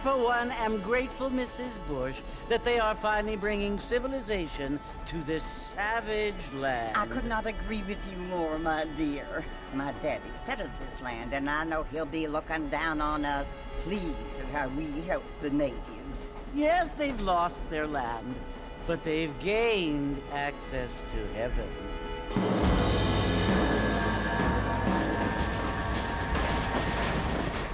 for one, am grateful, Mrs. Bush, that they are finally bringing civilization to this savage land. I could not agree with you more, my dear. My daddy settled this land, and I know he'll be looking down on us, pleased at how we helped the natives. Yes, they've lost their land, but they've gained access to heaven.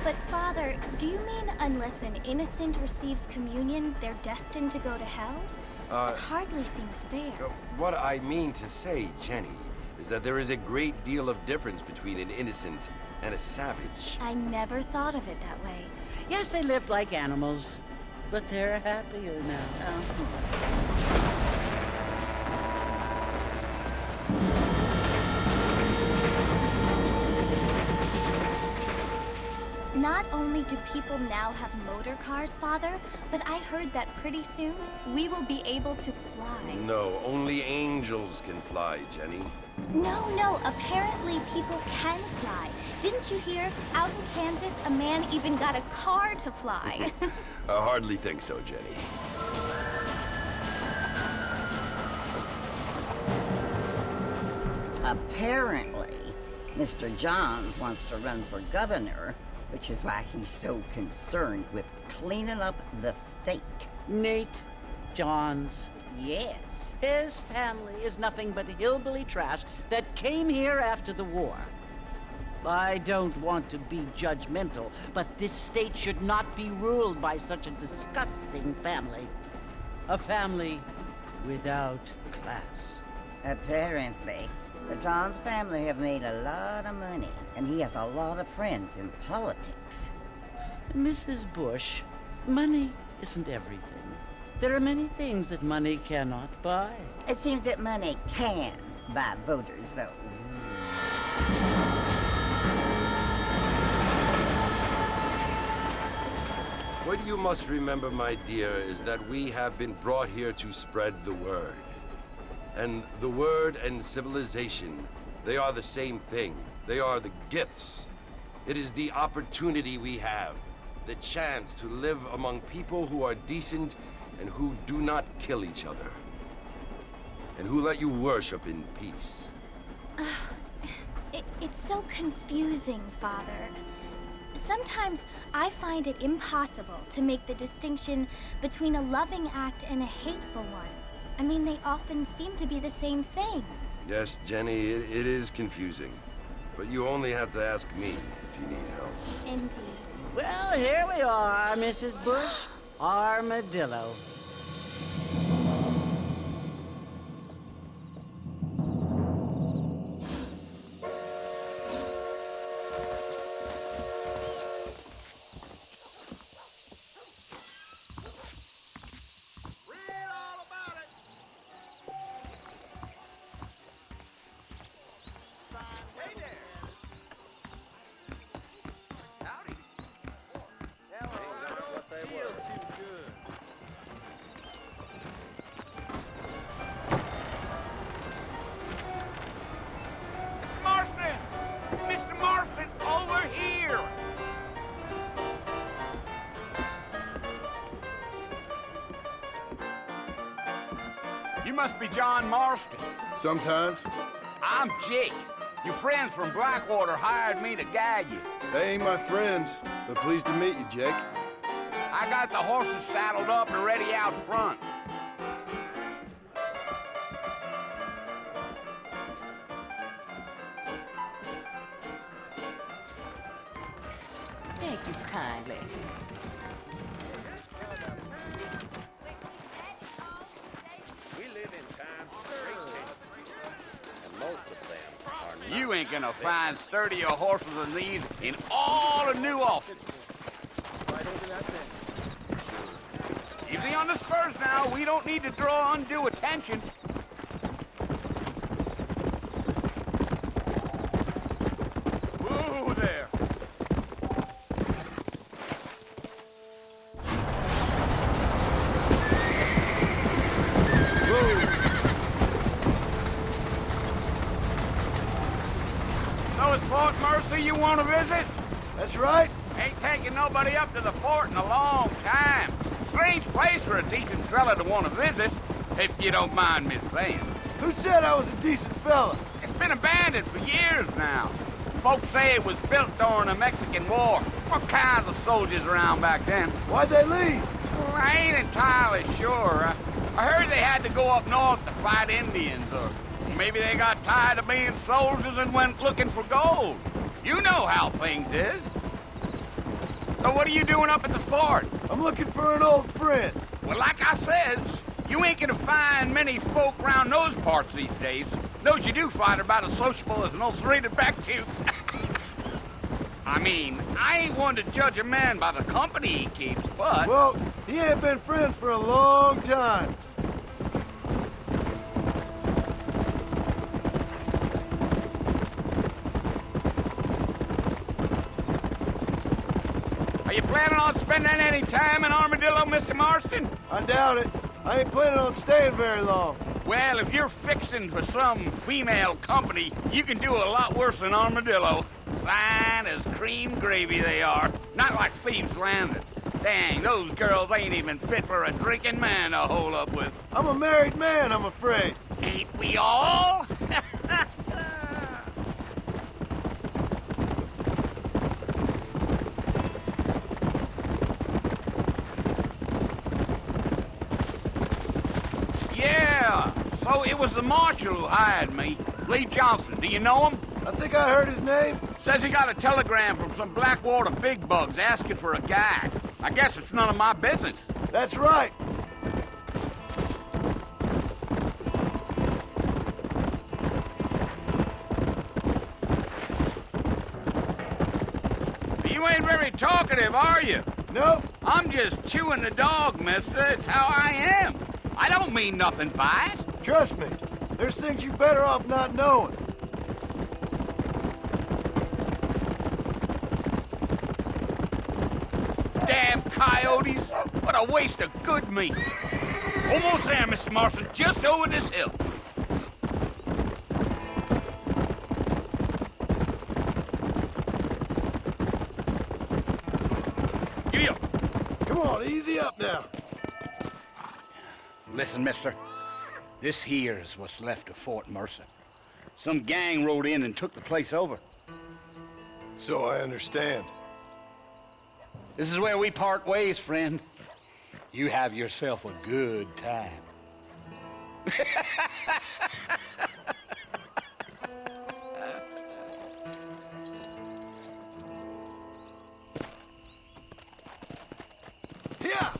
But, Father, do you mean unless an innocent receives communion, they're destined to go to hell? That hardly seems fair. What I mean to say, Jenny, is that there is a great deal of difference between an innocent and a savage. I never thought of it that way. Yes, they lived like animals, but they're happier now. Not only do people now have motor cars, Father, but I heard that pretty soon we will be able to fly. No, only angels can fly, Jenny. No, apparently people can fly. Didn't you hear? Out in Kansas, a man even got a car to fly. I hardly think so, Jenny. Apparently, Mr. Johns wants to run for governor, which is why he's so concerned with cleaning up the state. Nate Johns. Yes. His family is nothing but hillbilly trash that came here after the war. I don't want to be judgmental, but this state should not be ruled by such a disgusting family. A family without class. Apparently. The Johns family have made a lot of money, and he has a lot of friends in politics. Mrs. Bush, money isn't everything. There are many things that money cannot buy. It seems that money can buy voters, though. What you must remember, my dear, is that we have been brought here to spread the word. And the word and civilization, they are the same thing. They are the gifts. It is the opportunity we have, the chance to live among people who are decent and who do not kill each other, and who let you worship in peace. It's so confusing, Father. Sometimes I find it impossible to make the distinction between a loving act and a hateful one. I mean, they often seem to be the same thing. Yes, Jenny, it is confusing. But you only have to ask me if you need help. Indeed. Well, here we are, Mrs. Bush. Armadillo. You must be John Marston. Sometimes. I'm Jake. Your friends from Blackwater hired me to guide you. They ain't my friends, but pleased to meet you, Jake. I got the horses saddled up and ready out front. Thank you kindly. We live in times of great change, and most of them are not. You ain't gonna find sturdier horses than these in all of New Austin. Easy on the spurs now. We don't need to draw undue attention. Whoa there. So it's Fort Mercy you want to visit? That's right. Ain't taking nobody up to the fort in a long time. Strange place for a decent fella to want to visit, if you don't mind me saying. Who said I was a decent fella? It's been abandoned for years now. Folks say it was built during the Mexican War. What kinds of soldiers around back then? Why'd they leave? Well, I ain't entirely sure. I heard they had to go up north to fight Indians, or maybe they got tired of being soldiers and went looking for gold. You know how things is. So what are you doing up at the fort? I'm looking for an old friend. Well, like I said, you ain't gonna find many folk around those parts these days. Those you do find are about as sociable as an ulcerated back tooth. I mean, I ain't one to judge a man by the company he keeps, but... Well, he ain't been friends for a long time. Are you planning on spending any time in Armadillo, Mr. Marston? I doubt it. I ain't planning on staying very long. Well, if you're fixing for some female company, you can do a lot worse than Armadillo. Fine as cream gravy they are. Not like Thieves Landing. Dang, those girls ain't even fit for a drinking man to hole up with. I'm a married man, I'm afraid. Ain't we all? Yeah, so it was the marshal who hired me. Lee Johnson, do you know him? I think I heard his name. Says he got a telegram from some Blackwater big bugs asking for a guy. I guess it's none of my business. That's right. You ain't very talkative, are you? Nope. I'm just chewing the dog, mister. It's how I am. I don't mean nothing by it. Trust me. There's things you're better off not knowing. Damn coyotes. What a waste of good meat. Almost there, Mr. Marston. Just over this hill. Giddy up. Come on, easy up now. Listen, mister. This here is what's left of Fort Mercer. Some gang rode in and took the place over. So I understand. This is where we part ways, friend. You have yourself a good time. Yeah.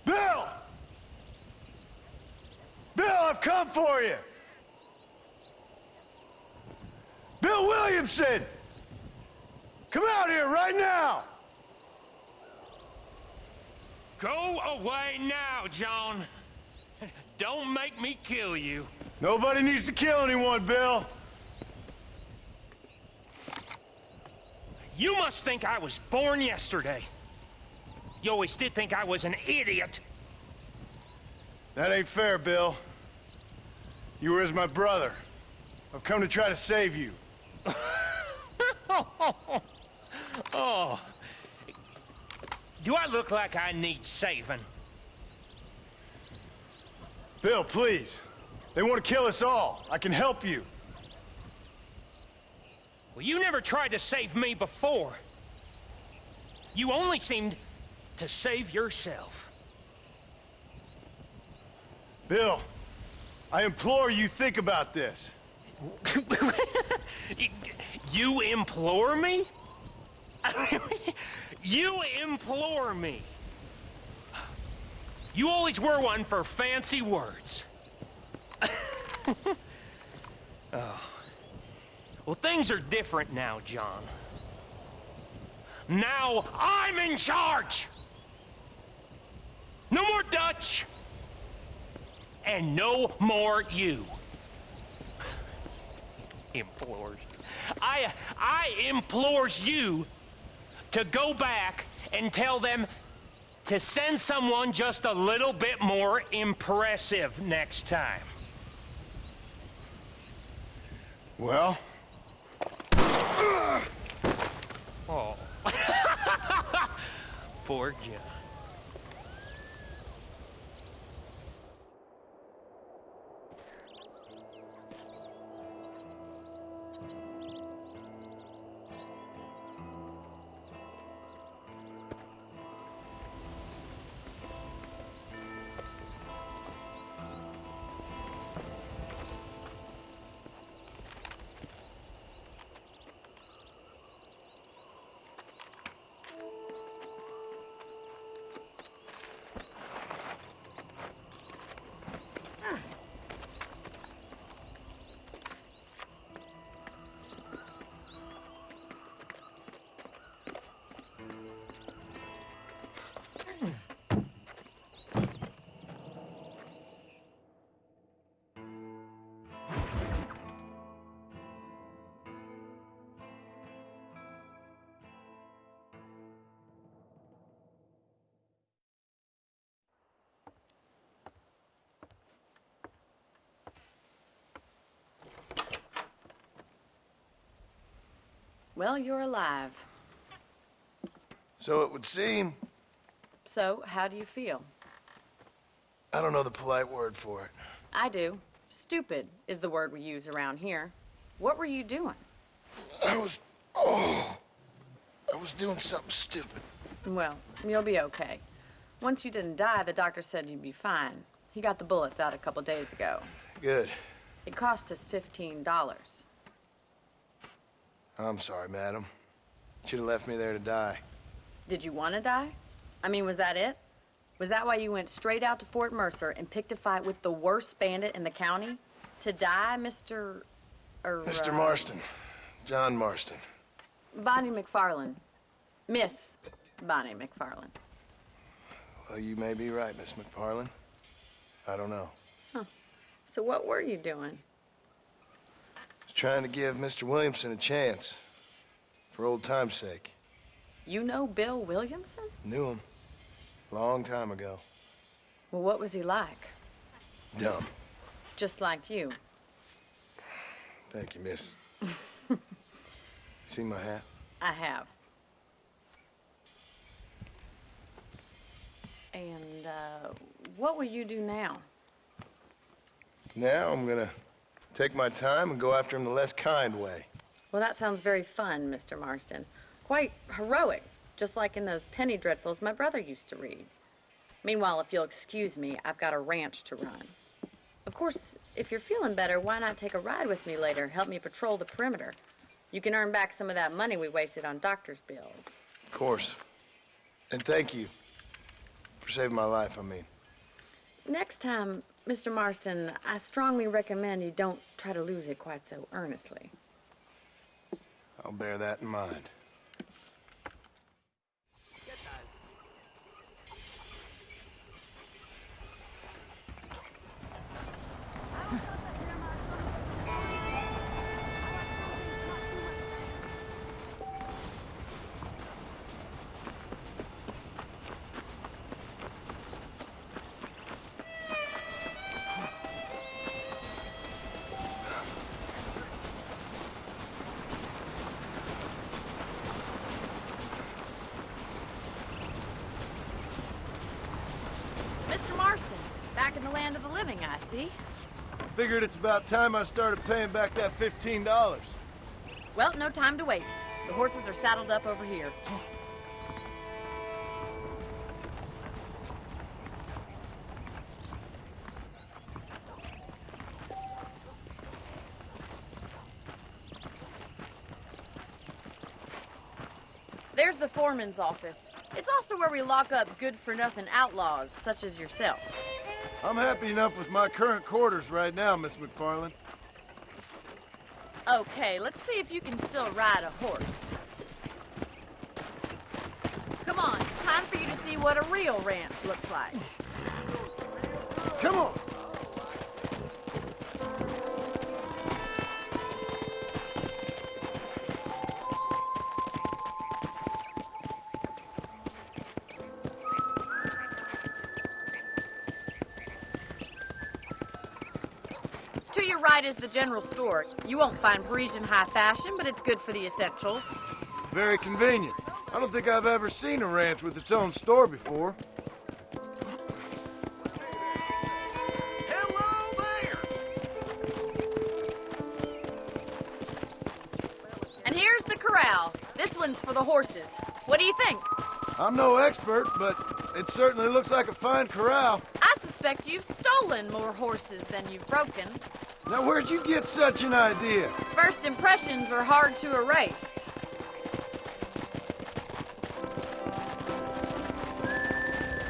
Bill! Bill, I've come for you! Bill Williamson! Come out here right now! Go away now, John. Don't make me kill you. Nobody needs to kill anyone, Bill. You must think I was born yesterday. You always did think I was an idiot. That ain't fair, Bill. You were as my brother. I've come to try to save you. Oh. Do I look like I need saving? Bill, please. They want to kill us all. I can help you. Well, you never tried to save me before. You only seemed to save yourself. Bill, I implore you think about this. You implore me? You implore me. You always were one for fancy words. Oh. Well, things are different now, John. Now I'm in charge! No more Dutch! and no more you. Implores. I implores you to go back and tell them to send someone just a little bit more impressive next time. Well? Oh. Poor John. Well, you're alive. So it would seem. So, how do you feel? I don't know the polite word for it. I do. Stupid is the word we use around here. What were you doing? I was doing something stupid. Well, you'll be okay. Once you didn't die, the doctor said you'd be fine. He got the bullets out a couple days ago. Good. It cost us $15. I'm sorry, madam. Should have left me there to die. Did you want to die? I mean, was that it? Was that why you went straight out to Fort Mercer and picked a fight with the worst bandit in the county? To die, Mr. Mr. Marston. John Marston. Bonnie McFarland. Miss Bonnie McFarland. Well, you may be right, Miss McFarland. I don't know. Huh. So what were you doing? I was trying to give Mr. Williamson a chance. For old time's sake. You know Bill Williamson? Knew him. Long time ago. Well, what was he like? Dumb. Just like you. Thank you, miss. See my hat? I have. And, what will you do now? Now I'm gonna take my time and go after him the less kind way. Well, that sounds very fun, Mr. Marston. Quite heroic, just like in those penny dreadfuls my brother used to read. Meanwhile, if you'll excuse me, I've got a ranch to run. Of course, if you're feeling better, why not take a ride with me later? Help me patrol the perimeter. You can earn back some of that money we wasted on doctor's bills. Of course. And thank you for saving my life, I mean. Next time, Mr. Marston, I strongly recommend you don't try to lose it quite so earnestly. I'll bear that in mind. Mr. Marston, back in the land of the living, I see. Figured it's about time I started paying back that $15. Well, no time to waste. The horses are saddled up over here. There's the foreman's office. It's also where we lock up good-for-nothing outlaws, such as yourself. I'm happy enough with my current quarters right now, Miss McFarland. Okay, let's see if you can still ride a horse. Come on, time for you to see what a real ranch looks like. Come on! your right is the general store. You won't find Parisian high fashion, but it's good for the essentials. Very convenient. I don't think I've ever seen a ranch with its own store before. Hello there! And here's the corral. This one's for the horses. What do you think? I'm no expert, but it certainly looks like a fine corral. I suspect you've stolen more horses than you've broken. Now, where'd you get such an idea? First impressions are hard to erase.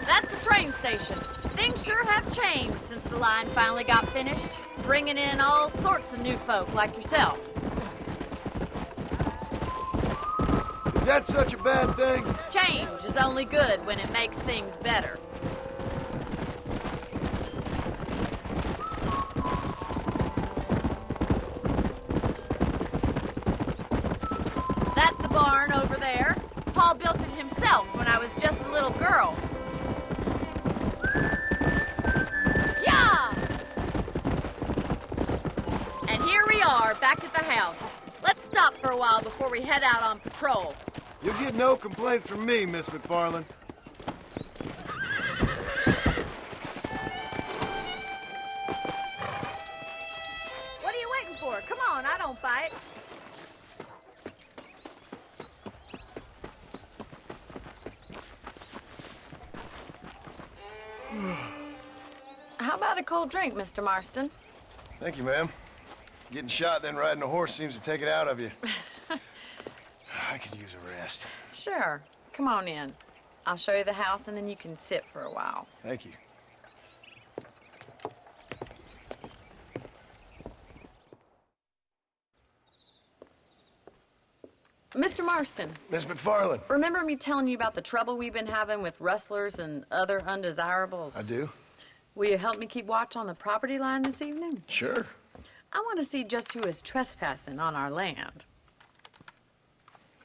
That's the train station. Things sure have changed since the line finally got finished, bringing in all sorts of new folk like yourself. Is that such a bad thing? Change is only good when it makes things better. That's the barn over there. Paul built it himself when I was just a little girl. Yeah! And here we are, back at the house. Let's stop for a while before we head out on patrol. You'll get no complaints from me, Miss McFarland. What are you waiting for? Come on, I don't bite. How about a cold drink, Mr. Marston? Thank you, ma'am. Getting shot, then riding a horse seems to take it out of you. I could use a rest. Sure. Come on in. I'll show you the house, and then you can sit for a while. Thank you. Mr. Marston, Miss McFarland. remember me telling you about the trouble we've been having with rustlers and other undesirables? I do. Will you help me keep watch on the property line this evening? Sure. I want to see just who is trespassing on our land.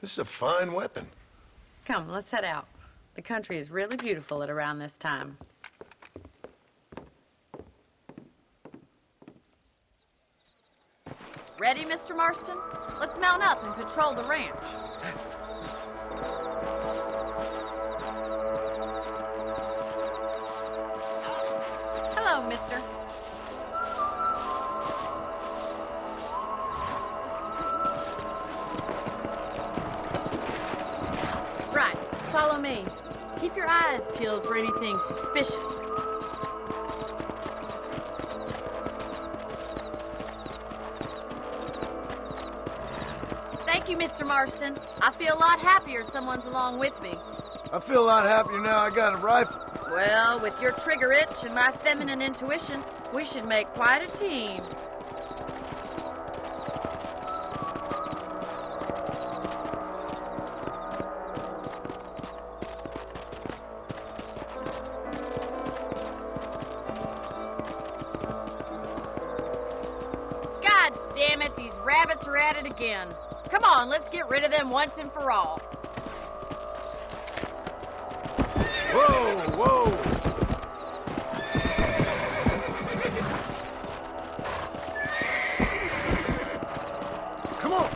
This is a fine weapon. Come, let's head out. The country is really beautiful at around this time. Ready, Mr. Marston? Let's mount up and patrol the ranch. Hello, mister. Right, follow me. Keep your eyes peeled for anything suspicious. Thank you, Mr. Marston. I feel a lot happier someone's along with me. I feel a lot happier now I got a rifle. Well, with your trigger itch and my feminine intuition, we should make quite a team. God damn it, these rabbits are at it again. Come on, let's get rid of them once and for all. Whoa, whoa. Come on.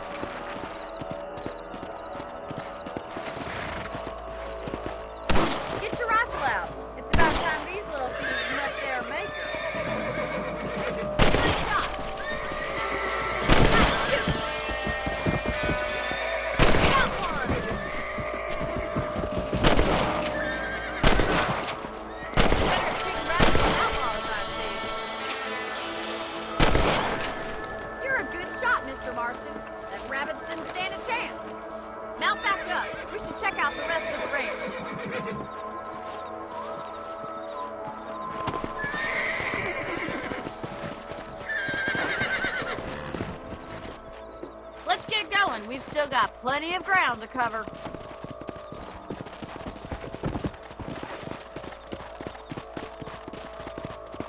Get your rifle out. It's about time these little thieves met their maker. Good shot. Got one. Better shoot rabbits than outlaws, I see. You're a good shot, Mr. Marston. That rabbits didn't stand a chance. Mount back up. We should check out the rest of the ranch. Let's get going. We've still got plenty of ground to cover.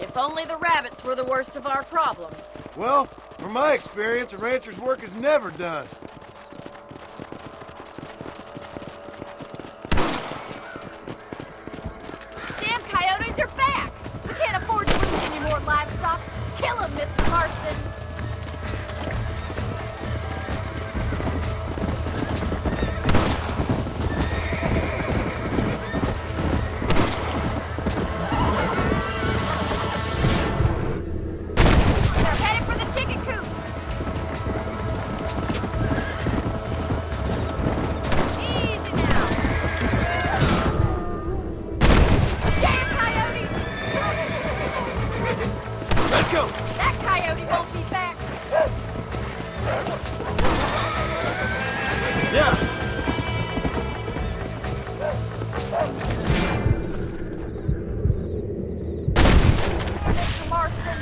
If only the rabbits were the worst of our problems. Well, from my experience, a rancher's work is never done. Damn coyotes are back! We can't afford to lose any more livestock. Kill them, Mr. Marston. Marston. They're headed for the chicken coop. Easy now. Damn coyotes! Let's go! That coyote won't be back. Yeah! Mr. Marston.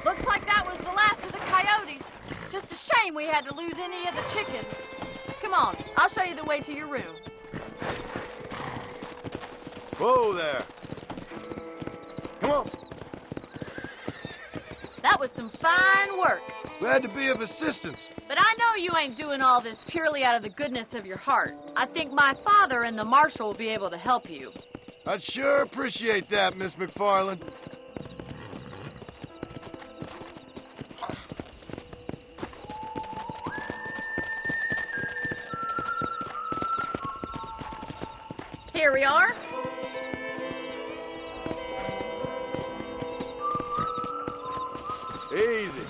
Looks like that was the last of the coyotes. Just a shame we had to lose any of the chickens. Come on, I'll show you the way to your room. Whoa there! Come on! That was some fine work. Glad to be of assistance. But I know you ain't doing all this purely out of the goodness of your heart. I think my father and the marshal will be able to help you. I'd sure appreciate that, Miss McFarland. Here we are. Easy.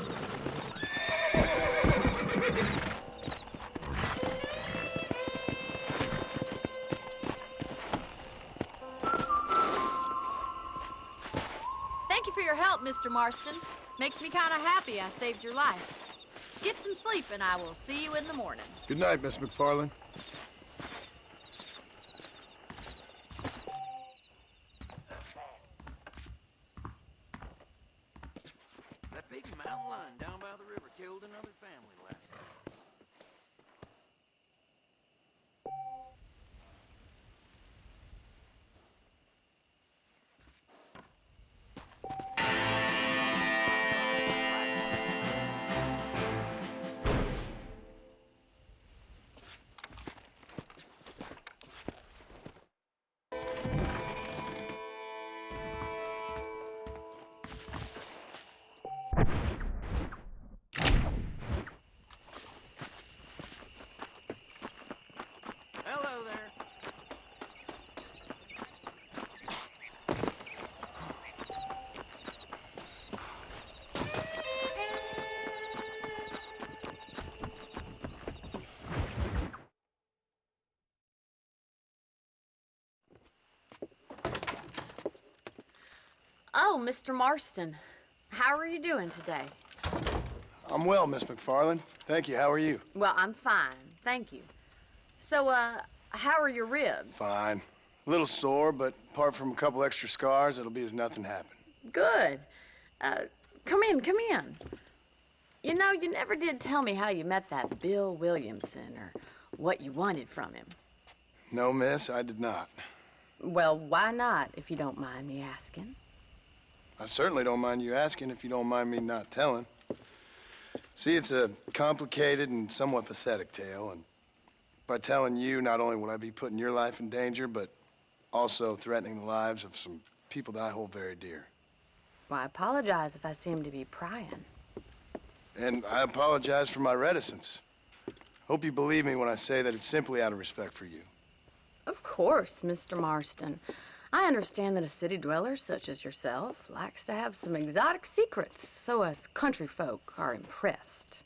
Thank you for your help, Mr. Marston. Makes me kind of happy I saved your life. Get some sleep and I will see you in the morning. Good night, Miss McFarland. That big mountain lion down by the river killed another family last night. Hello there. Oh, Mr. Marston. How are you doing today? I'm well, Miss McFarland. Thank you. How are you? Well, I'm fine. Thank you. So, how are your ribs? Fine. A little sore, but apart from a couple extra scars, it'll be as nothing happened. Good. Come in, come in. You know, you never did tell me how you met that Bill Williamson or what you wanted from him. No, miss, I did not. Well, why not, if you don't mind me asking? I certainly don't mind you asking if you don't mind me not telling. See, it's a complicated and somewhat pathetic tale, and by telling you, not only would I be putting your life in danger, but also threatening the lives of some people that I hold very dear. Well, I apologize if I seem to be prying. And I apologize for my reticence. Hope you believe me when I say that it's simply out of respect for you. Of course, Mr. Marston. I understand that a city dweller such as yourself likes to have some exotic secrets, so us country folk are impressed.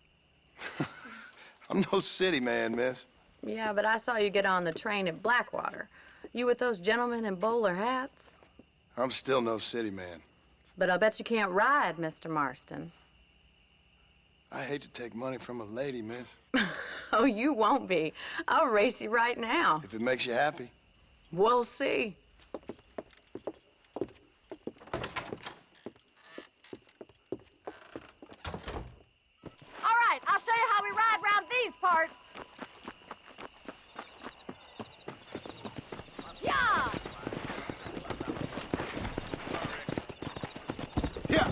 I'm no city man, miss. Yeah, but I saw you get on the train at Blackwater. You with those gentlemen in bowler hats? I'm still no city man. But I'll bet you can't ride, Mr. Marston. I hate to take money from a lady, miss. Oh, you won't be. I'll race you right now. If it makes you happy. We'll see. All right, I'll show you how we ride around these parts. Yeah! Yeah.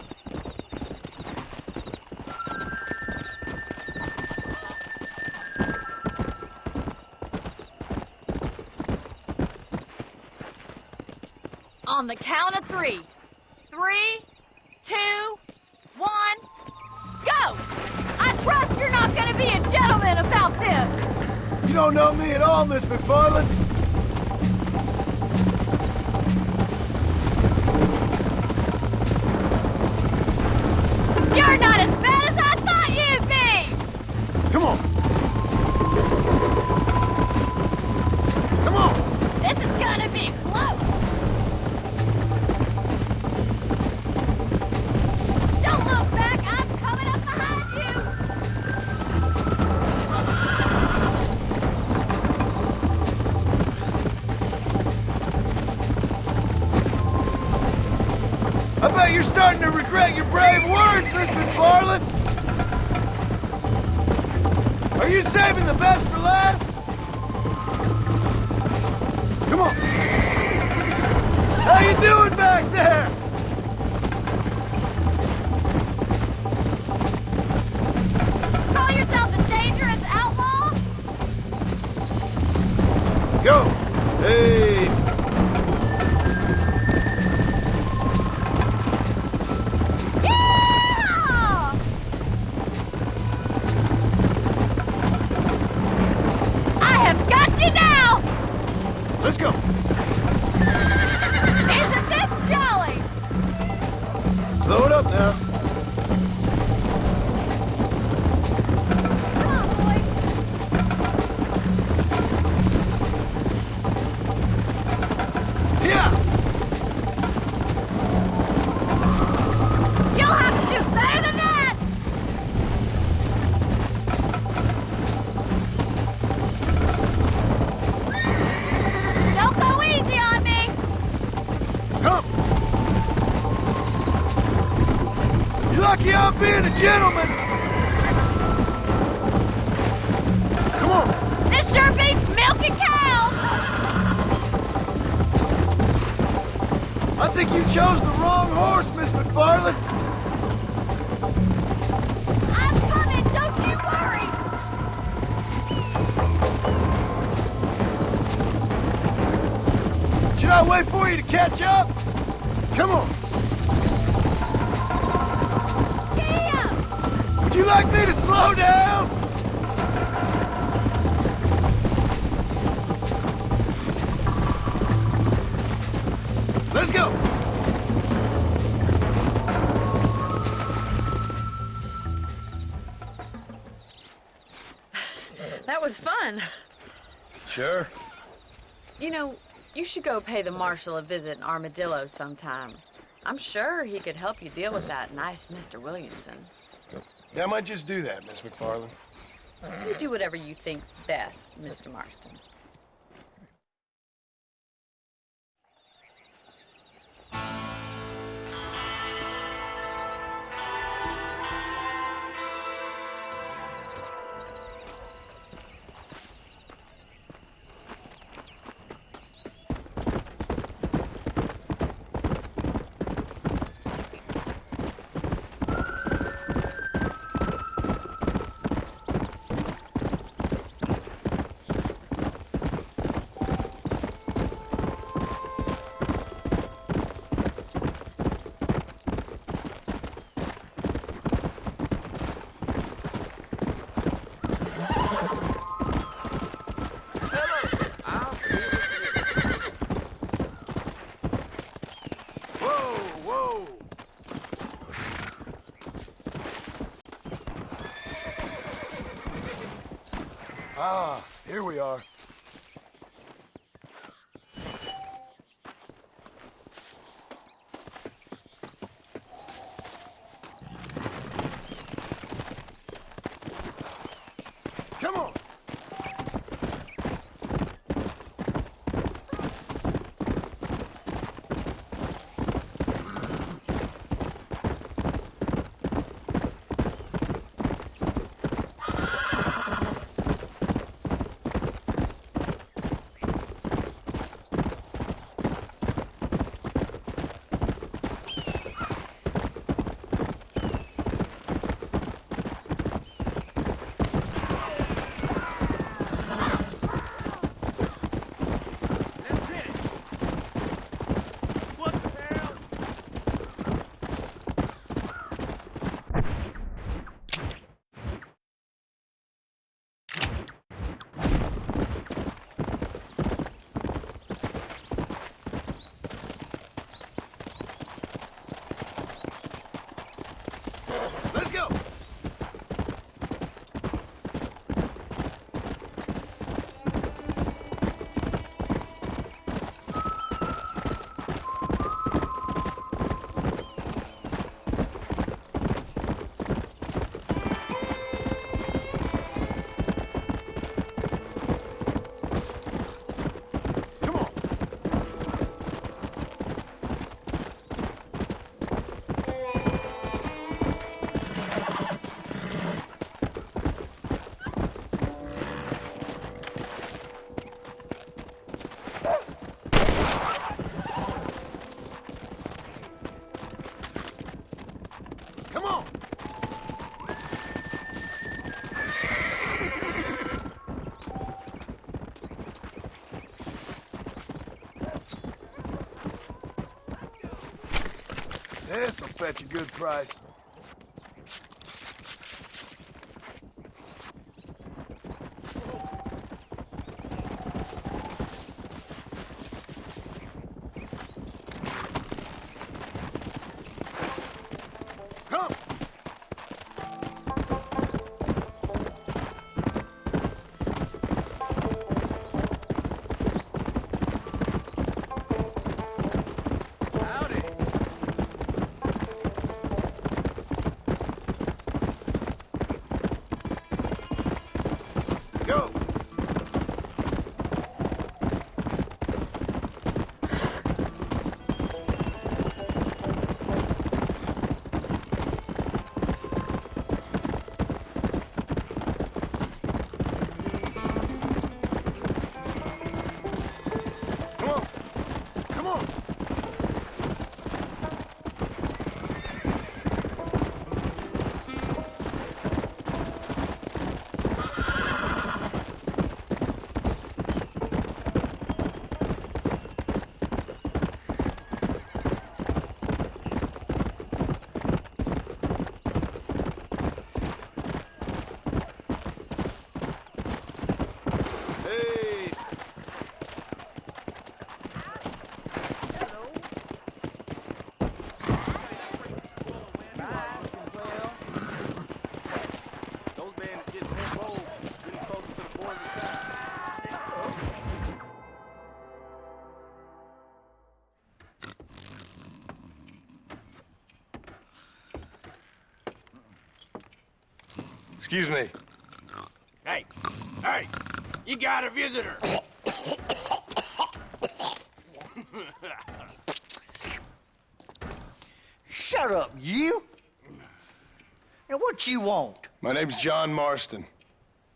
On the count of 3. 3, 2, 1, go! I trust you're not gonna be a gentleman about this! You don't know me at all, Miss McFarland. You're not as bad as I thought you'd be! Come on. Come on. This is gonna be close! Don't look back! I'm coming up behind you! I bet you're starting to regret your brave words, Miss McFarland. Are you saving the best for last? Come on. How you doing back there? Call yourself a dangerous outlaw? Go. Hey. Yeah! I have got you now! Let's go. Isn't this jolly? Slow it up now. Come on, boy. Yeah. You'll have to do better than that! Don't go easy on me! Come. You're lucky I'm being a gentleman. Come on. This sure beats milking cows! I think you chose the wrong horse, Miss McFarland. I'm coming, don't you worry! Should I wait for you to catch up? Come on. Gee up! Would you like me to slow down? Let's go. That was fun. Sure. You know, you should go pay the marshal a visit in Armadillo sometime. I'm sure he could help you deal with that nice Mr. Williamson. Yeah, I might just do that, Miss McFarland. You do whatever you think's best, Mr. Marston. Ah, here we are. Come on. This'll fetch a good price. Come! Go! Come on! Come on! Hey! Those bandits getting more bold, getting closer to the border of town. Excuse me. Hey, hey, you got a visitor. Shut up, you! Now, what you want? My name's John Marston.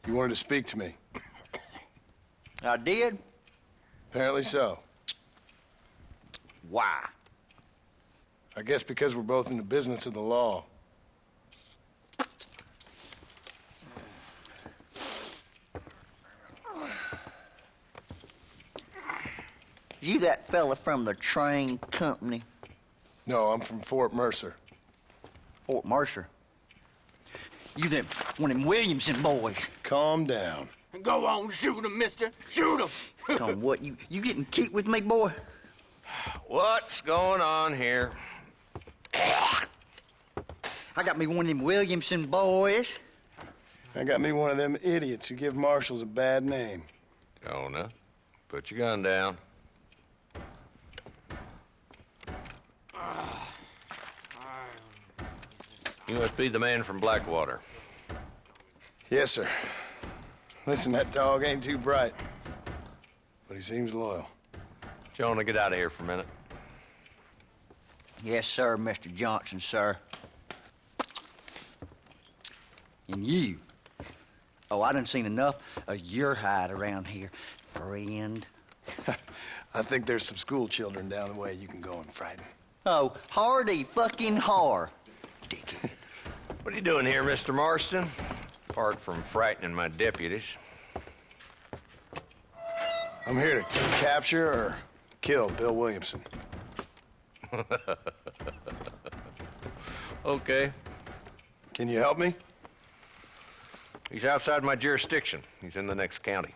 You wanted to speak to me. I did? Apparently so. Why? I guess because we're both in the business of the law. You that fella from the train company, No, I'm from Fort Mercer. Fort Mercer? You them one of them Williamson boys. Calm down. Go on, shoot him, mister. Shoot him. Come, what, you getting keep with me, boy? What's going on here? I got me one of them Williamson boys. I got me one of them idiots who give marshals a bad name. Jonah, put your gun down. You must be the man from Blackwater. Yes, sir. Listen, that dog ain't too bright, but he seems loyal. Jonah, get out of here for a minute. Yes, sir, Mr. Johnson, sir. And you. Oh, I done seen enough of your hide around here, friend. I think there's some school children down the way you can go and frighten. Oh, hardy fucking har. Dickhead. What are you doing here, Mr. Marston? Apart from frightening my deputies. I'm here to capture or kill Bill Williamson. Okay. Can you help me? He's outside my jurisdiction. He's in the next county.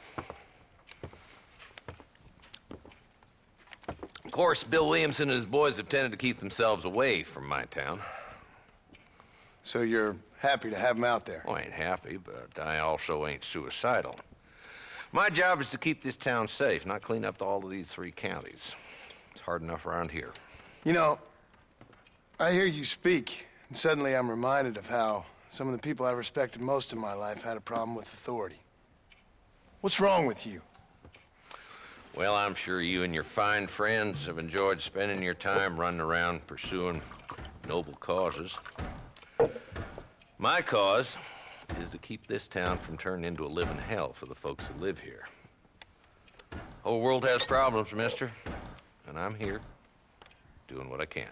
Of course, Bill Williamson and his boys have tended to keep themselves away from my town. So you're happy to have him out there? Well, I ain't happy, but I also ain't suicidal. My job is to keep this town safe, not clean up all of these 3 counties. It's hard enough around here. You know, I hear you speak, and suddenly I'm reminded of how some of the people I respected most in my life had a problem with authority. What's wrong with you? Well, I'm sure you and your fine friends have enjoyed spending your time running around pursuing noble causes. My cause is to keep this town from turning into a living hell for the folks who live here. The whole world has problems, mister, and I'm here doing what I can.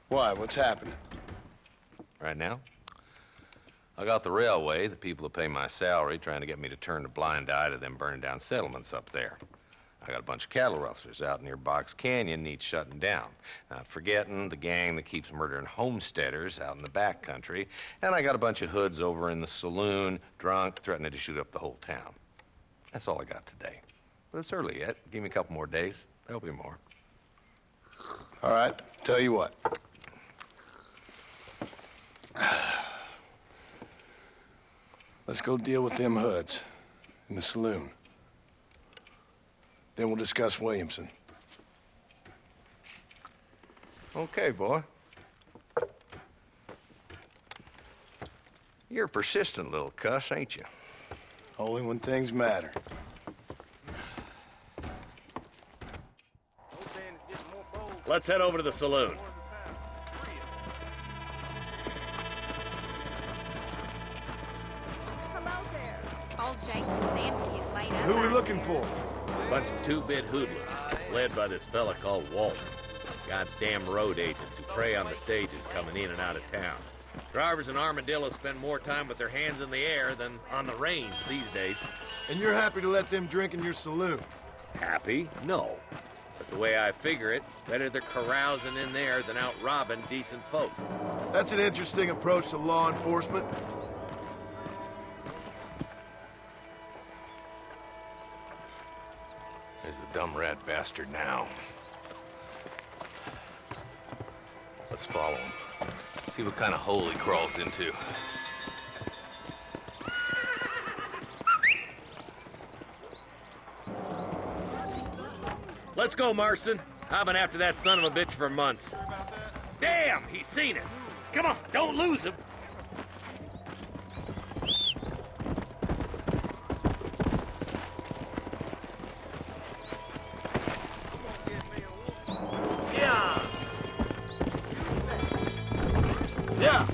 Why? What's happening? Right now, I got the railway, the people who pay my salary, trying to get me to turn a blind eye to them burning down settlements up there. I got a bunch of cattle rustlers out near Box Canyon needs shutting down. Not forgetting the gang that keeps murdering homesteaders out in the back country. And I got a bunch of hoods over in the saloon, drunk, threatening to shoot up the whole town. That's all I got today. But it's early yet. Give me a couple more days. There'll be more. All right, tell you what. Let's go deal with them hoods in the saloon. Then we'll discuss Williamson. Okay, boy. You're a persistent little cuss, ain't you? Only when things matter. Let's head over to the saloon. Hello there. Old Jake Kazansky is laid up. Who are we looking for? Bunch of two-bit hoodlums, led by this fella called Walt. Goddamn road agents who prey on the stages coming in and out of town. Drivers in Armadillo spend more time with their hands in the air than on the range these days. And you're happy to let them drink in your saloon? Happy? No. But the way I figure it, better they're carousing in there than out robbing decent folk. That's an interesting approach to law enforcement. There's the dumb rat bastard now. Let's follow him. See what kind of hole he crawls into. Let's go, Marston. I've been after that son of a bitch for months. Damn, he's seen us. Come on, don't lose him. Yeah. Yeah.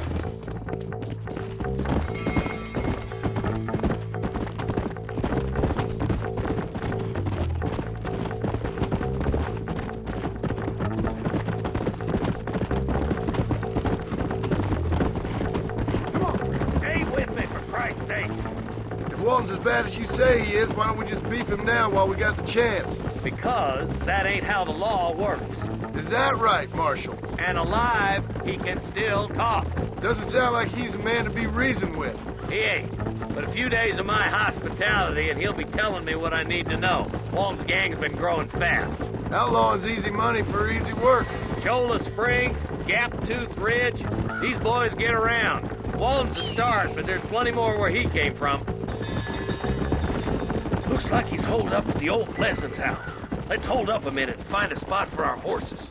Walton's as bad as you say he is, why don't we just beef him now while we got the chance? Because that ain't how the law works. Is that right, Marshal? And alive, he can still talk. Doesn't sound like he's a man to be reasoned with. He ain't. But a few days of my hospitality and he'll be telling me what I need to know. Walton's gang's been growing fast. Outlawing's easy money for easy work. Cholla Springs, Gap Tooth Ridge, these boys get around. Walton's the start, but there's plenty more where he came from. Looks like he's holed up at the old Pleasance house. Let's hold up a minute and find a spot for our horses.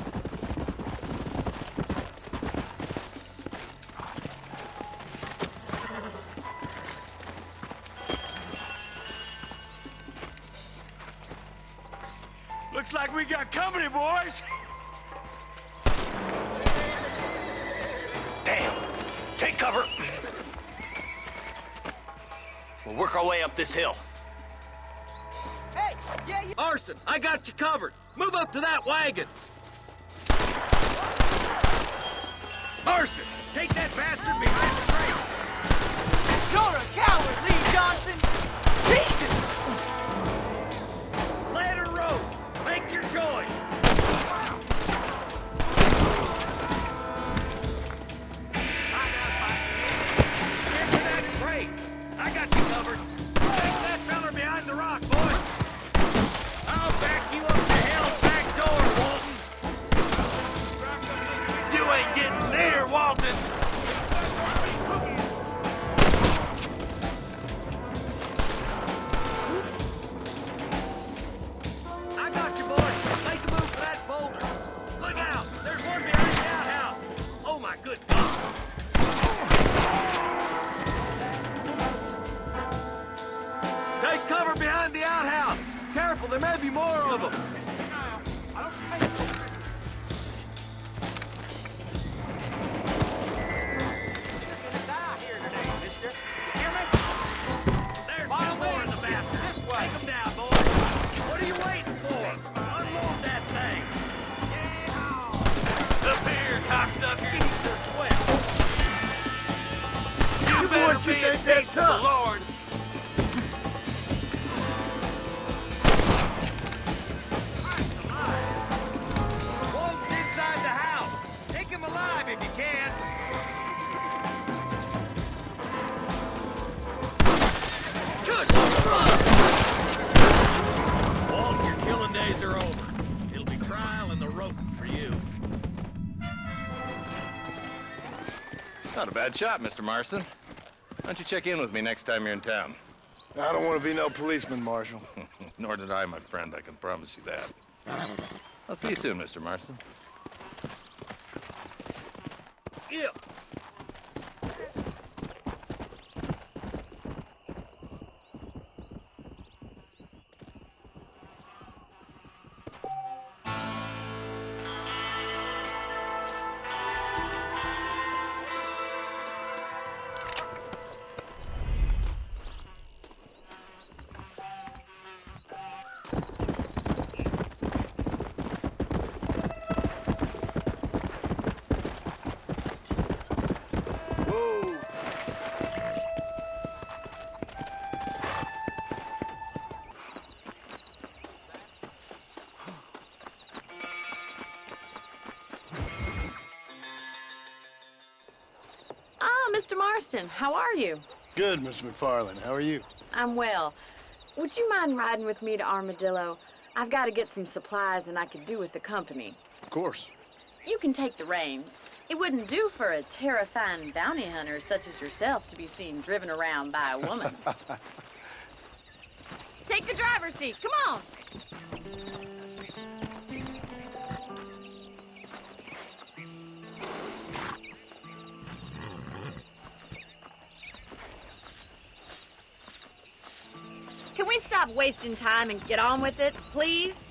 Looks like we got company, boys. Damn! Take cover! We'll work our way up this hill. Hey, yeah, you... Marston, I got you covered. Move up to that wagon. Marston, take that bastard behind the crate. You're a coward, Lee Johnson! Jesus! Ladder road. Make your choice. Get to that crate. I got you covered. Take that feller behind the rock, boy. I'll back you up to hell's back door, Walton. You ain't getting near Walton! I got you, boy. Make a move for that boulder. Look out. There's one behind the outhouse. Oh, my good God. Take cover behind the outhouse. Careful, there may be more of them. There's one more in the basket. Take them down, boys. What are you waiting for? Unload that thing. Up here, cocksucker. You better boys be just a ain't that taste of the tough. Lord. Not a bad shot, Mr. Marston. Why don't you check in with me next time you're in town? I don't want to be no policeman, Marshal. Nor did I, my friend, I can promise you that. I'll see you soon, Mr. Marston. Yeah. Mr. Marston, how are you? Good, Miss McFarlane. How are you? I'm well. Would you mind riding with me to Armadillo? I've got to get some supplies and I could do with the company. Of course. You can take the reins. It wouldn't do for a terrifying bounty hunter such as yourself to be seen driven around by a woman. Take the driver's seat. Come on. Can we stop wasting time and get on with it, please?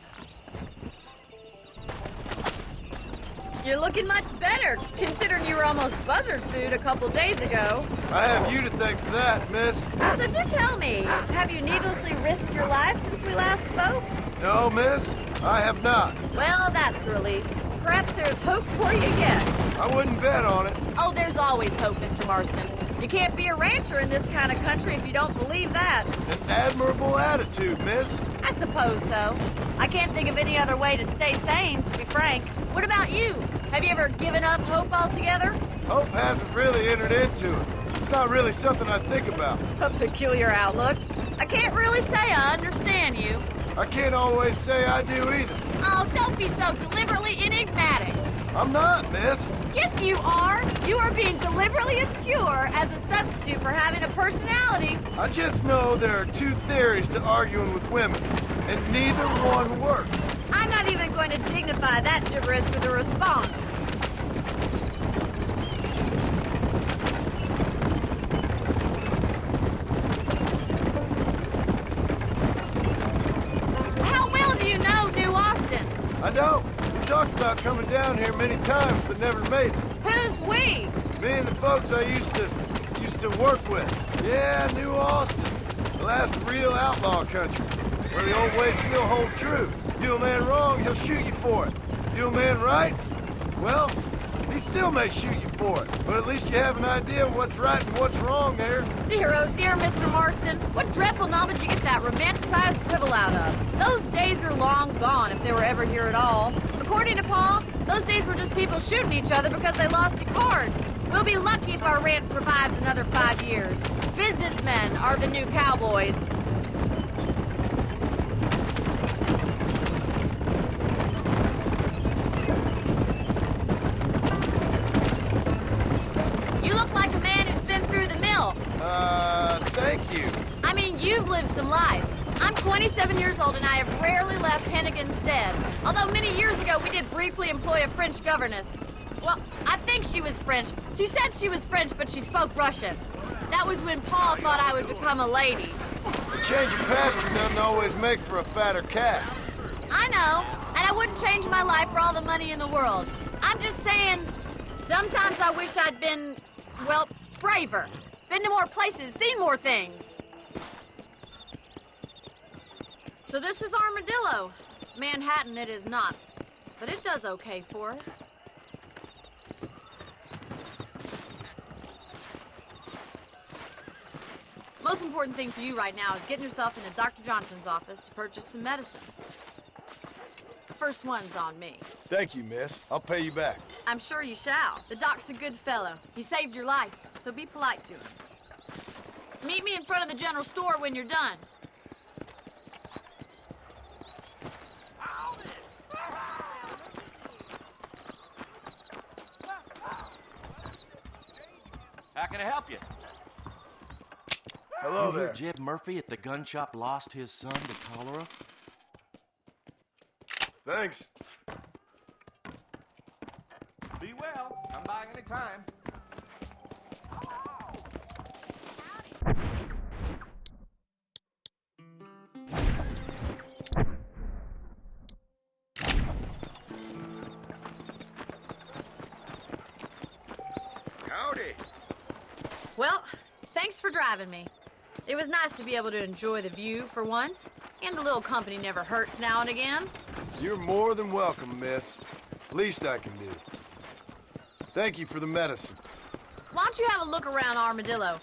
You're looking much better, considering you were almost buzzard food a couple days ago. I have you to thank for that, miss. So do tell me, have you needlessly risked your life since we last spoke? No, miss, I have not. Well, that's a relief. Perhaps there's hope for you yet. I wouldn't bet on it. Oh, there's always hope, Mr. Marston. You can't be a rancher in this kind of country if you don't believe that. An admirable attitude, miss. I suppose so. I can't think of any other way to stay sane, to be frank. What about you? Have you ever given up hope altogether? Hope hasn't really entered into it. It's not really something I think about. A peculiar outlook. I can't really say I understand you. I can't always say I do either. Oh, don't be so deliberately enigmatic. I'm not, miss. Yes, you are. You are being deliberately obscure as a substitute for having a personality. I just know there are two theories to arguing with women, and neither one works. I'm not even going to dignify that gibberish with a response. How well do you know New Austin? I don't. We talked about coming down here many times, but never made it. Who's we? Me and the folks I used to work with. Yeah, New Austin. The last real outlaw country, where the old ways still hold true. Do a man wrong, he'll shoot you for it. Do a man right, well, he still may shoot you for it. But at least you have an idea of what's right and what's wrong there. Dear, oh dear, Mr. Marston. What dreadful novel did you get that romanticized drivel out of? Those days are long gone, if they were ever here at all. According to Paul, those days were just people shooting each other because they lost at cards. We'll be lucky if our ranch survives another 5 years. Businessmen are the new cowboys. You look like a man who's been through the mill. Thank you. I mean, you've lived some life. I'm 27 years old and I have rarely left Hennigan's stead. Although many years ago we did briefly employ a French governess. Well, I think she was French. She said she was French, but she spoke Russian. That was when Paul thought I would become a lady. A change of pasture doesn't always make for a fatter calf. I know, and I wouldn't change my life for all the money in the world. I'm just saying, sometimes I wish I'd been, well, braver. Been to more places, seen more things. So this is Armadillo. Manhattan it is not, but it does okay for us. Most important thing for you right now is getting yourself into Dr. Johnson's office to purchase some medicine. The first one's on me. Thank you, miss. I'll pay you back. I'm sure you shall. The doc's a good fellow. He saved your life, so be polite to him. Meet me in front of the general store when you're done. How can I help you? Hello you there. Hear Jeb Murphy at the gun shop lost his son to cholera? Thanks. Be well. Come by any time. Howdy. Well, thanks for driving me. It was nice to be able to enjoy the view for once, and a little company never hurts now and again. You're more than welcome, miss. Least I can do. Thank you for the medicine. Why don't you have a look around Armadillo?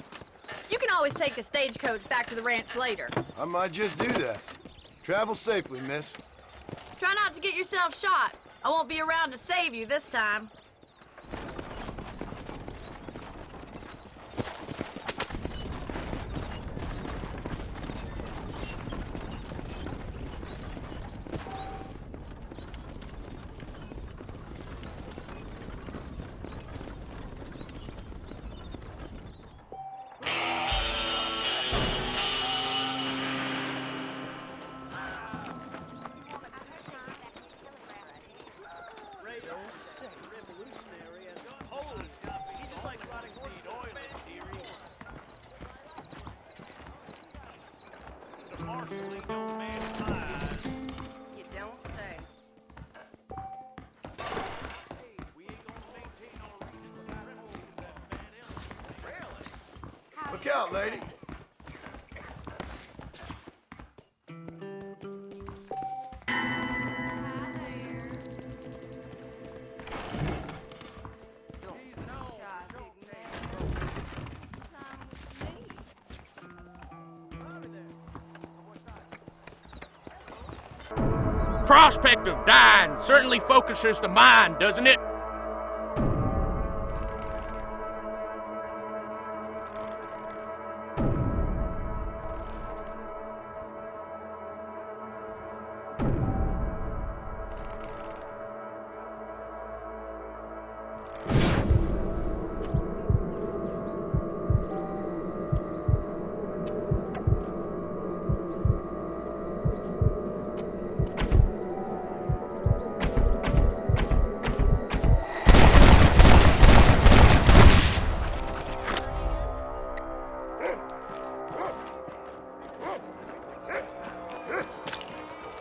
You can always take a stagecoach back to the ranch later. I might just do that. Travel safely, miss. Try not to get yourself shot. I won't be around to save you this time. You don't say. Look out, lady. Prospect of dying certainly focuses the mind, doesn't it?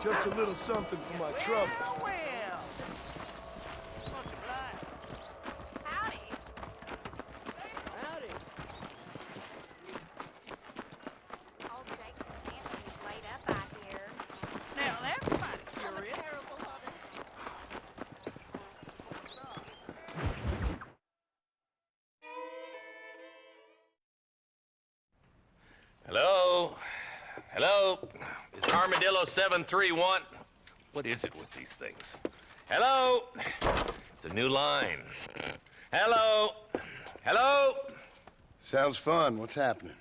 Just a little something for my trouble. Howdy. Old Jake and Anthony's laid up out here. Now that's mighty curious. Terrible mother. Hello? Hello? Is Armadillo 731? What is it with these things? Hello? It's a new line. Hello? Hello? Sounds fun. What's happening?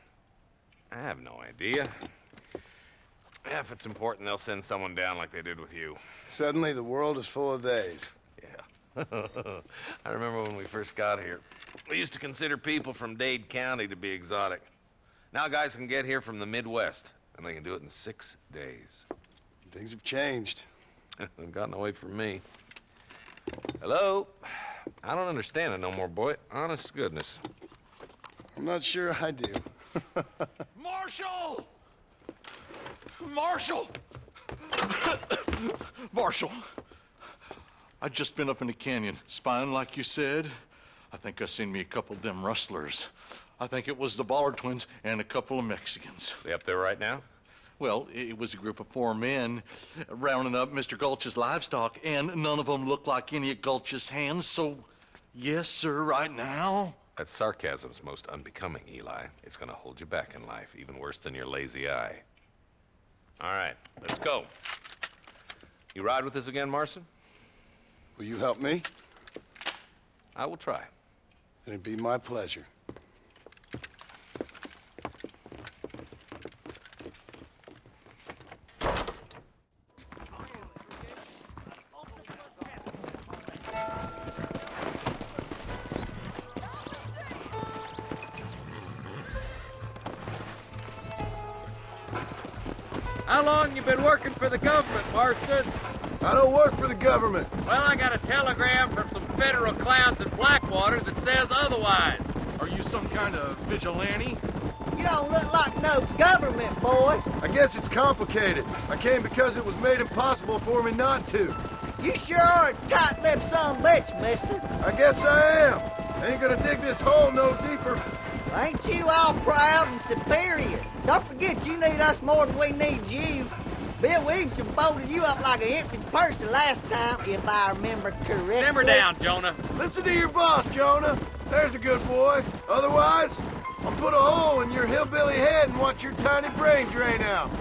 I have no idea. Yeah, if it's important, they'll send someone down like they did with you. Suddenly, the world is full of theys. Yeah. I remember when we first got here. We used to consider people from Dade County to be exotic. Now guys can get here from the Midwest, and they can do it in 6 days. Things have changed. They've gotten away from me. Hello? I don't understand it no more, boy. Honest to goodness. I'm not sure I do. Marshal! Marshal! Marshal! I'd just been up in the canyon, spying like you said. I think I seen me a couple of them rustlers. I think it was the Ballard twins and a couple of Mexicans. They up there right now? Well, it was a group of 4 men rounding up Mr. Gulch's livestock, and none of them looked like any of Gulch's hands, so yes, sir, right now. That sarcasm's most unbecoming, Eli. It's gonna hold you back in life, even worse than your lazy eye. All right, let's go. You ride with us again, Marson? Will you help me? I will try. It'd be my pleasure. How long you been working for the government, Marston? I don't work for the government. Well, I got a telegram from some federal clowns in Blackwater that says otherwise. Are you some kind of vigilante? You don't look like no government, boy. I guess it's complicated. I came because it was made impossible for me not to. You sure are a tight-lipped son-bitch, mister. I guess I am. Ain't gonna dig this hole no deeper. Ain't you all proud and superior? Don't forget you need us more than we need you. Bill Williamson folded you up like an empty purse the last time, if I remember correctly. Simmer down, Jonah. Listen to your boss, Jonah. There's a good boy. Otherwise, I'll put a hole in your hillbilly head and watch your tiny brain drain out.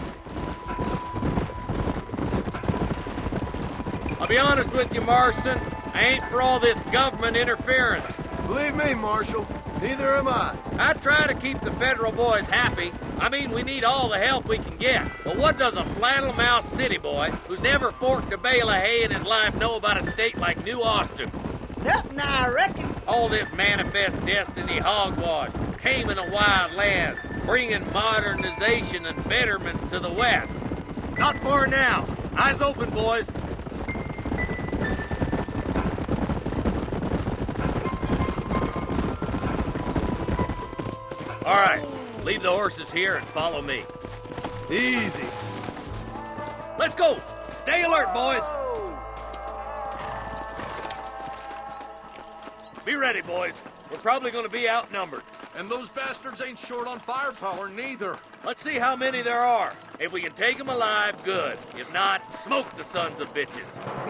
I'll be honest with you, Marston. I ain't for all this government interference. Believe me, Marshal, neither am I. I try to keep the federal boys happy. I mean, we need all the help we can get. But what does a flannel-mouthed city boy who's never forked a bale of hay in his life know about a state like New Austin? Nothing, I reckon. All this manifest destiny hogwash, taming a wild land, bringing modernization and betterments to the West. Not far now. Eyes open, boys. All right, leave the horses here and follow me. Easy. Let's go. Stay alert, boys. Be ready, boys. We're probably going to be outnumbered. And those bastards ain't short on firepower, neither. Let's see how many there are. If we can take them alive, good. If not, smoke the sons of bitches.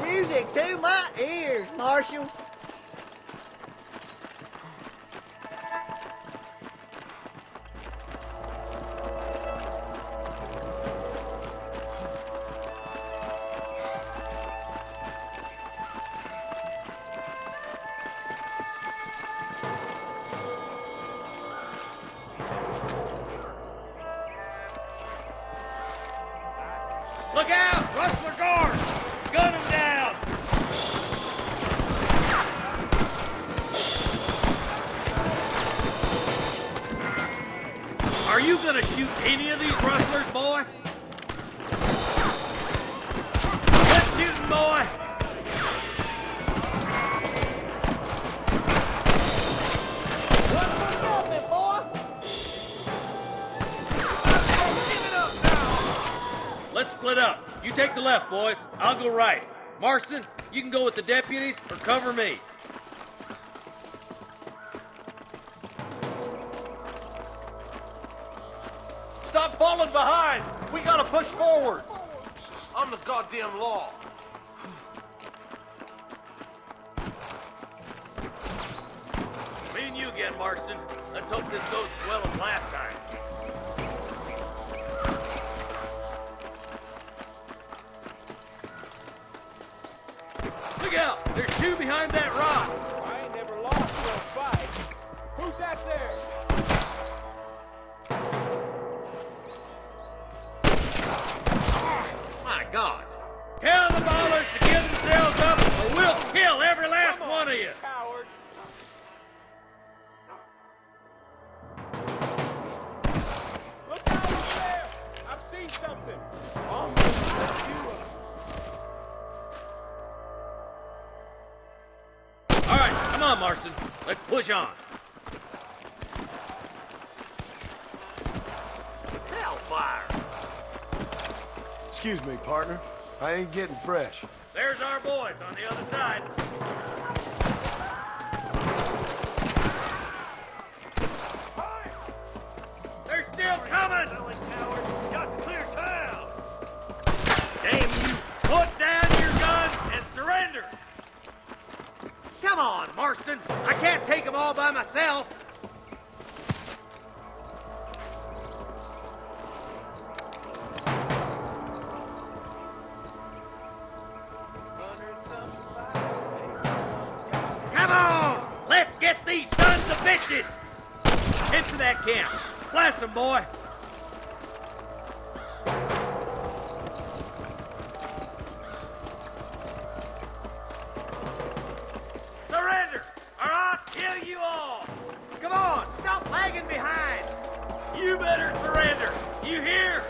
Music to my ears, Marshal. Look out! Rustler guard! Gun him down! Are you gonna shoot any of these rustlers, boy? Good shooting, boy! Let's split up. You take the left, boys. I'll go right. Marston, you can go with the deputies or cover me. Stop falling behind! We gotta push forward! I'm the goddamn law. Me and you again, Marston. Let's hope this goes as well as last time. Look out! There's two behind that rock! I ain't never lost no fight. Who's that there? My God! Tell the bollards to give themselves up or we'll kill every last one of you! Coward. Look out over there! I've seen something. All right, come on, Marston. Let's push on. Hellfire! Excuse me, partner. I ain't getting fresh. There's our boys on the other side. They're still coming! Got to clear town! Damn you! Put down your guns and surrender! Come on, Marston! I can't take them all by myself! Come on! Let's get these sons of bitches! Head for that camp. Blast them, boy! Surrender, or I'll kill you all! Come on, stop lagging behind! You better surrender! You hear?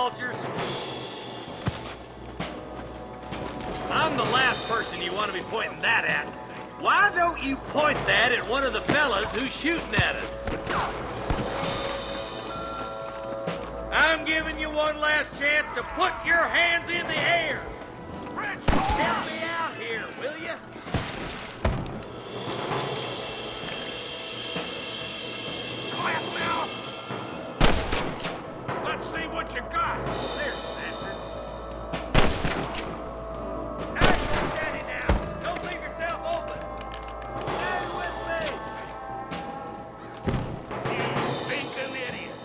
vultures. I'm the last person you want to be pointing that at. Why don't you point that at one of the fellas who's shooting at us? I'm giving you one last chance to put your hands in the air. Help me out here, will you? Clap now! Let's see what you got. There, bastard. Now you're steady now. Don't leave yourself open. Stand with me. You stinking idiot.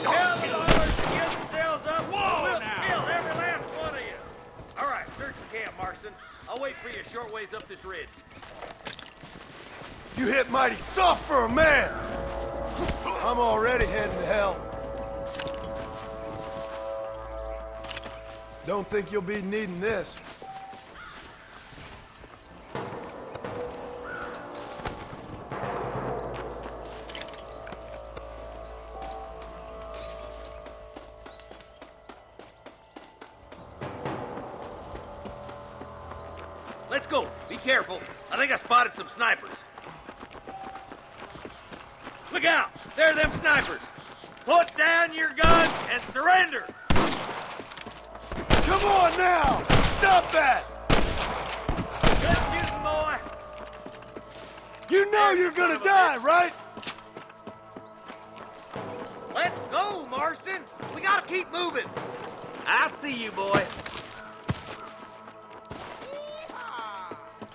Tell the others to get themselves up. Whoa, We'll now. kill every last one of you. All right, search the camp, Marston. I'll wait for you a short ways up this ridge. You hit mighty soft for a man! I'm already heading to hell. Don't think you'll be needing this. Let's go. Be careful. I think I spotted some snipers. Look out! There are them snipers. Put down your guns and surrender. Come on now! Stop that! Good shooting, boy. You know you're gonna die, right? Let's go, Marston. We gotta keep moving. I see you, boy.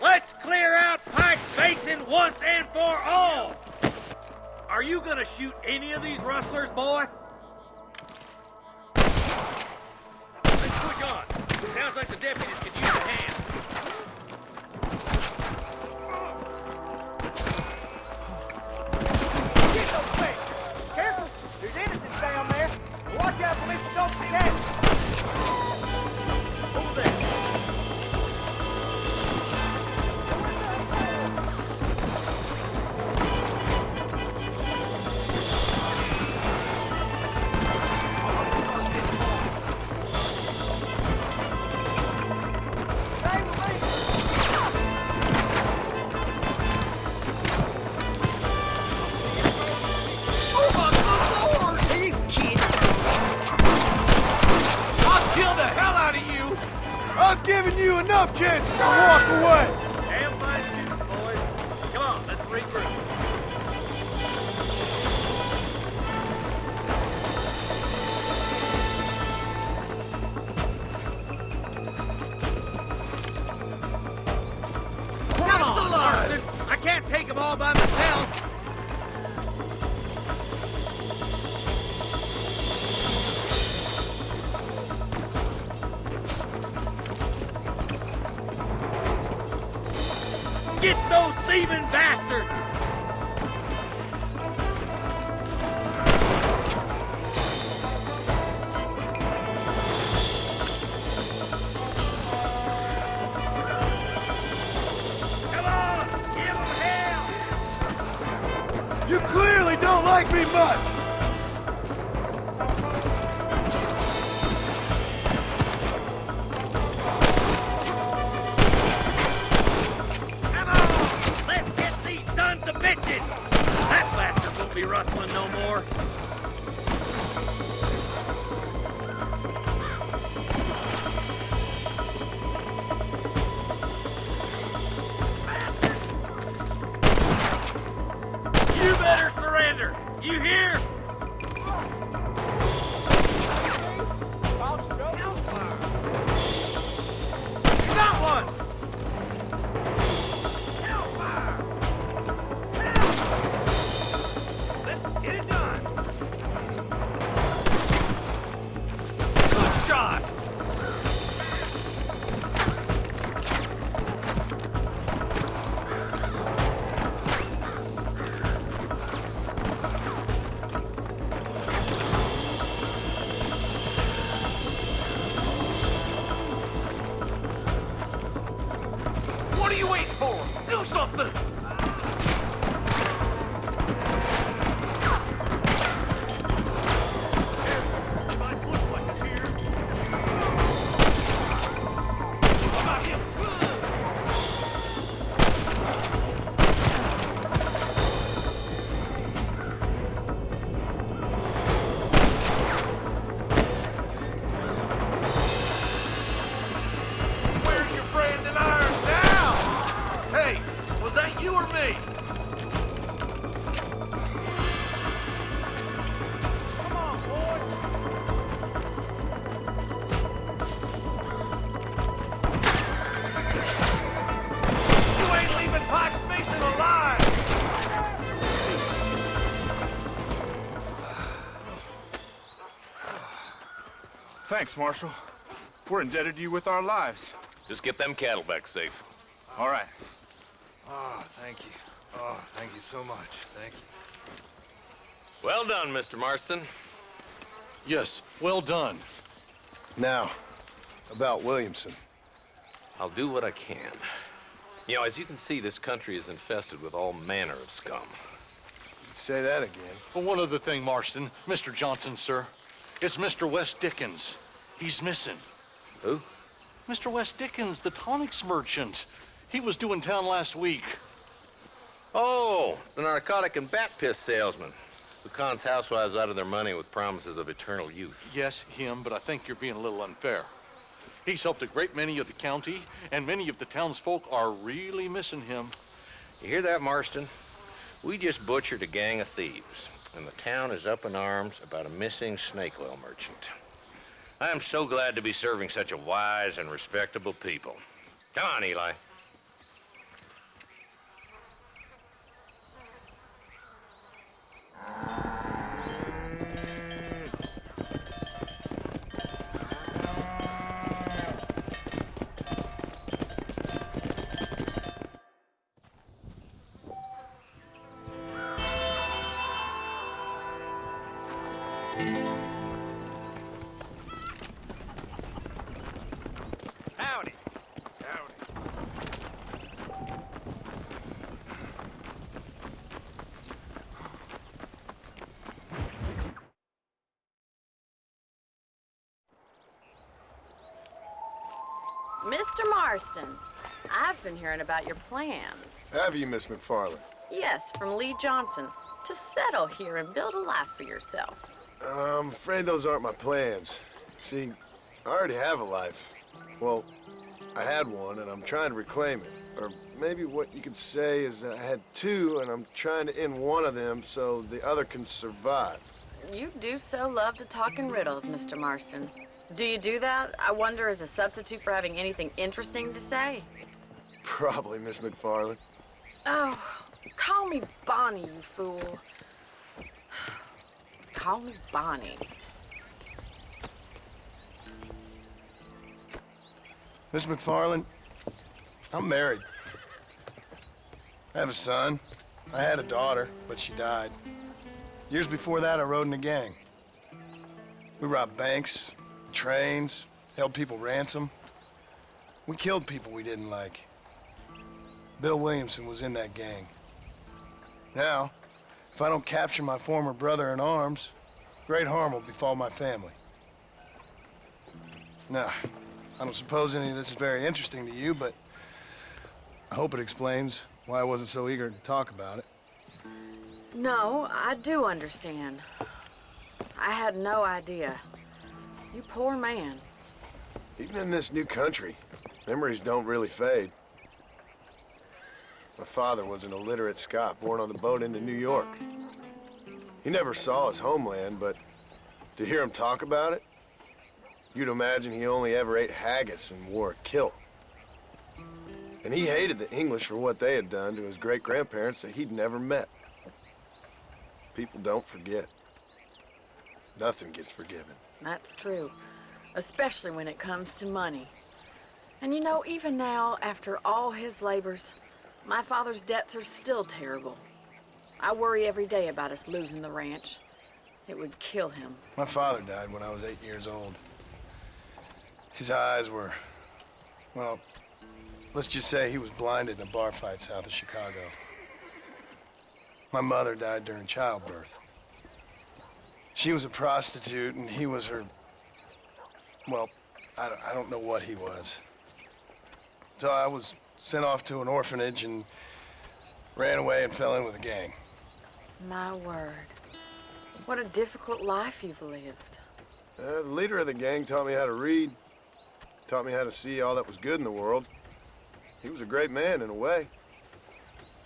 Let's clear out Pike Basin once and for all. Are you gonna shoot any of these rustlers, boy? Let's push on. Sounds like the deputies could use a hand. Get those quick! Careful! There's innocents down there! Watch out for me for don't see that! Over there. I've given you enough chances to walk away! Damn fine shooting, boys. Come on, let's regroup. Come on, Marston. I can't take them all by myself. Get those thieving bastards! Come on! Give them hell! You clearly don't like me much! Bitches! That bastard won't be rustling no more. You better surrender. You hear? You got one! Get it done! Good shot! What are you waiting for? Do something! Thanks, Marshal. We're indebted to you with our lives. Just get them cattle back safe. All right. Oh, thank you. Oh, thank you so much. Thank you. Well done, Mr. Marston. Yes, well done. Now, about Williamson. I'll do what I can. You know, as you can see, this country is infested with all manner of scum. Say that again. But one other thing, Marston. Mr. Johnson, sir. It's Mr. Wes Dickens. He's missing. Who? Mr. Wes Dickens, the tonics merchant. He was due in town last week. Oh, the narcotic and bat piss salesman who cons housewives out of their money with promises of eternal youth. Yes, him, but I think you're being a little unfair. He's helped a great many of the county, and many of the townsfolk are really missing him. You hear that, Marston? We just butchered a gang of thieves, and the town is up in arms about a missing snake oil merchant. I am so glad to be serving such a wise and respectable people. Come on, Eli. Howdy. Howdy. Mr. Marston, I've been hearing about your plans. Have you, Miss McFarland? Yes, from Lee Johnson, to settle here and build a life for yourself. I'm afraid those aren't my plans. See, I already have a life. Well, I had one, and I'm trying to reclaim it. Or maybe what you could say is that I had two, and I'm trying to end one of them so the other can survive. You do so love to talk in riddles, Mr. Marston. Do you do that, I wonder, as a substitute for having anything interesting to say? Probably, Miss McFarland. Oh, call me Bonnie, you fool. Call me Bonnie. Miss McFarland, I'm married. I have a son. I had a daughter, but she died. Years before that, I rode in a gang. We robbed banks, trains, held people ransom. We killed people we didn't like. Bill Williamson was in that gang. Now, if I don't capture my former brother in arms, great harm will befall my family. Now, I don't suppose any of this is very interesting to you, but I hope it explains why I wasn't so eager to talk about it. No, I do understand. I had no idea. You poor man. Even in this new country, memories don't really fade. My father was an illiterate Scot born on the boat into New York. He never saw his homeland, but to hear him talk about it, you'd imagine he only ever ate haggis and wore a kilt. And he hated the English for what they had done to his great-grandparents that he'd never met. People don't forget. Nothing gets forgiven. That's true, especially when it comes to money. And you know, even now, after all his labors, my father's debts are still terrible. I worry every day about us losing the ranch. It would kill him. My father died when I was 8 years old. His eyes were, well, let's just say he was blinded in a bar fight south of Chicago. My mother died during childbirth. She was a prostitute, and he was her, well, I don't know what he was. So I was sent off to an orphanage and ran away and fell in with a gang. My word. What a difficult life you've lived. The leader of the gang taught me how to read, taught me how to see all that was good in the world. He was a great man in a way.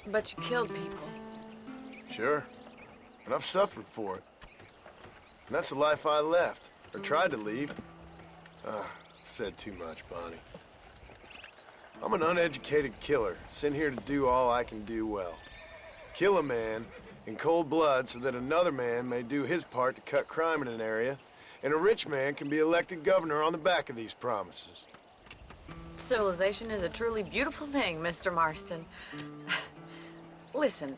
But you killed people. Sure. And I've suffered for it. And that's the life I left, or tried to leave. Said too much, Bonnie. I'm an uneducated killer, sent here to do all I can do well. Kill a man in cold blood so that another man may do his part to cut crime in an area And a rich man can be elected governor on the back of these promises. Civilization is a truly beautiful thing, Mr. Marston. Listen,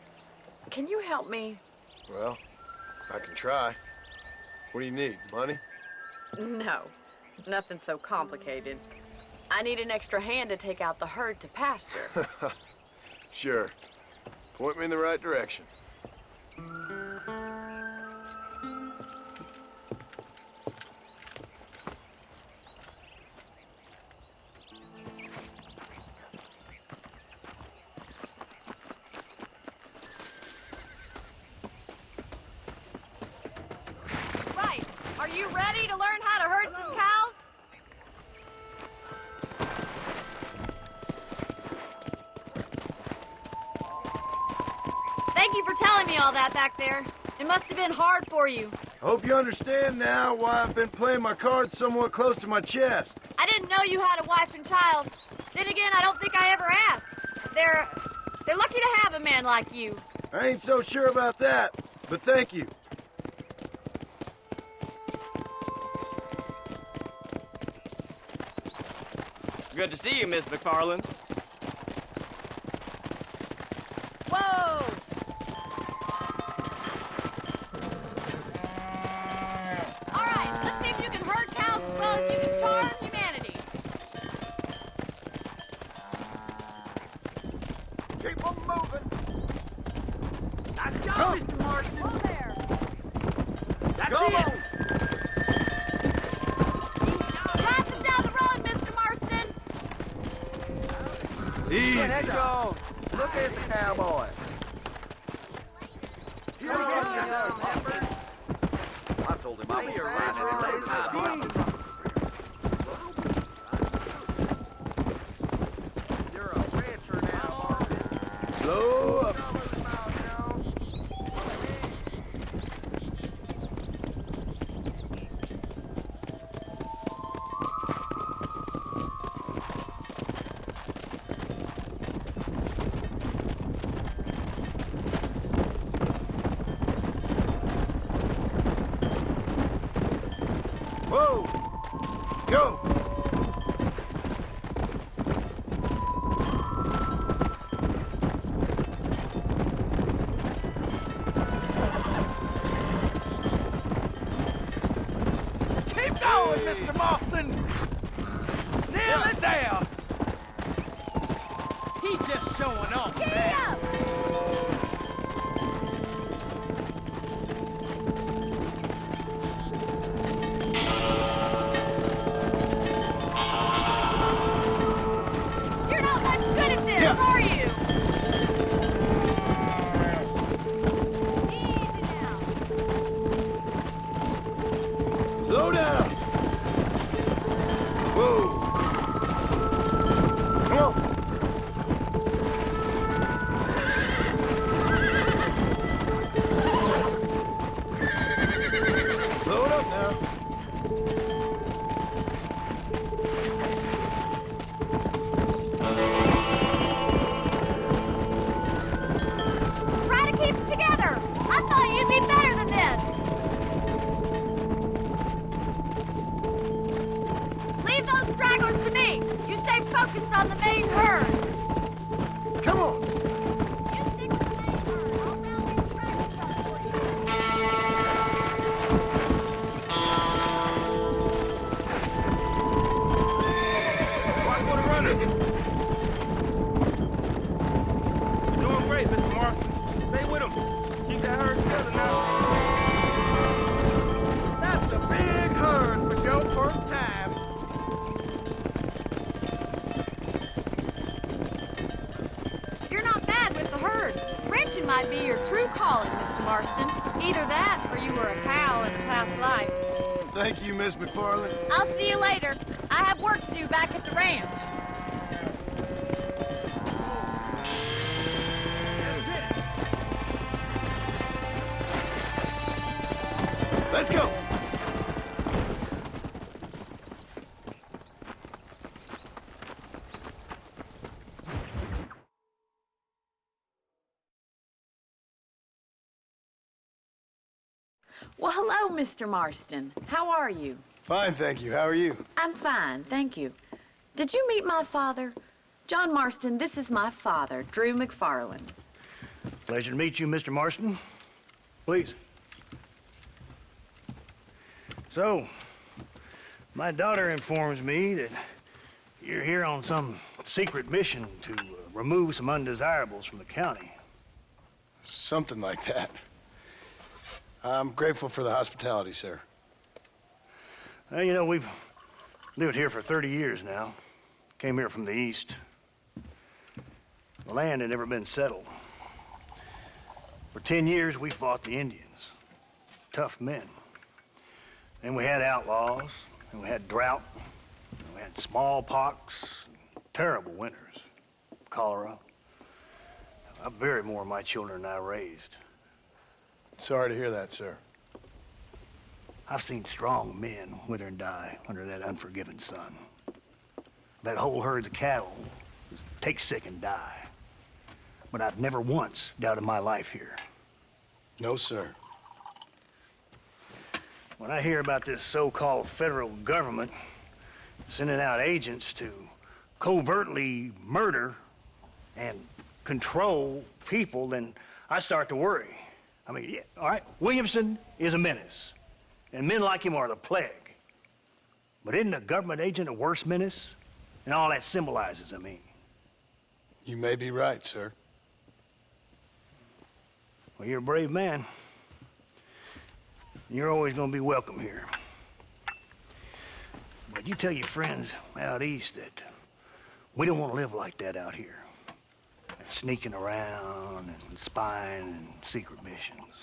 can you help me? Well, I can try. What do you need, money? No, nothing so complicated. I need an extra hand to take out the herd to pasture. Sure. Point me in the right direction. Right. Are you ready to learn how to herd some cows? Thank you for telling me all that back there. It must have been hard for you. I hope you understand now why I've been playing my cards somewhat close to my chest. I didn't know you had a wife and child. Then again, I don't think I ever asked. They're lucky to have a man like you. I ain't so sure about that, but thank you. Good to see you, Miss McFarland. Whoa! All right, let's see if you can herd cows as well as you can charm humanity. Keep them moving. Nice job, Mr. Marston. Whoa there. That's Come it. on. Drive them down the road, Mr. Marston. Easy. Let's go. Look at the cowboy. Here we go. I told him I'll be around any later. You're a rancher now, Slow up. Whoa! Go! Keep going, Mr. Marston. Nearly there. He's just showing off, man. You're not much good at this, are you? Easy now. Slow down. Whoa. Come on. Slow it up now. Try to keep it together. I thought you'd be better than this. Leave those stragglers to me. You stay focused on the main herd. Come on. You stick to the main herd. I'll round these stragglers up for you. Watch for the runner. You're doing great, Mr. Marston. Stay with him. Keep that herd together now. That's a big herd for your first time. You're not bad with the herd. Ranching might be your true calling, Mr. Marston. Either that, or you were a cow in a past life. Thank you, Miss McFarland. I'll see you later. I have work to do back at the ranch. Let's go. Well, Hello, Mr. Marston. How are you? Fine, thank you. How are you? I'm fine, thank you. Did you meet my father? John Marston, this is my father, Drew McFarland. Pleasure to meet you, Mr. Marston. Please. So, my daughter informs me that you're here on some secret mission to remove some undesirables from the county. Something like that. I'm grateful for the hospitality, sir. Well, you know, we've lived here for 30 years now. Came here from the east. The land had never been settled. For 10 years, we fought the Indians. Tough men. And we had outlaws, and we had drought, and we had smallpox, terrible winters, cholera. I buried more of my children than I raised. Sorry to hear that, sir. I've seen strong men wither and die under that unforgiving sun. That whole herds of cattle just take sick and die. But I've never once doubted my life here. No, sir. When I hear about this so-called federal government sending out agents to covertly murder and control people, then I start to worry. I mean, yeah, all right, Williamson is a menace, and men like him are the plague. But isn't a government agent a worse menace? And all that symbolizes, I mean. You may be right, sir. Well, you're a brave man. You're always gonna be welcome here. But you tell your friends out east that we don't want to live like that out here. Sneaking around and spying and secret missions.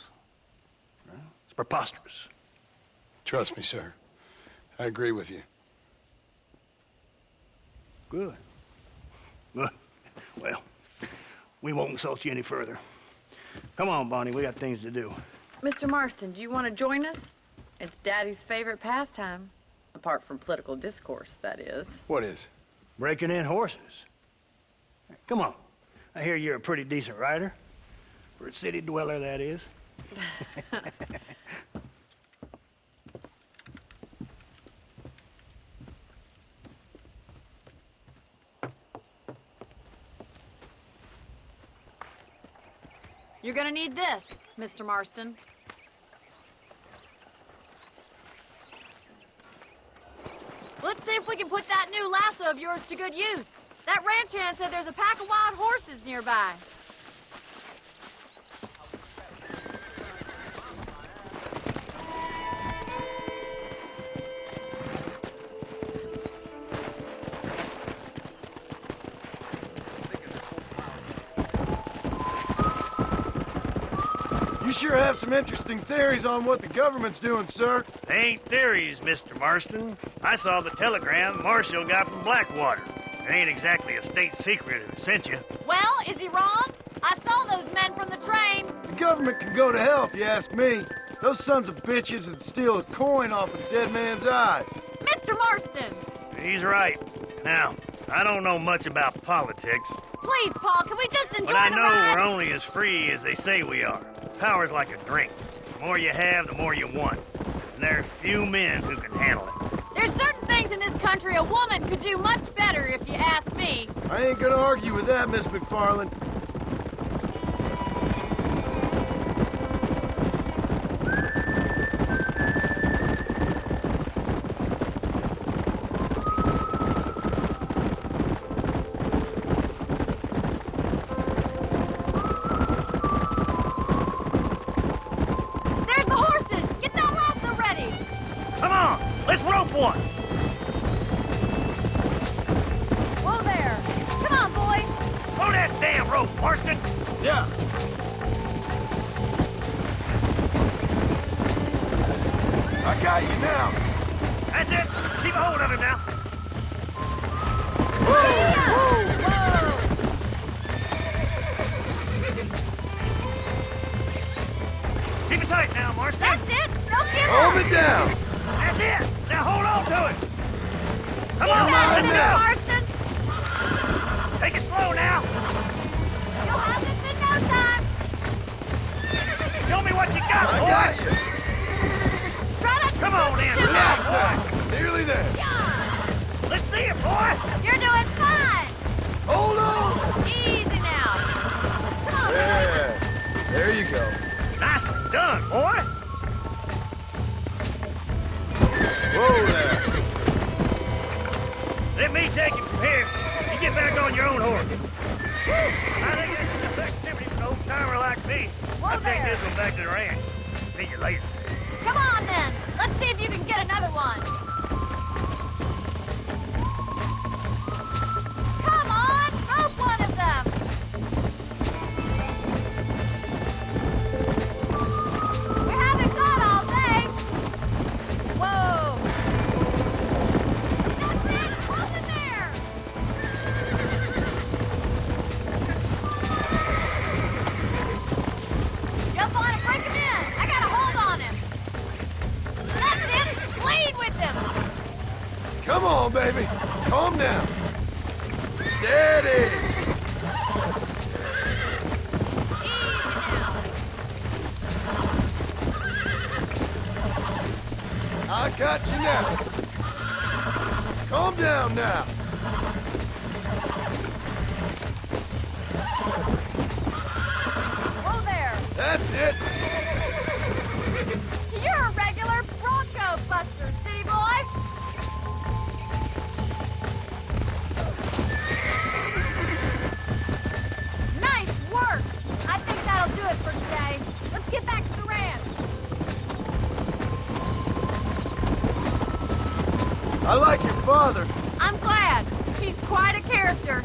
Right? It's preposterous. Trust me, sir. I agree with you. Good. Good. Well, we won't insult you any further. Come on, Bonnie, we got things to do. Mr. Marston, do you want to join us? It's Daddy's favorite pastime. Apart from political discourse, that is. What is? Breaking in horses. Come on. I hear you're a pretty decent rider. For a city dweller, that is. You're gonna need this, Mr. Marston. Let's see if we can put that new lasso of yours to good use. That ranch hand said there's a pack of wild horses nearby. You sure have some interesting theories on what the government's doing, sir. They ain't theories, Mr. Marston. I saw the telegram Marshall got from Blackwater. It ain't exactly a state secret who sent you. Well, is he wrong? I saw those men from the train. The government can go to hell if you ask me. Those sons of bitches would steal a coin off a dead man's eyes. Mr. Marston! He's right. Now, I don't know much about politics. Please, Paul, can we just enjoy But I the know ride? we're only as free as they say we are. Power's like a drink. The more you have, the more you want. And there's few men who can handle it. There's certain things in this country a woman could do much better, if you ask me. I ain't gonna argue with that, Miss McFarland. There's the horses! Get that lasso ready! Come on, let's rope one! Whoa there! Come on, boy! Throw that damn rope, Marston! Yeah. I got you now. That's it! Keep a hold of him now! Keep it tight now, Marston! That's it! Don't give Hold up! it down. That's it! Now hold on to it! Come You on, got it, Marston! Mr. Marston! Take it slow now! You'll have this in no time! Show me what you got, boy! I got you. me take him from here. You get back on your own horse. I think this is effective activity for an old-timer like me. I'll take this one back to the ranch. See you later. Come on, then. Let's see if you can get another one. Come on, rope one of them. We haven't got all day. Whoa. That's it. Hold it there. Jump on and break him in. I got a hold on him. That's it. Lead with him. Come on, baby. Calm down. Steady. I got you now. Calm down now. Whoa there. That's it. You're a regular Bronco buster, city boy. Nice work. I think that'll do it for today. Let's get back to the ranch. I like your father. I'm glad. He's quite a character.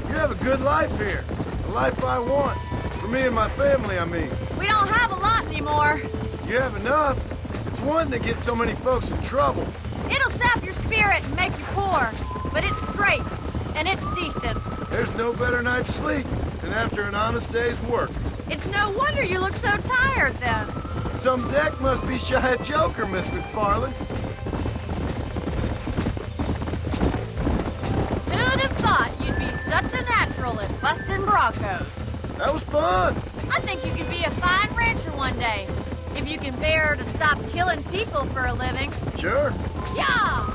You have a good life here. The life I want. For me and my family, I mean. We don't have a lot anymore. You have enough. It's one that gets so many folks in trouble. It'll sap your spirit and make you poor. But it's straight, and it's decent. There's no better night's sleep than after an honest day's work. It's no wonder you look so tired, then. Some deck must be shy of Joker, Miss McFarland. Who'd have thought you'd be such a natural at busting Broncos? That was fun. I think you could be a fine rancher one day. If you can bear to stop killing people for a living. Sure. Yeah!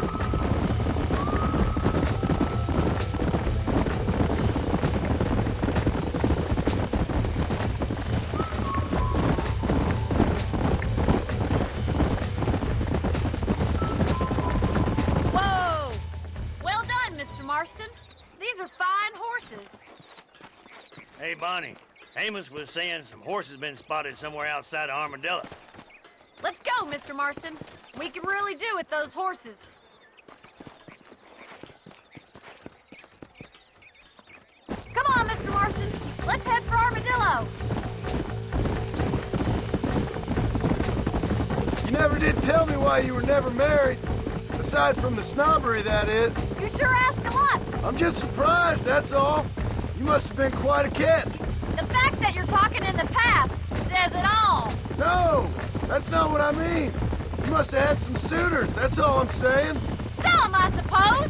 Whoa! Well done, Mr. Marston. These are fine horses. Hey, Bonnie. Amos was saying some horses been spotted somewhere outside of Armadillo. Let's go, Mr. Marston. We can really do with those horses. Come on, Mr. Marston. Let's head for Armadillo. You never did tell me why you were never married. Aside from the snobbery, that is. You sure ask a lot. I'm just surprised, that's all. You must have been quite a catch. The fact that you're talking in the past says it all. No, that's not what I mean. You must have had some suitors, that's all I'm saying. Some, I suppose.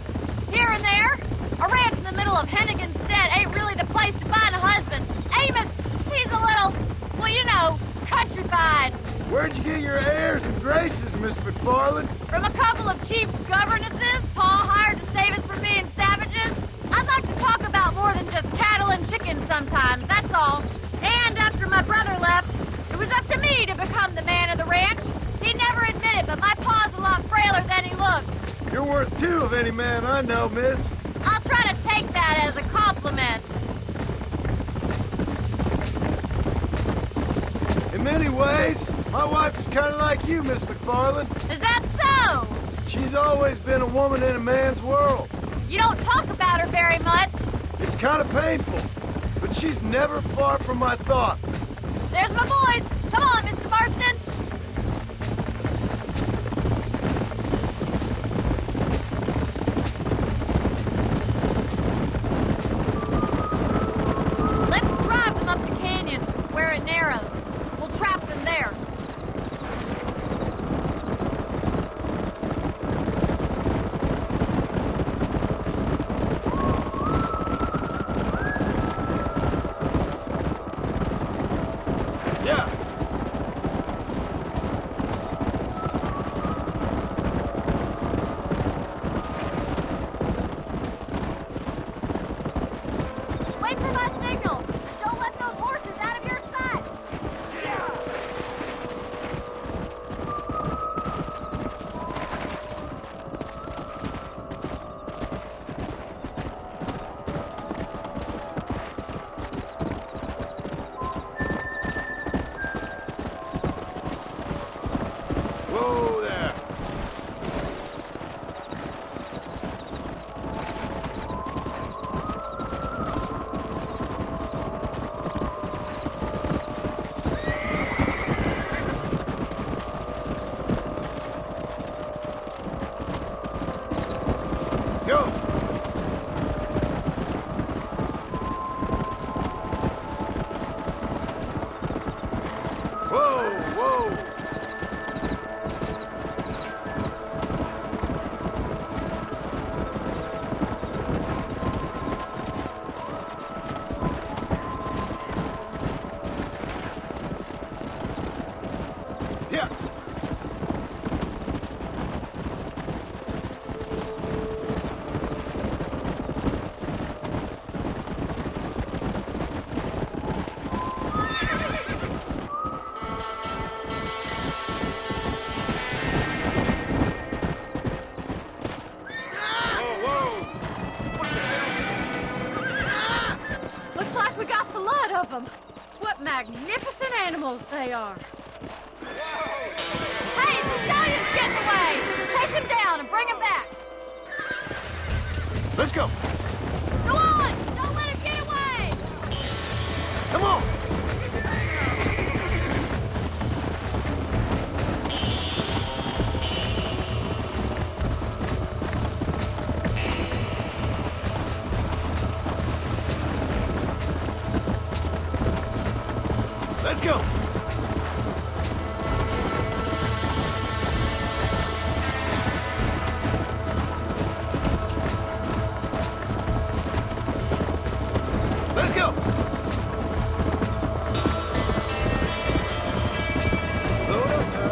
Here and there. A ranch in the middle of Hennigan's Stead ain't really the place to find a husband. Amos, he's a little, well, you know, countrified. Where'd you get your airs and graces, Miss McFarland? From a couple of cheap governesses Pa hired to save us from being savages. I'd like to talk about more than just cattle and chickens sometimes, that's all. And after my brother left, it was up to me to become the man of the ranch. He never admitted, but my pa's a lot frailer than he looks. You're worth two of any man I know, miss. I'll try to take that as a compliment. In many ways, my wife is kind of like you, Miss McFarland. Is that so? She's always been a woman in a man's world. You don't talk about her very much. It's kind of painful, but she's never far from my thoughts. There's my boys. Come on, Mr. Marston. Let's drive them up the canyon where it narrows. We'll trap them there. of them! What magnificent animals they are! Hey, the stallion's getting away! Chase him down and bring him back! Let's go! Go on! Don't let him get away! Come on! Let's go! Let's go! Load up now.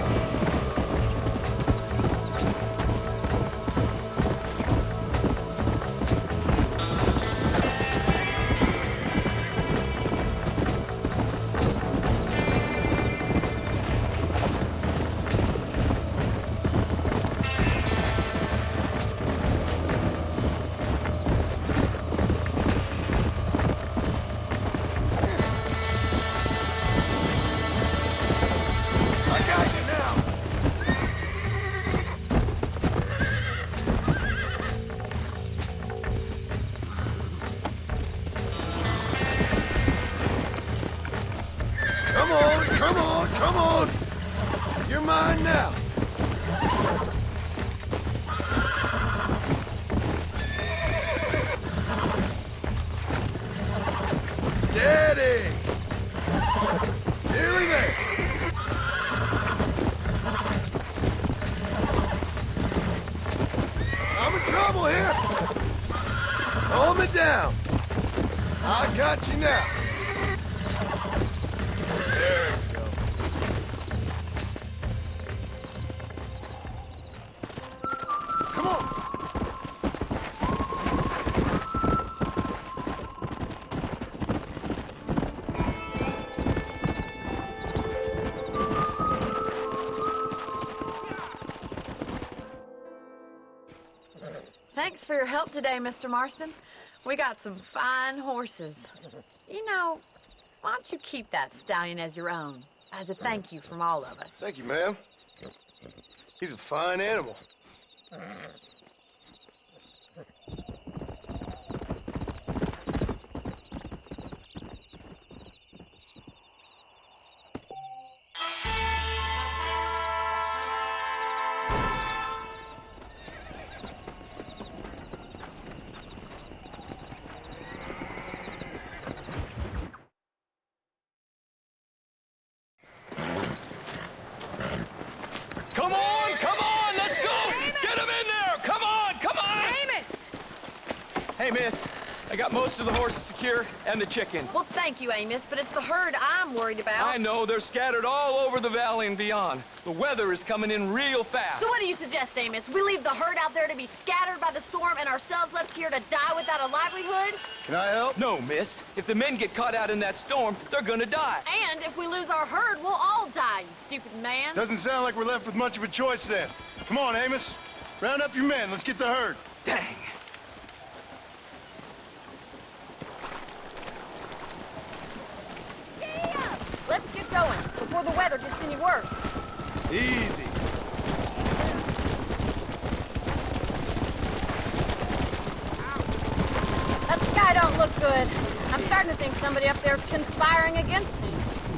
I got you now. Come on, come on, come on. You're mine now. Steady. Nearly there. I'm in trouble here. Hold me down. I got you now. There you go. Come on. Thanks for your help today, Mr. Marston. We got some fine horses. You know, why don't you keep that stallion as your own, as a thank you from all of us? Thank you, ma'am. He's a fine animal. Come on, let's go! Get him in there! Come on, come on! Amos! Hey, miss, I got most of the horses secure and the chicken. Well, thank you, Amos, but it's the herd I'm worried about. I know, they're scattered all over the valley and beyond. The weather is coming in real fast. So what do you suggest, Amos? We leave the herd out there to be scattered by the storm and ourselves left here to die without a livelihood? Can I help? No, miss. If the men get caught out in that storm, they're gonna die. And if we lose our herd, we'll all die, you stupid man. Doesn't sound like we're left with much of a choice then. Come on, Amos. Round up your men. Let's get the herd. Dang. Yeah! Let's get going before the weather gets any worse. Easy. That sky don't look good. I'm starting to think somebody up there's conspiring against me.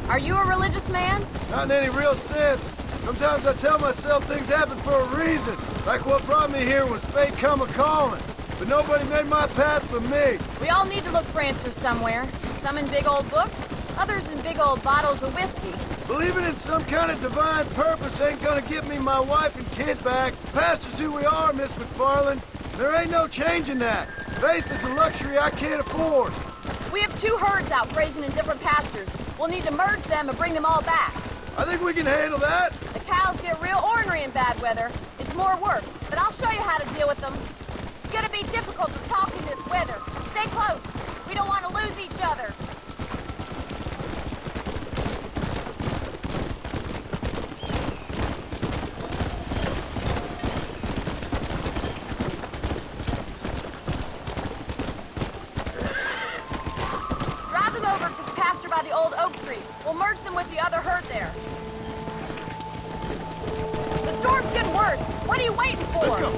Are you a religious man? Not in any real sense. Sometimes I tell myself things happen for a reason. Like what brought me here was fate come a-calling. But nobody made my path for me. We all need to look for answers somewhere. Some in big old books, others in big old bottles of whiskey. Believing in some kind of divine purpose ain't gonna get me my wife and kid back. Pastor's who we are, Miss McFarland. There ain't no changing that. Faith is a luxury I can't afford. We have 2 herds out grazing in different pastures. We'll need to merge them and bring them all back. I think we can handle that. The cows get real ornery in bad weather. It's more work, but I'll show you how to deal with them. It's gonna be difficult to talk in this weather. Stay close. We don't want to lose each other. Drive them over to the pasture by the old oak tree. We'll merge them with the other herd there. The storm's getting worse. What are you waiting for? Let's go.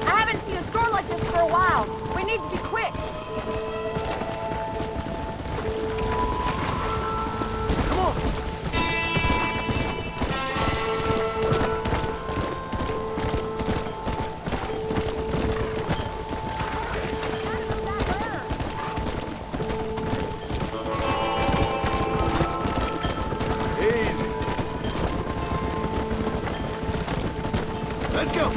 I haven't seen a storm like this for a while. We need to be quick. Come on. Easy. Let's go.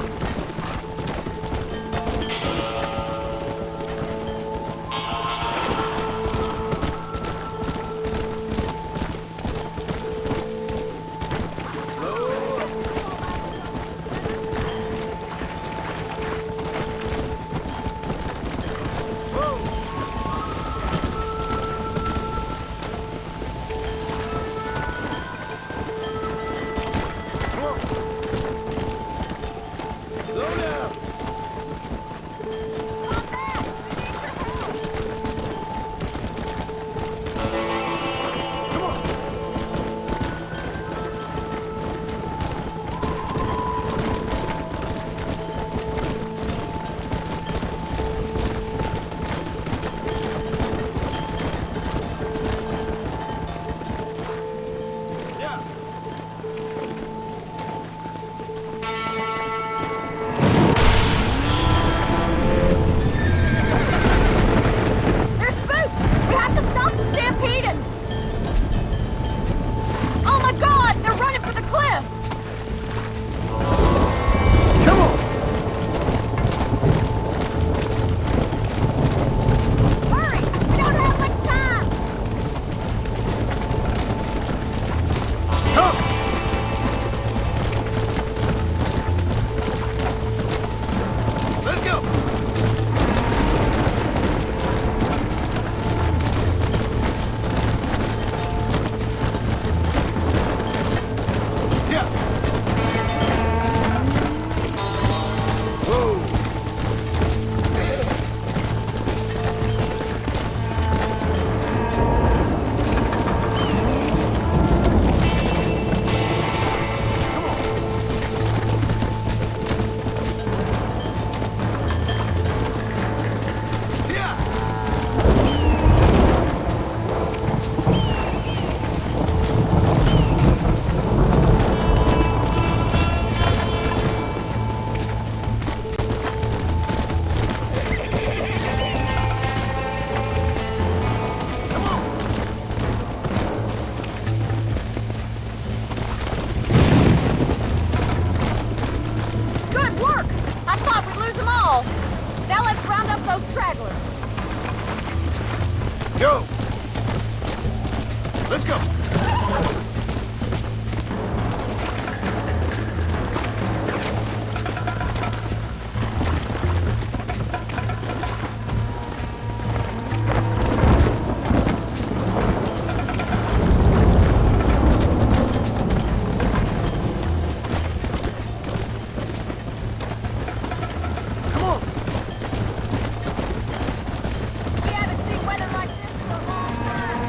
They're spooked! We have to stop the stampeding! Oh my god! They're running for the cliff! Come on. Hurry! We don't have much time! Come. Let's go. Yeah. Whoa. Yeah. Good work! I thought we'd lose them all! Now let's round up those stragglers. Go. Let's go. Come on. We haven't seen weather like this in a long time.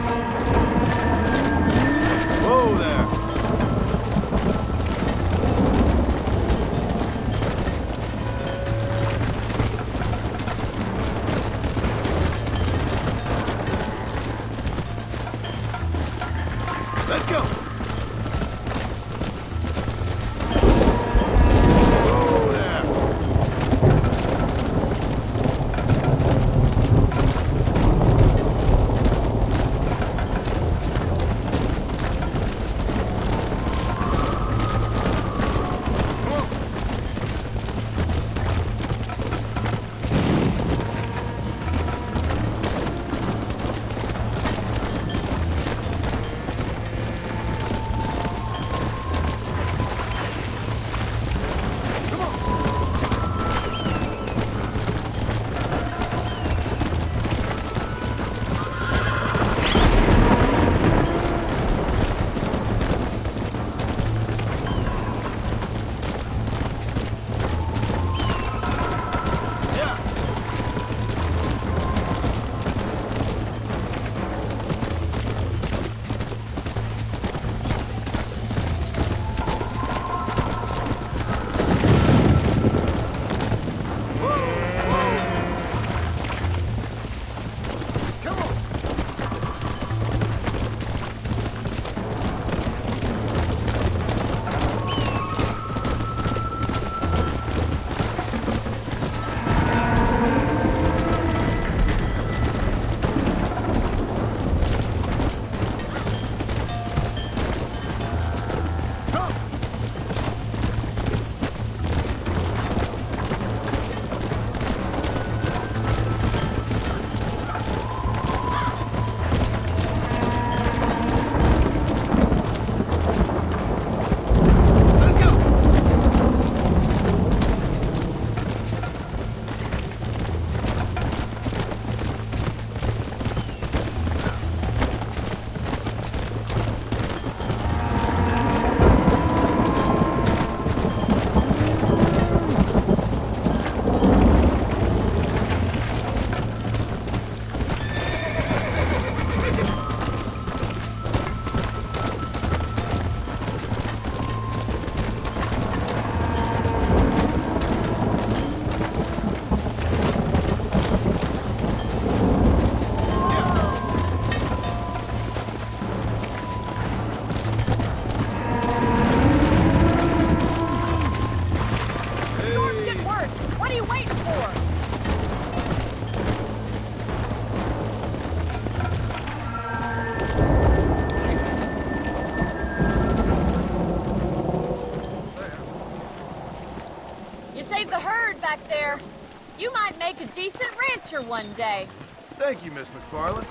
You might make a decent rancher one day. Thank you, Miss McFarland.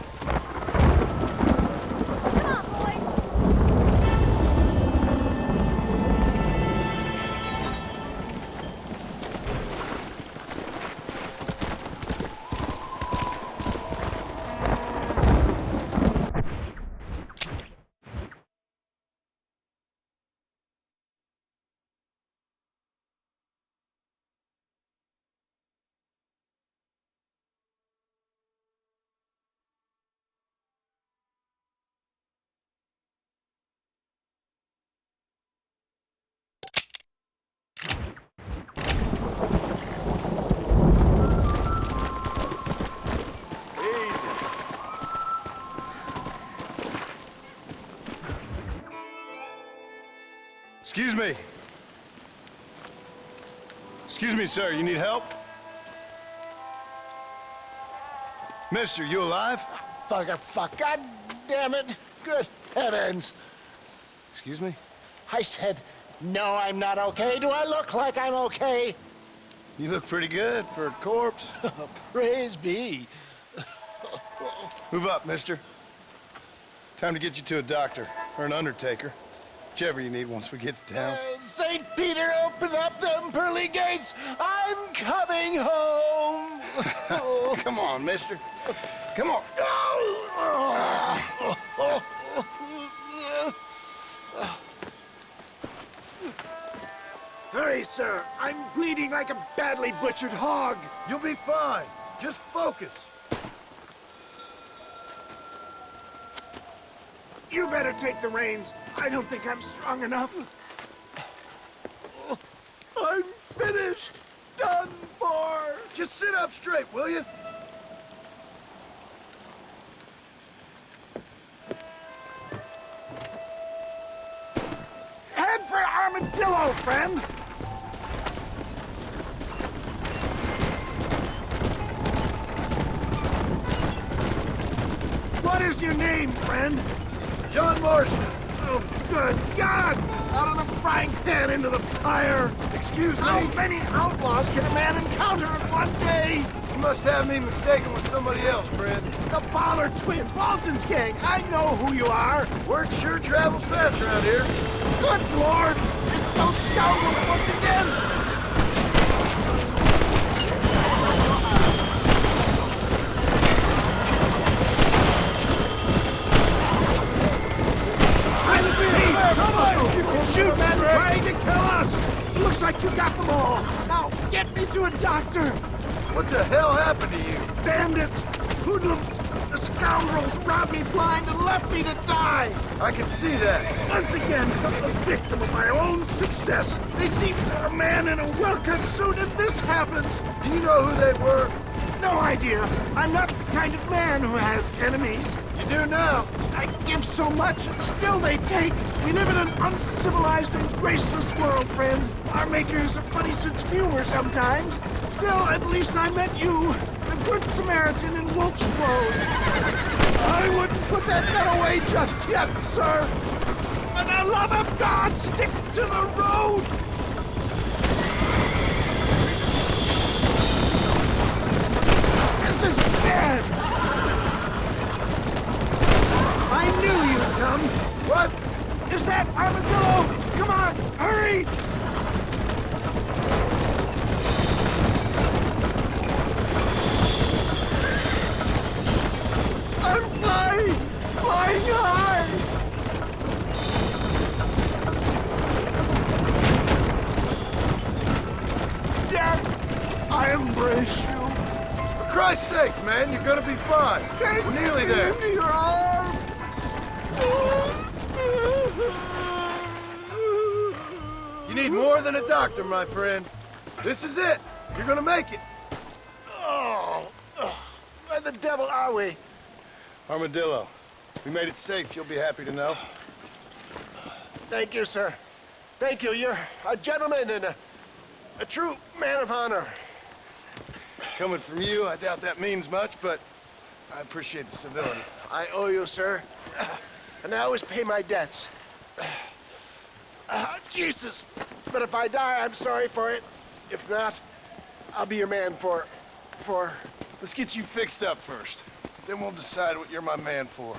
Come on, boys. Excuse me. Excuse me, sir. You need help? Mister, you alive? Fuck. God damn it. Good heavens. Excuse me? I said, no, I'm not okay. Do I look like I'm okay? You look pretty good for a corpse. Praise be. Move up, mister. Time to get you to a doctor or an undertaker. Whichever you need once we get down. St. Peter, open up them pearly gates. I'm coming home. Come on, mister. Come on. Hurry, sir. I'm bleeding like a badly butchered hog. You'll be fine. Just focus. You better take the reins. I don't think I'm strong enough. I'm finished. Done for. Just sit up straight, will you? Head for Armadillo, friend. What is your name, friend? John Marston. Oh, good God! Out of the frying pan into the fire! Excuse me? How many outlaws can a man encounter in one day? You must have me mistaken with somebody else, friend. The Ballard twins, Walton's gang. I know who you are. Word sure travels fast around here. Good Lord! It's those scoundrels once again! Shoot, man, trying to kill us! Looks like you got them all. Now, get me to a doctor. What the hell happened to you? Bandits, hoodlums, the scoundrels robbed me blind and left me to die. I can see that. Once again, I'm the victim of my own success. They seem a man in a well-cut suit and this happens. Do you know who they were? No idea. I'm not the kind of man who has enemies. You do now. I give so much and still they take. We live in an uncivilized and graceless world, friend. Our makers a funny sense of humor sometimes. Still, at least I met you, the good Samaritan in wolf's clothes. I wouldn't put that gun away just yet, sir. For the love of God, stick to the road! This is bad! I knew you'd come. What? Is that Armadillo? Come on, hurry! I'm flying high! Dad, I embrace you. For Christ's sakes, man, you're gonna be fine. We're nearly there. Into your arms. You need more than a doctor, my friend. This is it. You're gonna make it. Where the devil are we? Armadillo. We made it safe, you'll be happy to know. Thank you, sir. Thank you. You're a gentleman and a true man of honor. Coming from you, I doubt that means much, but I appreciate the civility. I owe you, sir. And I always pay my debts. Jesus. But if I die, I'm sorry for it. If not, I'll be your man for for? Let's get you fixed up first. Then we'll decide what you're my man for.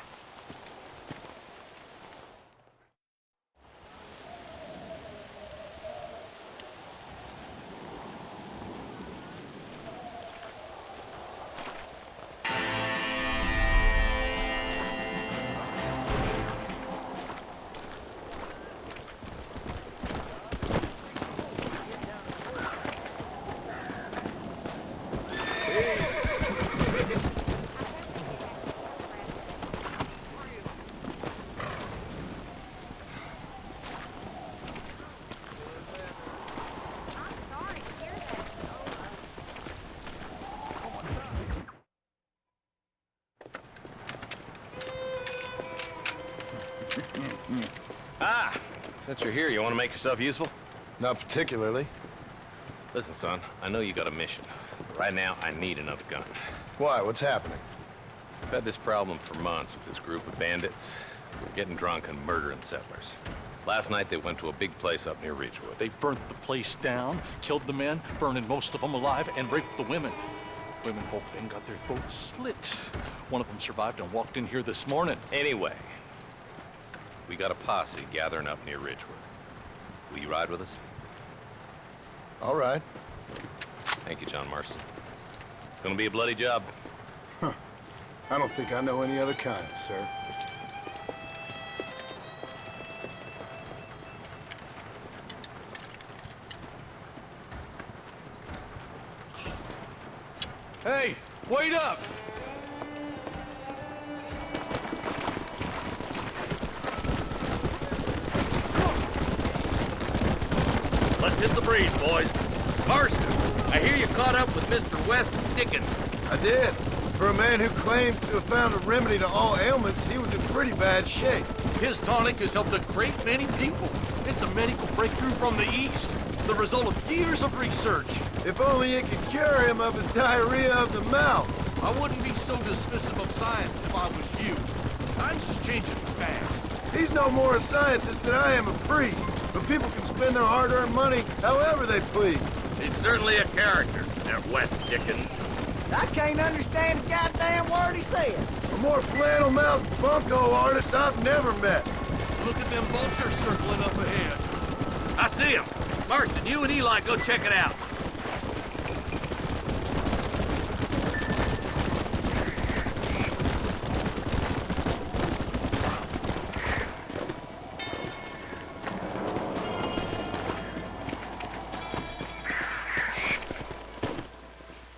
Ah, since you're here, you want to make yourself useful? Not particularly. Listen, son, I know you got a mission, but right now I need another gun. Why? What's happening? I've had this problem for months with this group of bandits. We're getting drunk and murdering settlers. Last night they went to a big place up near Ridgewood. They burnt the place down, killed the men, burning most of them alive, and raped the women. Women folk then got their throats slit. One of them survived and walked in here this morning. Anyway, we got a posse gathering up near Ridgewood. Will you ride with us? All right. Thank you, John Marston. It's gonna be a bloody job. Huh. I don't think I know any other kind, sir. Hey, wait up! Let's hit the breeze, boys. Marston, I hear you caught up with Mr. West Dickens. I did. For a man who claims to have found a remedy to all ailments, he was in pretty bad shape. His tonic has helped a great many people. It's a medical breakthrough from the East, the result of years of research. If only it could cure him of his diarrhea of the mouth. I wouldn't be so dismissive of science if I was you. Times is changing fast. He's no more a scientist than I am a priest. But people can spend their hard-earned money however they please. He's certainly a character, that West Dickens. I can't understand a goddamn word he said. A more flannel-mouthed bunco artist I've never met. Look at them vultures circling up ahead. I see him. Marston, you and Eli go check it out.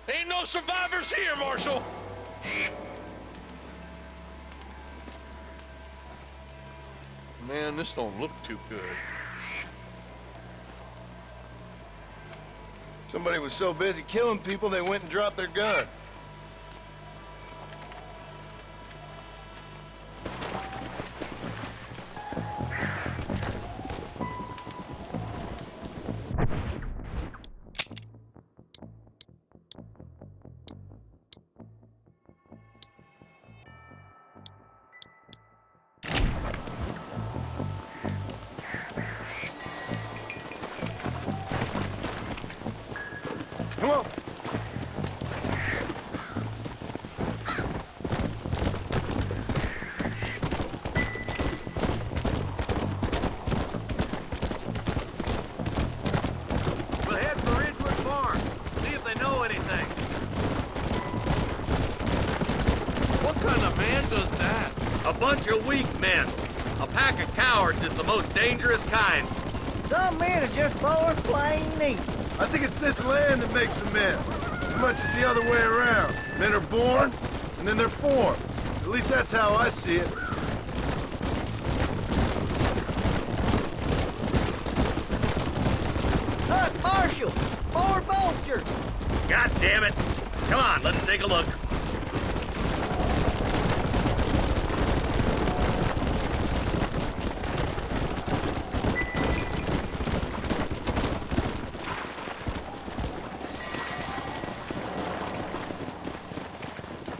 Ain't no survivors here, Marshal! Man, this don't look too good. Somebody was so busy killing people, they went and dropped their gun. Come on. We'll head for Ridgewood Farm. See if they know anything. What kind of man does that? A bunch of weak men. A pack of cowards is the most dangerous kind. Some men are just born plain evil. I think it's this land that makes the men. As much as the other way around. Men are born, and then they're formed. At least that's how I see it. Look, Marshal! 4 vultures! God damn it. Come on, let's take a look.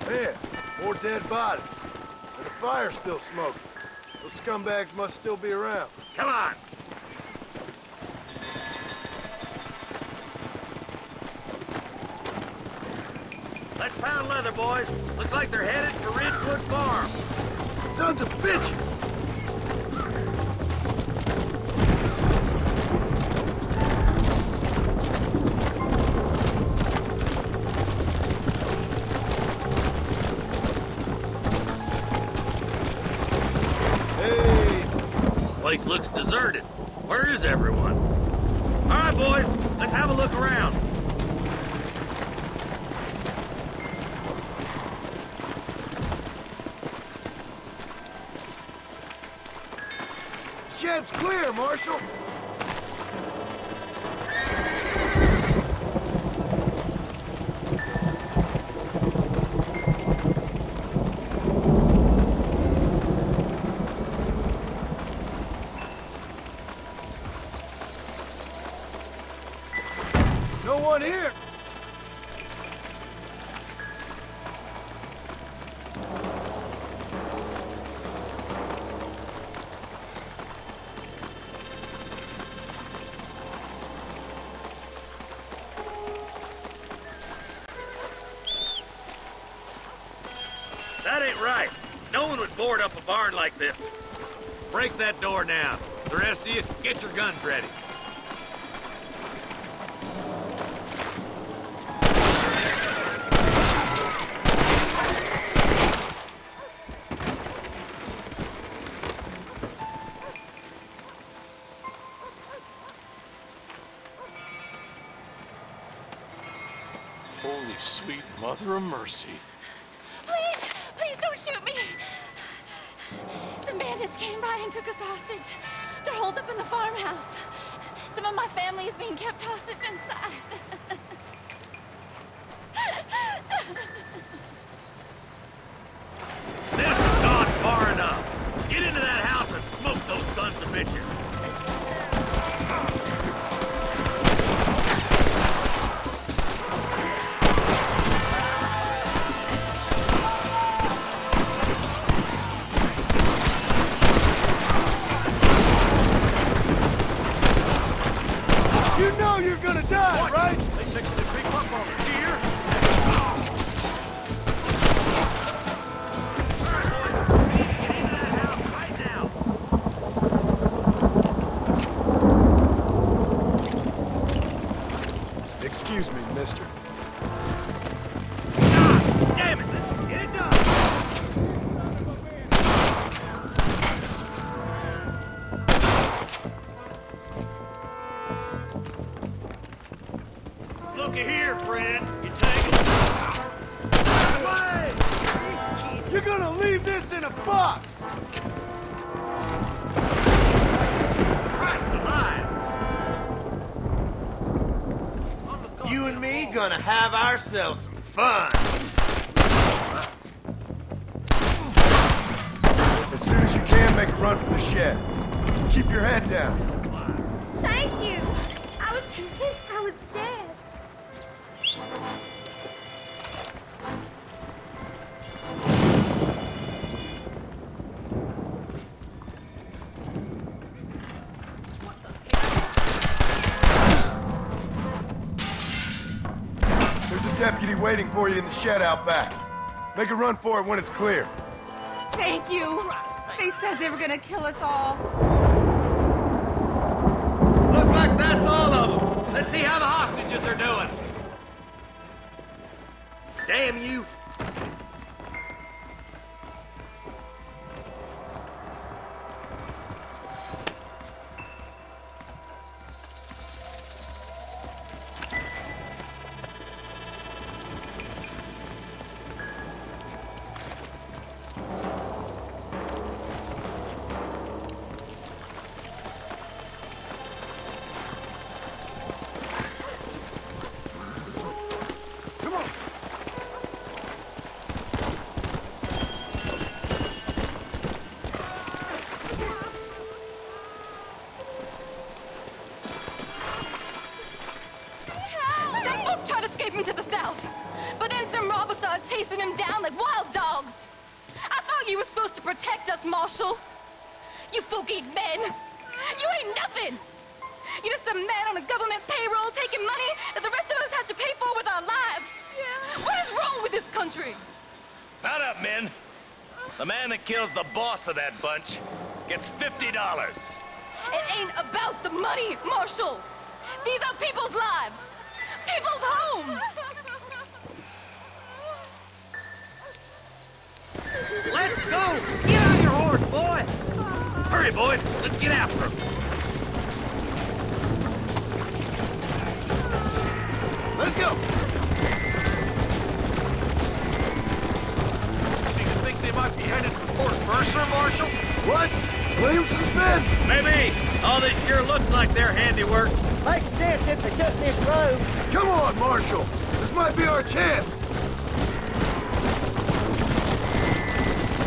There, more dead bodies. And the fire's still smoking. Those scumbags must still be around. Come on. Let's pound leather, boys. Looks like they're headed for Ridgewood Farm. Sons of bitches! Place looks deserted. Where is everyone? All right, boys, let's have a look around. Shed's clear, Marshal. No one here. That ain't right. No one would board up a barn like this. Break that door down. The rest of you, get your guns ready. Holy sweet mother of mercy. Please, please don't shoot me. Some bandits came by and took us hostage. They're holed up in the farmhouse. Some of my family is being kept hostage inside. This has gone far enough. Get into that house and smoke those sons of bitches. You know you're gonna die, right? They think they creep up on us here. Excuse me, mister. God damn it! Get it done! Looky here, friend. You tangled. Wait! You're gonna leave this in a box! Christ alive! You and me gonna have ourselves some fun. As soon as you can, make a run for the shed. Keep your head down. Thank you. I was convinced I was dead. There's a deputy waiting for you in the shed out back. Make a run for it when it's clear. Thank you. They said they were gonna kill us all. Looks like that's all of them. Let's see how the hostages are doing. Damn you. Chasing him down like wild dogs. I thought you were supposed to protect us, Marshal. You folk-eat men. You ain't nothing. You're just some man on a government payroll taking money that the rest of us have to pay for with our lives. Yeah. What is wrong with country. Shut up, men. The man that kills the boss of that bunch gets $50. It ain't about the money, Marshal. These are people's lives, people's homes. Let's go! Get on your horse, boy! Hurry, boys. Let's get after him. Let's go! Do you think they might be headed for Fort Mercer, Marshal? What? Williamson's men? Maybe. All this sure looks like their handiwork. Makes sense if they took this road. Come on, Marshal! This might be our chance!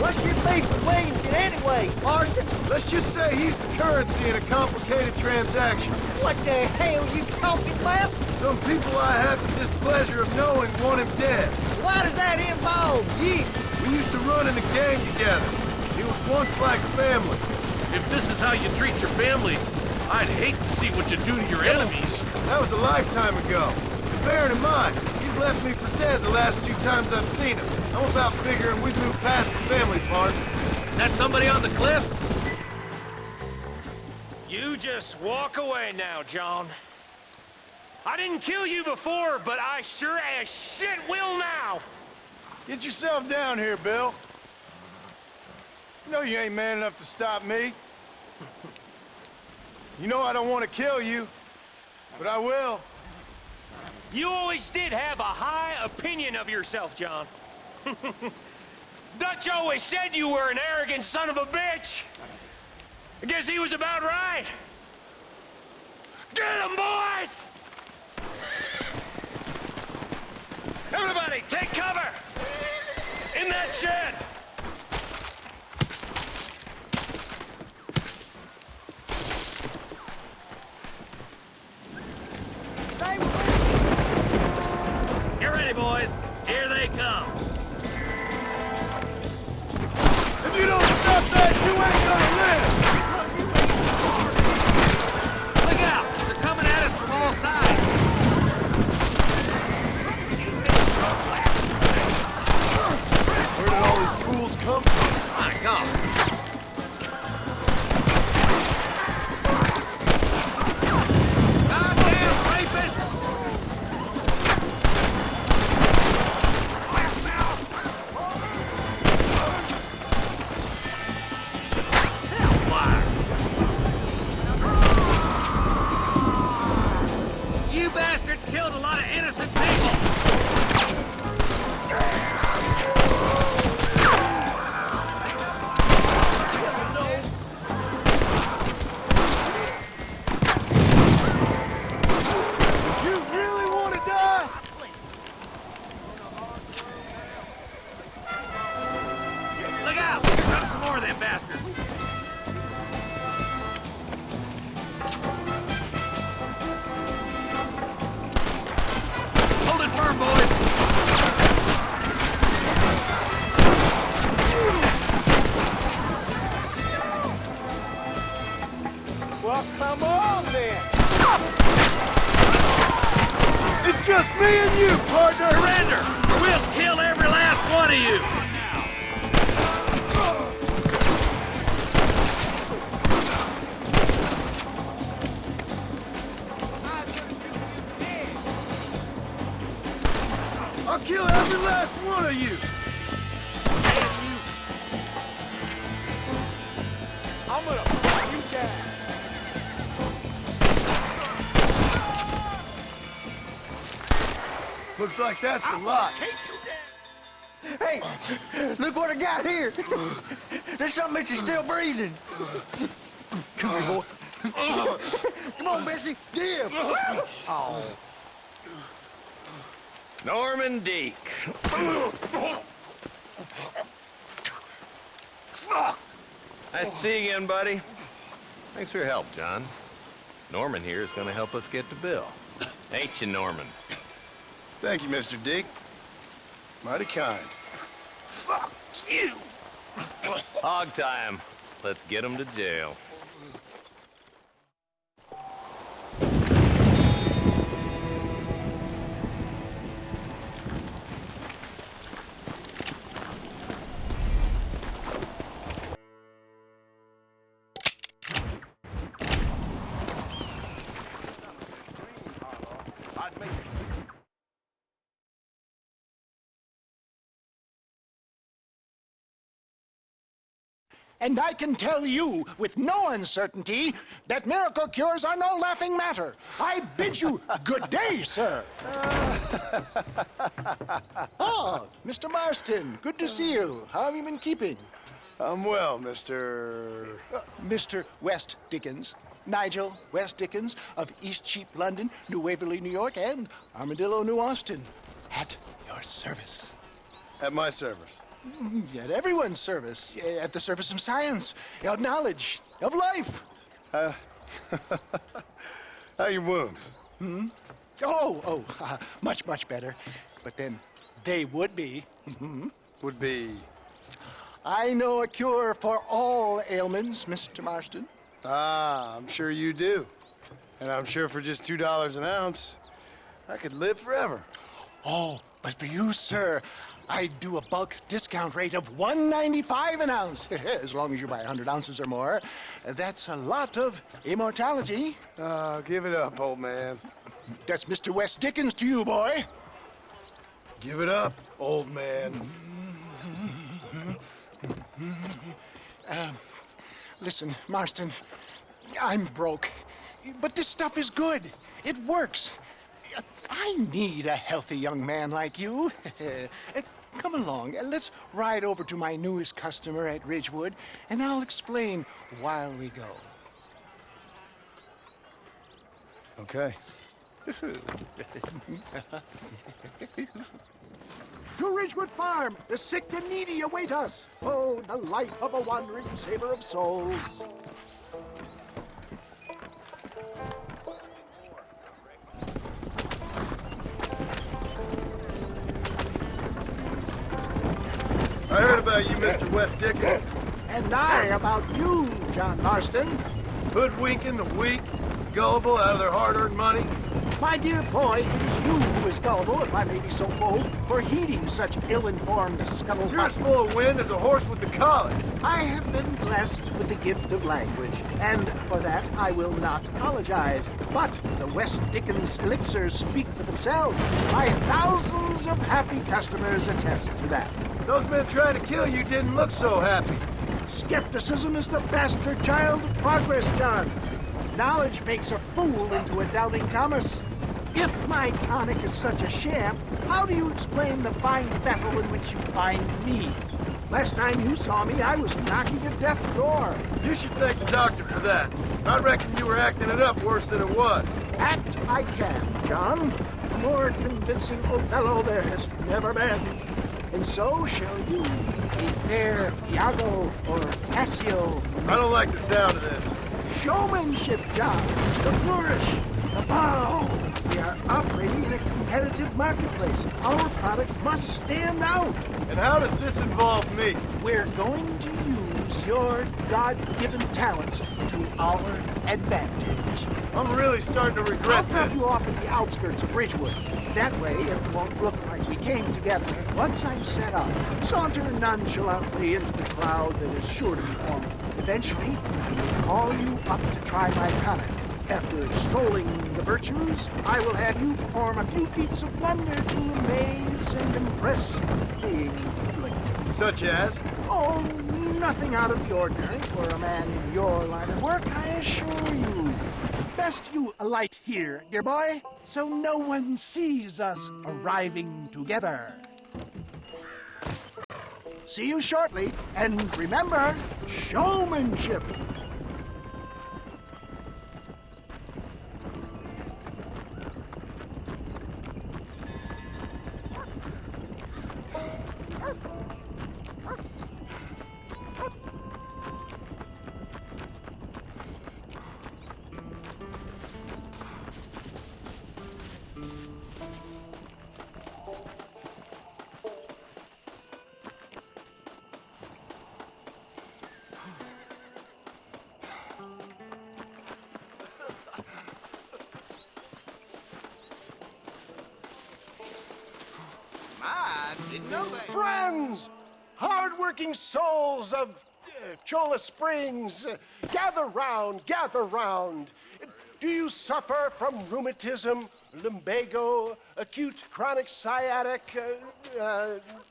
What's your beef with Williamson anyway, Marston? Let's just say he's the currency in a complicated transaction. What the hell you talking about? Some people I have the displeasure of knowing want him dead. Why does that involve you? We used to run in a gang together. He was once like family. If this is how you treat your family, I'd hate to see what you do to your enemies. That was a lifetime ago. And bearing in mind, he's left me for dead the last 2 times I've seen him. I'm about figuring we've moved past the family part. That somebody on the cliff? You just walk away now, John. I didn't kill you before, but I sure as shit will now. Get yourself down here, Bill. You know you ain't man enough to stop me. You know I don't want to kill you, but I will. You always did have a high opinion of yourself, John. Dutch always said you were an arrogant son of a bitch. I guess he was about right. Get him, boys! Everybody, take cover! In that shed! Get ready, boys. Here they come. If you don't stop that, you ain't gonna live! Look out! They're coming at us from all sides. Where did all these fools come from? My God. Killed a lot of innocent people! You really want to die? Look out! Here comes some more of them bastards! Hold it firm, boys! Well, come on, then! It's just me and you, partner! Surrender, or we'll kill every last one of you! I'll kill every last one of you! I'm gonna put you down. Looks like that's the lot. Hey, look what I got here. There's something that you're still breathing. Come here, boy. Come on, Bessie, give. Oh. Norman Deek. Nice to see you again, buddy. Thanks for your help, John. Norman here is gonna help us get to Bill. Ain't you, Norman? Thank you, Mr. Deek. Mighty kind. Fuck you. Hog time. Let's get him to jail. And I can tell you with no uncertainty that miracle cures are no laughing matter. I bid you good day, sir. Oh, Mr. Marston, good to see you. How have you been keeping? I'm well, Mr. Mr. West Dickens. Nigel West Dickens of East Cheap, London, New Waverly, New York, and Armadillo, New Austin. At your service. At my service? At everyone's service. At the service of science, of knowledge, of life. How are your wounds? Much, much better. But then they would be. Would be? I know a cure for all ailments, Mr. Marston. Ah, I'm sure you do. And I'm sure for just $2 an ounce, I could live forever. Oh, but for you, sir, I do a bulk discount rate of $1.95 an ounce. As long as you buy 100 ounces or more. That's a lot of immortality. Give it up, old man. That's Mr. West Dickens to you, boy. Give it up, old man. Listen, Marston, I'm broke. But this stuff is good. It works. I need a healthy young man like you. Come along, let's ride over to my newest customer at Ridgewood, and I'll explain while we go. Okay. To Ridgewood Farm, the sick and needy await us. Oh, the life of a wandering saver of souls. I heard about you, Mr. West Dickens. And I about you, John Marston. Hoodwinking the weak, gullible out of their hard-earned money. My dear boy, it is you who is gullible, if I may be so bold, for heeding such ill-informed scuttlebutt. You're as full of wind as a horse with the colic. I have been blessed with the gift of language, and for that I will not apologize. But the West Dickens elixirs speak for themselves. My thousands of happy customers attest to that. Those men trying to kill you didn't look so happy. Skepticism is the bastard child of progress, John. Knowledge makes a fool into a doubting Thomas. If my tonic is such a sham, how do you explain the fine battle in which you find me? Last time you saw me, I was knocking at death's door. You should thank the doctor for that. I reckon you were acting it up worse than it was. Act I can, John. A more convincing Othello there has never been. And so shall you, a fair Iago or Cassio. I don't like the sound of this. Showmanship, John. The flourish, the bow. We are operating in a competitive marketplace. Our product must stand out. And how does this involve me? We're going to use your God-given talents to our advantage. I'm really starting to regret I'll this. drop you off at the outskirts of Ridgewood. That way, it won't look like we came together. Once I'm set up, saunter nonchalantly into the crowd that is sure to be forming. Eventually, I will call you up to try my tonic. After extolling the virtues, I will have you perform a few feats of wonder to amaze and impress the paying public. Such as? Oh, nothing out of the ordinary for a man in your line of work, I assure you. Best you alight here, dear boy, so no one sees us arriving together. See you shortly, and remember, showmanship. Friends, hard-working souls of Cholla Springs, gather round, gather round. Do you suffer from rheumatism, lumbago, acute chronic sciatic,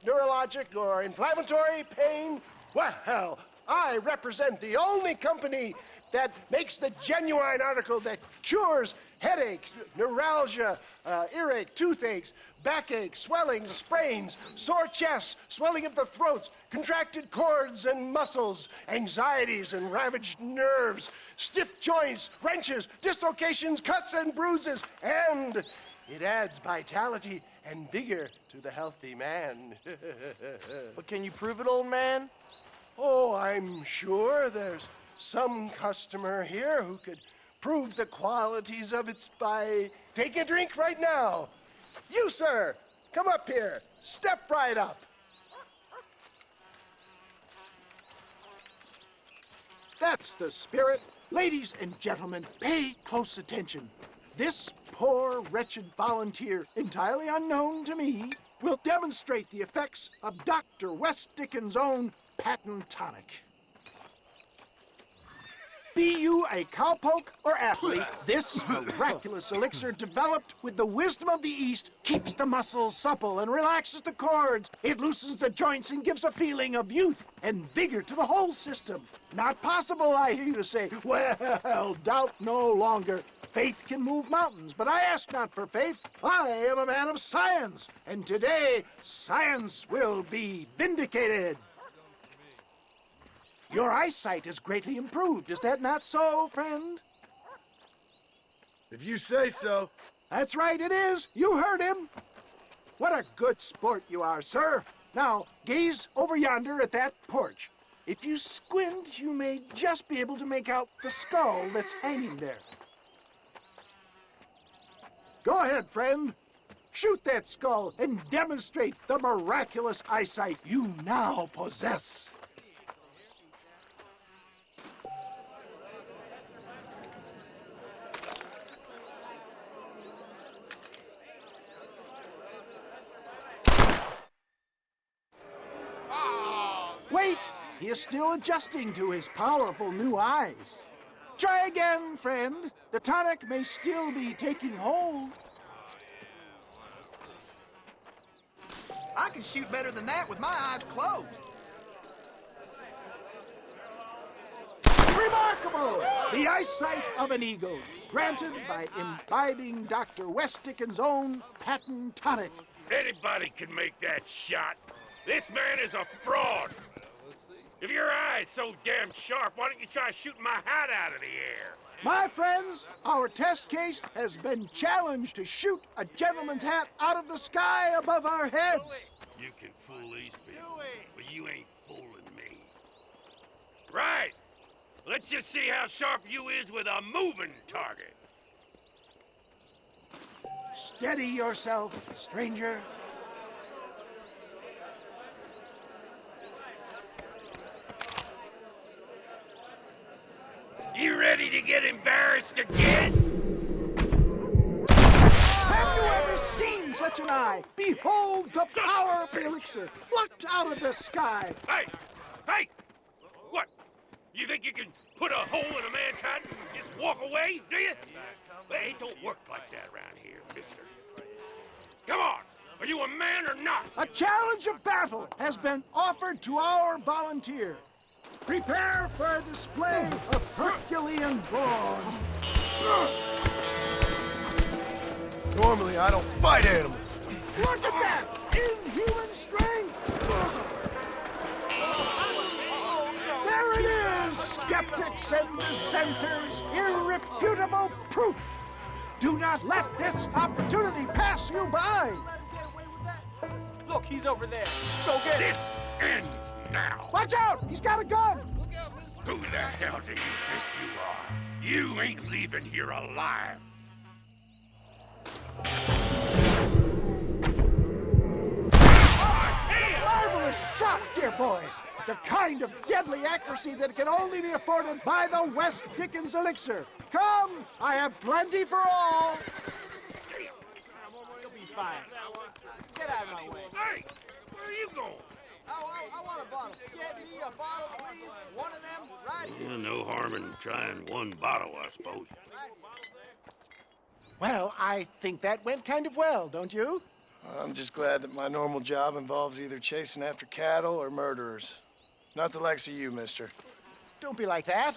neurologic, or inflammatory pain? Well, I represent the only company that makes the genuine article that cures headaches, neuralgia, earache, toothaches, backache, swelling, sprains, sore chests, swelling of the throats, contracted cords and muscles, anxieties and ravaged nerves, stiff joints, wrenches, dislocations, cuts and bruises, and it adds vitality and vigor to the healthy man. But can you prove it, old man? Oh, I'm sure there's some customer here who could prove the qualities of it by taking a drink right now. You, sir, come up here. Step right up. That's the spirit. Ladies and gentlemen, pay close attention. This poor, wretched volunteer, entirely unknown to me, will demonstrate the effects of Dr. West Dickens' own patent tonic. Be you a cowpoke or athlete, this miraculous elixir developed with the wisdom of the East keeps the muscles supple and relaxes the cords. It loosens the joints and gives a feeling of youth and vigor to the whole system. Not possible, I hear you say. Well, doubt no longer. Faith can move mountains, but I ask not for faith. I am a man of science, and today science will be vindicated. Your eyesight is greatly improved. Is that not so, friend? If you say so. That's right, it is. You heard him. What a good sport you are, sir. Now, gaze over yonder at that porch. If you squint, you may just be able to make out the skull that's hanging there. Go ahead, friend. Shoot that skull and demonstrate the miraculous eyesight you now possess. Wait! He is still adjusting to his powerful new eyes. Try again, friend. The tonic may still be taking hold. I can shoot better than that with my eyes closed. Remarkable! The eyesight of an eagle, granted by imbibing Dr. West Dickens' own patent tonic. Anybody can make that shot. This man is a fraud. If your eye's so damn sharp, why don't you try shooting my hat out of the air? My friends, our test case has been challenged to shoot a gentleman's hat out of the sky above our heads. You can fool these people, but you ain't fooling me. Right. Let's just see how sharp you is with a moving target. Steady yourself, stranger. You ready to get embarrassed again? Have you ever seen such an eye? Behold the power of the elixir, plucked out of the sky. Hey! Hey! What? You think you can put a hole in a man's hat and just walk away, do you? Well, it don't work like that around here, mister. Come on! Are you a man or not? A challenge of battle has been offered to our volunteer. Prepare for a display of Herculean brawn. Normally, I don't fight animals. Look at that! Inhuman strength! There it is, skeptics and dissenters! Irrefutable proof! Do not let this opportunity pass you by! Look, he's over there. Go get him. This ends now. Watch out! He's got a gun! Who the hell do you think you are? You ain't leaving here alive. Marvelous shot, dear boy! The kind of deadly accuracy that can only be afforded by the West Dickens elixir. Come, I have plenty for all. You'll be fine. Get out of my way. Hey, where are you going? I want a bottle. Get me a bottle, please. One of them right here. Well, no harm in trying one bottle, I suppose. Well, I think that went kind of well, don't you? I'm just glad that my normal job involves either chasing after cattle or murderers. Not the likes of you, mister. Don't be like that.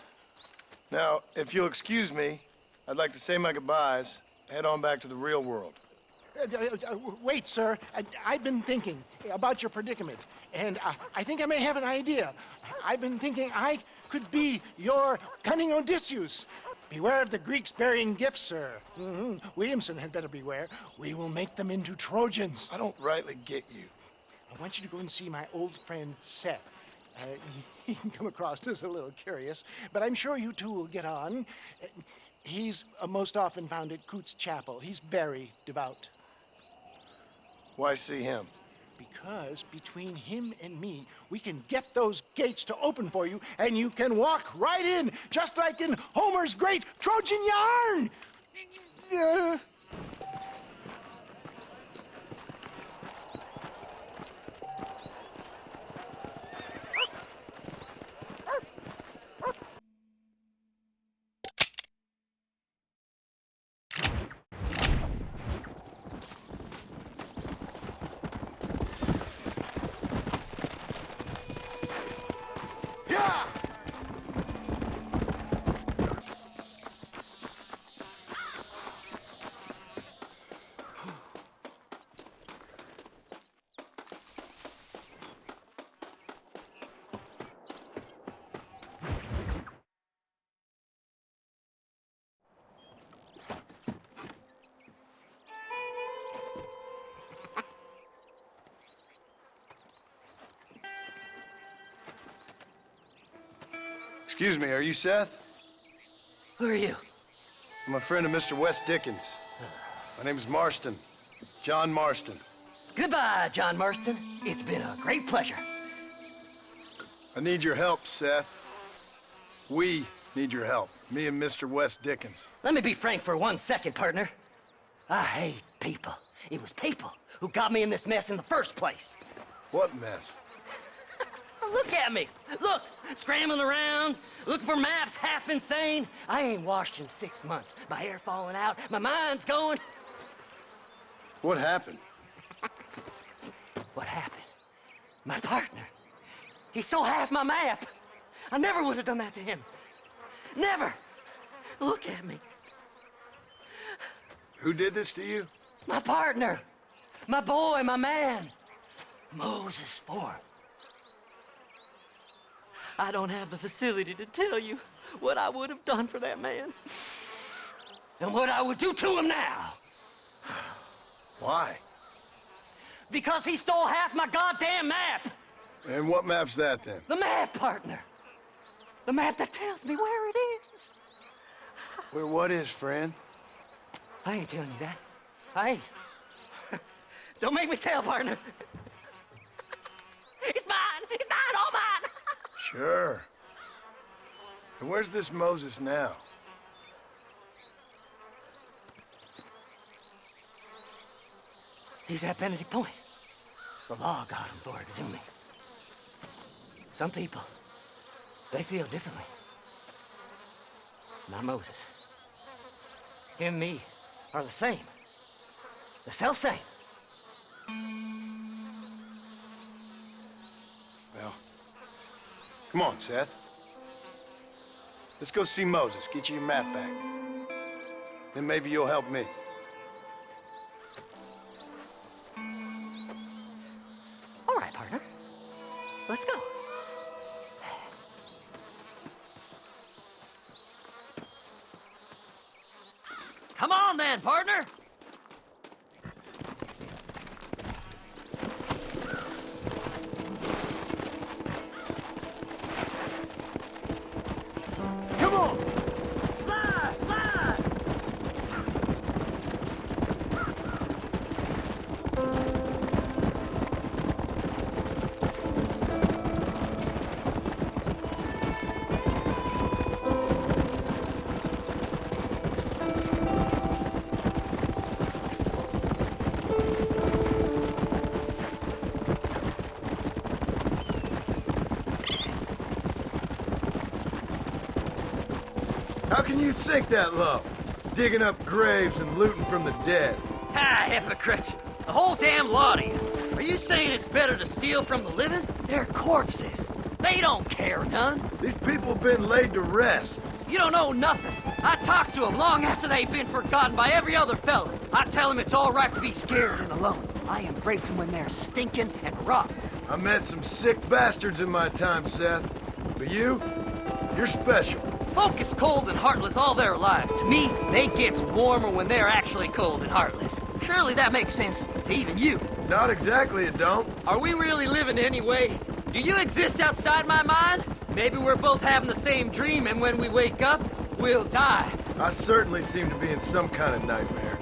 Now, if you'll excuse me, I'd like to say my goodbyes, head on back to the real world. Wait, sir. I've been thinking about your predicament, and I think I may have an idea. I've been thinking I could be your cunning Odysseus. Beware of the Greeks burying gifts, sir. Williamson had better beware. We will make them into Trojans. I don't rightly get you. I want you to go and see my old friend Seth. He can come across as a little curious, but I'm sure you two will get on. He's most often found at Coots Chapel. He's very devout. Why see him? Because between him and me, we can get those gates to open for you, and you can walk right in, just like in Homer's great Trojan yarn! Excuse me, are you Seth? Who are you? I'm a friend of Mr. West Dickens. My name is Marston. John Marston. Goodbye, John Marston. It's been a great pleasure. I need your help, Seth. We need your help. Me and Mr. West Dickens. Let me be frank for 1 second, partner. I hate people. It was people who got me in this mess in the first place. What mess? Look at me. Look, scrambling around, looking for maps, half insane. I ain't washed in 6 months. My hair falling out, my mind's going. What happened? What happened? My partner. He stole half my map. I never would have done that to him. Never. Look at me. Who did this to you? My partner. My boy, my man. Moses Ford. I don't have the facility to tell you what I would have done for that man. And what I would do to him now. Why? Because he stole half my goddamn map. And what map's that, then? The map, partner. The map that tells me where it is. Where what is, friend? I ain't telling you that. I ain't. Don't make me tell, partner. It's mine. It's mine, all mine. Sure. And where's this Moses now? He's at Benedict Point. The law got him for exhuming. Some people, they feel differently. Not Moses. Him and me are the same. The self-same. Well, come on, Seth. Let's go see Moses, get you your map back. Then maybe you'll help me. All right, partner. Let's go. Come on then, partner. Come on! Slide, slide! How can you sink that low? Digging up graves and looting from the dead. Ah, hypocrites. The whole damn lot of you. Are you saying it's better to steal from the living? They're corpses. They don't care none. These people have been laid to rest. You don't know nothing. I talk to them long after they've been forgotten by every other fella. I tell them it's all right to be scared and alone. I embrace them when they're stinking and rotten. I met some sick bastards in my time, Seth. But you're special. Folk is cold and heartless all their lives. To me, they gets warmer when they're actually cold and heartless. Surely that makes sense to even you. Not exactly, it don't. Are we really living anyway? Do you exist outside my mind? Maybe we're both having the same dream, and when we wake up, we'll die. I certainly seem to be in some kind of nightmare.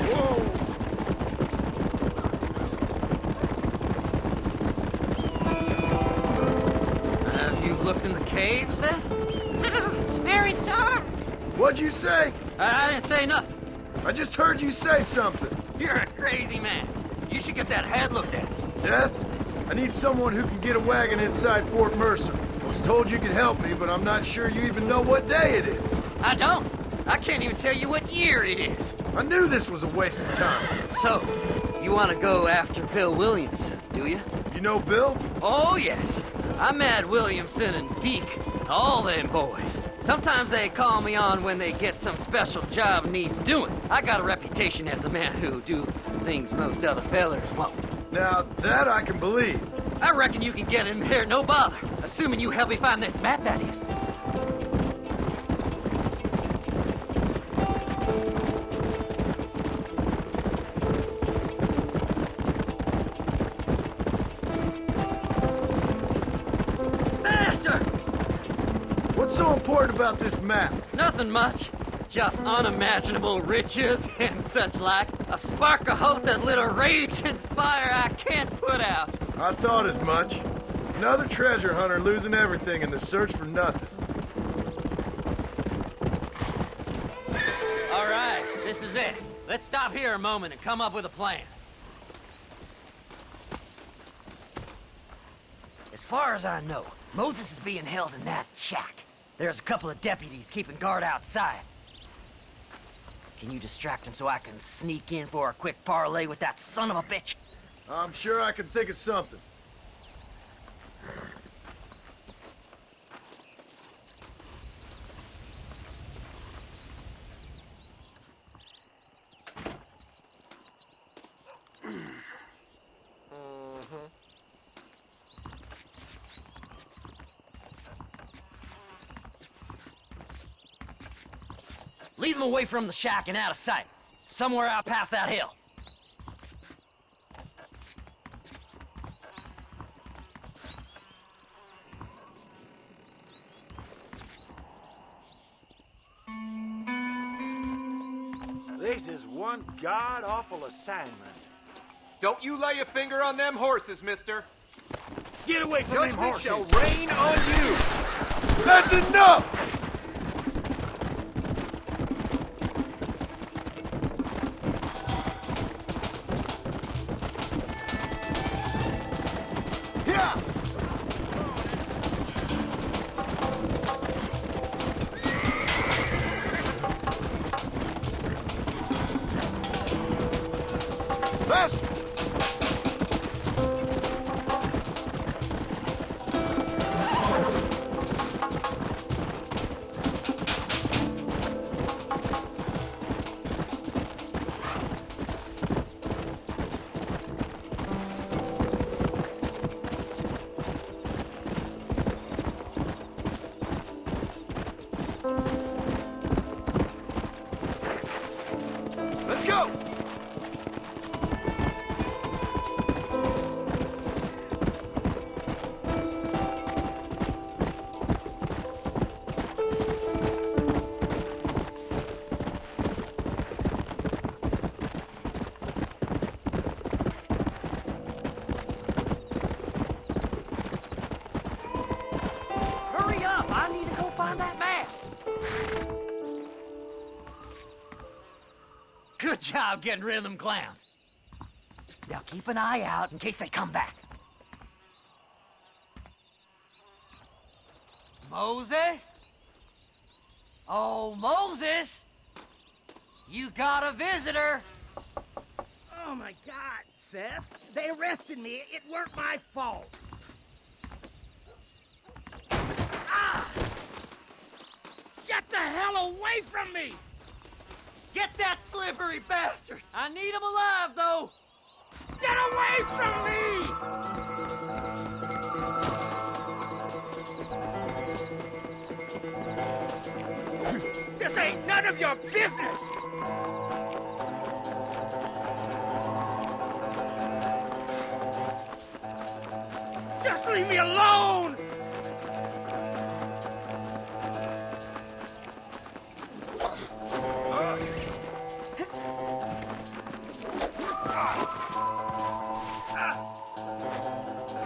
Whoa! Have you looked in the cave, Seth? It's very dark. What'd you say? I didn't say nothing. I just heard you say something. You're a crazy man. You should get that head looked at. Seth, I need someone who can get a wagon inside Fort Mercer. I was told you could help me, but I'm not sure you even know what day it is. I don't. I can't even tell you what year it is. I knew this was a waste of time. So, you want to go after Bill Williamson, do you? You know Bill? Oh, yes. I met Williamson and Deke, all them boys. Sometimes they call me on when they get some special job needs doing. I got a reputation as a man who do things most other fellers won't. Now, that I can believe. I reckon you can get in there, no bother. Assuming you help me find this map, that is. Faster! What's so important about this map? Nothing much. Just unimaginable riches and such like. A spark of hope that lit a raging fire I can't put out. I thought as much. Another treasure hunter losing everything in the search for nothing. All right, this is it. Let's stop here a moment and come up with a plan. As far as I know, Moses is being held in that shack. There's a couple of deputies keeping guard outside. Can you distract him so I can sneak in for a quick parlay with that son of a bitch? I'm sure I can think of something. Lead them away from the shack and out of sight. Somewhere out past that hill. This is one god-awful assignment. Don't you lay a finger on them horses, mister. Get away from them horses! Shall rain on you! That's enough! Let's go! Hurry up! I need to go find that map. Good job getting rid of them clowns. Now keep an eye out in case they come back. Moses? Oh, Moses! You got a visitor! Oh my God, Seth. They arrested me. It weren't my fault. Ah! Get the hell away from me! Get that slippery bastard! I need him alive, though! Get away from me! This ain't none of your business! Just leave me alone!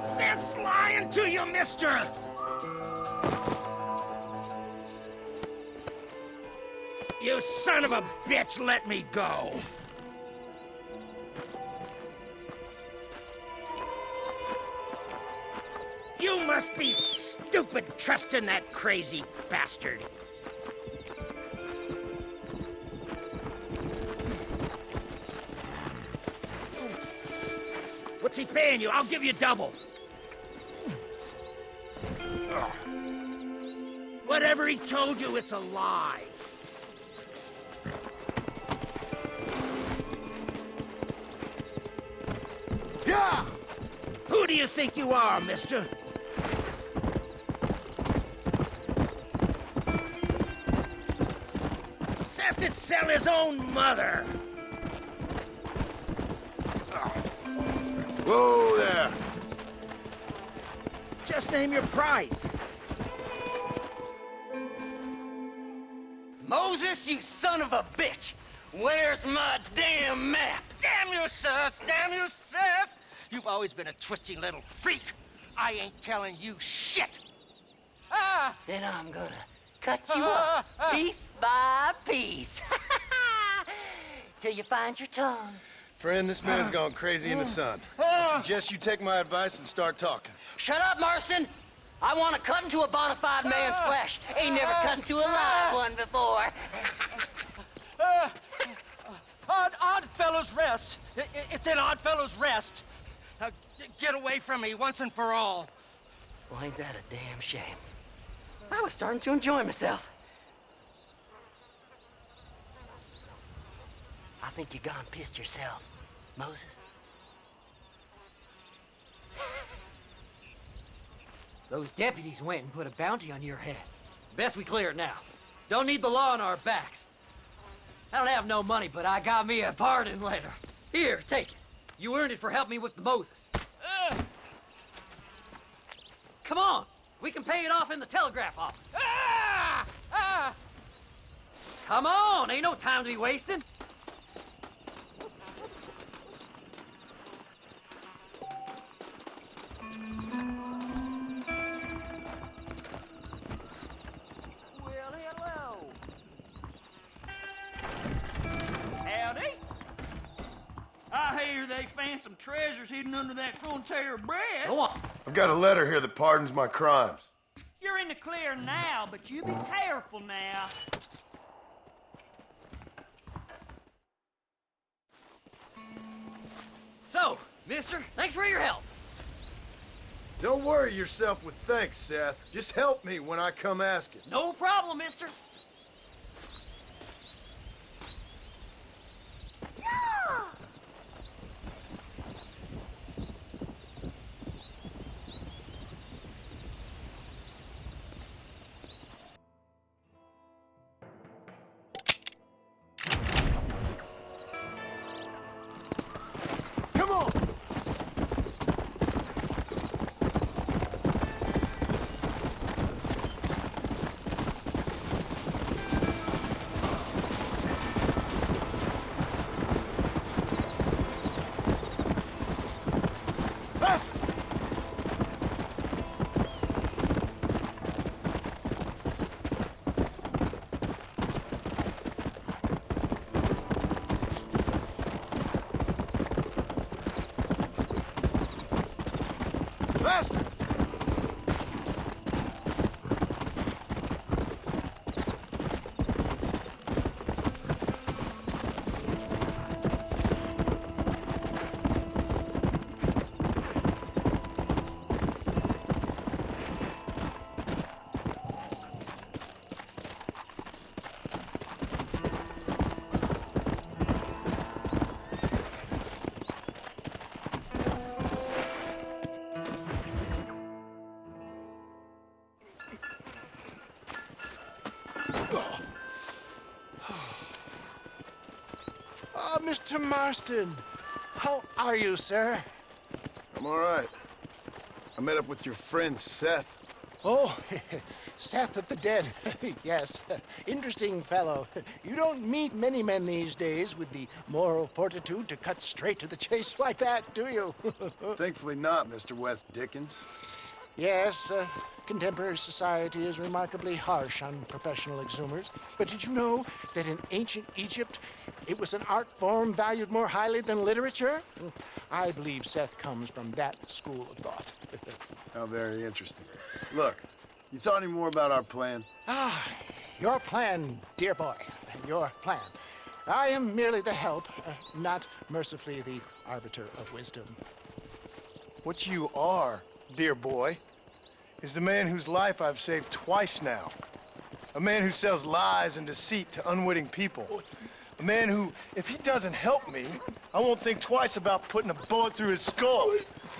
Seth's lying to you, mister! You son of a bitch, let me go! You must be stupid trusting that crazy bastard. What's he paying you? I'll give you double. Whatever he told you, it's a lie. Yeah! Who do you think you are, mister? Seth could sell his own mother. Whoa there! Just name your price. Moses, you son of a bitch! Where's my damn map? Damn you, Seth! Damn you, Seth! You've always been a twisty little freak. I ain't telling you shit. Ah! Then I'm gonna cut you up piece by piece. Till you find your tongue. Friend, this man's gone crazy in the sun. I suggest you take my advice and start talking. Shut up, Marston! I want to cut into a bona fide man's flesh. Ain't never cut into a live one before. Oddfellows Rest. It's in Oddfellows Rest. Now, get away from me once and for all. Well, ain't that a damn shame? I was starting to enjoy myself. I think you gone pissed yourself, Moses. Those deputies went and put a bounty on your head. Best we clear it now. Don't need the law on our backs. I don't have no money, but I got me a pardon letter. Here, take it. You earned it for helping me with the Moses. Come on. We can pay it off in the telegraph office. Come on. Ain't no time to be wasting. I hear they found some treasures hidden under that frontier bread. Go on. I've got a letter here that pardons my crimes. You're in the clear now, but you be careful now. So, mister, thanks for your help. Don't worry yourself with thanks, Seth. Just help me when I come asking. No problem, mister. Mr. Marston. How are you, sir? I'm all right. I met up with your friend, Seth. Oh, Seth of the Dead. Yes, interesting fellow. You don't meet many men these days with the moral fortitude to cut straight to the chase like that, do you? Thankfully not, Mr. West Dickens. Yes, contemporary society is remarkably harsh on professional exhumers. But did you know that in ancient Egypt, it was an art form valued more highly than literature? I believe Seth comes from that school of thought. How very interesting. Look, you thought any more about our plan? Ah, your plan, dear boy, your plan. I am merely the help, not mercifully the arbiter of wisdom. What you are, dear boy, is the man whose life I've saved twice now. A man who sells lies and deceit to unwitting people. A man who, if he doesn't help me, I won't think twice about putting a bullet through his skull,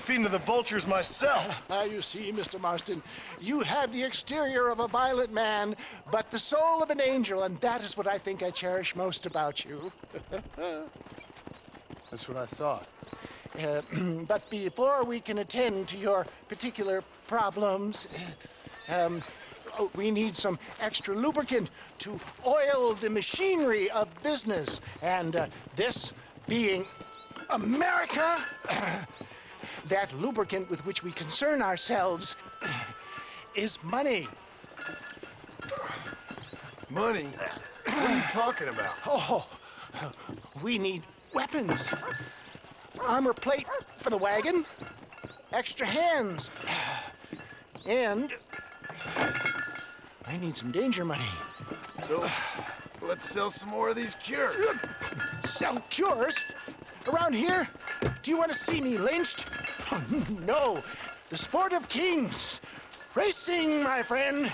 feeding to the vultures myself. You see, Mr. Marston, you have the exterior of a violent man, but the soul of an angel, and that is what I think I cherish most about you. That's what I thought. But before we can attend to your particular problems, we need some extra lubricant to oil the machinery of business. And this being America, that lubricant with which we concern ourselves is money. Money? What are you talking about? Oh, we need weapons. Armor plate for the wagon, extra hands, and I need some danger money. So, let's sell some more of these cures. Sell cures? Around here? Do you want to see me lynched? Oh, no. The sport of kings. Racing, my friend.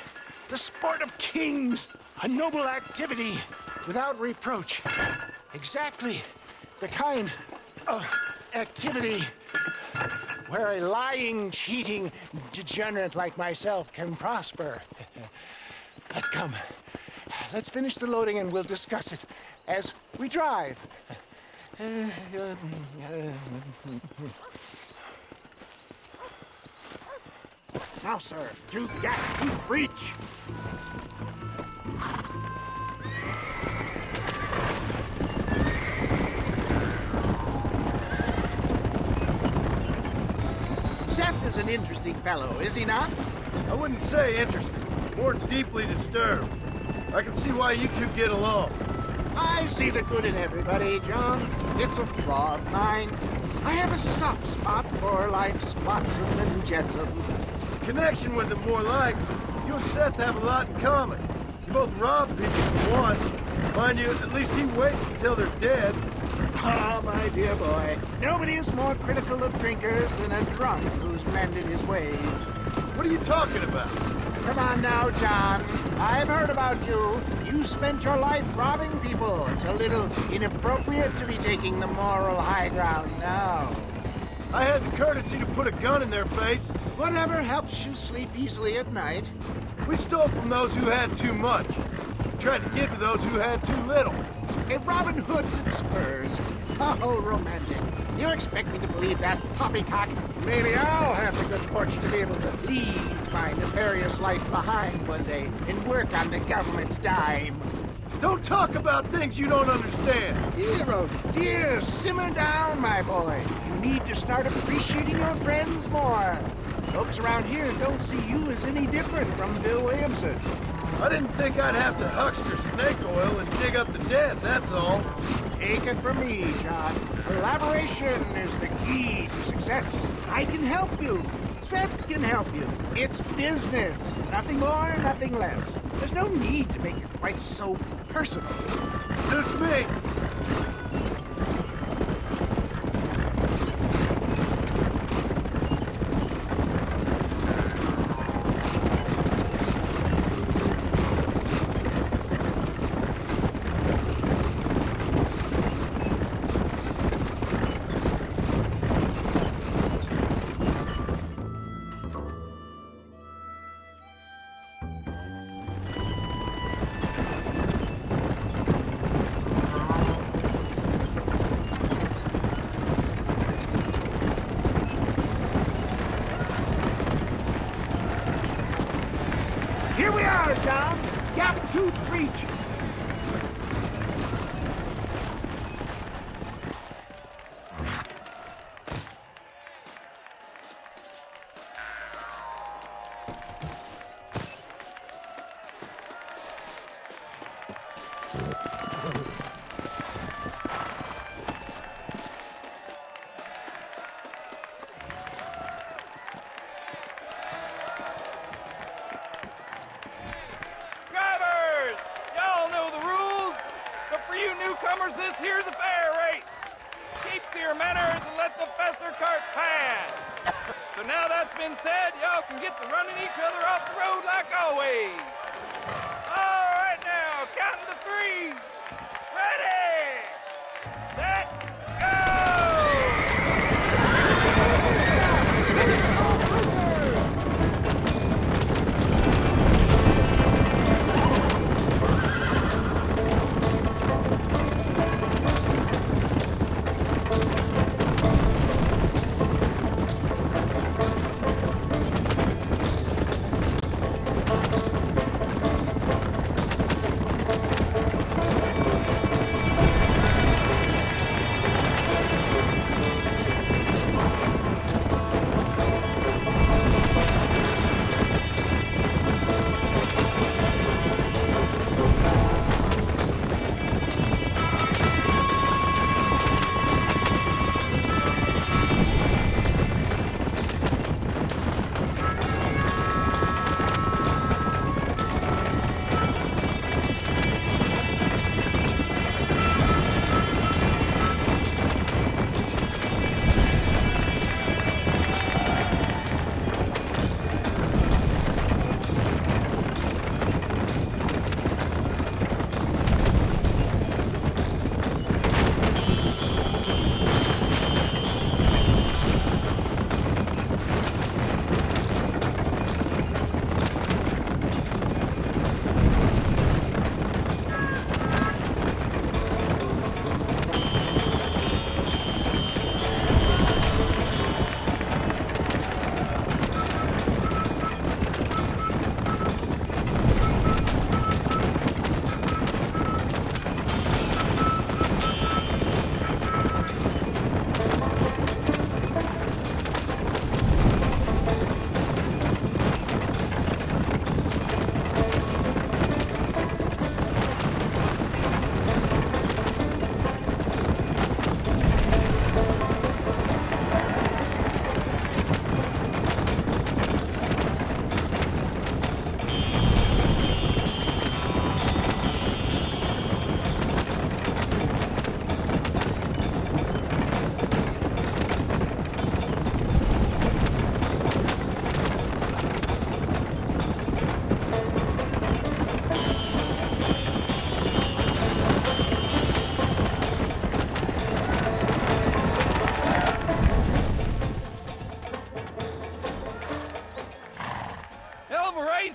The sport of kings. A noble activity without reproach. Exactly the kind of activity where a lying, cheating degenerate like myself can prosper. But come, let's finish the loading and we'll discuss it as we drive. Now, sir, to that to breach. Seth is an interesting fellow, is he not? I wouldn't say interesting, more deeply disturbed. I can see why you two get along. I see the good in everybody, John. It's a flaw of mine. I have a soft spot for life's flotsam and jetsam. Connection with him, more like. You and Seth have a lot in common. You both rob people for one. Mind you, at least he waits until they're dead. Ah, my dear boy. Nobody is more critical of drinkers than a drunk who's mended his ways. What are you talking about? Come on now, John. I've heard about you. You spent your life robbing people. It's a little inappropriate to be taking the moral high ground now. I had the courtesy to put a gun in their face. Whatever helps you sleep easily at night. We stole from those who had too much. Tried to give to those who had too little. A Robin Hood with spurs. Oh, romantic. You expect me to believe that poppycock? Maybe I'll have the good fortune to be able to leave my nefarious life behind one day and work on the government's dime. Don't talk about things you don't understand. Dear, simmer down, my boy. You need to start appreciating your friends more. Folks around here don't see you as any different from Bill Williamson. I didn't think I'd have to huckster snake oil and dig up the dead, that's all. Take it from me, John. Collaboration is the key to success. I can help you. Seth can help you. It's business. Nothing more, nothing less. There's no need to make it quite so personal. Suits me. car, John. Gap tooth breach. Drivers! Y'all know the rules, but for you newcomers, this here's a fair race. Keep to your manners and let the fester cart pass. So now that's been said, y'all can get to running each other off the road like always. All right now, counting to three. Ready, set, go!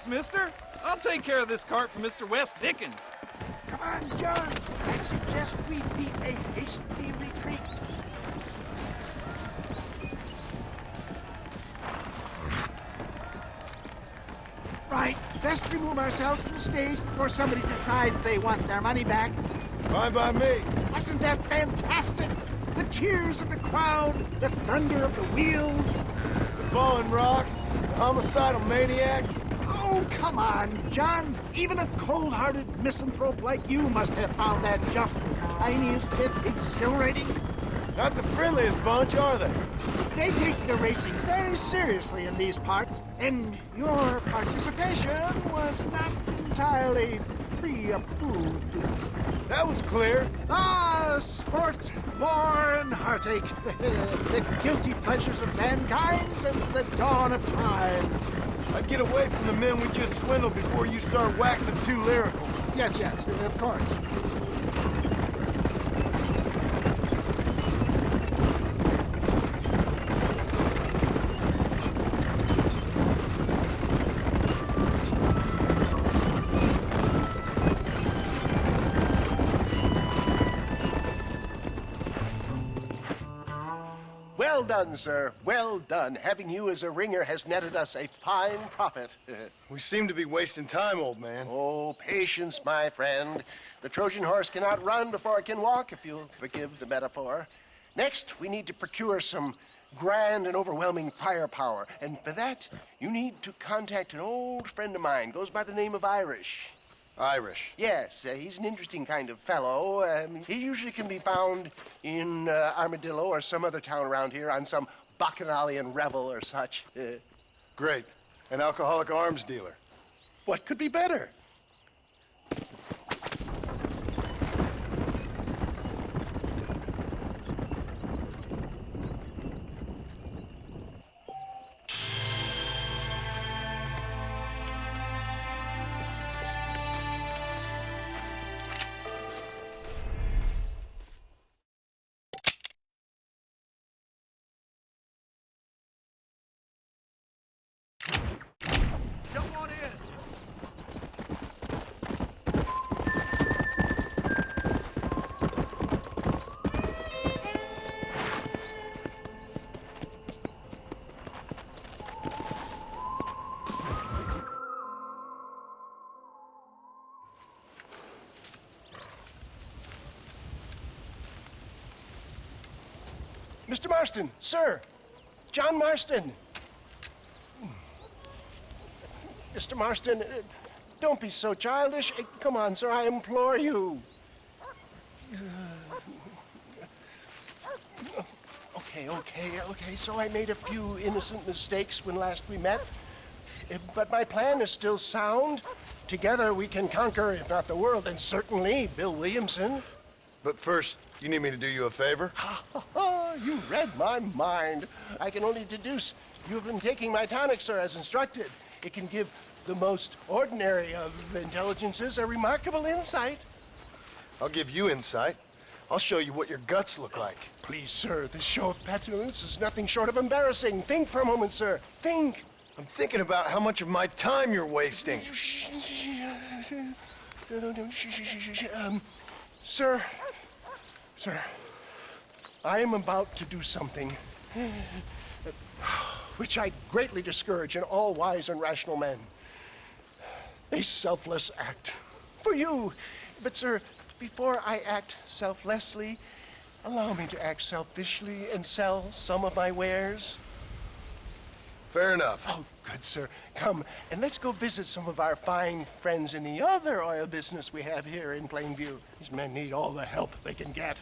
Mister. I'll take care of this cart for Mr. West Dickens. Come on, John. I suggest we beat a hasty retreat. Right. Best remove ourselves from the stage before somebody decides they want their money back. Fine by me. Wasn't that fantastic? The cheers of the crowd, the thunder of the wheels. The falling rocks, the homicidal maniacs. Oh, come on, John. Even a cold-hearted misanthrope like you must have found that just the tiniest bit exhilarating. Not the friendliest bunch, are they? They take the racing very seriously in these parts, and your participation was not entirely pre-approved. That was clear. Ah, sport, war, and heartache. The guilty pleasures of mankind since the dawn of time. I'd get away from the men we just swindled before you start waxing too lyrical. Yes, of course. Well done, sir. Well done. Having you as a ringer has netted us a fine profit. We seem to be wasting time, old man. Oh, patience, my friend. The Trojan horse cannot run before it can walk, if you'll forgive the metaphor. Next, we need to procure some grand and overwhelming firepower. And for that, you need to contact an old friend of mine. Goes by the name of Irish. Irish? Yes, he's an interesting kind of fellow. He usually can be found in Armadillo or some other town around here on some bacchanalian revel or such. Great. An alcoholic arms dealer. What could be better? Mr. Marston, sir. John Marston. Mr. Marston, don't be so childish. Come on, sir, I implore you. Okay, so I made a few innocent mistakes when last we met. But my plan is still sound. Together we can conquer, if not the world, then certainly Bill Williamson. But first, you need me to do you a favor? You read my mind. I can only deduce you have been taking my tonic, sir, as instructed. It can give the most ordinary of intelligences a remarkable insight. I'll give you insight. I'll show you what your guts look like. Please, sir, this show of petulance is nothing short of embarrassing. Think for a moment, sir. Think. I'm thinking about how much of my time you're wasting. Sir, I am about to do something which I greatly discourage in all wise and rational men. A selfless act for you. But, sir, before I act selflessly, allow me to act selfishly and sell some of my wares. Fair enough. Oh, good, sir. Come, and let's go visit some of our fine friends in the other oil business we have here in Plainview. These men need all the help they can get.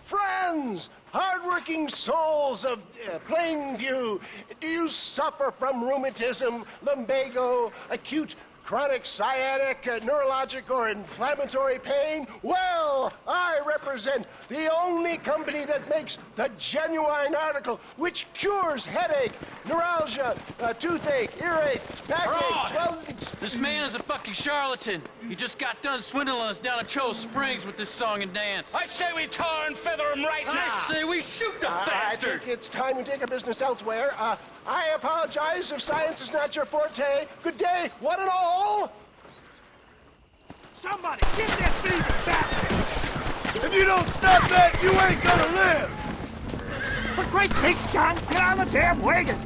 Friends, hardworking souls of Plainview, do you suffer from rheumatism, lumbago, acute chronic sciatic, neurologic, or inflammatory pain? Well, I represent the only company that makes the genuine article which cures headache, neuralgia, toothache, earache, backache, swelling. This man is a fucking charlatan. He just got done swindling us down at Cho Springs with this song and dance. I say we tar and feather him right now. I say we shoot the bastard. I think it's time we take our business elsewhere. I apologize if science is not your forte. Good day, one and all. Somebody, get that thieving back! If you don't stop that, you ain't gonna live! For Christ's sakes, John, get on the damn wagon!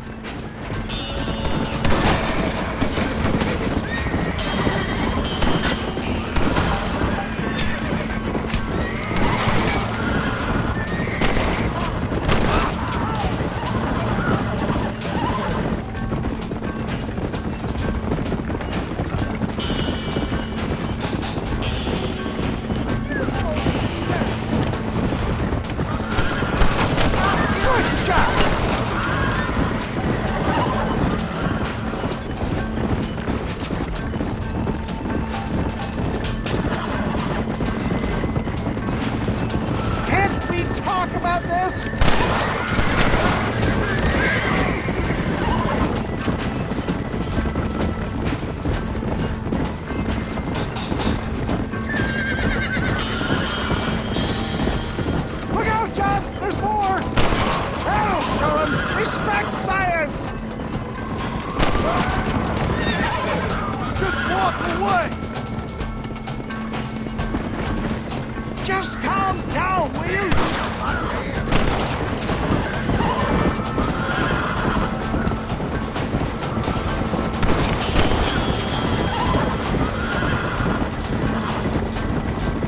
fuck away! Just calm down, will you?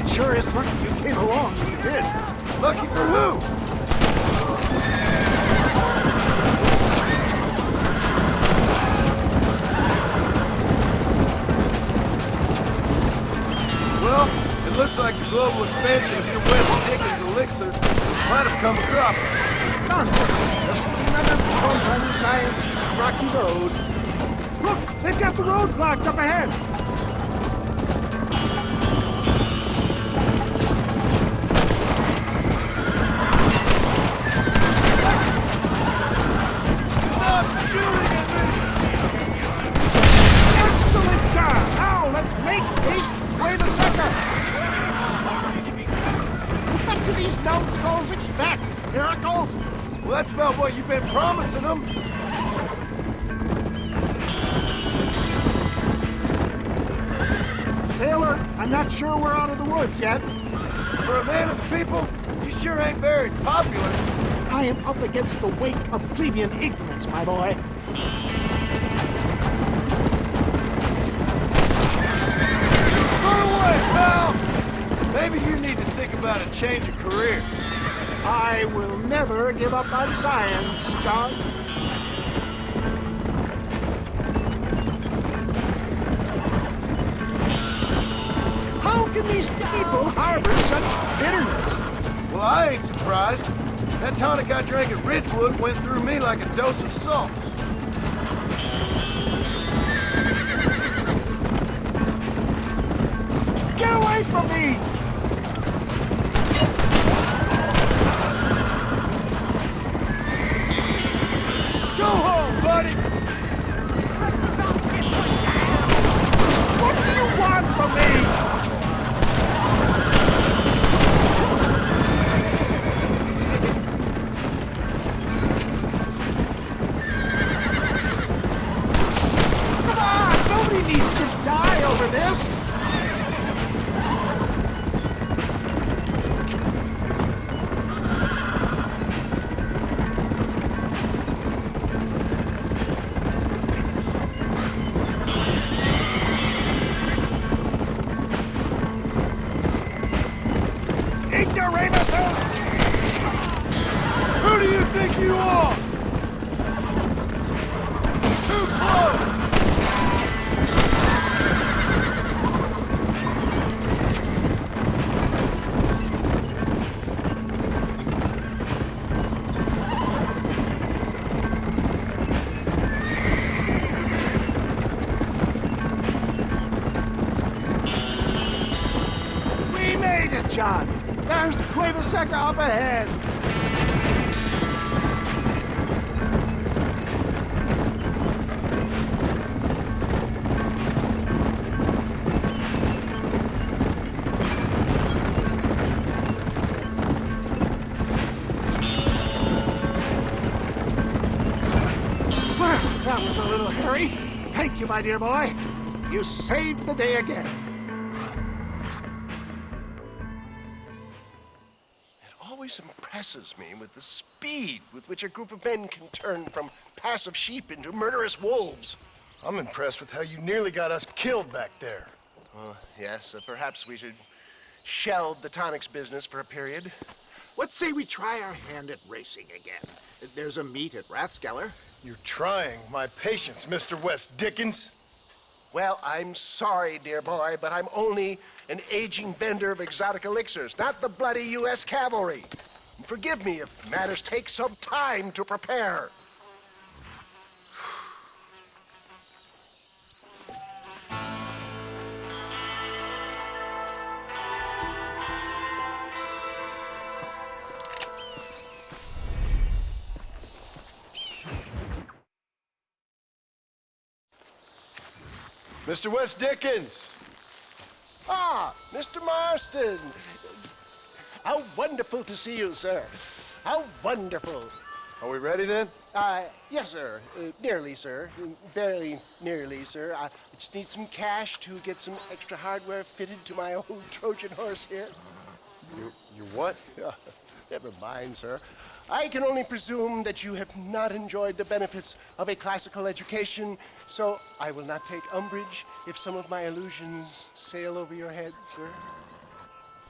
It sure is lucky you came along when you did. Lucky for who? Well, it looks like the global expansion of your West Dickens elixir might have come a crop. Just another bump on the science rocky road. Look, they've got the road blocked up ahead. Stop shooting at me! Excellent job! Now let's make haste way the sucker! What do these numbskulls expect? Miracles? Well, that's about what you've been promising them. Taylor, I'm not sure we're out of the woods yet. For a man of the people, you sure ain't very popular. I am up against the weight of plebeian ignorance, my boy. Run away, pal! Maybe you need to think about a change of career. I will never give up on science, John. How can these people harbor such bitterness? Well, I ain't surprised. That tonic I drank at Ridgewood went through me like a dose of salt. Get away from me! Go home, buddy! What do you want from me? Come on! Nobody needs to die over this! Who do you think you are? Too close! We made it, John! There's the Cueva Seca up ahead! Well, that was a little hairy. Thank you, my dear boy. You saved the day again. Always impresses me with the speed with which a group of men can turn from passive sheep into murderous wolves. I'm impressed with how you nearly got us killed back there. Yes, perhaps we should shelve the tonics business for a period. Let's say we try our hand at racing again. There's a meet at Rathskeller. You're trying my patience, Mr. West Dickens. Well, I'm sorry, dear boy, but I'm only an aging vendor of exotic elixirs, not the bloody U.S. cavalry. Forgive me if matters take some time to prepare. Mr. West Dickens! Ah, Mr. Marston. How wonderful to see you, sir. How wonderful. Are we ready then? Yes, sir. Nearly, sir. Very nearly, sir. I just need some cash to get some extra hardware fitted to my old Trojan horse here. You what? Never mind, sir. I can only presume that you have not enjoyed the benefits of a classical education, so I will not take umbrage if some of my illusions sail over your head, sir.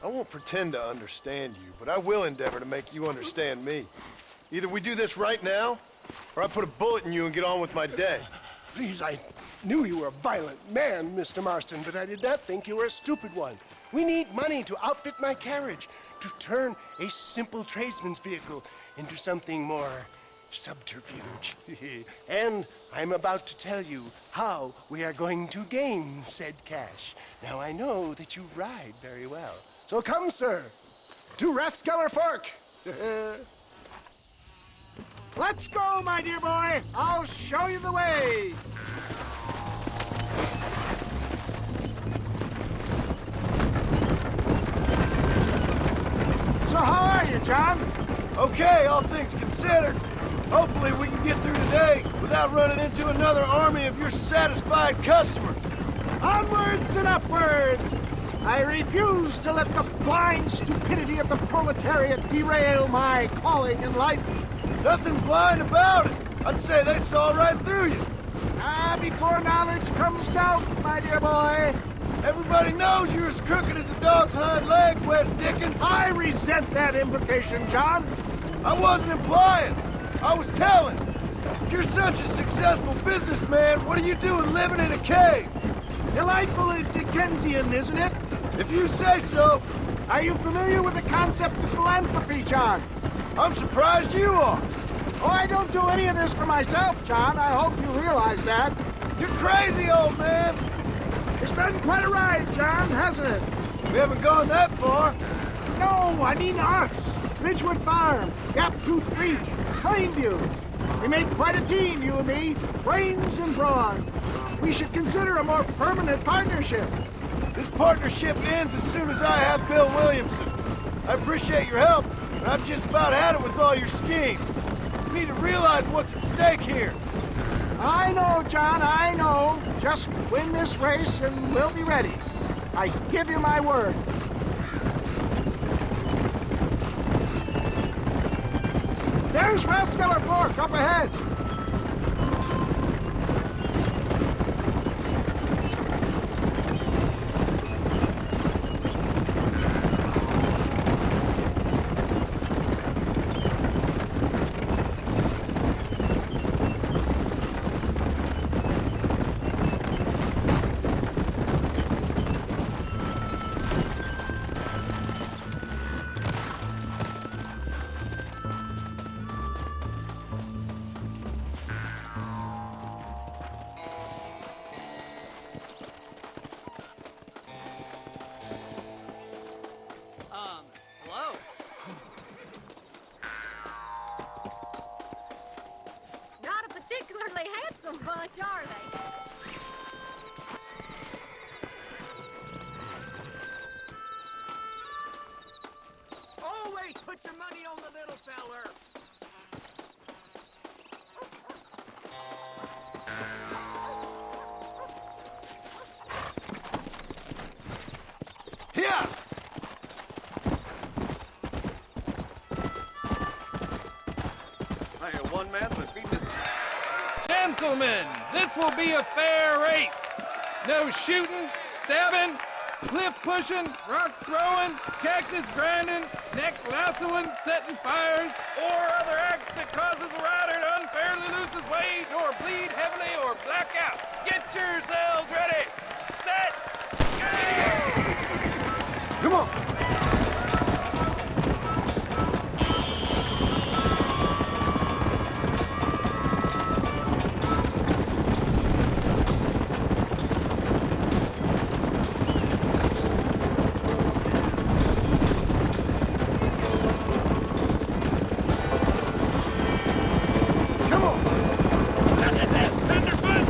I won't pretend to understand you, but I will endeavor to make you understand me. Either we do this right now, or I put a bullet in you and get on with my day. Please, I knew you were a violent man, Mr. Marston, but I did not think you were a stupid one. We need money to outfit my carriage, to turn a simple tradesman's vehicle into something more subterfuge. And I'm about to tell you how we are going to gain said cash. Now, I know that you ride very well. So come, sir, to Rathskeller Fork. Let's go, my dear boy. I'll show you the way. So how are you, John? Okay, all things considered. Hopefully we can get through today without running into another army of your satisfied customers. Onwards and upwards. I refuse to let the blind stupidity of the proletariat derail my calling in life. Nothing blind about it. I'd say they saw right through you. Before knowledge comes doubt, my dear boy. Everybody knows you're as crooked as a dog's hind leg, Wes Dickens. I resent that implication, John. I wasn't implying. I was telling. If you're such a successful businessman, what are you doing living in a cave? Delightfully Dickensian, isn't it? If you say so. Are you familiar with the concept of philanthropy, John? I'm surprised you are. Oh, I don't do any of this for myself, John. I hope you realize that. You're crazy, old man. It's been quite a ride, John, hasn't it? We haven't gone that far. No, I mean us. Ridgewood Farm, Gaptooth Breach, Plainview. We make quite a team, you and me. Brains and brawn. We should consider a more permanent partnership. This partnership ends as soon as I have Bill Williamson. I appreciate your help, but I've just about had it with all your schemes. You need to realize what's at stake here. I know, John, I know. Just win this race and we'll be ready. I give you my word. There's Rathskeller Fork up ahead. Hello? Not a particularly handsome bunch, are they? Always put your money on the little feller. Here! I hear one man's been beating his... Gentlemen, this will be a fair race. No shooting, stabbing, cliff pushing, rock throwing, cactus grinding, neck lassoing, setting fires, or other acts that causes a rider to unfairly lose his weight or bleed heavily or black out. Get yourselves ready. Set. Go! Come on. Tenderfoot!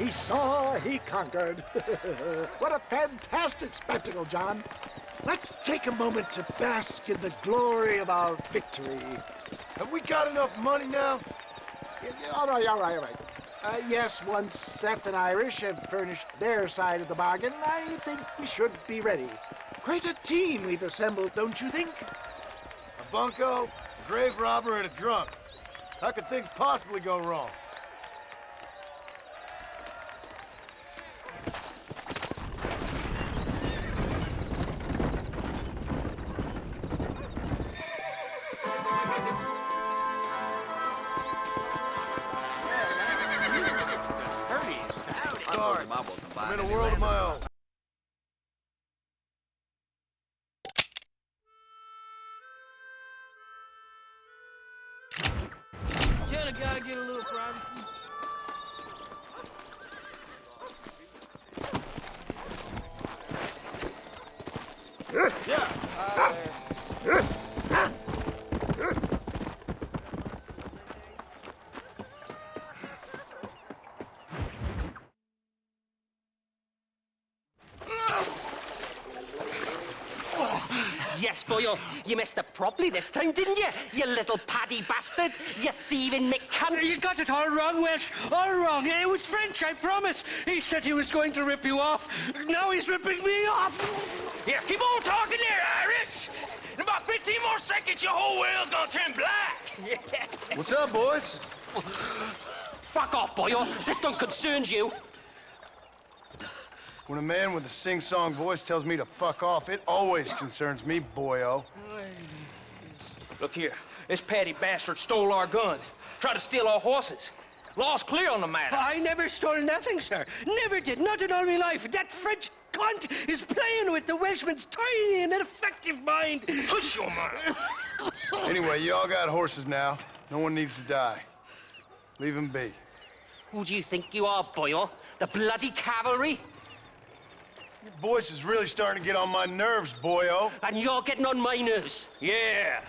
He saw, he conquered. What a fantastic spectacle, John. Let's take a moment to bask in the glory of our victory. Have we got enough money now? All right. Yes, once Seth and Irish have furnished their side of the bargain, I think we should be ready. Quite a team we've assembled, don't you think? A bunco, a grave robber, and a drunk. How could things possibly go wrong? I'm in a world of my own. Kinda gotta get a little privacy. Yes, boyo, you messed up properly this time, didn't you? You little paddy bastard. You thieving McCunt. You got it all wrong, Welsh. All wrong. It was French, I promise. He said he was going to rip you off. Now he's ripping me off. Here, keep on talking there, Irish. In about 15 more seconds, your whole whale's gonna turn black. What's up, boys? Fuck off, boyo. This don't concern you. When a man with a sing-song voice tells me to fuck off, it always concerns me, boyo. Look here, this patty bastard stole our gun, tried to steal our horses. Law's clear on the matter. I never stole nothing, sir. Never did. Not in all my life. That French cunt is playing with the Welshman's tiny and ineffective mind. Hush your mouth. Anyway, you all got horses now. No one needs to die. Leave them be. Who do you think you are, boyo? The bloody cavalry? Your voice is really starting to get on my nerves, boyo. And you're getting on my nerves. Yeah.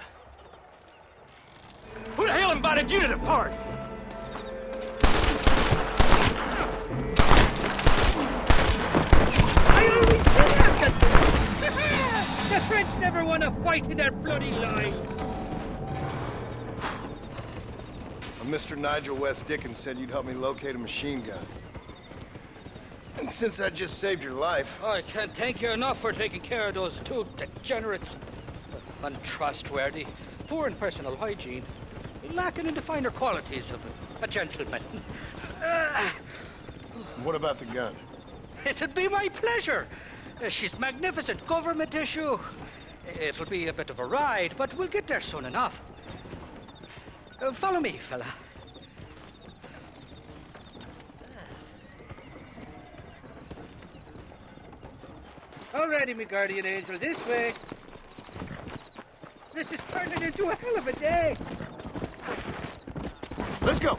Who the hell invited you to the party? I always did have that. The French never won a fight in their bloody lives. Mr. Nigel West Dickens said you'd help me locate a machine gun. And since I just saved your life... I can't thank you enough for taking care of those two degenerates. Untrustworthy, poor in personal hygiene, lacking in the finer qualities of a gentleman. What about the gun? It'd be my pleasure. She's magnificent, government issue. It'll be a bit of a ride, but we'll get there soon enough. Follow me, fella. Alrighty, me guardian angel, this way. This is turning into a hell of a day. Let's go.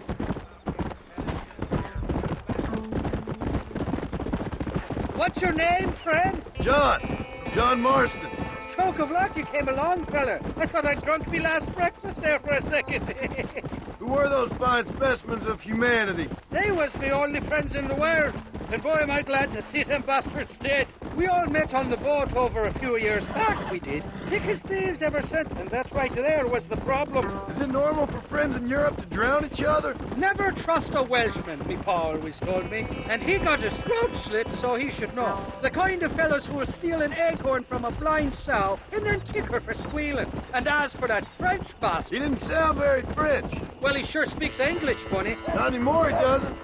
What's your name, friend? John Marston. Stroke of luck you came along, fella. I thought I'd drunk me last breakfast there for a second. Who were those fine specimens of humanity? They was me only friends in the world. And boy, am I glad to see them bastards dead. We all met on the boat over a few years back, we did. Thick as thieves ever since, and that's right there was the problem. Is it normal for friends in Europe to drown each other? Never trust a Welshman, me pa always told me. And he got his throat slit, so he should know. The kind of fellows who will steal an acorn from a blind sow and then kick her for squealing. And as for that French bastard... He didn't sound very French. Well, he sure speaks English funny. Not anymore, he doesn't.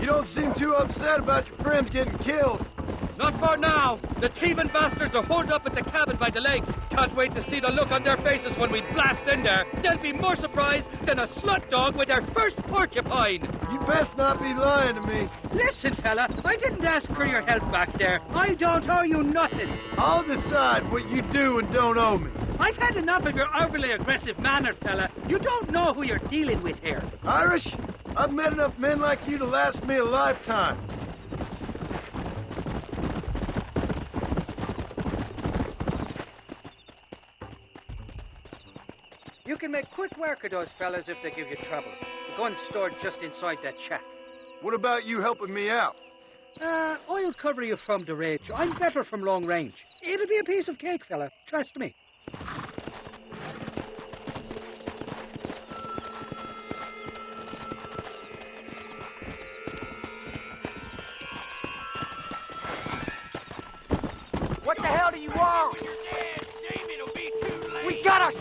You don't seem too upset about your friends getting killed. Not for now. The thieving bastards are holed up at the cabin by the lake. Can't wait to see the look on their faces when we blast in there. They'll be more surprised than a slut dog with their first porcupine. You best not be lying to me. Listen, fella, I didn't ask for your help back there. I don't owe you nothing. I'll decide what you do and don't owe me. I've had enough of your overly aggressive manner, fella. You don't know who you're dealing with here. Irish, I've met enough men like you to last me a lifetime. You can make quick work of those fellas if they give you trouble. The gun's stored just inside that shack. What about you helping me out? I'll cover you from the ridge. I'm better from long range. It'll be a piece of cake, fella. Trust me. What the hell do you want? We gotta...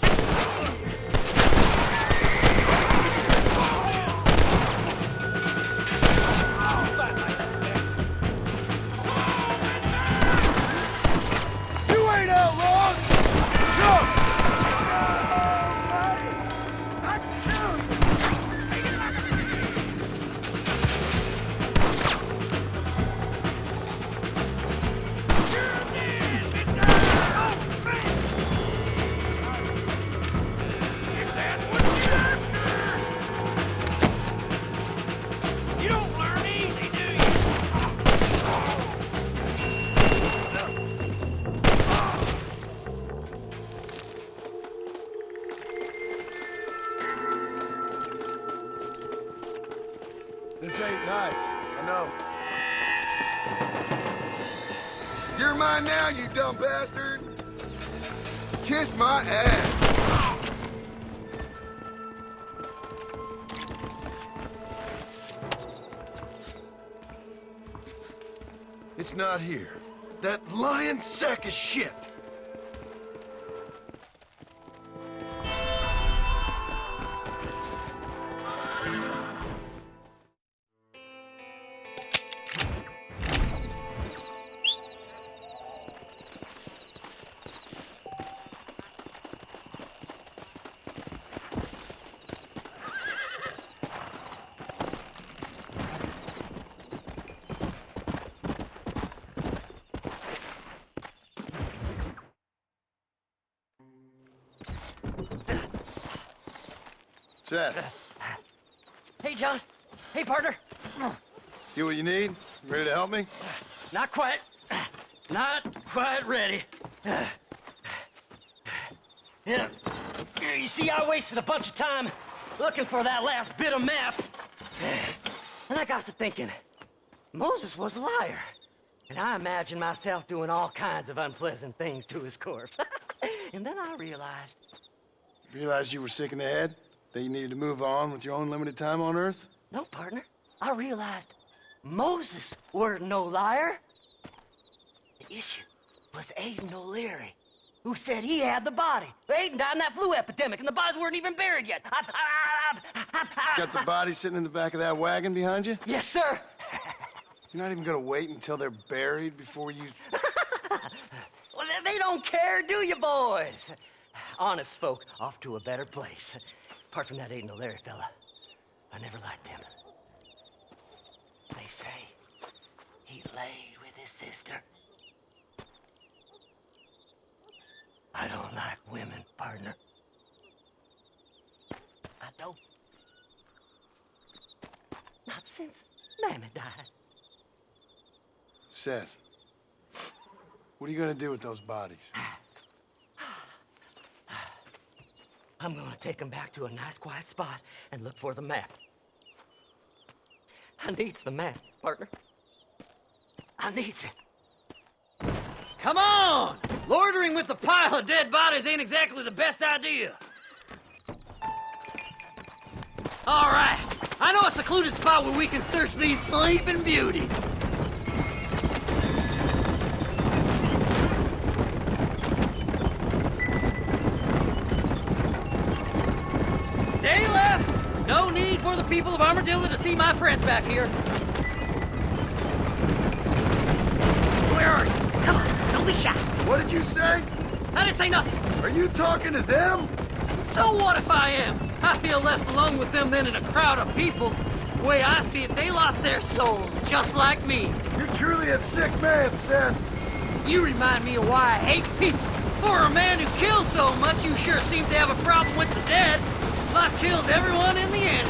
You ain't outlaws! Jump! You don't learn easy, do you? This ain't nice. I know. You're mine now, you dumb bastard! Kiss my ass! It's not here. That lying sack of shit! Seth, Hey, John. Hey, partner. get what you need? Ready to help me? Not quite. Not quite ready. Yeah. You see, I wasted a bunch of time looking for that last bit of map. And I got to thinking, Moses was a liar. And I imagined myself doing all kinds of unpleasant things to his corpse. And then I realized... Realized you were sick in the head? That you needed to move on with your own limited time on Earth? No, partner. I realized Moses weren't no liar. The issue was Aiden O'Leary, who said he had the body. Aiden died in that flu epidemic, and the bodies weren't even buried yet. Got the body sitting in the back of that wagon behind you? Yes, sir. You're not even gonna wait until they're buried before you... Well, they don't care, do you, boys? Honest folk off to a better place. Apart from that Aiden O'Leary fella, I never liked him. They say he laid with his sister. I don't like women, partner. I don't. Not since Mammy died. Seth, what are you gonna do with those bodies? I'm gonna take them back to a nice quiet spot and look for the map. I needs the map, partner. I needs it. Come on! Loitering with the pile of dead bodies ain't exactly the best idea. All right, I know a secluded spot where we can search these sleeping beauties. Stay left! No need for the people of Armadillo to see my friends back here. Where are you? Come on, don't be shy. What did you say? I didn't say nothing. Are you talking to them? So what if I am? I feel less alone with them than in a crowd of people. The way I see it, they lost their souls, just like me. You're truly a sick man, Seth. You remind me of why I hate people. For a man who kills so much, you sure seem to have a problem with the dead. I killed everyone in the end.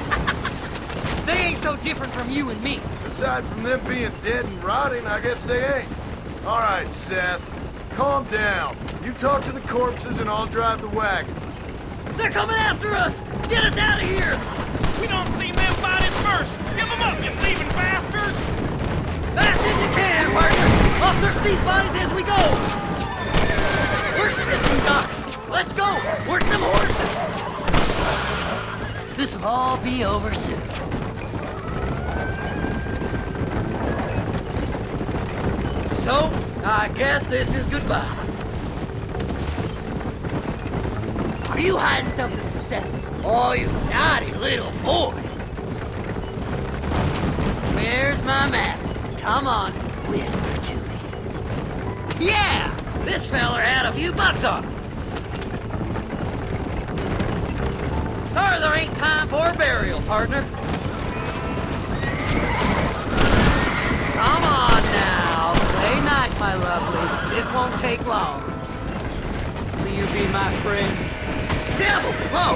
They ain't so different from you and me. Aside from them being dead and rotting, I guess they ain't. All right, Seth. Calm down. You talk to the corpses and I'll drive the wagon. They're coming after us! Get us out of here! We don't see them bodies first! first! Give them up, you thieving bastards! Fast as you can, partner! I'll search these bodies as we go! We're slipping ducks! Let's go! Work them horses! This'll all be over soon. So, I guess this is goodbye. Are you hiding something from Seth? Oh, you naughty little boy. Where's my map? Come on, whisper to me. Yeah! This feller had a few bucks on him. Sorry there ain't time for a burial, partner. Come on now. Play nice, my lovely. This won't take long. Will you be my friend? Devil! Whoa!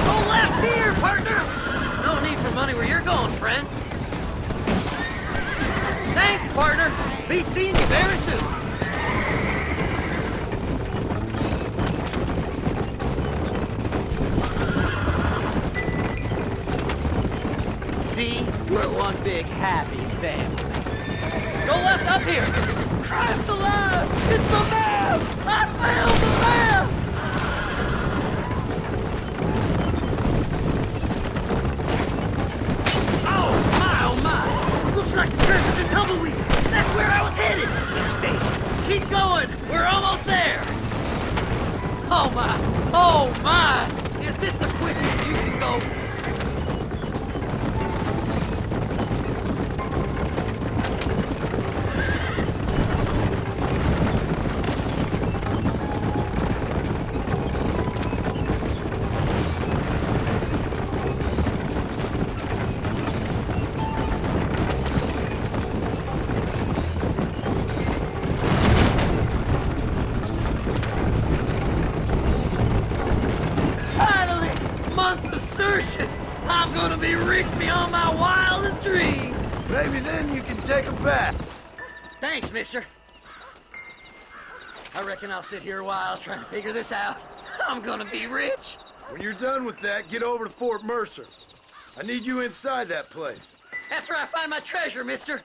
Go left here, partner! No need for money where you're going, friend. Thanks, partner. Be seeing you very soon. See? We're one big happy family. Go left up here! Christ alive! It's the map! I found the map! Oh my! Looks like the treasure's in Tumbleweed! That's where I was headed! It's fate! Keep going! We're almost there! Oh my! Is this the quickest you can go? I'm gonna be rich beyond my wildest dreams. Maybe then you can take them back. Thanks, mister. I reckon I'll sit here a while trying to figure this out. I'm gonna be rich. When you're done with that, get over to Fort Mercer. I need you inside that place. After I find my treasure, mister.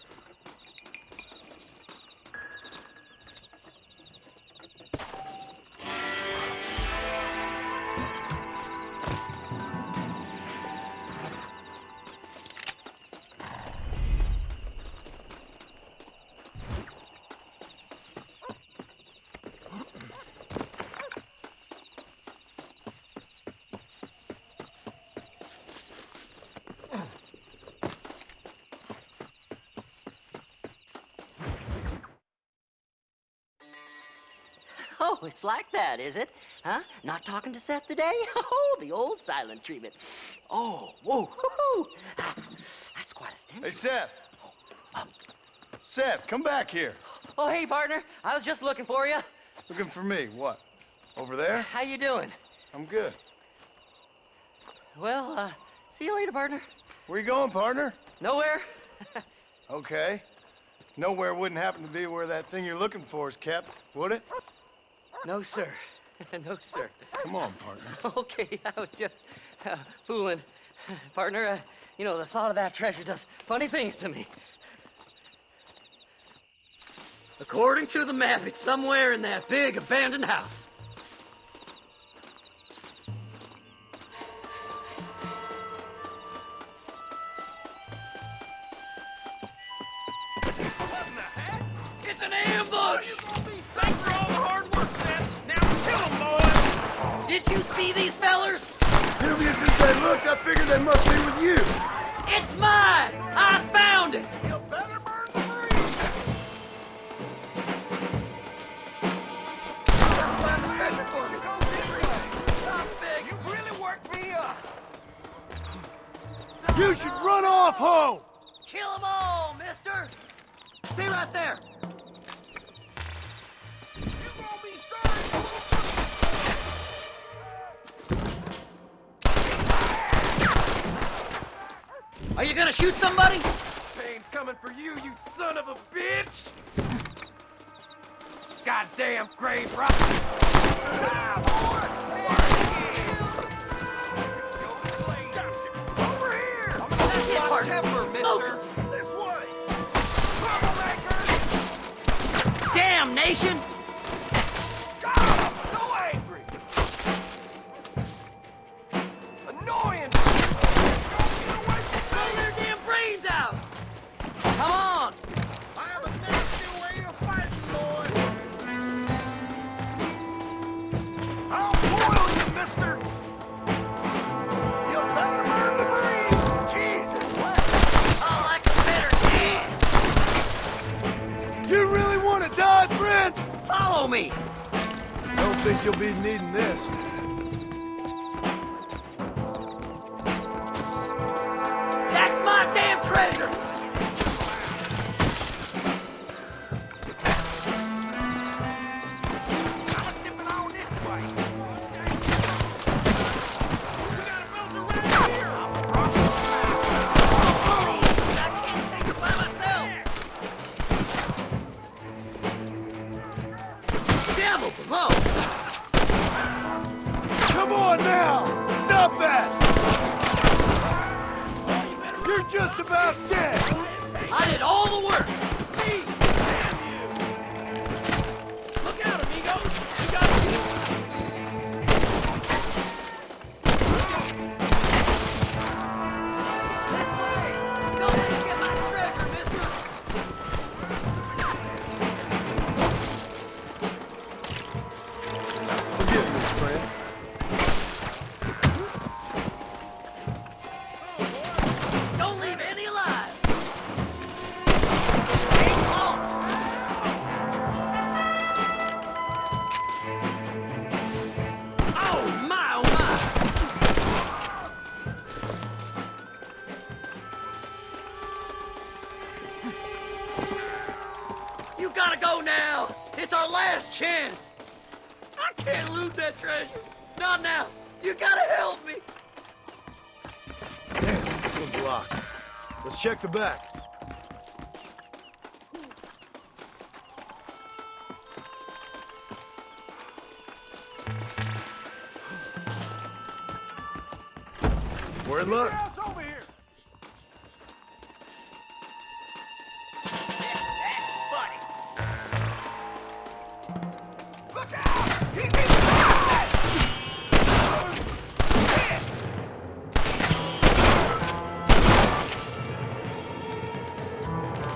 Oh, it's like that, is it? Huh? Not talking to Seth today? Oh, the old silent treatment. Oh, whoa, hoo-hoo. That's quite a stench. Hey, Seth. Seth, come back here. Oh, hey, partner. I was just looking for you. Looking for me? What? Over there? How you doing? I'm good. Well, see you later, partner. Where you going, partner? Nowhere. Okay. Nowhere wouldn't happen to be where that thing you're looking for is kept, would it? No, sir. No, sir. Come on, partner. Okay, I was just fooling. Partner, you know, the thought of that treasure does funny things to me. According to the map, it's somewhere in that big abandoned house. It's an ambush! Thanks for all the hard work, Seth. Now kill them, boys! Did you see these fellers? Dubious as they look, I figured they must be with you. It's mine! I found it! You better burn the breeze! Let's find the treasure for me. Go this way. Stop big. You really worked me up. You should run off home! Kill them all, mister! See right there! You gonna be sorry, Are you gonna shoot somebody? Pain's coming for you, you son of a bitch! Goddamn grave rock! Ah, boy! Over here! Move! This way! Damnation! God, I'm so angry! Annoying! Blow their damn brains out! Come on! I have a nasty way of fighting, boy! I'll boil you, mister! You'll better learn to breathe! Jesus, what? Oh, like a better chance! You really want to die, friend? Follow me! Don't think you'll be needing this. That's my damn treasure! I'm tipping on this way! We got a builder right here! I can't take it by myself! Devil below! Come on now! Stop that! You're just about dead! I did all the work! Look out, amigos! We got you! This way! Go ahead and get my treasure, mister! Forgive me, friend. Don't leave any alive! Stay close! Oh my, oh my! You gotta go now! It's our last chance! I can't lose that treasure! Not now! You gotta help me! Damn, this one's locked. Let's check the back. We're in luck. House over here! That's funny. Look out! He's inside!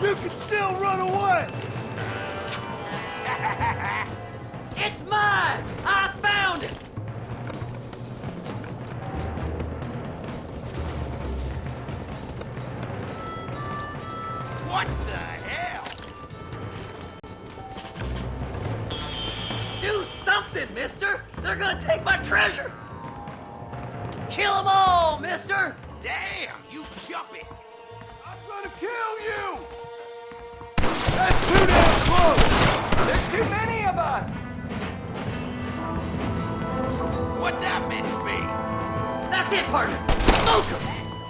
You can still run away! It's mine! I found it! What the hell? Do something, mister! They're gonna take my treasure! Kill them all, mister! Damn, you jumpy. I'm gonna kill you! That's too damn close! There's too many of us! What's that meant to be? That's it, partner! Smoke 'em!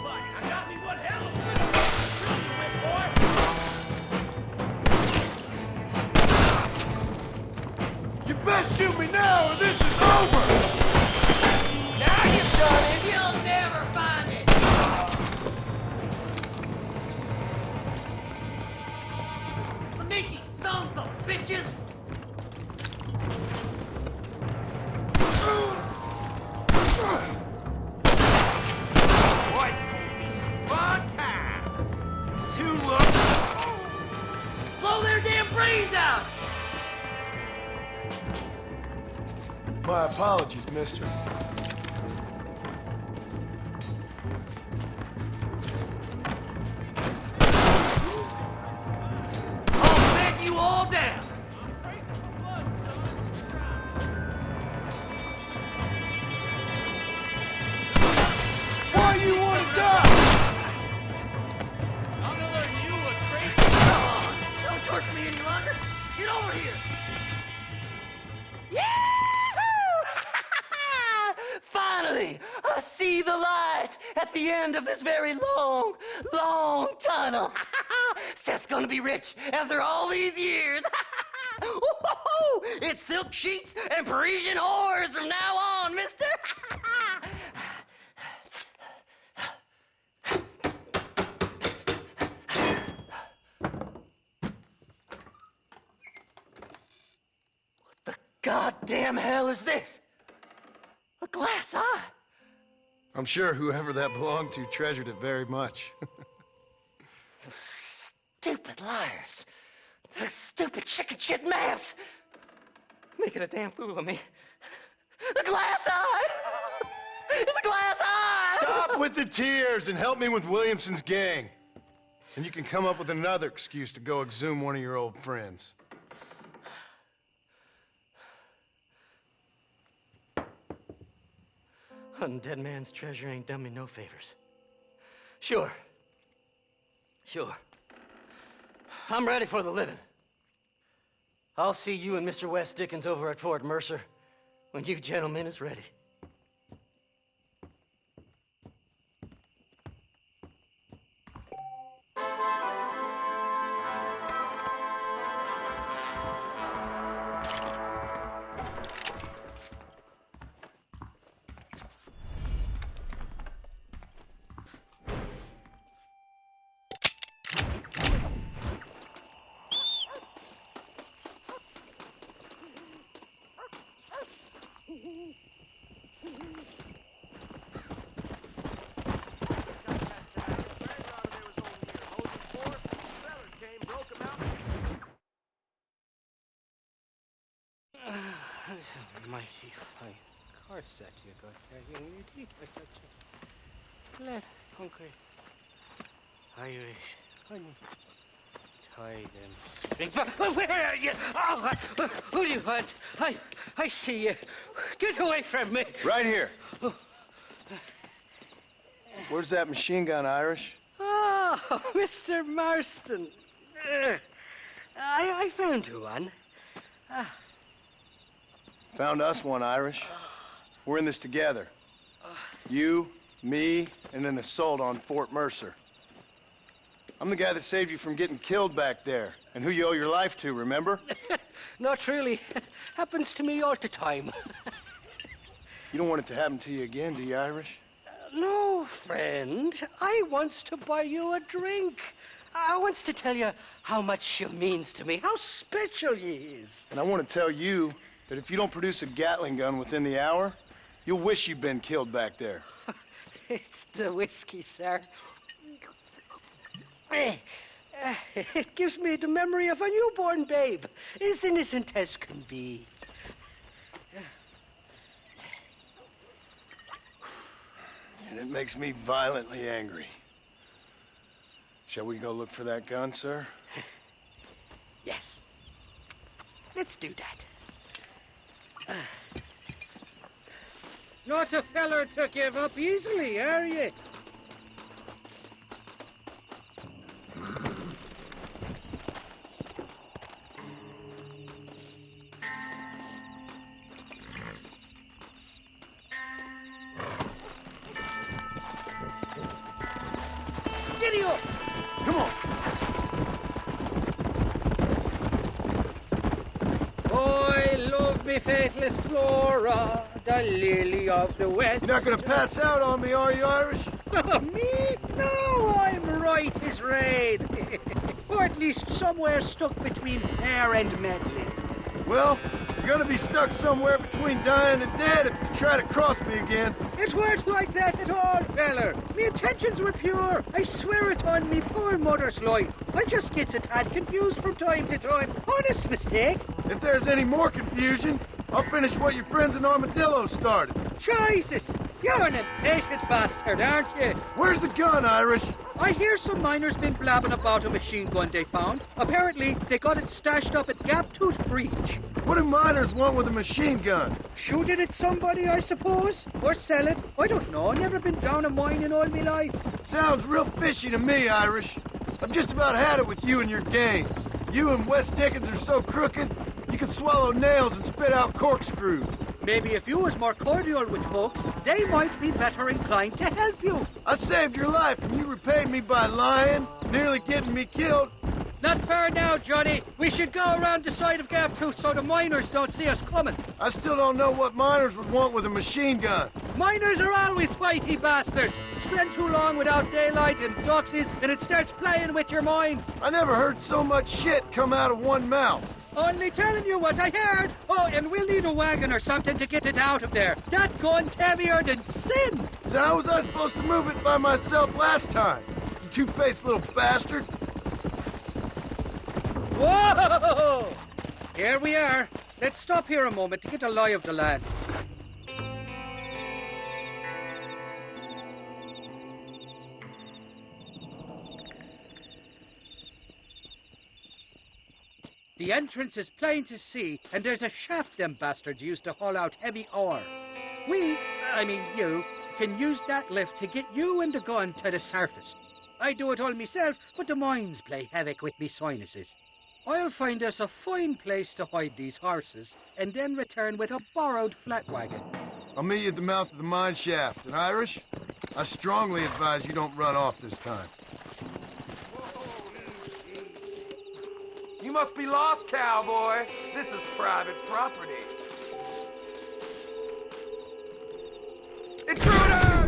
Buddy, I got me one hell of a You best shoot me now or this is over! Now you've done it! You'll never find it! Sneaky sons of bitches! Boys, fun times. Soon we'll... Blow their damn brains out! My apologies, mister. I'll bed you all down! Why you want to die? I'm gonna learn you a great... Come on! Don't torture me any longer! Get over here! Yahoo! Finally, I see the light at the end of this very long, long tunnel. Seth's gonna be rich after all these years. It's silk sheets and Parisian whores from now on, mister. goddamn hell is this? A glass eye? I'm sure whoever that belonged to treasured it very much. Those stupid liars. Those stupid chicken shit maps. Making a damn fool of me. A glass eye! It's a glass eye! Stop with the tears and help me with Williamson's gang. And you can come up with another excuse to go exhume one of your old friends. Hunting dead man's treasure ain't done me no favors. Sure. I'm ready for the living. I'll see you and Mr. West Dickens over at Fort Mercer when you gentlemen is ready. Mighty fine course that you got there, young lady. Let hungry Irish honey. Tie them. Where are you? Oh, who do you want? I see you. Get away from me. Right here. Where's that machine gun, Irish? Oh, Mr. Marston. I found you one. Found us one, Irish. We're in this together. You, me, and an assault on Fort Mercer. I'm the guy that saved you from getting killed back there, and who you owe your life to, remember? Not really. Happens to me all the time. You don't want it to happen to you again, do you, Irish? No, friend. I wants to buy you a drink. I wants to tell you how much you means to me, how special you is. And I want to tell you that if you don't produce a Gatling gun within the hour, you'll wish you'd been killed back there. It's the whiskey, sir. It gives me the memory of a newborn babe, as innocent as can be. And it makes me violently angry. Shall we go look for that gun, sir? Yes. Let's do that. Not a feller to give up easily, are you? Giddy up! Come on! I love me faithless Flora, the lily of the West. You're not gonna pass out on me, are you, Irish? Me? No, I'm right as rain. Or at least somewhere stuck between fair and meddling. Well, you're gonna be stuck somewhere between dying and dead if you try to cross me again. It weren't like that at all, feller. Me intentions were pure. I swear it on me poor mother's life. I just gets a tad confused from time to time. Honest mistake. If there's any more confusion, I'll finish what your friends in Armadillo started. Jesus! You're an impatient bastard, aren't you? Where's the gun, Irish? I hear some miners been blabbing about a machine gun they found. Apparently, they got it stashed up at Gaptooth Breach. What do miners want with a machine gun? Shoot it at somebody, I suppose? Or sell it? I don't know. Never been down a mine in all my life. Sounds real fishy to me, Irish. I've just about had it with you and your games. You and West Dickens are so crooked, you can swallow nails and spit out corkscrews. Maybe if you was more cordial with folks, they might be better inclined to help you. I saved your life and you repaid me by lying, nearly getting me killed. Not fair now, Johnny. We should go around the side of Gaptooth so the miners don't see us coming. I still don't know what miners would want with a machine gun. Miners are always fighty bastards. Spend too long without daylight and doxies and it starts playing with your mind. I never heard so much shit come out of one mouth. Only telling you what I heard. Oh, and we'll need a wagon or something to get it out of there. That gun's heavier than sin. So how was I supposed to move it by myself last time? You two-faced little bastard. Whoa! Here we are. Let's stop here a moment to get a lie of the land. The entrance is plain to see, and there's a shaft them bastards used to haul out heavy ore. You, can use that lift to get you and the gun to the surface. I do it all myself, but the mines play havoc with me sinuses. I'll find us a fine place to hide these horses, and then return with a borrowed flat wagon. I'll meet you at the mouth of the mine shaft. And Irish, I strongly advise you don't run off this time. You must be lost, cowboy. This is private property. Intruder!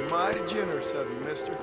Mighty generous of you, mister.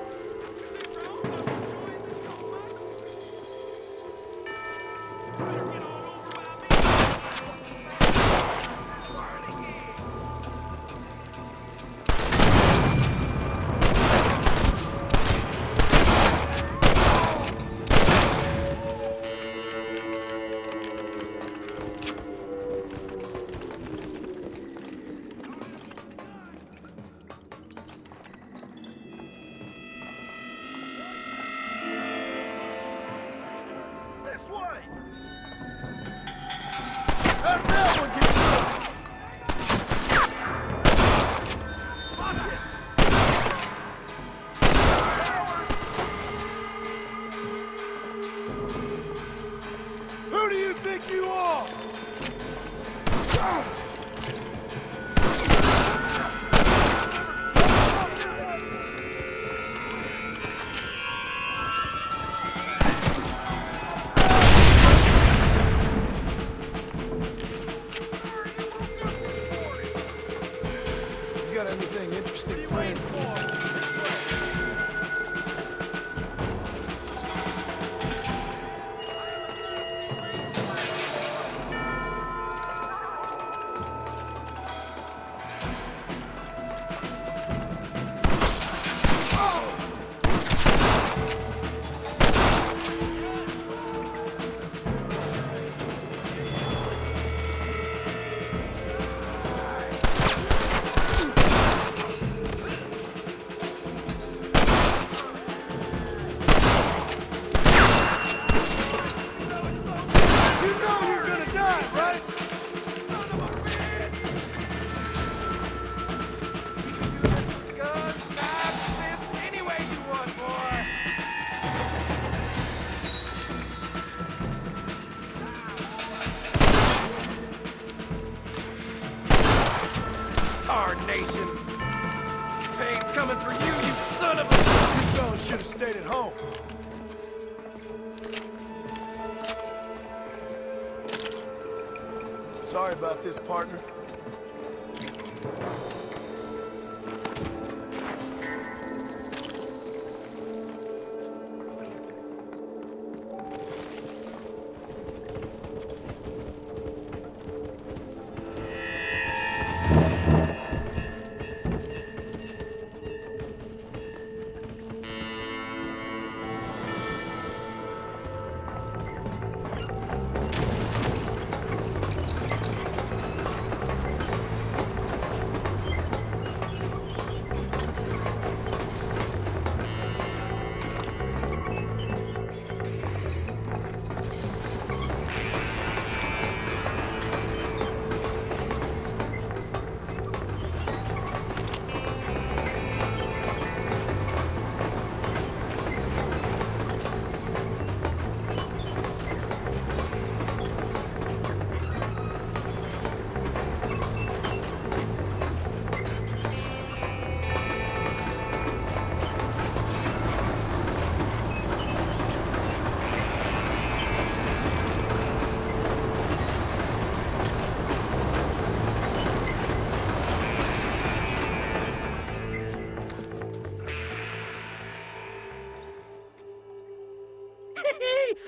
got anything interesting planned? Tarnation! Pain's coming for you, you son of a... You fellas should have stayed at home. Sorry about this, partner.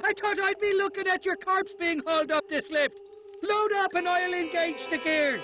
I thought I'd be looking at your corpse being hauled up this lift. Load up and I'll engage the gears.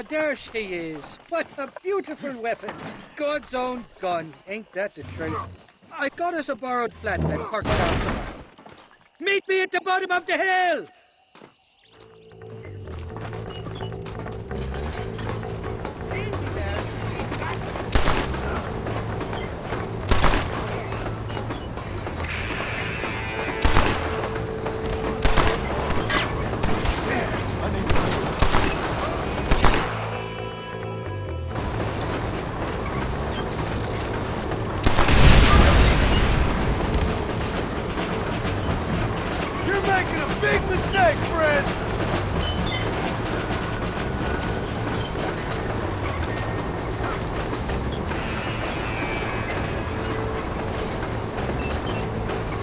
There she is. What a beautiful weapon. God's own gun. Ain't that the truth? I got us a borrowed flatbed parked down. Meet me at the bottom of the hill!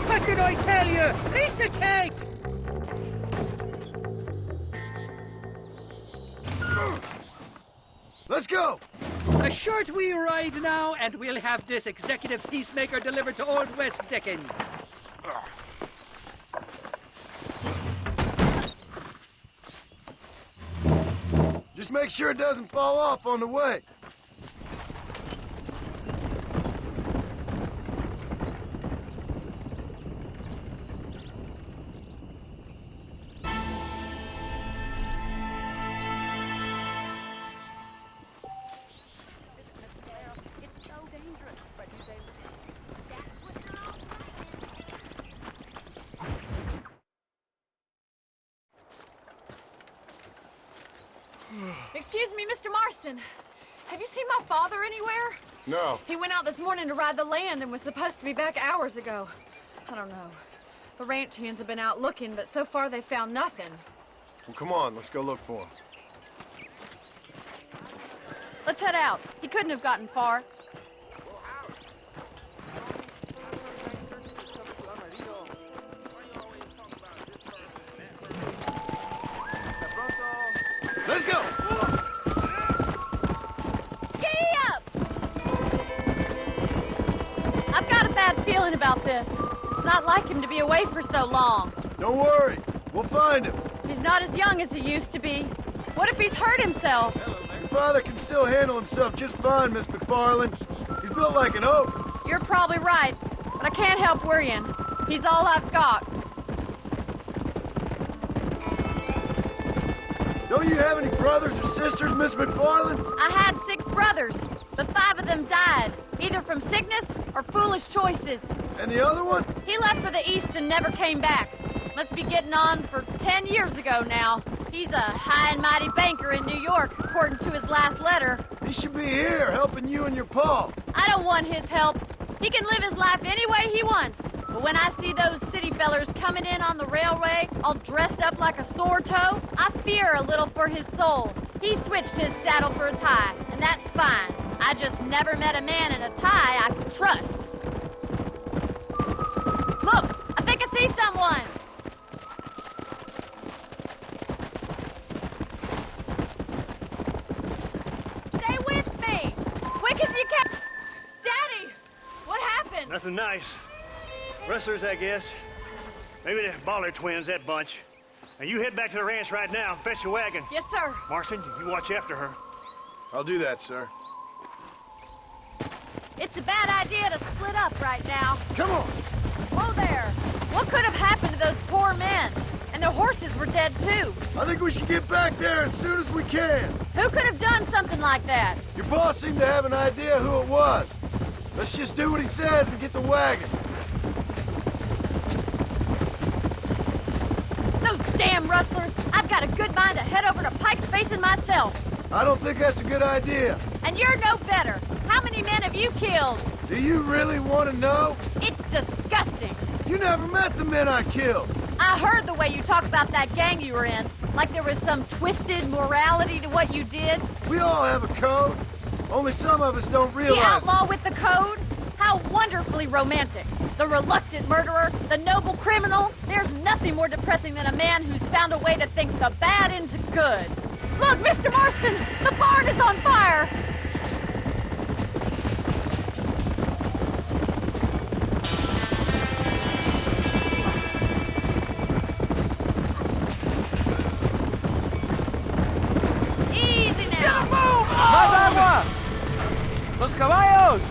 What did I tell you? Piece of cake! Let's go! A short wee ride now, and we'll have this executive peacemaker delivered to Old West Dickens. Just make sure it doesn't fall off on the way. Excuse me, Mr. Marston. Have you seen my father anywhere? No. He went out this morning to ride the land and was supposed to be back hours ago. I don't know. The ranch hands have been out looking, but so far they found nothing. Well, come on, let's go look for him. Let's head out. He couldn't have gotten far. Let's go! Giddy up! I've got a bad feeling about this. It's not like him to be away for so long. Don't worry, we'll find him. He's not as young as he used to be. What if he's hurt himself? Your father can still handle himself just fine, Miss McFarland. He's built like an oak. You're probably right, but I can't help worrying. He's all I've got. Don't you have any brothers or sisters, Miss McFarland? I had 6 brothers, but 5 of them died, either from sickness or foolish choices. And the other one? He left for the east and never came back. Must be getting on for 10 years ago now. He's a high and mighty banker in New York, according to his last letter. He should be here, helping you and your pa. I don't want his help. He can live his life any way he wants. But when I see those city fellers coming in on the railway, all dressed up like a sore toe, I fear a little for his soul. He switched his saddle for a tie, and that's fine. I just never met a man in a tie I could trust. Look, I think I see someone. Stay with me, quick as you can. Daddy, what happened? Nothing nice. Rustlers, I guess. Maybe the Baller twins, that bunch. Now you head back to the ranch right now and fetch a wagon. Yes, sir. Marston, you watch after her. I'll do that, sir. It's a bad idea to split up right now. Come on. Whoa there. What could have happened to those poor men? And their horses were dead, too. I think we should get back there as soon as we can. Who could have done something like that? Your boss seemed to have an idea who it was. Let's just do what he says and get the wagon. Those damn rustlers! I've got a good mind to head over to Pike's Basin myself. I don't think that's a good idea. And you're no better. How many men have you killed? Do you really want to know? It's disgusting. You never met the men I killed. I heard the way you talk about that gang you were in, like there was some twisted morality to what you did. We all have a code. Only some of us don't realize The outlaw with the code? How wonderfully romantic. The reluctant murderer, the noble criminal. There's nothing more depressing than a man who's found a way to think the bad into good. Look, Mr. Marston, the barn is on fire. Easy now. Move! Más agua! Los caballos!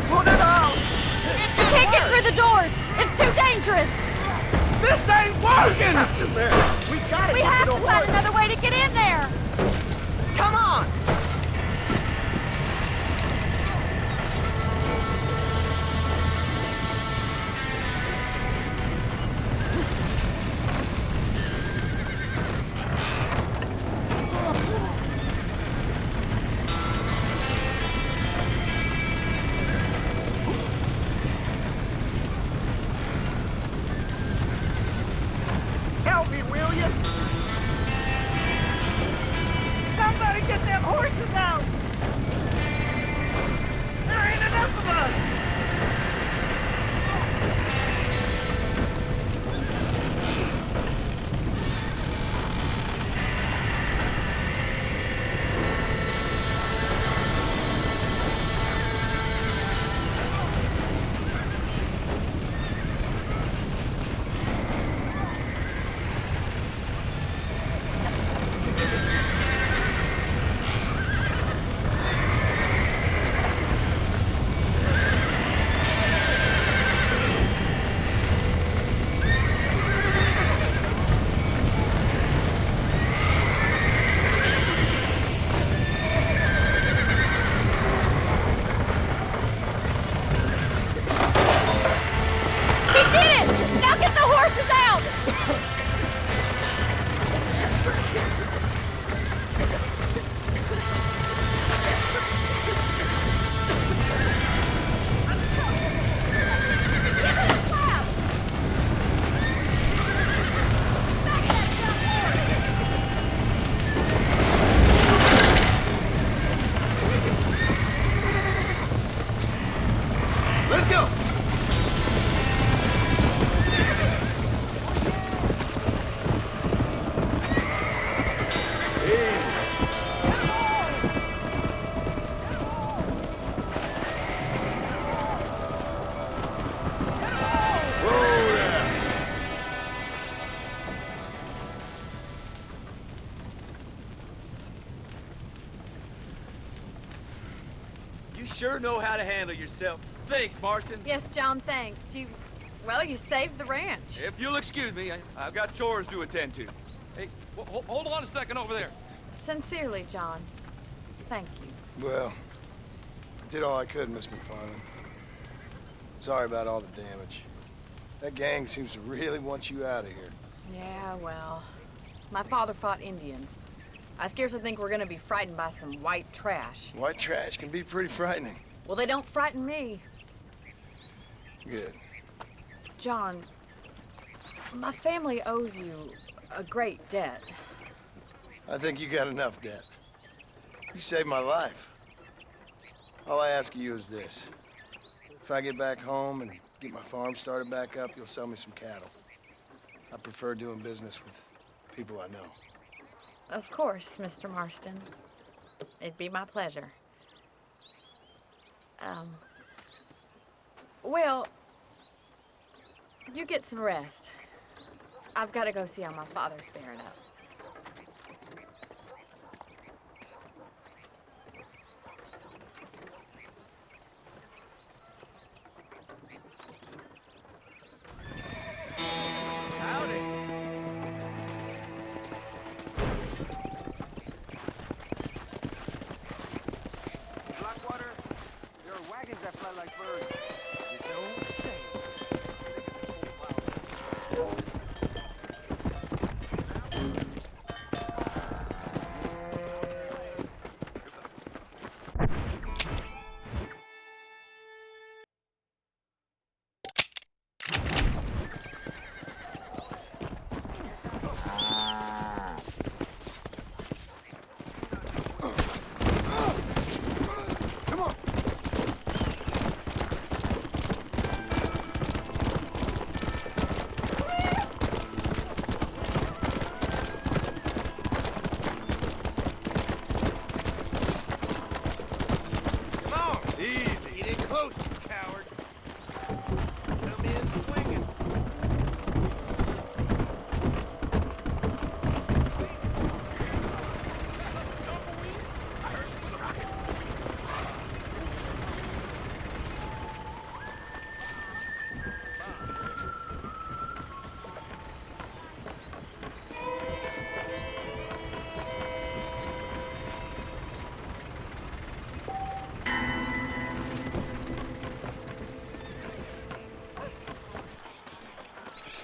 Put it out! We can't get through the doors. It's too dangerous. This ain't working! We have to find another way to get in there. Come on! Help me, will you? Somebody get them horses out! There ain't enough of us! sure know how to handle yourself. Thanks, Marston. Yes, John, thanks. You saved the ranch. If you'll excuse me, I've got chores to attend to. Hey, hold on a second over there. Sincerely, John. Thank you. Well, I did all I could, Miss McFarland. Sorry about all the damage. That gang seems to really want you out of here. Yeah, well, my father fought Indians. I scarcely think we're gonna be frightened by some white trash. White trash can be pretty frightening. Well, they don't frighten me. Good. John, my family owes you a great debt. I think you got enough debt. You saved my life. All I ask of you is this. If I get back home and get my farm started back up, you'll sell me some cattle. I prefer doing business with people I know. Of course, Mr. Marston. It'd be my pleasure. Well, you get some rest. I've got to go see how my father's bearing up.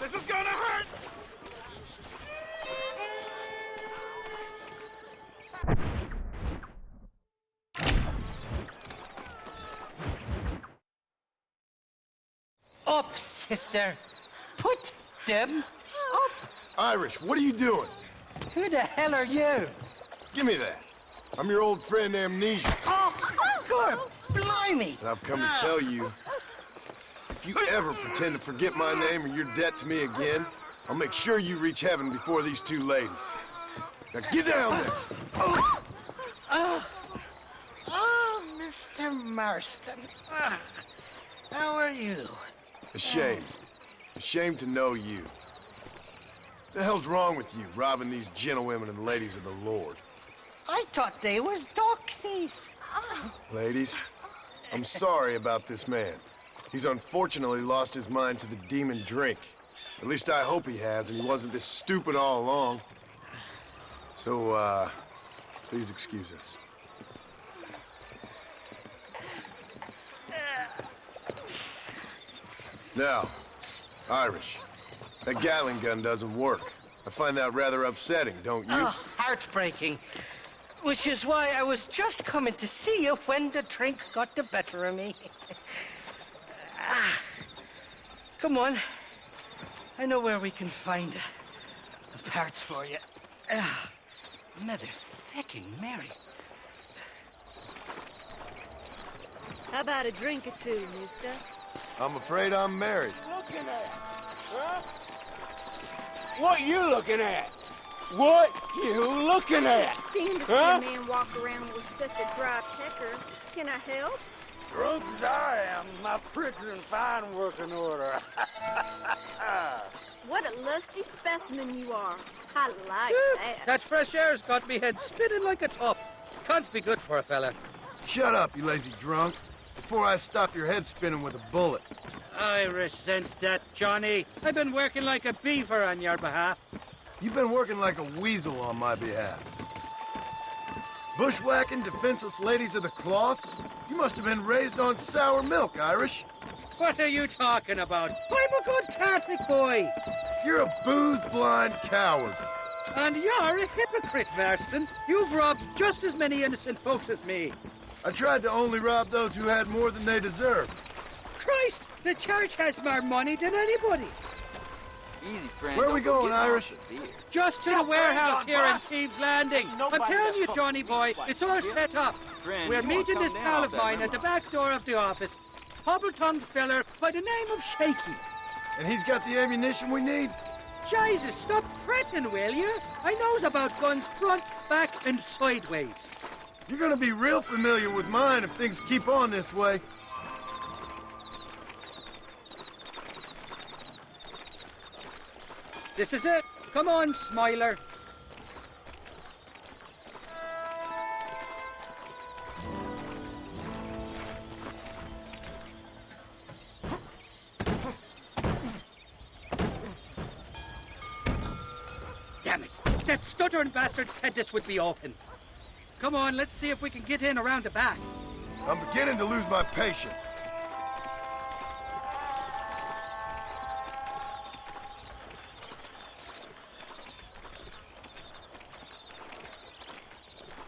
This is gonna hurt! Up, sister. Put them up. Irish, what are you doing? Who the hell are you? Give me that. I'm your old friend Amnesia. Oh, good. Blimey. I've come to tell you, if you ever pretend to forget my name or your debt to me again, I'll make sure you reach heaven before these two ladies. Now get down there. Oh, Mr. Marston. How are you? Ashamed. Ashamed to know you. What the hell's wrong with you, robbing these gentlewomen and ladies of the Lord? I thought they was doxies. Ladies, I'm sorry about this man. He's unfortunately lost his mind to the demon drink. At least I hope he has, and he wasn't this stupid all along. So, please excuse us. Now, Irish, that Gatling gun doesn't work. I find that rather upsetting, don't you? Oh, heartbreaking. Which is why I was just coming to see you when the drink got the better of me. Come on. I know where we can find the parts for you. Mother-fecking Mary. How about a drink or two, mister? I'm afraid I'm married. Looking at? Huh? What you looking at? What you looking at? Stand to see a man walk around with such a dry pecker. Can I help? Drunk as I am, my prick's in fine working order. What a lusty specimen you are. I like that. That fresh air's got me head spinning like a top. Can't be good for a fella. Shut up, you lazy drunk. before I stop your head spinning with a bullet. I resent that, Johnny. I've been working like a beaver on your behalf. You've been working like a weasel on my behalf. Bushwhacking defenseless ladies of the cloth? You must have been raised on sour milk, Irish. What are you talking about? I'm a good Catholic boy. You're a booze-blind coward. And you're a hypocrite, Marston. You've robbed just as many innocent folks as me. I tried to only rob those who had more than they deserved. Christ, the church has more money than anybody. Easy, friend. Where are we going, Irish? Just to the warehouse here in Thieves Landing. I'm telling you, Johnny boy, it's all set up. We're meeting this pal of mine at the back door of the office. Hobble-tongued feller by the name of Shaky. And he's got the ammunition we need? Jesus, stop fretting, will you? I knows about guns front, back, and sideways. You're gonna be real familiar with mine if things keep on this way. This is it. Come on, Smiler. Damn it! That stuttering bastard said this would be open. Come on, let's see if we can get in around the back. I'm beginning to lose my patience.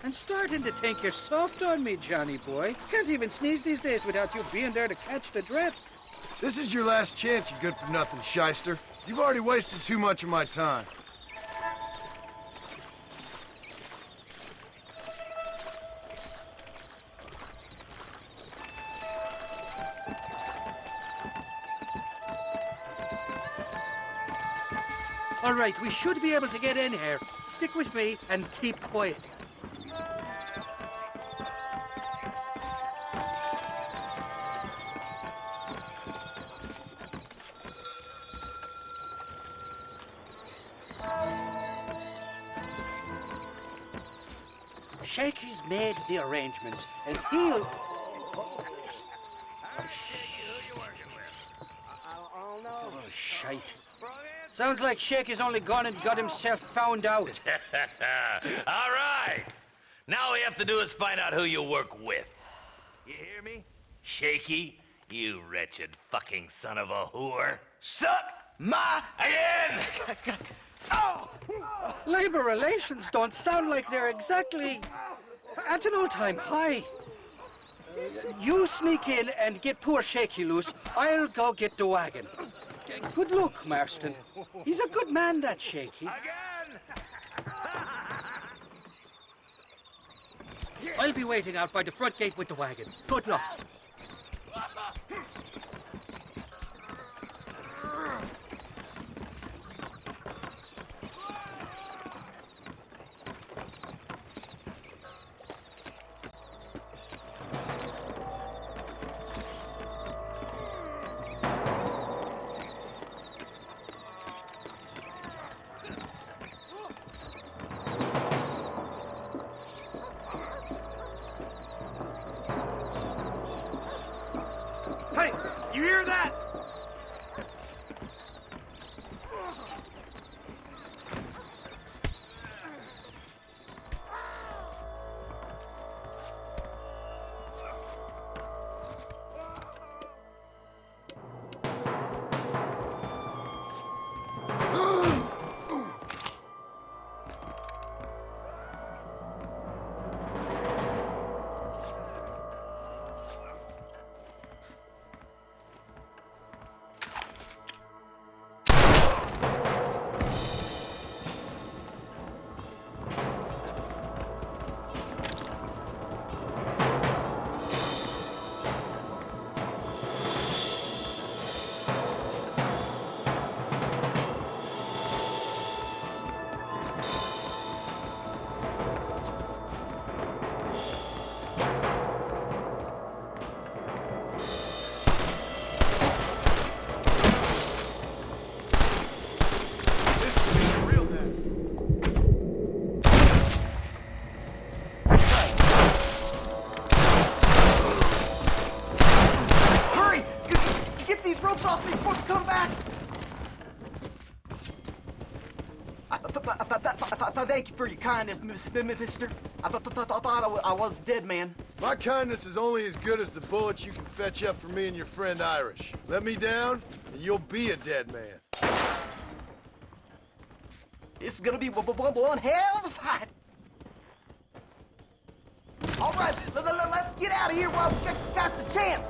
I'm starting to think you're soft on me, Johnny boy. Can't even sneeze these days without you being there to catch the drips. This is your last chance, you good-for-nothing shyster. You've already wasted too much of my time. All right, we should be able to get in here. Stick with me and keep quiet. Shaky's made the arrangements, and he'll... Oh, shite. Sounds like Shaky's only gone and got himself found out. All right. Now all we have to do is find out who you work with. You hear me? Shaky, you wretched fucking son of a whore. Suck my again! Oh! Labor relations don't sound like they're exactly at an all-time high. You sneak in and get poor Shaky loose. I'll go get the wagon. Good luck, Marston. He's a good man, that Shaky. I'll be waiting out by the front gate with the wagon. Good luck. these ropes off me before we come back! Thank you for your kindness, mister. I thought I was dead, man. My kindness is only as good as the bullets you can fetch up for me and your friend Irish. Let me down, and you'll be a dead man. This is gonna be one hell of a fight. All right, let's get out of here while we got the chance.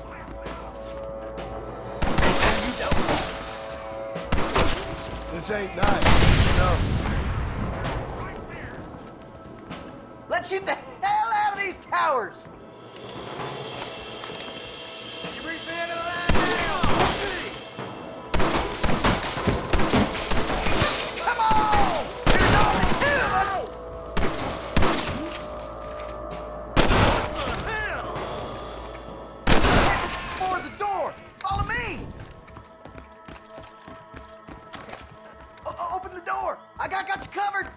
This ain't nice, no. Let's shoot the hell out of these cowards! You reach the end of the line now! Come on! There's only two of us! What the hell? For the door! Follow me! Open the door! I got you covered!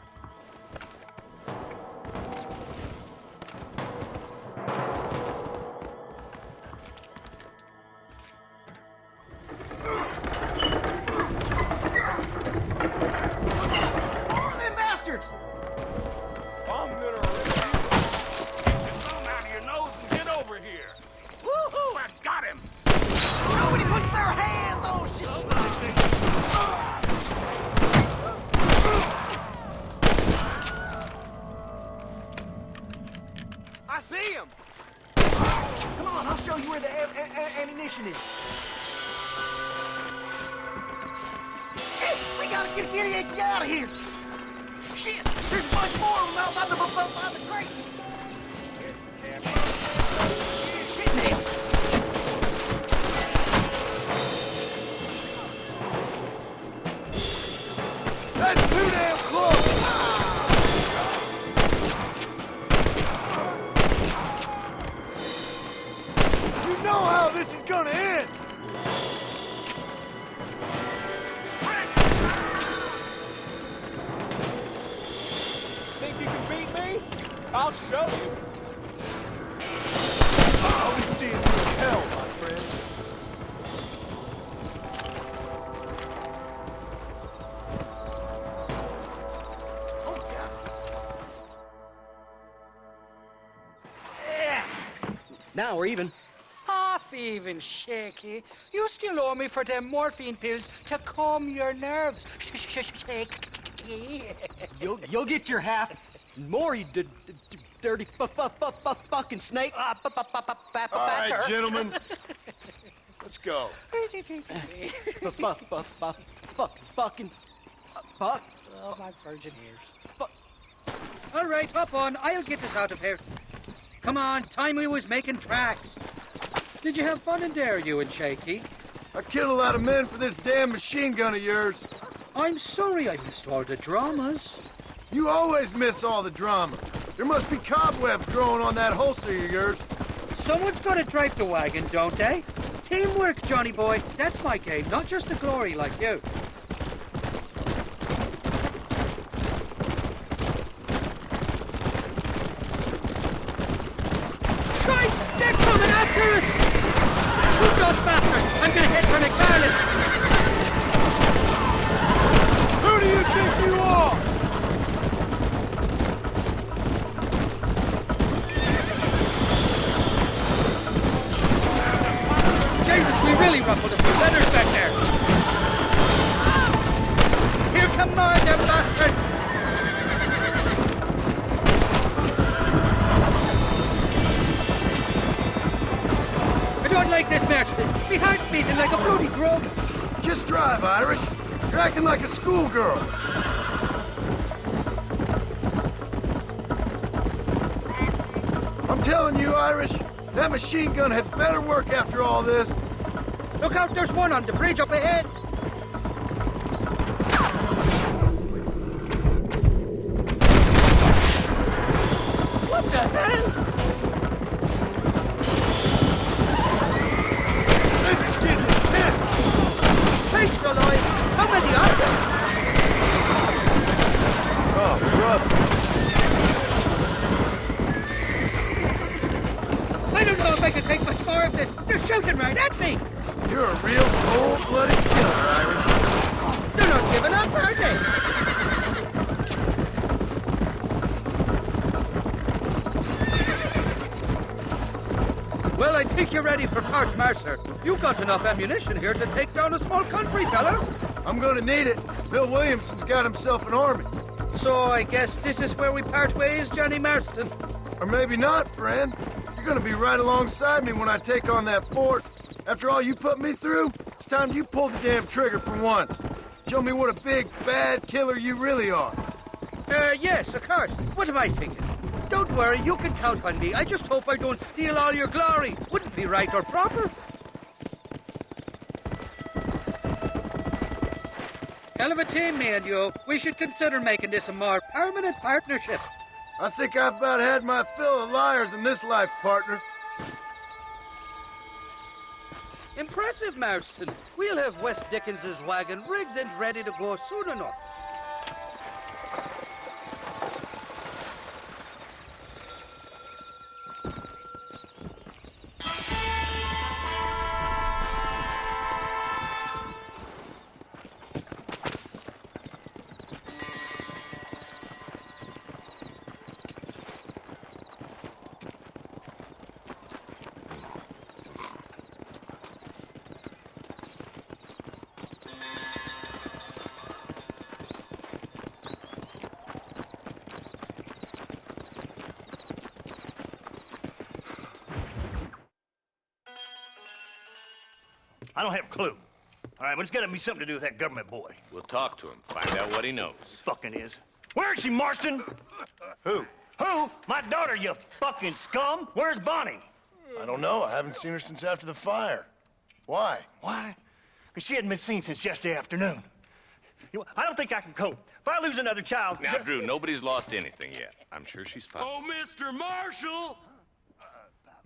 I'm gonna rip you. Get your thumb out of your nose and get over here. Woohoo! I got him. Nobody puts their hands on shit. I see him. Come on, I'll show you where the ammunition is. Shit! We gotta get out of here. Shit! There's much more of them out by the crates! Shit now! That's too damn close! You know how this is gonna end! Think you can beat me? I'll show you. I'll be seeing you in hell, my friend. Oh, God. Now we're even. Half even, Shaky. You still owe me for them morphine pills to calm your nerves. You'll get your half. More, you dirty fucking snake. All right, gentlemen. Let's go. Fucking. Fuck. Oh, my virgin ears. All right, hop on. I'll get us out of here. Come on, time we was making tracks. Did you have fun in there, you and Shaky? I killed a lot of men for this damn machine gun of yours. I'm sorry I missed all the dramas. You always miss all the drama. There must be cobwebs growing on that holster of yours. Someone's got to drive the wagon, don't they? Teamwork, Johnny boy. That's my game, not just the glory like you. Christ! They're coming after us! Shoot those bastards! I'm gonna head for McFarland! Who do you think you are? Jesus, we really ruffled a few feathers back there! Here come more, them bastards! I don't like this match. My heart's beating like a bloody drum. Just drive, Irish. You're acting like a schoolgirl. I'm telling you, Irish, that machine gun had better work after all this. Look out, there's one on the bridge up ahead. What the hell? This is getting intense. Sakes alive! How many are there? Oh, brother. I don't know if I can take much more of this. They're shooting right at me. You're a real Cold-blooded killer, Irish. They're not giving up, are they? Well, I think you're ready for part marcher. You've got enough ammunition here to take down a small country, fella. I'm gonna need it. Bill Williamson's got himself an army. So I guess this is where we part ways, Johnny Marston. Or maybe not, friend. You're gonna be right alongside me when I take on that fort. After all you put me through, it's time you pull the damn trigger for once. Show me what a big, bad killer you really are. Yes, of course. What am I thinking? Don't worry, you can count on me. I just hope I don't steal all your glory. Wouldn't be right or proper. Hell of a team, me and you. We should consider making this a more permanent partnership. I think I've about had my fill of liars in this life, partner. Impressive, Marston. We'll have West Dickens's wagon rigged and ready to go soon enough. I don't have a clue. All right, but it's got to be something to do with that government boy. We'll talk to him, find out what he knows. Fucking is. Where is she, Marston? Who? Who? My daughter, you fucking scum. Where's Bonnie? I don't know. I haven't seen her since after the fire. Why? Why? Because she hadn't been seen since yesterday afternoon. You know, I don't think I can cope. If I lose another child... Now, Drew, nobody's lost anything yet. I'm sure she's fine. Oh, Mr. Marshall!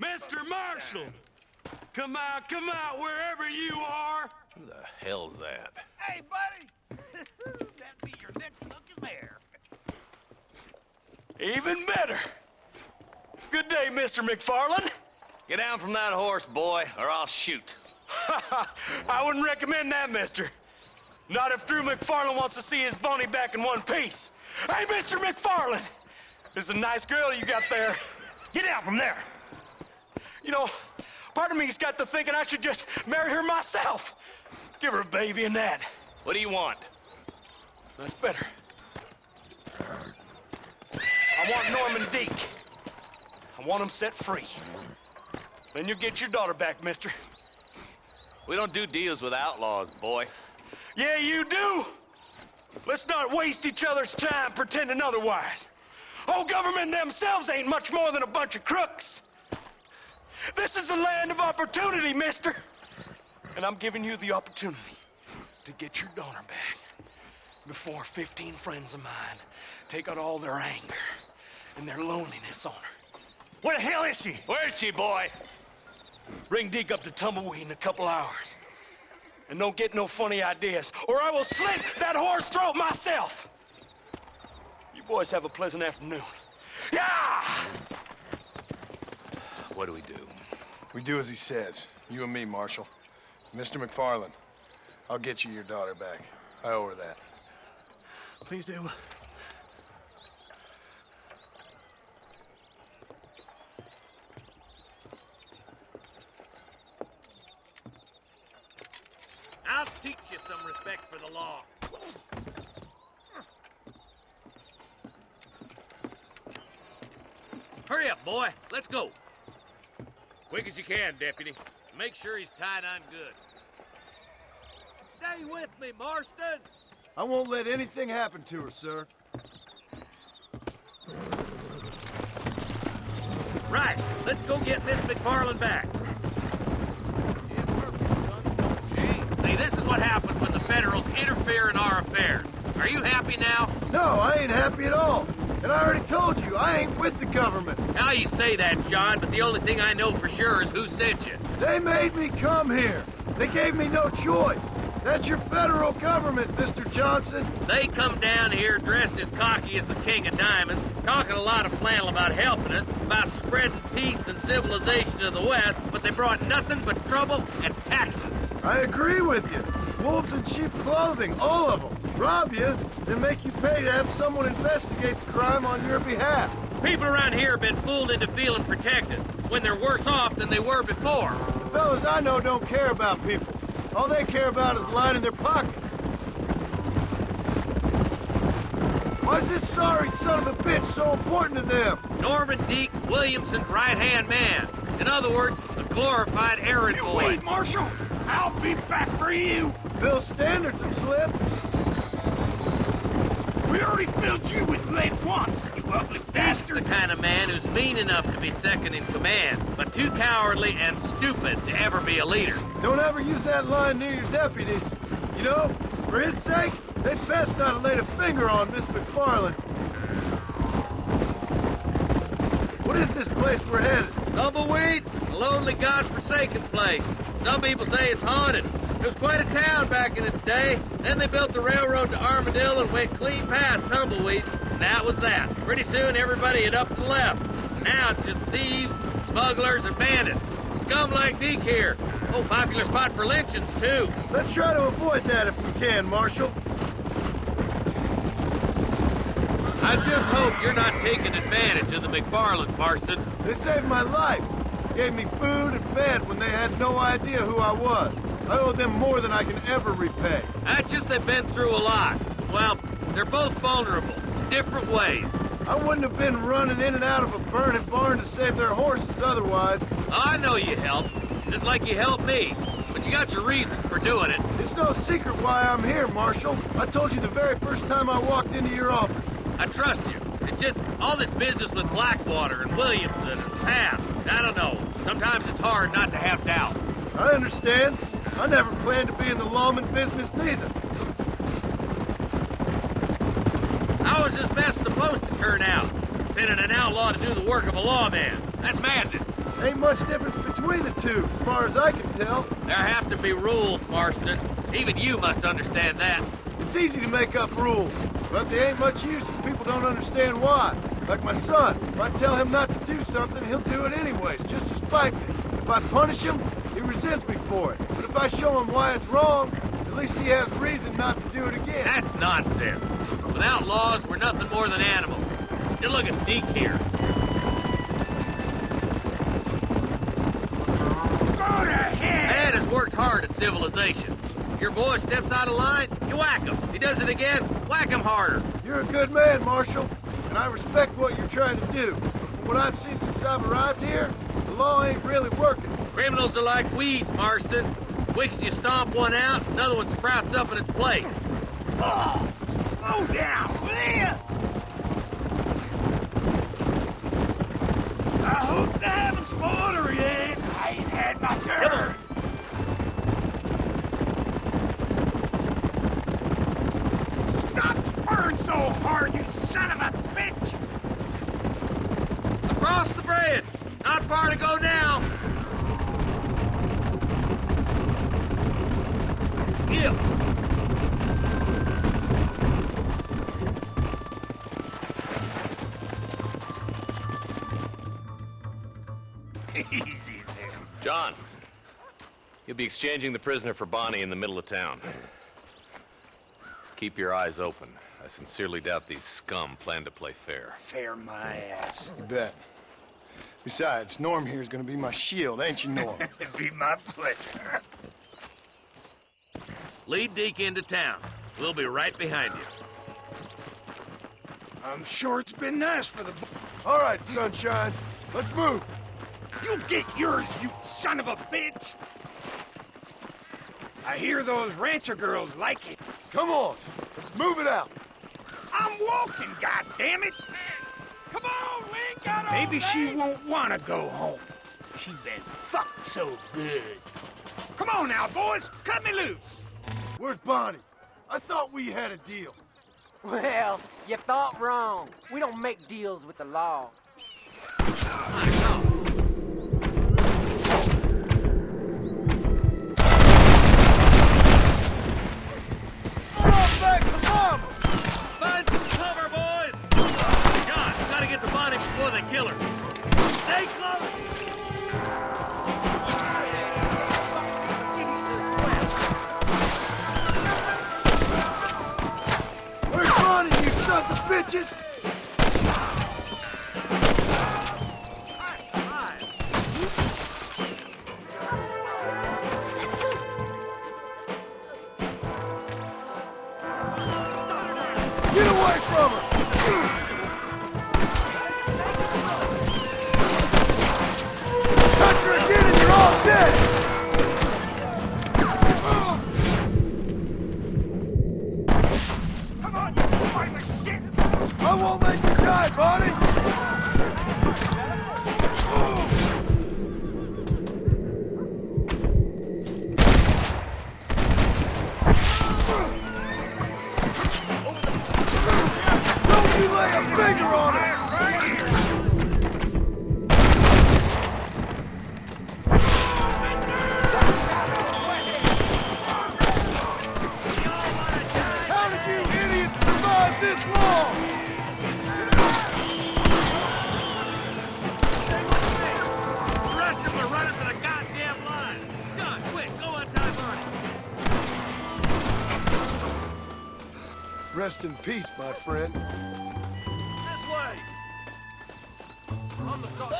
Mr. Marshall! Come out, wherever you are! Who the hell's that? Hey, buddy! That'd be your next lucky mare. Even better. Good day, Mr. McFarland. Get down from that horse, boy, or I'll shoot. I wouldn't recommend that, mister. Not if Drew McFarland wants to see his Bonnie back in one piece. Hey, Mr. McFarland! This is a nice girl you got there. Get out from there! You know, part of me's got to thinking I should just marry her myself. Give her a baby and that. What do you want? That's better. I want Norman Deek. I want him set free. Then you'll get your daughter back, mister. We don't do deals with outlaws, boy. Yeah, you do. Let's not waste each other's time pretending otherwise. Old government themselves ain't much more than a bunch of crooks. This is the land of opportunity, mister. And I'm giving you the opportunity to get your daughter back before 15 friends of mine take out all their anger and their loneliness on her. Where the hell is she? Where is she, boy? Bring Deke up to Tumbleweed in a couple hours. And don't get no funny ideas, or I will slit that horse throat myself. You boys have a pleasant afternoon. Yeah! What do we do? We do as he says. You and me, Marshal. Mr. McFarland, I'll get you your daughter back. I owe her that. Please do. I'll teach you some respect for the law. Hurry up, boy. Let's go. Quick as you can, Deputy. Make sure he's tied on good. Stay with me, Marston. I won't let anything happen to her, sir. Right. Let's go get Miss McFarland back. See, this is what happens when the Federals interfere in our affairs. Are you happy now? No, I ain't happy at all. And I already told you, I ain't with the government. Now you say that, John, but the only thing I know for sure is who sent you. They made me come here. They gave me no choice. That's your federal government, Mr. Johnson. They come down here dressed as cocky as the King of Diamonds, talking a lot of flannel about helping us, about spreading peace and civilization to the West, but they brought nothing but trouble and taxes. I agree with you. Wolves in sheep clothing, all of them. Rob you, then make you pay to have someone investigate the crime on your behalf. People around here have been fooled into feeling protected, when they're worse off than they were before. The fellas I know don't care about people. All they care about is lining their pockets. Why is this sorry son of a bitch so important to them? Norman Deek's Williamson's right-hand man. In other words, a glorified errand boy. You wait, Marshal! I'll be back for you! Bill's standards have slipped. We already filled you with lead once, you ugly That's bastard! the kind of man who's mean enough to be second in command, but too cowardly and stupid to ever be a leader. Don't ever use that line near your deputies. You know, for his sake, they'd best not have laid a finger on Miss McFarland. What is this place we're headed? Tumbleweed, a lonely, god-forsaken place. Some people say it's haunted. It was quite a town back in its day. Then they built the railroad to Armadillo and went clean past Tumbleweed. And that was that. Pretty soon everybody had up and left. Now it's just thieves, smugglers, and bandits. Scum like Deke here. Oh, popular spot for lynchings, too. Let's try to avoid that if we can, Marshal. I just hope you're not taking advantage of the McFarlands, Marston. They saved my life. Gave me food and bed when they had no idea who I was. I owe them more than I can ever repay. That's just they've been through a lot. Well, they're both vulnerable, in different ways. I wouldn't have been running in and out of a burning barn to save their horses otherwise. I know you helped, just like you helped me. But you got your reasons for doing it. It's no secret why I'm here, Marshal. I told you the very first time I walked into your office. I trust you. It's just all this business with Blackwater and Williamson and past. I don't know. Sometimes it's hard not to have doubts. I understand. I never planned to be in the lawman business neither. How is this mess supposed to turn out? Sending an outlaw to do the work of a lawman. That's madness. Ain't much difference between the two, as far as I can tell. There have to be rules, Marston. Even you must understand that. It's easy to make up rules, but they ain't much use if people don't understand why. Like my son. If I tell him not to do something, he'll do it anyways, just to spite me. If I punish him, he resents me for it. But if I show him why it's wrong, at least he has reason not to do it again. That's nonsense. Without laws, we're nothing more than animals. Just look at Deke here. Go to hell! Dad has worked hard at civilization. Your boy steps out of line, you whack him. He does it again, whack him harder. You're a good man, Marshal, and I respect what you're trying to do. But from what I've seen since I've arrived here, the law ain't really working. Criminals are like weeds, Marston. Quick as you stomp one out, another one sprouts up in its place. Oh, slow down, will ya? I hope they haven't spoiled her yet. I ain't had my turn. Stop spurring so hard, you son of a bitch! Across the bridge. Not far to go now. Yep. Easy there. John, you'll be exchanging the prisoner for Bonnie in the middle of town. Keep your eyes open. I sincerely doubt these scum plan to play fair. Fair my ass. You bet. Besides, Norm here's gonna be my shield, ain't you, Norm? It'd be my pleasure. Lead Deke into town. We'll be right behind you. I'm sure it's been nice for the... All right, Sunshine. Let's move. You get yours, you son of a bitch! I hear those rancher girls like it. Come on, let's move it out. I'm walking, goddammit! Come on, we ain't got all Maybe day. she won't want to go home. She been fucked so good. Come on now, boys, cut me loose. Where's Bonnie? I thought we had a deal. Well, you thought wrong. We don't make deals with the law. Back to mama! Find some cover, boys! John, gotta get to Bonnie before they kill her. Stay close! sons of bitches! Get away from her! Touch her again and you're all dead! Come on, you pile of shit! I won't let you die, Bonnie! Don't you lay a finger on it! How did you idiots survive this long? The rest of them are running for the goddamn line. John, quick, go untie Barney. Rest in peace, my friend. This way. On the top.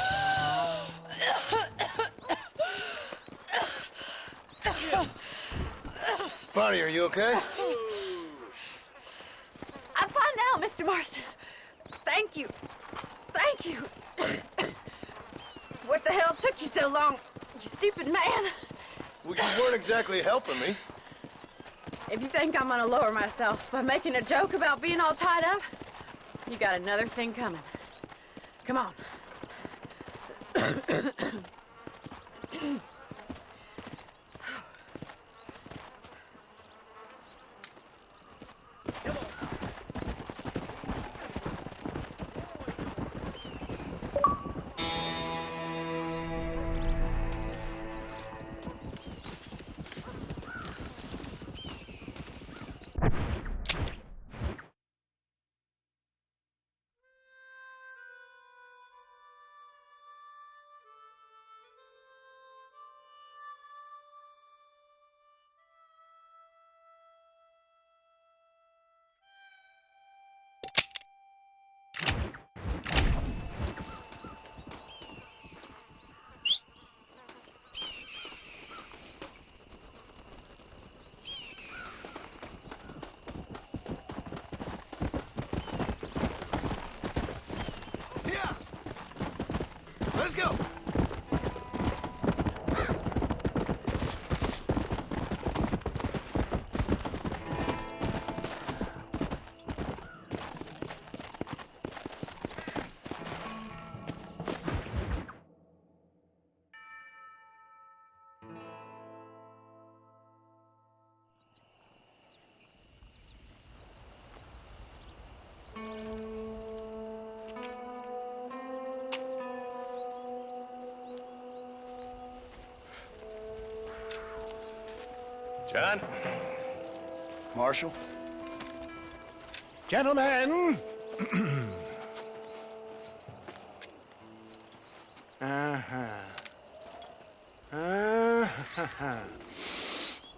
Bonnie, are you okay? I'm fine now, Mr. Marston. Thank you. Thank you. What the hell took you so long, you stupid man? Well, you weren't exactly helping me. If you think I'm gonna lower myself by making a joke about being all tied up, you got another thing coming. Come on. Let's go. John? Marshal? Gentlemen!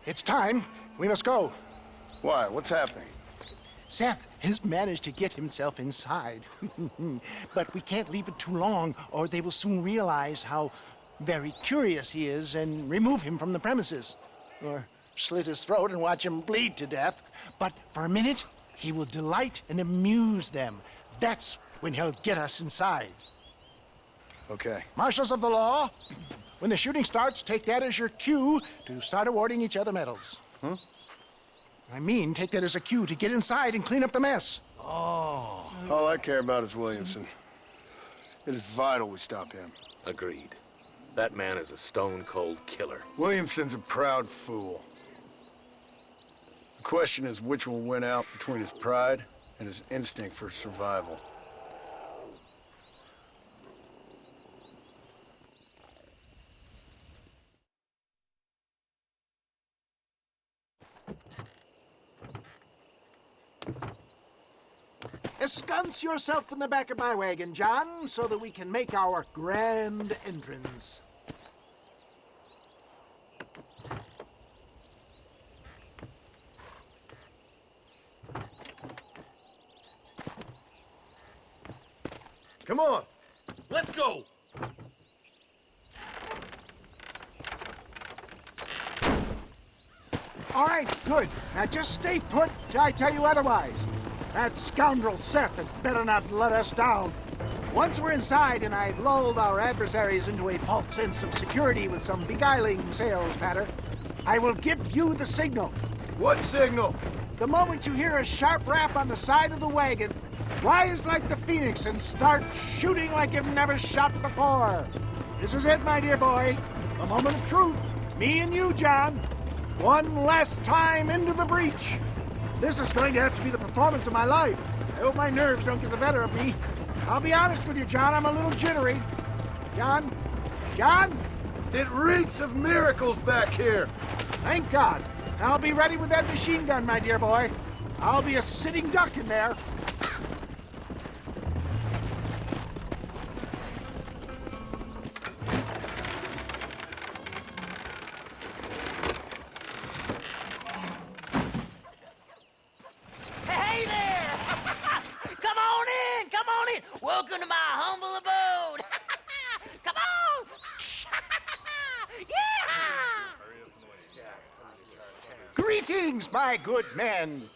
It's time. We must go. Why? What's happening? Seth has managed to get himself inside. But we can't leave it too long, or they will soon realize how very curious he is and remove him from the premises. Or slit his throat and watch him bleed to death. But for a minute, he will delight and amuse them. That's when he'll get us inside. Okay. Marshals of the law, when the shooting starts, take that as your cue to start awarding each other medals. Huh? I mean, take that as a cue to get inside and clean up the mess. Oh. All I care about is Williamson. It is vital we stop him. Agreed. That man is a stone-cold killer. Williamson's a proud fool. The question is which will win out between his pride and his instinct for survival. Ensconce yourself in the back of my wagon, John, so that we can make our grand entrance. Come on, let's go! All right, good. Now just stay put till I tell you otherwise. That scoundrel Seth had better not let us down. Once we're inside and I've lulled our adversaries into a false sense of security with some beguiling sales patter, I will give you the signal. What signal? The moment you hear a sharp rap on the side of the wagon, rise like the phoenix and start shooting like you've never shot before. This is it, my dear boy. The moment of truth. Me and you, John. One last time into the breach. This is going to have to be the performance of my life. I hope my nerves don't get the better of me. I'll be honest with you, John, I'm a little jittery. John? John? It reeks of miracles back here. Thank God. I'll be ready with that machine gun, my dear boy. I'll be a sitting duck in there. Hey there! Come on in! Come on in! Welcome to my humble abode! Come on! Yeah! Greetings, my good men.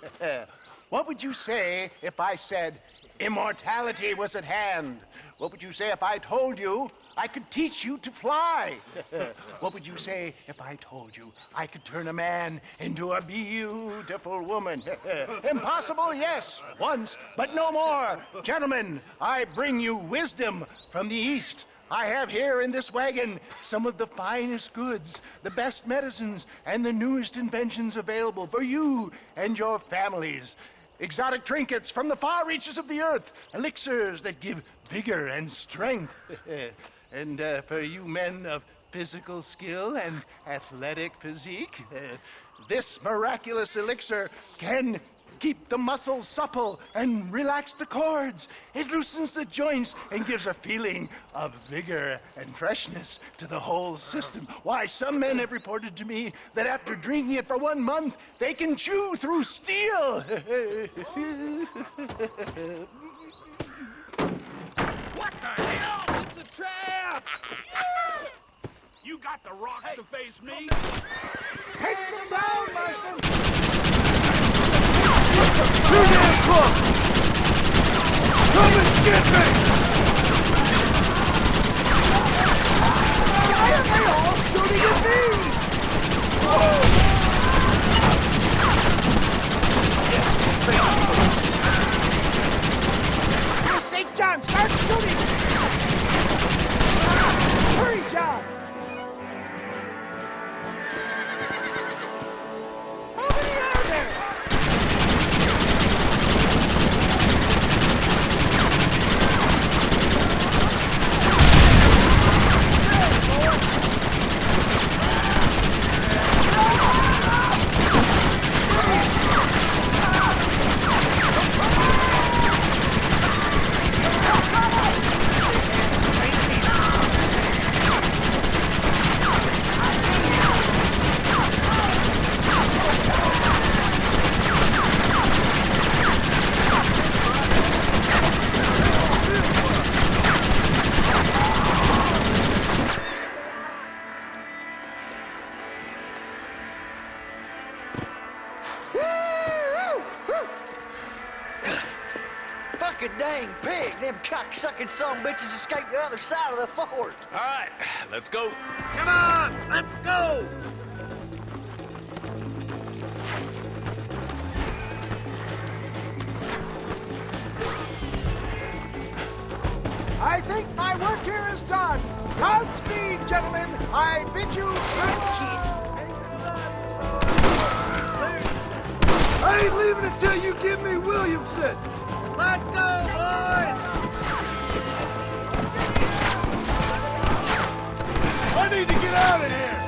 What would you say if I said immortality was at hand? What would you say if I told you I could teach you to fly? What would you say if I told you I could turn a man into a beautiful woman? Impossible, yes, once, but no more. Gentlemen, I bring you wisdom from the East. I have here in this wagon some of the finest goods, the best medicines, and the newest inventions available for you and your families. Exotic trinkets from the far reaches of the earth, elixirs that give vigor and strength. And for you men of physical skill and athletic physique, this miraculous elixir can keep the muscles supple and relax the cords. It loosens the joints and gives a feeling of vigor and freshness to the whole system. Why, some men have reported to me that after drinking it for 1 month, they can chew through steel. What the hell? It's a trap! You got the rocks to face me? Take them down, Marston! Too damn close! Come and get me! Why are they all shooting at me? For sakes, John, start shooting! Hurry, John! How many are there? Fucking dang pig! Them cock-sucking son bitches escaped the other side of the fort. All right, let's go. Come on, let's go! I think my work here is done. Godspeed, gentlemen. I bid you godspeed. I ain't leaving until you give me Williamson! Let's go, boys! I need to get out of here!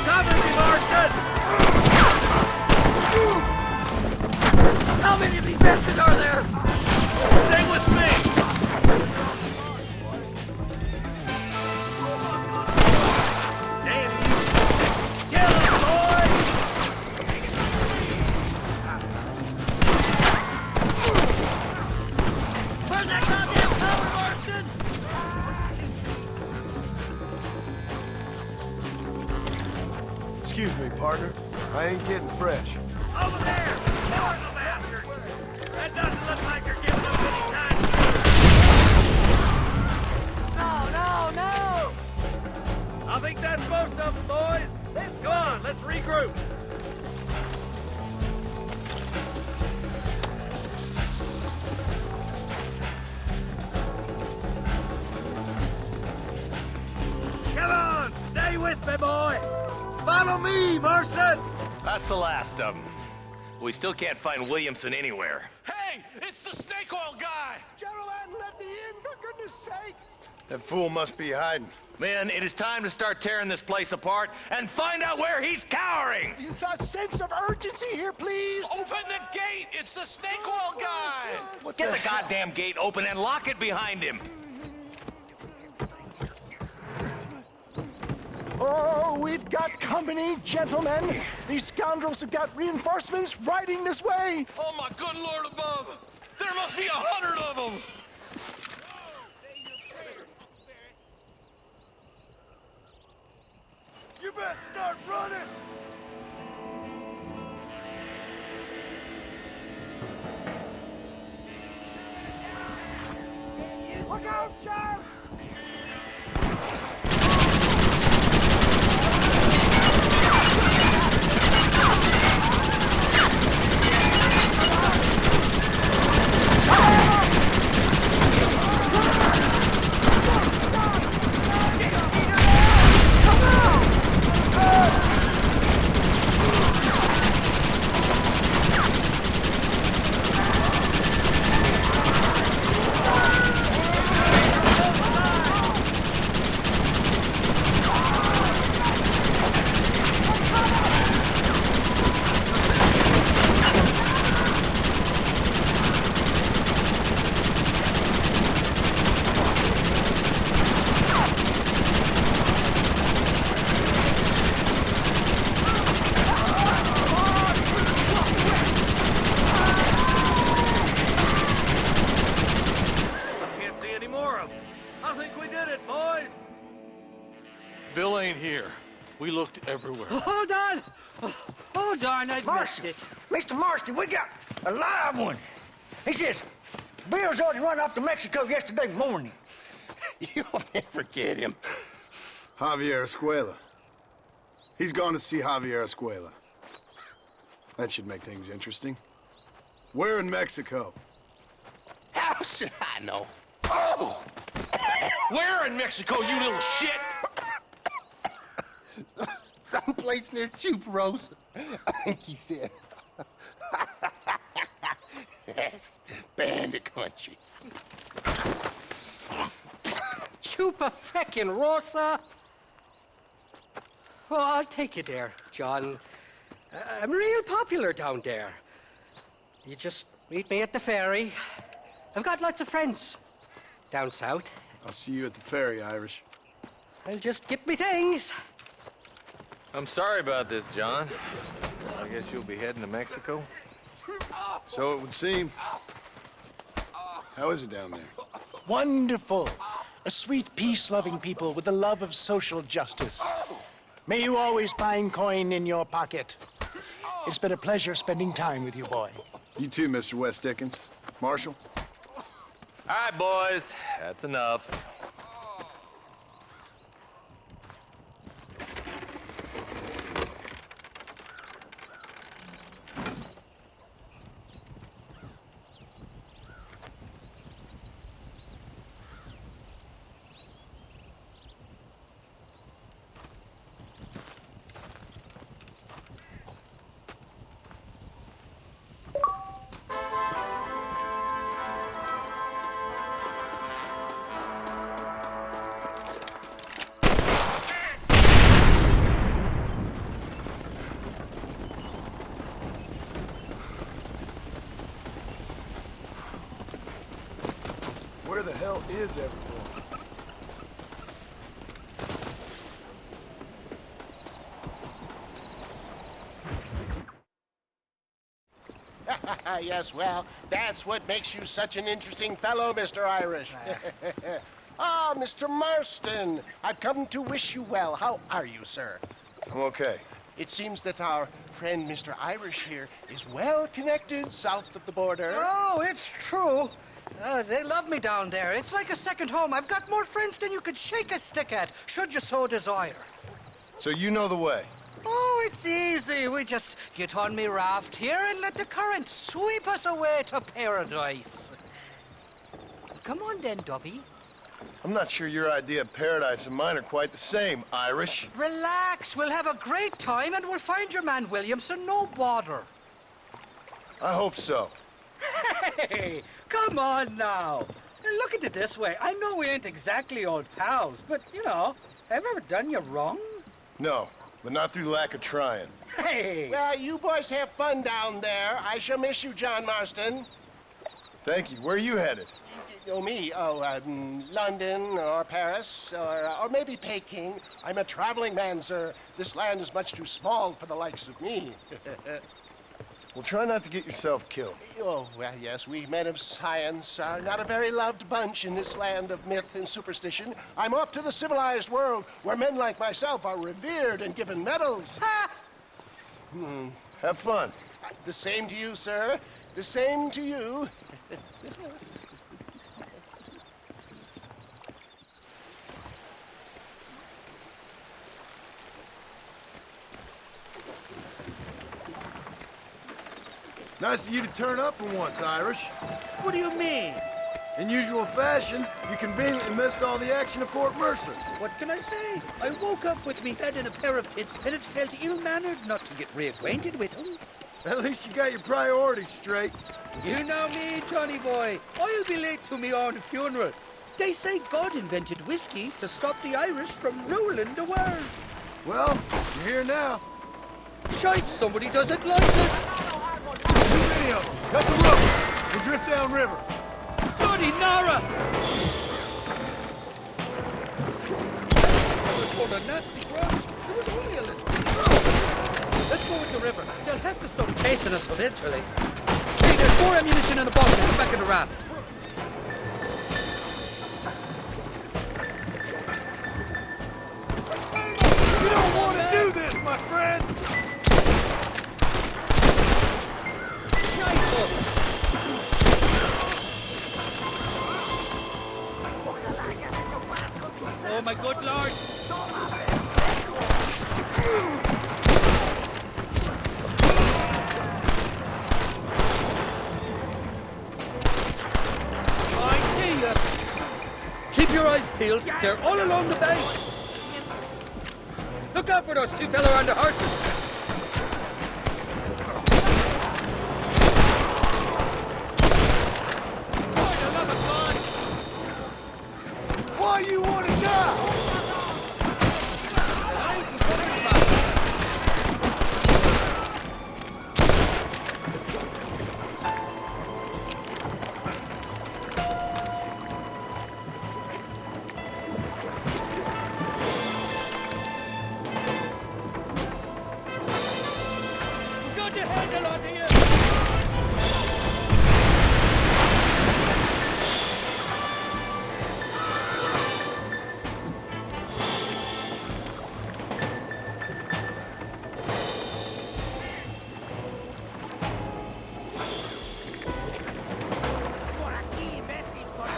Cover me, Marston! How many of these bastards are there? Stay with me! Where's that goddamn power, Marston? Excuse me, partner. I ain't getting fresh. Over there! More of the bastards! That doesn't look like you're giving us any time. No! I think that's most of them, boys. Come on, let's regroup. Come on, stay with me, boy. Follow me, Marston! That's the last of them. We still can't find Williamson anywhere. Hey, it's the snake oil guy! Gentlemen, let me in, for goodness sake! That fool must be hiding. Men, it is time to start tearing this place apart and find out where he's cowering! A sense of urgency here, please! Open the gate! It's the snake oil guy! Get the goddamn gate open and lock it behind him! Oh, we've got company, gentlemen. These scoundrels have got reinforcements riding this way. Oh, my good Lord above! There must be 100 of them! You better start running. Look out, John! Bill ain't here. We looked everywhere. Hold on! Oh, darn, I missed it. Mr. Marston, we got a live one. He says, Bill's already run off to Mexico yesterday morning. You'll never get him. Javier Escuela. He's gone to see Javier Escuela. That should make things interesting. Where in Mexico? How should I know? Oh! Where in Mexico, you little shit? Someplace near Chuparosa, I think he said. That's bandit country. Chupa feckin' Rosa. Oh, I'll take you there, John. I'm real popular down there. You just meet me at the ferry. I've got lots of friends down south. I'll see you at the ferry, Irish. I'll just get me things. I'm sorry about this, John. I guess you'll be heading to Mexico? So it would seem. How is it down there? Wonderful. A sweet, peace-loving people with the love of social justice. May you always find coin in your pocket. It's been a pleasure spending time with you, boy. You too, Mr. West Dickens. Marshal? All right, boys. That's enough. Where the hell is everyone? Yes, well, that's what makes you such an interesting fellow, Mr. Irish. Ah, Mr. Marston, I've come to wish you well. How are you, sir? I'm okay. It seems that our friend Mr. Irish here is well connected south of the border. Oh, it's true. They love me down there. It's like a second home. I've got more friends than you could shake a stick at, should you so desire. So you know the way? Oh, it's easy. We just get on me raft here and let the current sweep us away to paradise. Come on then, Dovey. I'm not sure your idea of paradise and mine are quite the same, Irish. Relax. We'll have a great time and we'll find your man Williamson, no bother. I hope so. Hey, come on now. Look at it this way. I know we ain't exactly old pals, but, you know, have I ever done you wrong? No, but not through lack of trying. Hey! Well, you boys have fun down there. I shall miss you, John Marston. Thank you. Where are you headed? Oh, me? Oh, London or Paris or maybe Peking. I'm a traveling man, sir. This land is much too small for the likes of me. Well, try not to get yourself killed. Oh, well, yes, we men of science are not a very loved bunch in this land of myth and superstition. I'm off to the civilized world where men like myself are revered and given medals. Ha! Have fun. The same to you, sir. The same to you. Nice of you to turn up for once, Irish. What do you mean? In usual fashion, you conveniently missed all the action at Fort Mercer. What can I say? I woke up with me head in a pair of tits, and it felt ill-mannered not to get reacquainted with them. At least you got your priorities straight. You know me, Johnny boy. I'll be late to me own funeral. They say God invented whiskey to stop the Irish from ruling the world. Well, you're here now. Shite, somebody doesn't like it. Too many of them. Cut the rope. We'll drift downriver. Bloody Nara! That was for a nasty grudge. There was only a little. Let's go with the river. They'll have to stop chasing us eventually. Hey, there's more ammunition in the box. Put back in the raft. You don't want to do this, my friend! Oh, my good lord! I see ya! Keep your eyes peeled. They're all along the bank. Look out for those two fellas on the horses. Why you want to die? Got the handle on you!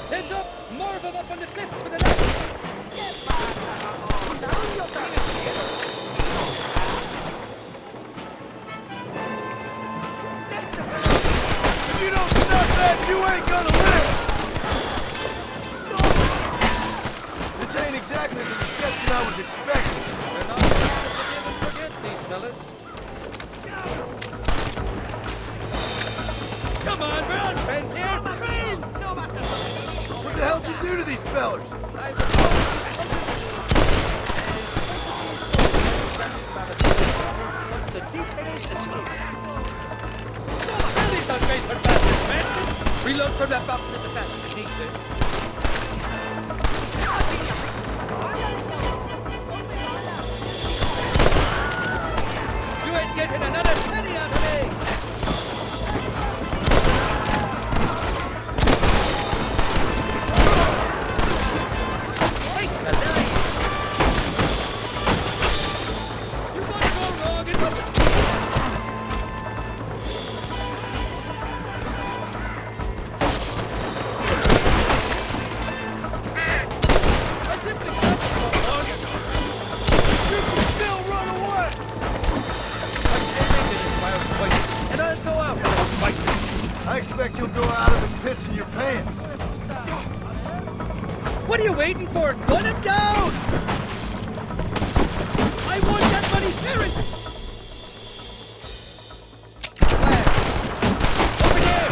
Heads up! More of them up on the cliff to the left! If you don't stop that, you ain't gonna live! This ain't exactly the reception I was expecting. They're not supposed to forgive and forget, these fellas. Come on, we're on friends here! Friends! What the hell did you do to these fellers? The details escape. These are great for bastards, man! Reload from that box at the back, if you need to. You ain't getting another penny out of me! What are you waiting for? Gun him down! I want that money buried! Over there!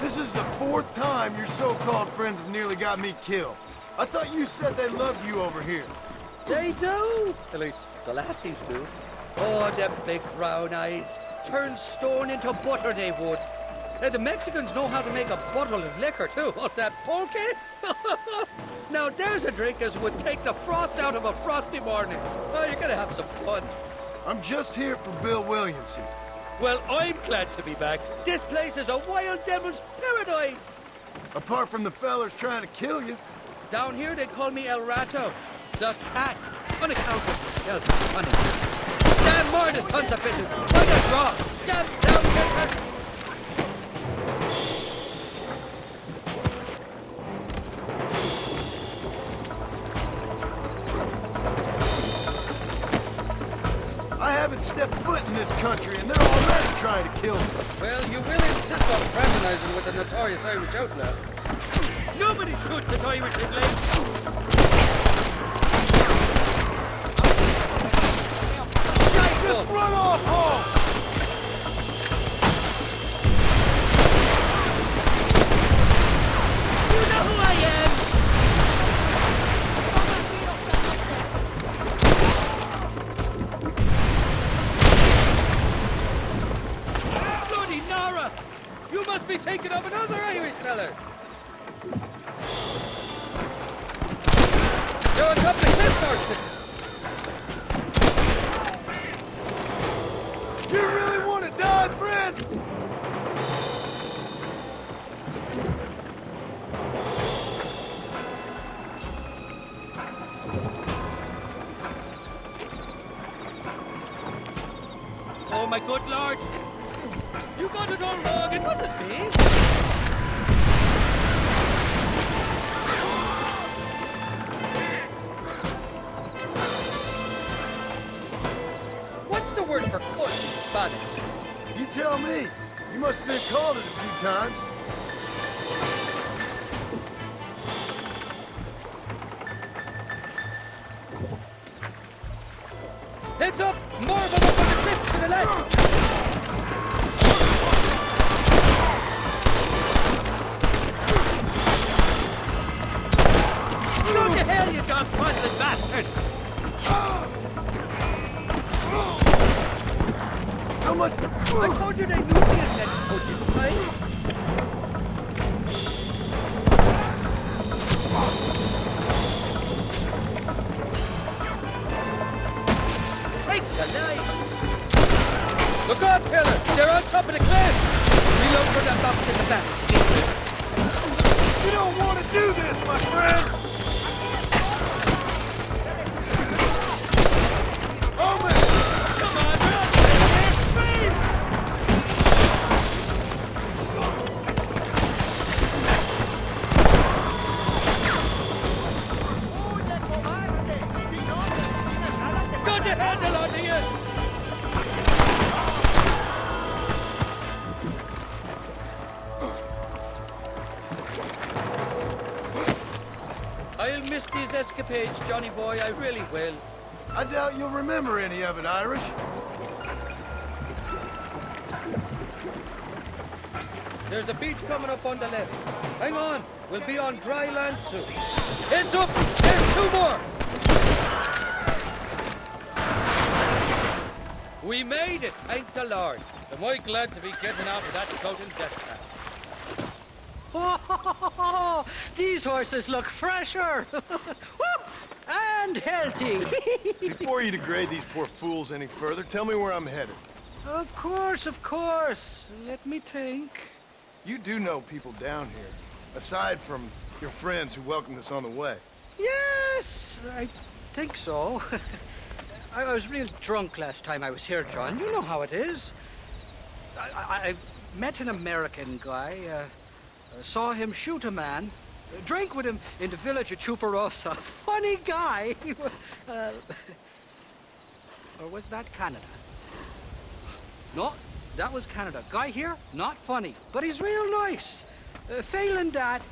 This is the 4th time your so-called friends have nearly got me killed. I thought you said they loved you over here. They do! At least the lassies do. Oh, them big brown eyes. Turn stone into butter, they would. The Mexicans know how to make a bottle of liquor, too. Oh, that pulque? Now, there's a drink as would take the frost out of a frosty morning. Oh, you're gonna have some fun. I'm just here for Bill Williamson. Well, I'm glad to be back. This place is a wild devil's paradise. Apart from the fellas trying to kill you. Down here, they call me El Rato, the cat. On account of the stealth honey. Damn murder, sons of bitches. By the draw. Damn down kickers. I haven't stepped foot in this country, and they're already trying to kill me. Well, you will insist on fraternizing with the notorious Irish outlaw. Nobody shoots at Irish English. Just run off home! You know who I am! Bloody Nara! You must be thinking of another Irish feller! You're on top of the cliff, Marston! You really want to die, friend? Oh, my good lord! You got it all wrong, it wasn't me! What's the word for cunt in Spanish? You tell me. You must have been called it a few times. Heads up! More of them up on the cliff to the left! Go to hell, you dog-fondling bastards! So much for... I told you they knew me in Mexico, didn't I? Sakes alive! Look out, Taylor! They're on top of the cliff! Reload for that box in the back. You don't want to do this, my friend! Oh, man! Come on, run! Got the handle on you! I'll miss these escapades, Johnny boy, I really will. I doubt you'll remember any of it, Irish. There's a beach coming up on the left. Hang on, we'll be on dry land soon. Heads up! There's 2 more! We made it, thank the Lord. Am I glad to be getting out of that floating death trap. Oh, these horses look fresher and healthy. Before you degrade these poor fools any further, tell me where I'm headed. Of course. Let me think. You do know people down here, aside from your friends who welcomed us on the way. Yes, I think so. I was real drunk last time I was here, John. You know how it is. I met an American guy, saw him shoot a man, Drank with him in the village of Chuparosa. Funny guy. Or was that Canada? No, that was Canada. Guy here, not funny, but he's real nice. Failing that,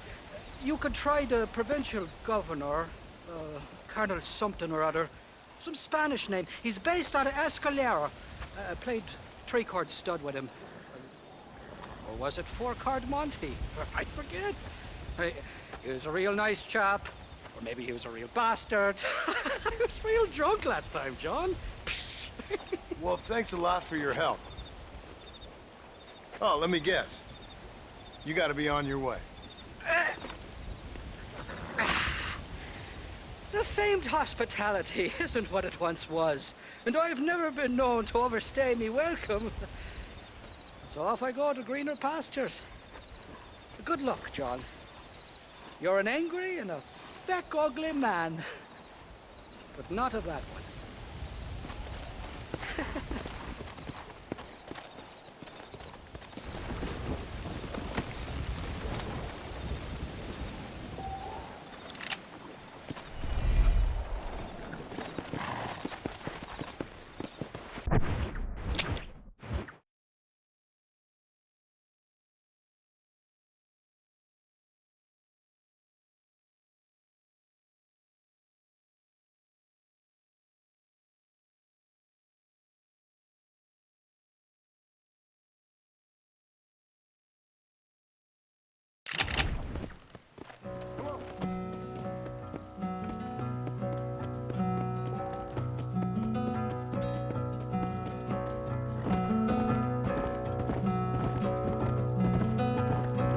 you could try the provincial governor, Colonel something or other. Some Spanish name. He's based out of Escalera. Played three-card stud with him. Or was it four-card Monty? I forget. He was a real nice chap. Or maybe he was a real bastard. I was real drunk last time, John. Well, thanks a lot for your help. Oh, let me guess. You gotta be on your way. The famed hospitality isn't what it once was, and I've never been known to overstay me welcome. So off I go to greener pastures. Good luck, John. You're an angry and a feck ugly man, but not a bad one.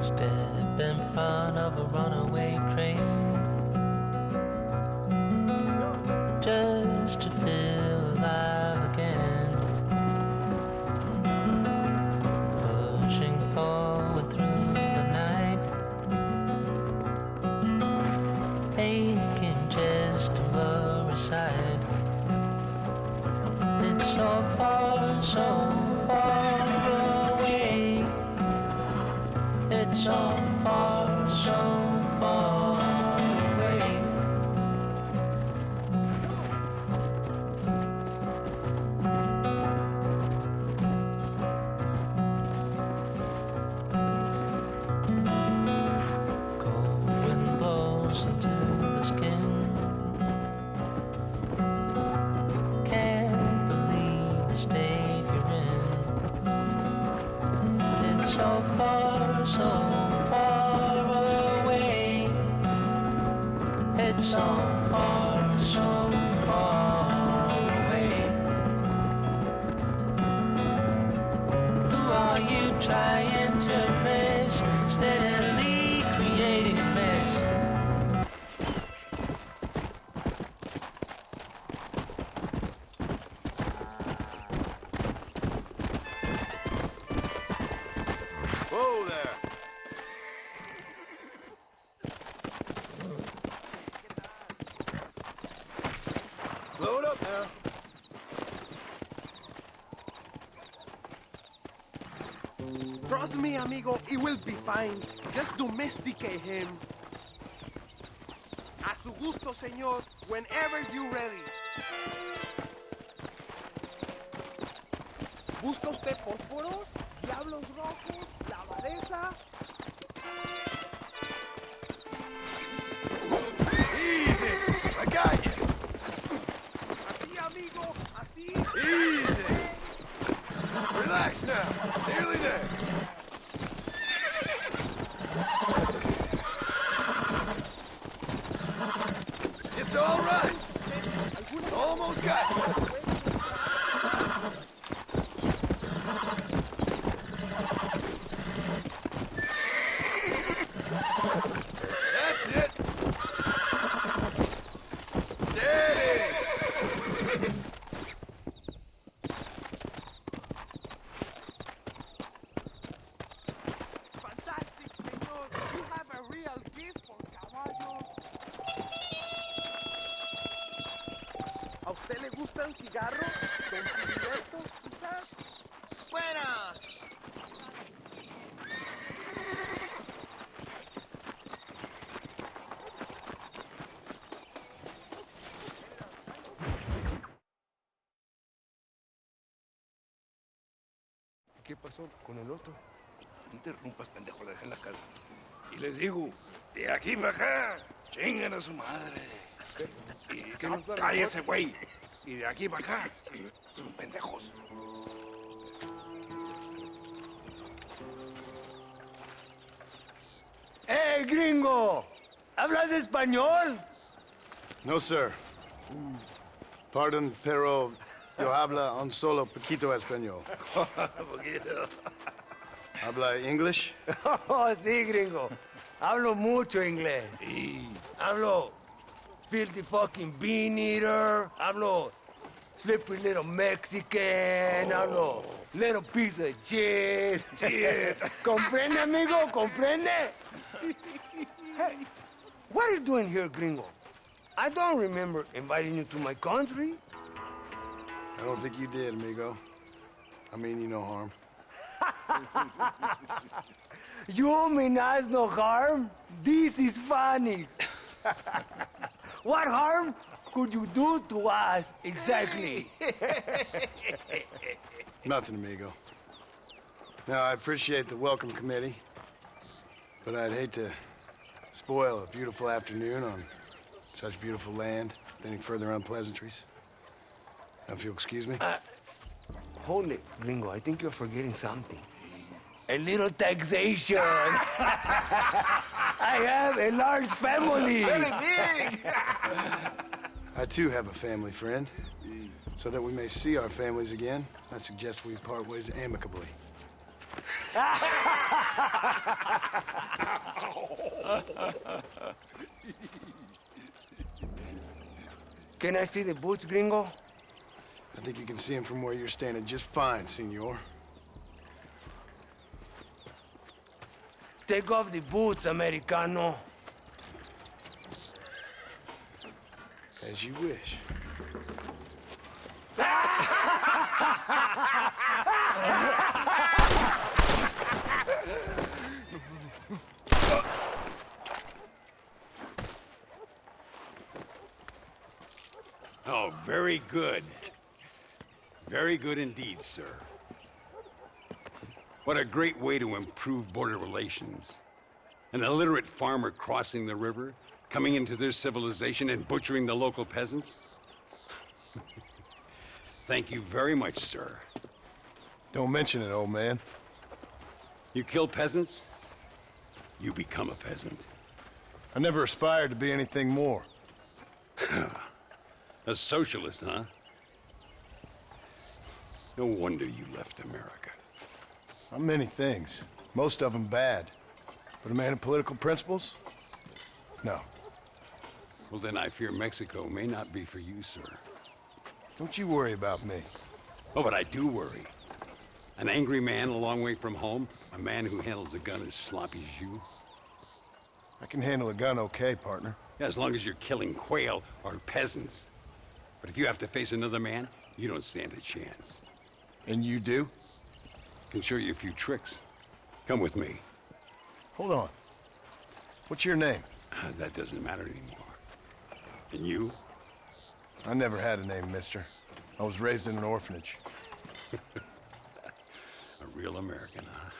Step in front of a runaway train just to feel alive again, pushing forward through the night, aching just to lower aside. It's so far, so far away. It's so far, so far away. Cold wind blows into the skin. Can't believe the state you're in. It's so far, so far away. It's so far, so far away. Who are you trying to impress? Steadily creating a mess. Whoa there. Slow it up now. Trust me, amigo, he will be fine. Just domesticate him. A su gusto, señor, whenever you're ready. ¿Busca usted fósforos? ¿Diablos rojos? ¿La abadesa? Easy. I got you. Así, amigo, así. Easy. Relax now. Nearly there. It's all right. Almost got it. That's it. Steady. Fantastic, señor. You have a real gift for caballos. ¿A usted le gustan cigarros? ¿Don Filiberto, quizás? ¡Buenas! pasó con el otro? No interrumpas, pendejo, la dejé en la casa. Y les digo, de aquí para acá, chingan a su madre. ¿Qué nos va a cállese, güey. Y de aquí para acá, son pendejos. ¡Hey, gringo! ¿Hablas español? No, sir. Pardon, pero yo habla un solo poquito español. Poquito. ¿Habla English? Oh, sí, gringo. Hablo mucho inglés. Sí. Hablo filthy fucking bean eater. Hablo slippery little Mexican. Hablo little piece of shit. Shit. ¿Comprende, amigo? ¿Comprende? Hey, what are you doing here, gringo? I don't remember inviting you to my country. I don't think you did, amigo. I mean you no harm. You mean us no harm? This is funny. What harm could you do to us, exactly? Nothing, amigo. Now, I appreciate the welcome committee, but I'd hate to spoil a beautiful afternoon on such beautiful land with any further unpleasantries. Now, if you'll excuse me. Hold it, gringo. I think you're forgetting something. A little taxation. I have a large family. Very big. I, too, have a family friend. So that we may see our families again, I suggest we part ways amicably. Can I see the boots, gringo? I think you can see him from where you're standing just fine, senor. Take off the boots, Americano. As you wish. Oh, very good. Very good indeed, sir. What a great way to improve border relations. An illiterate farmer crossing the river, coming into their civilization and butchering the local peasants? Thank you very much, sir. Don't mention it, old man. You kill peasants, you become a peasant. I never aspired to be anything more. A socialist, huh? No wonder you left America. I'm many things. Most of them bad. But a man of political principles? No. Well, then I fear Mexico may not be for you, sir. Don't you worry about me. Oh, but I do worry. An angry man a long way from home, a man who handles a gun as sloppy as you. I can handle a gun okay, partner. Yeah, as long as you're killing quail or peasants. But if you have to face another man, you don't stand a chance. And you do? Can show you a few tricks. Come with me. Hold on. What's your name? That doesn't matter anymore. And you? I never had a name, mister. I was raised in an orphanage. A real American, huh?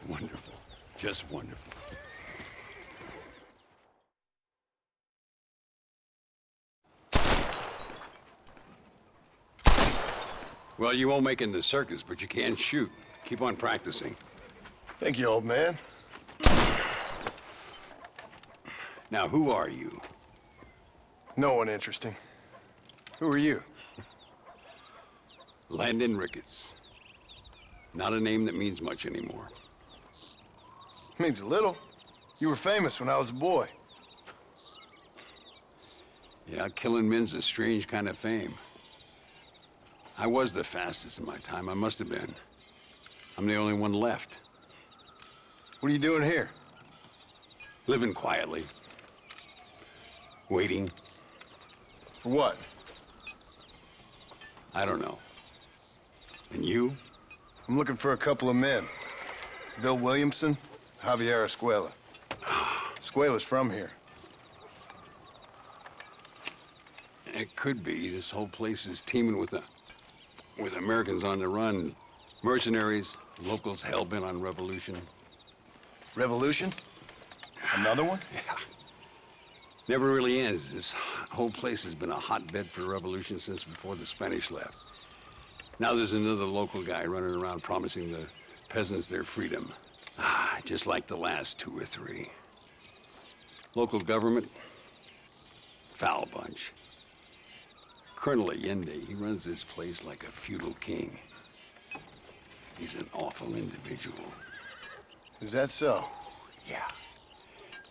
Wonderful. Just wonderful. Well, you won't make it in the circus, but you can shoot. Keep on practicing. Thank you, old man. Now, who are you? No one interesting. Who are you? Landon Ricketts. Not a name that means much anymore. Means a little. You were famous when I was a boy. Yeah, killing men's a strange kind of fame. I was the fastest in my time. I must have been. I'm the only one left. What are you doing here? Living quietly. Waiting. For what? I don't know. And you? I'm looking for a couple of men. Bill Williamson, Javier Escuela. Escuela's from here. It could be. This whole place is teeming with Americans on the run. Mercenaries, locals hell-bent on revolution. Revolution? Another one? Yeah. Never really ends. This whole place has been a hotbed for revolution since before the Spanish left. Now there's another local guy running around promising the peasants their freedom. Just like the last 2 or 3. Local government, foul bunch. Colonel Allende, he runs this place like a feudal king. He's an awful individual. Is that so? Yeah.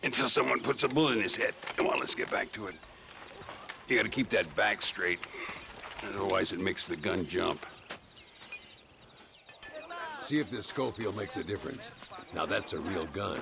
Until someone puts a bullet in his head. Come on, let's get back to it. You gotta keep that back straight. Otherwise it makes the gun jump. See if this Schofield makes a difference. Now that's a real gun.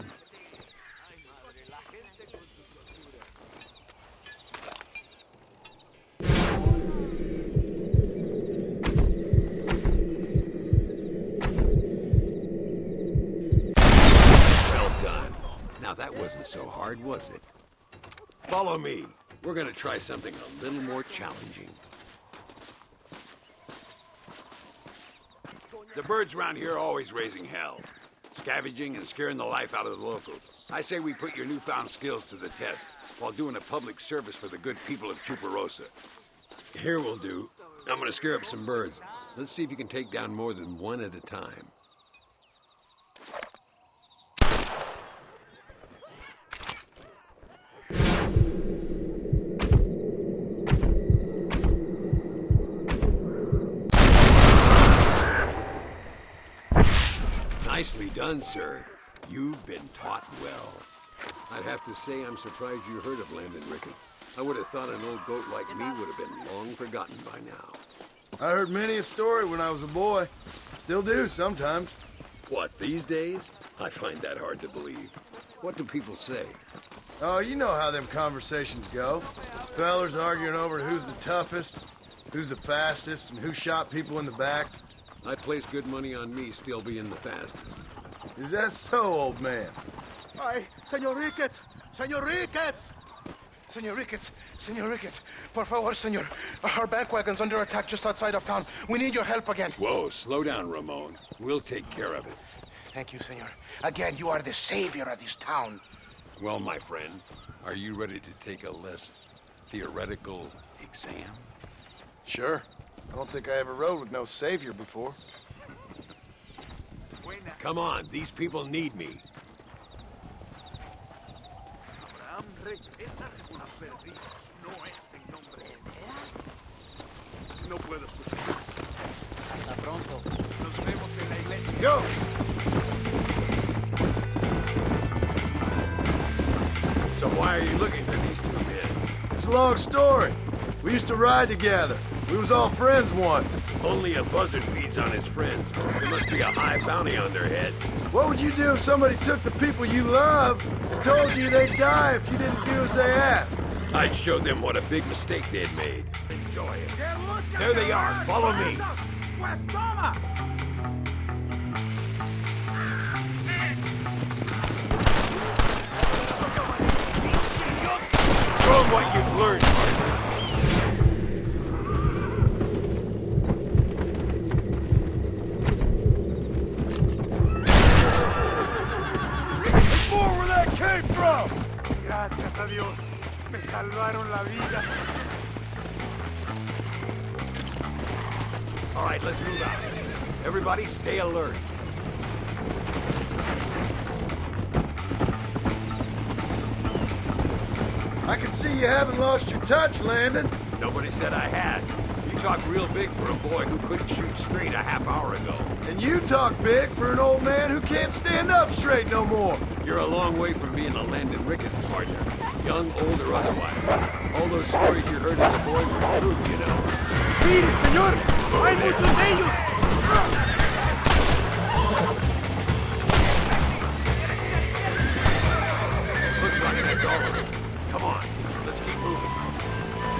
Well done. Now that wasn't so hard, was it? Follow me. We're gonna try something a little more challenging. The birds around here are always raising hell. Scavenging and scaring the life out of the locals. I say we put your newfound skills to the test while doing a public service for the good people of Chuparosa. Here will do. I'm gonna scare up some birds. Let's see if you can take down more than one at a time. Nicely done, sir. You've been taught well. I'd have to say I'm surprised you heard of Landon Ricketts. I would have thought an old goat like me would have been long forgotten by now. I heard many a story when I was a boy. Still do sometimes. What, these days? I find that hard to believe. What do people say? Oh, you know how them conversations go. Fellers arguing over who's the toughest, who's the fastest, and who shot people in the back. I'd place good money on me still being the fastest. Is that so, old man? Ay, Senor Ricketts! Senor Ricketts! Senor Ricketts! Senor Ricketts! Por favor, senor. Our bank wagon's under attack just outside of town. We need your help again. Whoa, slow down, Ramon. We'll take care of it. Thank you, senor. Again, you are the savior of this town. Well, my friend, are you ready to take a less theoretical exam? Sure. I don't think I ever rode with no savior before. Come on, these people need me. Go! So why are you looking for these 2 men? It's a long story. We used to ride together. We was all friends once. Only a buzzard feeds on his friends. There must be a high bounty on their heads. What would you do if somebody took the people you loved and told you they'd die if you didn't do as they asked? I'd show them what a big mistake they'd made. Enjoy it. There they are. Follow me. Show them what you've learned, partner. Gracias a Dios. Me salvaron la vida. All right, let's move out. Everybody stay alert. I can see you haven't lost your touch, Landon. Nobody said I had. You talk real big for a boy who couldn't shoot straight a half hour ago. And you talk big for an old man who can't stand up straight no more. You're a long way from being a Landon Ricketts partner. Young, old, or otherwise. All those stories you heard as a boy were true, you know. ¡Mire, señor! ¡Hay muchos de ellos! Looks like that's all of them. Come on, let's keep moving.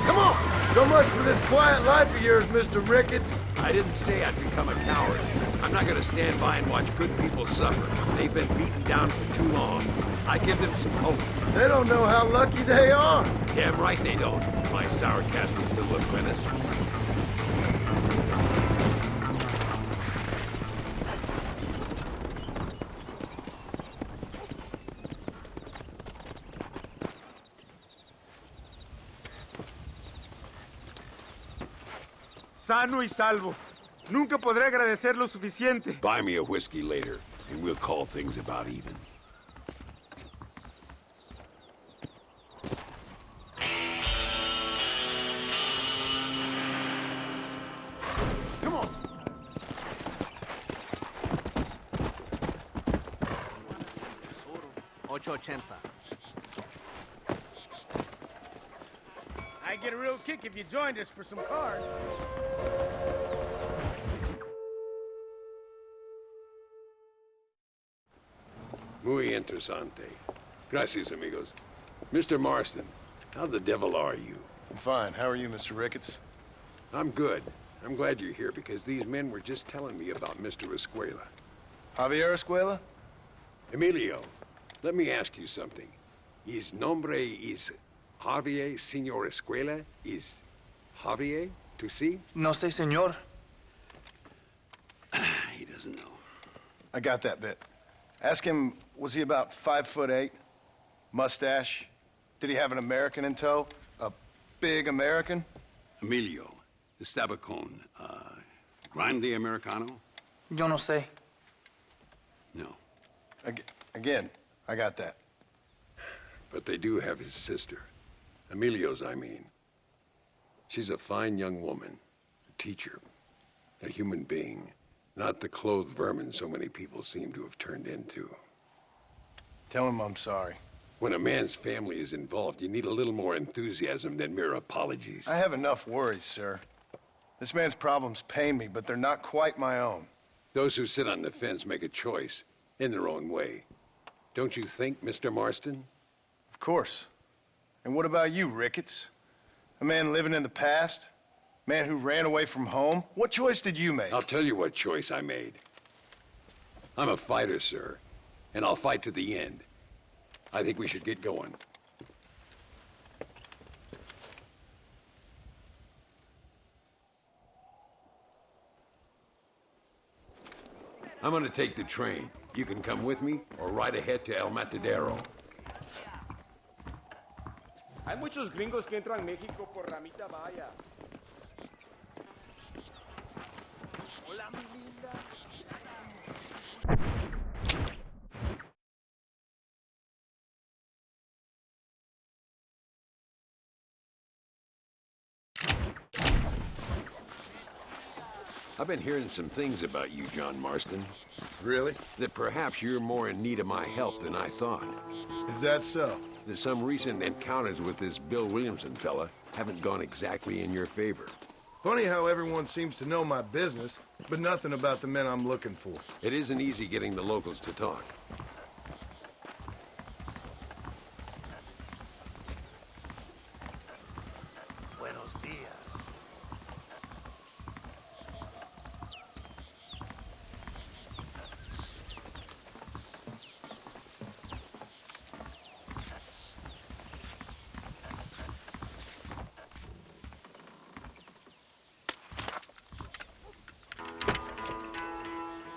Come on! So much for this quiet life of yours, Mr. Ricketts. I didn't say I'd become a coward. I'm not gonna stand by and watch good people suffer. They've been beaten down for too long. I give them some hope. They don't know how lucky they are. Damn right they don't, my sour-casting little apprentice. sano y salvo. Nunca podré agradecer lo suficiente. Buy me a whiskey later, and we'll call things about even. Come on. I'd get a real kick if you joined us for some cards. Muy interesante. Gracias, amigos. Mr. Marston, how the devil are you? I'm fine. How are you, Mr. Ricketts? I'm good. I'm glad you're here because these men were just telling me about Mr. Escuela. Javier Escuela? Emilio, let me ask you something. His nombre is Javier Señor Escuela? Is Javier to see? No sé, señor. He doesn't know. I got that bit. Ask him, was he about 5'8"? Mustache? Did he have an American in tow? A big American? Emilio, Estabacon, Grande Americano? Yo no sé. No. Again, I got that. But they do have his sister. Emilio's, I mean. She's a fine young woman, a teacher, a human being, not the clothed vermin so many people seem to have turned into. Tell him I'm sorry. When a man's family is involved, you need a little more enthusiasm than mere apologies. I have enough worries, sir. This man's problems pain me, but they're not quite my own. Those who sit on the fence make a choice, in their own way. Don't you think, Mr. Marston? Of course. And what about you, Ricketts? A man living in the past? Man who ran away from home? What choice did you make? I'll tell you what choice I made. I'm a fighter, sir, and I'll fight to the end. I think we should get going. I'm gonna take the train. You can come with me or ride ahead to El Matadero. Hay muchos gringos que entran a México por Ramita Vaya. Hola, mi linda. I've been hearing some things about you, John Marston. Really? That perhaps you're more in need of my help than I thought. Is that so? That some recent encounters with this Bill Williamson fella haven't gone exactly in your favor. Funny how everyone seems to know my business, but nothing about the men I'm looking for. It isn't easy getting the locals to talk. Buenos días.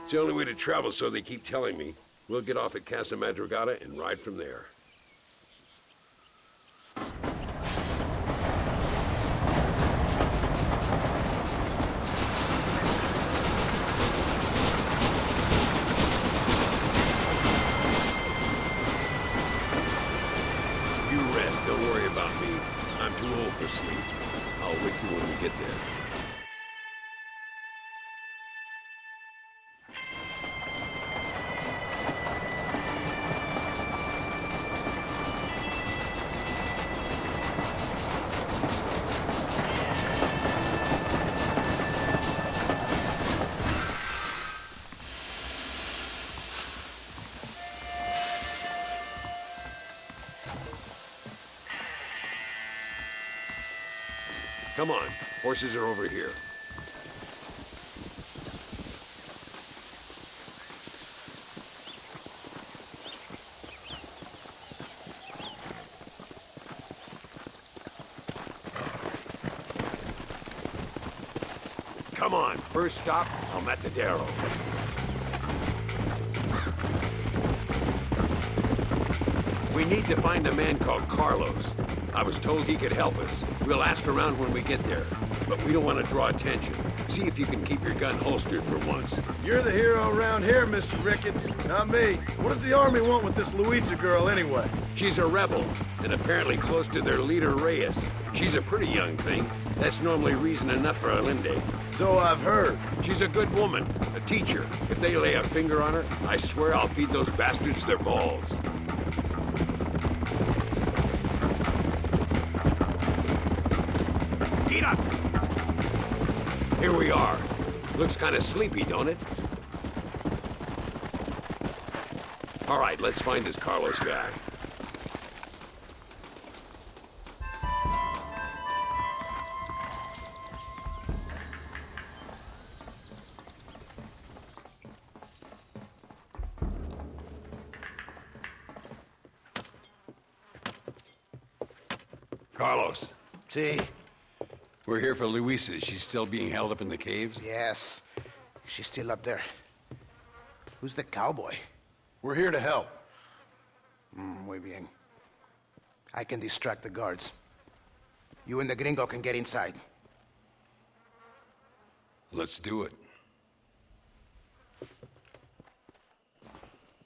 It's the only way to travel, so they keep telling me. We'll get off at Casa Madrugada and ride from there. You rest. Don't worry about me. I'm too old for sleep. I'll wake you when we get there. Come on, horses are over here. Come on, first stop, El Matadero. We need to find a man called Carlos. I was told he could help us. We'll ask around when we get there. But we don't want to draw attention. See if you can keep your gun holstered for once. You're the hero around here, Mr. Ricketts, not me. What does the army want with this Luisa girl anyway? She's a rebel, and apparently close to their leader, Reyes. She's a pretty young thing. That's normally reason enough for Alinde. So I've heard. She's a good woman, a teacher. If they lay a finger on her, I swear I'll feed those bastards their balls. Get up! Here we are. Looks kind of sleepy, don't it? All right, let's find this Carlos guy. Carlos. See? We're here for Luisa. She's still being held up in the caves? Yes. She's still up there. Who's the cowboy? We're here to help. Muy bien. I can distract the guards. You and the gringo can get inside. Let's do it.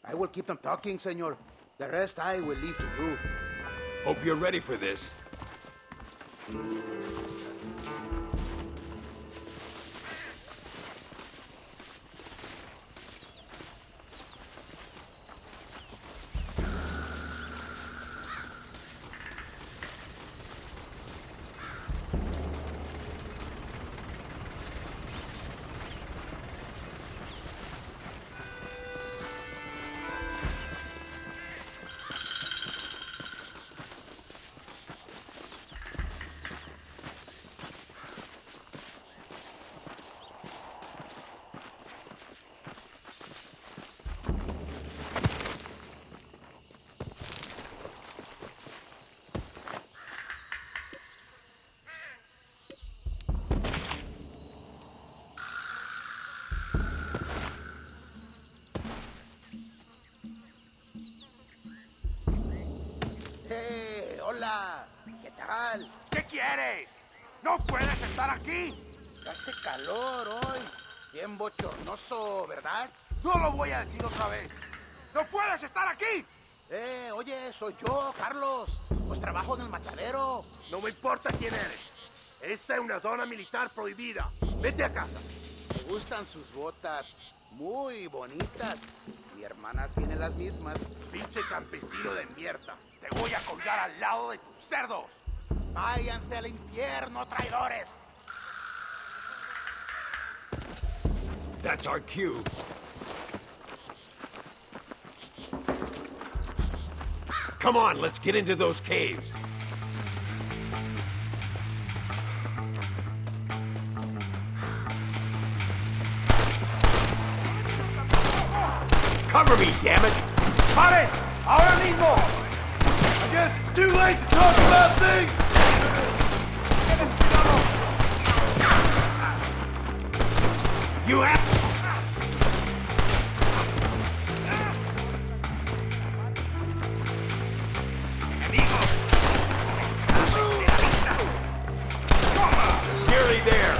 I will keep them talking, senor. The rest I will leave to you. Hope you're ready for this. Hola, ¿qué tal? ¿Qué quieres? ¡No puedes estar aquí! Hace calor hoy. Bien bochornoso, ¿verdad? No lo voy a decir otra vez. ¡No puedes estar aquí! Oye, soy yo, Carlos. Pues trabajo en el matadero. No me importa quién eres. Esta es una zona militar prohibida. Vete a casa. Me gustan sus botas. Muy bonitas. Mi hermana tiene las mismas. Pinche campesino de mierda. Te voy a colgar al lado de tus cerdos. Váyanse al infierno, traidores. That's our cue. Come on, let's get into those caves. Cover me, damn it! ¡Pare! ¡Ahora mismo! I guess it's too late to talk about things! You have... Nearly there.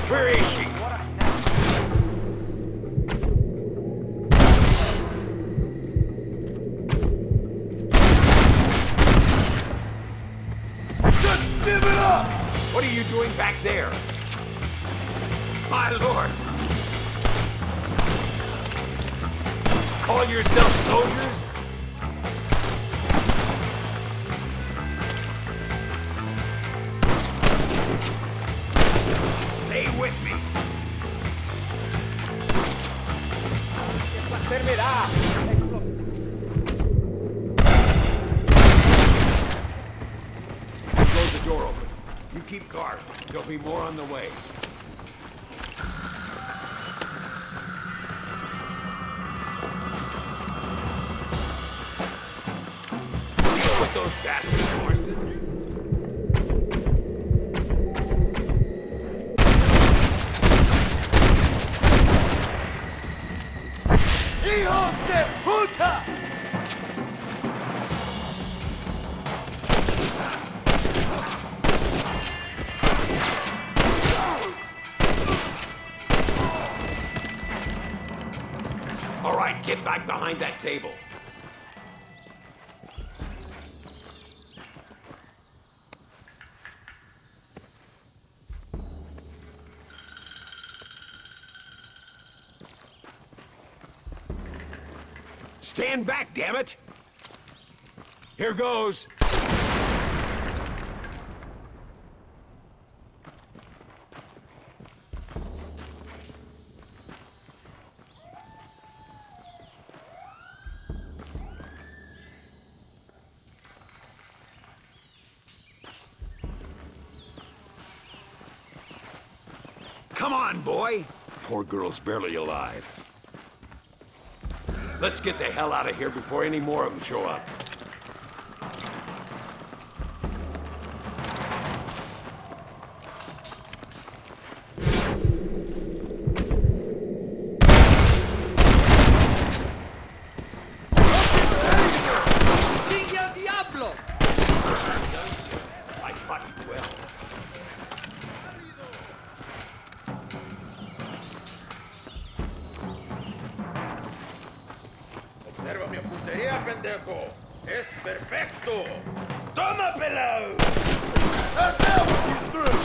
Where is she? Just give it up! What are you doing back there? My lord! Call yourselves soldiers? Stay with me. Close the door open. You keep guard. There'll be more on the way. Deal with those bastards, Marston. ¡Hijos de puta! All right, get back behind that table. Stand back, damn it! Here goes. Come on, boy! Poor girl's barely alive. Let's get the hell out of here before any more of them show up. Diablo! I taught you well. Observa mi puntería, pendejo. Es perfecto. ¡Toma, pelado! That will get through!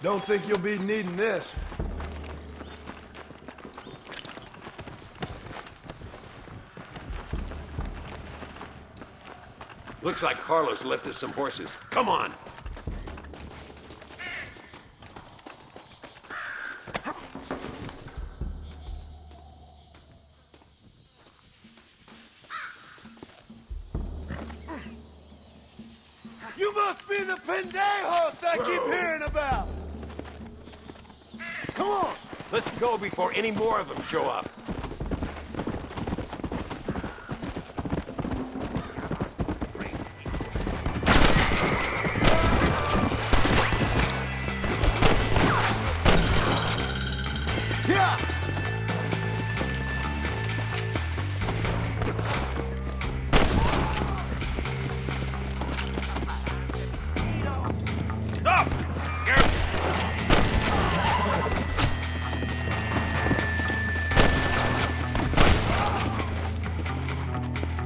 Don't think you'll be needing this. Looks like Carlos left us some horses. Come on! You must be the pendejos I keep hearing about! Come on! Let's go before any more of them show up. Yeah! Stop!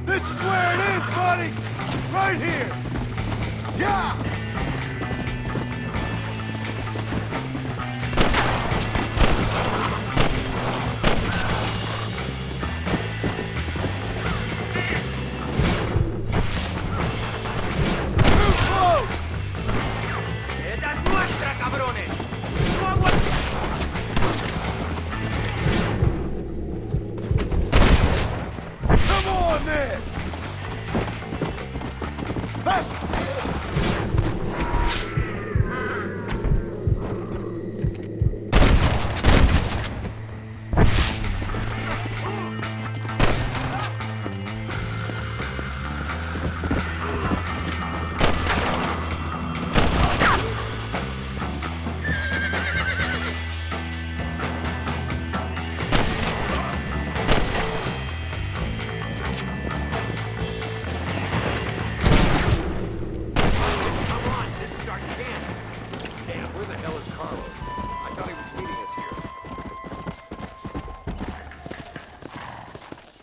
This is where it is, buddy! Right here! Yeah! Too close! ¡Esta es nuestra, cabrones! ¡No aguanta! Come on, then! Faster!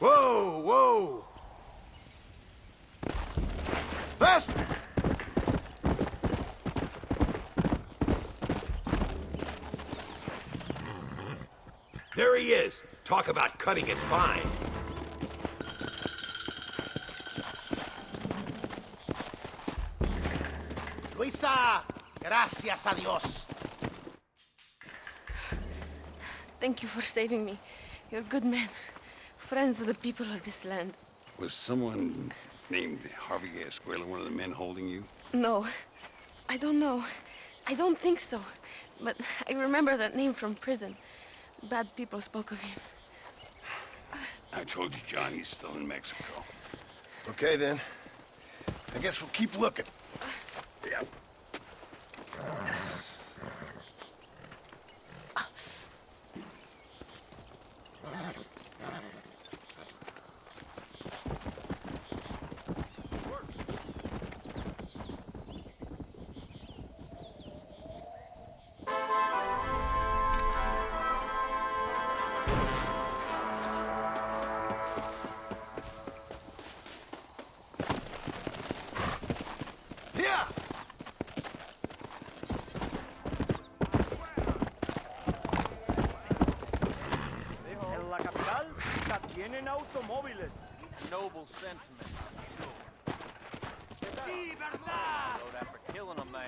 Whoa, whoa! Faster! There he is. Talk about cutting it fine. Luisa, gracias a Dios. Thank you for saving me. You're good men. Friends of the people of this land. Was someone named Harvey Escuela one of the men holding you? No. I don't know. I don't think so. But I remember that name from prison. Bad people spoke of him. I told you, John, he's still in Mexico. Okay, then. I guess we'll keep looking. Yeah. En la capital ya tienen automóviles. Noble sentiment. Libertad! Rode after killing a man.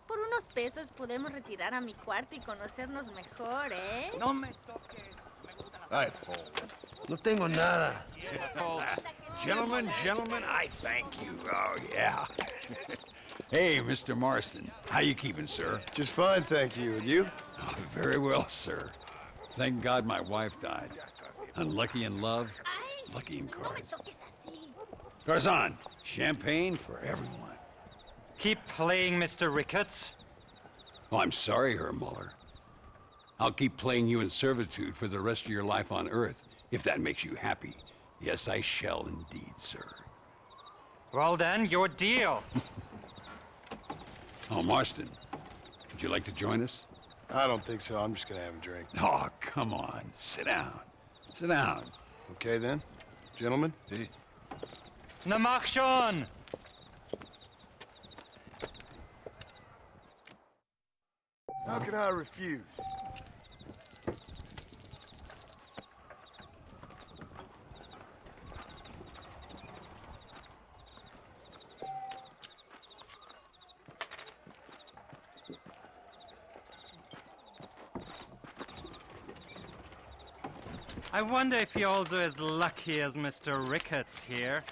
Por unos pesos podemos retirar a mi cuarto y conocernos mejor, ¿eh? No me toques. All right, fool. No tengo nada. Gentlemen, I thank you. Oh, yeah. Hey, Mr. Marston. How you keeping, sir? Just fine, thank you. And you? Oh, very well, sir. Thank God my wife died. Unlucky in love, lucky in cards. Garzon, champagne for everyone. Keep playing, Mr. Ricketts. Oh, I'm sorry, Herr Muller. I'll keep playing you in servitude for the rest of your life on Earth, if that makes you happy. Yes, I shall indeed, sir. Well then, your deal. Oh, Marston, would you like to join us? I don't think so. I'm just gonna have a drink. Oh, come on. Sit down. Sit down. Okay, then. Gentlemen? Hey. Na mach schon! How can I refuse? I wonder if you're also as lucky as Mr. Ricketts here.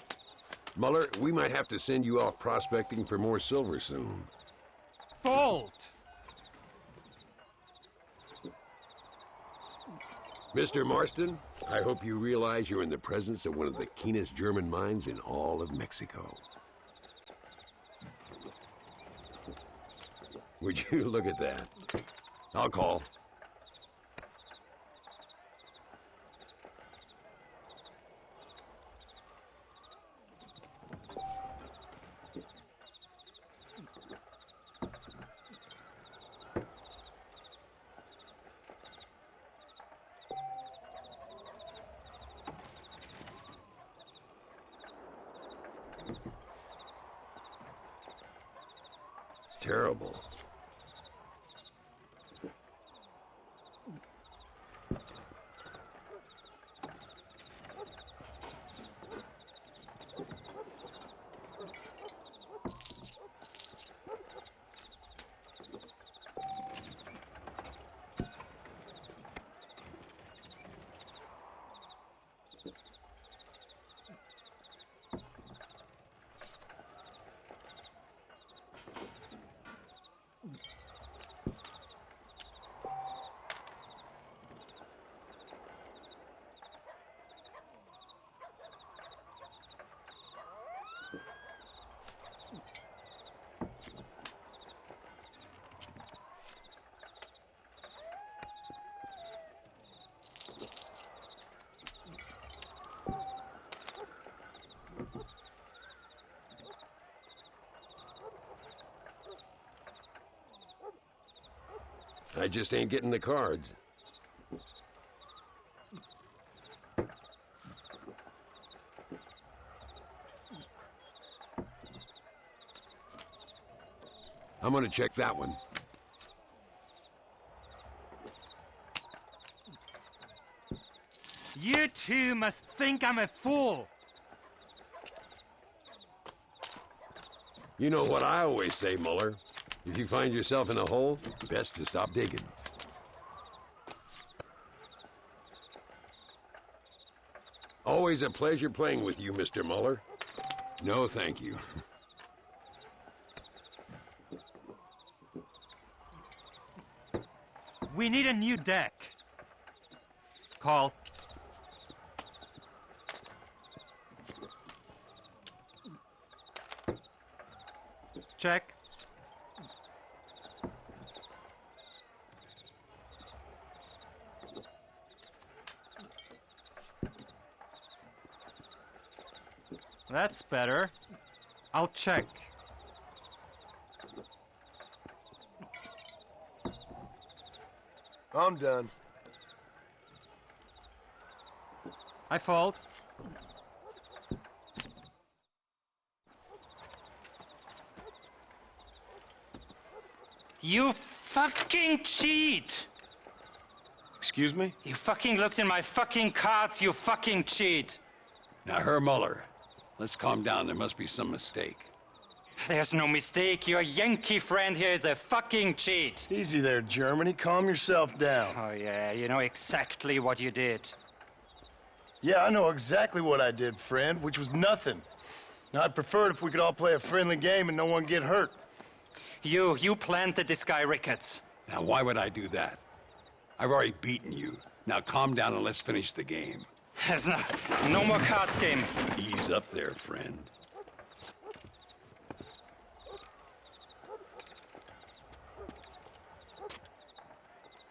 Muller, we might have to send you off prospecting for more silver soon. Bolt! Mr. Marston, I hope you realize you're in the presence of one of the keenest German minds in all of Mexico. Would you look at that? I'll call. Terrible. I just ain't getting the cards. I'm gonna check that one. You two must think I'm a fool. You know what I always say, Muller. If you find yourself in a hole, best to stop digging. Always a pleasure playing with you, Mr. Muller. No, thank you. We need a new deck. Call. Check. That's better. I'll check. I'm done. I fold. You fucking cheat! Excuse me? You fucking looked in my fucking cards, you fucking cheat! Now, Herr Muller, let's calm down. There must be some mistake. There's no mistake. Your Yankee friend here is a fucking cheat. Easy there, Germany. Calm yourself down. Oh, yeah, you know exactly what you did. Yeah, I know exactly what I did, friend, which was nothing. Now, I'd prefer it if we could all play a friendly game and no one get hurt. You planted this guy, Ricketts. Now, why would I do that? I've already beaten you. Now, calm down and let's finish the game. There's no more cards game. Ease up there, friend.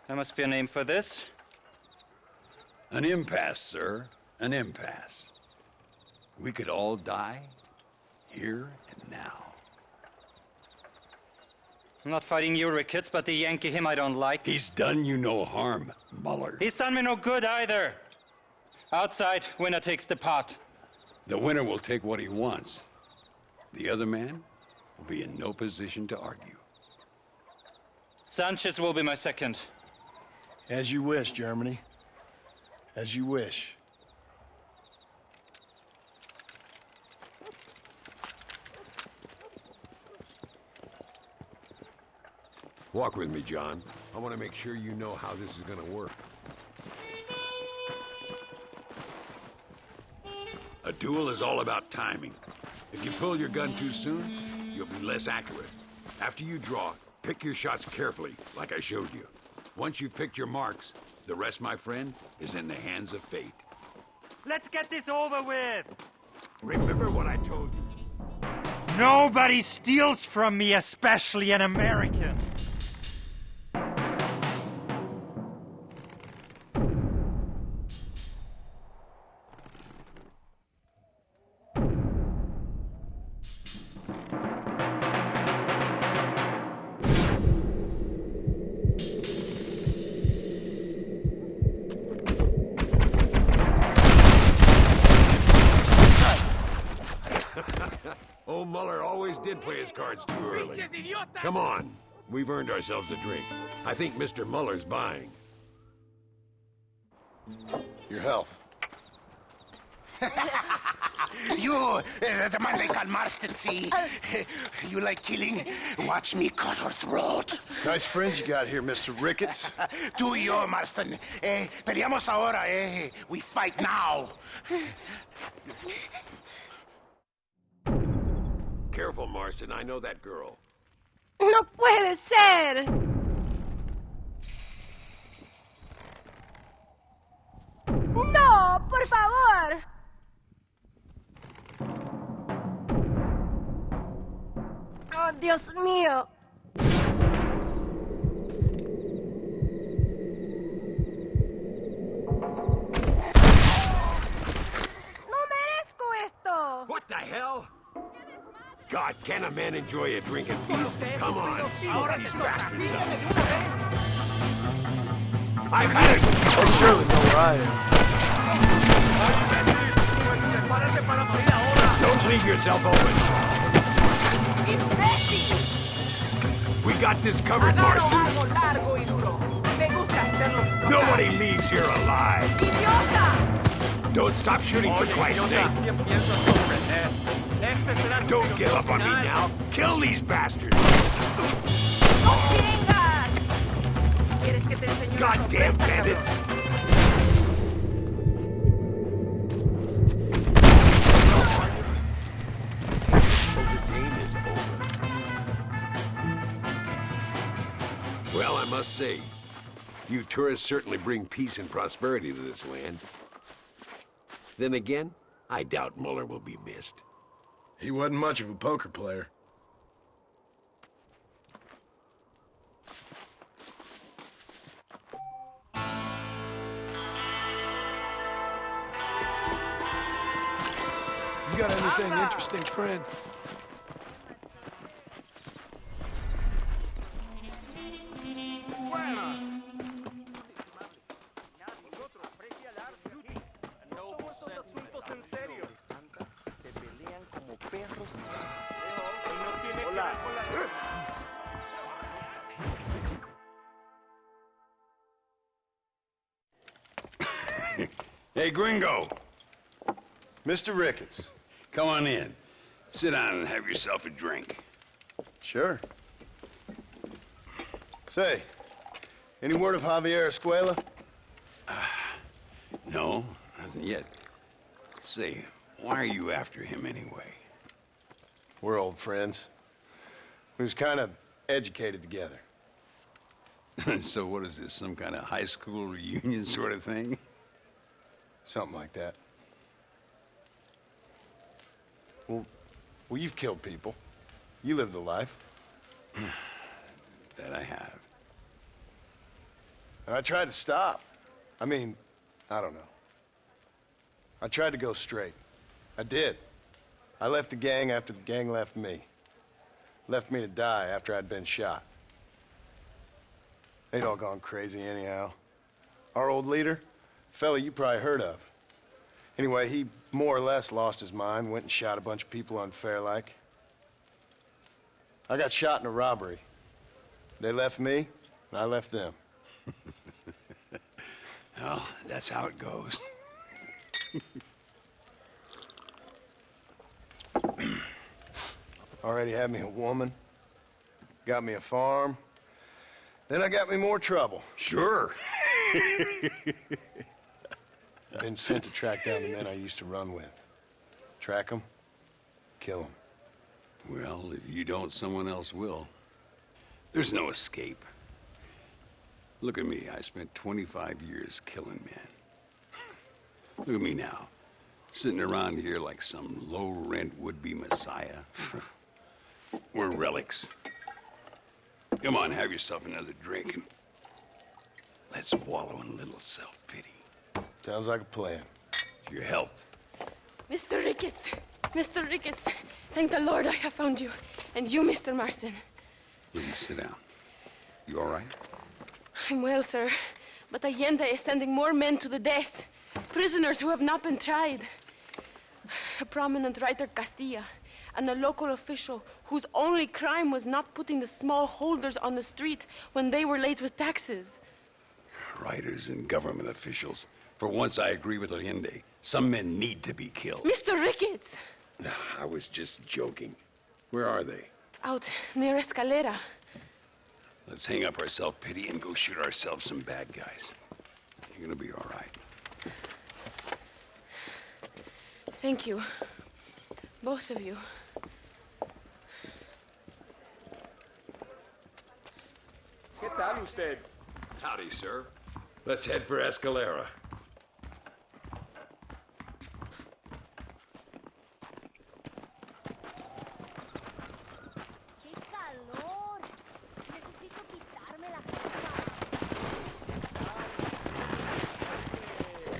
There must be a name for this. An impasse, sir. An impasse. We could all die, here and now. I'm not fighting you, Ricketts, but the Yankee him I don't like. He's done you no harm, Muller. He's done me no good either. Outside, winner takes the pot. The winner will take what he wants. The other man will be in no position to argue. Sanchez will be my second. As you wish, Germany. As you wish. Walk with me, John. I want to make sure you know how this is going to work. A duel is all about timing. If you pull your gun too soon, you'll be less accurate. After you draw, pick your shots carefully, like I showed you. Once you've picked your marks, the rest, my friend, is in the hands of fate. Let's get this over with! Remember what I told you. Nobody steals from me, especially an American. Old Muller always did play his cards too early. Come on. We've earned ourselves a drink. I think Mr. Muller's buying. Your health. You, the man they call Marston, see? You like killing? Watch me cut her throat. Nice friends you got here, Mr. Ricketts. Tú y yo, Marston. Peleamos ahora, We fight now. Careful, Marston. I know that girl. No puede ser. No, por favor. Oh, Dios mío. No merezco esto. What the hell? God, can a man enjoy a drink in peace? Come on, smoke these bastards up. I've had it! They surely know where I am. Don't leave yourself open. We got this covered, Marston. Nobody leaves here alive. Don't stop shooting for Christ's sake. Don't give up on me now. Kill these bastards. Goddamn bandits. Well, I must say, you tourists certainly bring peace and prosperity to this land. Then again, I doubt Muller will be missed. He wasn't much of a poker player. You got anything interesting, friend? Hey, Gringo. Mr. Ricketts. Come on in. Sit down and have yourself a drink. Sure. Say, any word of Javier Escuela? No, nothing yet. Say, why are you after him anyway? We're old friends. We was kind of educated together. So what is this, some kind of high school reunion sort of thing? Something like that. Well, you've killed people. You lived the life. That I have. And I tried to stop. I mean, I don't know. I tried to go straight. I did. I left the gang after the gang left me. Left me to die after I'd been shot. They'd all gone crazy anyhow. Our old leader, fella you probably heard of. Anyway, he more or less lost his mind, went and shot a bunch of people unfair-like. I got shot in a robbery. They left me, and I left them. Well, that's how it goes. Already had me a woman, got me a farm, then I got me more trouble. Sure. Been sent to track down the men I used to run with. Track them, kill them. Well, if you don't, someone else will. There's no escape. Look at me. I spent 25 years killing men. Look at me now, sitting around here like some low-rent would-be messiah. We're relics. Come on, have yourself another drink and let's wallow in a little self-pity. Sounds like a plan. To your health. Mr. Ricketts! Mr. Ricketts! Thank the Lord I have found you. And you, Mr. Marston. Will you sit down? You all right? I'm well, sir. But Allende is sending more men to the death. Prisoners who have not been tried. A prominent writer, Castilla, and a local official whose only crime was not putting the small holders on the street when they were late with taxes. Writers and government officials. For once, I agree with Allende. Some men need to be killed. Mr. Ricketts! I was just joking. Where are they? Out near Escalera. Let's hang up our self-pity and go shoot ourselves some bad guys. You're gonna be all right. Thank you. Both of you. ¿Qué tal usted? Howdy, sir. Let's head for Escalera.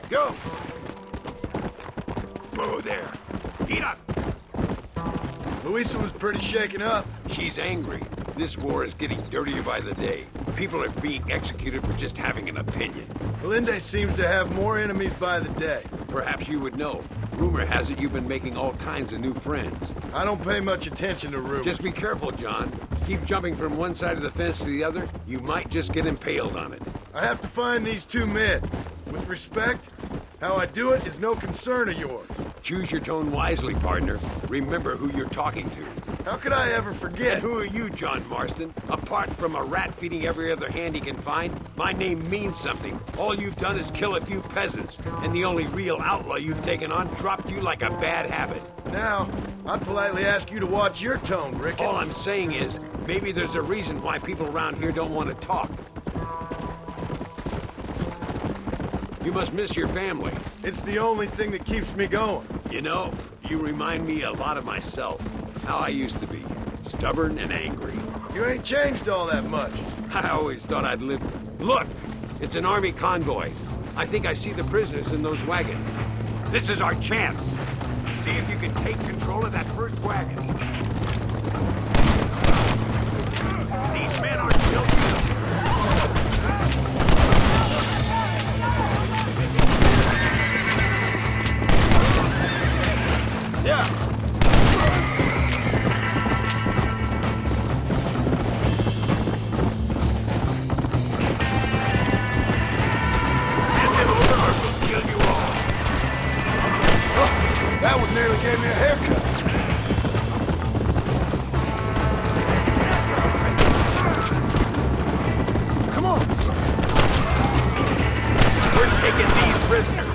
Go! Whoa there! Get up! Luisa was pretty shaken up. She's angry. This war is getting dirtier by the day. People are being executed for just having an opinion. Allende seems to have more enemies by the day. Perhaps you would know. Rumor has it you've been making all kinds of new friends. I don't pay much attention to rumors. Just be careful, John. Keep jumping from one side of the fence to the other, you might just get impaled on it. I have to find these two men. With respect, How I do it is no concern of yours. Choose your tone wisely, partner. Remember who you're talking to. How could I ever forget? And who are you, John Marston? Apart from a rat feeding every other hand he can find, my name means something. All you've done is kill a few peasants, and the only real outlaw you've taken on dropped you like a bad habit. Now, I'd politely ask you to watch your tone, Ricketts. All I'm saying is, maybe there's a reason why people around here don't want to talk. You must miss your family. It's the only thing that keeps me going. You know, you remind me a lot of myself. How I used to be. Stubborn and angry. You ain't changed all that much. I always thought I'd live... Look! It's an army convoy. I think I see the prisoners in those wagons. This is our chance. See if you can take control of that first wagon. These men are still here. Yeah. That one nearly gave me a haircut. Come on. We're taking these prisoners.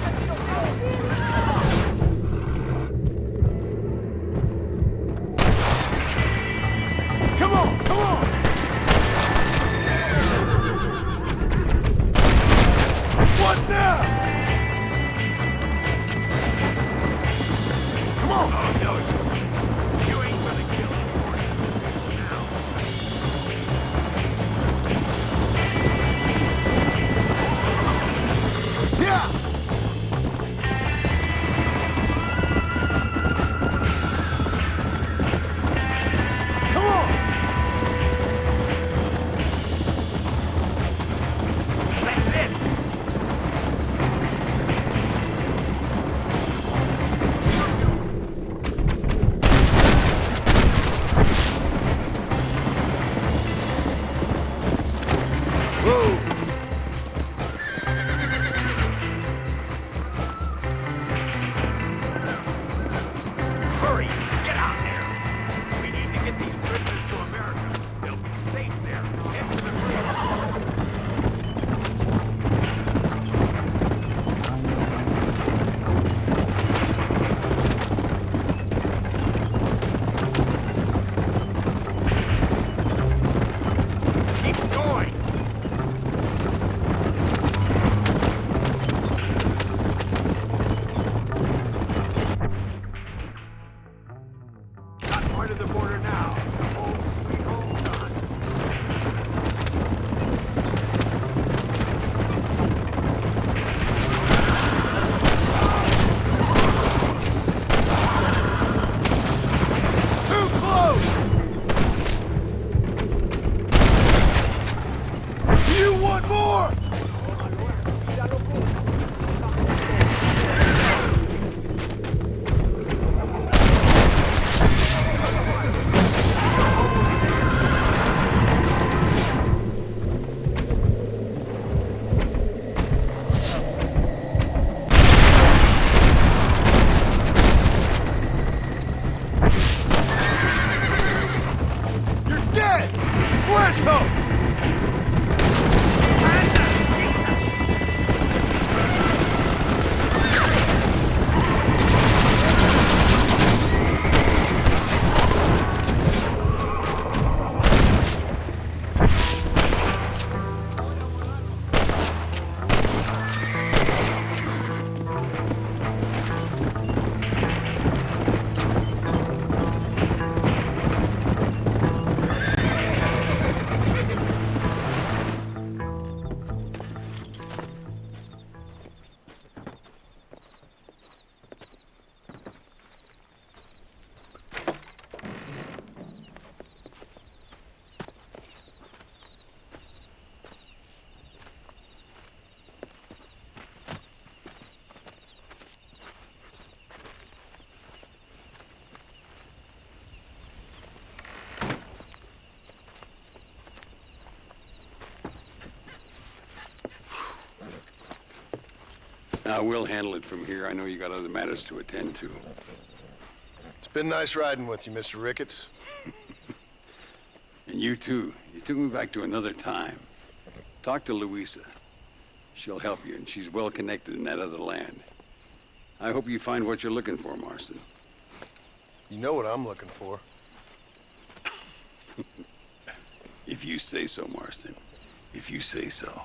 Come on, come on. What now? Come on! Oh, no, you ain't gonna kill anyone. Now. Yeah! Come on! That's it! Hurry! Get out there! We need to get these prisoners to America. They'll be safe there. Head to the bridge. Keep going! Got part of the border now. Home sweet home done. Too close! You want more? Now, we'll handle it from here. I know you got other matters to attend to. It's been nice riding with you, Mr. Ricketts. And you, too. You took me back to another time. Talk to Louisa. She'll help you, and she's well connected in that other land. I hope you find what you're looking for, Marston. You know what I'm looking for. If you say so, Marston. If you say so.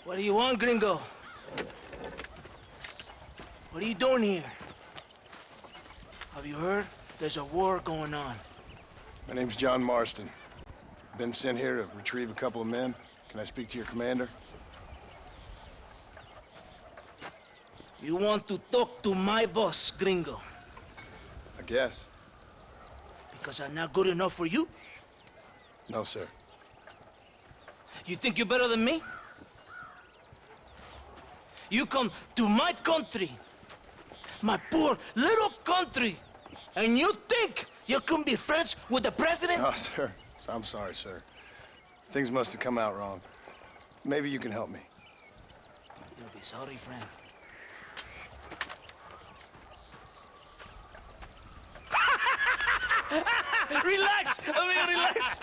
What do you want, gringo? What are you doing here? Have you heard? There's a war going on. My name's John Marston. Been sent here to retrieve a couple of men. Can I speak to your commander? You want to talk to my boss, gringo? I guess. Because I'm not good enough for you? No, sir. You think you're better than me? You come to my country, my poor little country, and you think you can be friends with the president? No, sir. I'm sorry, sir. Things must have come out wrong. Maybe you can help me. You'll be sorry, friend. Relax, amigo, relax.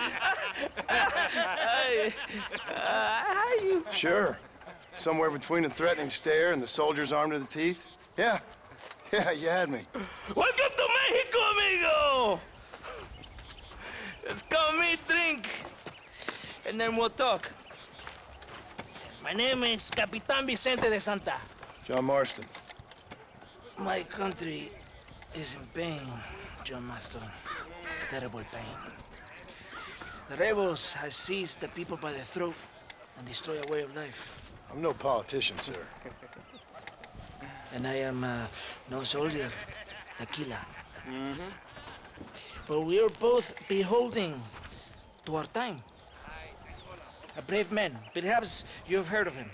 How you? Sure. Somewhere between a threatening stare and the soldier's armed to the teeth? Yeah. Yeah, you had me. Welcome to Mexico, amigo! Let's come meet, drink, and then we'll talk. My name is Capitan Vicente de Santa. John Marston. My country is in pain, John Marston. Terrible pain. The rebels have seized the people by the throat and destroy a way of life. I'm no politician, sir. And I am no soldier, a killer. But we are both beholding to our time. A brave man, perhaps you've heard of him.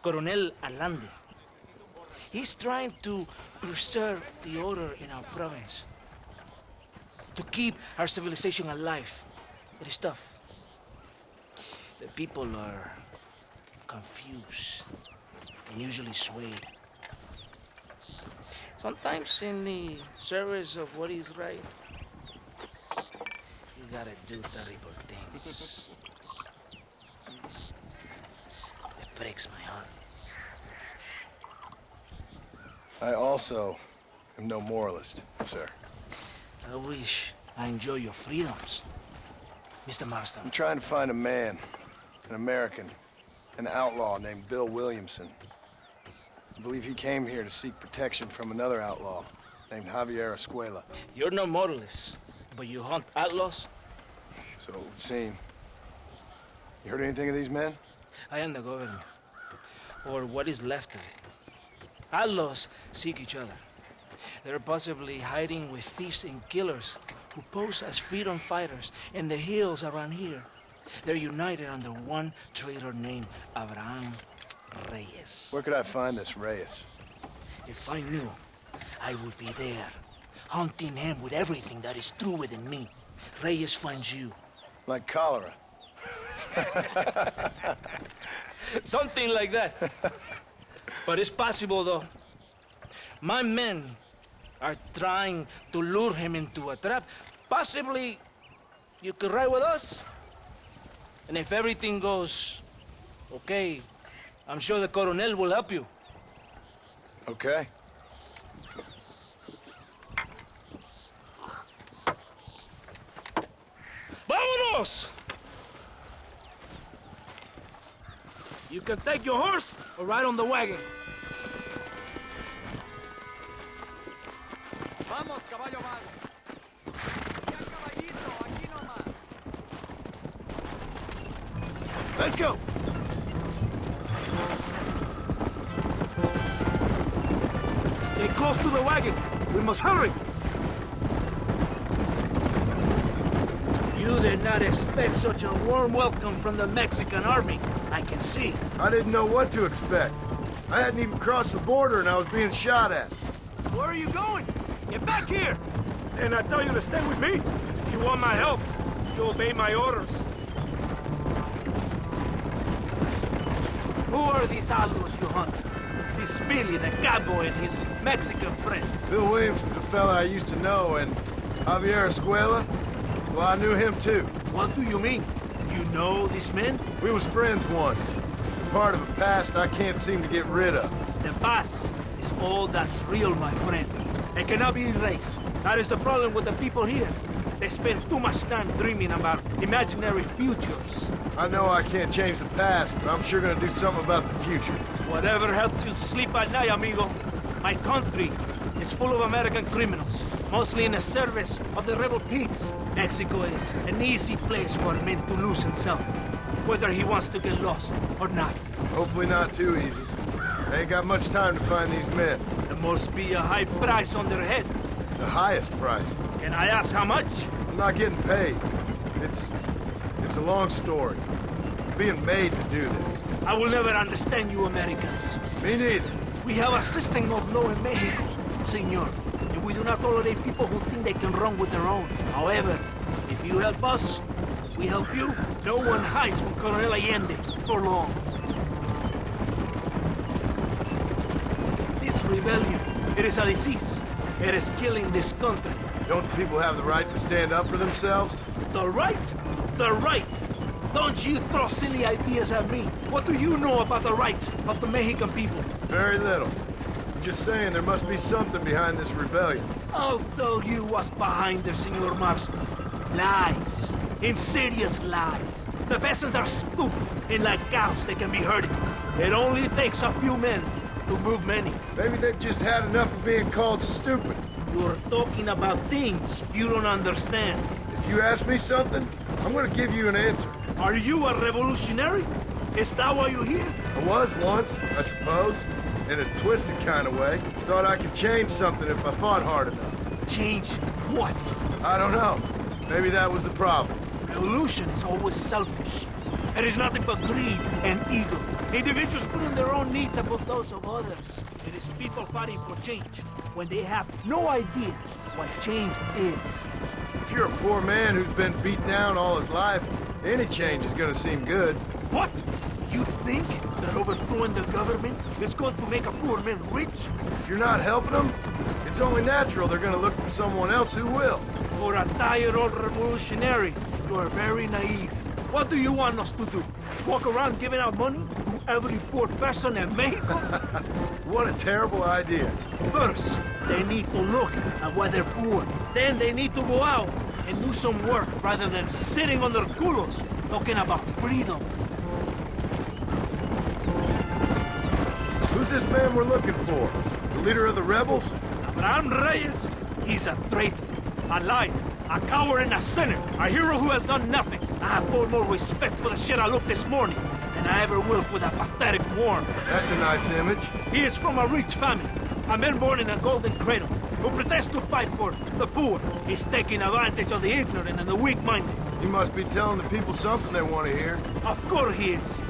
Coronel Allende. He's trying to preserve the order in our province. To keep our civilization alive. It is tough. The people are confused and usually swayed. Sometimes in the service of what is right, you gotta do terrible things. It breaks my heart. I also am no moralist, sir. I wish I enjoy your freedoms, Mr. Marston. I'm trying to find a man, an American, an outlaw named Bill Williamson. I believe he came here to seek protection from another outlaw named Javier Escuela. You're no moralist, but you hunt outlaws? So it would seem. You heard anything of these men? I am the governor, or what is left of it. Outlaws seek each other. They're possibly hiding with thieves and killers who pose as freedom fighters in the hills around here. They're united under one traitor named Abraham Reyes. Where could I find this Reyes? If I knew, I would be there, hunting him with everything that is true within me. Reyes finds you. Like cholera. Something like that. But it's possible, though. My men are trying to lure him into a trap. Possibly you could ride with us. And if everything goes okay, I'm sure the Coronel will help you. Okay. Vámonos! You can take your horse or ride on the wagon. Vamos, caballo mago. Ya caballito, aquí nomás. Let's go! Stay close to the wagon. We must hurry. You did not expect such a warm welcome from the Mexican army. I can see. I didn't know what to expect. I hadn't even crossed the border and I was being shot at. Where are you going? Get back here! Didn't I tell you to stay with me? If you want my help, you obey my orders. Who are these outlaws you hunt? This Billy, the cowboy, and his Mexican friend. Bill Williamson's a fella I used to know, and Javier Escuela, well, I knew him too. What do you mean? You know these men? We was friends once. Part of a past I can't seem to get rid of. The past is all that's real, my friend. It cannot be erased. That is the problem with the people here. They spend too much time dreaming about imaginary futures. I know I can't change the past, but I'm sure gonna do something about the future. Whatever helps you sleep at night, amigo. My country is full of American criminals, mostly in the service of the rebel pigs. Mexico is an easy place for a man to lose himself, whether he wants to get lost or not. Hopefully not too easy. I ain't got much time to find these men. There must be a high price on their heads. The highest price. Can I ask how much? I'm not getting paid. It's a long story. I'm being made to do this. I will never understand you Americans. Me neither. We have a system of law in Mexico, senor. And we do not tolerate people who think they can run with their own. However, if you help us, we help you. No one hides from Colonel Allende for long. This rebellion, it is a disease. It is killing this country. Don't the people have the right to stand up for themselves? The right? The right! Don't you throw silly ideas at me. What do you know about the rights of the Mexican people? Very little. I'm just saying there must be something behind this rebellion. I'll tell you what's behind there, Senor Marston. Lies. Insidious lies. The peasants are stupid, and like cows, they can be herded. It only takes a few men to move many. Maybe they've just had enough of being called stupid. You're talking about things you don't understand. If you ask me something, I'm gonna give you an answer. Are you a revolutionary? Is that why you're here? I was once, I suppose. In a twisted kind of way. Thought I could change something if I fought hard enough. Change what? I don't know. Maybe that was the problem. Revolution is always selfish. It is nothing but greed and ego. Individuals putting their own needs above those of others. It is people fighting for change when they have no idea what change is. If you're a poor man who's been beat down all his life, any change is gonna seem good. What? You think that overthrowing the government is going to make a poor man rich? If you're not helping them, it's only natural they're gonna look for someone else who will. For a tired old revolutionary, you are very naive. What do you want us to do? Walk around giving out money to every poor person in Mexico? What a terrible idea. First, they need to look at why they're poor. Then they need to go out and do some work rather than sitting on their culos talking about freedom. Who's this man we're looking for? The leader of the rebels? Abraham Reyes, he's a traitor, a liar, a coward and a sinner, a hero who has done nothing. I have far more respect for the shit I looked this morning than I ever will for that pathetic worm. That's a nice image. He is from a rich family, a man born in a golden cradle, who pretends to fight for the poor. He's taking advantage of the ignorant and the weak-minded. He must be telling the people something they want to hear. Of course he is.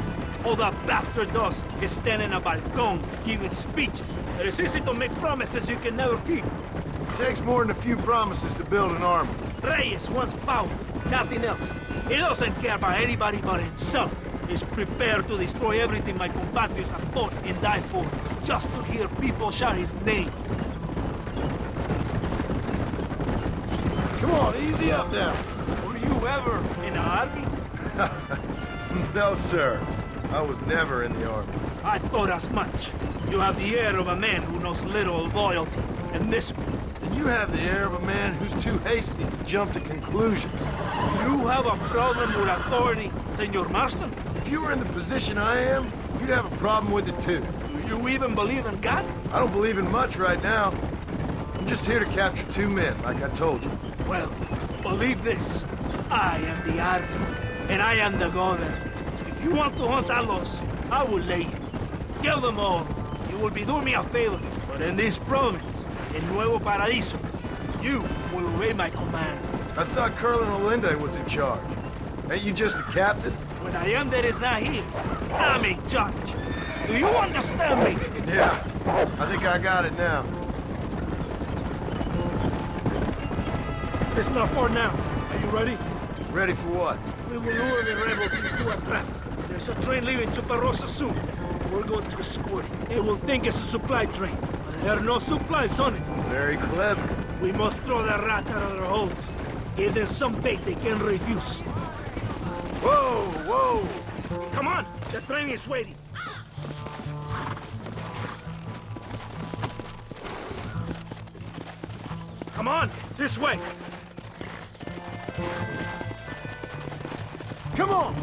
All that bastard does is stand in a balcony giving speeches. It is easy to make promises you can never keep. It takes more than a few promises to build an army. Reyes wants power, nothing else. He doesn't care about anybody but himself. He's prepared to destroy everything my compatriots have fought and died for, just to hear people shout his name. Come on, easy up now. Were you ever in the army? No, sir. I was never in the army. I thought as much. You have the air of a man who knows little of loyalty, and this... And you have the air of a man who's too hasty to jump to conclusions. You have a problem with authority, Senor Marston? If you were in the position I am, you'd have a problem with it too. Do you even believe in God? I don't believe in much right now. I'm just here to capture 2 men, like I told you. Well, believe this. I am the Army, and I am the governor. If you want to hunt outlaws, I will lay you. Kill them all. You will be doing me a favor. But in this province, in Nuevo Paradiso, you will obey my command. I thought Colonel Olinde was in charge. Ain't you just a captain? When Allende is not here, I'm in charge. Do you understand me? Yeah, I think I got it now. It's not far now. Are you ready? Ready for what? We will lure the rebels into a trap. There's a train leaving Chuparosa soon. We're going to escort it. They will think it's a supply train, but there are no supplies on it. Very clever. We must throw the rats out of their holes. Give them some bait they can refuse. Whoa, whoa! Come on, the train is waiting. Come on, this way. Come on!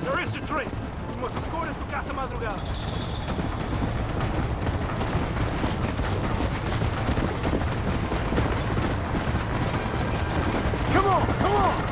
There is a train. We must escort it to Casa Madrugada. Come on, come on!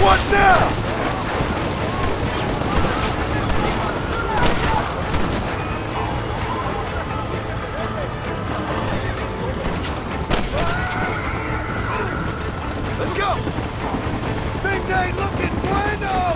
What now? Let's go! Things ain't looking bueno!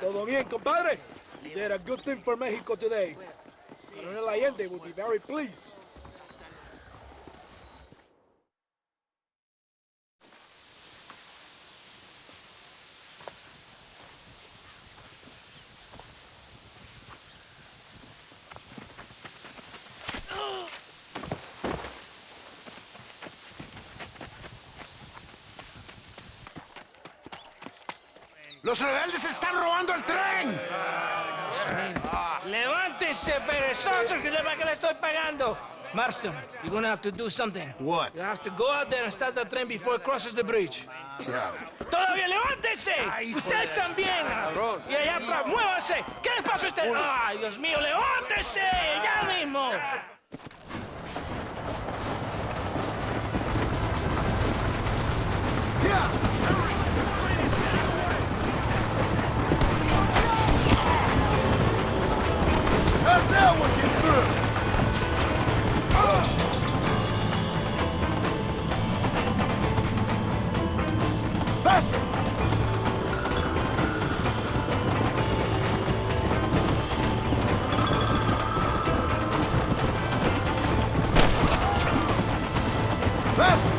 Todo bien, compadre? You did a good thing for Mexico today. Coronel Allende will be very pleased. ¡Los rebeldes están robando el tren! ¡Levántese, perezosos, que para que le estoy pagando! Marston, you're gonna have to do something. What? You have to go out there and start the train before it crosses the bridge. ¡Todavía levántese! ¡Usted también! Y allá atrás, muévase. ¿Qué les pasa a usted? ¡Ay, Dios mío, levántese! ¡Ya mismo! How's that one get through? Faster! Faster!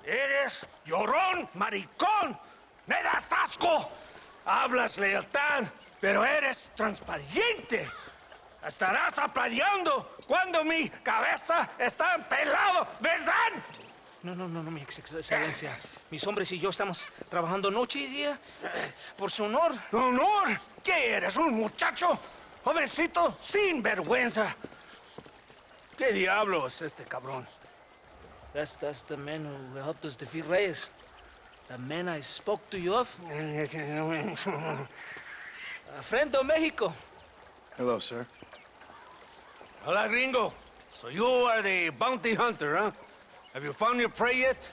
Eres llorón, maricón. Me das asco. Hablas lealtad, pero eres transparente. Estarás aplaudiendo cuando mi cabeza está pelado, ¿verdad? No, mi excelencia. Mis hombres y yo estamos trabajando noche y día por su honor. ¿Honor? ¿Qué eres, un muchacho? Jovencito, sin vergüenza. ¿Qué diablo es este cabrón? That's the man who helped us defeat Reyes. The man I spoke to you of. A friend of Mexico. Hello, sir. Hola, gringo. So you are the bounty hunter, huh? Have you found your prey yet?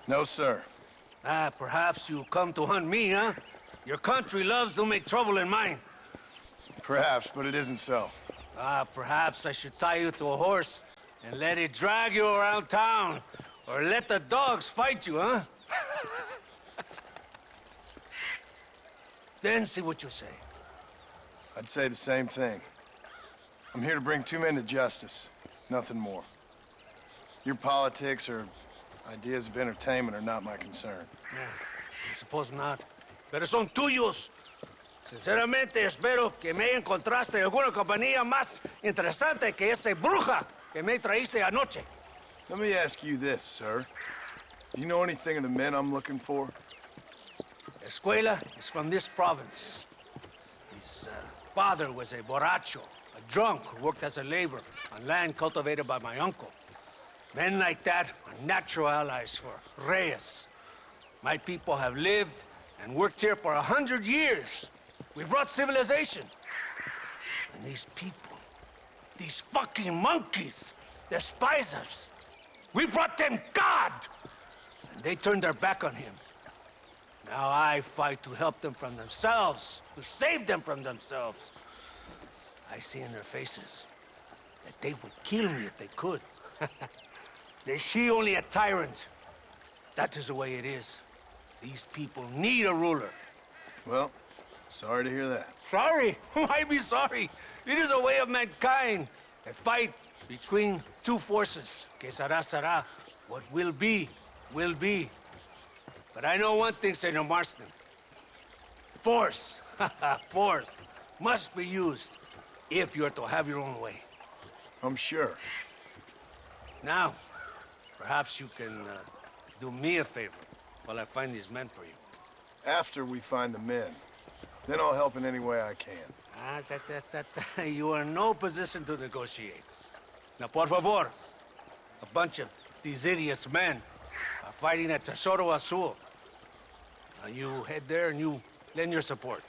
No, sir. Perhaps you come to hunt me, huh? Your country loves to make trouble in mine. Perhaps, but it isn't so. Perhaps I should tie you to a horse and let it drag you around town. Or let the dogs fight you, huh? Then see what you say. I'd say the same thing. I'm here to bring two men to justice. Nothing more. Your politics or ideas of entertainment are not my concern. I suppose not. Pero son tuyos. Sinceramente, espero que me encontraste alguna compañía más interesante que esa bruja que me traíste anoche. Let me ask you this, sir. Do you know anything of the men I'm looking for? Escuela is from this province. His father was a borracho, a drunk who worked as a laborer on land cultivated by my uncle. Men like that are natural allies for Reyes. My people have lived and worked here for 100 years. We brought civilization. And these people, these fucking monkeys, despise us. We brought them God! And they turned their back on him. Now I fight to help them from themselves, to save them from themselves. I see in their faces that they would kill me if they could. They see only a tyrant. That is the way it is. These people need a ruler. Well, sorry to hear that. Sorry? Why be sorry? It is a way of mankind. A fight between two forces. Que será, será. What will be, will be. But I know one thing, Senor Marston. Force, force, must be used if you're to have your own way. I'm sure. Now, perhaps you can do me a favor while I find these men for you. After we find the men, then I'll help in any way I can. You are in no position to negotiate. Now, por favor, a bunch of these idiots men are fighting at Tesoro Azul. Now, you head there and you lend your support.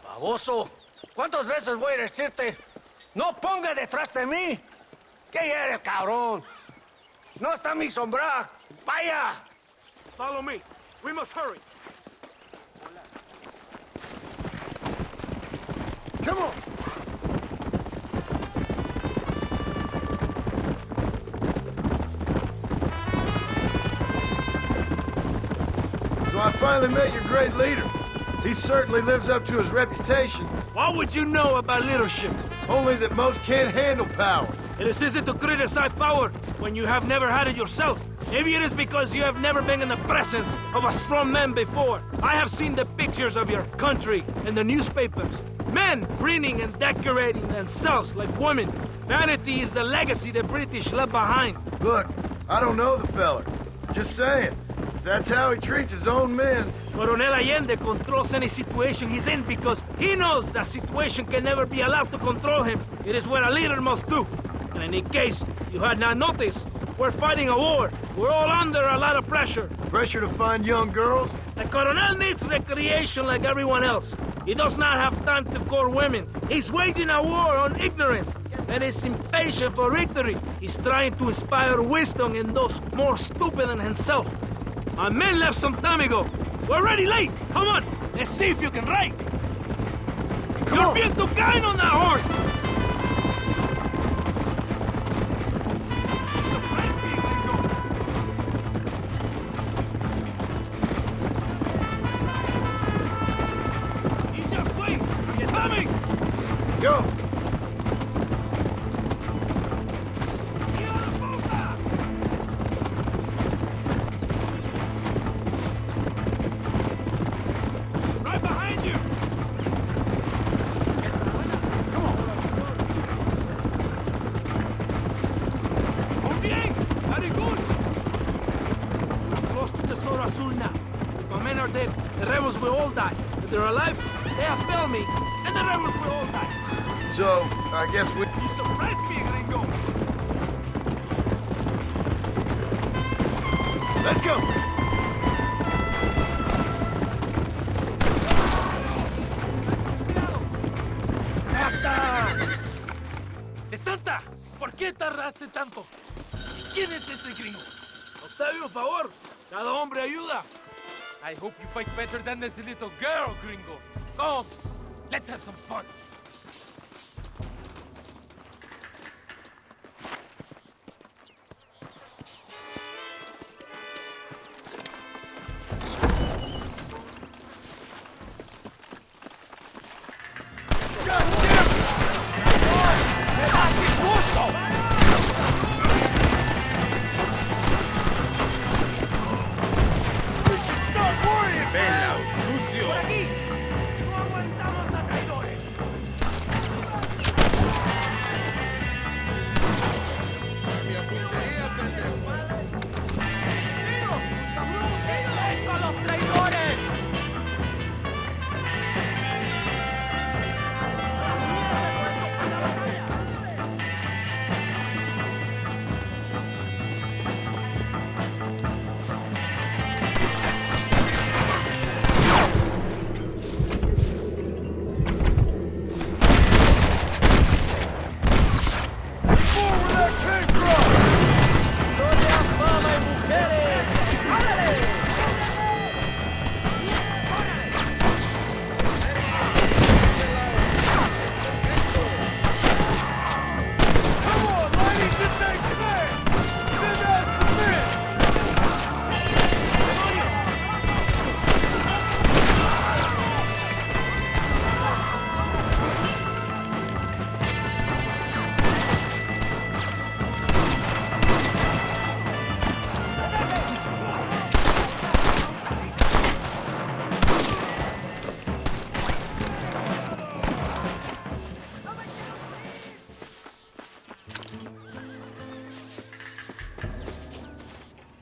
Baboso, ¿cuántas veces voy a decirte? No ponga detrás de mí. ¿Qué eres, cabrón? No está mi sombra. Vaya. Follow me. We must hurry. Come on. So I finally met your great leader. He certainly lives up to his reputation. What would you know about leadership? Only that most can't handle power. It is easy to criticize power when you have never had it yourself. Maybe it is because you have never been in the presence of a strong man before. I have seen the pictures of your country in the newspapers. Men preening and decorating themselves like women. Vanity is the legacy the British left behind. Look, I don't know the feller. Just saying. If that's how he treats his own men. Coronel Allende controls any situation he's in because he knows that situation can never be allowed to control him. It is what a leader must do. And in case you had not noticed, we're fighting a war. We're all under a lot of pressure. Pressure to find young girls? The Coronel needs recreation like everyone else. He does not have time to court women. He's waging a war on ignorance and is impatient for victory. He's trying to inspire wisdom in those more stupid than himself. My men left some time ago. We're already late. Come on, let's see if you can ride. You're bien too kind on that horse. Go! will all die. If they're alive, they have failed me, and the rebels will all die. So, I guess we... You surprised me, gringo. Let's go! ¡Basta! ¡Santa! ¿Por qué tardaste tanto? ¿Quién es este gringo? Usted, por favor. Cada hombre ayuda. I hope you fight better than this little girl, gringo. Come, let's have some fun.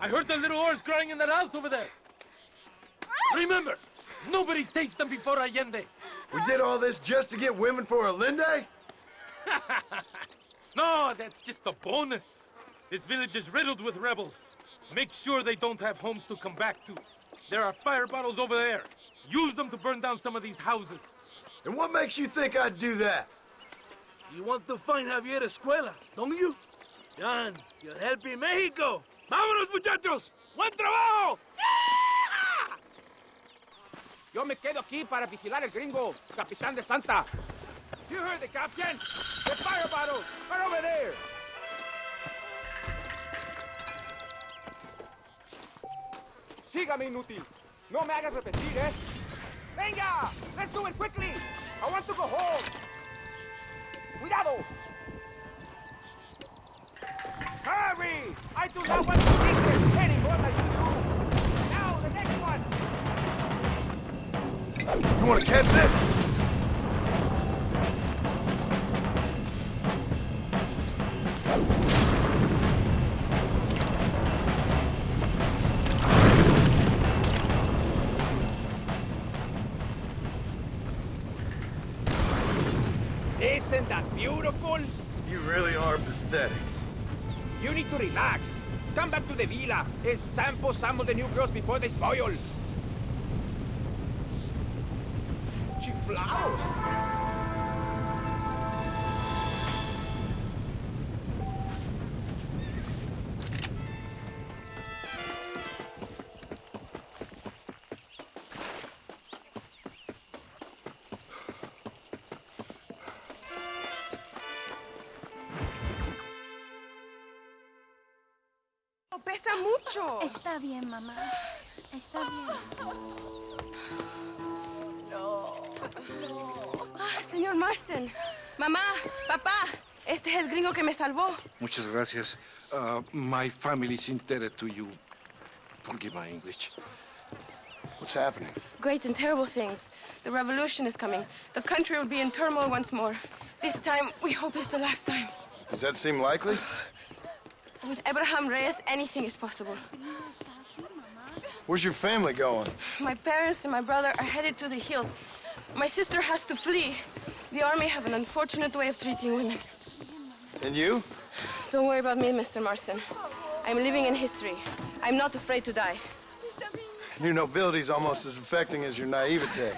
I heard the little horse crying in that house over there. Remember, nobody takes them before Allende. We did all this just to get women for Allende? No, that's just a bonus. This village is riddled with rebels. Make sure they don't have homes to come back to. There are fire bottles over there. Use them to burn down some of these houses. And what makes you think I'd do that? You want to find Javier Escuela, don't you? John, you're helping Mexico. ¡Vámonos, muchachos! ¡Buen trabajo! Yo me quedo aquí para vigilar el gringo, Capitán de Santa. You heard the captain. The fire bottles are over there. Sígame, inútil. No me hagas repetir, ¿eh? Venga, let's do it quickly. I want to go home. Cuidado. Hurry! I do not want to be here any more than you do. Now, the next one. You want to catch this? Isn't that beautiful? You really are pathetic. You need to relax. Come back to the villa and sample some of the new girls before they spoil. Chiflaos. Pesa mucho. Está bien, mamá. Está bien. Señor Marston. Mamá, papá, este es el gringo que me salvó. Muchas gracias. My family's indebted to you. Forgive my English. What's happening? Great and terrible things. The revolution is coming. The country will be in turmoil once more. This time, we hope it's the last time. Does that seem likely? With Abraham Reyes, anything is possible. Where's your family going? My parents and my brother are headed to the hills. My sister has to flee. The army have an unfortunate way of treating women. And you? Don't worry about me, Mr. Marston. I'm living in history. I'm not afraid to die. Your nobility's almost as affecting as your naivete.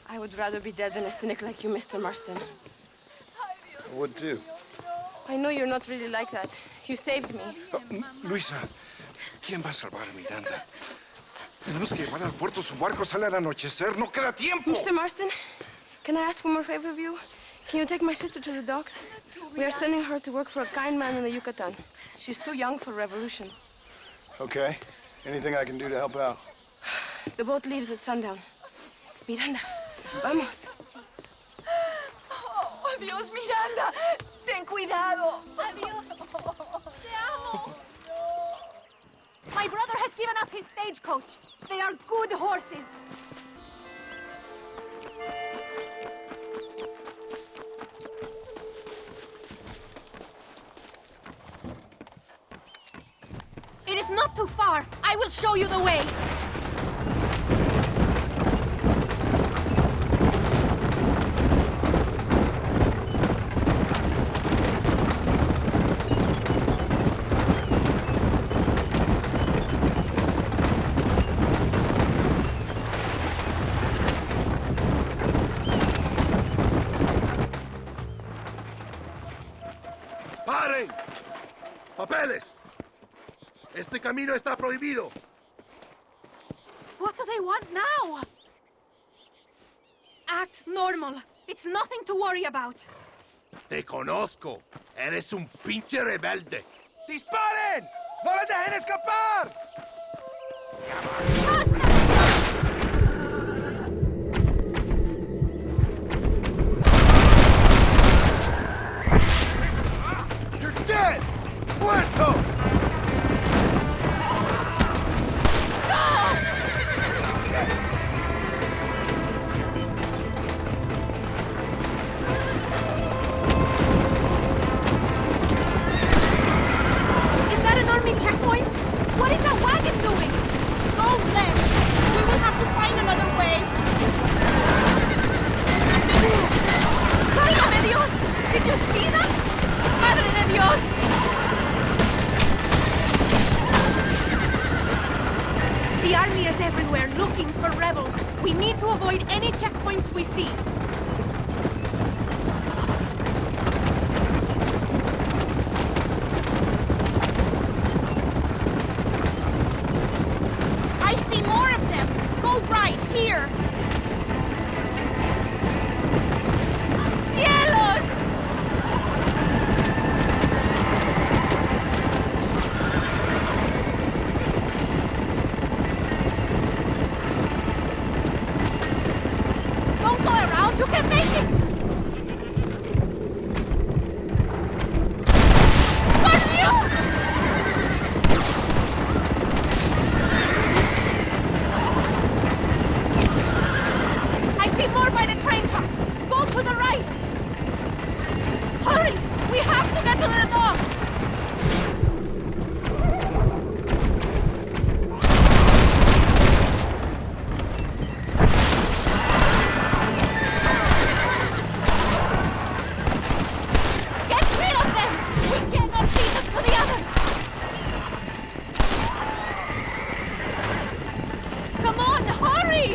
I would rather be dead than a cynic like you, Mr. Marston. I would too. I know you're not really like that. You saved me. Luisa, ¿quién va a salvar a Miranda? Tenemos que llevar al puerto. Su barco sale al anochecer. No queda tiempo. Mr. Marston, can I ask one more favor of you? Can you take my sister to the docks? We are sending her to work for a kind man in the Yucatan. She's too young for revolution. Okay. Anything I can do to help out? The boat leaves at sundown. Miranda, vamos. Oh, Dios, Miranda. Ten cuidado. Adiós. Te amo. My brother has given us his stagecoach. They are good horses. It is not too far. I will show you the way. ¡Paren! ¡Papeles! Este camino está prohibido. What do they want now? Act normal. It's nothing to worry about. Te conozco. Eres un pinche rebelde. ¡Disparen! ¡No les dejen escapar! You're dead! Muerto! Checkpoint? What is that wagon doing? Go left. We will have to find another way. ¡Válgame Dios! Did you see that? ¡Madre de Dios! The army is everywhere looking for rebels. We need to avoid any checkpoints we see. Here! Cielos! Don't go around, you can make it! Por Dios! More by the train tracks. Go to the right. Hurry! We have to get to the docks. Get rid of them. We cannot lead them to the others. Come on, hurry!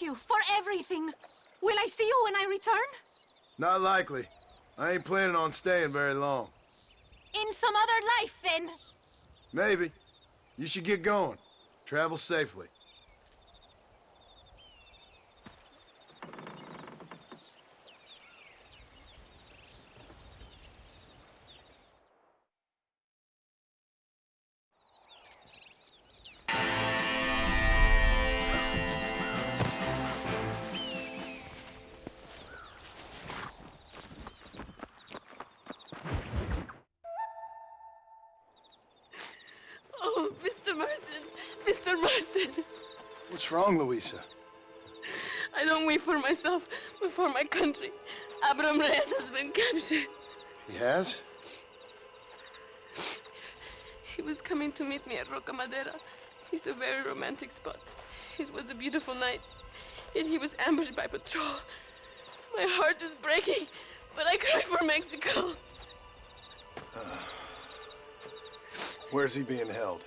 you for everything. Will I see you when I return? Not likely. I ain't planning on staying very long. In some other life, then? Maybe. You should get going. Travel safely. Oh, Mr. Marston. Mr. Marston. What's wrong, Louisa? I don't wait for myself, but for my country. Abraham Reyes has been captured. He has? He was coming to meet me at Roca Madera. It's a very romantic spot. It was a beautiful night, yet he was ambushed by patrol. My heart is breaking, but I cry for Mexico. Where's he being held?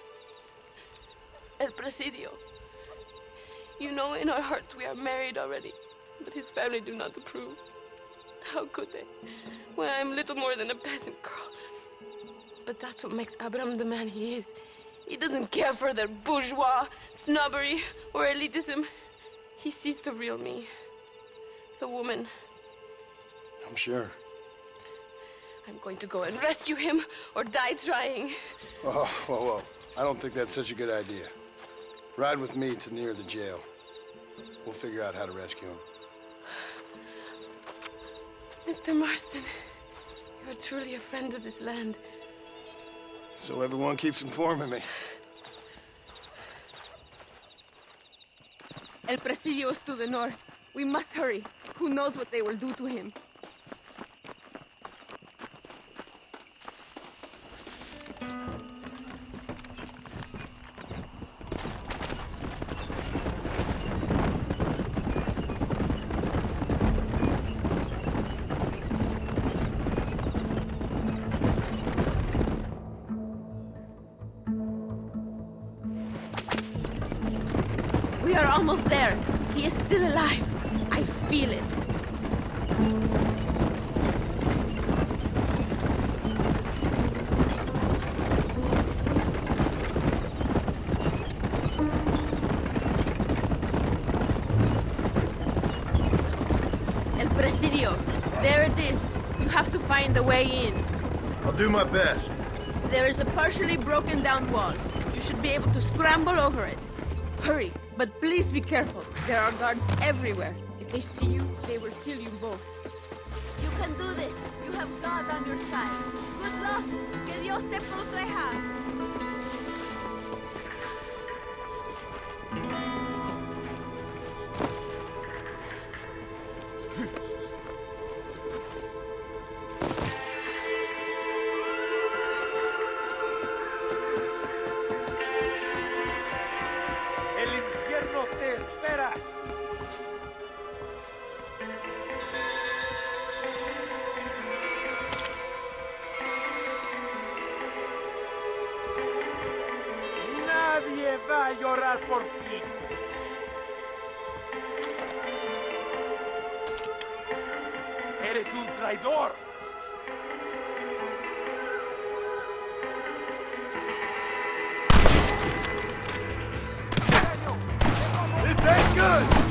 El Presidio. You know, in our hearts we are married already, but his family do not approve. How could they, when I am little more than a peasant girl? But that's what makes Abraham the man he is. He doesn't care for their bourgeois, snobbery, or elitism. He sees the real me, the woman. I'm sure. I'm going to go and rescue him or die trying. Oh, whoa. I don't think that's such a good idea. Ride with me to near the jail. We'll figure out how to rescue him. Mr. Marston, you are truly a friend of this land. So everyone keeps informing me. El Presidio is to the north. We must hurry. Who knows what they will do to him? We are almost there. He is still alive. I feel it. El Presidio. There it is. You have to find the way in. I'll do my best. There is a partially broken down wall. You should be able to scramble over it. Hurry, but please be careful. There are guards everywhere. If they see you, they will kill you both. You can do this. You have God on your side. Good luck. Que Dios te proteja. El infierno te espera. Nadie va a llorar por ti. Eres un traidor. This ain't good!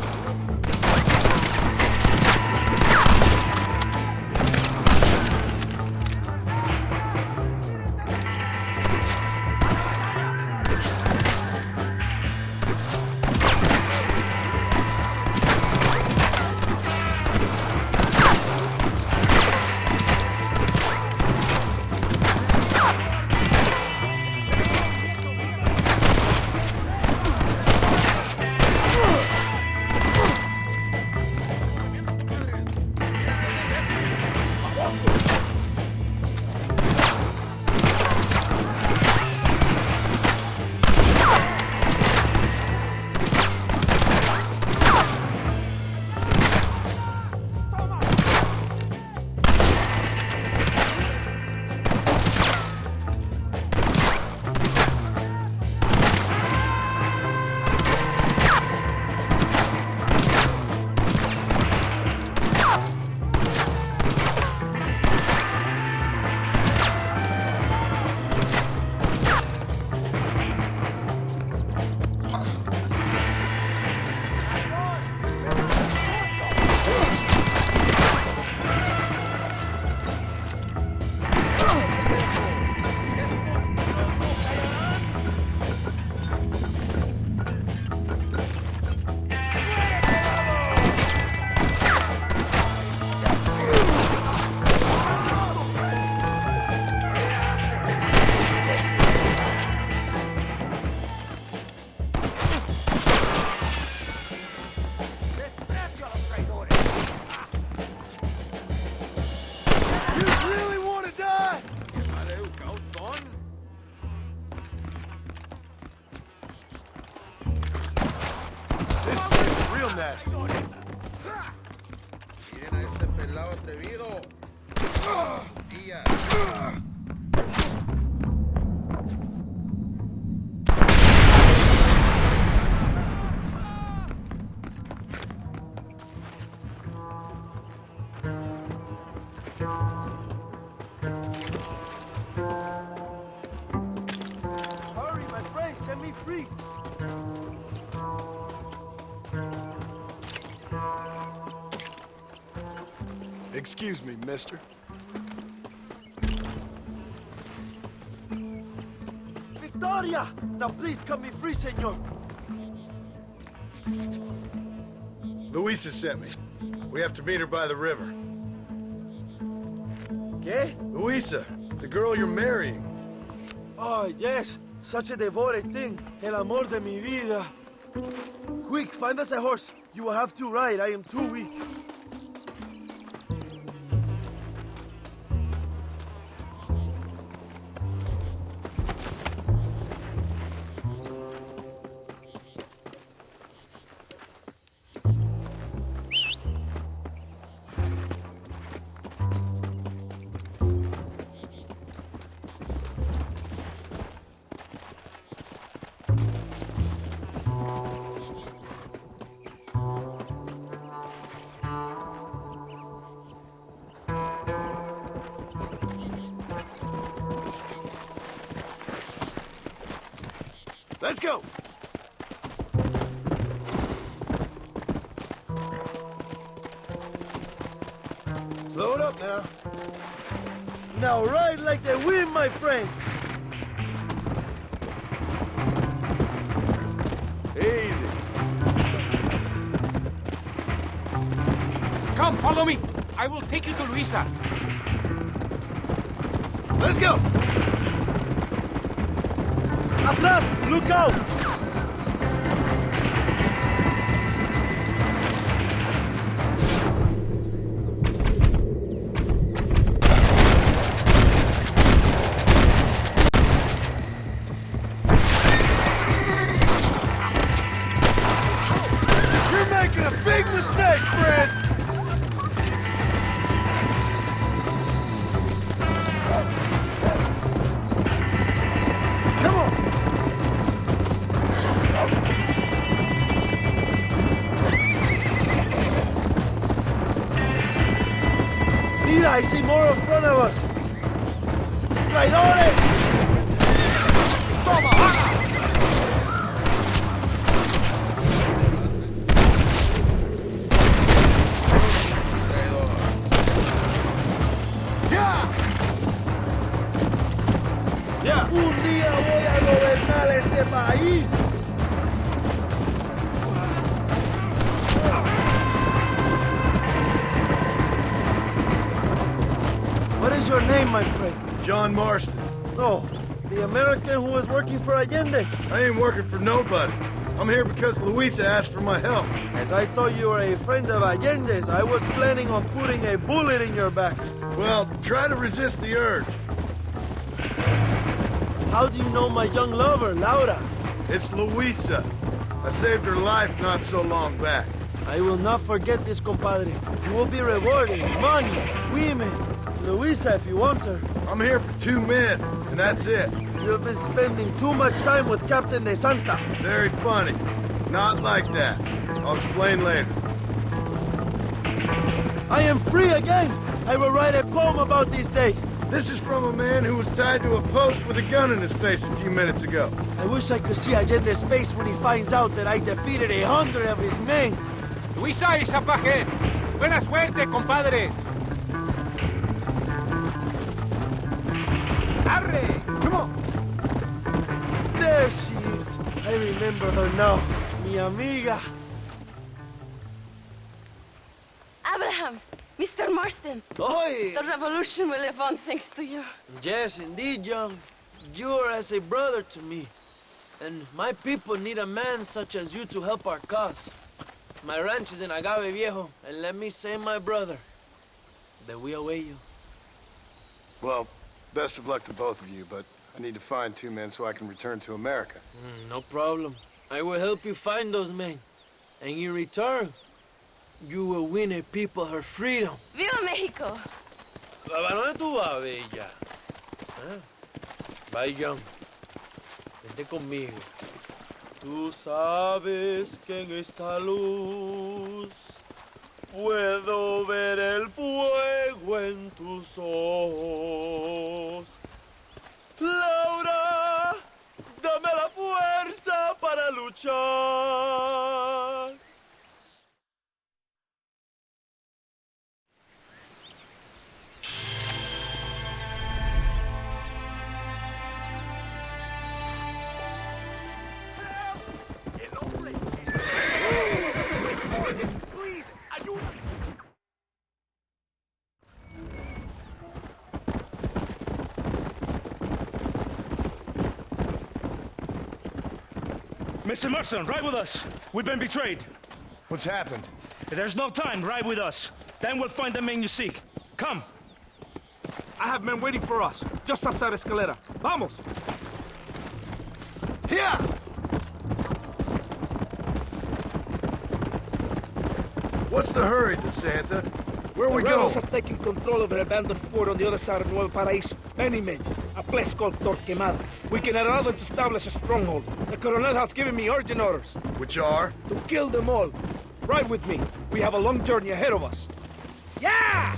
real nasty. Miren a este pelado atrevido. Hurry, my friend, set me free. Excuse me, mister. Victoria! Now please cut me free, senor. Luisa sent me. We have to meet her by the river. ¿Qué? Luisa, the girl you're marrying. Oh, yes. Such a devoted thing. El amor de mi vida. Quick, find us a horse. You will have to ride. I am too weak. Let's go! Slow it up now. Now ride like the wind, my friend. Easy. Come, follow me. I will take you to Luisa. Let's go! Atrás! Look out! You're making a big mistake, friend! Come on! Mira, I see more in front of us. ¡Traidores! ¡Toma, hala! ¡Ya! Un día voy a gobernar este país. What is your name, my friend? John Marston. No, the American who was working for Allende. I ain't working for nobody. I'm here because Luisa asked for my help. As I thought you were a friend of Allende's, I was planning on putting a bullet in your back. Well, try to resist the urge. How do you know my young lover, Laura? It's Luisa. I saved her life not so long back. I will not forget this, compadre. You will be rewarded. Money, women, Luisa if you want her. I'm here for 2 men, and that's it. You've been spending too much time with Captain De Santa. Very funny. Not like that. I'll explain later. I am free again. I will write a poem about this day. This is from a man who was tied to a post with a gun in his face a few minutes ago. I wish I could see Allende's face when he finds out that I defeated 100 of his men. Luisa y Zapaje. Buena suerte, compadres. Arre. Come on. There she is. I remember her now. Mi amiga. Abraham, Mr. Marston. Oi! The revolution will live on thanks to you. Yes, indeed, John. You are as a brother to me. And my people need a man such as you to help our cause. My ranch is in Agave Viejo, and let me say, my brother, that we await you. Well, best of luck to both of you, but I need to find 2 men so I can return to America. No problem. I will help you find those men. And in return, you will win a people her freedom. ¡Viva México! ¿A dónde tú vas, Bella? ¿Eh? Vayan. Vente conmigo. Tú sabes que en esta luz puedo ver el fuego en tus ojos. Laura, dame la fuerza para luchar. Mr. Marston, ride with us. We've been betrayed. What's happened? There's no time. Ride with us. Then we'll find the men you seek. Come. I have men waiting for us, just outside Escalera. Vamos! Here! What's the hurry, DeSanta? Where are we The going? rebels have taken control of an abandoned fort on the other side of Nuevo Paraíso. Many men. A place called Torquemada. We can allow them to establish a stronghold. The Colonel has given me urgent orders. Which are? To kill them all. Ride with me. We have a long journey ahead of us. Yeah!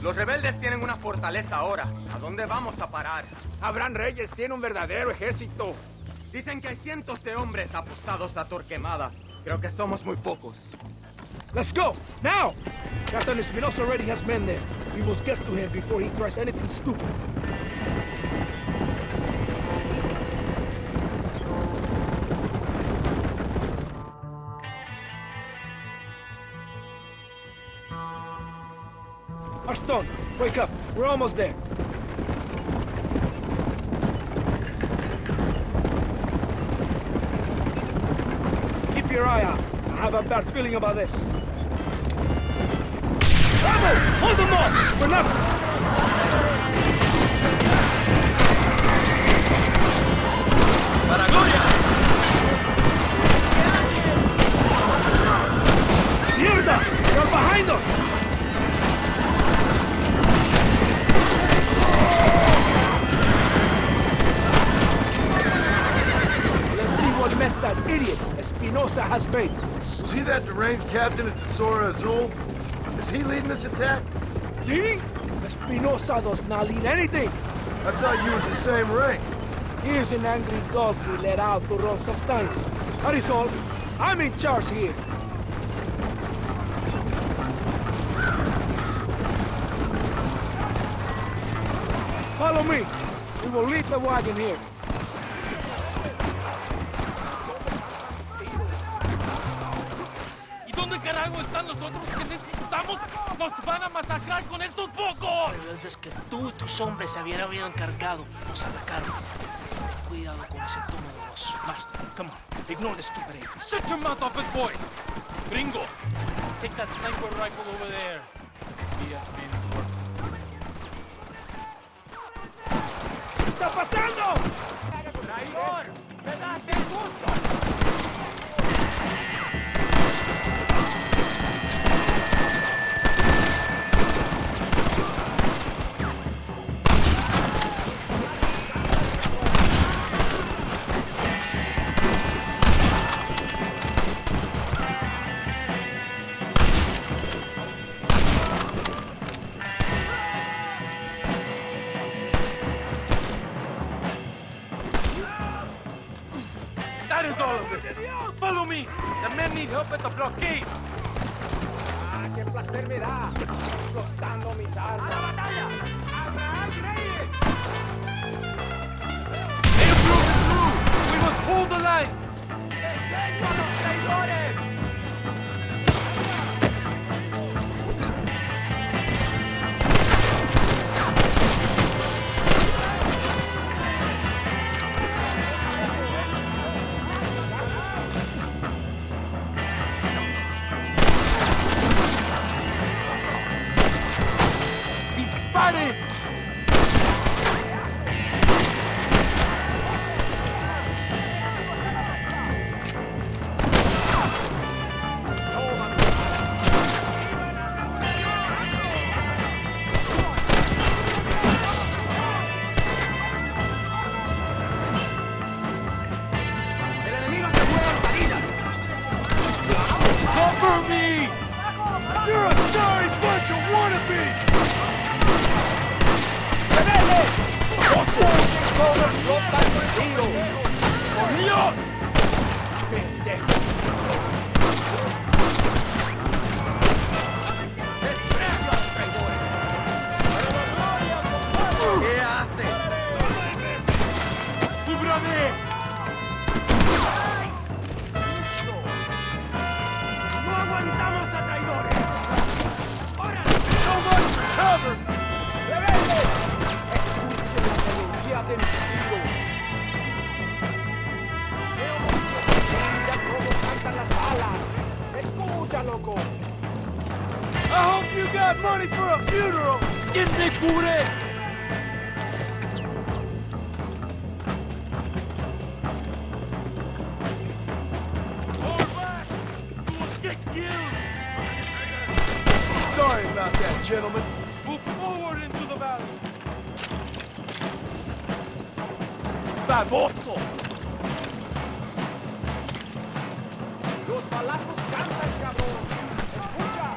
Los rebeldes tienen una fortaleza ahora. ¿A dónde vamos a parar? Abraham Reyes tiene un verdadero ejército. Dicen que hay cientos de hombres apostados a Torquemada. Creo que somos muy pocos. Let's go! Now! Captain Espinosa already has men there. We must get to him before he tries anything stupid. Arston, wake up. We're almost there. Keep your eye out. I have a bad feeling about this. Vamos! Hold them off! We're not... ¡Para gloria! Mierda! They're behind us! Let's see what mess that idiot Espinosa has made. Was he that deranged captain at Tesoro Azul? Is he leading this attack? Leading? Espinosa does not lead anything. I thought you was the same rank. He is an angry dog we let out to run sometimes. That is all. I'm in charge here. Follow me. We will leave the wagon here. ¿Y dónde carajo están los otros que necesitamos? ¡Nos van a masacrar con estos pocos! Rebeldes que tú y tus hombres se habían encargado. Nos atacaron. Cuidado con ese tono de voz. Master, come on. Ignore the stupid ape. Shut your mouth, office boy! Gringo, take that sniper rifle over there. Via means work. ¿Qué está pasando? ¡Traidor! ¡Me das el gusto! That is all of it. Follow me. The men need help at the blockade. Ah, qué placer me da. Explotando mis armas. ¡A la batalla! ¡Abraham Reyes! They have broken through. We must hold the line. ¡Detengo a los traidores! Disparen! todos flotan los tiros! ¡Por Dios! ¡Pendejo! ¡Desprecio a los traidores! ¿Qué haces? ¡Cúbrame! ¡No aguantamos a traidores! ¡Órale! ¡So much cover! ¡Rebelde! ¡Escuche la melodía del tiro! ¡Veo ya todos cantan las balas! ¡Escucha, loco! I hope you got money for a funeral! ¿Quién me cubre? Sorry about that, gentlemen. Move forward into the valley. Baboso! Los balazos cantan, cabrón. Escucha.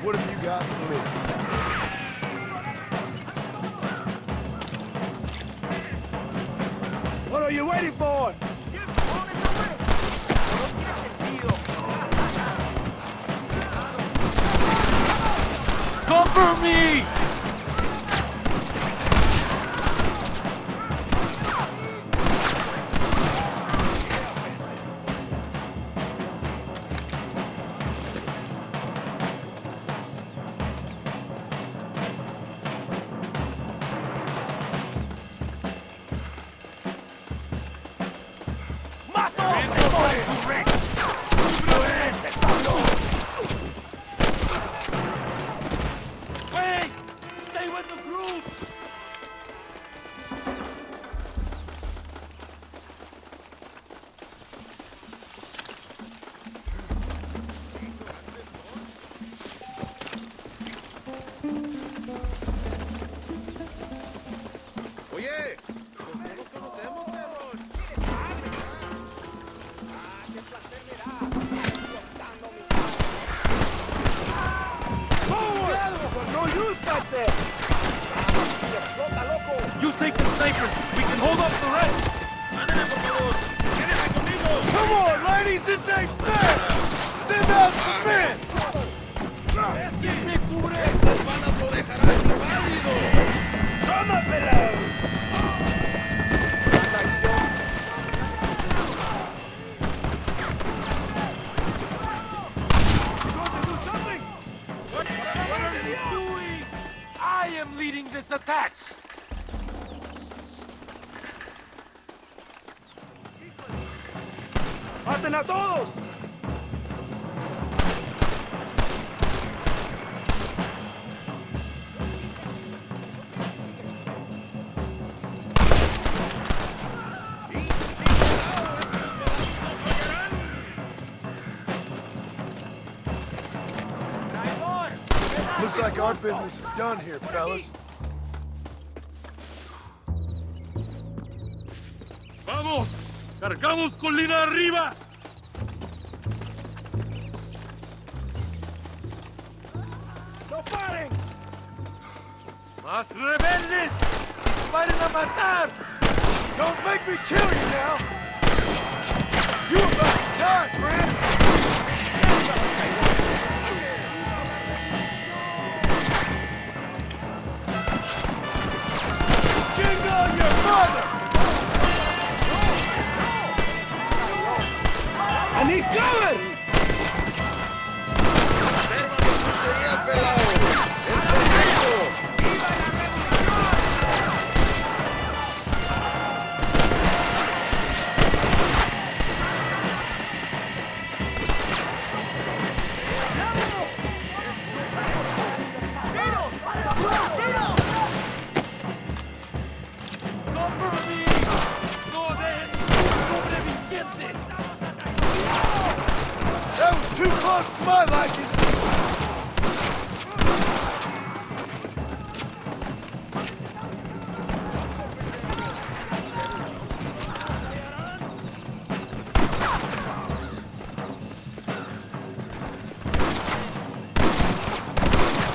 What have you got for me? What are you waiting for? Cover me! Wait! Stay with the group! Oye, You take the snipers. We can hold off the rest. Come on, ladies, this ain't fair! Send out some men! ¿Quién me cubre? estas balas lo dejarán inválido. ¡Toma, pelado! What are you doing? I am leading this attack. ¡Maten a todos! Looks like our business is done here, fellas. ¡Vamos! ¡Cargamos colina arriba! ¡No paren! ¡Más rebeldes! ¡Disparen a matar! Don't make me kill you now! You about to die, friend! Jingle your mother! I need cover! Sería pelado. Es perfecto. That was too close to my liking!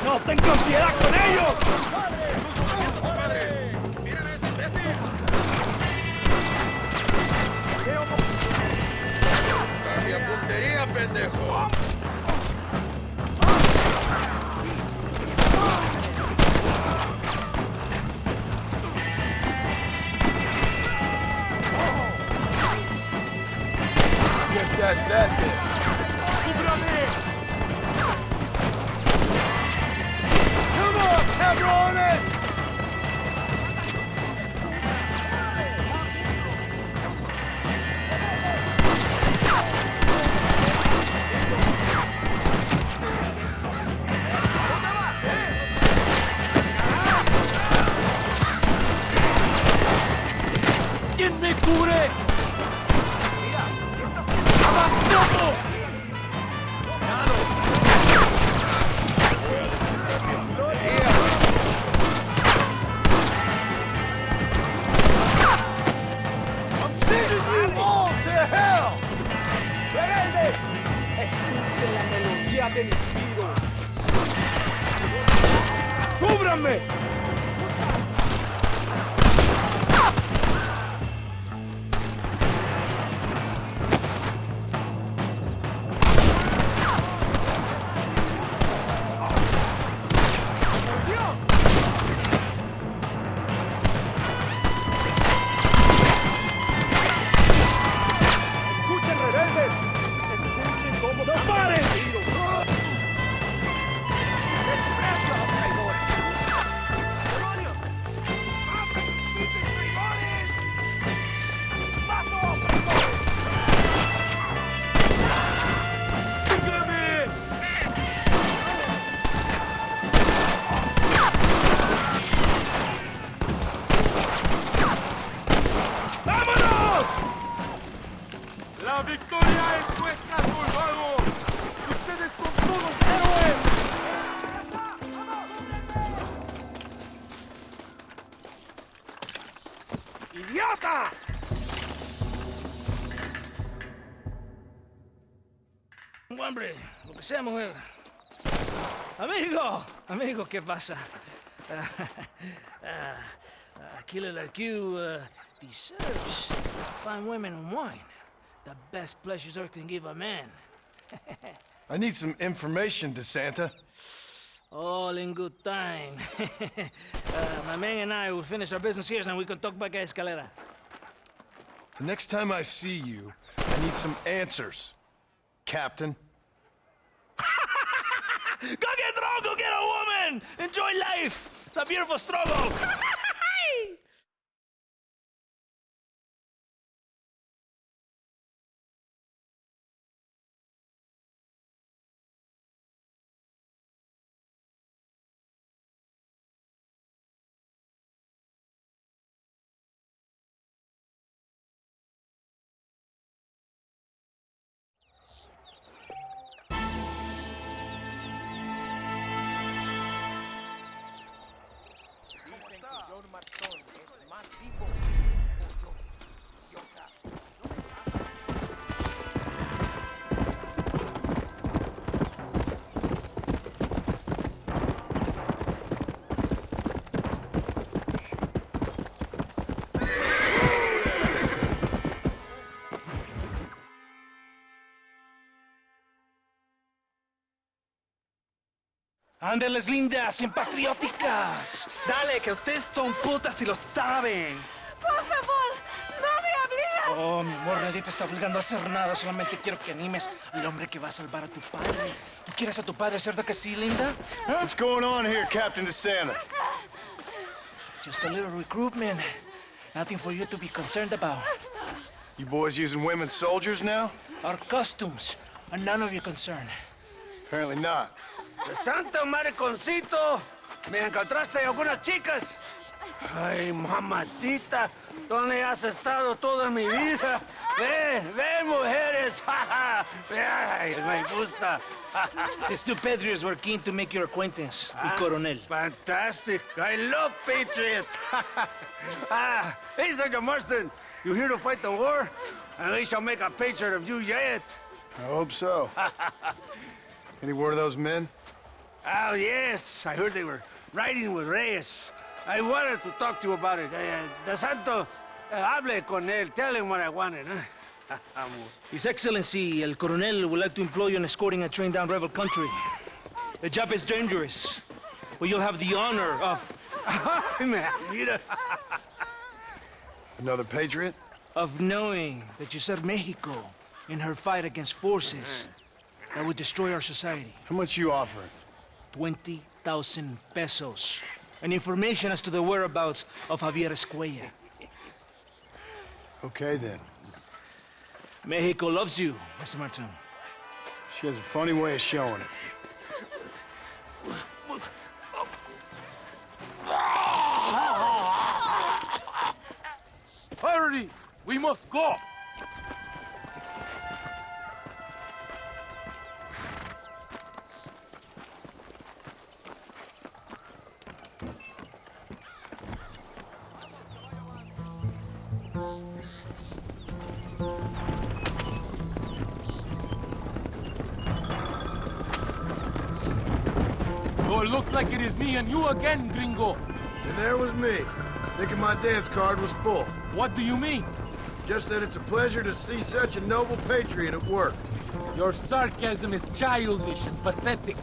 ¡No tengan piedad con ellos! That's that bit. Come on, count on it! ¿Quién me cubre? ¡Avanzamos! I'm sending you all to hell! ¡Rebeldes! Escuchen la melodía del tiro. ¡Cúbranme! ¡La victoria es nuestra, soldados! ¡Ustedes son todos héroes! ¡Idiota! Hombre, lo que sea, mujer. Amigo, ¿qué pasa? Killer like you deserves fine women and wine. The best pleasures Earth can give a man. I need some information, DeSanta. All in good time. My man and I will finish our business here, and we can talk back at Escalera. The next time I see you, I need some answers, Captain. Go get drunk, go get a woman! Enjoy life! It's a beautiful struggle! ¡Ándeles, lindas, bien patrióticas! Dale, que ustedes son putas y lo saben. Por favor, no me obligas. Oh, mi amor, nadie te está obligando a hacer nada. Solamente quiero que animes al hombre que va a salvar a tu padre. ¿Tú quieres a tu padre, cierto que sí, linda? ¿Ah? What's going on here, Captain DeSanta? Just a little recruitment. Nothing for you to be concerned about. You boys using women soldiers now? Our costumes are none of your concern. Apparently not. ¡Santo mariconcito! ¿Me encontraste algunas chicas? Ay, mamacita, ¿dónde has estado toda mi vida? Ven, mujeres. Ay, me gusta. These two patriots were keen to make your acquaintance, el coronel. Fantastic. I love patriots. Hey, Sergeant Marston, you here to fight the war? And we shall make a patriot of you yet. I hope so. Any word of those men? Oh, yes. I heard they were riding with Reyes. I wanted to talk to you about it. De Santo, hable con él. Tell him what I wanted, huh? His Excellency, el coronel, would like to employ you in escorting a train down rebel country. The job is dangerous, but you'll have the honor of... Mira. Another patriot? Of knowing that you serve Mexico in her fight against forces that would destroy our society. How much you offering? 20,000 pesos. And information as to the whereabouts of Javier Escuella. Okay, then. Mexico loves you, Mr. Martin. She has a funny way of showing it. Hurry! We must go! Oh, it looks like it is me and you again, gringo. And there was me, thinking my dance card was full. What do you mean? Just that it's a pleasure to see such a noble patriot at work. Your sarcasm is childish and pathetic.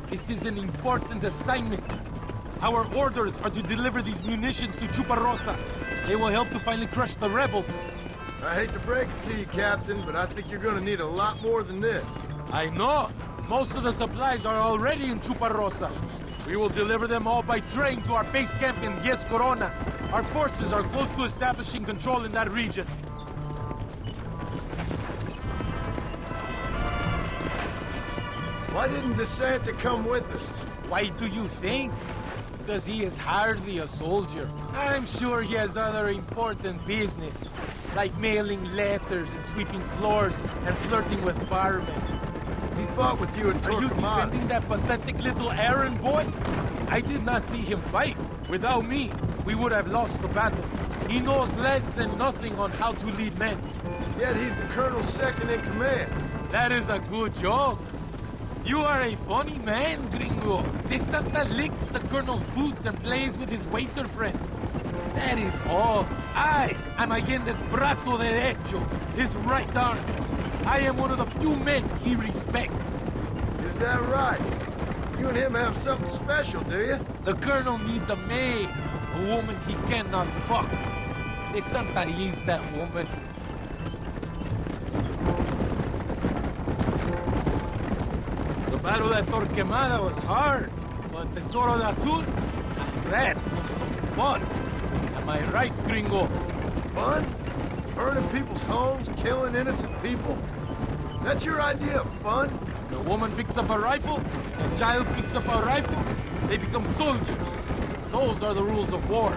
This is an important assignment. Our orders are to deliver these munitions to Chuparosa. They will help to finally crush the rebels. I hate to break it to you, Captain, but I think you're gonna need a lot more than this. I know. Most of the supplies are already in Chuparosa. We will deliver them all by train to our base camp in Diez Coronas. Our forces are close to establishing control in that region. Why didn't DeSanta come with us? Why do you think? Because he is hardly a soldier. I'm sure he has other important business, like mailing letters and sweeping floors and flirting with barmen. He fought with you in Torquemada. Are you defending that pathetic little errand boy? I did not see him fight. Without me, we would have lost the battle. He knows less than nothing on how to lead men. Yet he's the colonel's second in command. That is a good joke. You are a funny man, gringo. De Santa licks the colonel's boots and plays with his waiter friend. That is all. I am Allende's brazo derecho, his right arm. I am one of the few men he respects. Is that right? You and him have something special, do you? The colonel needs a maid, a woman he cannot fuck. De Santa is that woman. The battle at Torquemada was hard, but Tesoro de Azul, that was some fun. Am I right, gringo? Fun? Burning people's homes, killing innocent people? That's your idea of fun? The woman picks up a rifle, the child picks up a rifle, they become soldiers. Those are the rules of war.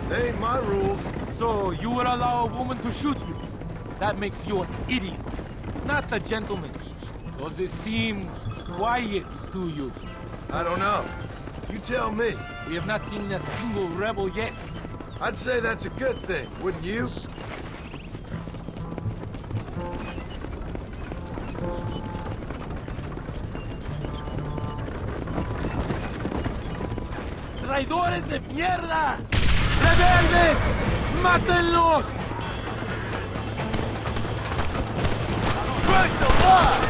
They ain't my rules. So you would allow a woman to shoot you? That makes you an idiot, not a gentleman. Does it seem quiet to you? I don't know. You tell me. We have not seen a single rebel yet. I'd say that's a good thing, wouldn't you? ¡Traidores de mierda! ¡Rebeldes! ¡Mátenlos! Christ alive!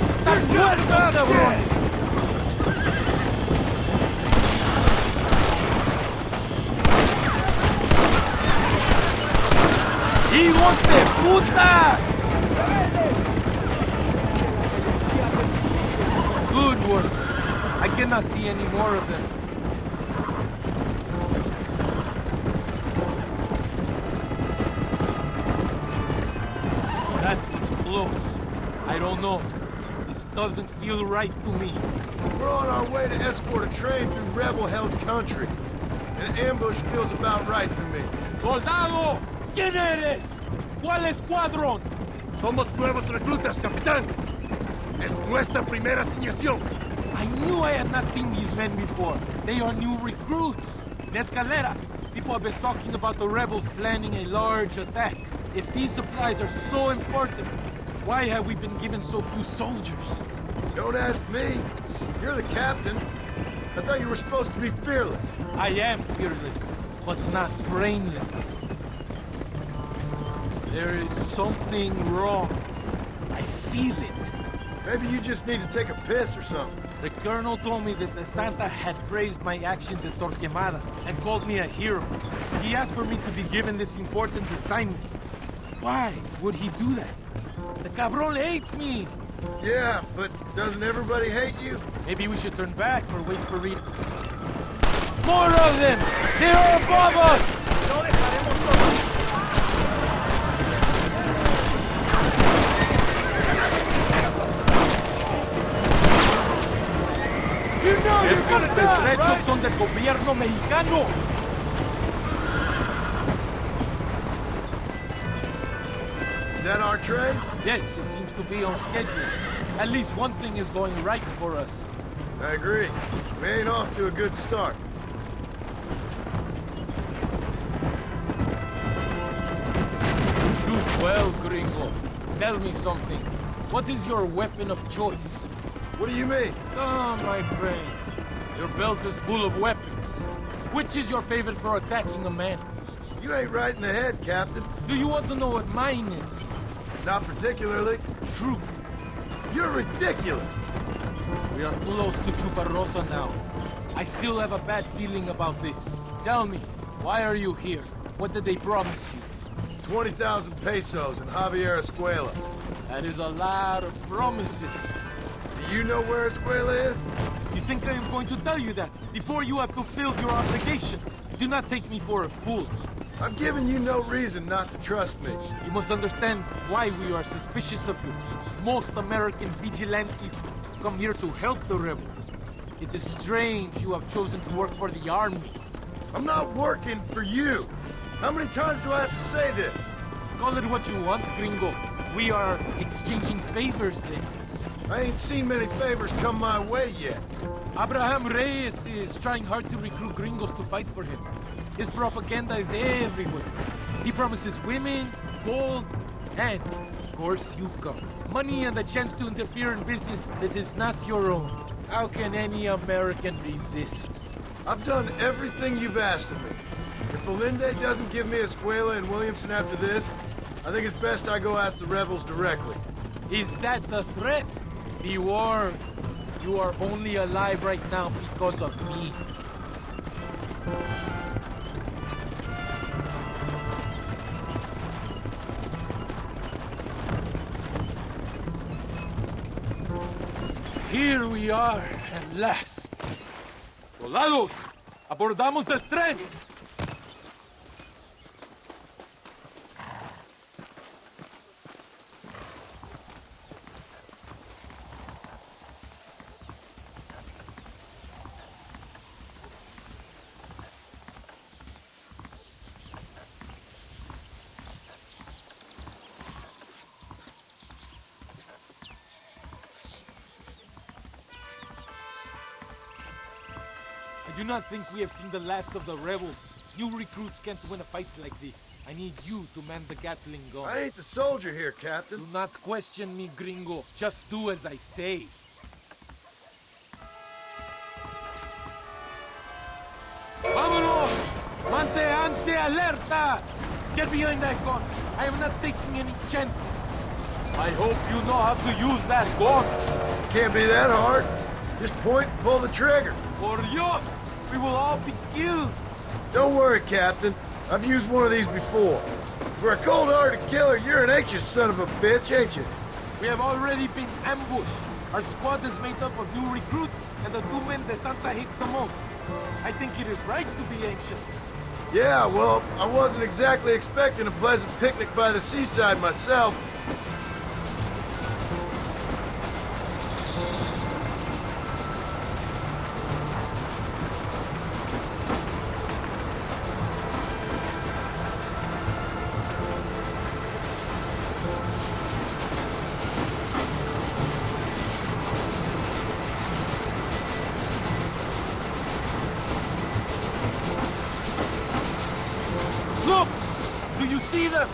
¡Están muertos, cabrones! ¡Hijos de puta! Good work. I cannot see any more of them. That was close. I don't know. This doesn't feel right to me. We're on our way to escort a train through rebel-held country. An ambush feels about right to me. ¡Soldado! ¿Quién eres? ¿Cuál escuadrón? Somos nuevos reclutas, capitán. Es nuestra primera asignación. I knew I had not seen these men before. They are new recruits. In Escalera, people have been talking about the rebels planning a large attack. If these supplies are so important, why have we been given so few soldiers? Don't ask me. You're the captain. I thought you were supposed to be fearless. I am fearless, but not brainless. There is something wrong. I feel it. Maybe you just need to take a piss or something. The colonel told me that the Santa had praised my actions at Torquemada and called me a hero. He asked for me to be given this important assignment. Why would he do that? The cabron hates me! Yeah, but doesn't everybody hate you? Maybe we should turn back or wait for Reed. More of them! They are above us! You know you're Estos gonna die, pertrechos right? son del gobierno mexicano! Is that our train? Yes, it seems to be on schedule. At least one thing is going right for us. I agree. We ain't off to a good start. Shoot well, gringo. Tell me something. What is your weapon of choice? What do you mean? Come, my friend. Your belt is full of weapons. Which is your favorite for attacking a man? You ain't right in the head, Captain. Do you want to know what mine is? Not particularly. Truth. You're ridiculous. We are close to Chuparrosa now. I still have a bad feeling about this. Tell me, why are you here? What did they promise you? 20,000 pesos in Javier Escuela. That is a lot of promises. Do you know where Escuela is? You think I am going to tell you that before you have fulfilled your obligations? Do not take me for a fool. I'm giving you no reason not to trust me. You must understand why we are suspicious of you. Most American vigilantes come here to help the rebels. It is strange you have chosen to work for the army. I'm not working for you. How many times do I have to say this? Call it what you want, gringo. We are exchanging favors then. I ain't seen many favors come my way yet. Abraham Reyes is trying hard to recruit gringos to fight for him. His propaganda is everywhere. He promises women, gold, and, of course, you come. Money and the chance to interfere in business that is not your own. How can any American resist? I've done everything you've asked of me. If Belinde doesn't give me Escuela and Williamson after this, I think it's best I go ask the rebels directly. Is that the threat? Be warned. You are only alive right now because of me. Here we are, at last. Soldados, abordamos el tren. I do not think we have seen the last of the rebels. You recruits can't win a fight like this. I need you to man the Gatling gun. I ain't the soldier here, Captain. Do not question me, gringo. Just do as I say. Vámonos! Manténganse alerta! Get behind that gun. I am not taking any chances. I hope you know how to use that gun. Can't be that hard. Just point and pull the trigger. Por Dios! We will all be killed. Don't worry, Captain. I've used one of these before. For a cold-hearted killer, you're an anxious son of a bitch, ain't you? We have already been ambushed. Our squad is made up of new recruits and the two men that Santa hates the most. I think it is right to be anxious. Yeah, well, I wasn't exactly expecting a pleasant picnic by the seaside myself. Look! Do you see them?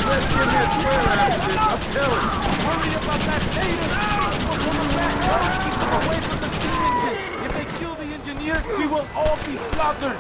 Let's give me a square after this, I'll tell him. Worry about that later! We'll come back. Keep them away from the cylinders. If they kill the here, we will all be slaughtered.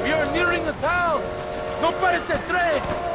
We are nearing the town. No pares el tren.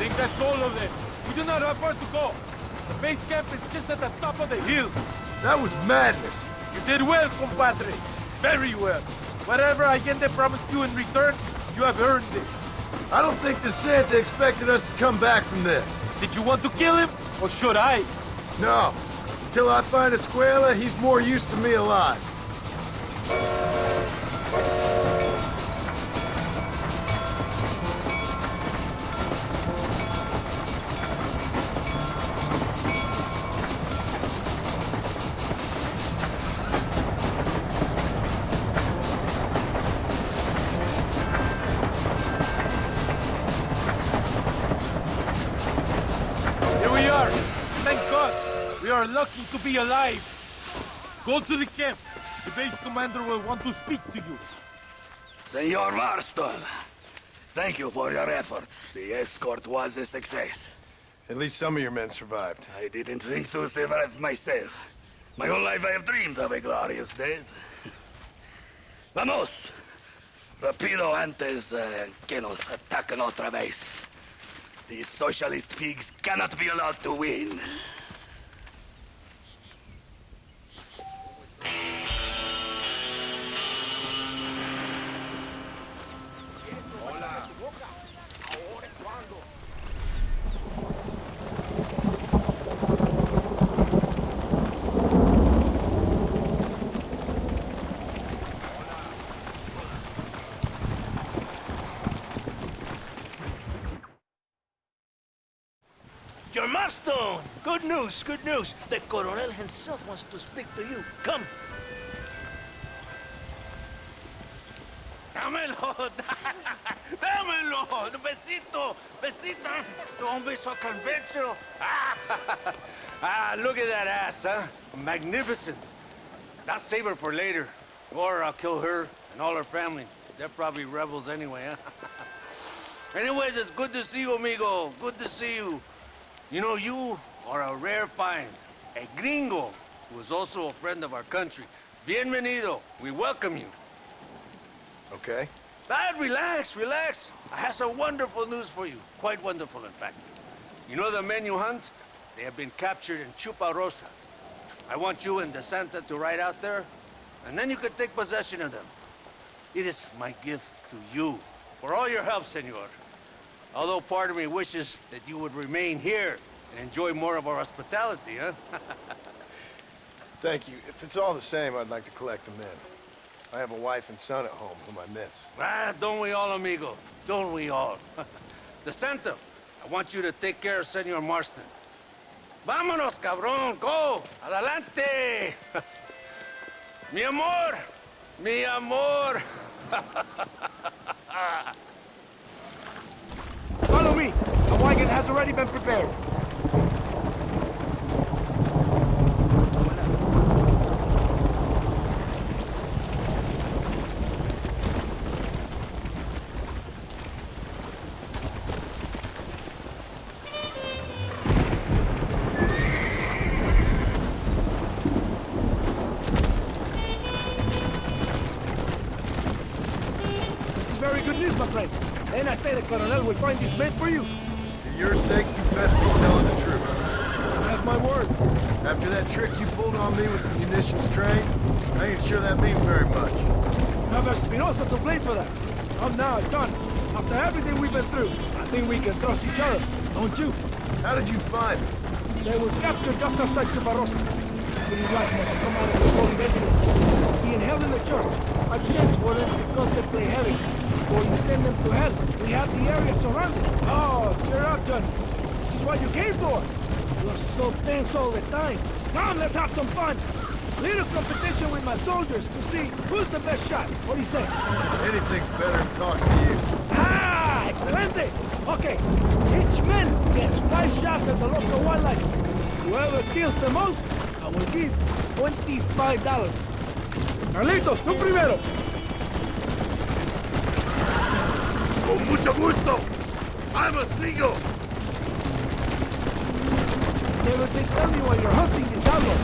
think that's all of them. We do not have far to go. The base camp is just at the top of the hill. That was madness. You did well, compadre. Very well. Whatever Allende promised you in return, you have earned it. I don't think the Santa expected us to come back from this. Did you want to kill him, or should I? No. Until I find Escuela, he's more use to me alive. Lucky to be alive. Go to the camp. The base commander will want to speak to you. Senor Marston, thank you for your efforts. The escort was a success. At least some of your men survived. I didn't think to survive myself. My whole life I have dreamed of a glorious death. Vamos. Rapido antes que nos ataquen otra vez. These socialist pigs cannot be allowed to win. Your Marston! Good news, good news. The Coronel himself wants to speak to you. Come. Dámelo! Dámelo! Besito! Besita! Don't be so conventional. Look at that ass, huh? Magnificent. I'll save her for later. Or I'll kill her and all her family. They're probably rebels anyway, huh? Anyways, it's good to see you, amigo. Good to see you. You know, you are a rare find. A gringo who is also a friend of our country. Bienvenido. We welcome you. Okay. Relax, relax. I have some wonderful news for you. Quite wonderful, in fact. You know the men you hunt? They have been captured in Chuparosa. I want you and the Santa to ride out there, and then you can take possession of them. It is my gift to you for all your help, senor. Although part of me wishes that you would remain here and enjoy more of our hospitality, huh? Thank you. If it's all the same, I'd like to collect them in. I have a wife and son at home whom I miss. Don't we all, amigo? Don't we all? The Santa, I want you to take care of Senor Marston. Vámonos, cabrón, go! Adelante! Mi amor! Mi amor! Follow me. A wagon has already been prepared. This is very good news, my friend. And I say the Colonel will find these men for you. For your sake, you best be telling the truth. You have my word. After that trick you pulled on me with the munitions train, I ain't sure that means very much. You have Espinosa to blame for that. I'm now done. After everything we've been through, I think we can trust each other, don't you? How did you find them? They were captured just outside Chuparosa. Pretty right must have come out of the holy bedroom. Being held in the church, our checks were in because they play heavy. Or you send them to hell. We have the area surrounded. Oh, cheer up, John. This is what you came for. You're so tense all the time. Come on, let's have some fun. Little competition with my soldiers to see who's the best shot. What do you say? Anything's better than talking to you. Ah, excelente. Okay, each man gets 5 shots at the local wildlife. Whoever kills the most, I will give $25. Carlitos, tú primero. Con mucho gusto. I'm a gringo. Never did tell me why you're hunting this outlaw.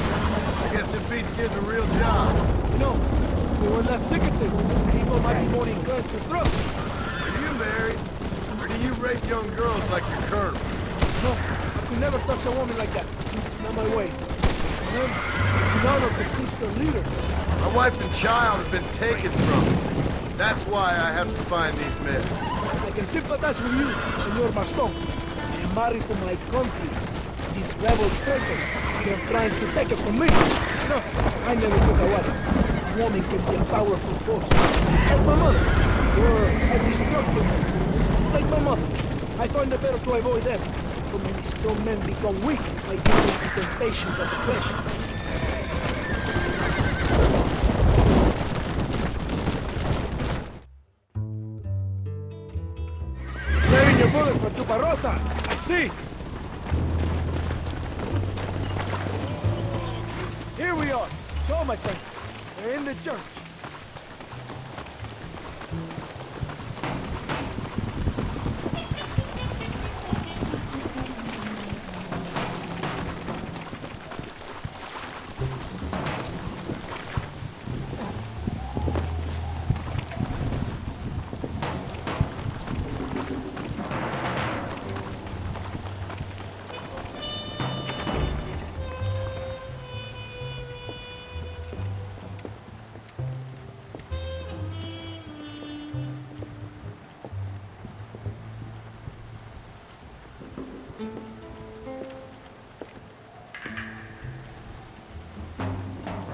I guess it beats getting a real job. You know, if we were less secretive, people might be more inclined to trust. Are you married? Or do you rape young girls like your colonel. No, I could never touch a woman like that. It's not my way. Then, it's an honor to please their leader. My wife and child have been taken from me. That's why I have to find these men. I can sympathize with you, Senor Baston. I am married to my country. These rebel traitors, they're trying to take it from me. No, I never took a wife. A woman can be a powerful force. Like my mother, or a destructive one. Like my mother. I find it better to avoid them. Too many strong men become weak by giving to temptations of the flesh. Saving your bullets for Tuparosa, I see. Here we are. So, my friend, we're in the church.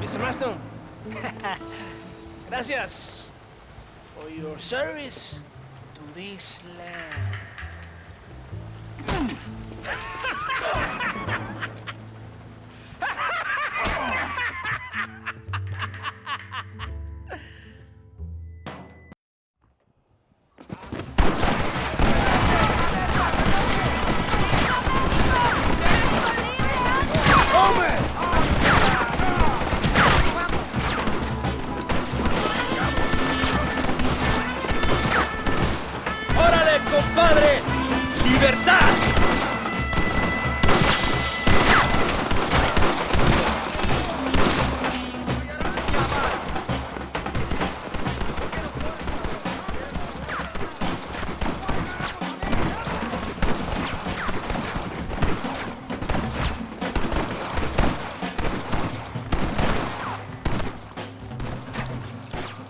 Mr. Marston, gracias for your service to this land. ¡Compadres! ¡Libertad!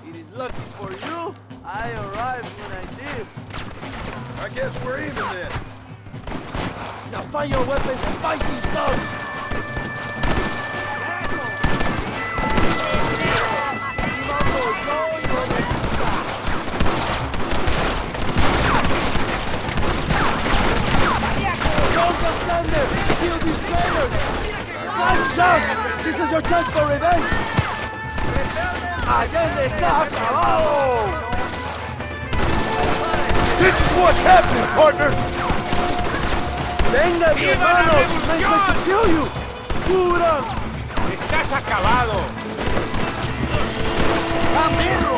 It is lucky for you, I arrived when I did. I guess we're even then. Now find your weapons and fight these thugs! Don't just stand there! Kill these traitors! Rise up! This is your chance for revenge! Allende está acabado! This is what's happening, partner! ¡Venga, mi hermano! ¡I'm going to kill you! ¡Cura! ¡Estás acabado! ¡Amigo!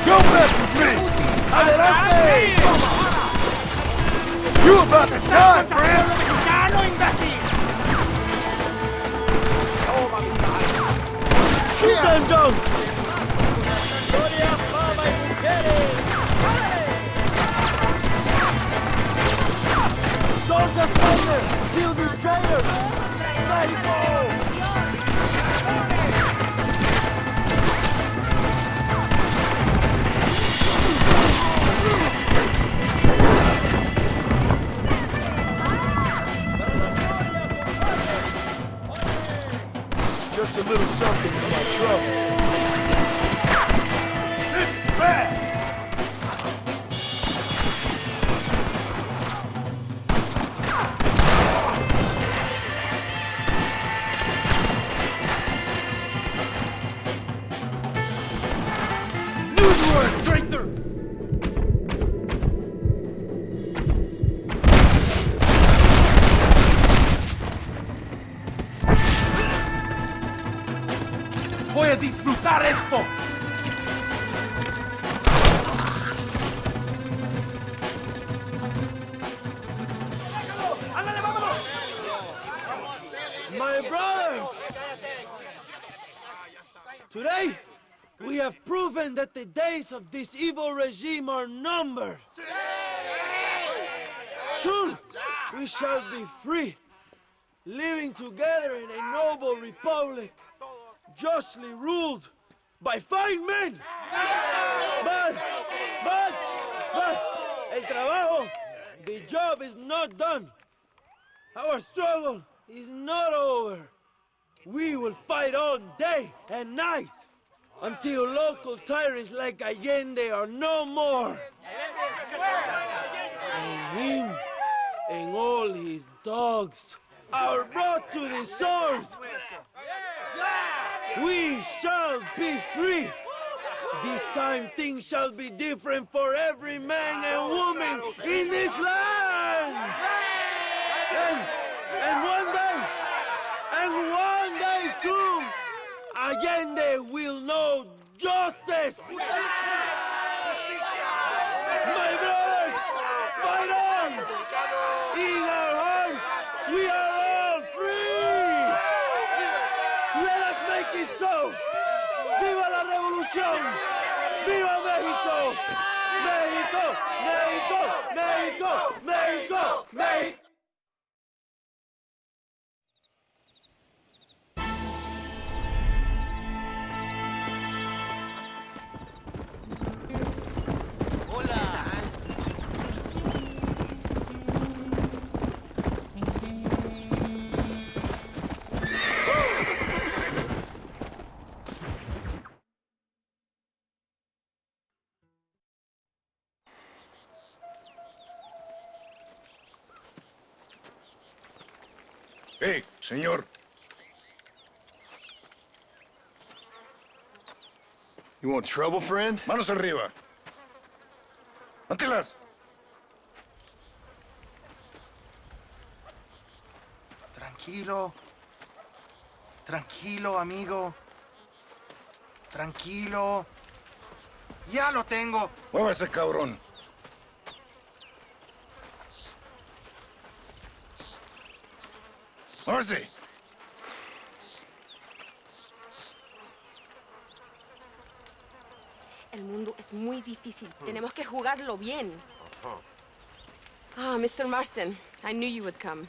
Don't mess with me! ¡Adelante! You about to die, friend! ¡Mexicano, imbécil! ¡Shoot them down! ¡Gloria, fama y mujeres! Don't just stand there! Kill these traitors! Faithful! Just a little something for my trouble. This is bad! Newsword, traitor! Voy a disfrutar esto. My brothers! Today, we have proven that the days of this evil regime are numbered. Soon we shall be free, living together in a noble republic, justly ruled by fine men. But, el trabajo, the job is not done. Our struggle is not over. We will fight all day and night until local tyrants like Allende are no more. And him and all his dogs are brought to the sword. We shall be free. This time things shall be different for every man and woman in this land. And one day soon, Allende will know justice. My brothers, fight on! In our hearts, we are all free! Let us make it so! ¡Viva la revolución! ¡Viva México! ¡México! ¡México! ¡México! ¡México! ¡México! Hey, señor. You want trouble, friend? Manos arriba. ¡Mántelas! Tranquilo. Tranquilo, amigo. Tranquilo. Ya lo tengo. Muévase, cabrón. ¡Muévase! El mundo es muy difícil. Tenemos que jugarlo bien. Ah, Mr. Marston, I knew you would come.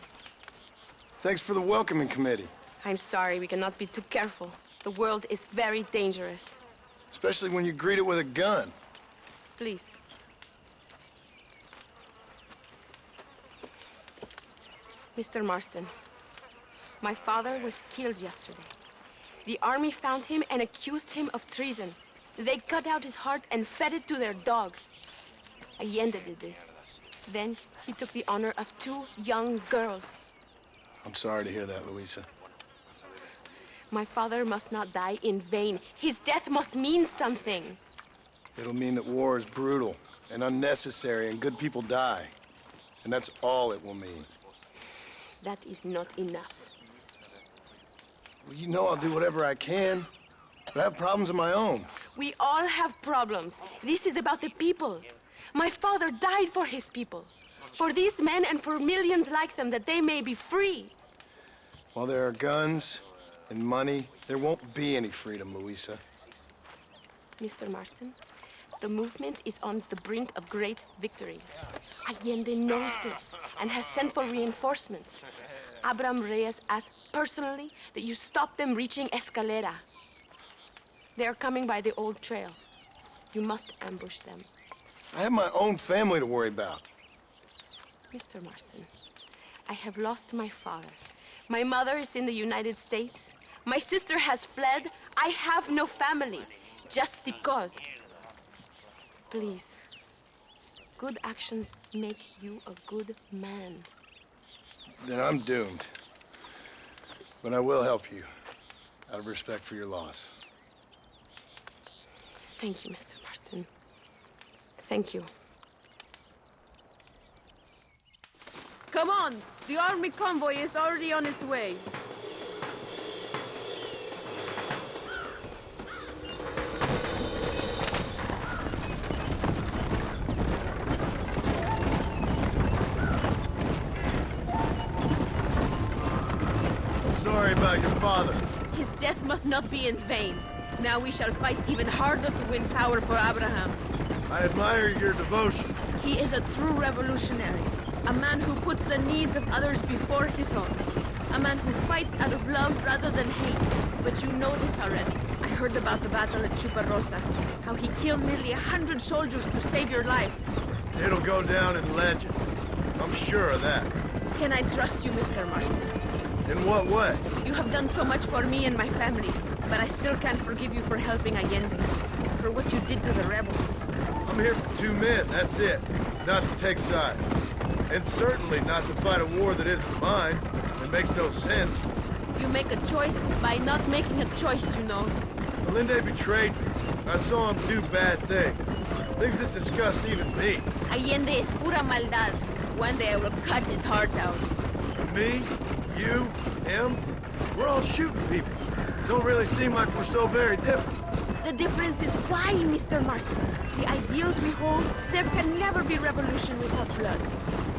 Thanks for the welcoming committee. I'm sorry, we cannot be too careful. The world is very dangerous. Especially when you greet it with a gun. Please. Mr. Marston, my father was killed yesterday. The army found him and accused him of treason. They cut out his heart and fed it to their dogs. Allende did this. Then he took the honor of 2 young girls. I'm sorry to hear that, Luisa. My father must not die in vain. His death must mean something. It'll mean that war is brutal and unnecessary and good people die. And that's all it will mean. That is not enough. Well, you know I'll do whatever I can, but I have problems of my own. We all have problems. This is about the people. My father died for his people. For these men and for millions like them, that they may be free. While there are guns and money, there won't be any freedom, Luisa. Mr. Marston, the movement is on the brink of great victory. Allende knows this and has sent for reinforcements. Abraham Reyes asked personally that you stop them reaching Escalera. They are coming by the old trail. You must ambush them. I have my own family to worry about. Mr. Marston, I have lost my father. My mother is in the United States. My sister has fled. I have no family, just because. Please, good actions make you a good man. Then I'm doomed. But I will help you, out of respect for your loss. Thank you, Mr. Marston. Thank you. Come on! The army convoy is already on its way. I'm sorry about your father. His death must not be in vain. Now we shall fight even harder to win power for Abraham. I admire your devotion. He is a true revolutionary. A man who puts the needs of others before his own. A man who fights out of love rather than hate. But you know this already. I heard about the battle at Chuparosa. How he killed nearly 100 soldiers to save your life. It'll go down in legend. I'm sure of that. Can I trust you, Mr. Marston? In what way? You have done so much for me and my family, but I still can't forgive you for helping Allende. For what you did to the rebels. I'm here for 2 men, that's it. Not to take sides. And certainly not to fight a war that isn't mine. It makes no sense. You make a choice by not making a choice, you know. Allende betrayed me. I saw him do bad things. Things that disgust even me. Allende es pura maldad. One day I will cut his heart out. Me, you, him, we're all shooting people. Don't really seem like we're so very different. The difference is why, Mr. Marston. The ideals we hold, there can never be revolution without blood.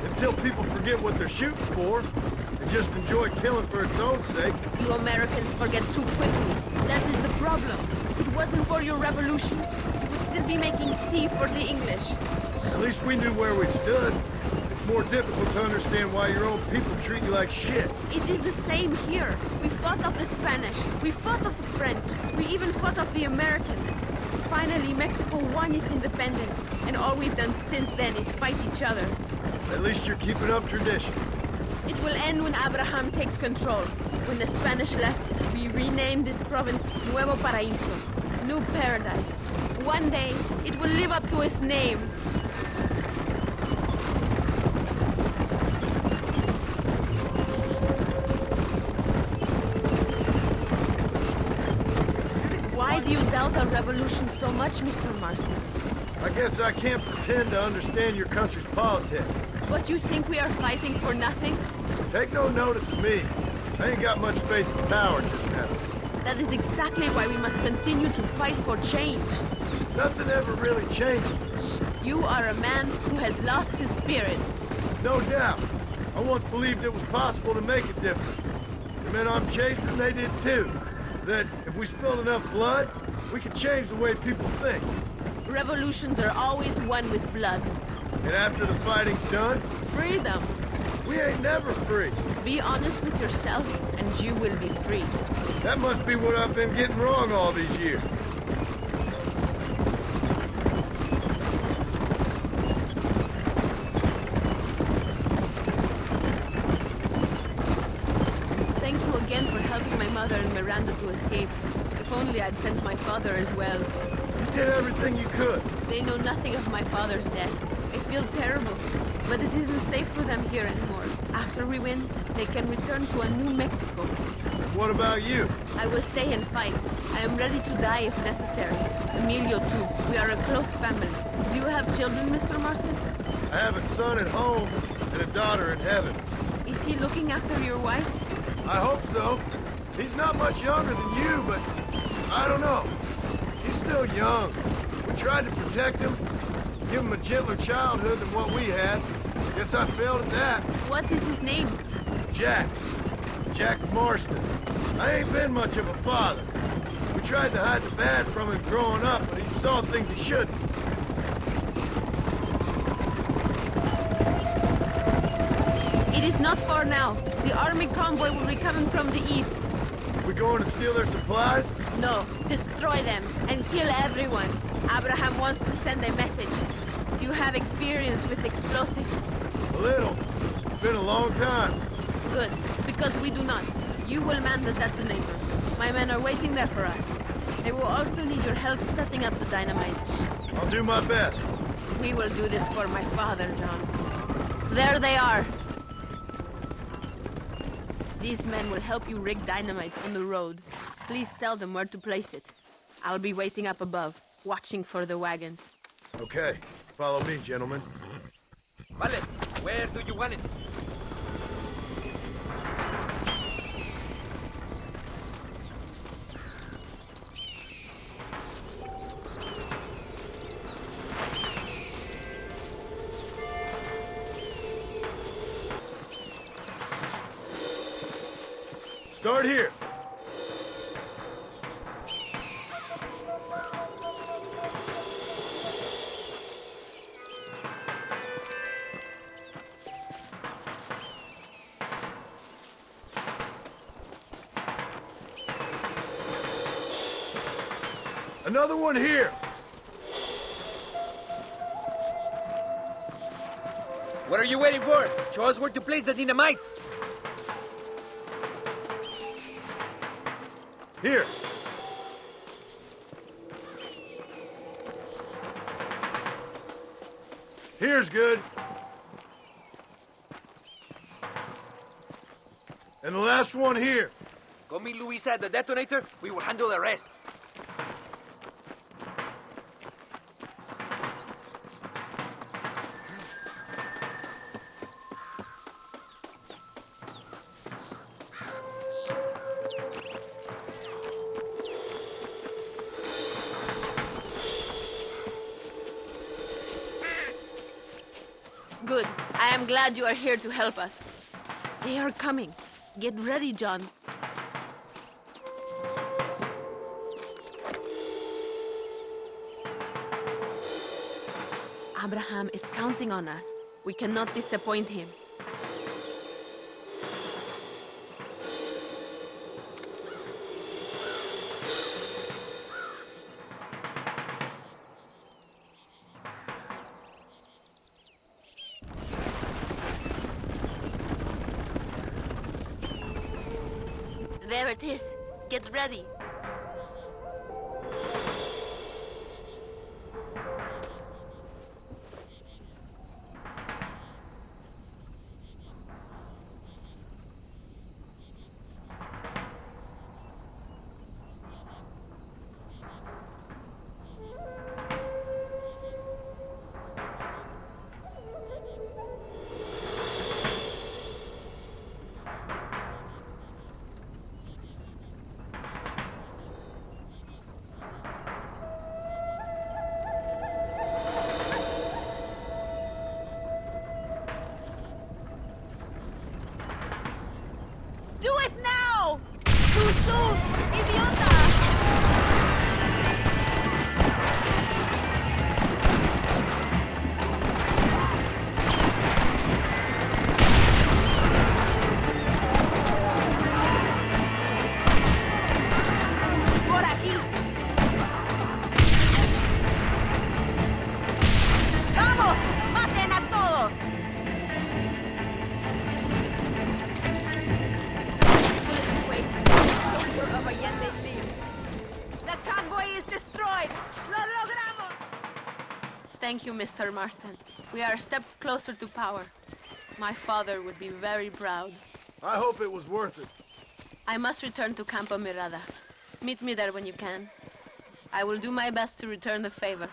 Until people forget what they're shooting for, and just enjoy killing for its own sake. You Americans forget too quickly. That is the problem. If it wasn't for your revolution, you would still be making tea for the English. At least we knew where we stood. It's more difficult to understand why your own people treat you like shit. It is the same here. We fought off the Spanish. We fought off the French. We even fought off the Americans. Finally, Mexico won its independence, and all we've done since then is fight each other. At least you're keeping up tradition. It will end when Abraham takes control. When the Spanish left, we renamed this province Nuevo Paraíso, New Paradise. One day, it will live up to its name. Why do you doubt our revolution so much, Mr. Marston? I guess I can't pretend to understand your country's politics. But you think we are fighting for nothing? Take no notice of me. I ain't got much faith in power just now. That is exactly why we must continue to fight for change. Nothing ever really changes. You are a man who has lost his spirit. No doubt. I once believed it was possible to make a difference. The men I'm chasing, they did too. That if we spilled enough blood, we could change the way people think. Revolutions are always won with blood. And after the fighting's done? Freedom. We ain't never free. Be honest with yourself, and you will be free. That must be what I've been getting wrong all these years. Thank you again for helping my mother and Miranda to escape. If only I'd sent my father as well. You did everything you could. They know nothing of my father's death. I feel terrible, but it isn't safe for them here anymore. After we win, they can return to a New Mexico. What about you? I will stay and fight. I am ready to die if necessary. Emilio too. We are a close family. Do you have children, Mr. Marston? I have a son at home and a daughter in heaven. Is he looking after your wife? I hope so. He's not much younger than you, but I don't know. He's still young. We tried to protect him, give him a gentler childhood than what we had. Guess I failed at that. What is his name? Jack. Jack Marston. I ain't been much of a father. We tried to hide the bad from him growing up, but he saw things he shouldn't. It is not far now. The army convoy will be coming from the east. We going to steal their supplies? No, destroy them and kill everyone. Abraham wants to send a message. Do you have experience with explosives? A little. It's been a long time. Good, because we do not. You will man the detonator. My men are waiting there for us. They will also need your help setting up the dynamite. I'll do my best. We will do this for my father, John. There they are. These men will help you rig dynamite on the road. Please tell them where to place it. I'll be waiting up above, watching for the wagons. Okay. Follow me, gentlemen. Vale, where do you want it? Start here. Another one here. What are you waiting for? Show us where to place the dynamite. Here. Here's good. And the last one here. Go meet Luisa at the detonator. We will handle the rest. Good. I am glad you are here to help us. They are coming. Get ready, John. Abraham is counting on us. We cannot disappoint him. There it is. Get ready. Do it now! Too soon! Idiota! Por aquí! ¡Vamos! ¡Maten a todos! The convoy is destroyed! ¡Lo logramos! Thank you, Mr. Marston. We are a step closer to power. My father would be very proud. I hope it was worth it. I must return to Campo Mirada. Meet me there when you can. I will do my best to return the favor.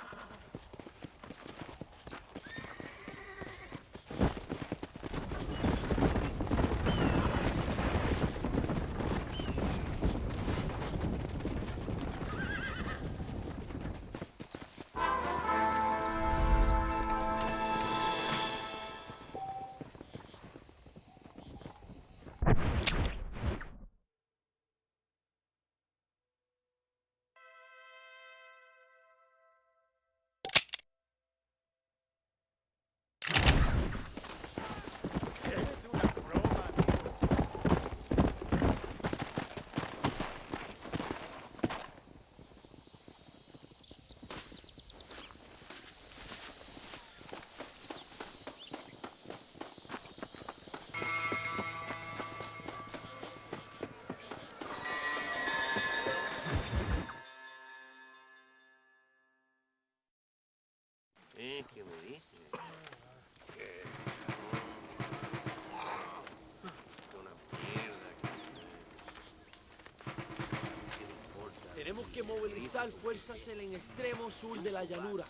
¿Qué me dice? Tenemos que movilizar fuerzas en el extremo sur de la llanura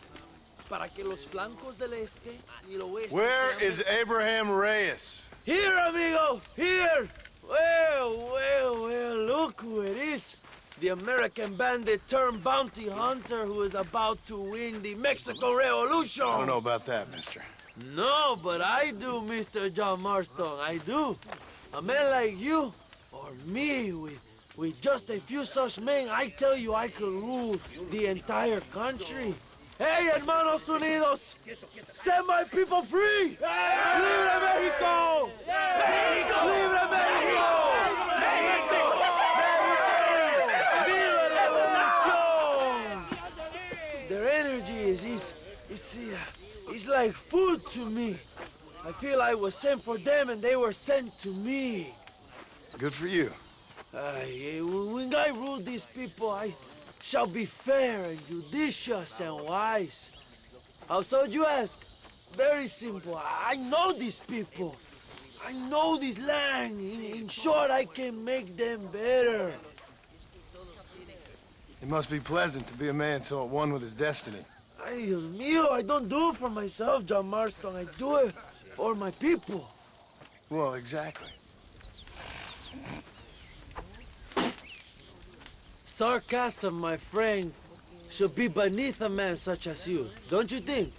para que los flancos del este y el oeste. Where is Abraham Reyes? Here, amigo! Here! Well, look who it is. The American bandit turned bounty hunter who is about to win the Mexican Revolution. I don't know about that, mister. No, but I do, Mr. John Marston. I do. A man like you, or me, with just a few such men, I tell you I could rule the entire country. Hey, hermanos unidos! Set my people free! Hey! ¡Libre México! ¡México! ¡Libre México! ¡México! ¡Viva la revolución! Garcia is like food to me. I feel I was sent for them and they were sent to me. Good for you. When I rule these people, I shall be fair and judicious and wise. How so, you ask? Very simple. I know these people. I know this land. In short, I can make them better. It must be pleasant to be a man so at one with his destiny. Ay, Dios mío, I don't do it for myself, John Marston. I do it for my people. Well, exactly. Sarcasm, my friend, should be beneath a man such as you, don't you think?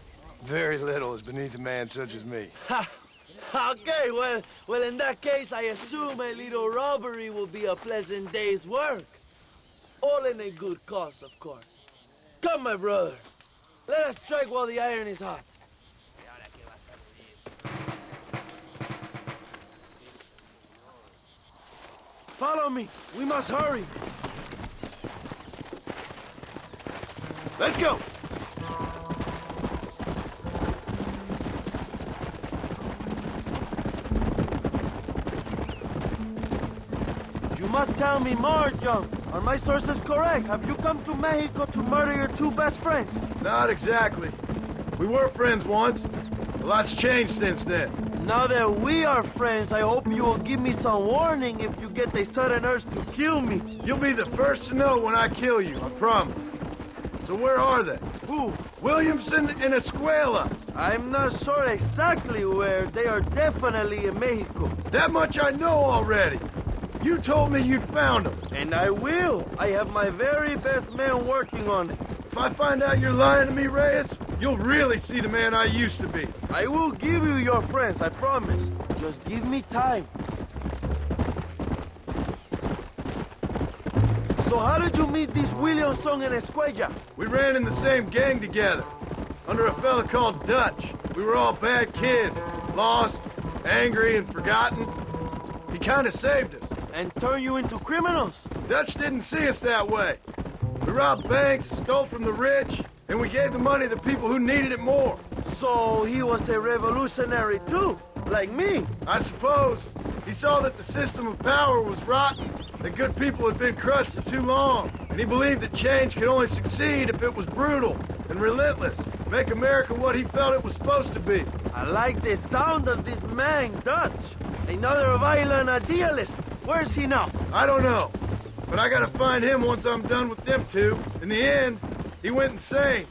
Very little is beneath a man such as me. Ha! Okay, well, in that case, I assume a little robbery will be a pleasant day's work. All in a good cause, of course. Come, my brother. Let us strike while the iron is hot. Follow me. We must hurry. Let's go. You must tell me more, John. Are my sources correct? Have you come to Mexico to murder your two best friends? Not exactly. We were friends once. A lot's changed since then. Now that we are friends, I hope you will give me some warning if you get a sudden urge to kill me. You'll be the first to know when I kill you, I promise. So where are they? Who? Williamson and Escuela. I'm not sure exactly where. They are definitely in Mexico. That much I know already. You told me you'd found them. And I will. I have my very best men working on it. If I find out you're lying to me, Reyes, you'll really see the man I used to be. I will give you your friends, I promise. Just give me time. So how did you meet these Williamson and Escuella? We ran in the same gang together, under a fella called Dutch. We were all bad kids, lost, angry, and forgotten. He kind of saved us. And turned you into criminals? Dutch didn't see us that way. We robbed banks, stole from the rich, and we gave the money to people who needed it more. So he was a revolutionary too, like me? I suppose. He saw that the system of power was rotten, that good people had been crushed for too long, and he believed that change could only succeed if it was brutal and relentless, make America what he felt it was supposed to be. I like the sound of this man, Dutch. Another violent idealist. Where's he now? I don't know, but I gotta find him once I'm done with them two. In the end, he went insane.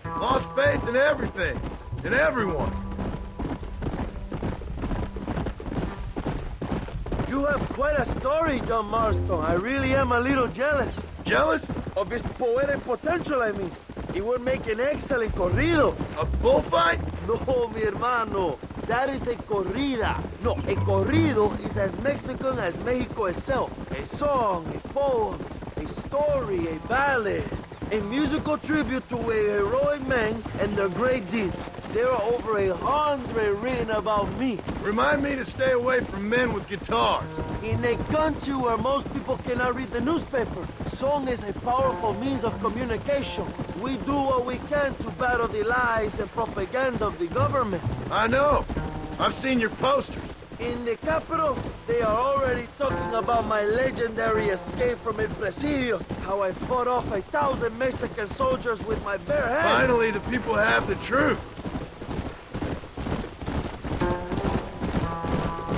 Lost faith in everything, in everyone. You have quite a story, John Marston. I really am a little jealous. Jealous? Of his poetic potential, I mean. He would make an excellent corrido. A bullfight? No, mi hermano. That is a corrida. No, a corrido is as Mexican as Mexico itself. A song, a poem, a story, a ballad. A musical tribute to a heroic man and their great deeds. There are over 100 written about me. Remind me to stay away from men with guitars. In a country where most people cannot read the newspaper, song is a powerful means of communication. We do what we can to battle the lies and propaganda of the government. I know. I've seen your posters. In the capital, they are already talking about my legendary escape from El Presidio, how I fought off 1,000 Mexican soldiers with my bare hands. Finally, the people have the truth.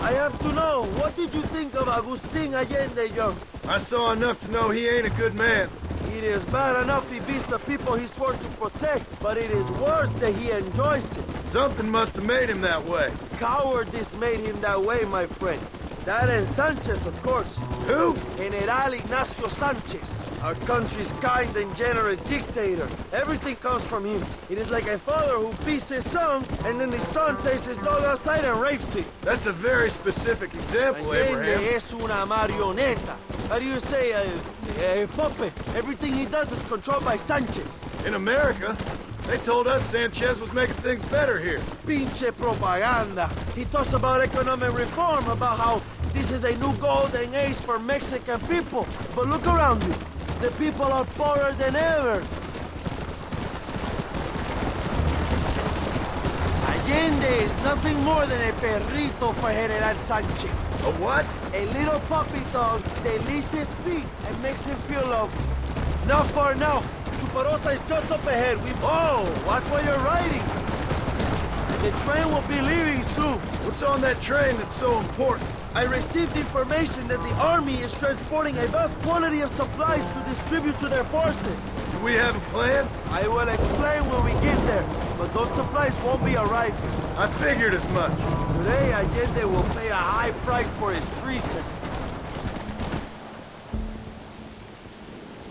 I have to know, what did you think of Agustin Allende, John? I saw enough to know he ain't a good man. It is bad enough he beats the people he swore to protect, but it is worse that he enjoys it. Something must have made him that way. Cowardice made him that way, my friend. That and Sanchez, of course. Who? General Ignacio Sanchez. Our country's kind and generous dictator. Everything comes from him. It is like a father who beats his son, and then the son takes his dog outside and rapes it. That's a very specific example, Abraham. Allende es una marioneta. How do you say, a puppet? Everything he does is controlled by Sanchez. In America, they told us Sanchez was making things better here. Pinche propaganda. He talks about economic reform, about how this is a new golden age for Mexican people. But look around you. The people are poorer than ever. Allende is nothing more than a perrito for General Sanchez. A what? A little puppy dog that leads his feet and makes him feel loved. Not far now. Chuparosa is just up ahead. Oh, watch where you're riding. The train will be leaving soon. What's on that train that's so important? I received information that the army is transporting a vast quantity of supplies to distribute to their forces. Do we have a plan? I will explain when we get there, but those supplies won't be arriving. I figured as much. Today, Allende will pay a high price for his treason.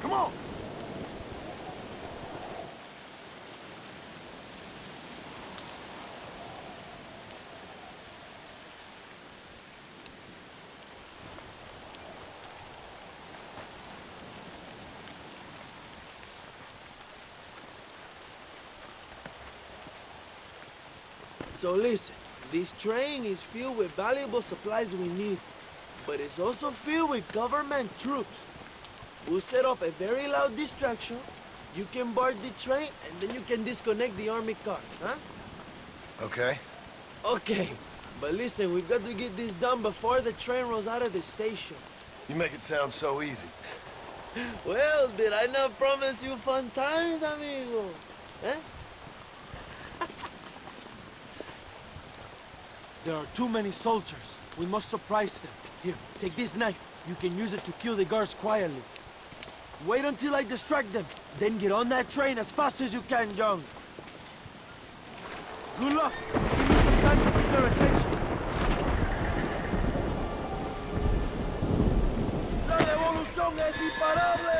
Come on! So listen, this train is filled with valuable supplies we need, but it's also filled with government troops. We'll set up a very loud distraction. You can board the train, and then you can disconnect the army cars, huh? Okay. Okay, but listen, we've got to get this done before the train rolls out of the station. You make it sound so easy. Well, did I not promise you fun times, amigo? Eh? There are too many soldiers. We must surprise them. Here, take this knife. You can use it to kill the guards quietly. Wait until I distract them. Then get on that train as fast as you can, Young. Good luck. Give me some time to get their attention. La revolución es imparable.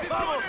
¡Vamos!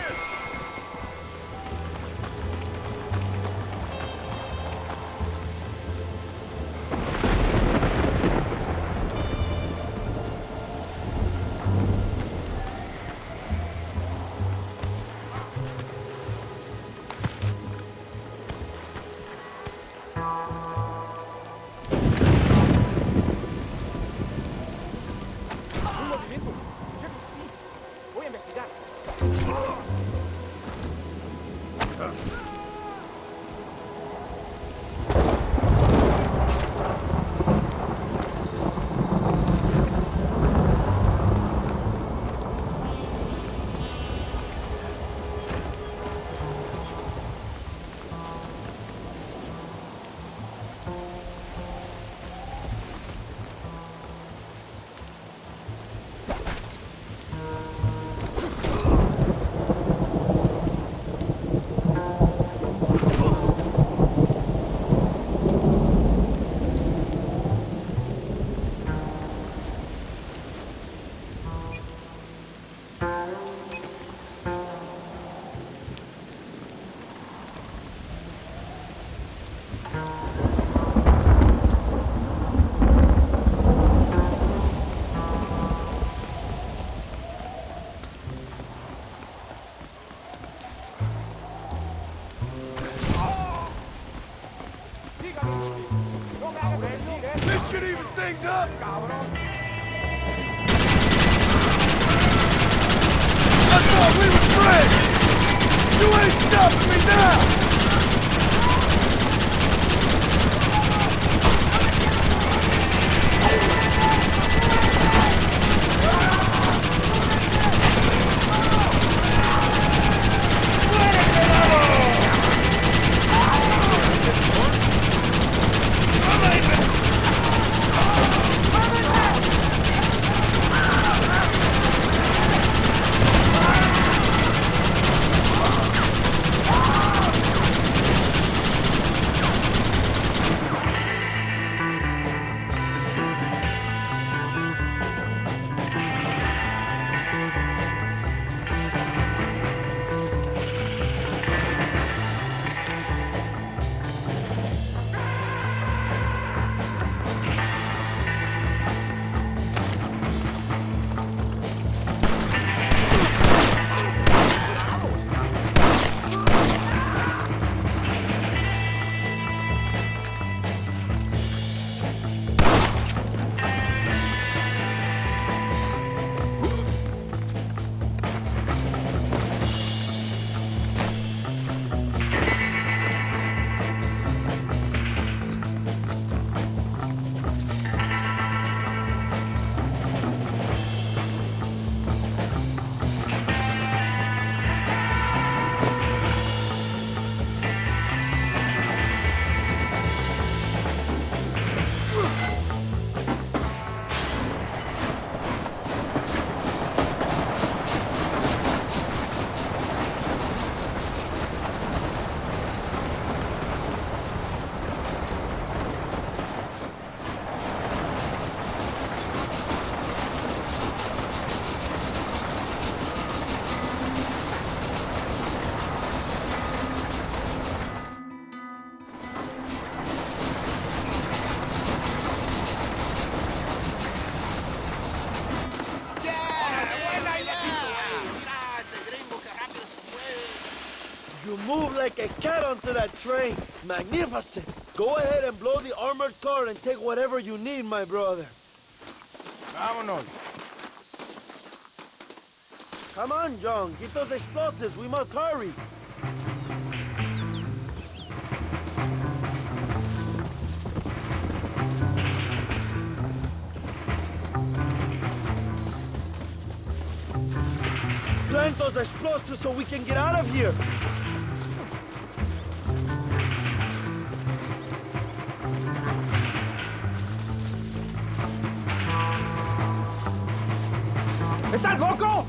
like a cat onto that train. Magnificent. Go ahead and blow the armored car and take whatever you need, my brother. Vámonos. Come on, John. Get those explosives. We must hurry. Plant those explosives so we can get out of here. ¿Estás loco?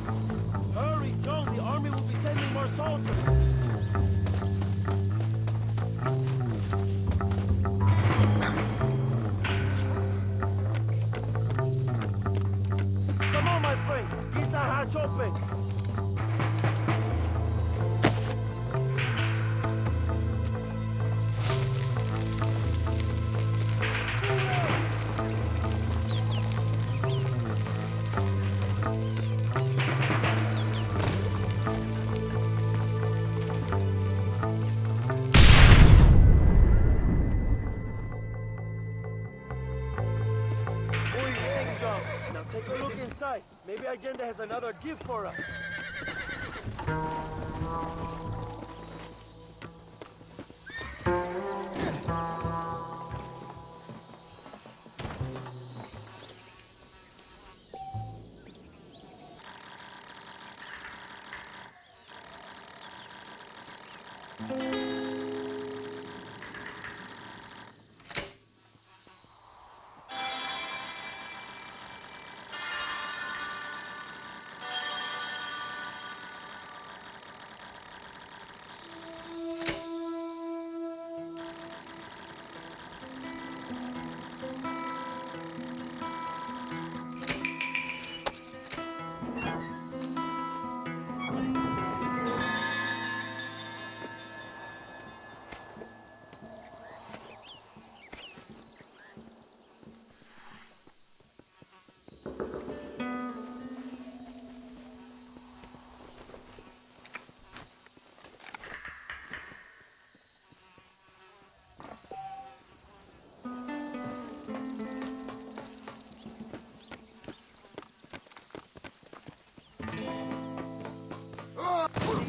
Hurry, John. The army will be sending more soldiers. Come on, my friend. Get that hatch open. Now take a look inside. Maybe Allende has another gift for us.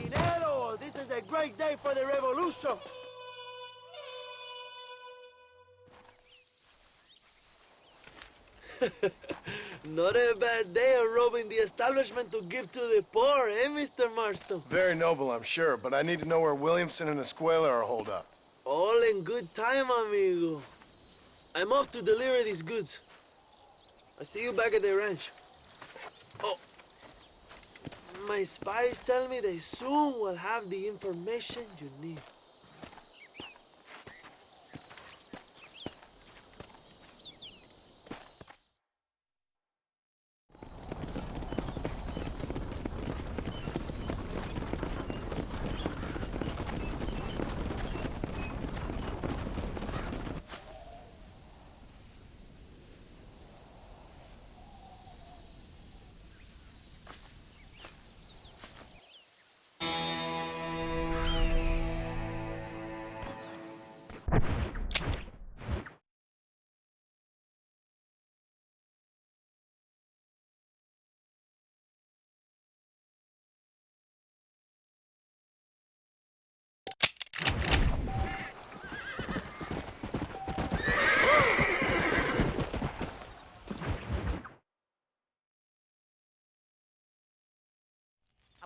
Dinero! This is a great day for the revolution! Not a bad day of robbing the establishment to give to the poor, eh, Mr. Marston? Very noble, I'm sure, but I need to know where Williamson and Escuela are holed up. All in good time, amigo. I'm off to deliver these goods. I'll see you back at the ranch. Oh, my spies tell me they soon will have the information you need.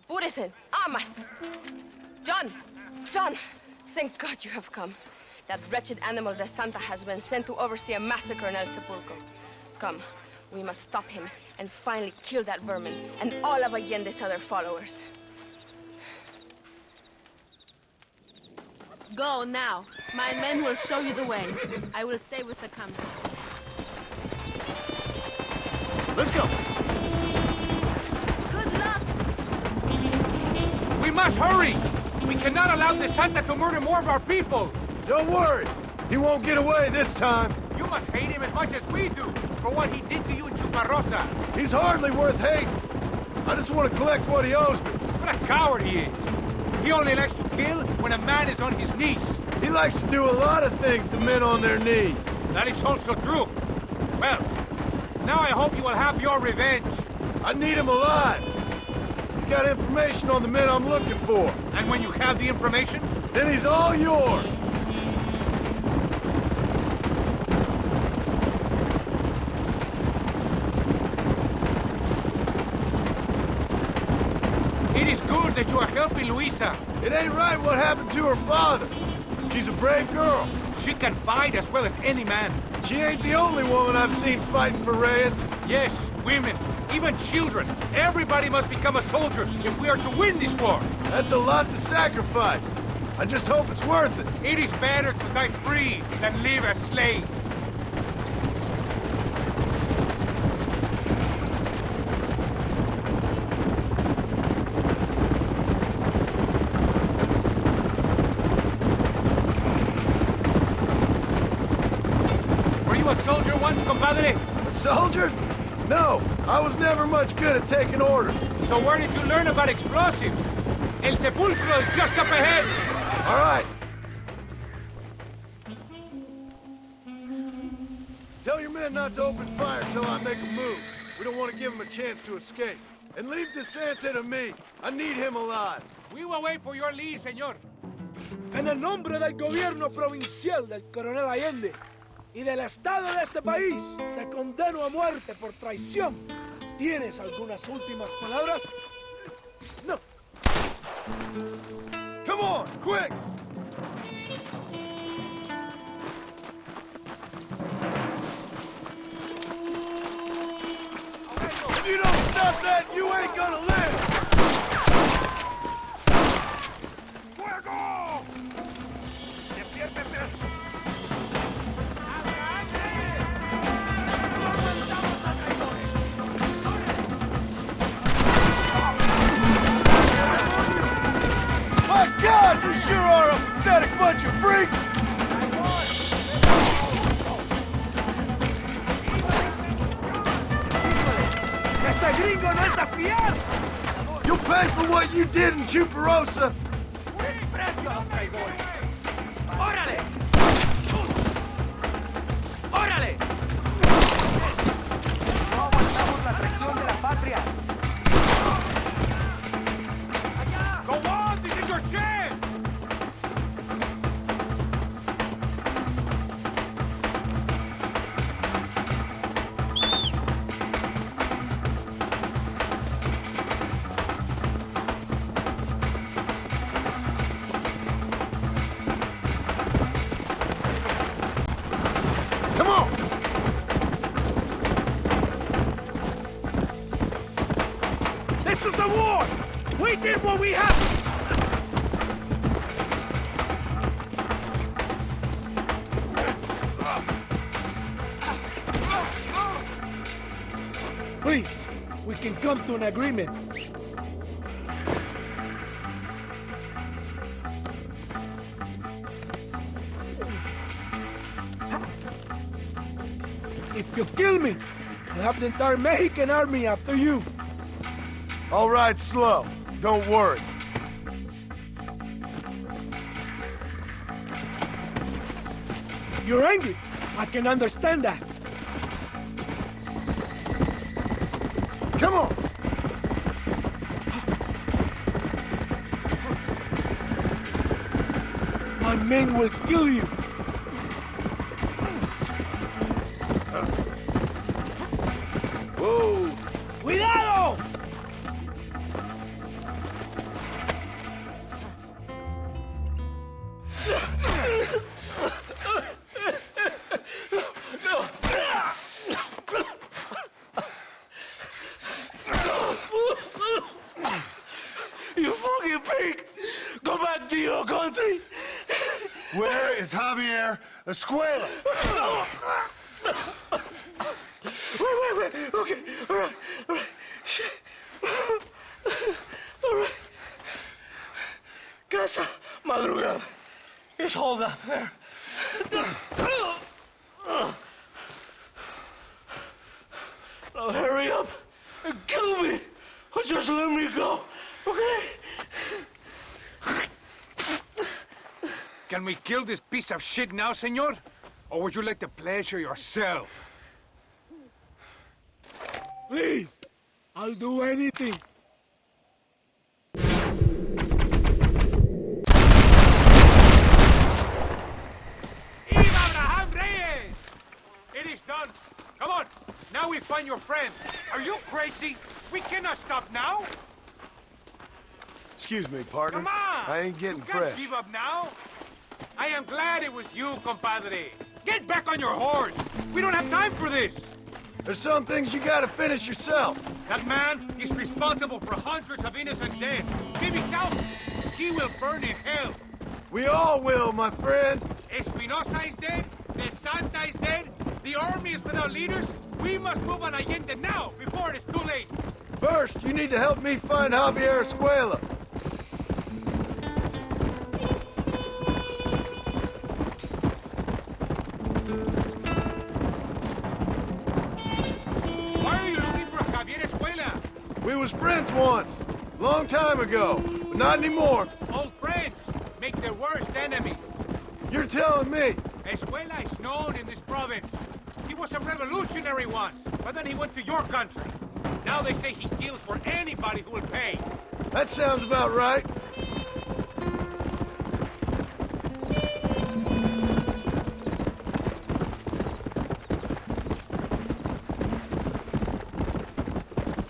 Apúrese, amas. John, thank God you have come. That wretched animal de Santa has been sent to oversee a massacre in El Sepulcro. Come, we must stop him and finally kill that vermin and all of Allende's other followers. Go now. My men will show you the way. I will stay with the camera. Let's go! Good luck! We must hurry! We cannot allow the Santa to murder more of our people! Don't worry! He won't get away this time! You must hate him as much as we do for what he did to you in Chuparosa. He's hardly worth hating! I just want to collect what he owes me. What a coward he is! He only likes to kill when a man is on his knees. He likes to do a lot of things to men on their knees. That is also true. Well, now I hope you will have your revenge. I need him alive. He's got information on the men I'm looking for. And when you have the information? Then he's all yours. It is good that you are helping Luisa. It ain't right what happened to her father. She's a brave girl. She can fight as well as any man. She ain't the only woman I've seen fighting for Reyes. Yes, women, even children. Everybody must become a soldier if we are to win this war. That's a lot to sacrifice. I just hope it's worth it. It is better to die free than live as slaves. A soldier once, compadre? A soldier? No, I was never much good at taking orders. So where did you learn about explosives? El Sepulcro is just up ahead. All right. Tell your men not to open fire until I make a move. We don't want to give them a chance to escape. And leave DeSanta to me. I need him alive. We will wait for your lead, señor. En el nombre del gobierno provincial del coronel Allende y del Estado de este país, te condeno a muerte por traición. ¿Tienes algunas últimas palabras? No. Come on, quick! If you don't stop that, you ain't gonna live! ¡Fuego! ¡Despiértese! My God, you sure are a pathetic bunch of freaks! ¡Ese gringo no es a fiar! You'll pay for what you did in Chuparosa! ¡Órale! ¡Órale! No aguantamos la traición de la patria. Go on, this is your chance! Come on! This is a war! We did what we have! Please, we can come to an agreement. If you kill me, I'll have the entire Mexican army after you. All right, slow. Don't worry. You're angry. I can understand that. Come on! My men will kill you. Whoa! ¡Cuidado! You fucking pig! Go back to your country! Where is Javier Escuela? Wait. Okay, all right. Shit. All right. Casa Madrugada. It's hold up there. Now hurry up and kill me. Or just let me go, okay? Can we kill this piece of shit now, senor? Or would you like the pleasure yourself? Please, I'll do anything. Abraham Reyes! It is done. Come on. Now we find your friend. Are you crazy? We cannot stop now. Excuse me, partner. Come on! I ain't getting You can't fresh. give up now. I am glad it was you, compadre. Get back on your horse. We don't have time for this. There's some things you gotta finish yourself. That man is responsible for hundreds of innocent deaths, maybe thousands. He will burn in hell. We all will, my friend. Espinosa is dead. The Santa is dead. The army is without leaders. We must move on Allende now, before it is too late. First, you need to help me find Javier Escuela. Why are you looking for Javier Escuela? We was friends once, long time ago, but not anymore. Old friends make their worst enemies. You're telling me? Escuela is known in this province. He was a revolutionary once, but then he went to your country. Now they say he kills for anybody who will pay. That sounds about right.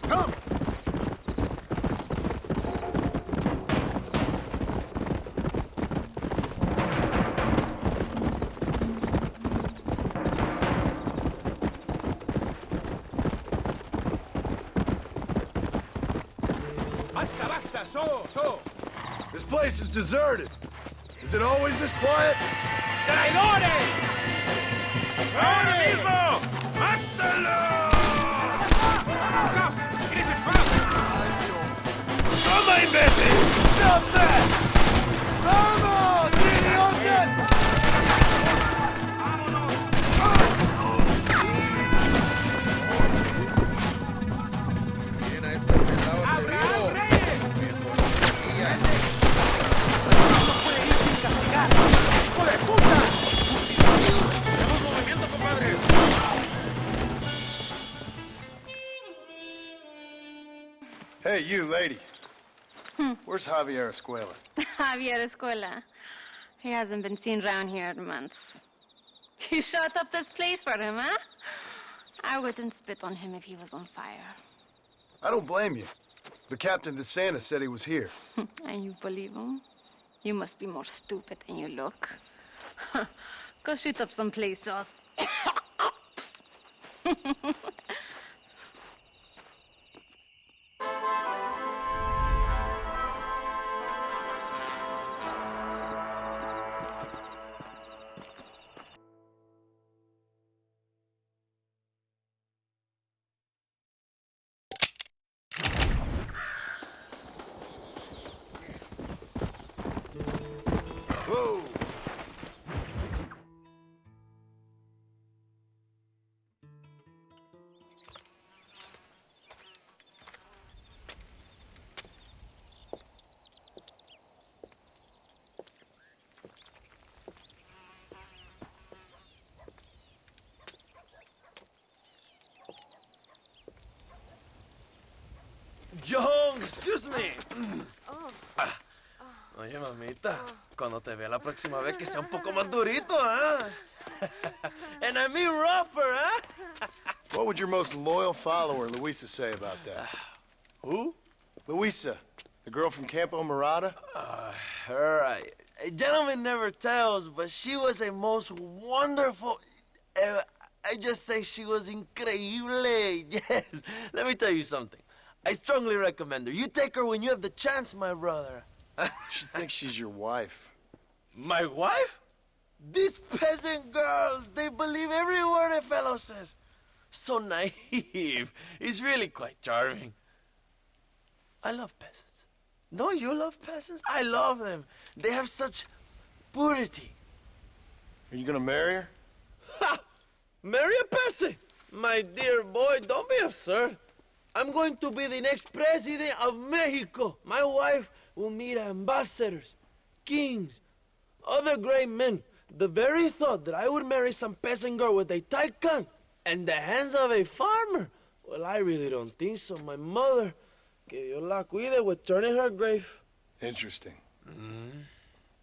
Come! Basta, basta, so. This place is deserted. Is it always this quiet? ¡Traidores! ¡Ahora mismo! ¡Mátalo! Look out! It is a trap! ¡Toma, imbécil! Stop that! ¡Vamos, idiotas! ¡Abraham Reyes! ¡Hijo de puta! ¡Tenemos movimiento, compadre! Hey, you, lady. Where's Javier Escuela? Javier Escuela. He hasn't been seen around here in months. You shut up this place for him, huh? I wouldn't spit on him if he was on fire. I don't blame you. But Captain DeSanta said he was here. And you believe him? You must be more stupid than you look. Go shoot up some play sauce. Whoa! John, excuse me. Oye, mamita, cuando te vea la próxima vez que sea un poco más durito, ¿ah? And I mean rougher, ¿ah? What would your most loyal follower, Luisa, say about that? Who? Luisa, the girl from Campo Murata? Her, a gentleman never tells, but she was a most wonderful... I just say she was increíble. Yes. Let me tell you something. I strongly recommend her. You take her when you have the chance, my brother. She thinks she's your wife. My wife? These peasant girls, they believe every word a fellow says. So naive. It's really quite charming. I love peasants. Don't you love peasants? I love them. They have such purity. Are you gonna marry her? Ha! Marry a peasant? My dear boy, don't be absurd. I'm going to be the next president of Mexico. My wife will meet ambassadors, kings. other great men. The very thought that I would marry some peasant girl with a tight gun and the hands of a farmer. Well, I really don't think so. My mother, que Dios la cuide, would turn in her grave. Interesting.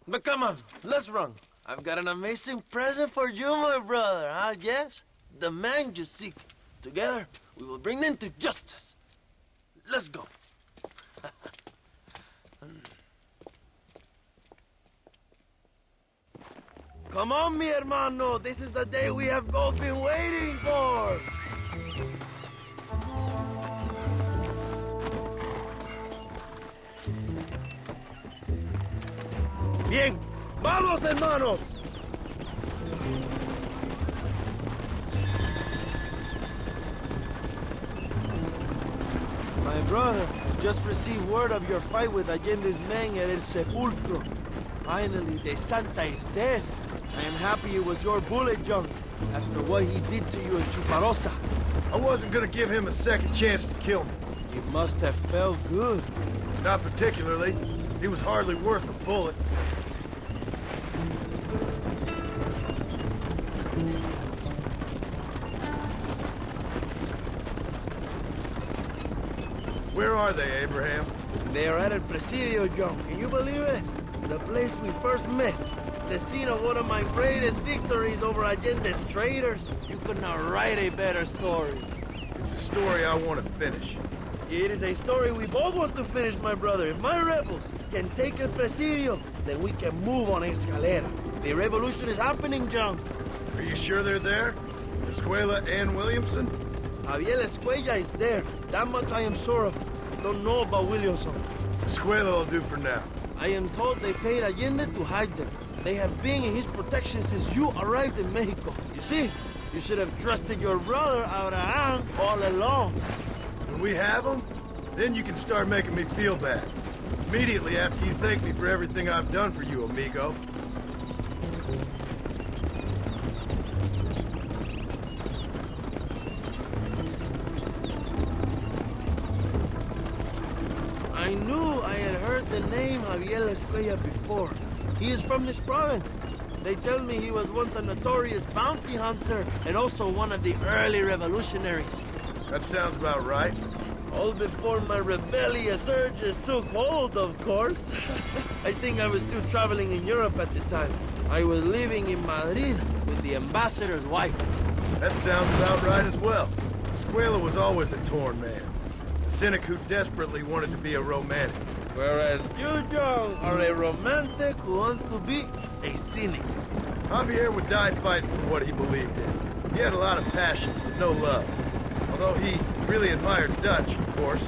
But come on, let's run. I've got an amazing present for you, my brother, huh? Yes? The man you seek. Together, we will bring them to justice. Let's go. Come on, mi hermano. This is the day we have both been waiting for. Bien. ¡Vamos, hermanos! My brother, just received word of your fight with Allende's men at El Sepulcro. Finally, the Santa is dead. I am happy it was your bullet, John, after what he did to you in Chuparosa. I wasn't gonna give him a second chance to kill me. It must have felt good. Not particularly. He was hardly worth a bullet. Where are they, Abraham? They are at El Presidio, John. Can you believe it? The place we first met. The scene of one of my greatest victories over Allende's traitors. You could not write a better story. It's a story I want to finish. It is a story we both want to finish, my brother. If my rebels can take El Presidio, then we can move on Escalera. The revolution is happening, John. Are you sure they're there? Escuela and Williamson? Javier Escuella is there. That much I am sure of. Don't know about Williamson. Escuela will do for now. I am told they paid Allende to hide them. They have been in his protection since you arrived in Mexico. You see, you should have trusted your brother, Abraham, all along. When we have them, then you can start making me feel bad. Immediately after you thank me for everything I've done for you, amigo. I knew I had heard the name Javier Escuella before. He is from this province. They tell me he was once a notorious bounty hunter and also one of the early revolutionaries. That sounds about right. All before my rebellious urges took hold, of course. I think I was still traveling in Europe at the time. I was living in Madrid with the ambassador's wife. That sounds about right as well. Escuela was always a torn man. A cynic who desperately wanted to be a romantic. Whereas you, John, are a romantic who wants to be a cynic. Javier would die fighting for what he believed in. He had a lot of passion, but no love. Although he really admired Dutch, of course.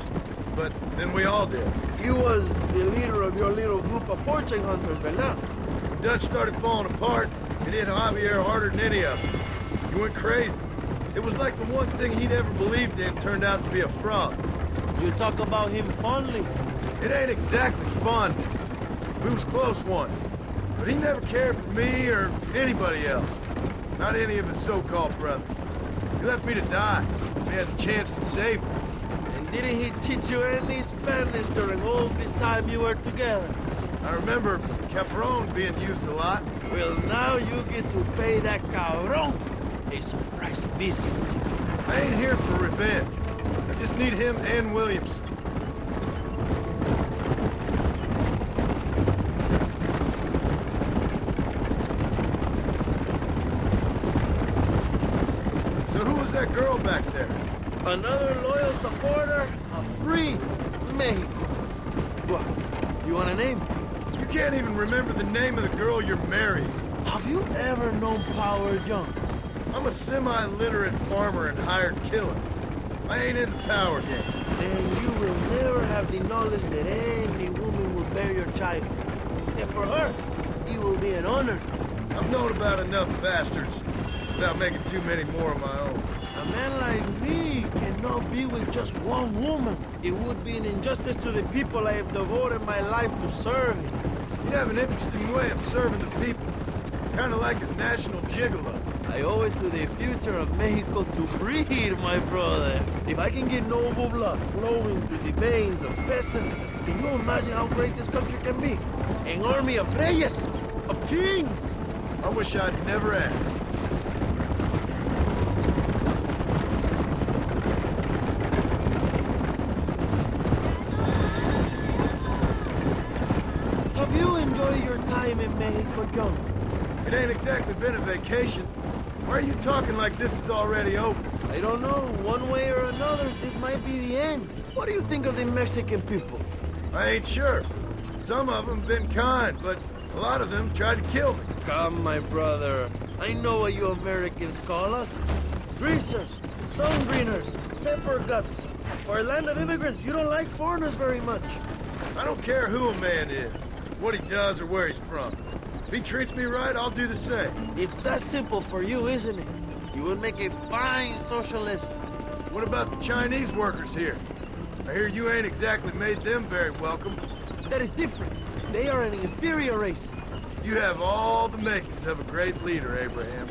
But then we all did. He was the leader of your little group of fortune hunters, ¿verdad? When Dutch started falling apart, it hit Javier harder than any of them. He went crazy. It was like the one thing he'd ever believed in turned out to be a fraud. You talk about him fondly. It ain't exactly fondness. We was close once. But he never cared for me or anybody else. Not any of his so-called brothers. He left me to die. We had a chance to save him. And didn't he teach you any Spanish during all this time you were together? I remember Cabron being used a lot. Well, now you get to pay that Cabron a surprise visit. I ain't here for revenge. I just need him and Williamson. So who was that girl back there? Another loyal supporter of free Mexico. What? You want a name? You can't even remember the name of the girl you're marrying. Have you ever known power, John? I'm a semi-literate farmer and hired killer. I ain't in the power game. Then you will never have the knowledge that any woman will bear your child. And for her, it will be an honor. I've known about enough bastards without making too many more of my own. A man like me cannot be with just one woman. It would be an injustice to the people I have devoted my life to serve. You have an interesting way of serving the people. Kind of like a national gigolo. I owe it to the future of Mexico to breed, my brother. If I can get noble blood flowing through the veins of peasants, can you imagine how great this country can be? An army of reyes. of kings! I wish I'd never asked. Have you enjoyed your time in Mexico, John? It ain't exactly been a vacation. Why are you talking like this is already over? I don't know. One way or another, this might be the end. What do you think of the Mexican people? I ain't sure. Some of them been kind, but a lot of them tried to kill me. Come, my brother. I know what you Americans call us. Greasers, sun greeners, pepper guts. For a land of immigrants, you don't like foreigners very much. I don't care who a man is, what he does or where he's from. If he treats me right, I'll do the same. It's that simple for you, isn't it? You would make a fine socialist. What about the Chinese workers here? I hear you ain't exactly made them very welcome. That is different. They are an inferior race. You have all the makings of a great leader, Abraham.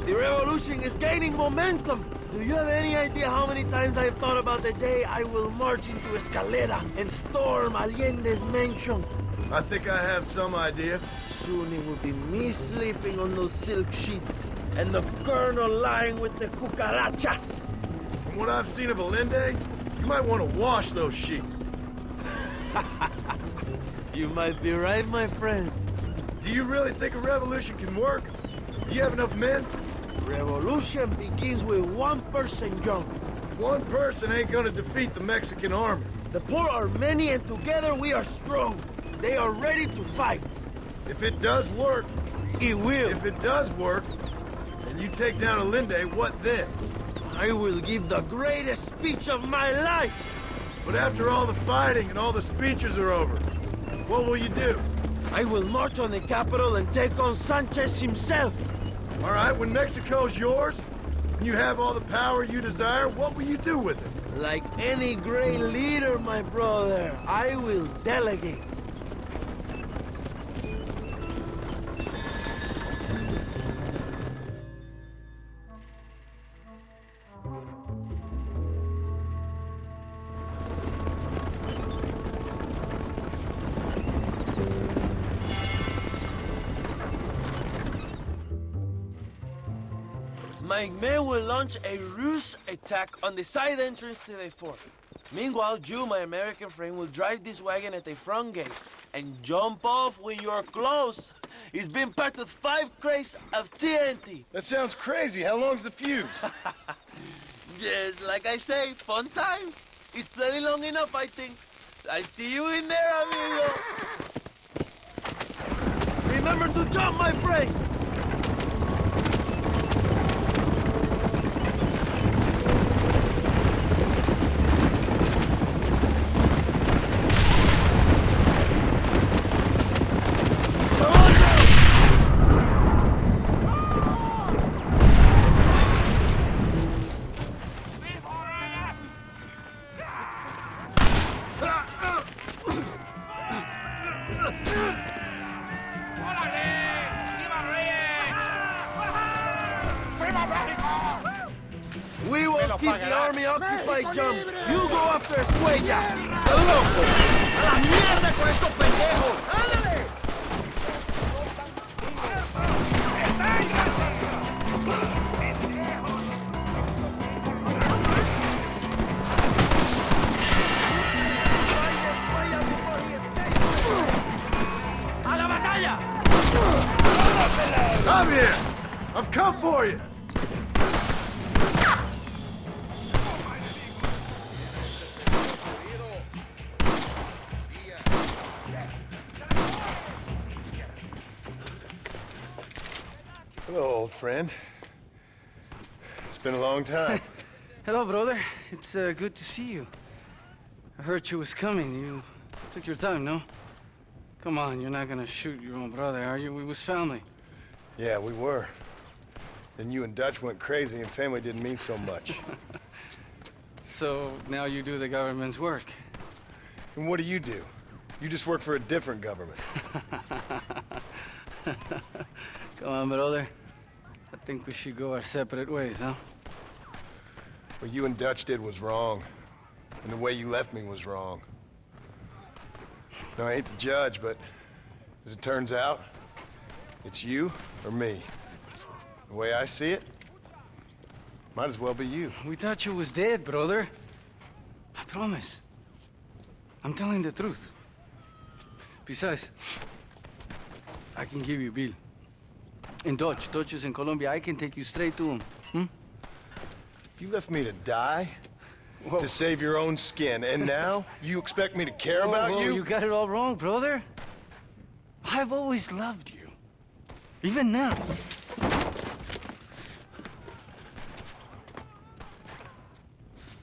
The revolution is gaining momentum. Do you have any idea how many times I've thought about the day I will march into Escalera and storm Allende's mansion? I think I have some idea. Soon it will be me sleeping on those silk sheets and the colonel lying with the cucarachas. From what I've seen of Allende, you might want to wash those sheets. You might be right, my friend. Do you really think a revolution can work? Do you have enough men? Revolution begins with one person, John. One person ain't gonna defeat the Mexican army. The poor are many and together we are strong. They are ready to fight. If it does work... It will. If it does work, and you take down Allende, what then? I will give the greatest speech of my life. But after all the fighting and all the speeches are over, what will you do? I will march on the capital and take on Sanchez himself. All right, when Mexico's yours, and you have all the power you desire, what will you do with it? Like any great leader, my brother, I will delegate. My men will launch a ruse attack on the side entrance to the fort. Meanwhile, you, my American friend, will drive this wagon at the front gate and jump off when you're close. It's been packed with 5 crates of TNT. That sounds crazy. How long's the fuse? Yes, like I say, fun times. It's plenty long enough, I think. I'll see you in there, amigo. Remember to jump, my friend. We will keep the army occupied, John. You go after Escuella. ¡Loco! ¡A la mierda con estos pendejos! ¡Ándale! ¡A la batalla! Come here! I've come for you! Hello, old friend. It's been a long time. Hello, brother. It's good to see you. I heard you was coming. You took your time, no? Come on, you're not gonna shoot your own brother, are you? We was family. Yeah, we were. Then you and Dutch went crazy and family didn't mean so much. So now you do the government's work. And what do? You just work for a different government. Come on, brother. I think we should go our separate ways, huh? What you and Dutch did was wrong. And the way you left me was wrong. Now, I hate to judge, but as it turns out, it's you or me. The way I see it, might as well be you. We thought you was dead, brother. I promise. I'm telling the truth. Besides, I can give you a bill. In Dutch. Dutch is in Colombia. I can take you straight to him. You left me to die? Whoa. To save your own skin, and now you expect me to care about you? You got it all wrong, brother. I've always loved you. Even now.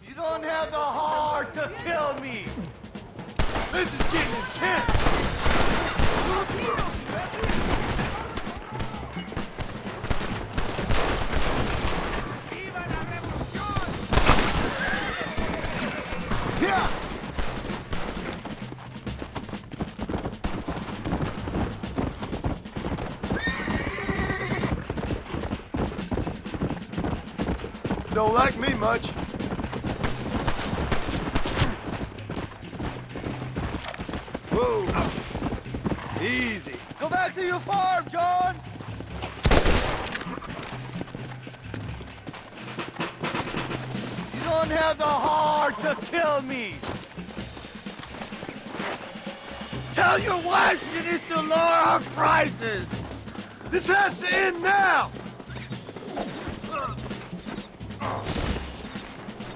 You don't have the heart to kill me! This is getting intense! Yeah! Don't like me much. Whoa. Easy. Go back to your farm, John! You don't have the heart to kill me! Tell your wife she needs to lower her prices! This has to end now!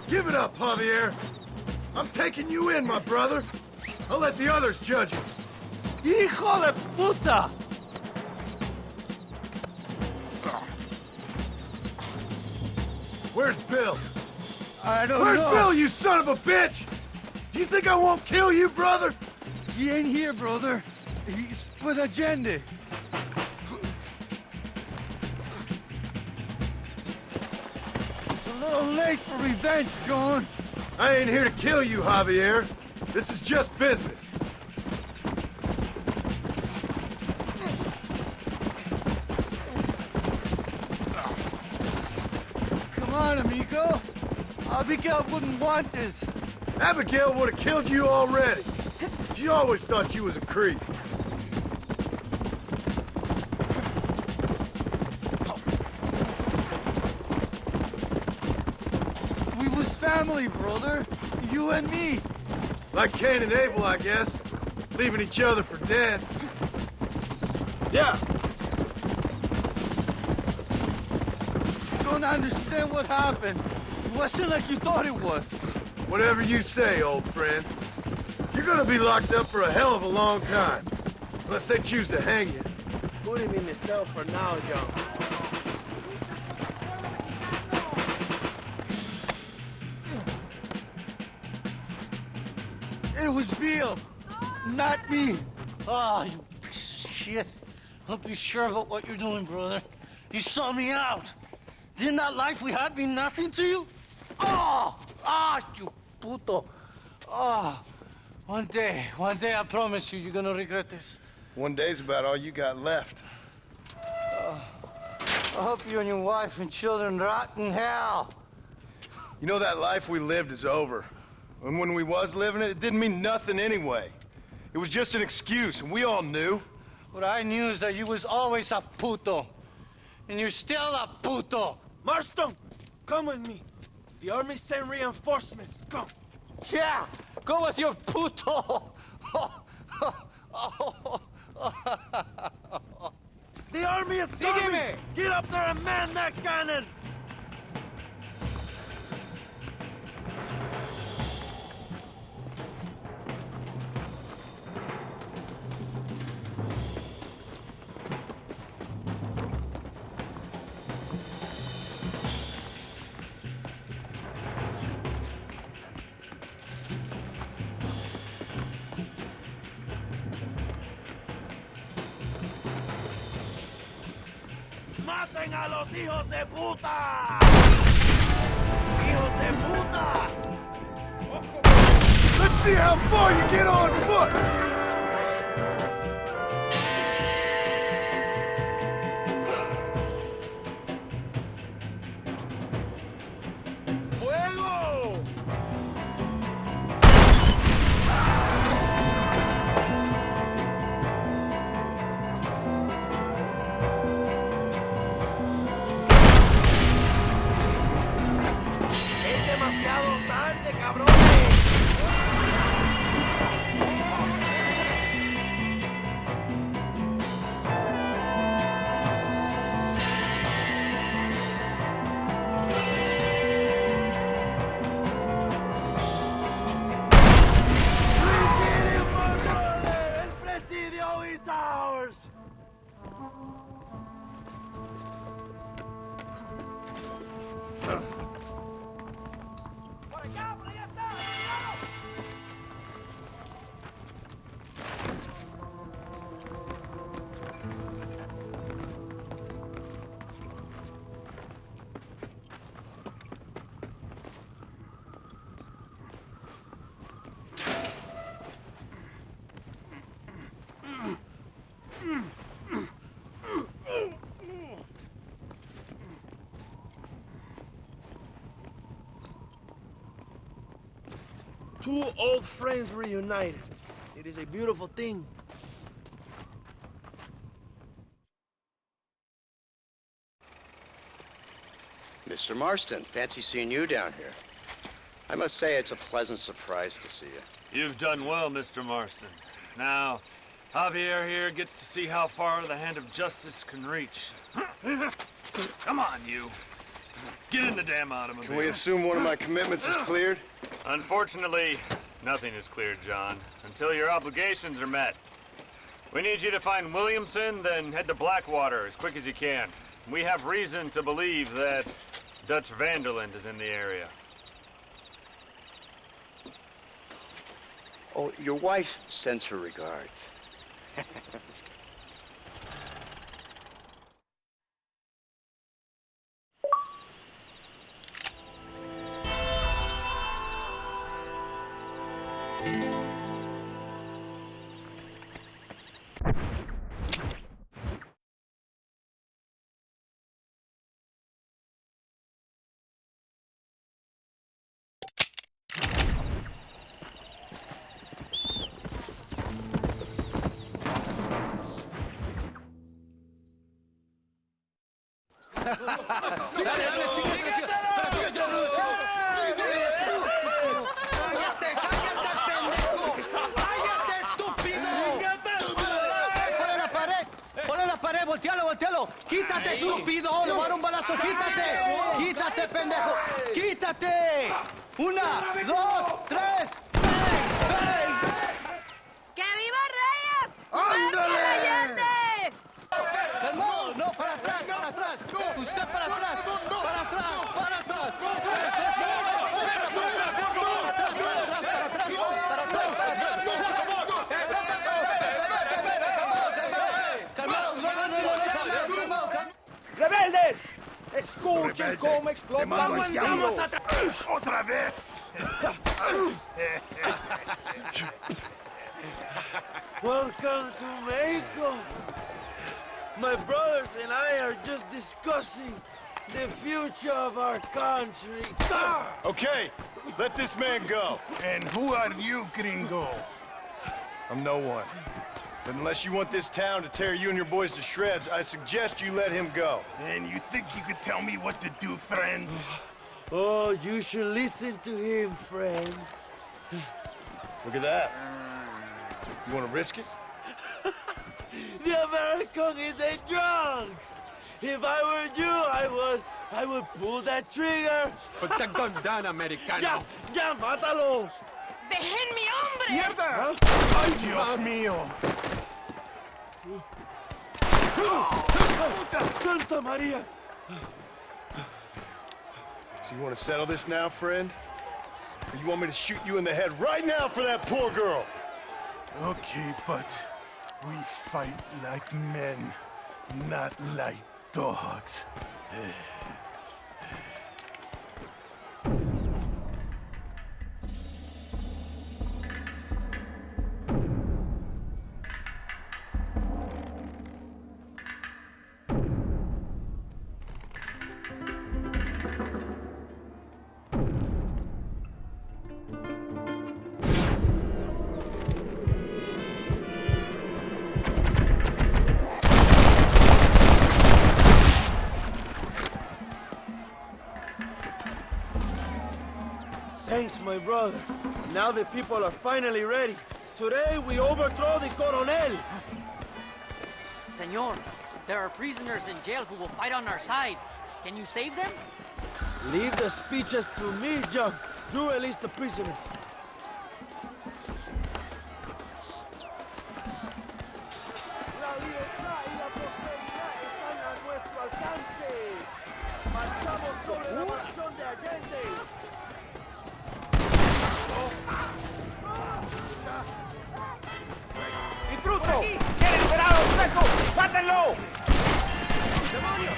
Give it up, Javier. I'm taking you in, my brother. I'll let the others judge us. Hijo de puta! Where's Bill? I don't Where's know. Bill, you son of a bitch? Do you think I won't kill you, brother? He ain't here, brother. He's with agenda. It's a little late for revenge, John. I ain't here to kill you, Javier. This is just business. Come on, amigo. Abigail wouldn't want this. Abigail would have killed you already. She always thought you was a creep. We was family, brother. You and me. Like Cain and Abel, I guess. Leaving each other for dead. Yeah. You don't understand what happened. It wasn't like you thought it was. Whatever you say, old friend. You're gonna be locked up for a hell of a long time. Unless they choose to hang you. Put him in the cell for now, John. It was Bill, not me. Ah, you piece of shit. Don't be sure about what you're doing, brother. You saw me out. Didn't that life we had mean nothing to you? You puto. One day, I promise you, you're gonna regret this. One day's about all you got left. I hope you and your wife and children rot in hell. You know, that life we lived is over. And when we was living it, it didn't mean nothing anyway. It was just an excuse, and we all knew. What I knew is that you was always a puto. And you're still a puto. Marston, come with me. The army sent reinforcements. Come. Yeah, go with your puto. The army is coming. Get up there and man that cannon. ¡Maten a los hijos de puta! ¡Hijos de puta! Let's see how far you get on foot! Fue Two old friends reunited. It is a beautiful thing. Mr. Marston, fancy seeing you down here. I must say it's a pleasant surprise to see you. You've done well, Mr. Marston. Now, Javier here gets to see how far the hand of justice can reach. Come on, you. Get in the damn automobile. Can we assume one of my commitments is cleared? Unfortunately, nothing is cleared, John, until your obligations are met. We need you to find Williamson, then head to Blackwater as quick as you can. We have reason to believe that Dutch Vanderland is in the area. Oh, your wife sends her regards. ¡Quítate, estúpido! ¡Le voy a dar un balazo! ¡Quítate! ¡Quítate, pendejo! ¡Quítate! ¡Una, dos, tres! ¡Bang! ¡Que viva Reyes! ¡Ándale! ¡Allende! ¡No, no! ¡Para atrás, para atrás! ¡Usted para atrás! ¡Para atrás, para atrás! ¡Rebeldes! ¡Escuchen cómo explotamos el ¡Otra vez! Welcome to Mexico. My brothers and I are just discussing the future of our country. Okay, let this man go. And who are you, gringo? I'm no one. But unless you want this town to tear you and your boys to shreds, I suggest you let him go. And you think you could tell me what to do, friend? Oh, you should listen to him, friend. Look at that. You want to risk it? The American is a drunk. If I were you, I would pull that trigger. Put the gun down, Americano. Ya, mátalo. ¡Dejen mi hombre! ¡Mierda! ¡Ay, Dios mío! ¡Puta Santa María! So you want to settle this now, friend? Or you want me to shoot you in the head right now for that poor girl? Okay, but we fight like men, not like dogs. Thanks, my brother. Now the people are finally ready. Today we overthrow the Coronel. Senor, there are prisoners in jail who will fight on our side. Can you save them? Leave the speeches to me, John. You release the prisoners. La libertad y la prosperidad están a nuestro alcance. Marchamos sobre la mansión de Allende. ¡Intruso! ¡Quiere liberar a los presos! ¡Mátenlo! ¡Demonios!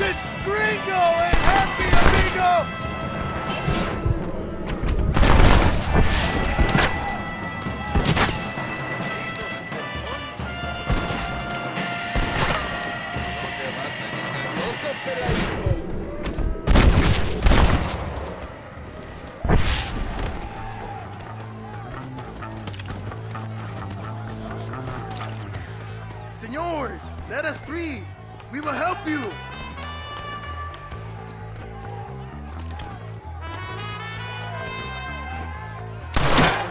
It's Gringo and Happy Amigo! Senor, let us free. We will help you.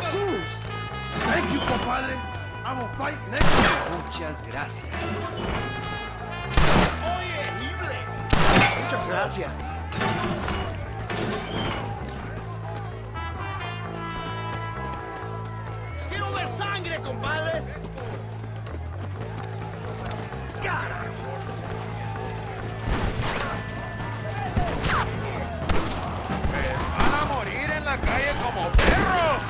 Jesus! Thank you, compadre. I will fight next time. Muchas gracias. Muchas gracias. ¡Quiero ver sangre, compadres! ¡Van a morir en la calle como perros!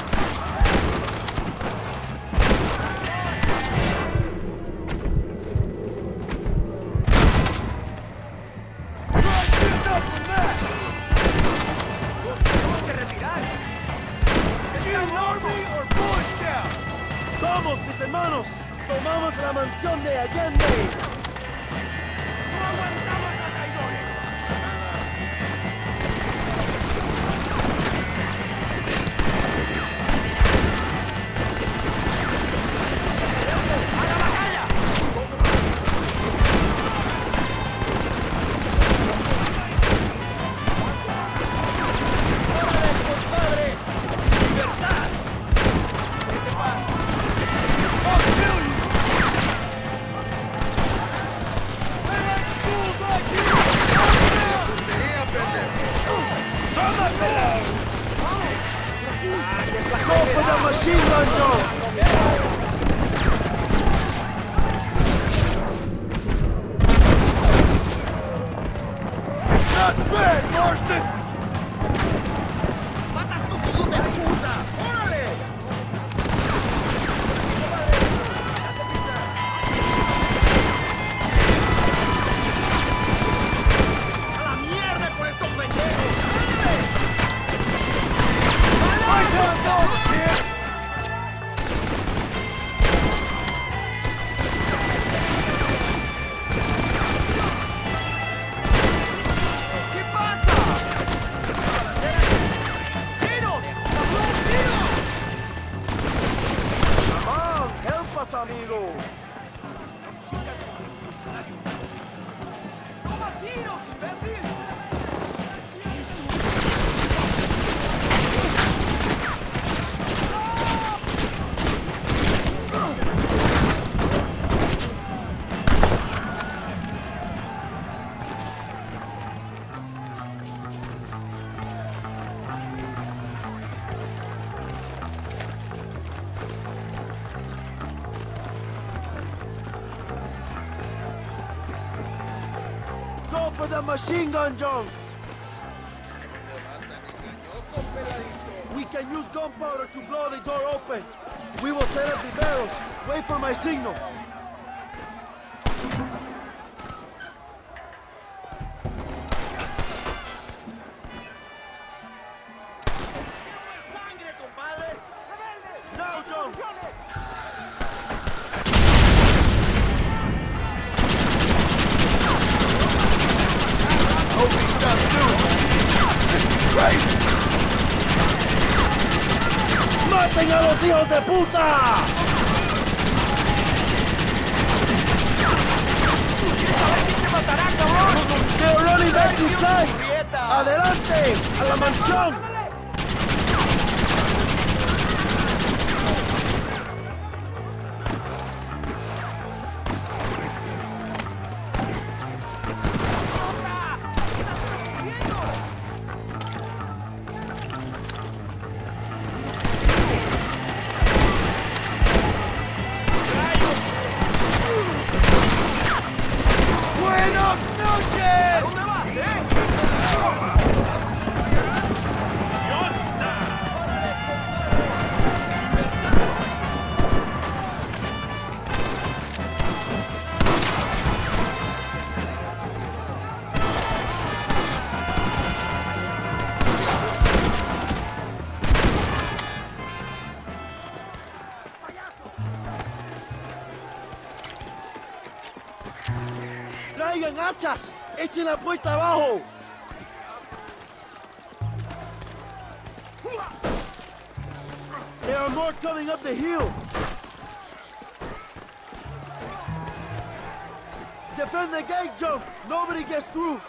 ¡Tenemos que retirar! ¡Vamos, mis hermanos! ¡Tomamos la mansión de Allende! ¡No aguantamos a traidores! ¡A la batalla! ¡Órale, compadres! ¡Libertad! ¿Qué te pasa? ¡I'll kill you! Go for the machine gun, Joe! Not bad, Marston! ¡Matas tus hijos de puta! ¡Órale! ¡A la mierda con estos pendejos! My time's over, kid! ¿Qué pasa? ¡Tiro! ¡Tiro! Come on, help us, amigo! ¡Toma tiros, imbécil! Go for the machine gun, John! We can use gunpowder to blow the door open. We will set up the barrels. Wait for my signal. ¡Sangre, compadres! ¡Rebeldes! Now, John! Hope he stops doing it. This is crazy! ¡Maten a los hijos de puta! ¿Sabes quién te matará, cabrón? They're running back to side! ¡Adelante! ¡A la mansión! ¡Traigan hachas! ¡Echen la puerta abajo! There are more coming up the hill! Defend the gate, John! Nobody gets through!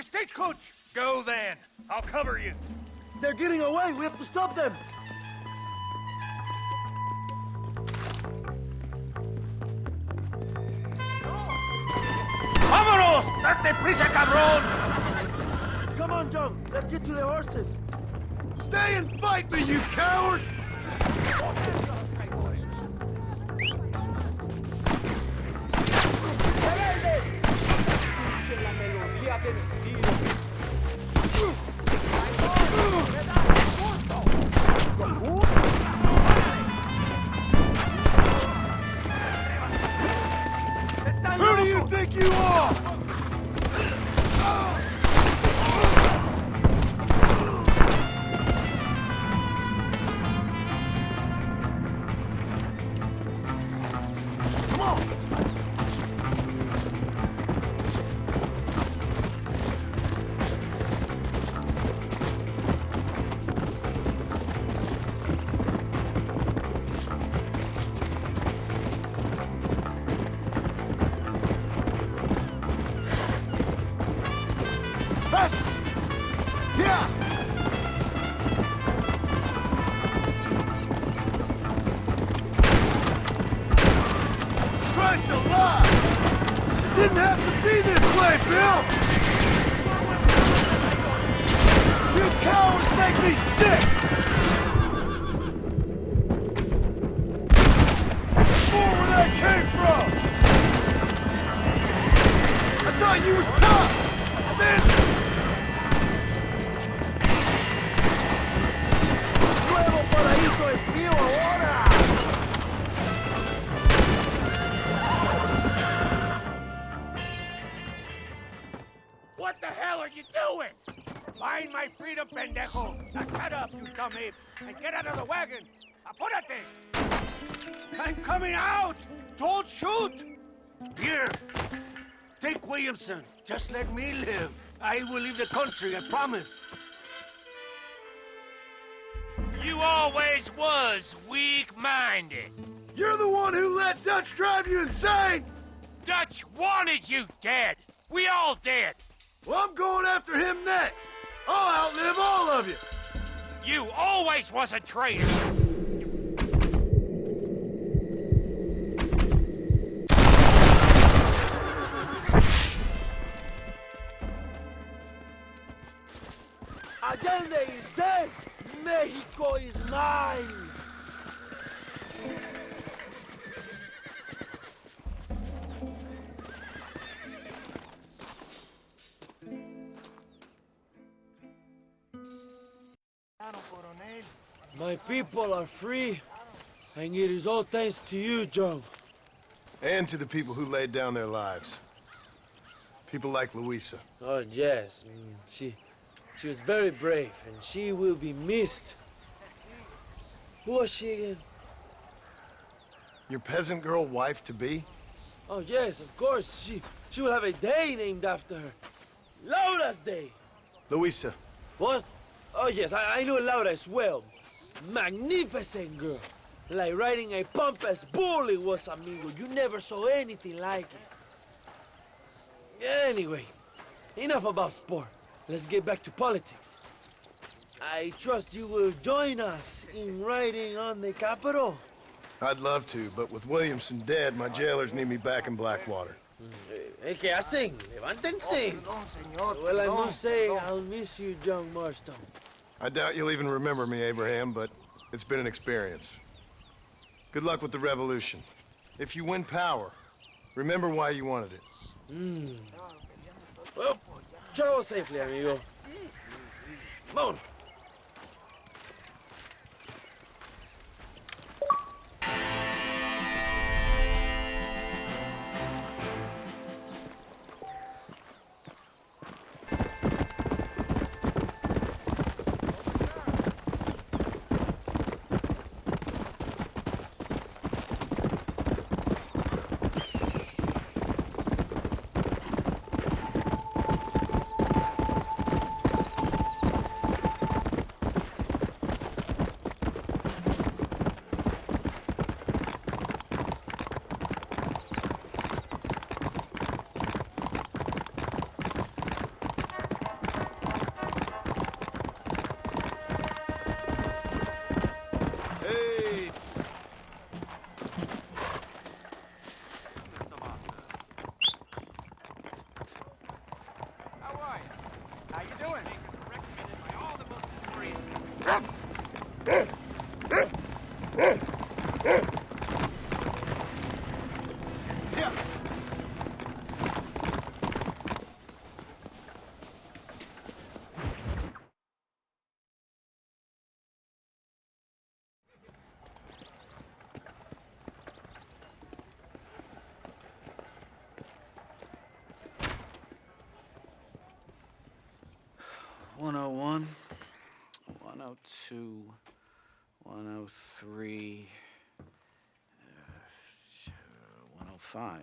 Stagecoach! Go then. I'll cover you. They're getting away. We have to stop them. ¡Vámonos! ¡Date prisa, cabrón! Come on, John. Let's get to the horses. Stay and fight me, you coward! La melodía del estilo. Who do you think you are? Come on! Christ alive! It didn't have to be this way, Bill! You cowards make me sick! More where that came from! I thought you was tough! Stand... ¡Nuevo paraíso es mío ahora! What the hell are you doing? Find my freedom, pendejo! Now shut up, you dumb ape, and get out of the wagon! Apúrate! I'm coming out! Don't shoot! Here, take Williamson. Just let me live. I will leave the country, I promise. You always was weak-minded. You're the one who let Dutch drive you insane! Dutch wanted you dead! We all did! Well, I'm going after him next! I'll outlive all of you! You always was a traitor! Allende is dead! Mexico is mine! My people are free, and it is all thanks to you, John. And to the people who laid down their lives. People like Luisa. Oh, yes. She was very brave, and she will be missed. Who was she again? Your peasant girl wife-to-be? Oh, yes, of course. She will have a day named after her. Laura's Day. Luisa. What? Oh, yes, I know Laura as well. Magnificent girl. Like riding a pompous bull it was, amigo. You never saw anything like it. Anyway, enough about sport. Let's get back to politics. I trust you will join us in riding on the Capitol. I'd love to, but with Williamson dead, my jailers need me back in Blackwater. ¿Qué hacen? Levántense. Well, I must say, I'll miss you, John Marston. I doubt you'll even remember me, Abraham, but it's been an experience. Good luck with the revolution. If you win power, remember why you wanted it. Well, travel safely, amigo. Vámonos. (101), 102, 103, 105,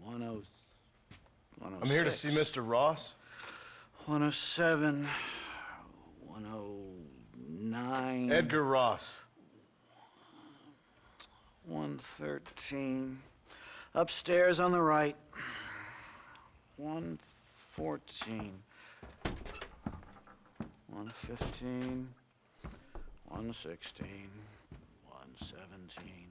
106. I'm here to see Mr. Ross. 107, 109. Edgar Ross. 113. Upstairs on the right. 114. 115. 116. 117.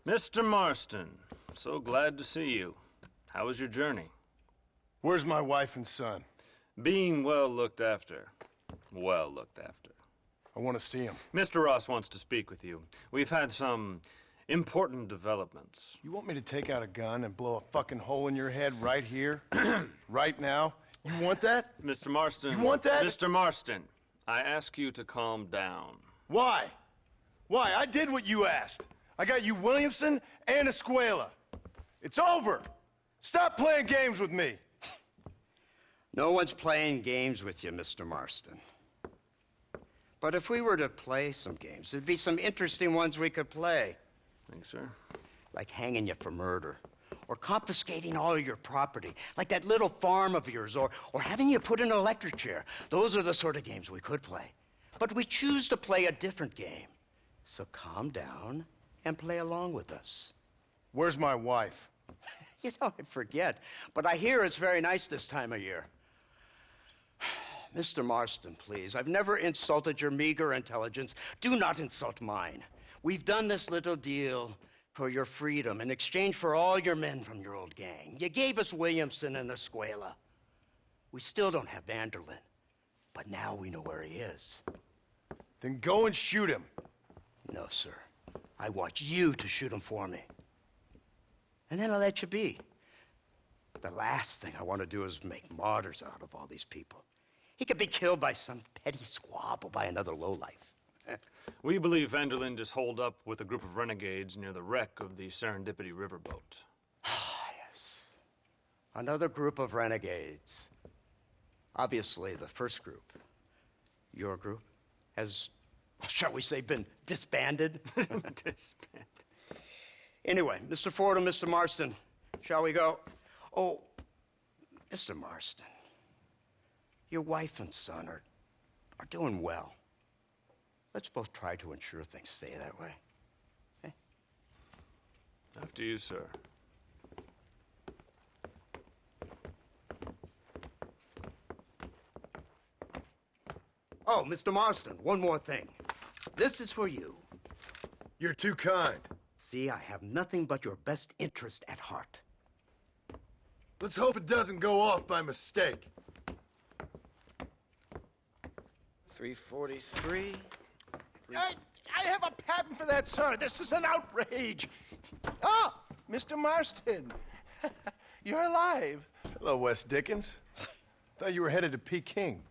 Mr. Marston, so glad to see you. How was your journey? Where's my wife and son? Being well looked after. Well looked after. I want to see him. Mr. Ross wants to speak with you. We've had some important developments. You want me to take out a gun and blow a fucking hole in your head right here? Right now? You want that? Mr. Marston. You want that? Mr. Marston, I ask you to calm down. Why? Why? I did what you asked. I got you Williamson and Escuela. It's over. Stop playing games with me. No one's playing games with you, Mr. Marston. But if we were to play some games, there'd be some interesting ones we could play. Thanks, sir. Like hanging you for murder, or confiscating all of your property, like that little farm of yours, or having you put in an electric chair. Those are the sort of games we could play. But we choose to play a different game. So calm down and play along with us. Where's my wife? You know, I forget, but I hear it's very nice this time of year. Mr. Marston, please, I've never insulted your meager intelligence. Do not insult mine. We've done this little deal for your freedom in exchange for all your men from your old gang. You gave us Williamson and Escuela. We still don't have Vanderlyn, but now we know where he is. Then go and shoot him. No, sir. I want you to shoot him for me. And then I'll let you be. The last thing I want to do is make martyrs out of all these people. He could be killed by some petty squabble by another lowlife. We believe Vanderlyn is holed up with a group of renegades near the wreck of the Serendipity riverboat. Yes. Another group of renegades. Obviously, the first group, your group, has, shall we say, been disbanded? Disbanded. Anyway, Mr. Ford and Mr. Marston, shall we go? Oh, Mr. Marston, your wife and son are doing well. Let's both try to ensure things stay that way. Okay? After you, sir. Oh, Mr. Marston, one more thing. This is for you. You're too kind. See, I have nothing but your best interest at heart. Let's hope it doesn't go off by mistake. 343. I have a patent for that, sir. This is an outrage. Ah, Mr. Marston. You're alive. Hello, Wes Dickens. Thought you were headed to Peking.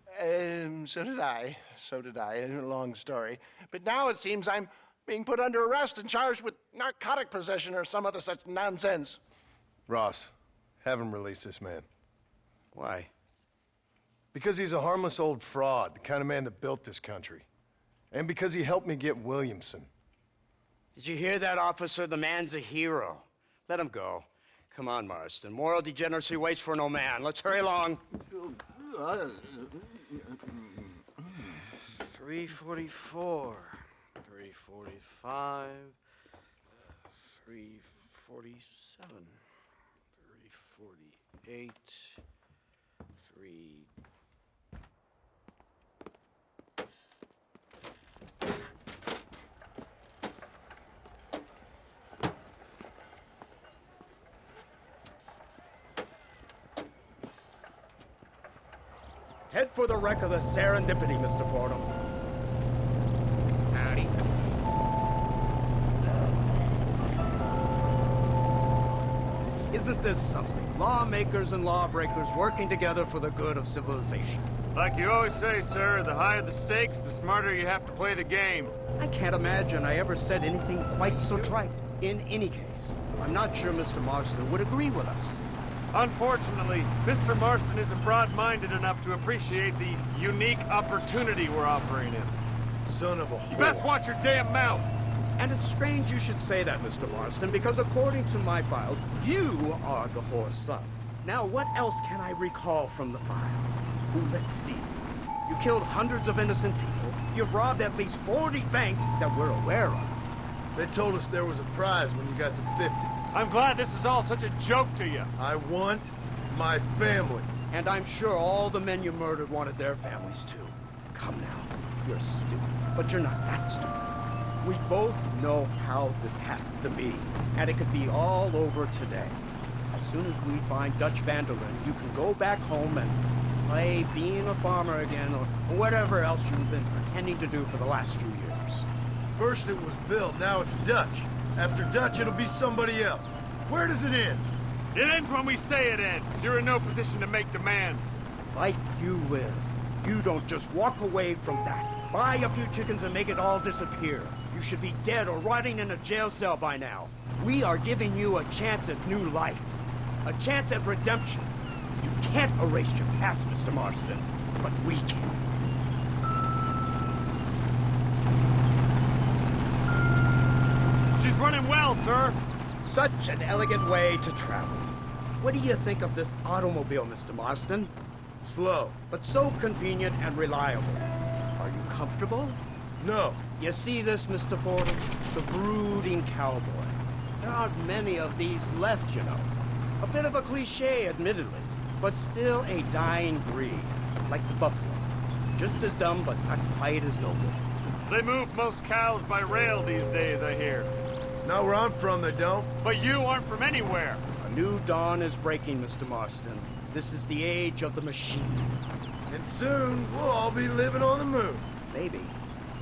So did I. So did I. A long story. But now it seems I'm being put under arrest and charged with narcotic possession or some other such nonsense. Ross, have him release this man. Why? Because he's a harmless old fraud, the kind of man that built this country. And because he helped me get Williamson. Did you hear that, officer? The man's a hero. Let him go. Come on, Marston. Moral degeneracy waits for no man. Let's hurry along. 344, 345, 347, 348, 3... Head for the wreck of the Serendipity, Mr. Fordham. Howdy. Isn't this something? Lawmakers and lawbreakers working together for the good of civilization. Like you always say, sir, the higher the stakes, the smarter you have to play the game. I can't imagine I ever said anything quite so trite. In any case, I'm not sure Mr. Marston would agree with us. Unfortunately, Mr. Marston isn't broad-minded enough to appreciate the unique opportunity we're offering him. Son of a whore. You best watch your damn mouth! And it's strange you should say that, Mr. Marston, because according to my files, you are the whore's son. Now, what else can I recall from the files? Well, let's see. You killed hundreds of innocent people. You've robbed at least 40 banks that we're aware of. They told us there was a prize when you got to 50. I'm glad this is all such a joke to you. I want my family. And I'm sure all the men you murdered wanted their families too. Come now, you're stupid, but you're not that stupid. We both know how this has to be, and it could be all over today. As soon as we find Dutch Vanderlyn, you can go back home and play being a farmer again, or whatever else you've been pretending to do for the last 2 years. First it was Bill, now it's Dutch. After Dutch, it'll be somebody else. Where does it end? It ends when we say it ends. You're in no position to make demands. Like you live. You don't just walk away from that. Buy a few chickens and make it all disappear. You should be dead or rotting in a jail cell by now. We are giving you a chance at new life. A chance at redemption. You can't erase your past, Mr. Marston, but we can. She's running well, sir. Such an elegant way to travel. What do you think of this automobile, Mr. Marston? Slow. But so convenient and reliable. Are you comfortable? No. You see this, Mr. Fordham? The brooding cowboy. There aren't many of these left, you know. A bit of a cliche, admittedly, but still a dying breed, like the buffalo. Just as dumb, but not quite as noble. They move most cows by rail these days, I hear. Not where I'm from, they don't. But you aren't from anywhere. A new dawn is breaking, Mr. Marston. This is the age of the machine. And soon, we'll all be living on the moon. Maybe.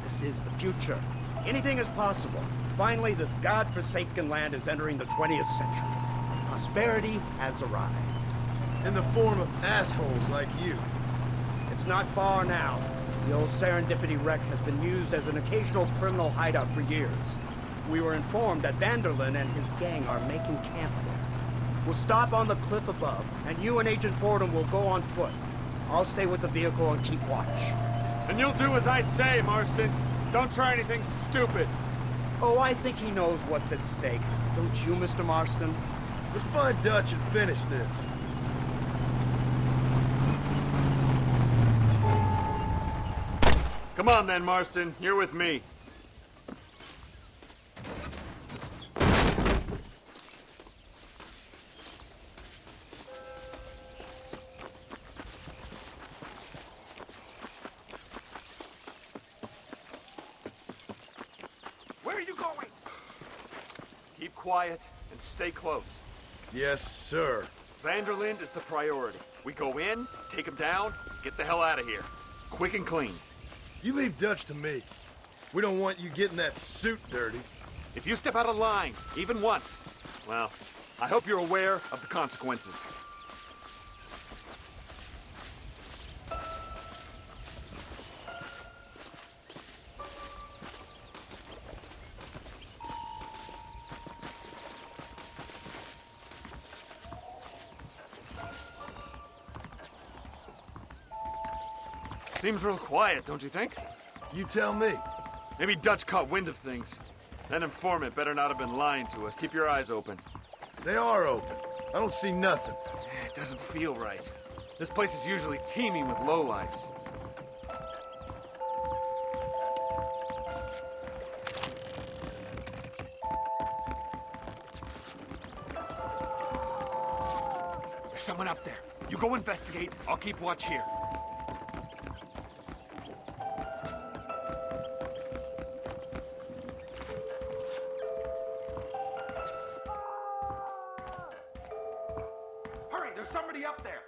This is the future. Anything is possible. Finally, this godforsaken land is entering the 20th century. Prosperity has arrived. In the form of assholes like you. It's not far now. The old Serendipity wreck has been used as an occasional criminal hideout for years. We were informed that Vanderlyn and his gang are making camp there. We'll stop on the cliff above, and you and Agent Fordham will go on foot. I'll stay with the vehicle and keep watch. And you'll do as I say, Marston. Don't try anything stupid. Oh, I think he knows what's at stake. Don't you, Mr. Marston? Let's find Dutch and finish this. Come on then, Marston. You're with me. Where are you going? Keep quiet and stay close. Yes, sir. Vanderlyn is the priority. We go in, take him down, get the hell out of here. Quick and clean. You leave Dutch to me. We don't want you getting that suit dirty. If you step out of line, even once, well, I hope you're aware of the consequences. Seems real quiet, don't you think? You tell me. Maybe Dutch caught wind of things. That informant better not have been lying to us. Keep your eyes open. They are open. I don't see nothing. It doesn't feel right. This place is usually teeming with lowlifes. There's someone up there. You go investigate. I'll keep watch here. There's somebody up there.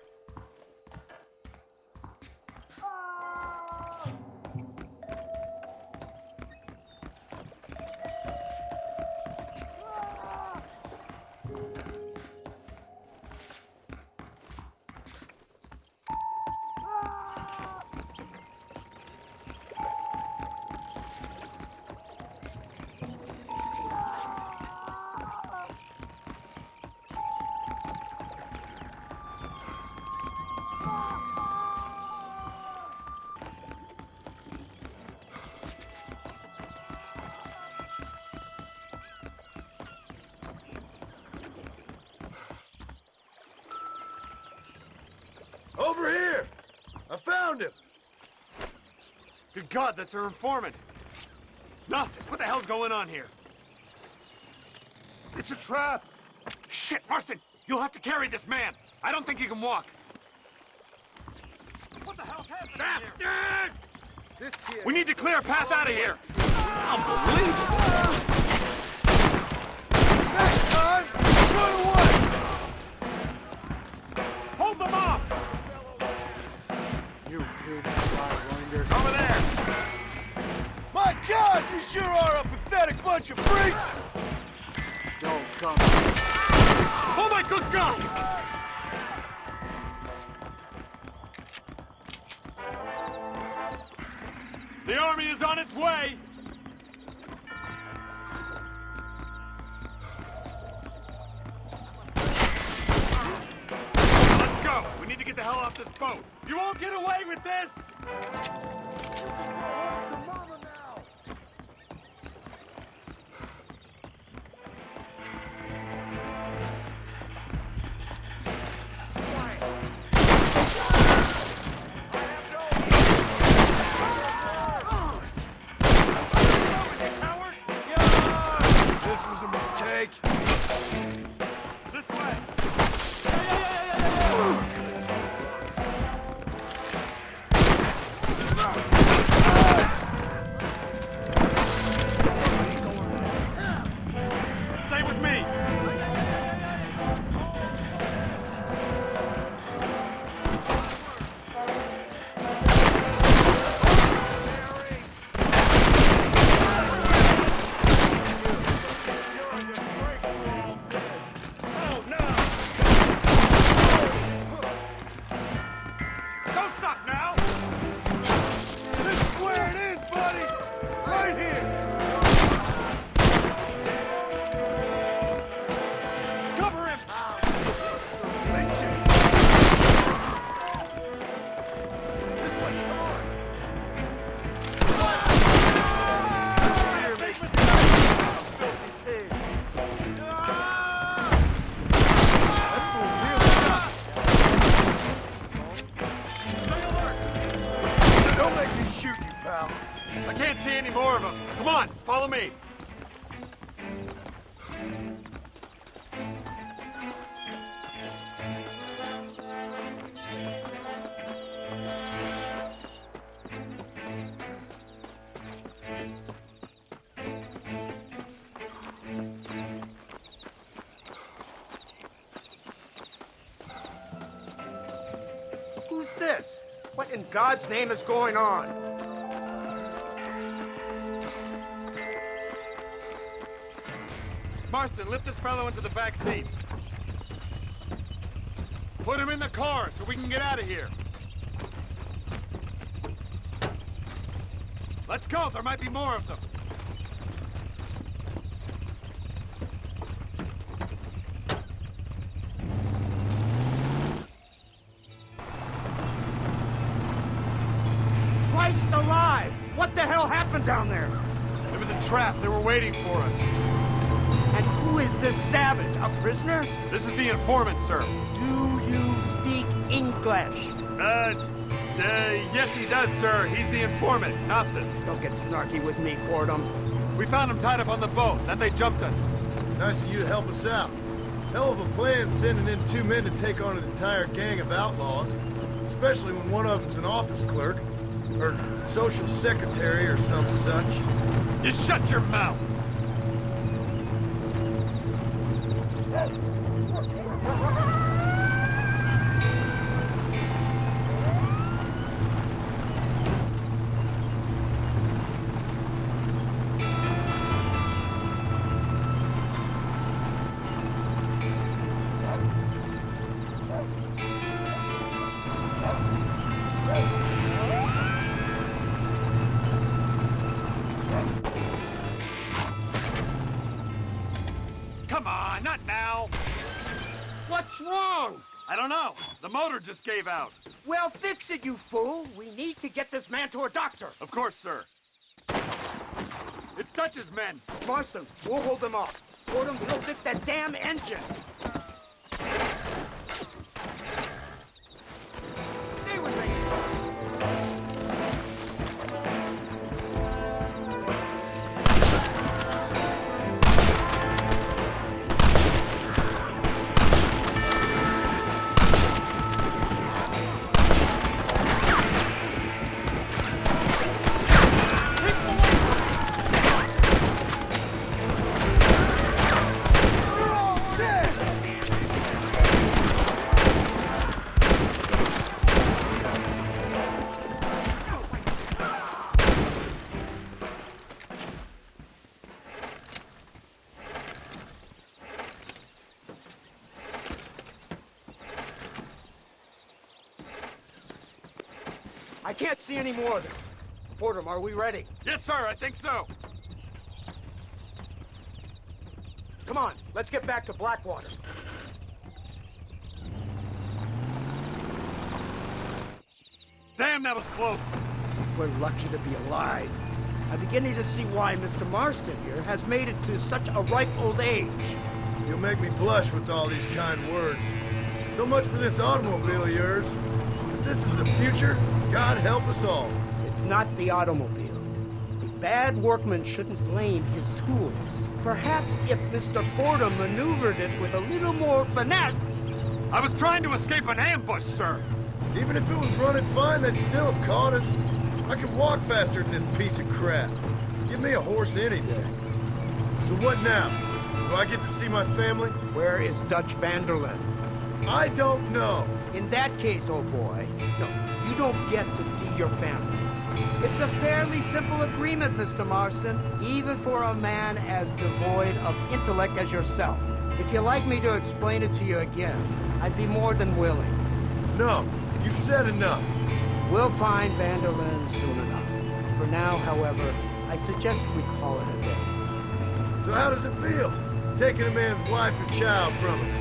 Over here! I found him! Good God, that's our informant. Gnosis, what the hell's going on here? It's a trap. Shit, Marston! You'll have to carry this man. I don't think he can walk. What the hell's happening Bastard! Here? We need to clear a path out of here. Unbelievable! Next time, run away! Hold them off! You big fly-winder. Over there! My God, you sure are a pathetic bunch of freaks! Don't come. Oh my good God! The army is on its way! Let's go! We need to get the hell off this boat! You won't get away with this! This was a mistake. This way! What in God's name is going on? Marston, lift this fellow into the back seat. Put him in the car so we can get out of here. Let's go, there might be more of them. Christ alive! What the hell happened down there? It was a trap. They were waiting for us. And who is this savage? A prisoner? This is the informant, sir. Do you speak English? Yes he does, sir. He's the informant, Nostus. Don't get snarky with me, Fordham. We found him tied up on the boat, then they jumped us. Nice of you to help us out. Hell of a plan sending in 2 men to take on an entire gang of outlaws. Especially when one of them's an office clerk. Or social secretary or some such. You shut your mouth! Come on, not now! What's wrong? I don't know. The motor just gave out. Well, fix it, you fool! We need to get this man to a doctor! Of course, sir. It's Dutch's men. Marston, we'll hold them off. Fordham, we'll fix that damn engine! Stay with me! I can't see any more of them. Fordham, are we ready? Yes, sir, I think so. Come on, let's get back to Blackwater. Damn, that was close. We're lucky to be alive. I'm beginning to see why Mr. Marston here has made it to such a ripe old age. You'll make me blush with all these kind words. So much for this automobile of yours. If this is the future, God help us all. It's not the automobile. A bad workman shouldn't blame his tools. Perhaps if Mr. Fordham maneuvered it with a little more finesse. I was trying to escape an ambush, sir. Even if it was running fine, they'd still have caught us. I can walk faster than this piece of crap. Give me a horse any day. So what now? Do I get to see my family? Where is Dutch Vanderlyn? I don't know. In that case, old boy, no, you don't get to see your family. It's a fairly simple agreement, Mr. Marston, even for a man as devoid of intellect as yourself. If you'd like me to explain it to you again, I'd be more than willing. No, you've said enough. We'll find Vanderlyn soon enough. For now, however, I suggest we call it a day. So how does it feel, taking a man's wife and child from him?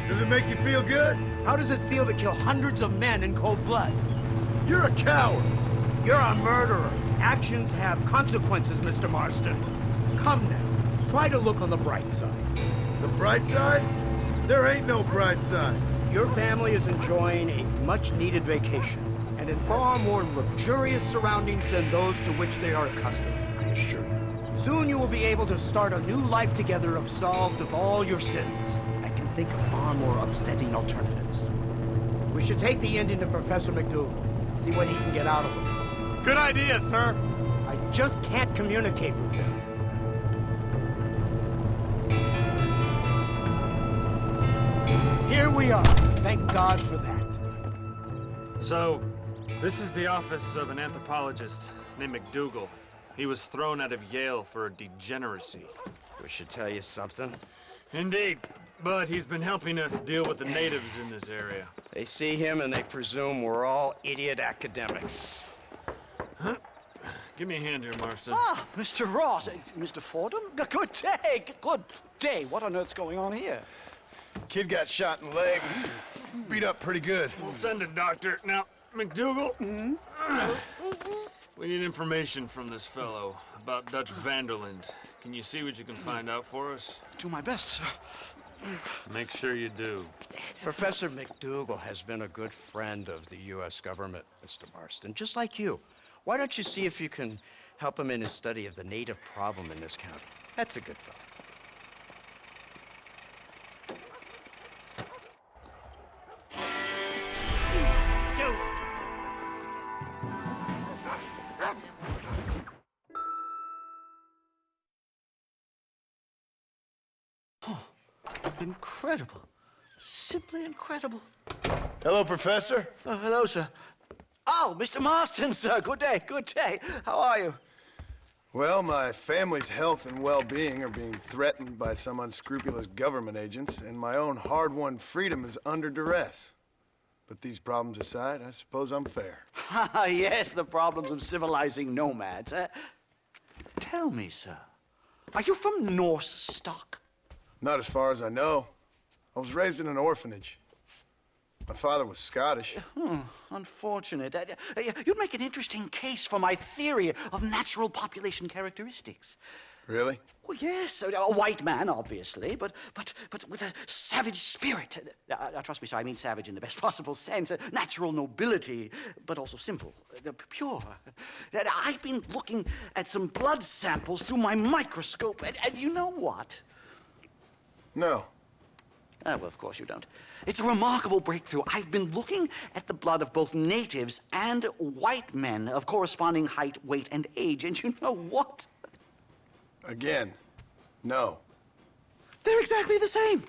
Does it make you feel good? How does it feel to kill hundreds of men in cold blood? You're a coward. You're a murderer. Actions have consequences, Mr. Marston. Come now, try to look on the bright side. The bright side? There ain't no bright side. Your family is enjoying a much-needed vacation, and in far more luxurious surroundings than those to which they are accustomed, I assure you. Soon you will be able to start a new life together absolved of all your sins. I can think of far more upsetting alternatives. We should take the Indian to Professor McDougal, see what he can get out of him. Good idea, sir. I just can't communicate with them. Here we are. Thank God for that. So, This is the office of an anthropologist named McDougal. He was thrown out of Yale for degeneracy. We should tell you something. Indeed, but he's been helping us deal with the natives in this area. They see him and they presume we're all idiot academics. Huh? Give me a hand here, Marston. Ah, Mr. Ross. Mr. Fordham? Good day. Good day. What on earth's going on here? Kid got shot in the leg. Beat up pretty good. We'll send a doctor. Now, McDougal, we need information from this fellow about Dutch Vanderland. Can you see what you can find out for us? Do my best, sir. Make sure you do. Professor McDougal has been a good friend of the U.S. government, Mr. Marston, just like you. Why don't you see if you can help him in his study of the native problem in this county? That's a good fellow. Incredible. Simply incredible. Hello, Professor. Hello, sir. Oh, Mr. Marston, sir. Good day, good day. How are you? Well, my family's health and well-being are being threatened by some unscrupulous government agents, and my own hard-won freedom is under duress. But these problems aside, I suppose I'm fair. Yes, the problems of civilizing nomads. Tell me, sir, are you from Norse stock? Not as far as I know. I was raised in an orphanage. My father was Scottish. Unfortunate. You'd make an interesting case for my theory of natural population characteristics. Really? Well, yes, a white man, obviously, but with a savage spirit. Trust me, sir, I mean savage in the best possible sense. Natural nobility, but also simple, pure. I've been looking at some blood samples through my microscope, and you know what? No. Well, of course you don't. It's a remarkable breakthrough. I've been looking at the blood of both natives and white men of corresponding height, weight, and age, and you know what? Again, no. They're exactly the same.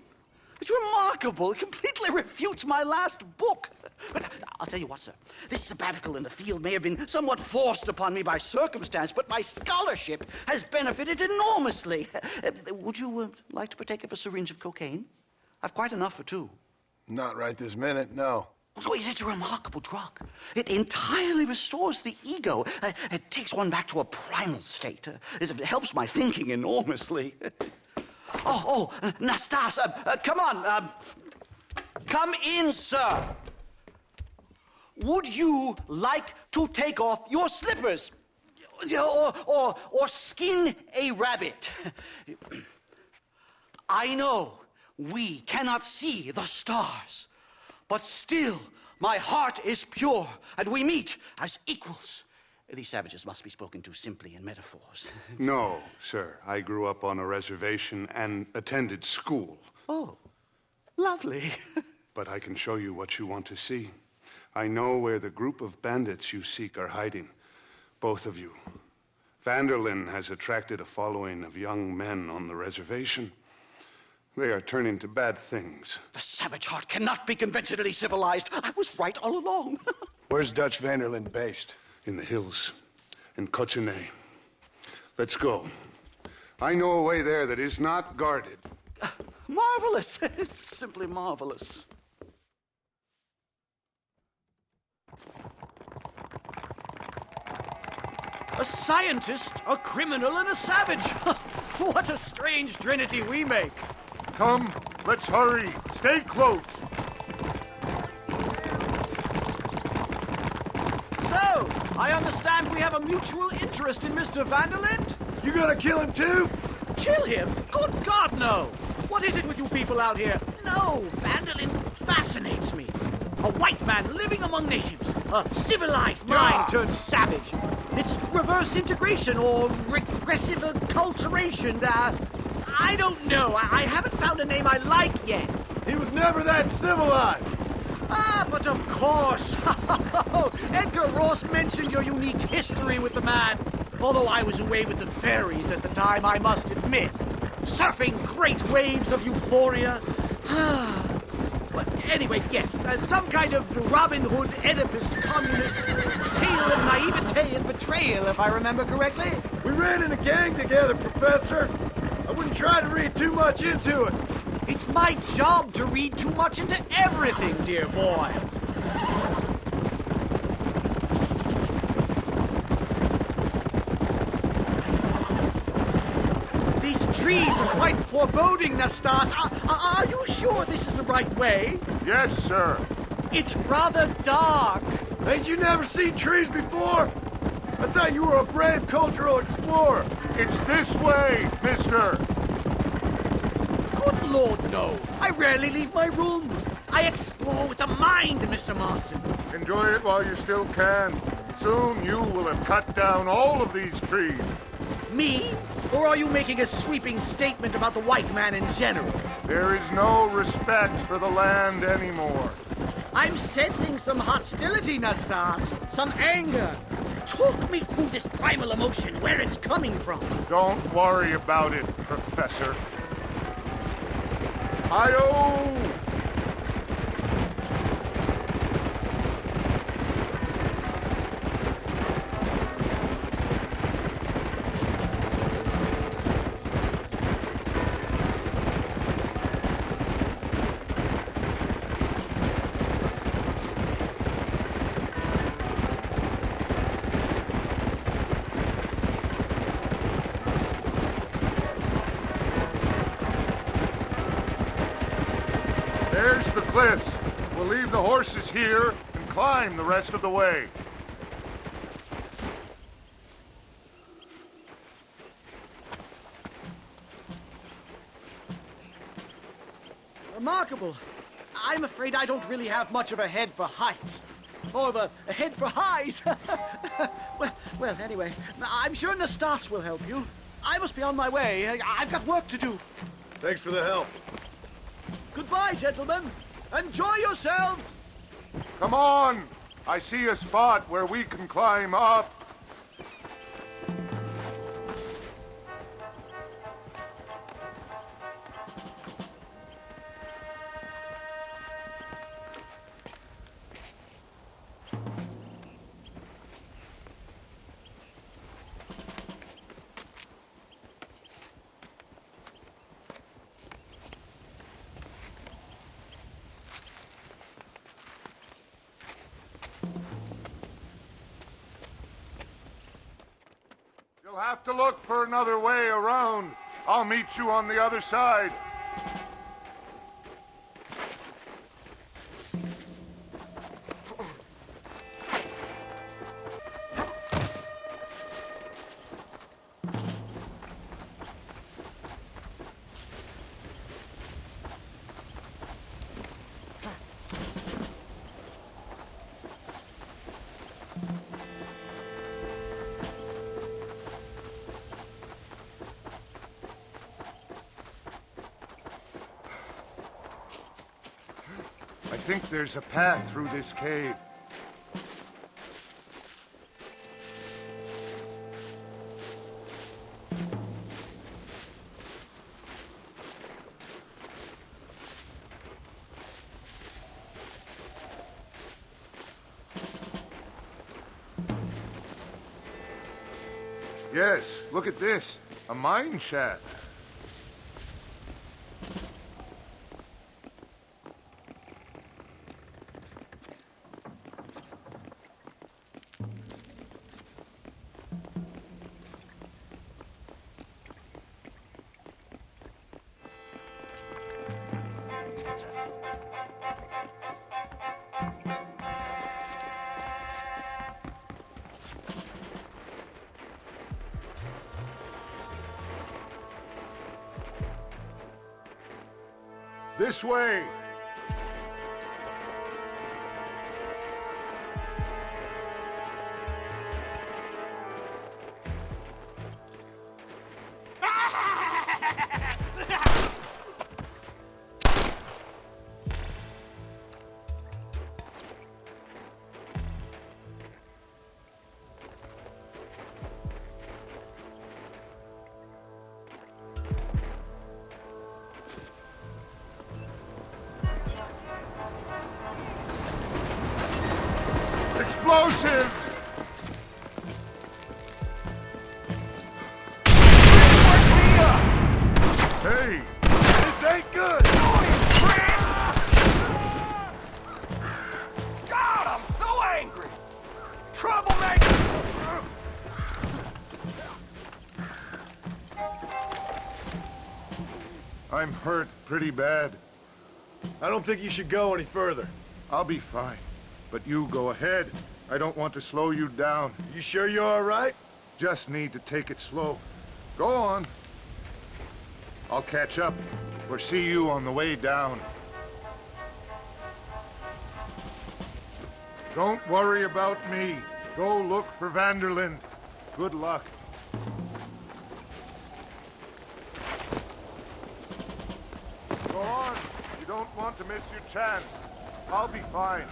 It's remarkable. It completely refutes my last book. But I'll tell you what, sir. This sabbatical in the field may have been somewhat forced upon me by circumstance, but my scholarship has benefited enormously. Would you like to partake of a syringe of cocaine? I've quite enough for two. Not right this minute, no. So it's a remarkable drug. It entirely restores the ego. It takes one back to a primal state. It helps my thinking enormously. Nastas, come on. Come in, sir. Would you like to take off your slippers? Or skin a rabbit? I know we cannot see the stars, but still my heart is pure, and we meet as equals. These savages must be spoken to simply in metaphors. No, sir. I grew up on a reservation and attended school. Oh, lovely. But I can show you what you want to see. I know where the group of bandits you seek are hiding. Both of you. Vanderlyn has attracted a following of young men on the reservation. They are turning to bad things. The savage heart cannot be conventionally civilized. I was right all along. Where's Dutch Vanderlyn based? In the hills, in Cochene. Let's go. I know a way there that is not guarded. Marvelous. It's simply marvelous. A scientist, a criminal, and a savage. What a strange trinity we make. Come, let's hurry. Stay close. So, I understand we have a mutual interest in Mr. Vanderland? You gonna kill him too? Kill him? Good God, no! What is it with you people out here? No, Vanderland fascinates me. A white man living among natives. A civilized mind turned savage. It's reverse integration or regressive acculturation. I don't know. I haven't found a name I like yet. He was never that civilized. But of course. Edgar Ross mentioned your unique history with the man. Although I was away with the fairies at the time, I must admit. Surfing great waves of euphoria. Anyway, yes, some kind of Robin Hood, Oedipus, communist tale of naivete and betrayal, if I remember correctly. We ran in a gang together, Professor. I wouldn't try to read too much into it. It's my job to read too much into everything, dear boy. These trees are quite foreboding, Nastas. Are you sure this is the right way? Yes, sir. It's rather dark. Ain't you never seen trees before? I thought you were a brave cultural explorer. It's this way, mister. Good Lord, no. I rarely leave my room. I explore with the mind, Mr. Marston. Enjoy it while you still can. Soon you will have cut down all of these trees. Me? Or are you making a sweeping statement about the white man in general? There is no respect for the land anymore. I'm sensing some hostility, Nastas. Some anger. Talk me through this primal emotion, where it's coming from. Don't worry about it, Professor. Hi-yo! There's the cliffs. We'll leave the horses here and climb the rest of the way. Remarkable. I'm afraid I don't really have much of a head for heights. More of a head for highs. well, anyway, I'm sure Nastas will help you. I must be on my way. I've got work to do. Thanks for the help. Goodbye, gentlemen. Enjoy yourselves. Come on! I see a spot where we can climb up. You'll have to look for another way around. I'll meet you on the other side. I think there's a path through this cave. Yes, look at this. A mine shaft. This way! explosives! Hey, this ain't good! God, I'm so angry! Troublemaker! I'm hurt pretty bad. I don't think you should go any further. I'll be fine. But you go ahead. I don't want to slow you down. You sure you're all right? Just need to take it slow. Go on. I'll catch up or see you on the way down. Don't worry about me. Go look for Vanderland. Good luck. Go on. You don't want to miss your chance. I'll be fine.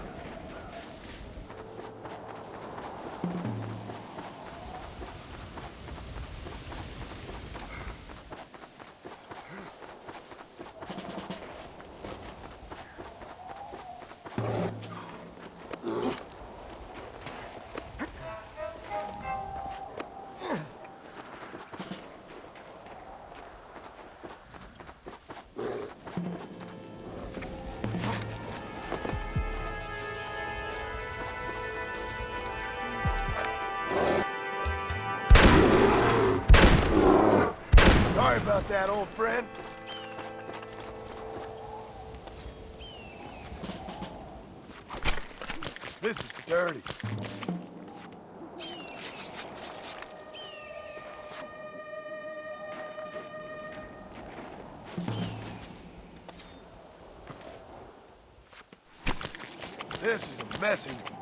Sorry about that, old friend. This is dirty. This is a messy one.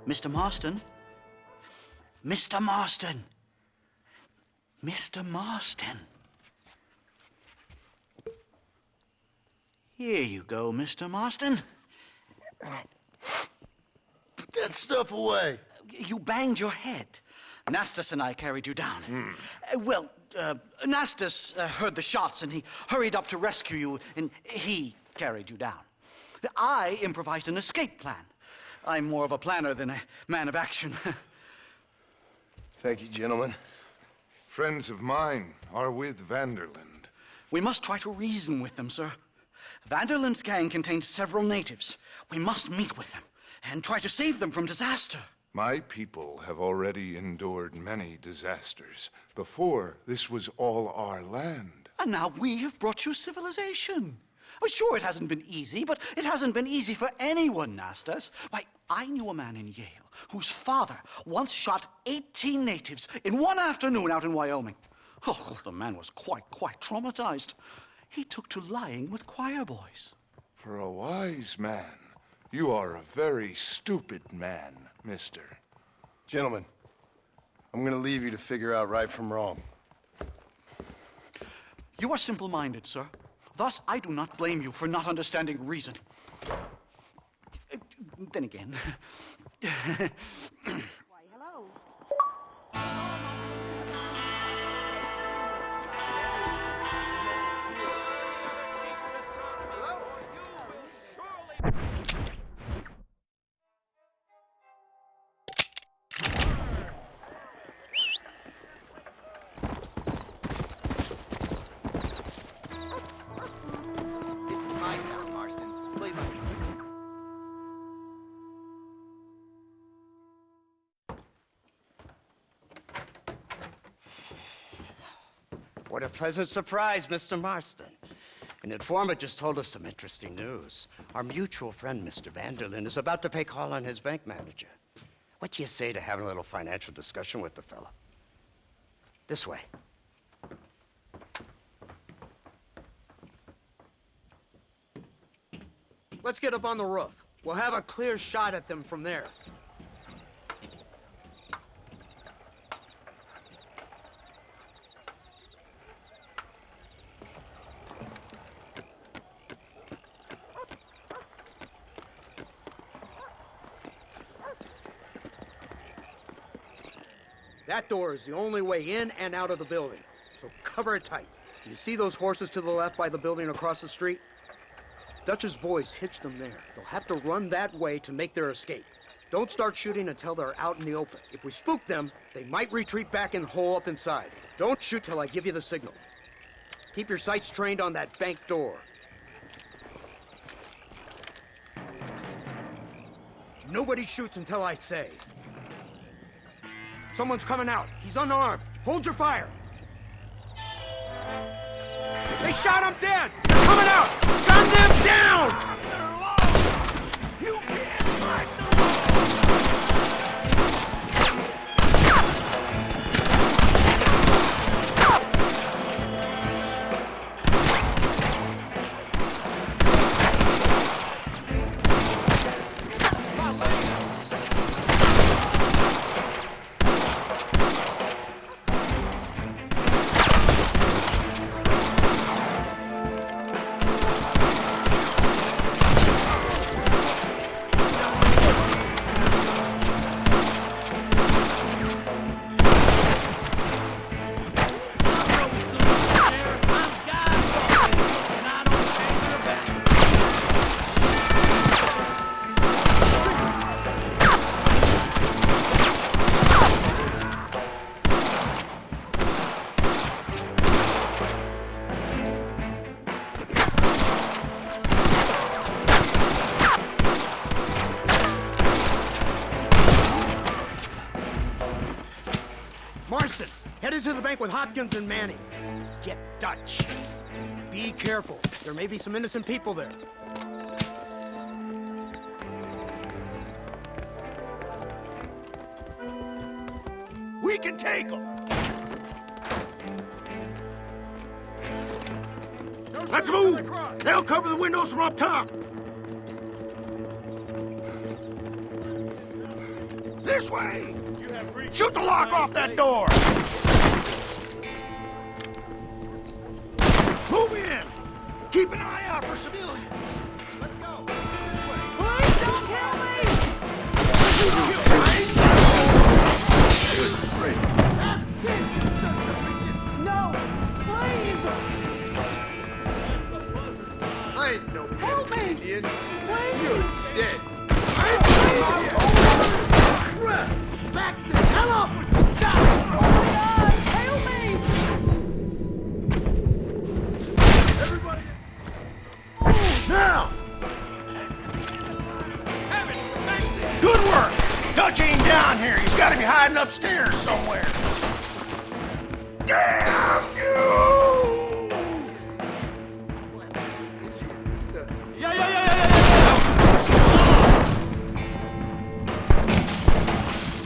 Mr. Marston? Mr. Marston. Mr. Marston. Here you go, Mr. Marston. Put that stuff away. You banged your head. Nastas and I carried you down. Nastas heard the shots and he hurried up to rescue you, and he carried you down. I improvised an escape plan. I'm more of a planner than a man of action. Thank you, gentlemen. Friends of mine are with Vanderland. We must try to reason with them, sir. Vanderland's gang contains several natives. We must meet with them and try to save them from disaster. My people have already endured many disasters. Before, this was all our land. And now we have brought you civilization. Well, sure, it hasn't been easy, but it hasn't been easy for anyone, Nastas. Why, I knew a man in Yale whose father once shot 18 natives in one afternoon out in Wyoming. Oh, the man was quite traumatized. He took to lying with choir boys. For a wise man, you are a very stupid man, mister. Gentlemen, I'm going to leave you to figure out right from wrong. You are simple-minded, sir. Thus, I do not blame you for not understanding reason. Then again... Why, hello. This is my town, Marston. Please let me. What a pleasant surprise, Mr. Marston. An informant just told us some interesting news. Our mutual friend, Mr. Vanderland, is about to pay call on his bank manager. What do you say to having a little financial discussion with the fella? This way. Let's get up on the roof. We'll have a clear shot at them from there. That door is the only way in and out of the building, so cover it tight. Do you see those horses to the left by the building across the street? Dutch's boys hitched them there. They'll have to run that way to make their escape. Don't start shooting until they're out in the open. If we spook them, they might retreat back and hole up inside. Don't shoot till I give you the signal. Keep your sights trained on that bank door. Nobody shoots until I say. Someone's coming out. He's unarmed. Hold your fire. They shot him dead! They're coming out! Gun them down! You can't fight Marston, headed to the bank with Hopkins and Manning. Get Dutch. Be careful. There may be some innocent people there. We can take them. Let's move. They'll cover the windows from up top. This way. You Shoot the lock off that door! Move in! Keep an eye out for civilians! Let's go! Please don't kill me! No, please! I ain't no Help me! Indian. Please! You're dead. Back the hell up! Oh my God! Help me! Everybody! Now! Good work! Dutch ain't down here. He's got to be hiding upstairs somewhere. Damn you! Yeah.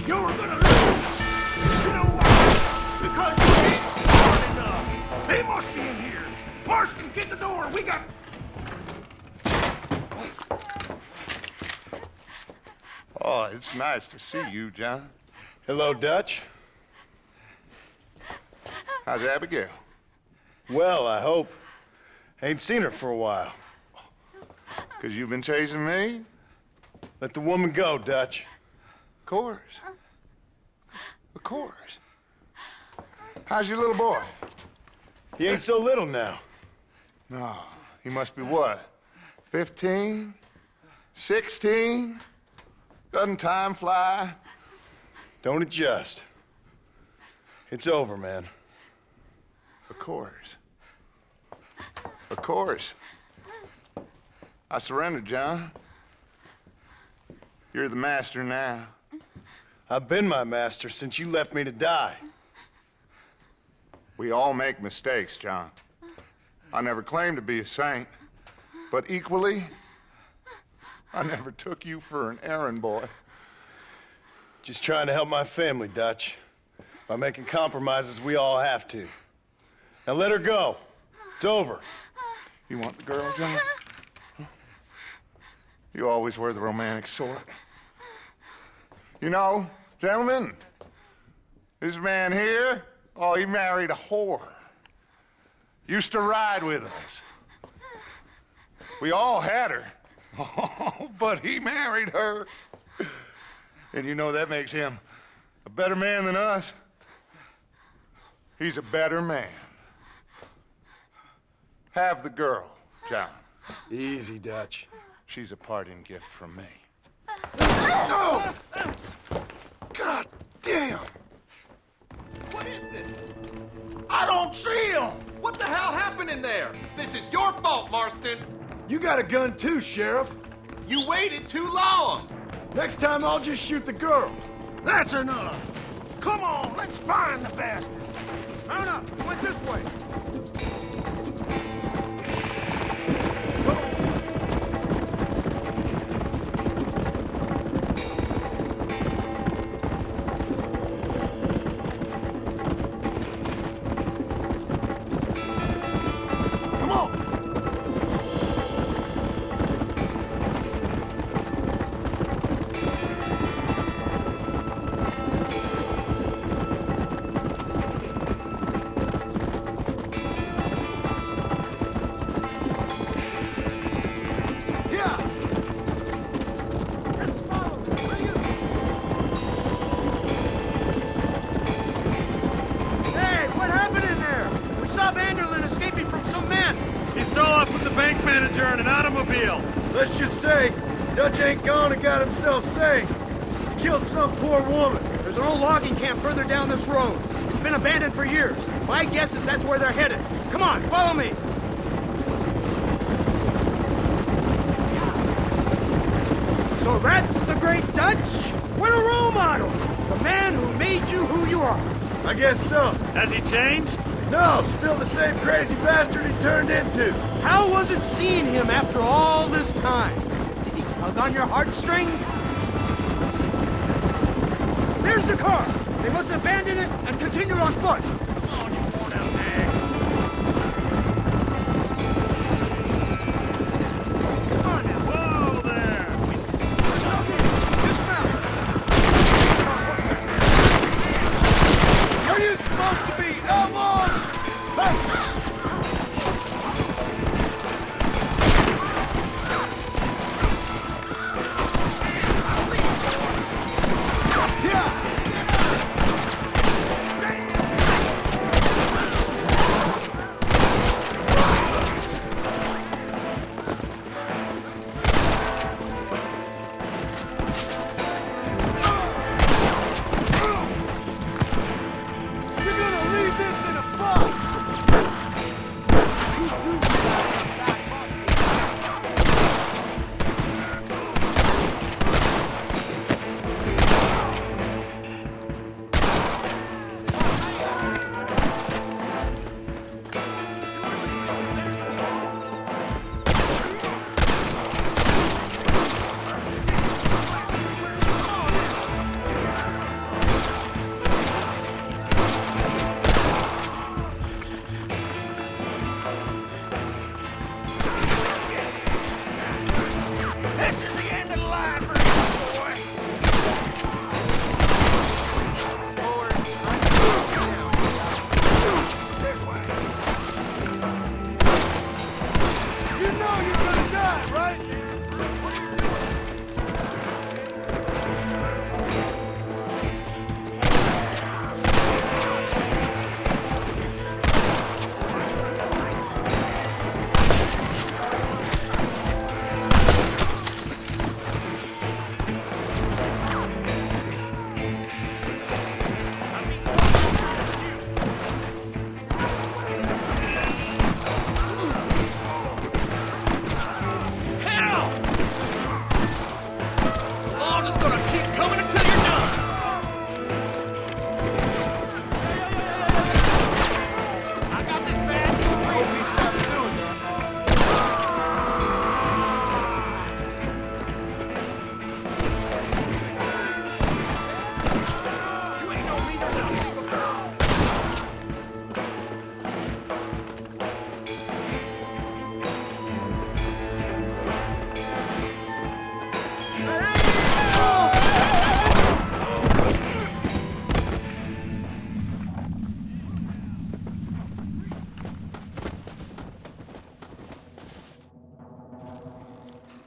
You're gonna lose. You know why? Because you ain't smart enough. They must be in here. Marston, get the door. We got... Oh, it's nice to see you, John. Hello, Dutch. How's Abigail? Well, I hope. Ain't seen her for a while. 'Cause you've been chasing me? Let the woman go, Dutch. Of course. Of course. How's your little boy? He ain't so little now. No, he must be what? 15? 16? Doesn't time fly? Don't adjust. It's over, man. Of course. Of course. I surrendered, John. You're the master now. I've been my master since you left me to die. We all make mistakes, John. I never claimed to be a saint, but equally, I never took you for an errand boy. Just trying to help my family, Dutch. By making compromises we all have to. Now let her go. It's over. You want the girl, John? You always were the romantic sort. You know, gentlemen, this man here, oh, he married a whore. Used to ride with us. We all had her. Oh, but he married her. And you know that makes him a better man than us. He's a better man. Have the girl, John. Easy, Dutch. She's a parting gift from me. No! God damn! What is this? I don't see him! What the hell happened in there? This is your fault, Marston. You got a gun too, Sheriff. You waited too long. Next time I'll just shoot the girl. That's enough. Come on, let's find the bastard. Mount up. He went this way. Let's just say, Dutch ain't gone and got himself saved. He killed some poor woman. There's an old logging camp further down this road. It's been abandoned for years. My guess is that's where they're headed. Come on, follow me. So that's the great Dutch? What a role model! The man who made you who you are. I guess so. Has he changed? No, still the same crazy bastard he turned into. How was it seeing him after all this time? Did he tug on your heartstrings? There's the car! They must abandon it and continue on foot. Come on, you worn out nag. Come on now. Whoa there! Dismount!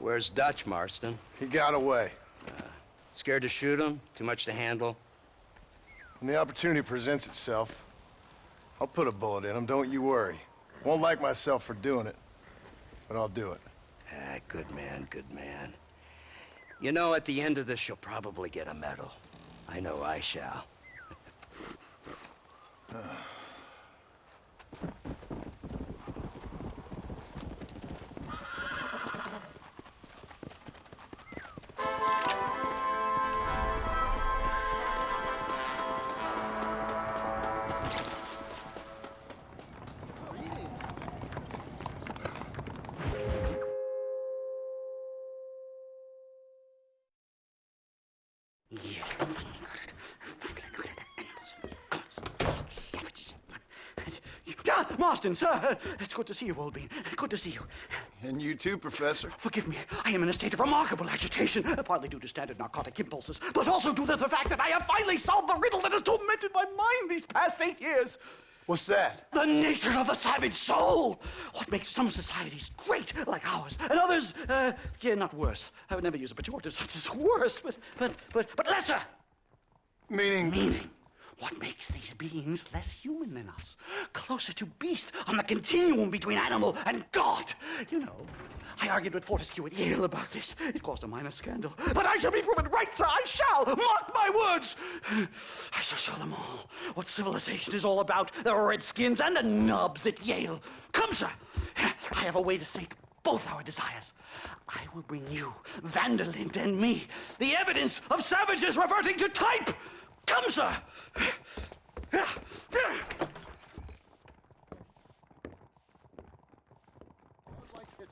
Where's Dutch, Marston? He got away. Scared to shoot him? Too much to handle? When the opportunity presents itself, I'll put a bullet in him, don't you worry. Won't like myself for doing it, but I'll do it. Good man, good man. You know, at the end of this, you'll probably get a medal. I know I shall. Marston, sir, it's good to see you, old bean. Good to see you. And you too, Professor. Forgive me, I am in a state of remarkable agitation, partly due to standard narcotic impulses, but also due to the fact that I have finally solved the riddle that has tormented my mind these past 8 years. What's that? The nature of the savage soul. What makes some societies great, like ours, and others, not worse. I would never use a pejorative such as worse, but lesser. Meaning? What makes these beings less human than us? Closer to beast on the continuum between animal and God. You know, I argued with Fortescue at Yale about this. It caused a minor scandal. But I shall be proven right, sir. I shall. Mark my words. I shall show them all what civilization is all about. The redskins and the nubs at Yale. Come, sir. I have a way to sate both our desires. I will bring you, Vanderlinde and me, the evidence of savages reverting to type. Come, sir!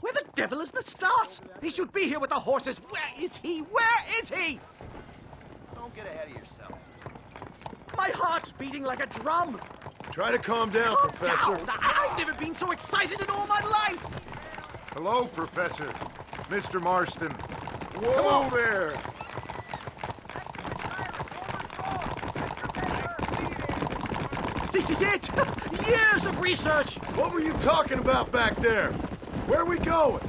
Where the devil is Nastas? He should be here with the horses. Where is he? Where is he? Don't get ahead of yourself. My heart's beating like a drum. Try to calm down, Professor. Down. I've never been so excited in all my life. Hello, Professor. Mr. Marston. Whoa. Come on there. This is it! Years of research! What were you talking about back there? Where are we going?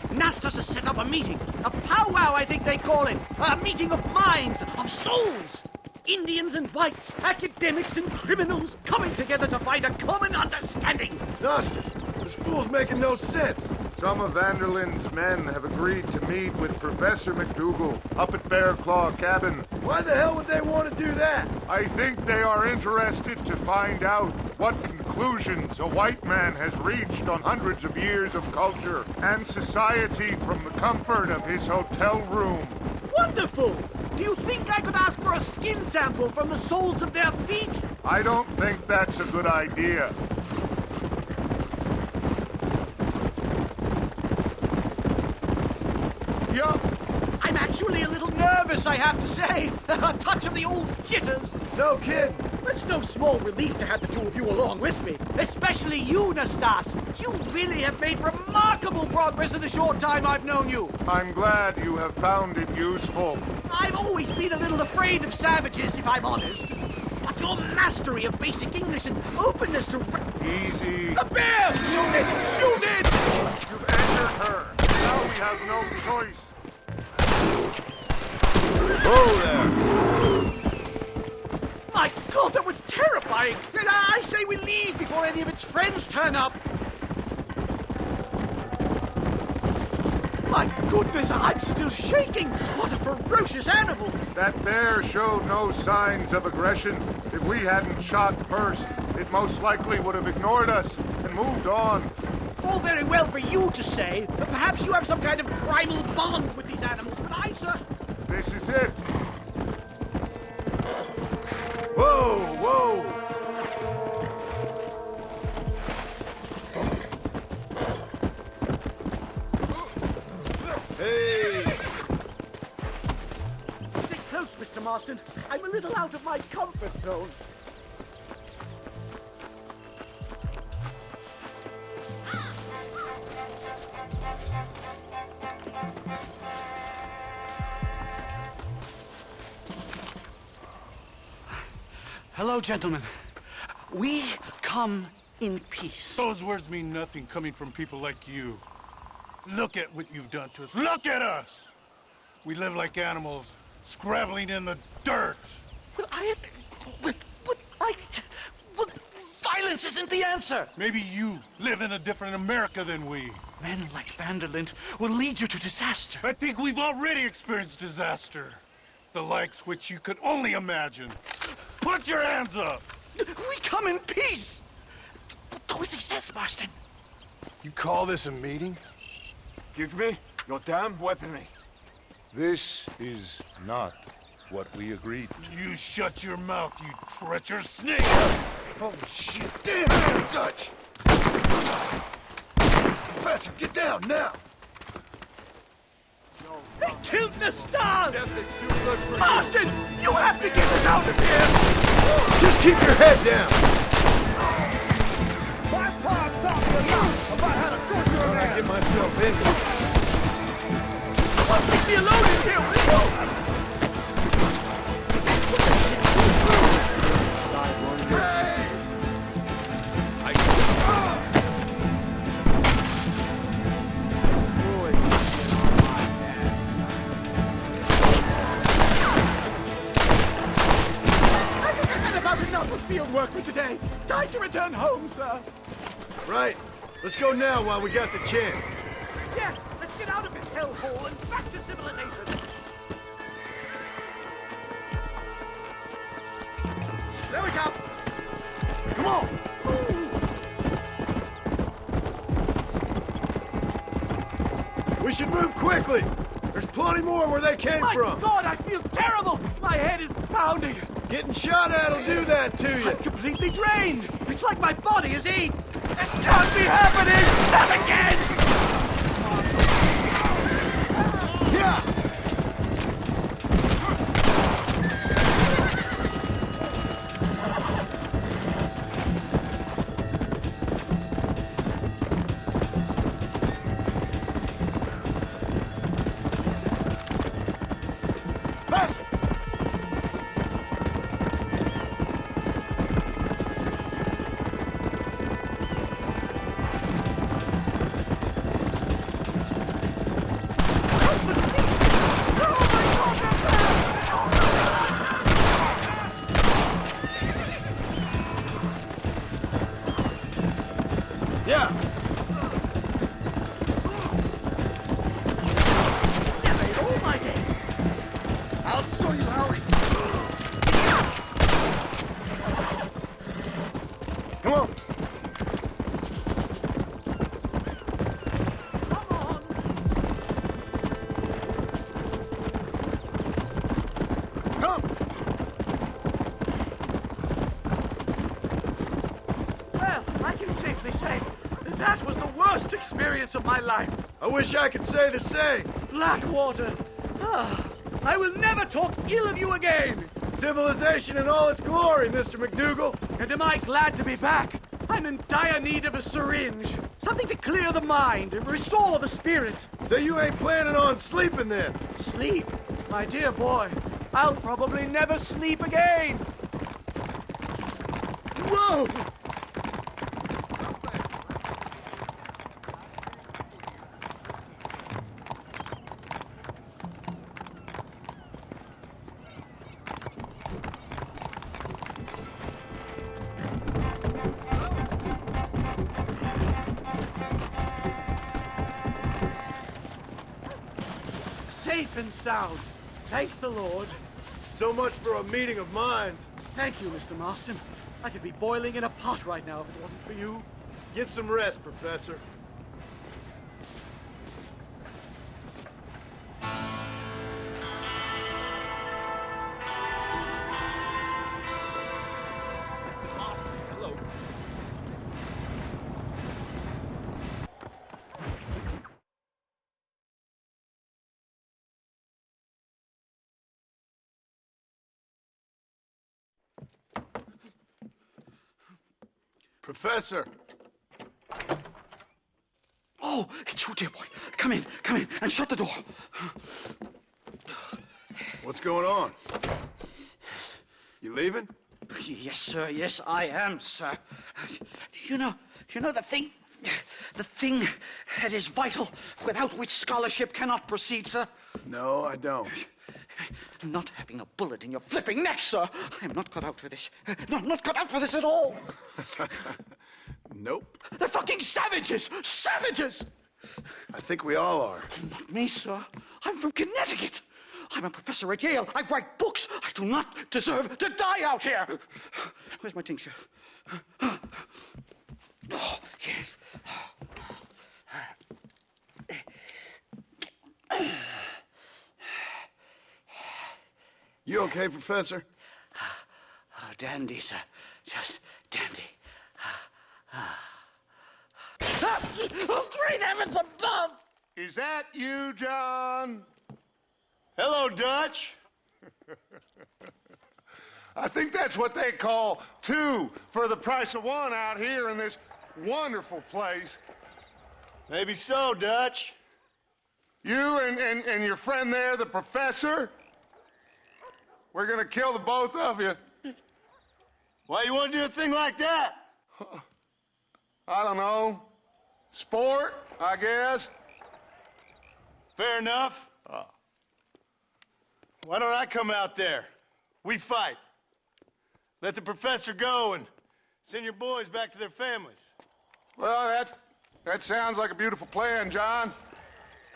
Nastas has set up a meeting. A powwow, I think they call it. A meeting of minds, of souls. Indians and whites, academics and criminals, coming together to find a common understanding. Nastas, this fool's making no sense. Some of Vanderlinde's men have agreed to meet with Professor McDougal up at Bear Claw Cabin. Why the hell would they want to do that? I think they are interested to find out what conclusions a white man has reached on hundreds of years of culture and society from the comfort of his hotel room. Wonderful! Do you think I could ask for a skin sample from the soles of their feet? I don't think that's a good idea. Yup. I'm actually a little nervous, I have to say. A touch of the old jitters. No kidding. It's no small relief to have the two of you along with me. Especially you, Nastas. You really have made remarkable progress in the short time I've known you. I'm glad you have found it useful. I've always been a little afraid of savages, if I'm honest. But your mastery of basic English and openness to... Easy. The bear! Shoot it! Shoot it! You've angered her. Now we have no choice. Whoa there! My God, that was terrifying! I say we leave before any of its friends turn up! My goodness, I'm still shaking! What a ferocious animal! That bear showed no signs of aggression. If we hadn't shot first, it most likely would have ignored us and moved on. All very well for you to say, but perhaps you have some kind of primal bond with these animals, but I, sir... This is it. Whoa, whoa! Hey! Stay close, Mr. Marston. I'm a little out of my comfort zone. Hello, gentlemen. We come in peace. Those words mean nothing coming from people like you. Look at what you've done to us. Look at us! We live like animals, scrabbling in the dirt. Violence isn't the answer! Maybe you live in a different America than we. Men like Vanderlyn will lead you to disaster. I think we've already experienced disaster. The likes which you could only imagine. Put your hands up! We come in peace! Do as he says, Marston. You call this a meeting? Give me your damn weaponry. This is not what we agreed to. You shut your mouth, you treacherous snake! Holy shit! Damn, Dutch! Professor, get down now! They killed the stars! Marston, you have to get us out of here! Just keep your head down! My pa taught me a lot about how to torture a man! I get myself in. Leave me alone in here, will you? Field work for today. Time to return home, sir. Right. Let's go now while we got the chance. Yes, let's get out of this hellhole and back to civilization. There we go. Come on. We should move quickly. There's plenty more where they came from. My God, I feel terrible. My head is pounding. Getting shot at will do that to you. I'm completely drained. It's like my body is eaten. This can't be happening. Not again. Yeah. Yeah. All my days. I'll show you how it... Come on. Come. Well, I can safely say that was the worst experience of my life. I wish I could say the same. Blackwater. I will never talk ill of you again. Civilization in all its glory, Mr. McDougal. And am I glad to be back? I'm in dire need of a syringe. Something to clear the mind and restore the spirit. So you ain't planning on sleeping then? Sleep? My dear boy, I'll probably never sleep again. Whoa! Safe and sound. Thank the Lord. So much for a meeting of minds. Thank you, Mr. Marston. I could be boiling in a pot right now if it wasn't for you. Get some rest, Professor. Professor! Oh, it's you, dear boy. Come in, and shut the door. What's going on? You leaving? Yes, sir. Yes, I am, sir. You know the thing the thing that is vital, without which scholarship cannot proceed, sir? No, I don't. Not having a bullet in your flipping neck, sir. I am not cut out for this. No, I'm not cut out for this at all. Nope. They're fucking savages! Savages! I think we all are. Not me, sir. I'm from Connecticut. I'm a professor at Yale. I write books. I do not deserve to die out here. Where's my tincture? Oh, yes. You okay, Professor? Oh, dandy, sir. Just dandy. Oh, great heavens above! Is that you, John? Hello, Dutch. I think that's what they call two for the price of one out here in this wonderful place. Maybe so, Dutch. You and your friend there, the professor, we're gonna kill the both of you. Why you want to do a thing like that? I don't know. Sport, I guess. Fair enough. Why don't I come out there? We fight. Let the professor go and send your boys back to their families. Well, that sounds like a beautiful plan, John.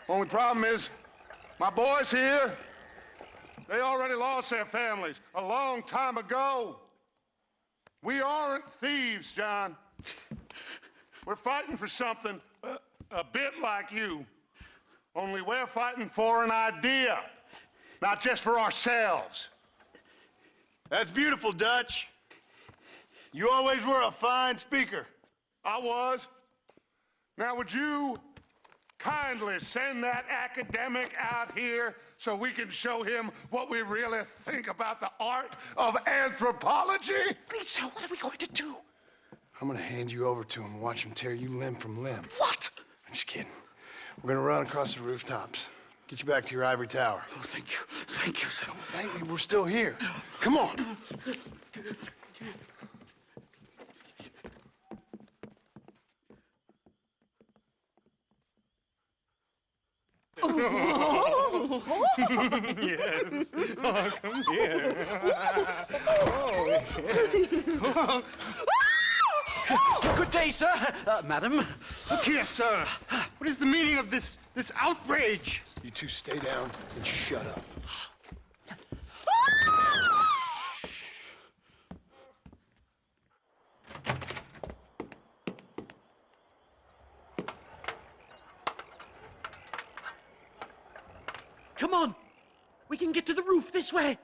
Only problem is, my boys here, they already lost their families a long time ago. We aren't thieves, John. We're fighting for something a bit like you. Only we're fighting for an idea, not just for ourselves. That's beautiful, Dutch. You always were a fine speaker. I was. Now, would you kindly send that academic out here so we can show him what we really think about the art of anthropology? Please, sir, what are we going to do? I'm gonna hand you over to him and watch him tear you limb from limb. What? I'm just kidding. We're gonna run across the rooftops. Get you back to your ivory tower. Oh, thank you. Thank you, sir. Don't thank me, we're still here. Come on. Yes. Oh, come here. Oh. Good day, sir. Madam. Look here, sir. What is the meaning of this outrage? You two stay down and shut up. Come on. We can get to the roof this way.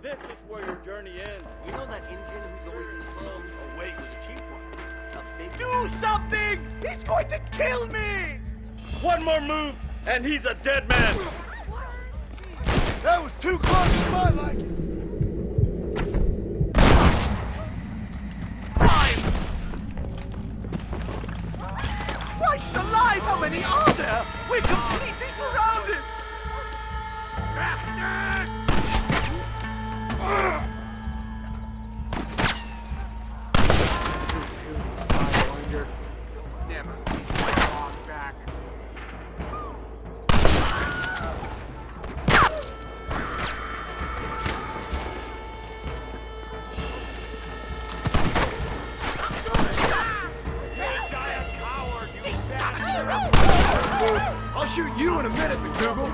This is where your journey ends. You know that Indian who's always in town? Oh, wait, was a chief once. A big... Do something! He's going to kill me! One more move, and he's a dead man. That was too close for my liking. Fine! Christ alive, how many are there? We're completely surrounded! Bastard! Never fall back. I'll shoot you in a minute, McDougal.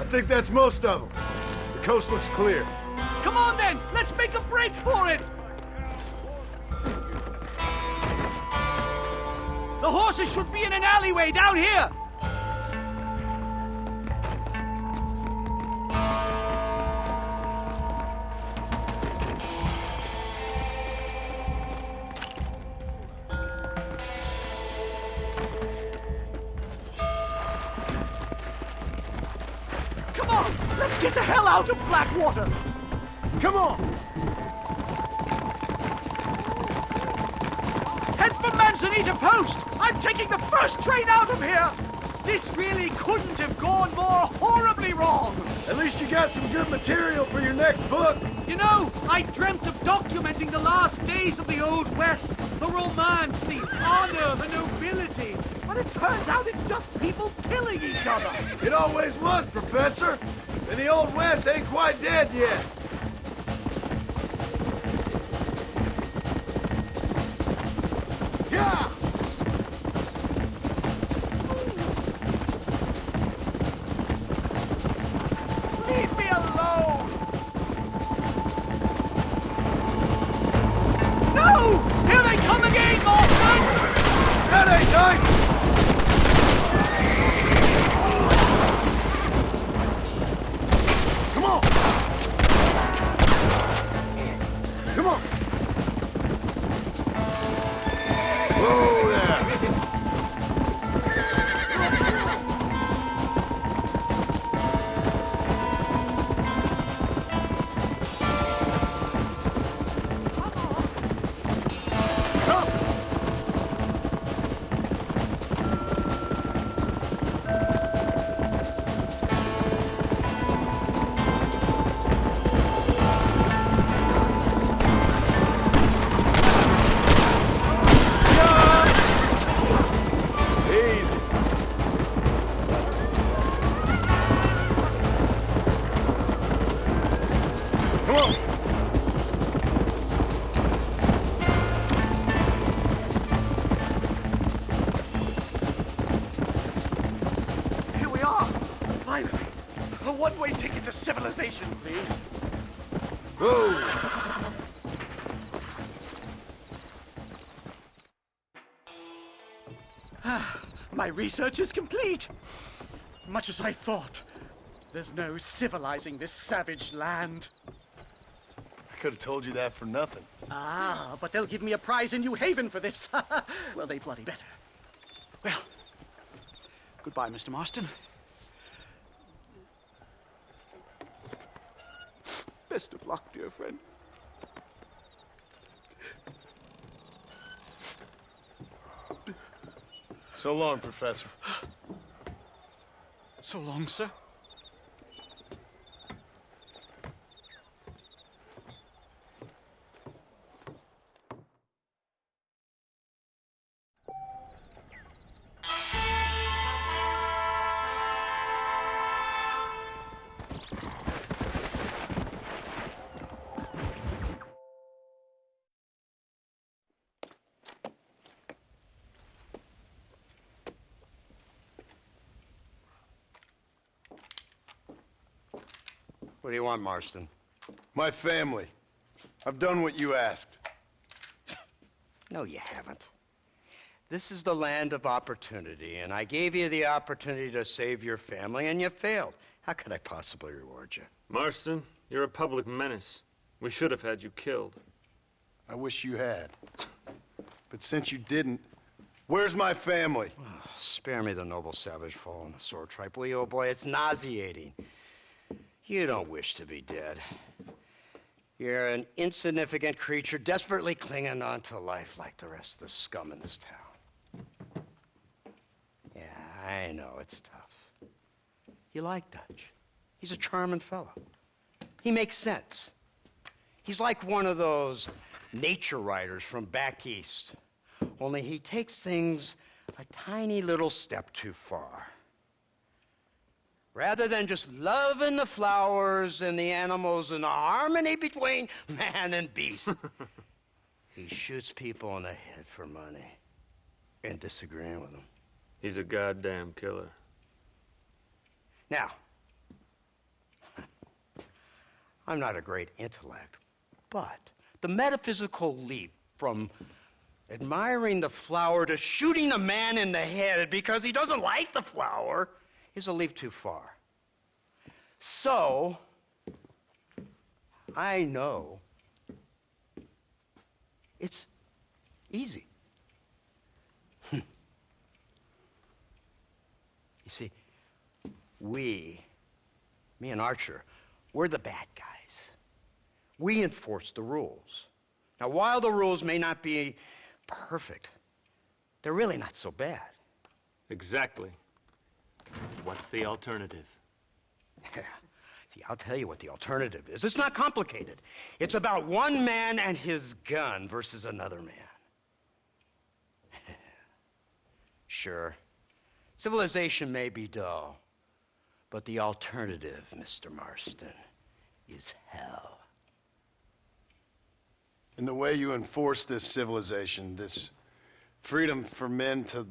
think that's most of them. The coast looks clear. Come on then, let's make a break for it! The horses should be in an alleyway down here! Come on, let's get the hell out of Blackwater! Come on! Head for Manzanita Post! I'm taking the first train out of here! This really couldn't have gone more horribly wrong! At least you got some good material for your next book. You know, I dreamt of documenting the last days of the Old West. The romance, the honor, the nobility. But it turns out it's just people killing each other. It always was, Professor. And the Old West ain't quite dead yet. Yeah! Leave me alone! No! Here they come again, Marston! That ain't nice! Come on! Come on! Whoa there! Here we are! Finally! A one-way ticket to civilization, please. Whoa! My research is complete. Much as I thought. There's no civilizing this savage land. I could have told you that for nothing. Ah, but they'll give me a prize in New Haven for this. Well, they bloody better. Well, goodbye, Mr. Marston. Best of luck, dear friend. So long, Professor. So long, sir. What do you want, Marston? My family. I've done what you asked. No, you haven't. This is the land of opportunity, and I gave you the opportunity to save your family, and you failed. How could I possibly reward you? Marston, you're a public menace. We should have had you killed. I wish you had. But since you didn't, where's my family? Oh, spare me the noble savage fall on the sword tripe, will you, old boy? It's nauseating. You don't wish to be dead. You're an insignificant creature desperately clinging on to life like the rest of the scum in this town. Yeah, I know, it's tough. You like Dutch. He's a charming fellow. He makes sense. He's like one of those nature writers from back east. Only he takes things a tiny little step too far. Rather than just loving the flowers and the animals and the harmony between man and beast, he shoots people in the head for money and disagreeing with them. He's a goddamn killer. Now, I'm not a great intellect, but the metaphysical leap from admiring the flower to shooting a man in the head because he doesn't like the flower is a leap too far. So, I know it's easy. You see, me and Archer, we're the bad guys. We enforce the rules. Now, while the rules may not be perfect, they're really not so bad. Exactly. What's the alternative? Yeah. See, I'll tell you what the alternative is. It's not complicated. It's about one man and his gun versus another man. Sure, civilization may be dull, but the alternative, Mr. Marston, is hell. And the way you enforce this civilization, this freedom for men to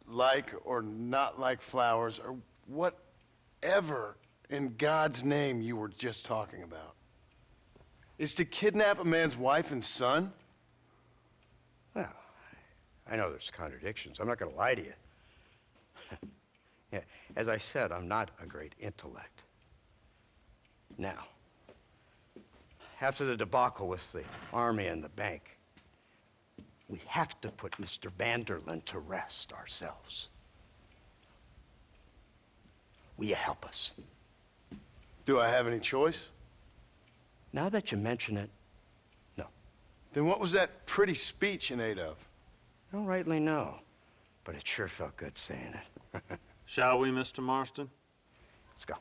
like or not like flowers, or whatever in God's name you were just talking about, is to kidnap a man's wife and son? Well, I know there's contradictions. I'm not going to lie to you. Yeah, as I said, I'm not a great intellect. Now, after the debacle with the army and the bank, we have to put Mr. Vanderlyn to rest ourselves. Will you help us? Do I have any choice? Now that you mention it, no. Then what was that pretty speech in aid of? I don't rightly know, but it sure felt good saying it. Shall we, Mr. Marston? Let's go.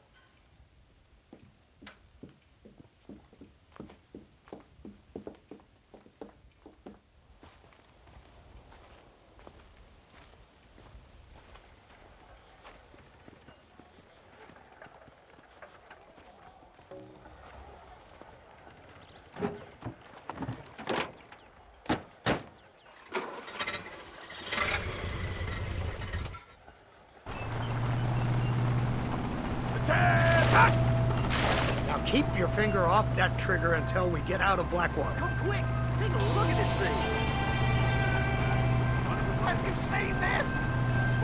Now keep your finger off that trigger until we get out of Blackwater. Come quick! Take a look at this thing! Have you seen this?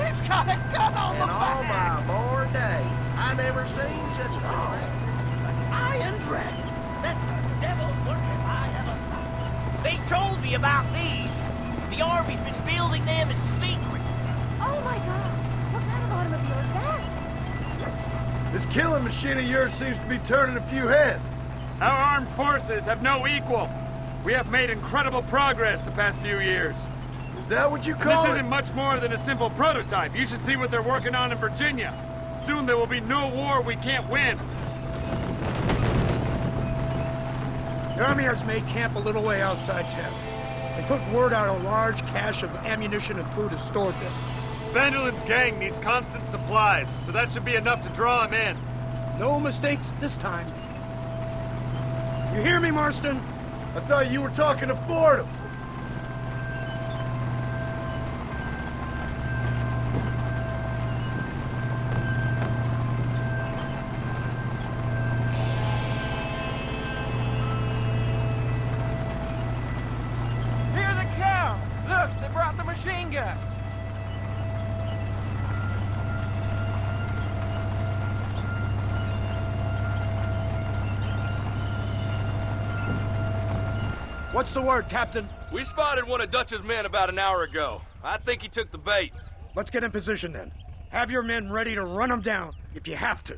It's got a gun on the back! In all my born days, I never seen such a thing. Iron Dragon. That's the devil's work if I ever saw. They told me about these. The Army's been building them in secret. Oh my God! What kind of automobile is that? This killing machine of yours seems to be turning a few heads. Our armed forces have no equal. We have made incredible progress the past few years. Is that what you call This it? isn't much more than a simple prototype. You should see what they're working on in Virginia. Soon there will be no war we can't win. The Army has made camp a little way outside town. They put word out a large cache of ammunition and food is stored there. Vanderlyn's gang needs constant supplies, so that should be enough to draw him in. No mistakes this time. You hear me, Marston? I thought you were talking to Fordham. Here they come! Look, they brought the machine gun. What's the word, Captain? We spotted one of Dutch's men about an hour ago. I think he took the bait. Let's get in position then. Have your men ready to run them down if you have to.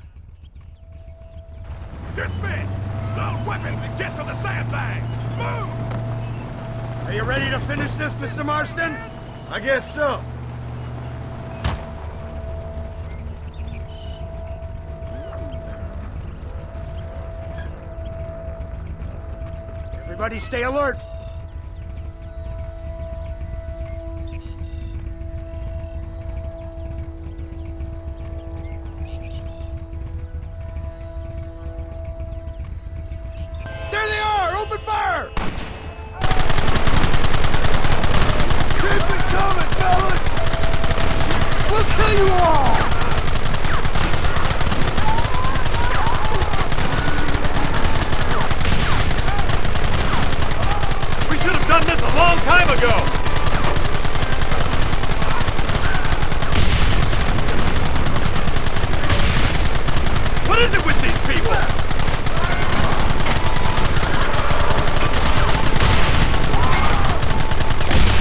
Dismiss! Load weapons and get to the sandbags! Move! Are you ready to finish this, Mr. Marston? I guess so. Everybody stay alert. There they are! Open fire! Keep it coming, fellas! We'll kill you all! What is it with these people?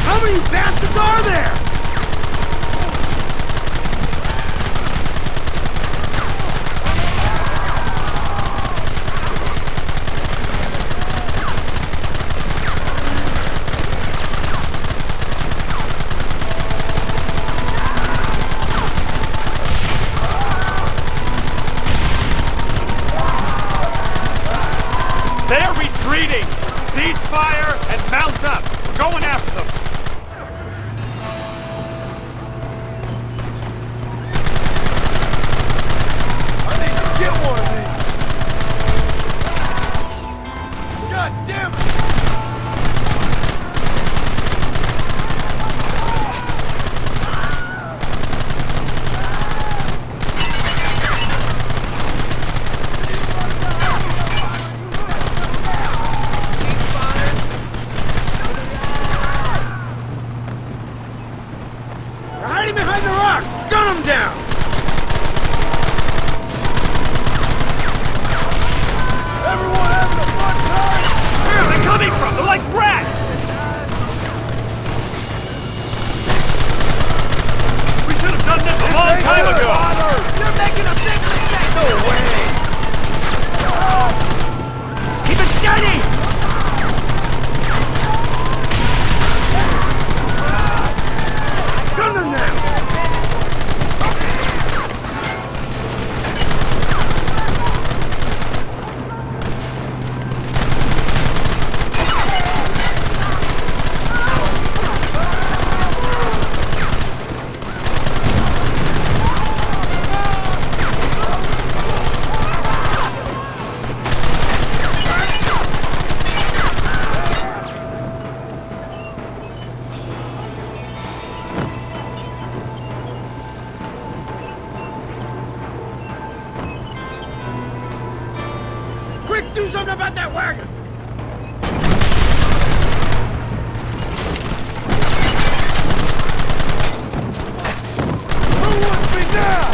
How many bastards are there? They're retreating! Cease fire and mount up! We're going after them! I need to get one of these. God damn it! They're hiding behind the rock! Gun them down! Everyone having a fun time? Where are they coming from? They're like rats! We should have done this a long time ago! You're making a big mistake! No way! Keep it steady! Gun them down! Quick, do something about that wagon! Who wants me now?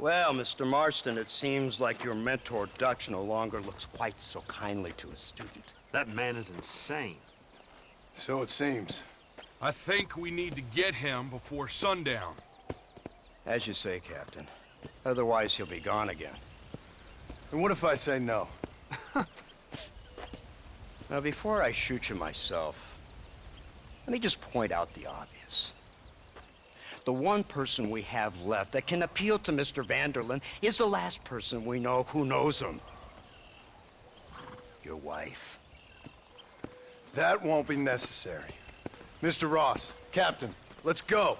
Well, Mr. Marston, it seems like your mentor Dutch no longer looks quite so kindly to his student. That man is insane. So it seems. I think we need to get him before sundown. As you say, Captain. Otherwise, he'll be gone again. And what if I say no? Now, before I shoot you myself, let me just point out the obvious. The one person we have left that can appeal to Mr. Vanderlyn is the last person we know who knows him. Your wife. That won't be necessary. Mr. Ross, Captain, let's go.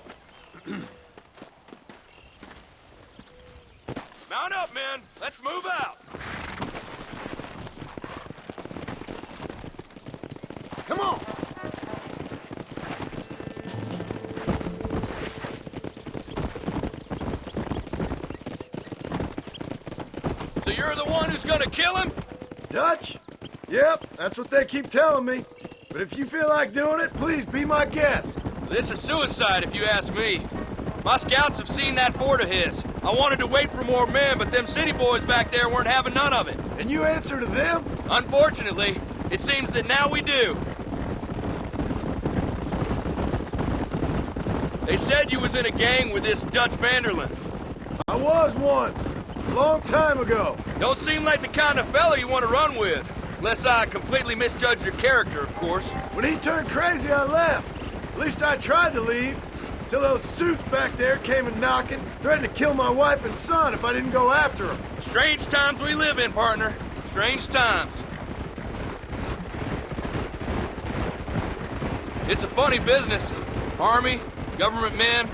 Mount up, men! Let's move out! Come on! So you're the one who's gonna kill him? Dutch? Yep, that's what they keep telling me. But if you feel like doing it, please be my guest. This is suicide, if you ask me. My scouts have seen that fort of his. I wanted to wait for more men, but them city boys back there weren't having none of it. And you answer to them? Unfortunately, it seems that now we do. They said you was in a gang with this Dutch Vanderlyn. I was once. A long time ago. Don't seem like the kind of fella you want to run with. Unless I completely misjudged your character, of course. When he turned crazy, I left. At least I tried to leave. Till those suits back there came and knocking, threatened to kill my wife and son if I didn't go after them. Strange times we live in, partner. Strange times. It's a funny business. Army, government men,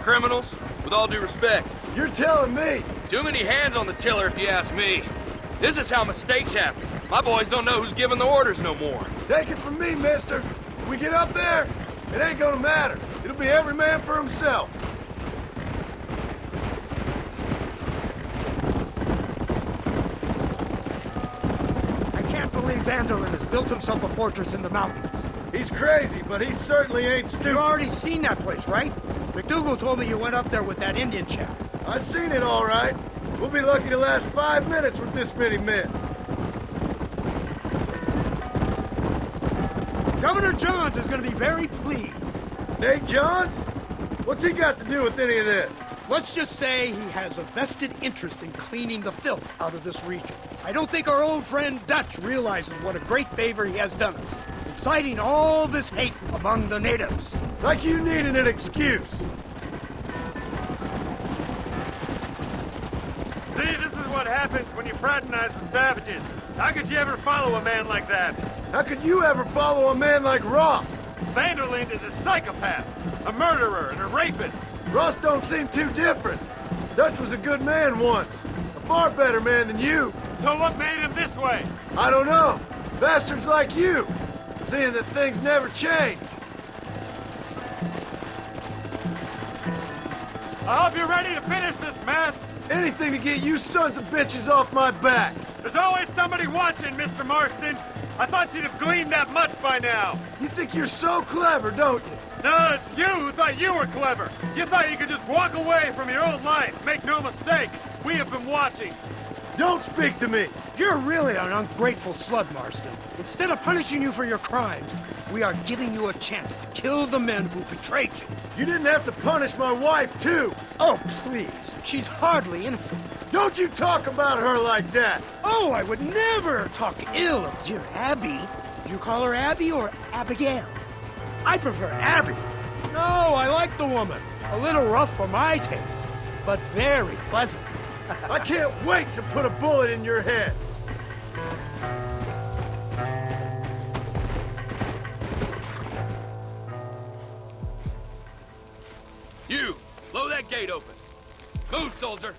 criminals, with all due respect. You're telling me? Too many hands on the tiller if you ask me. This is how mistakes happen. My boys don't know who's giving the orders no more. Take it from me, mister. When we get up there, it ain't gonna matter. It'll be every man for himself. I can't believe Vanderlyn has built himself a fortress in the mountains. He's crazy, but he certainly ain't stupid. You've already seen that place, right? McDougal told me you went up there with that Indian chap. I seen it all right. We'll be lucky to last 5 minutes with this many men. Governor Johns is going to be very pleased. Nate Johns? What's he got to do with any of this? Let's just say he has a vested interest in cleaning the filth out of this region. I don't think our old friend Dutch realizes what a great favor he has done us, inciting all this hate among the natives. Like you needed an excuse. See, this is what happens when you fraternize with savages. How could you ever follow a man like that? How could you ever follow a man like Ross? Vanderlyn is a psychopath, a murderer, and a rapist. Ross don't seem too different. Dutch was a good man once. A far better man than you. So what made him this way? I don't know. Bastards like you. Seeing that things never change. I hope you're ready to finish this mess. Anything to get you sons of bitches off my back. There's always somebody watching, Mr. Marston. I thought you'd have gleaned that much by now. You think you're so clever, don't you? No, it's you who thought you were clever. You thought you could just walk away from your old life. Make no mistake, we have been watching. Don't speak to me. You're really an ungrateful slug, Marston. Instead of punishing you for your crimes, we are giving you a chance to kill the men who betrayed you. You didn't have to punish my wife, too. Oh, please. She's hardly innocent. Don't you talk about her like that. Oh, I would never talk ill of dear Abby. Do you call her Abby or Abigail? I prefer Abby. No, I like the woman. A little rough for my taste, but very pleasant. I can't wait to put a bullet in your head. You, blow that gate open. Move, soldier.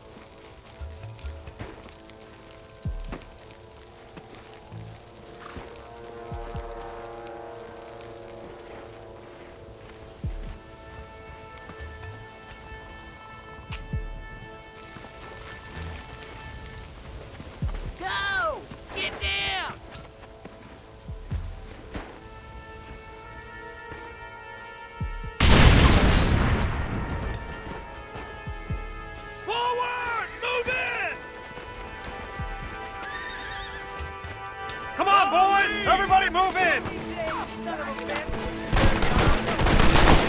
Go! Get down! Forward! Move in! Come on, boys! Everybody move in!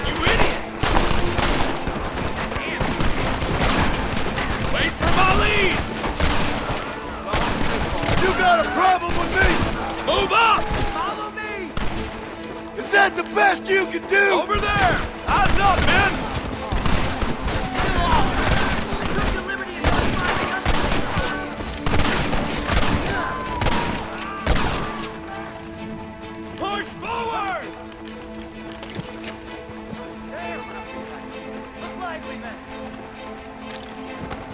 You idiot! Wait for my lead! You got a problem with me? Move up! Follow me! Is that the best you can do? Over there! Eyes up, men! I took the liberty of firing us. Push forward! Look lively, men.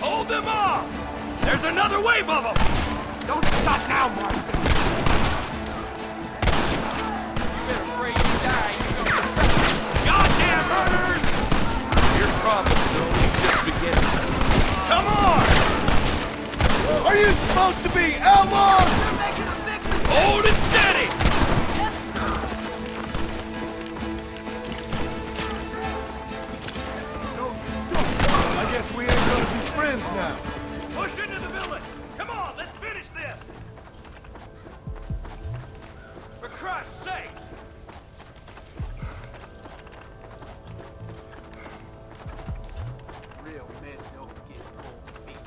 Hold them off! There's another wave of them! Don't stop now, Marston. You're afraid you die, you don't. Goddamn murderers! Your problem's only just beginning. Come on! Are you supposed to be outlaws? You're making a big mistake. Hold it steady! I guess we ain't gonna be friends now. Push into the village! Come on, let's finish this! For Christ's sake! Real men don't get cold feet.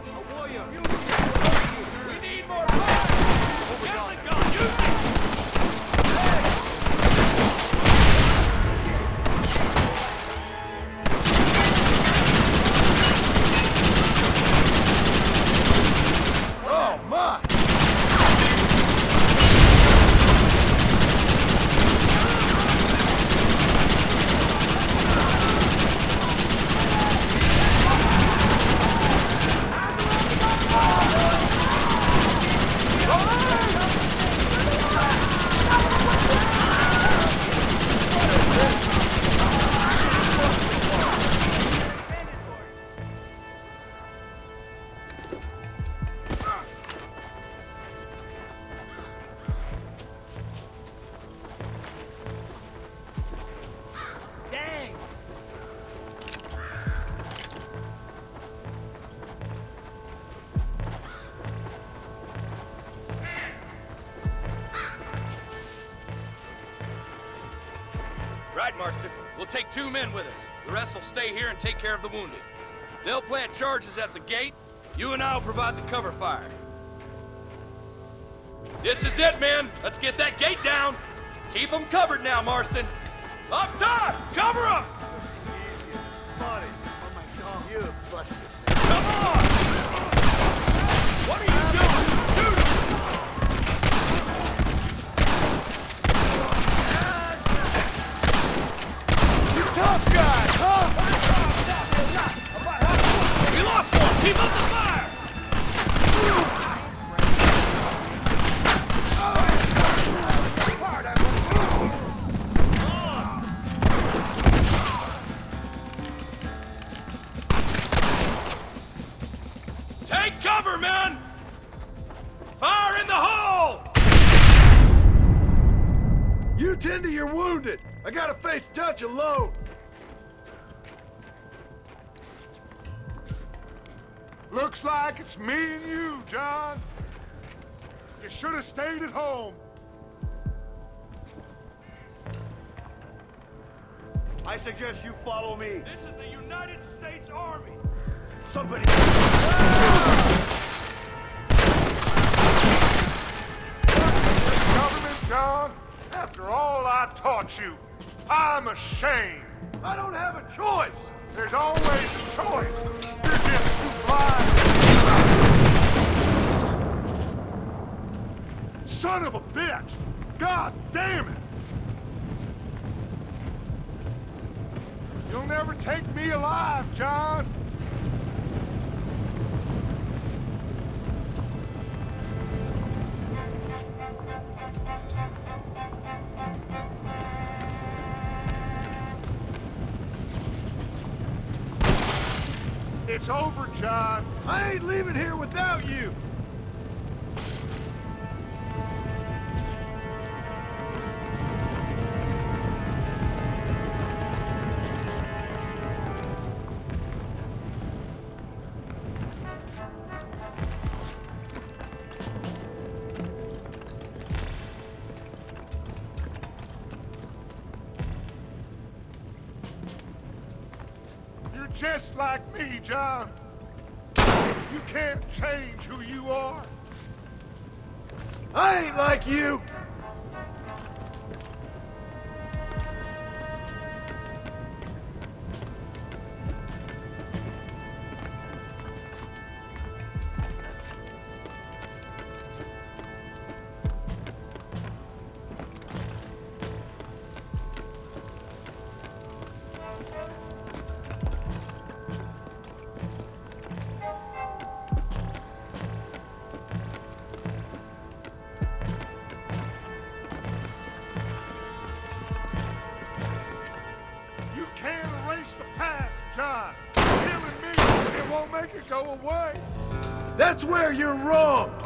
A warrior! We need more fire! Gatling gun, use it! Right, Marston. We'll take 2 men with us. The rest will stay here and take care of the wounded. They'll plant charges at the gate. You and I will provide the cover fire. This is it, men. Let's get that gate down. Keep them covered now, Marston. Up top! Cover them! Buddy. Oh my God. You busted. Come on! What are you doing? Shoot him! You tough guys, huh? We lost one! Keep up the fire! Take cover, men! Fire in the hole! You tend to your wounded. I gotta face Dutch alone. Looks like it's me and you, John. You should have stayed at home. I suggest you follow me. This is the United States Army. Somebody. Government, John, after all I taught you, I'm ashamed. I don't have a choice. There's always a choice. You're just too blind. Son of a bitch! God damn it! You'll never take me alive, John. It's over, John. I ain't leaving here without you. Just like me, John. You can't change who you are. I ain't like you. John, killing me, it won't make it go away. That's where you're wrong.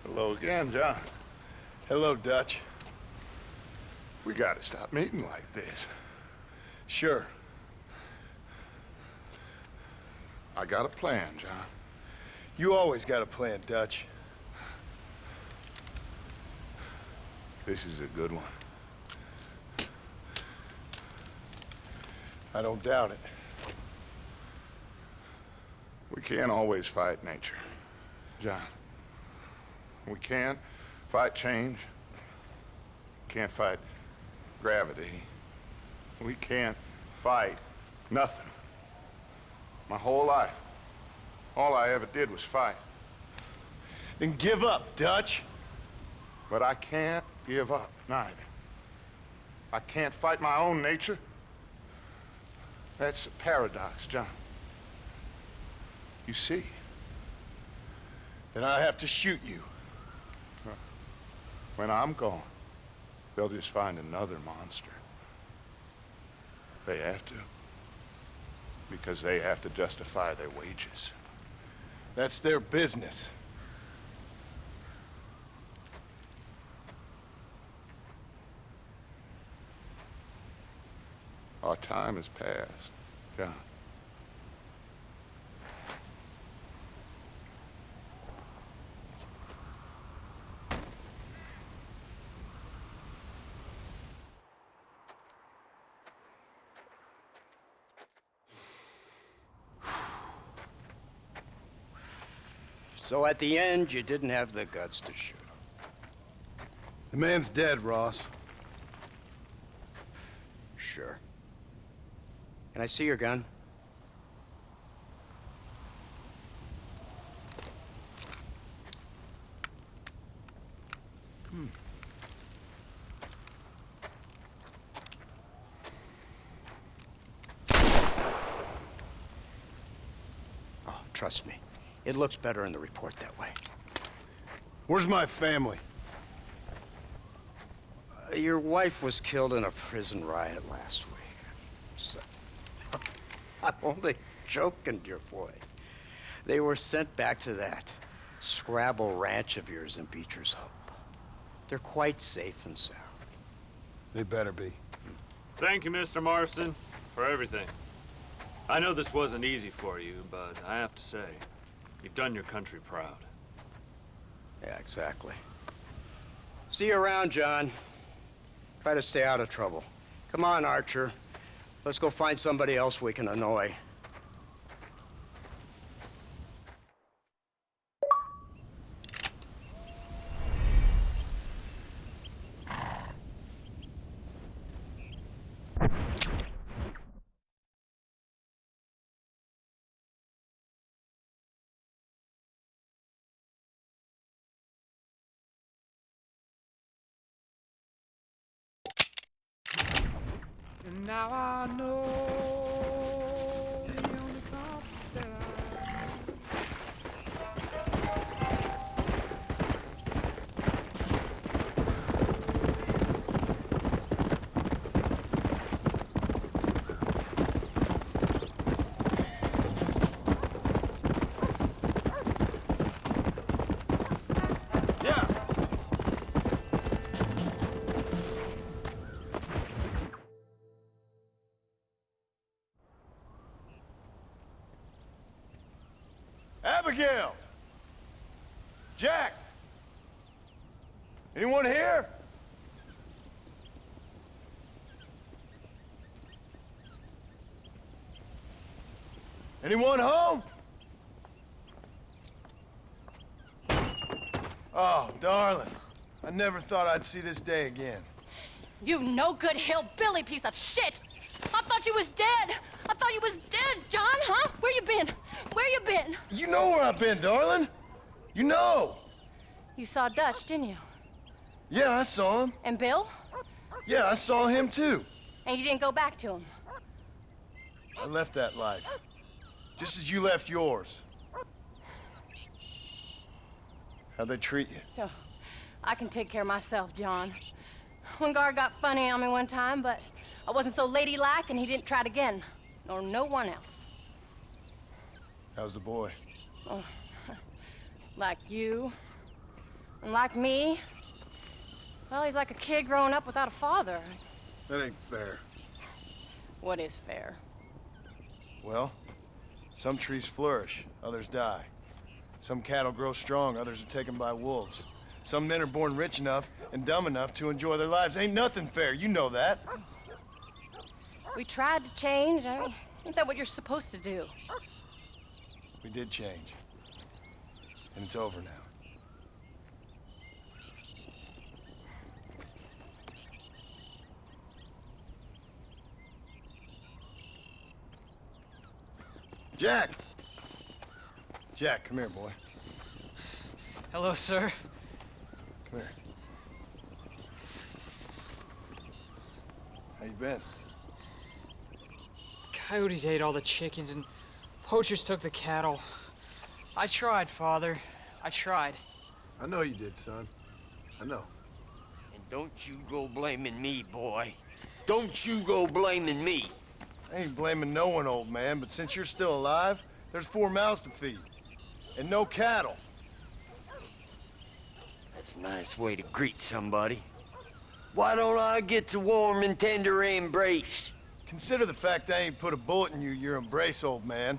Hello again, John. Hello, Dutch. We gotta stop meeting like this. Sure. I got a plan, John. You always got a plan, Dutch. This is a good one. I don't doubt it. We can't always fight nature, John. We can't fight change. Can't fight gravity. We can't fight nothing. My whole life, all I ever did was fight. Then give up, Dutch. But I can't give up, neither. I can't fight my own nature. That's a paradox, John. You see? Then I have to shoot you. When I'm gone, they'll just find another monster. They have to. Because they have to justify their wages. That's their business. Our time has passed, John. So at the end, you didn't have the guts to shoot him. The man's dead, Ross. Sure. Can I see your gun? Oh, trust me. It looks better in the report that way. Where's my family? Your wife was killed in a prison riot last week. So, I'm only joking, dear boy. They were sent back to that Scrabble ranch of yours in Beecher's Hope. They're quite safe and sound. They better be. Thank you, Mr. Marston, for everything. I know this wasn't easy for you, but I have to say, you've done your country proud. Yeah, exactly. See you around, John. Try to stay out of trouble. Come on, Archer. Let's go find somebody else we can annoy. And now I know the only confidence that Abigail! Jack! Anyone here? Anyone home? Oh, darling. I never thought I'd see this day again. You no-good hillbilly piece of shit! I thought you was dead! I thought you was dead, John, huh? Where you been? Where you been? You know where I've been, darling. You know. You saw Dutch, didn't you? Yeah, I saw him. And Bill? Yeah, I saw him too. And you didn't go back to him? I left that life. Just as you left yours. How'd they treat you? Oh, I can take care of myself, John. One guard got funny on me one time, but I wasn't so ladylike and he didn't try it again. Nor no one else. How's the boy? Oh, like you. And like me. Well, he's like a kid growing up without a father. That ain't fair. What is fair? Well, some trees flourish, others die. Some cattle grow strong, others are taken by wolves. Some men are born rich enough and dumb enough to enjoy their lives. Ain't nothing fair, you know that. We tried to change. I mean, isn't that what you're supposed to do? We did change. And it's over now. Jack! Jack, come here, boy. Hello, sir. Come here. How you been? Coyotes ate all the chickens and poachers took the cattle. I tried, Father. I tried. I know you did, son. I know. And don't you go blaming me, boy. Don't you go blaming me. I ain't blaming no one, old man, but since you're still alive, there's 4 mouths to feed. And no cattle. That's a nice way to greet somebody. Why don't I get the warm and tender embrace? Consider the fact I ain't put a bullet in your embrace, old man.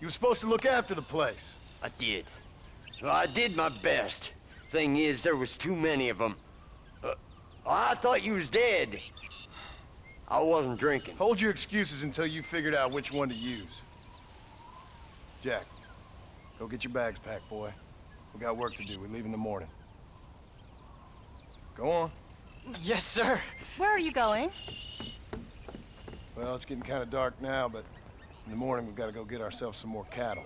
You were supposed to look after the place. I did. Well, I did my best. Thing is, there was too many of them. I thought you was dead. I wasn't drinking. Hold your excuses until you figured out which one to use. Jack, go get your bags packed, boy. We got work to do. We leave in the morning. Go on. Yes, sir. Where are you going? Well, it's getting kind of dark now, but in the morning we've got to go get ourselves some more cattle.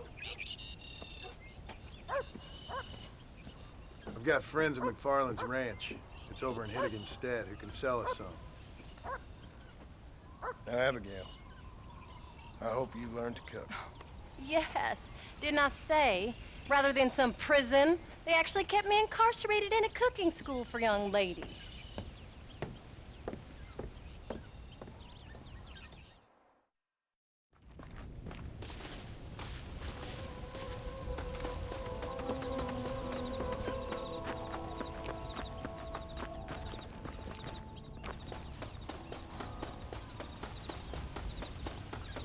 I've got friends at McFarland's ranch. It's over in Hittigan's Stead who can sell us some. Now, Abigail, I hope you learn to cook. Yes. Didn't I say, rather than some prison, they actually kept me incarcerated in a cooking school for young ladies.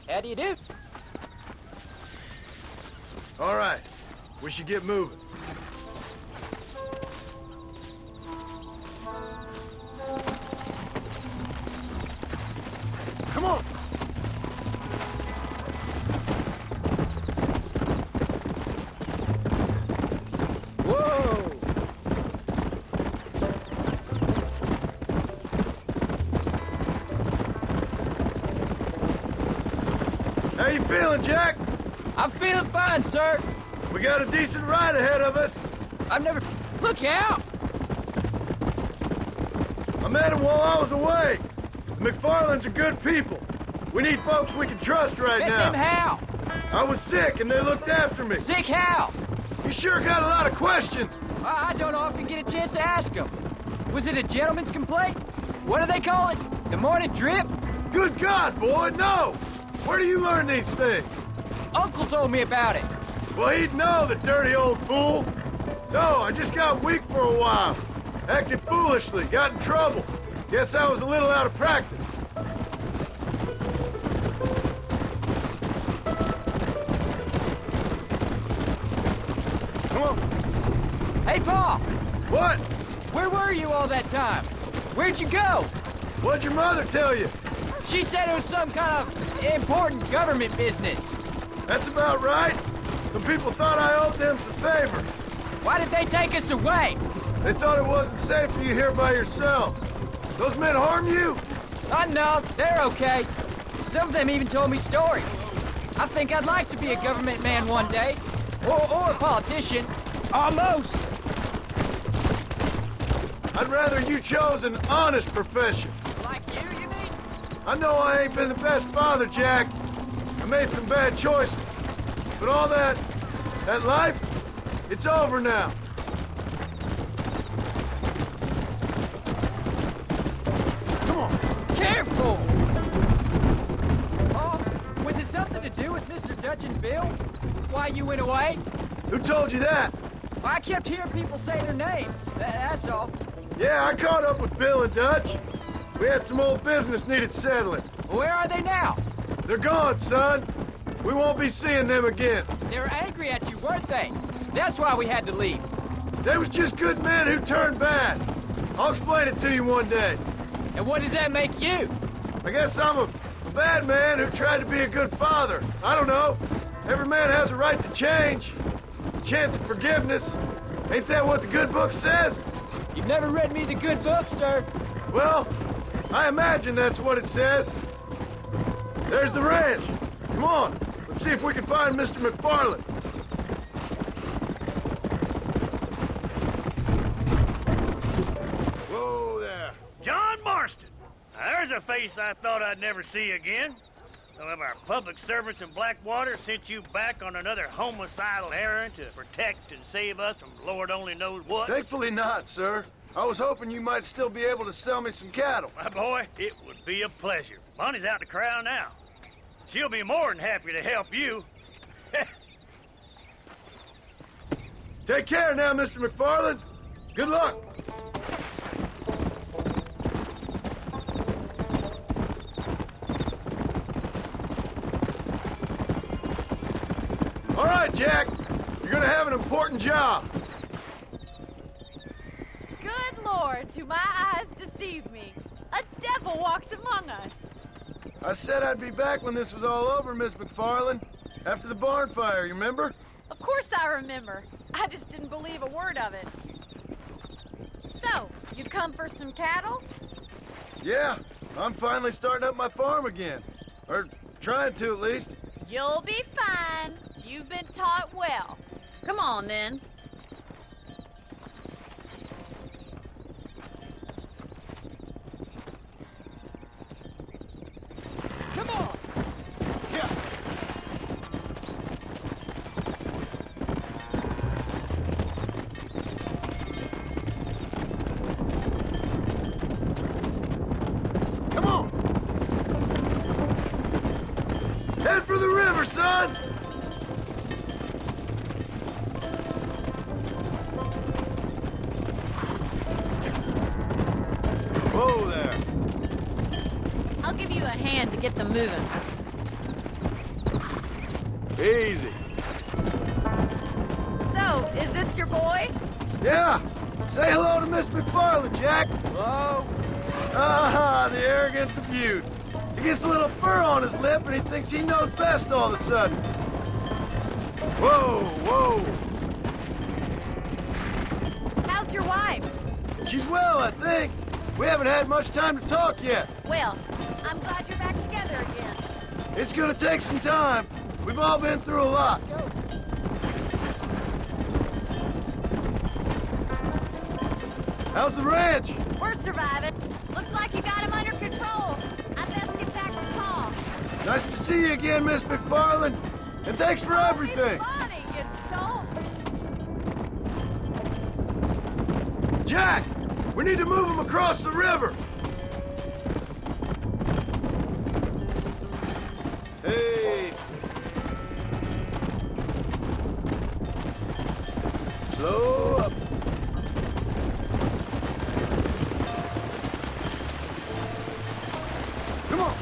How do you do? All right, we should get moving. Come on! Whoa! How you feeling, Jack? I'm feeling fine, sir. We got a decent ride ahead of us. I've never... Look out! I met him while I was away. The McFarlands are good people. We need folks we can trust right Met now. them how? I was sick and they looked after me. Sick how? You sure got a lot of questions. I don't often get a chance to ask them. Was it a gentleman's complaint? What do they call it? The morning drip? Good God, boy, no! Where do you learn these things? Uncle told me about it. Well, he'd know, the dirty old fool. No, I just got weak for a while. Acted foolishly, got in trouble. Guess I was a little out of practice. Come on. Hey, Pa! What? Where were you all that time? Where'd you go? What'd your mother tell you? She said it was some kind of important government business. That's about right. Some people thought I owed them some favor. Why did they take us away? They thought it wasn't safe for you here by yourselves. Those men harm you? No, they're okay. Some of them even told me stories. I think I'd like to be a government man one day. Or a politician. Almost. I'd rather you chose an honest profession. Like you mean? I know I ain't been the best father, Jack. I made some bad choices. But all that life, it's over now. Come on. Careful! Oh, was it something to do with Mr. Dutch and Bill? Why you went away? Who told you that? I kept hearing people say their names. That's all. Yeah, I caught up with Bill and Dutch. We had some old business needed settling. Where are they now? They're gone, son. We won't be seeing them again. They were angry at you, weren't they? That's why we had to leave. They was just good men who turned bad. I'll explain it to you one day. And what does that make you? I guess I'm a bad man who tried to be a good father. I don't know. Every man has a right to change. A chance of forgiveness. Ain't that what the good book says? You've never read me the good book, sir. Well, I imagine that's what it says. There's the ranch. Come on, let's see if we can find Mr. McFarland. Whoa there. John Marston. Now, there's a face I thought I'd never see again. Some of our public servants in Blackwater sent you back on another homicidal errand to protect and save us from Lord only knows what. Thankfully not, sir. I was hoping you might still be able to sell me some cattle. My boy, it would be a pleasure. Bonnie's out to corral now. She'll be more than happy to help you. Take care now, Mr. McFarland. Good luck. All right, Jack. You're gonna have an important job. Good Lord, do my eyes deceive me? A devil walks among us. I said I'd be back when this was all over, Miss McFarland. After the barn fire, you remember? Of course I remember. I just didn't believe a word of it. So, you've come for some cattle? Yeah, I'm finally starting up my farm again. Or trying to, at least. You'll be fine. You've been taught well. Come on, then. Come on! Yeah. Come on! Head for the river, son! Whoa there! I'll give you a hand to get them moving. Easy. So, is this your boy? Yeah! Say hello to Miss McFarland, Jack! Hello? Ah, the arrogance of youth. He gets a little fur on his lip and he thinks he knows best all of a sudden. Whoa, whoa! How's your wife? She's well, I think. We haven't had much time to talk yet. Well, I'm glad you're back together again. It's gonna take some time. We've all been through a lot. How's the ranch? We're surviving. Looks like you got him under control. I best get back to Paul. Nice to see you again, Miss McFarland. And thanks for everything. Funny, you don't. Jack, we need to move him across the river. Hey. Slow up. Come on.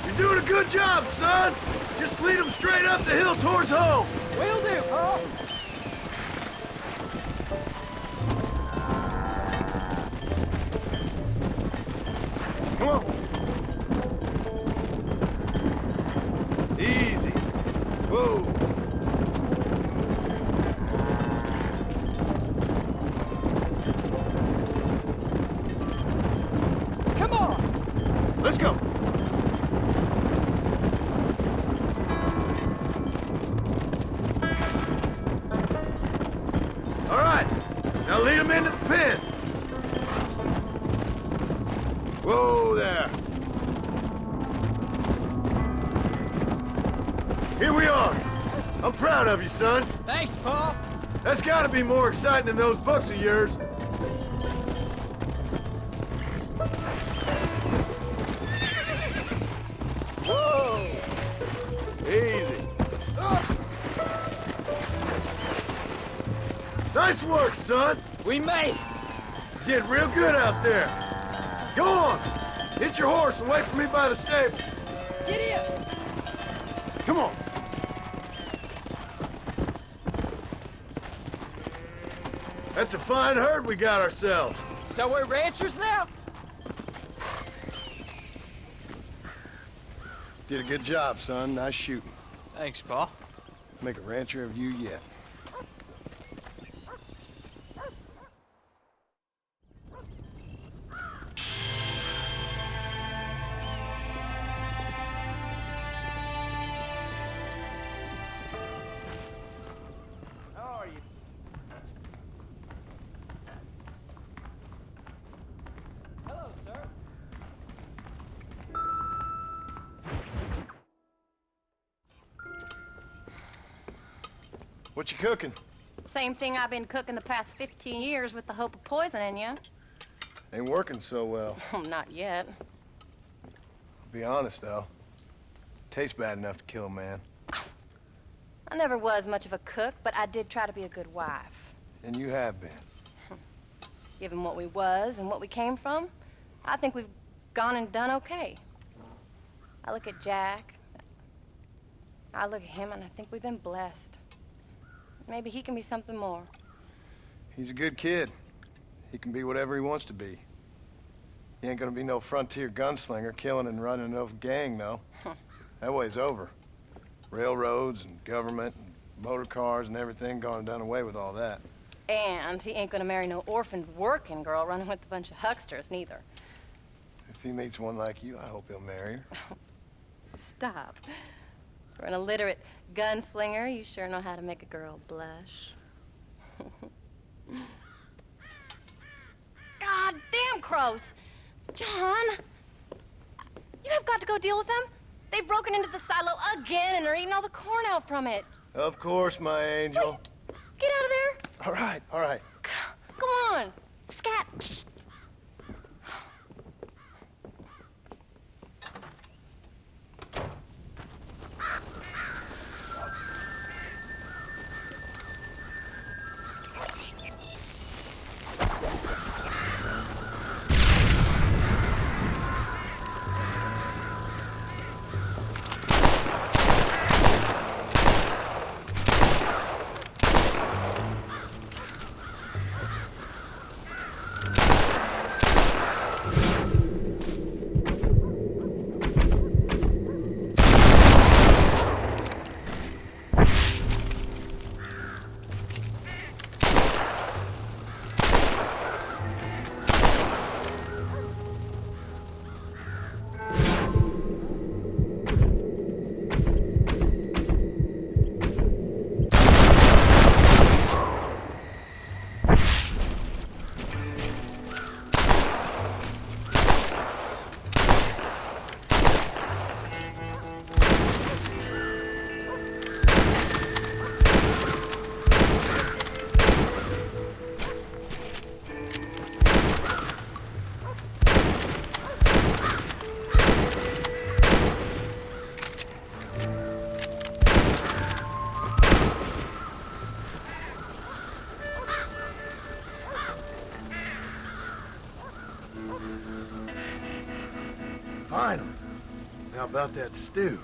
You're doing a good job, son. Just lead him straight up the hill towards home. Will do, Paul. Come on. Easy. Whoa. Come on! Let's go. All right. Now lead him into the pen. Whoa there. Here we are. I'm proud of you, son. Thanks, Paul. That's gotta be more exciting than those bucks of yours. Whoa! Easy. Ah. Nice work, son. We made it. You did real good out there. Go on. Hit your horse and wait for me by the stable. Giddy up. Come on. That's a fine herd we got ourselves. So we're ranchers now? Did a good job, son. Nice shooting. Thanks, Paul. Make a rancher of you yet. How are you? Hello, sir. What you cooking? Same thing I've been cooking the past 15 years with the hope of poisoning you. Ain't working so well. Not yet. Be honest, though. Tastes bad enough to kill a man. I never was much of a cook, but I did try to be a good wife. And you have been. Given what we was and what we came from, I think we've gone and done okay. I look at Jack, I look at him, and I think we've been blessed. Maybe he can be something more. He's a good kid. He can be whatever he wants to be. He ain't gonna be no frontier gunslinger killing and running no gang, though. That way's over. Railroads and government and motor cars and everything gone and done away with all that. And he ain't gonna marry no orphaned working girl running with a bunch of hucksters, neither. If he meets one like you, I hope he'll marry her. Stop. For an illiterate gunslinger, you sure know how to make a girl blush. God damn crows! John! You have got to go deal with them. They've broken into the silo again and are eating all the corn out from it. Of course, my angel. Wait, get out of there. All right, all right. Come on. Scat. Shh. Finally. How about that stew?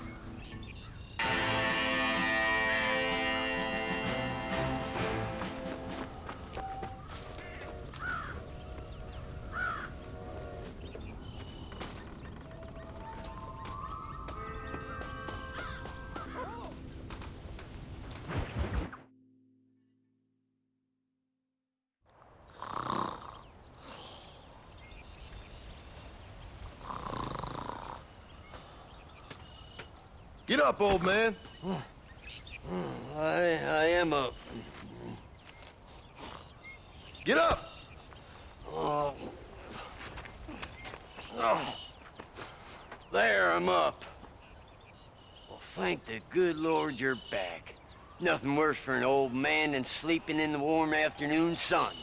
Get up, old man. I am up. Get up! Oh. There, I'm up. Well, thank the good Lord you're back. Nothing worse for an old man than sleeping in the warm afternoon sun.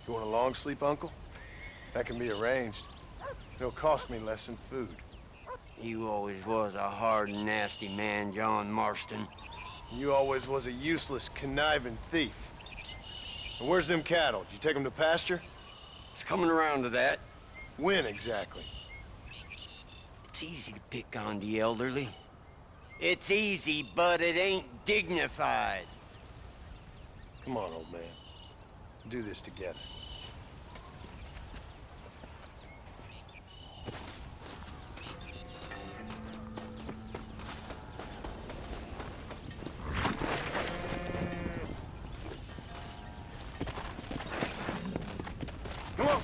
You want a long sleep, Uncle? That can be arranged. It'll cost me less than food. You always was a hard and nasty man, John Marston. You always was a useless, conniving thief. And where's them cattle? Did you take them to pasture? It's coming around to that. When exactly? It's easy to pick on the elderly. It's easy, but it ain't dignified. Come on, old man. Do this together. Come on.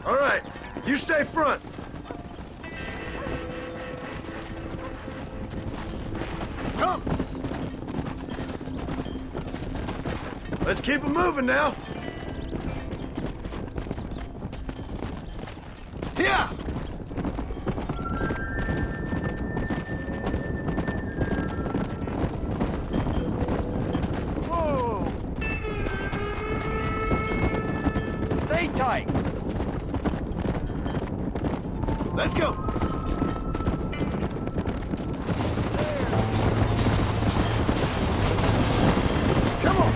All right, you stay front. Come. Let's keep it moving now. Yeah. Whoa! Stay tight. Let's go! Come on!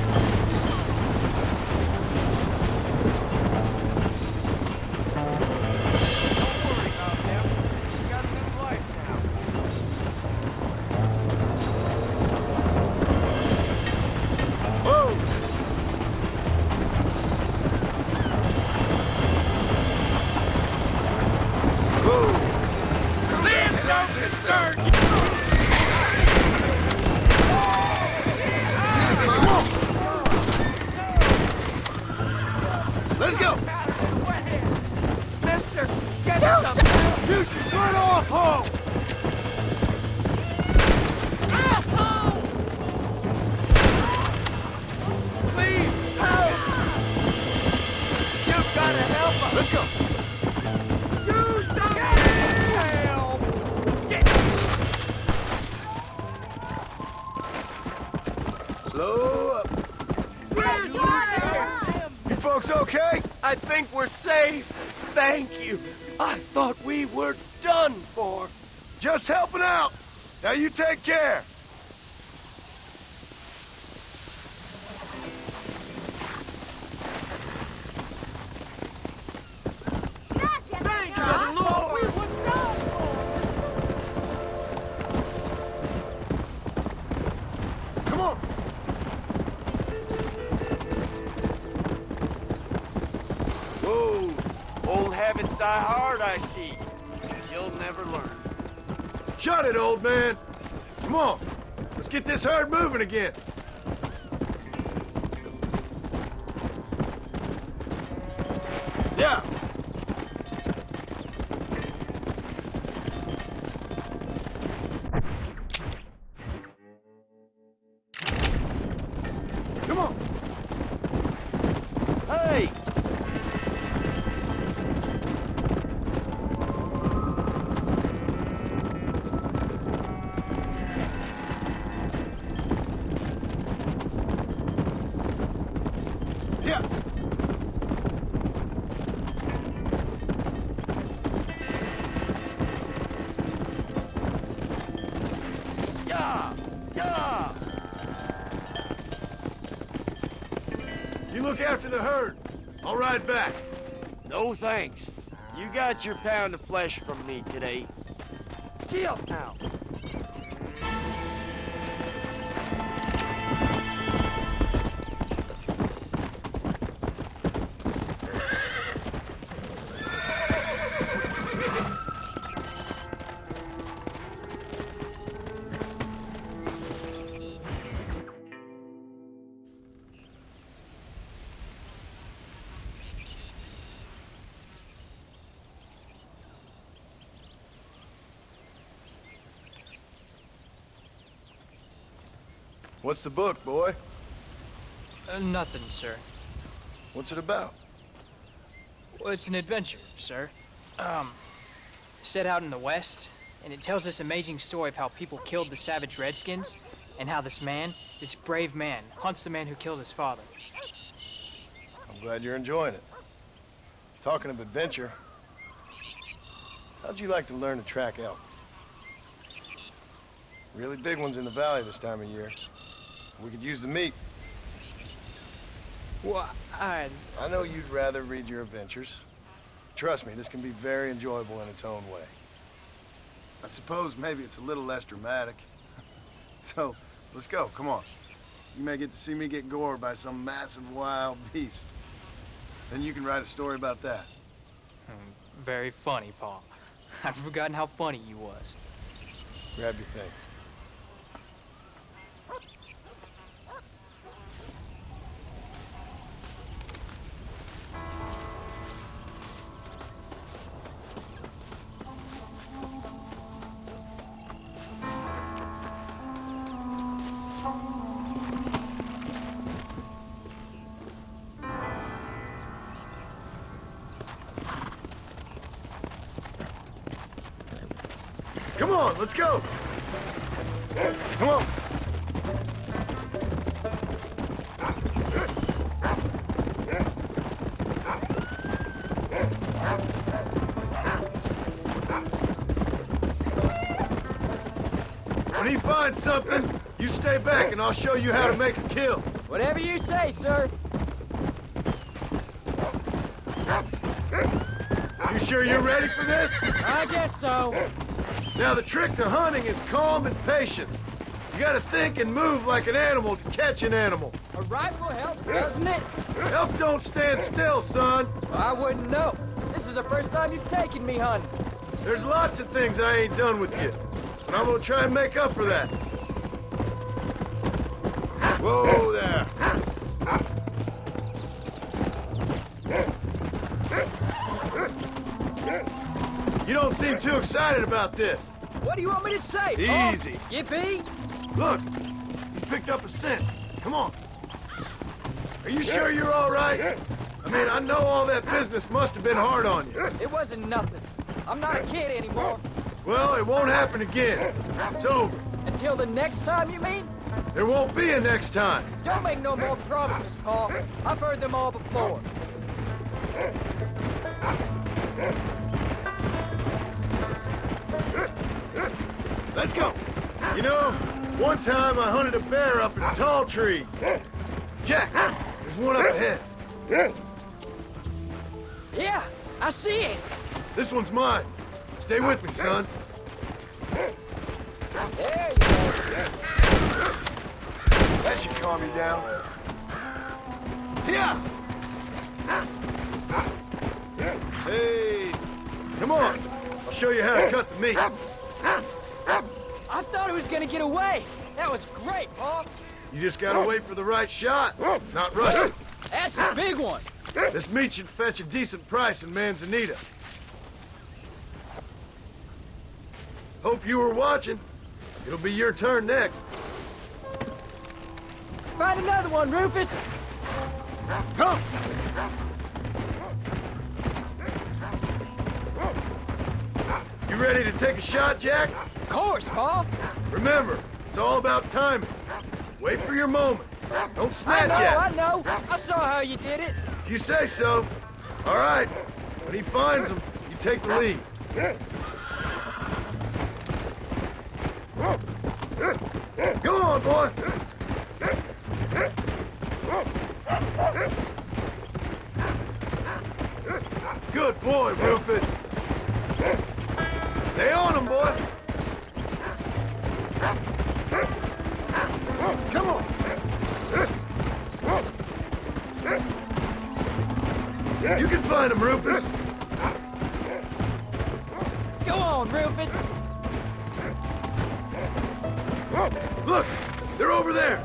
Let's go! Mister, get some! You should turn off home! Asshole! Please, help! You've got to help us! Let's go! You don't help! Get... Slow up. Where's your... You folks okay? I think we're safe. Thank you. I thought we were done for. Just helping out. Now you take care. Thank the Lord. We was done for. Come on. Whoa. Old habits die hard, I see. You'll never learn. Shut it, old man. Come on. Let's get this herd moving again. Yeah. Come on. Hey! Yeah. Yeah! Yeah! You look after the herd. I'll ride back. No thanks. You got your pound of flesh from me today. Get up now. What's the book, boy? Nothing, sir. What's it about? Well, it's an adventure, sir. Set out in the West, and it tells this amazing story of how people killed the savage Redskins, and how this man, this brave man, hunts the man who killed his father. I'm glad you're enjoying it. Talking of adventure, how'd you like to learn to track elk? Really big ones in the valley this time of year. We could use the meat. Well, I know you'd rather read your adventures. Trust me, this can be very enjoyable in its own way. I suppose maybe it's a little less dramatic. So, let's go, come on. You may get to see me get gored by some massive wild beast. Then you can write a story about that. Very funny, Paul. I've forgotten how funny you was. Grab your things. Come on, let's go. Come on. he finds something, you stay back and I'll show you how to make a kill. Whatever you say, sir. You sure you're ready for this? I guess so. Now, the trick to hunting is calm and patience. You gotta think and move like an animal to catch an animal. A rifle helps, doesn't it? Help don't stand still, son. I wouldn't know. This is the first time you've taken me hunting. There's lots of things I ain't done with you, but I'm gonna try and make up for that. Whoa there. You don't seem too excited about this. What do you want me to say? Easy. Yippee! Look, he's picked up a scent. Come on. Are you sure you're all right? I mean, I know all that business must have been hard on you. It wasn't nothing. I'm not a kid anymore. Well, it won't happen again. It's over. Until the next time, you mean? There won't be a next time. Don't make no more promises, Paul. I've heard them all before. Let's go. You know, one time I hunted a bear up in tall trees. Jack, there's one up ahead. Yeah, I see it. This one's mine. Stay with me, son. There you go. That should calm you down. Yeah. Hey, come on. I'll show you how to cut the meat. I thought it was gonna get away. That was great, Paul. You just gotta wait for the right shot, not rush it. That's a big one. This meat should fetch a decent price in Manzanita. Hope you were watching. It'll be your turn next. Find another one, Rufus. Come! You ready to take a shot, Jack? Of course, Paul. Remember, it's all about timing. Wait for your moment. Don't snatch at it. I know. I saw how you did it. If you say so. All right. When he finds them, you take the lead. Go on, boy. Good boy, Rufus. Stay on him, boy. Come on. You can find him, Rufus. Go on, Rufus. Look, they're over there.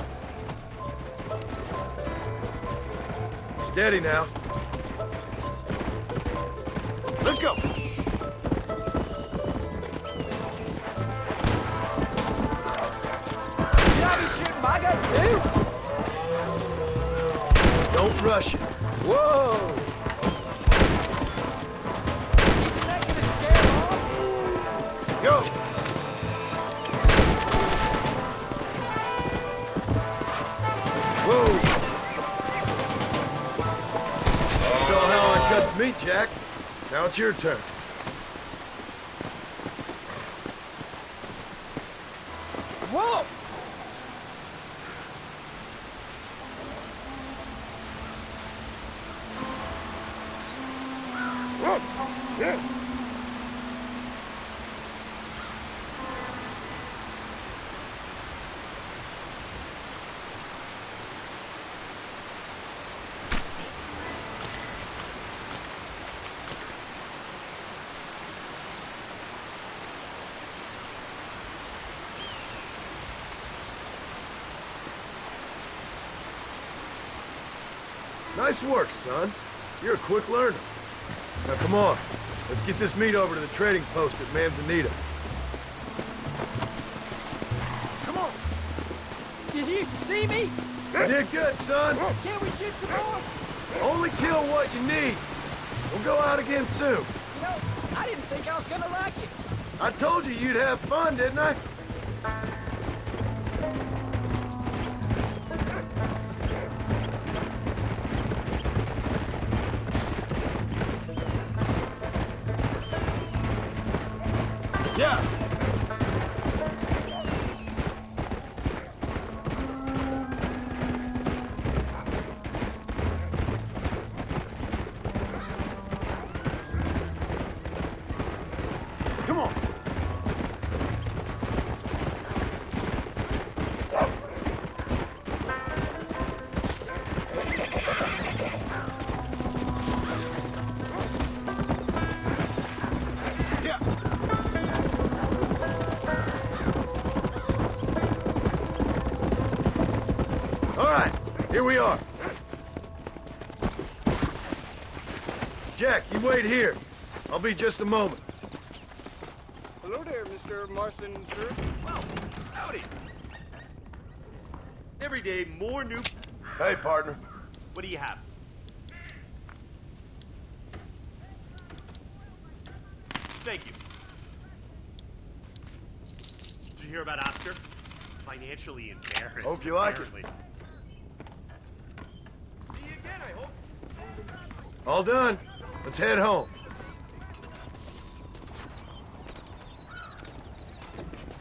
Steady now. Let's go. Should I be shooting my gun too? Don't rush it. Whoa. Isn't that gonna scare him off? Go. Whoa. Saw how I cut the meat, Jack. Now it's your turn. Whoa! Nice work, son. You're a quick learner. Now, come on. Let's get this meat over to the trading post at Manzanita. Come on. Did you see me? You did good, son. Can't we shoot some more? Only kill what you need. We'll go out again soon. You know, I didn't think I was gonna like it. I told you you'd have fun, didn't I? Yeah. Here we are. Jack, you wait here. I'll be just a moment. Hello there, Mr. Marson, sir. Well, howdy. Every day, more new... Hey, partner. What do you have? Thank you. Did you hear about Oscar? Financially embarrassed. Hope you like it. See you again, I hope. All done. Let's head home.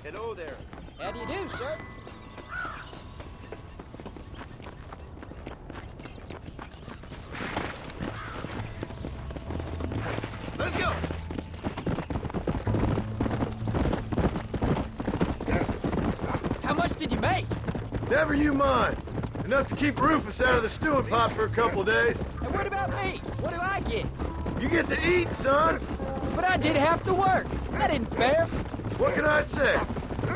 Hello there. How do you do, sir? Let's go. How much did you make? Never you mind. Enough to keep Rufus out of the stewing pot for a couple of days. And what about me? What do I get? You get to eat, son. But I did have to work. That isn't fair. What can I say?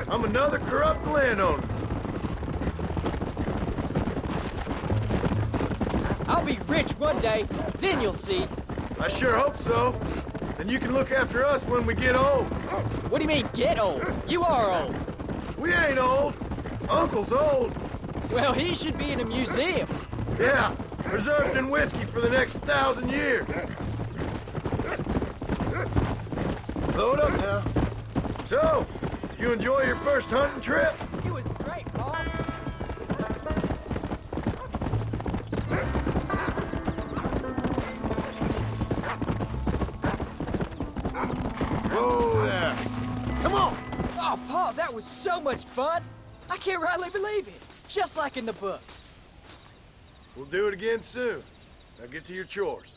I'm another corrupt landowner. I'll be rich one day, then you'll see. I sure hope so. Then you can look after us when we get old. What do you mean, get old? You are old. We ain't old. Uncle's old. Well, he should be in a museum. Yeah, preserved in whiskey for the next 1,000 years. Load up now. So, you enjoy your first hunting trip? It was great, Paul. Whoa there. Come on. Oh, Paul, that was so much fun. I can't rightly believe it. Just like in the books. We'll do it again soon. Now get to your chores.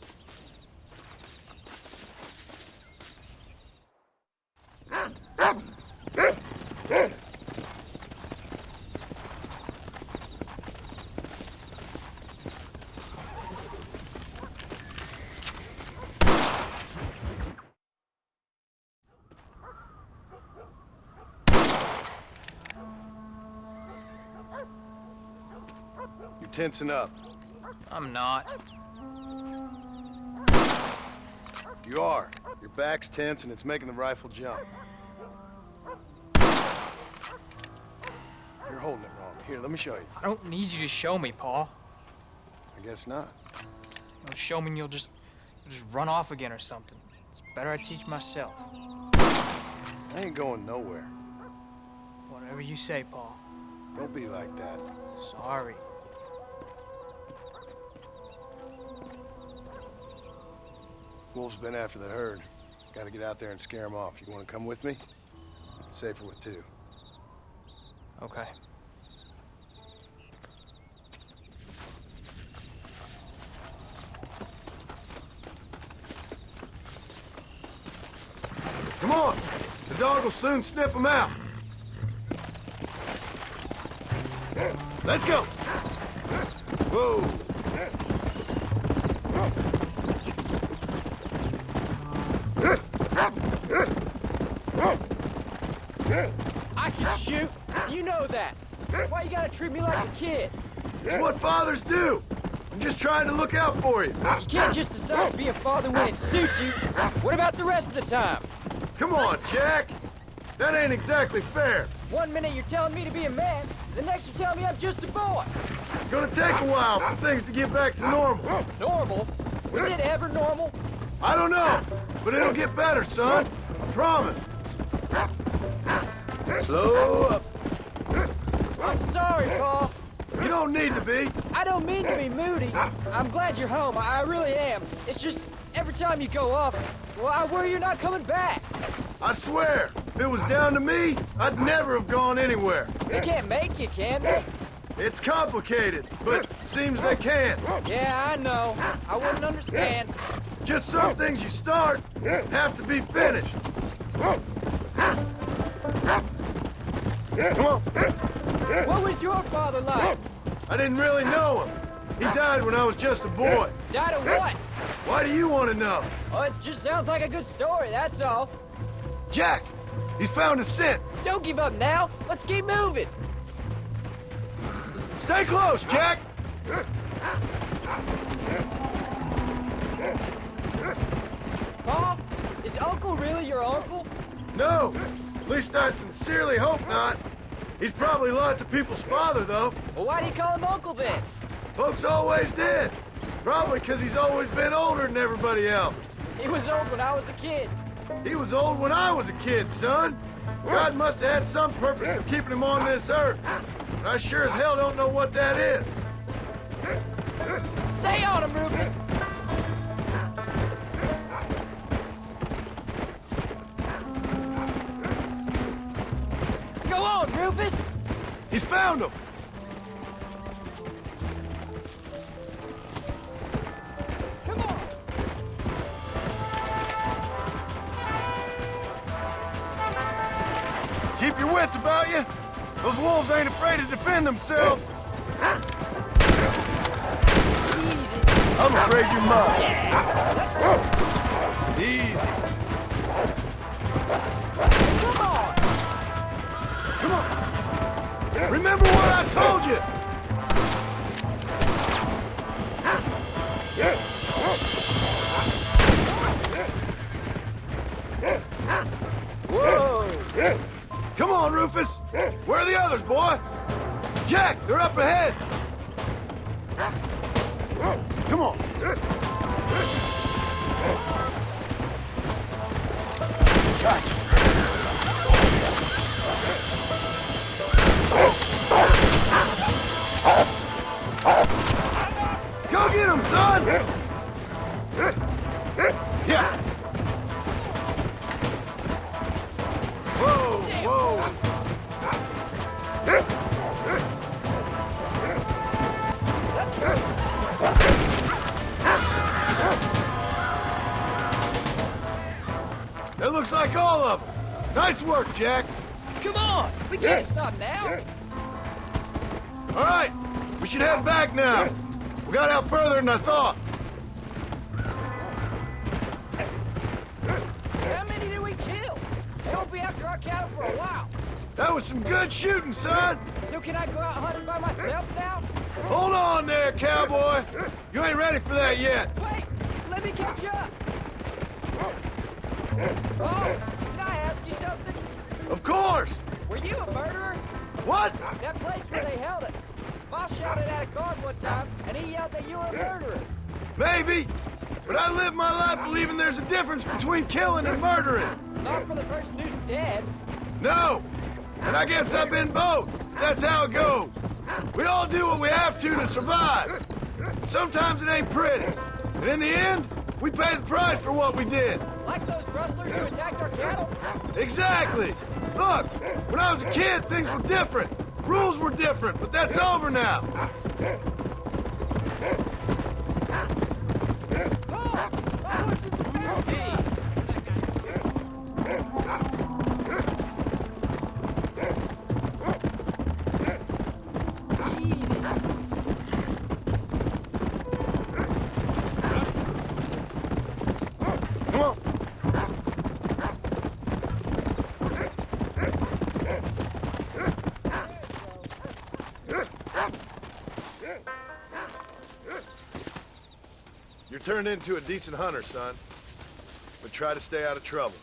You're tensing up. I'm not. You are. Your back's tense and it's making the rifle jump. You're holding it wrong. Here, let me show you. I don't need you to show me, Paul. I guess not. You'll show me and you'll just run off again or something. It's better I teach myself. I ain't going nowhere. Whatever you say, Paul. Don't be like that. Sorry. Wolf's been after the herd. Gotta get out there and scare him off. You wanna come with me? Safer with two. Okay. Come on! The dog will soon sniff him out. Let's go! Whoa! I can shoot. You know that. Why you gotta treat me like a kid? It's what fathers do. I'm just trying to look out for you. You can't just decide to be a father when it suits you. What about the rest of the time? Come on, Jack. That ain't exactly fair. 1 minute you're telling me to be a man, the next you're telling me I'm just a boy. It's gonna take a while for things to get back to normal. Normal? Was it ever normal? I don't know, but it'll get better, son. I promise. Slow up. I'm sorry, Paul. You don't need to be. I don't mean to be moody. I'm glad you're home. I really am. It's just, every time you go off, well, I worry you're not coming back. I swear, if it was down to me, I'd never have gone anywhere. They can't make you, can they? It's complicated, but it seems they can. Yeah, I know. I wouldn't understand. Just some things you start have to be finished. Come on. What was your father like? I didn't really know him. He died when I was just a boy. Died of what? Why do you want to know? Oh, it just sounds like a good story, that's all. Jack, he's found a scent. Don't give up now. Let's keep moving. Stay close, Jack. Paul, is Uncle really your uncle? No! At least I sincerely hope not. He's probably lots of people's father, though. Well, why do you call him Uncle then? Folks always did. Probably because he's always been older than everybody else. He was old when I was a kid. He was old when I was a kid, son. God must have had some purpose for keeping him on this earth. But I sure as hell don't know what that is. Stay on him, Rufus. Go on, Rufus. He's found him. Come on. Keep your wits about you. Those wolves ain't afraid to defend themselves. Easy. I'm afraid you're mine. Easy. Come on. Come on. Remember what I told you. Whoa. Come on, Rufus. Where are the others, boy? Jack, they're up ahead. Come on. Go get him, son! Yeah. Whoa, whoa. That looks like all of them. Nice work, Jack. Come on. We can't stop now. All right. We should head back now. We got out further than I thought. How many did we kill? They won't be after our cattle for a while. That was some good shooting, son. So can I go out hunting by myself now? Hold on there, cowboy. You ain't ready for that yet. Wait, let me catch up. Oh, can I ask you something? Of course. Were you a murderer? What? That place where they held us. Boss shouted at a guard one time, and he yelled that you were a murderer. Maybe. But I live my life believing there's a difference between killing and murdering. Not for the person who's dead. No. And I guess I've been both. That's how it goes. We all do what we have to survive. Sometimes it ain't pretty. And in the end, we pay the price for what we did. Like those rustlers who attacked our cattle? Exactly. Look, when I was a kid, things were different. Rules were different, but that's over now. Come on. You're turned into a decent hunter, son. But try to stay out of trouble.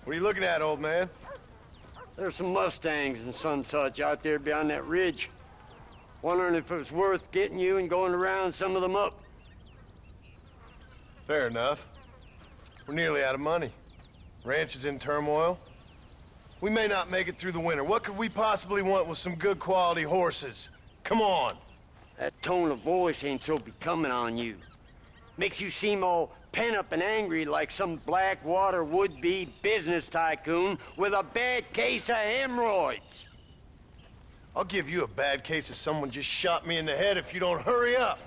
What are you looking at, old man? There's some Mustangs and some such out there beyond that ridge. Wondering if it was worth getting you and going to round some of them up. Fair enough. We're nearly out of money. Ranch is in turmoil. We may not make it through the winter. What could we possibly want with some good quality horses? Come on. That tone of voice ain't so becoming on you. Makes you seem all pent-up and angry like some Blackwater would-be business tycoon with a bad case of hemorrhoids. I'll give you a bad case of someone just shot me in the head if you don't hurry up.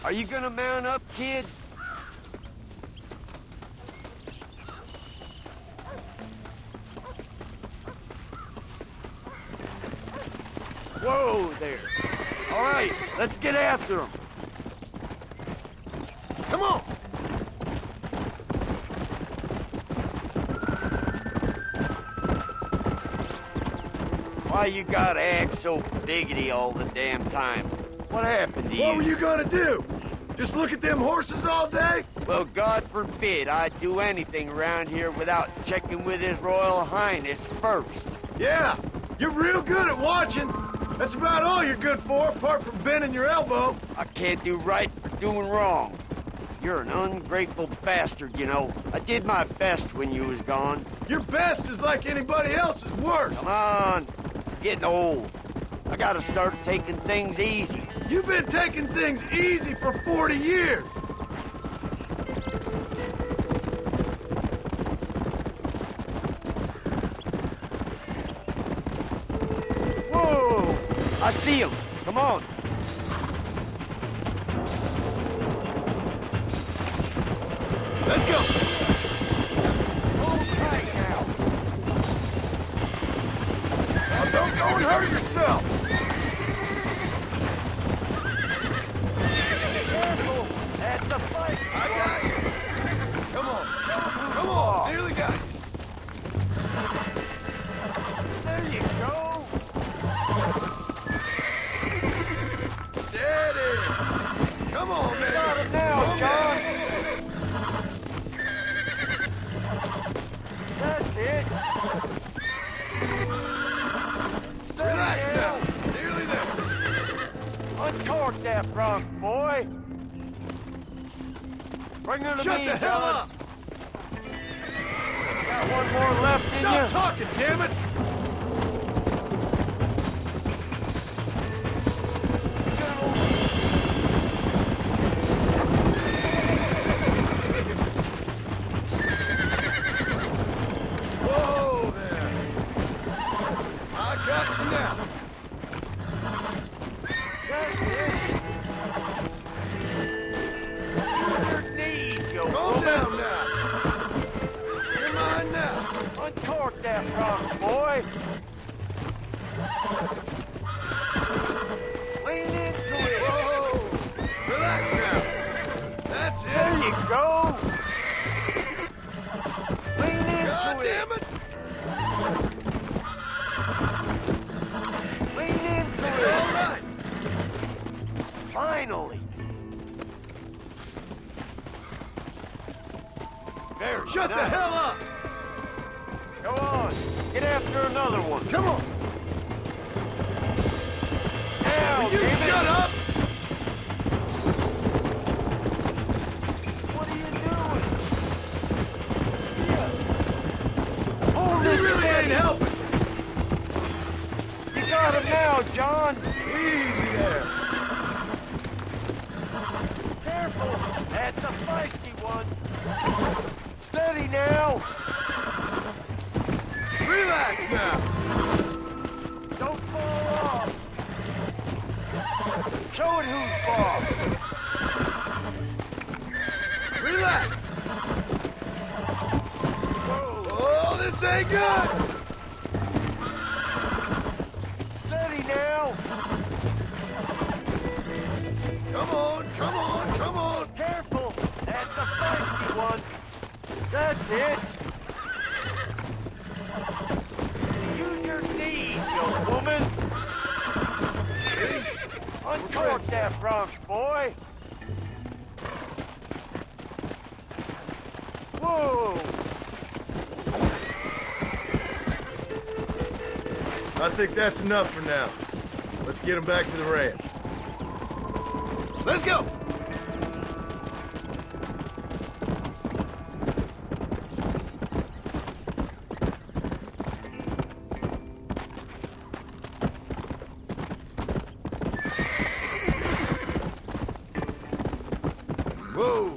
Are you gonna mount up, kid? Whoa there. All right, let's get after him. Come on! Why you gotta act so biggity all the damn time? What happened to you? What were you gonna do? Just look at them horses all day? Well, God forbid I'd do anything around here without checking with His Royal Highness first. Yeah, you're real good at watching. That's about all you're good for, apart from bending your elbow. I can't do right for doing wrong. You're an ungrateful bastard, you know. I did my best when you was gone. Your best is like anybody else's worst. Come on. Getting old. I gotta start taking things easy. You've been taking things easy for 40 years. Whoa! I see him. Come on. Let's go. Hold tight now. Now don't go and hurt yourself. Careful. That's a fight. I got you. Come on. Come on. Nearly got you. There you go. Steady. Come on, man. Got it now, John. That's it. Steady Relax now. now. Nearly there. Uncork that bronc, boy. Bring her to Shut me, the hell John. up. Got one more left in Stop you. talking, damn it. Whoa there. I got you now. That's it. Your knees, you Calm woman. down now. You're mine now. Uncork that bronc, boy. Lean into it. Whoa. Relax now. That's it. There you go. Lean into God it. damn it. Lean into It's it. all right. Finally. Very Shut the nice. hell up. Go on. Get after another one. Come on. Now, Will you damn it. shut up? What are you doing? Hold You it really ain't steady. helping. You got him now, John. Easy there. Careful. That's a feisty one. Steady now. Relax now. Don't fall off. Show it who's boss. Relax. Oh, this ain't good. Steady now. Come on, come on, come on. Careful. That's a feisty one. That's it. Use your knees, you woman. Uncork that bronc, boy. Whoa. I think that's enough for now. Let's get him back to the ranch. Let's go. Whoa!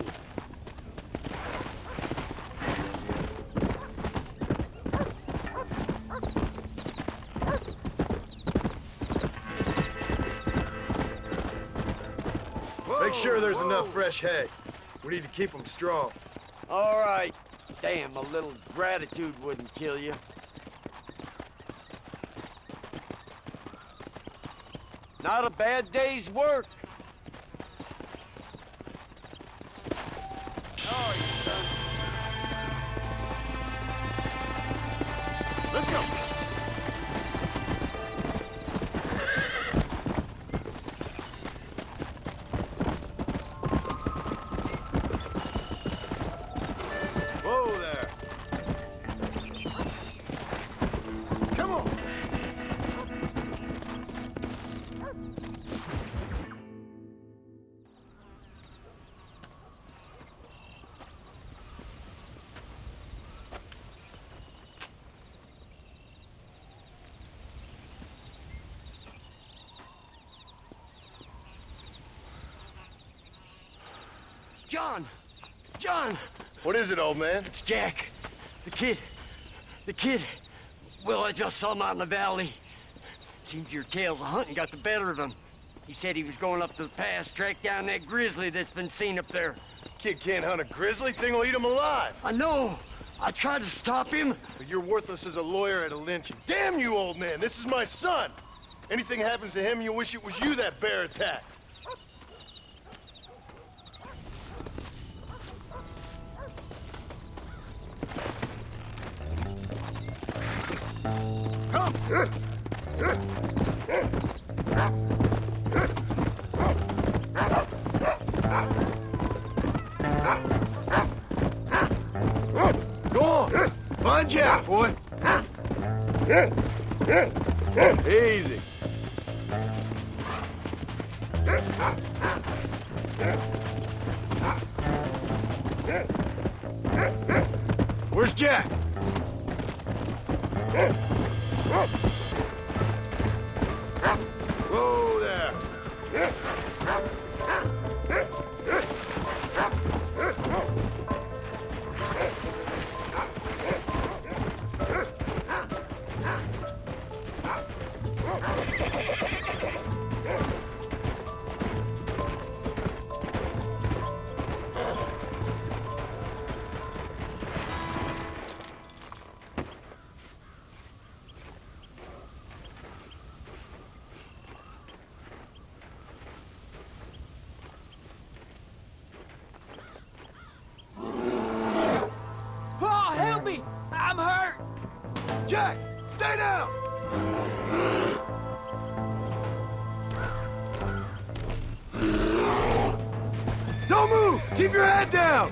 Make sure there's enough fresh hay. We need to keep them strong. All right. Damn, a little gratitude wouldn't kill you. Not a bad day's work. Sorry, son. Let's go. Whoa there. Come on. John! John! What is it, old man? It's Jack. The kid. Well, I just saw him out in the valley. Seems your tales of hunting got the better of him. He said he was going up to the pass, track down that grizzly that's been seen up there. Kid can't hunt a grizzly. Thing will eat him alive. I know. I tried to stop him. But you're worthless as a lawyer at a lynching. Damn you, old man. This is my son. Anything happens to him, you'll wish it was you that bear attacked. Come! Go on! Find Jack, boy! Easy. Where's Jack? Whoa there! I'm hurt! Jack, stay down! Don't move! Keep your head down!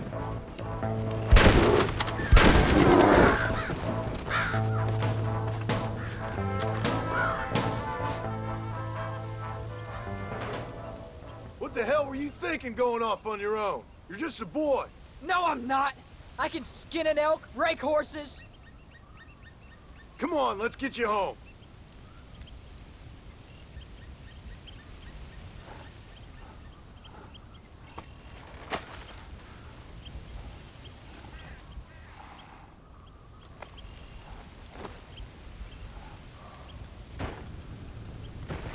What the hell were you thinking going off on your own? You're just a boy. No, I'm not! I can skin an elk, rake horses. Come on, let's get you home.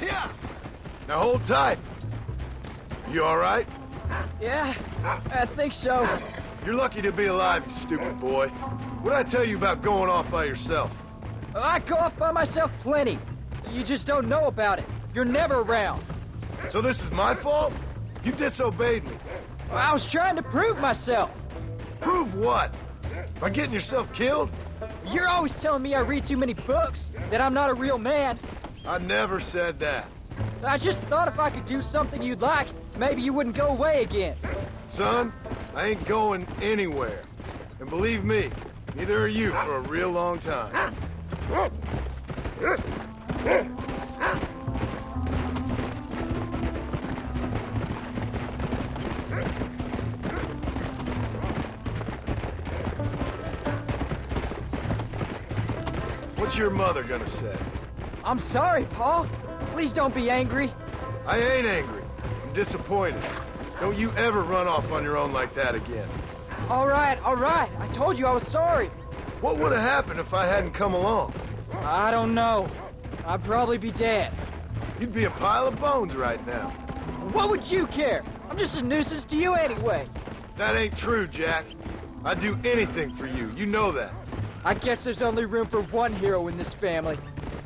Yeah. Now hold tight. You all right? Yeah, I think so. You're lucky to be alive, you stupid boy. What'd I tell you about going off by yourself? I go off by myself plenty. You just don't know about it. You're never around. So this is my fault? You disobeyed me. I was trying to prove myself. Prove what? By getting yourself killed? You're always telling me I read too many books, that I'm not a real man. I never said that. I just thought if I could do something you'd like, maybe you wouldn't go away again. Son, I ain't going anywhere. And believe me, neither are you for a real long time. What's your mother gonna say? I'm sorry, Paul. Please don't be angry. I ain't angry. I'm disappointed. Don't you ever run off on your own like that again. All right. I told you I was sorry. What would have happened if I hadn't come along? I don't know. I'd probably be dead. You'd be a pile of bones right now. What would you care? I'm just a nuisance to you anyway. That ain't true, Jack. I'd do anything for you. You know that. I guess there's only room for one hero in this family.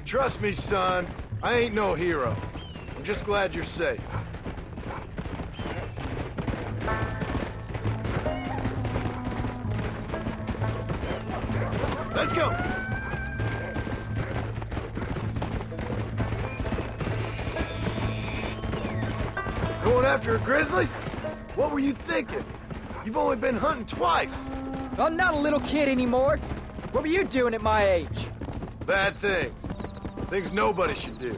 Trust me, son. I ain't no hero. I'm just glad you're safe. Let's go! Going after a grizzly? What were you thinking? You've only been hunting twice. I'm not a little kid anymore. What were you doing at my age? Bad things. Things nobody should do.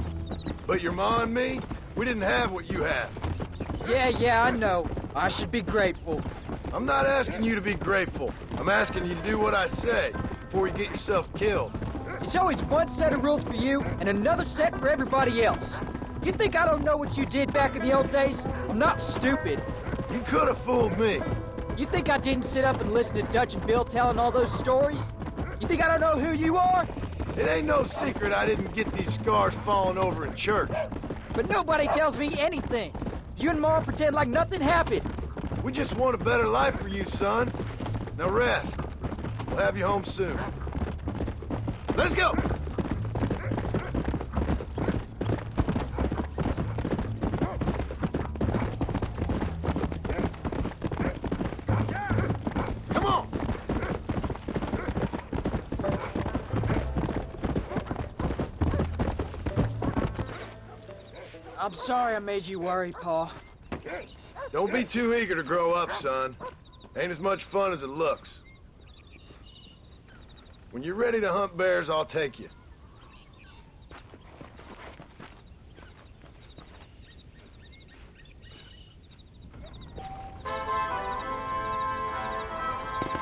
But your ma and me, we didn't have what you have. Yeah, I know. I should be grateful. I'm not asking you to be grateful. I'm asking you to do what I say before you get yourself killed. It's always one set of rules for you and another set for everybody else. You think I don't know what you did back in the old days? I'm not stupid. You could have fooled me. You think I didn't sit up and listen to Dutch and Bill telling all those stories? You think I don't know who you are? It ain't no secret I didn't get these scars falling over in church. But nobody tells me anything. You and Ma pretend like nothing happened. We just want a better life for you, son. Now rest. We'll have you home soon. Let's go! Come on! I'm sorry I made you worry, Pa. Don't be too eager to grow up, son. Ain't as much fun as it looks. When you're ready to hunt bears, I'll take you.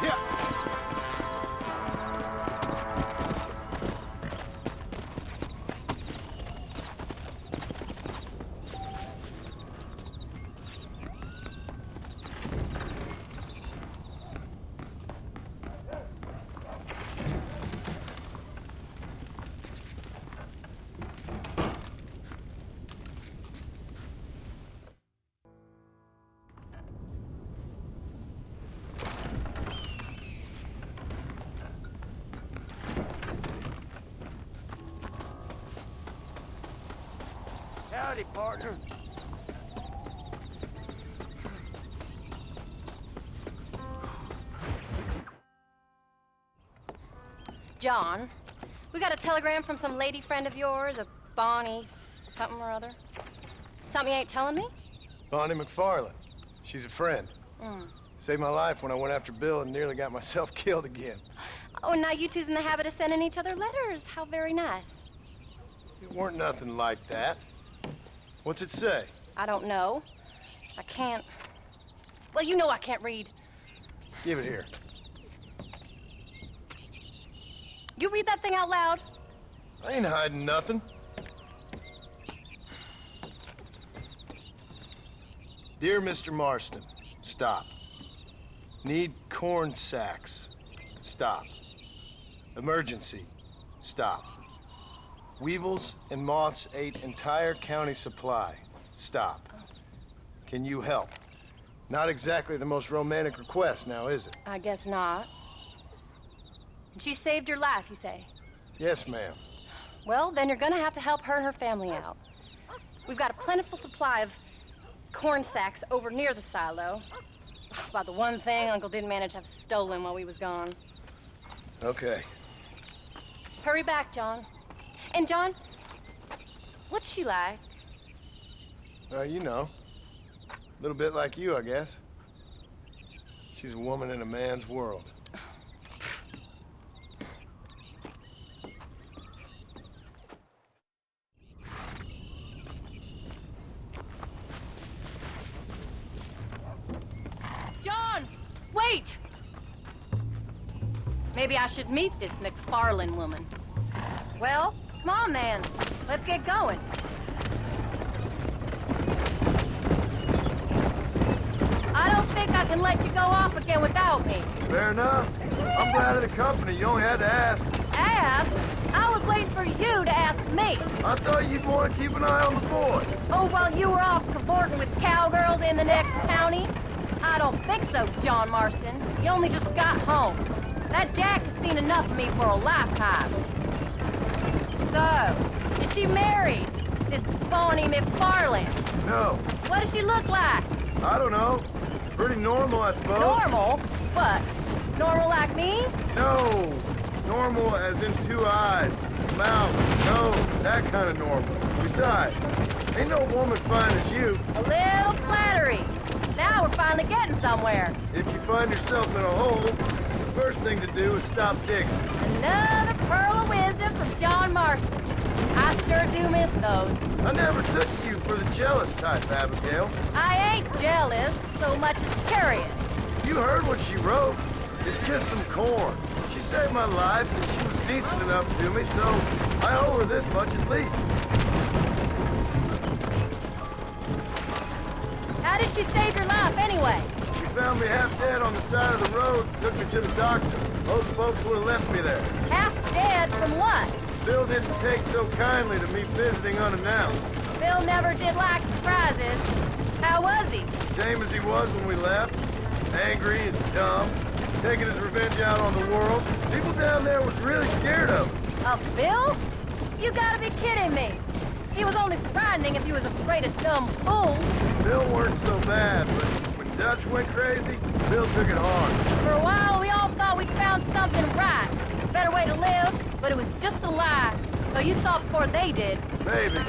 Yeah. Howdy, partner. John, we got a telegram from some lady friend of yours, a Bonnie something or other. Something you ain't telling me? Bonnie McFarlane. She's a friend. Mm. Saved my life when I went after Bill and nearly got myself killed again. Oh, and now you two's in the habit of sending each other letters. How very nice. It weren't nothing like that. What's it say? I don't know. I can't... Well, you know I can't read. Give it here. You read that thing out loud? I ain't hiding nothing. Dear Mr. Marston, stop. Need corn sacks. Stop. Emergency. Stop. Weevils and moths ate entire county supply. Stop. Can you help? Not exactly the most romantic request now, is it? I guess not. She saved your life, you say? Yes, ma'am. Well, then you're gonna have to help her and her family out. We've got a plentiful supply of corn sacks over near the silo. About the one thing Uncle didn't manage to have stolen while we was gone. Okay. Hurry back, John. And John, what's she like? You know. A little bit like you, I guess. She's a woman in a man's world. John, wait! Maybe I should meet this McFarlane woman. Well, come on then. Let's get going. think I can let you go off again without me. Fair enough. I'm glad of the company. You only had to ask. Ask? I was waiting for you to ask me. I thought you'd want to keep an eye on the boy. Oh, while you were off cavorting with cowgirls in the next county? I don't think so, John Marston. You only just got home. That Jack has seen enough of me for a lifetime. So, is she married? This Bonnie McFarland? No. What does she look like? I don't know. Pretty normal, I suppose. Normal? What? Normal like me? No. Normal as in 2 eyes, mouth, nose, that kind of normal. Besides, ain't no woman fine as you. A little flattery. Now we're finally getting somewhere. If you find yourself in a hole, the first thing to do is stop digging. Another pearl of wisdom from John Marston. I sure do miss those. I never took you for the jealous type, Abigail. I ain't jealous so much as curious. You heard what she wrote. It's just some corn. She saved my life, and she was decent enough to me, so I owe her this much at least. How did she save your life, anyway? She found me half dead on the side of the road and took me to the doctor. Most folks would have left me there. Half dead from what? Bill didn't take so kindly to me visiting unannounced. Bill never did like surprises. How was he? Same as he was when we left. Angry and dumb. Taking his revenge out on the world. People down there was really scared of him. Of Bill? You gotta be kidding me. He was only frightening if he was afraid of dumb fools. Bill weren't so bad, but when Dutch went crazy, Bill took it hard. For a while, we all thought we'd found something right. A better way to live, but it was just a lie. So you saw before they did. Maybe.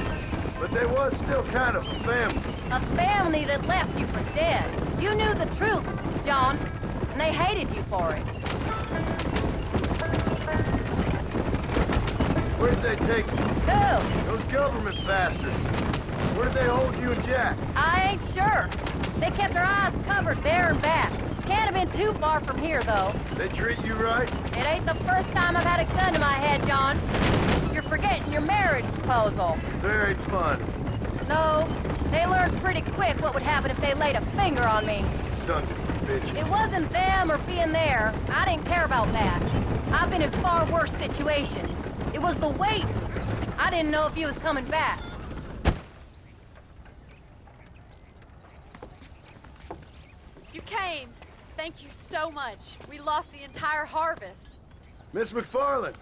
But they was still kind of a family. A family that left you for dead. You knew the truth, John, and they hated you for it. Where did they take you? Who? Those government bastards. Where did they hold you and Jack? I ain't sure. They kept our eyes covered there and back. Can't have been too far from here, though. They treat you right? It ain't the first time I've had a gun to my head, John. You're forgetting your marriage proposal. Very fun. No, they learned pretty quick what would happen if they laid a finger on me. Sons of bitches. It wasn't them or being there. I didn't care about that. I've been in far worse situations. It was the wait. I didn't know if he was coming back. You came. Thank you so much. We lost the entire harvest. Miss McFarland,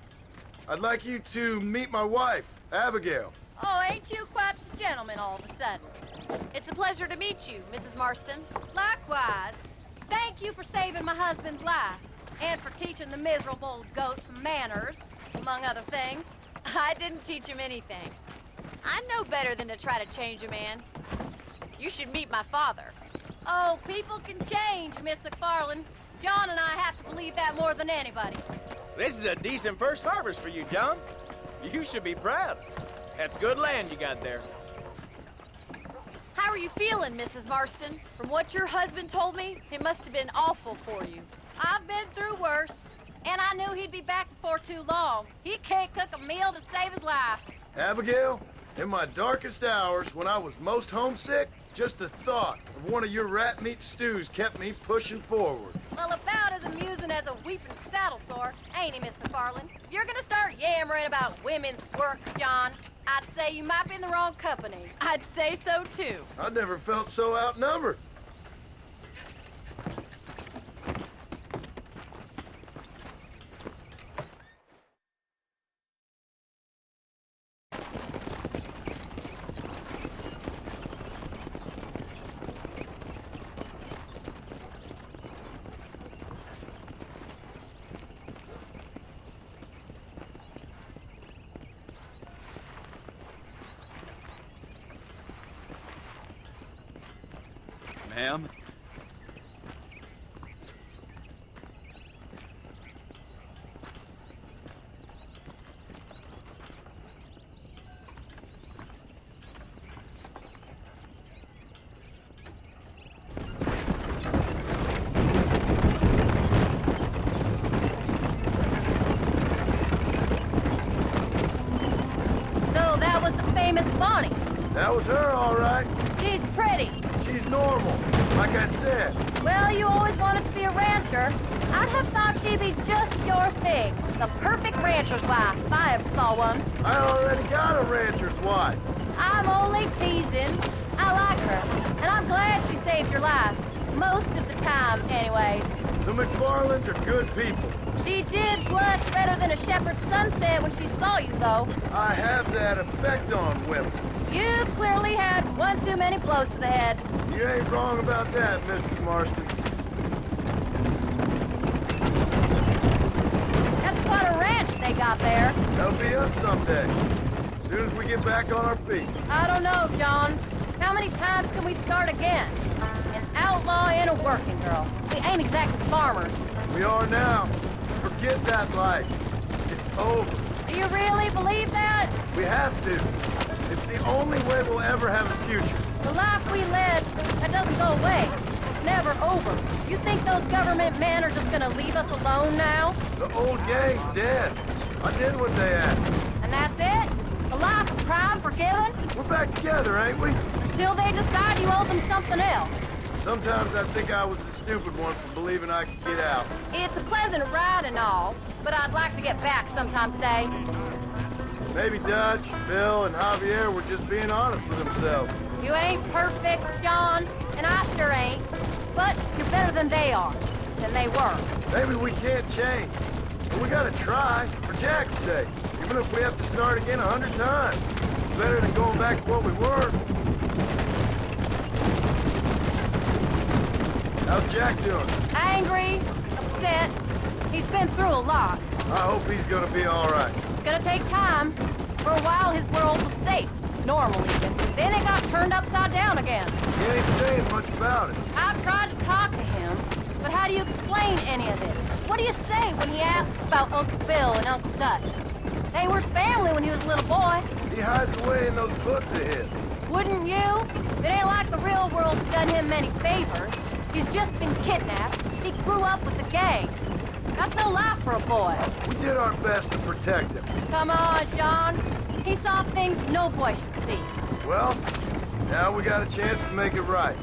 I'd like you to meet my wife, Abigail. Oh, ain't you quite the gentleman all of a sudden? It's a pleasure to meet you, Mrs. Marston. Likewise. Thank you for saving my husband's life. And for teaching the miserable goat some manners, among other things. I didn't teach him anything. I know better than to try to change a man. You should meet my father. Oh, people can change, Miss McFarland. John and I have to believe that more than anybody. This is a decent first harvest for you, John. You should be proud. That's good land you got there. How are you feeling, Mrs. Marston? From what your husband told me, it must have been awful for you. I've been through worse, and I knew he'd be back before too long. He can't cook a meal to save his life. Abigail, in my darkest hours, when I was most homesick, just the thought of one of your rat meat stews kept me pushing forward. Well, about as amusing as a weeping saddle sore, ain't he, Miss McFarland? If you're gonna start yammering about women's work, John, I'd say you might be in the wrong company. I'd say so, too. I never felt so outnumbered. Ma'am? So that was the famous Bonnie. That was her, all right. She's pretty. She's normal, like I said. Well, you always wanted to be a rancher. I'd have thought she'd be just your thing. The perfect rancher's wife, if I ever saw one. I already got a rancher's wife. I'm only teasing. I like her, and I'm glad she saved your life. Most of the time, anyway. The McFarlands are good people. She did blush redder than a shepherd's sunset when she saw you, though. I have that effect on women. You've clearly had one too many blows to the head. You ain't wrong about that, Mrs. Marston. That's quite a ranch they got there. That'll be us someday. As soon as we get back on our feet. I don't know, John. How many times can we start again? An outlaw and a working girl. We ain't exactly farmers. We are now. Forget that life. It's over. Do you really believe that? We have to. It's the only way we'll ever have a future. The life we led, that doesn't go away. It's never over. You think those government men are just gonna leave us alone now? The old gang's dead. I did what they asked. And that's it? A life of crime forgiven? We're back together, ain't we? Until they decide you owe them something else. Sometimes I think I was the stupid one for believing I could get out. It's a pleasant ride and all, but I'd like to get back sometime today. Maybe Dutch, Bill, and Javier were just being honest with themselves. You ain't perfect, John, and I sure ain't. But you're better than they are, than they were. Maybe we can't change, but we gotta try, for Jack's sake. Even if we have to start again 100 times. It's better than going back to what we were. How's Jack doing? Angry, upset. He's been through a lot. I hope he's gonna be all right. It's gonna take time. For a while, his world was safe. Normal, even. Then it got turned upside down again. He ain't saying much about it. I've tried to talk to him, but how do you explain any of this? What do you say when he asks about Uncle Bill and Uncle Dutch? They were family when he was a little boy. He hides away in those books of his. Wouldn't you? It ain't like the real world's done him many favors. He's just been kidnapped. He grew up with the gang. That's no life for a boy. We did our best to protect him. Come on, John. He saw things no boy should see. Well, now we got a chance to make it right.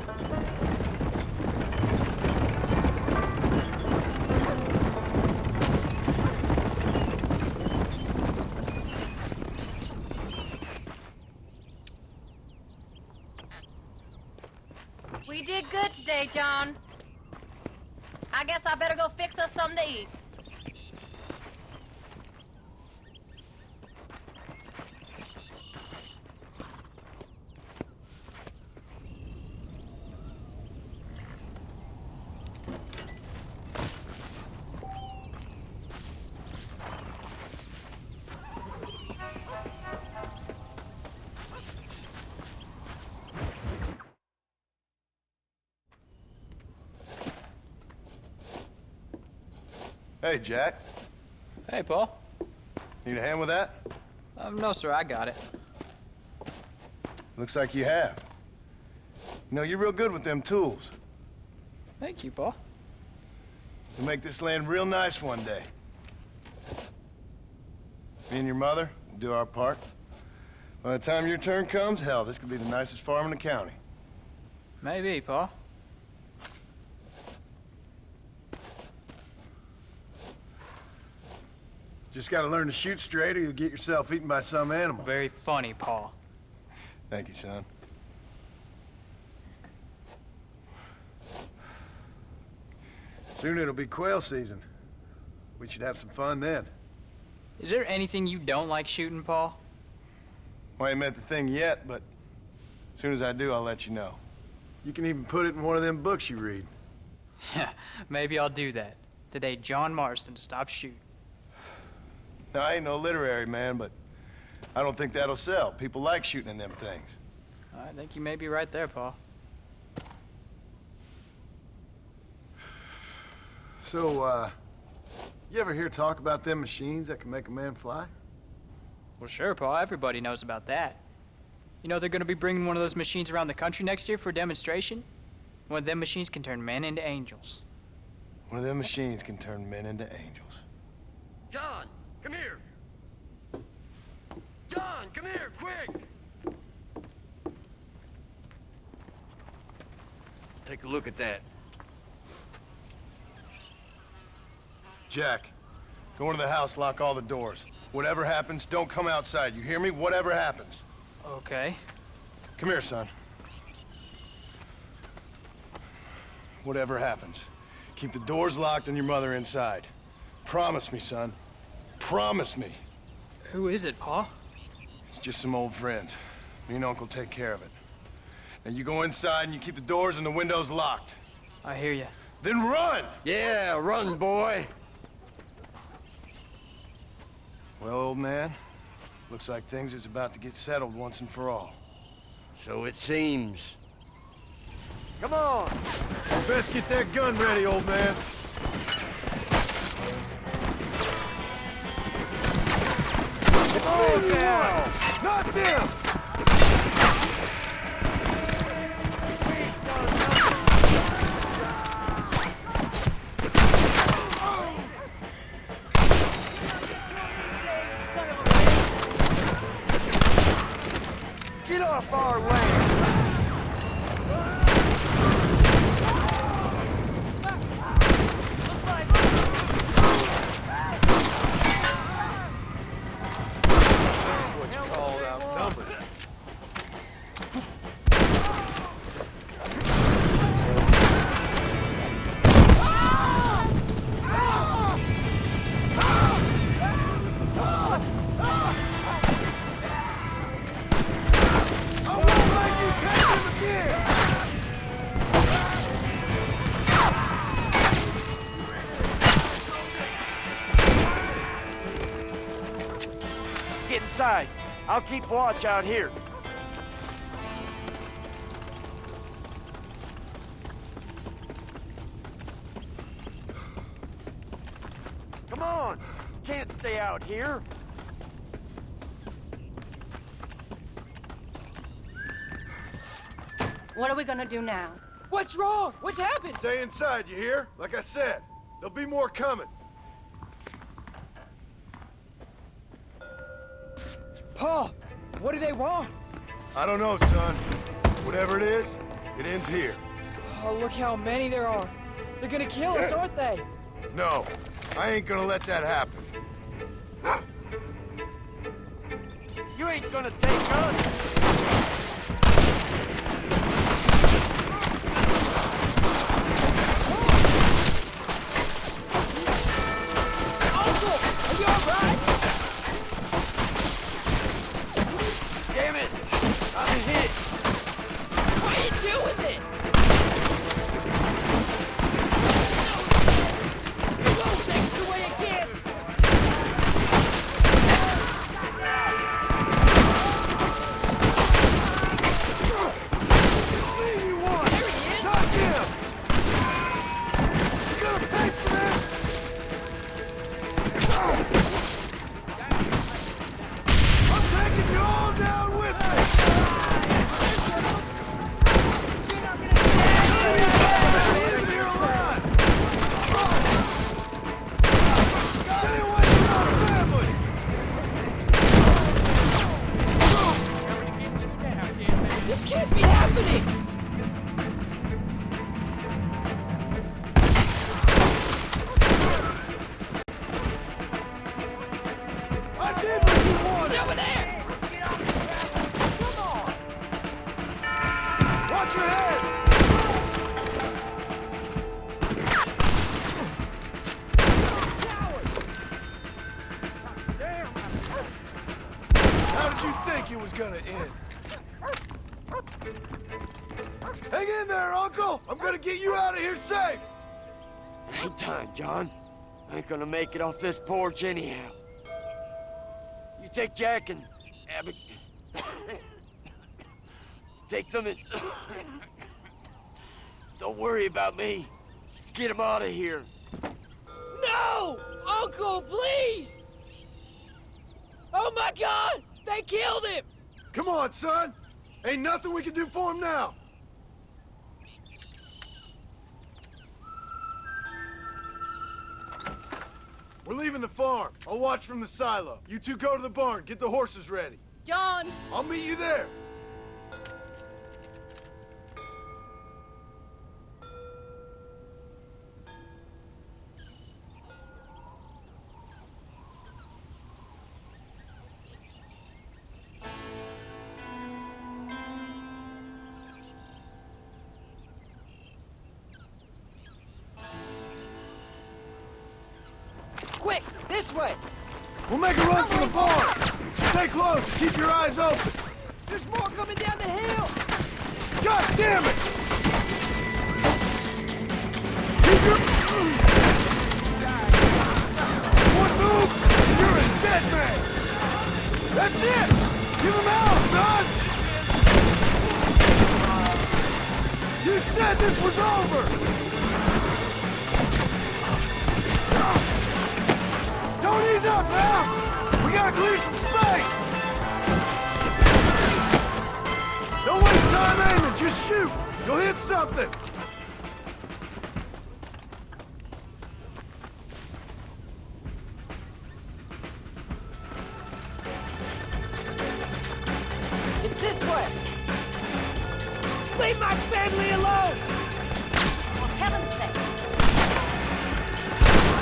We did good today, John. I guess I better go fix us something to eat. Hey, Jack. Hey, Paul. Need a hand with that? No, sir, I got it. Looks like you have. You know, you're real good with them tools. Thank you, Paul. You'll make this land real nice one day. Me and your mother will do our part. By the time your turn comes, hell, this could be the nicest farm in the county. Maybe, Paul. Just gotta learn to shoot straight or you'll get yourself eaten by some animal. Very funny, Paul. Thank you, son. Soon it'll be quail season. We should have some fun then. Is there anything you don't like shooting, Paul? Well, I ain't met the thing yet, but as soon as I do, I'll let you know. You can even put it in one of them books you read. Yeah, maybe I'll do that. Today, John Marston stopped shooting. Now, I ain't no literary man, but I don't think that'll sell. People like shooting in them things. I think you may be right there, Paul. So, you ever hear talk about them machines that can make a man fly? Well, sure, Paul. Everybody knows about that. You know they're going to be bringing one of those machines around the country next year for a demonstration? One of them machines can turn men into angels. One of them machines can turn men into angels. John, come here. John, come here, quick. Take a look at that. Jack, go into the house, lock all the doors. Whatever happens, don't come outside. You hear me? Whatever happens. Okay. Come here, son. Whatever happens, keep the doors locked and your mother inside. Promise me, son. Promise me. Who is it, Pa? It's just some old friends. Me and Uncle take care of it. Now you go inside and you keep the doors and the windows locked. I hear you. Then run! Yeah, run, boy. Well, old man, looks like things is about to get settled once and for all. So it seems. Come on! Best get that gun ready, old man. It's me now! Not them! Get off our land! Get inside. I'll keep watch out here. Come on! Can't stay out here. What are we gonna do now? What's wrong? What's happened? Stay inside, you hear? Like I said, there'll be more coming. Pa, what do they want? I don't know, son. Whatever it is, it ends here. Oh, look how many there are. They're gonna kill us, aren't they? No, I ain't gonna let that happen. You ain't gonna take us. Damn it! I'm hit! What are you doing this? Whoa, take it away again! Me you want! There he is! Not him! You gonna pay for this? I'm taking you all down with me! Leave here alive! Stay away from our family! This can't be happening! I did what you wanted! He's over there! Watch your head! How did you think it was gonna end? Hang in there, Uncle! I'm gonna get you out of here safe! Ain't time, John. I ain't gonna make it off this porch anyhow. You take Jack and Abbott. Take them and... Don't worry about me. Just get them out of here. No! Uncle, please! Oh my God! They killed him! Come on, son! Ain't nothing we can do for him now! We're leaving the farm. I'll watch from the silo. You two go to the barn, get the horses ready. John! I'll meet you there. This way! We'll make a run for the barn! Stay close and keep your eyes open! There's more coming down the hill! God damn it! Keep your... One move, you're a dead man! That's it! Give him hell, son! You said this was over! Don't ease up now! We gotta clear some space! Don't waste time aiming, just shoot! You'll hit something! It's this way! Leave my family alone! For heaven's sake.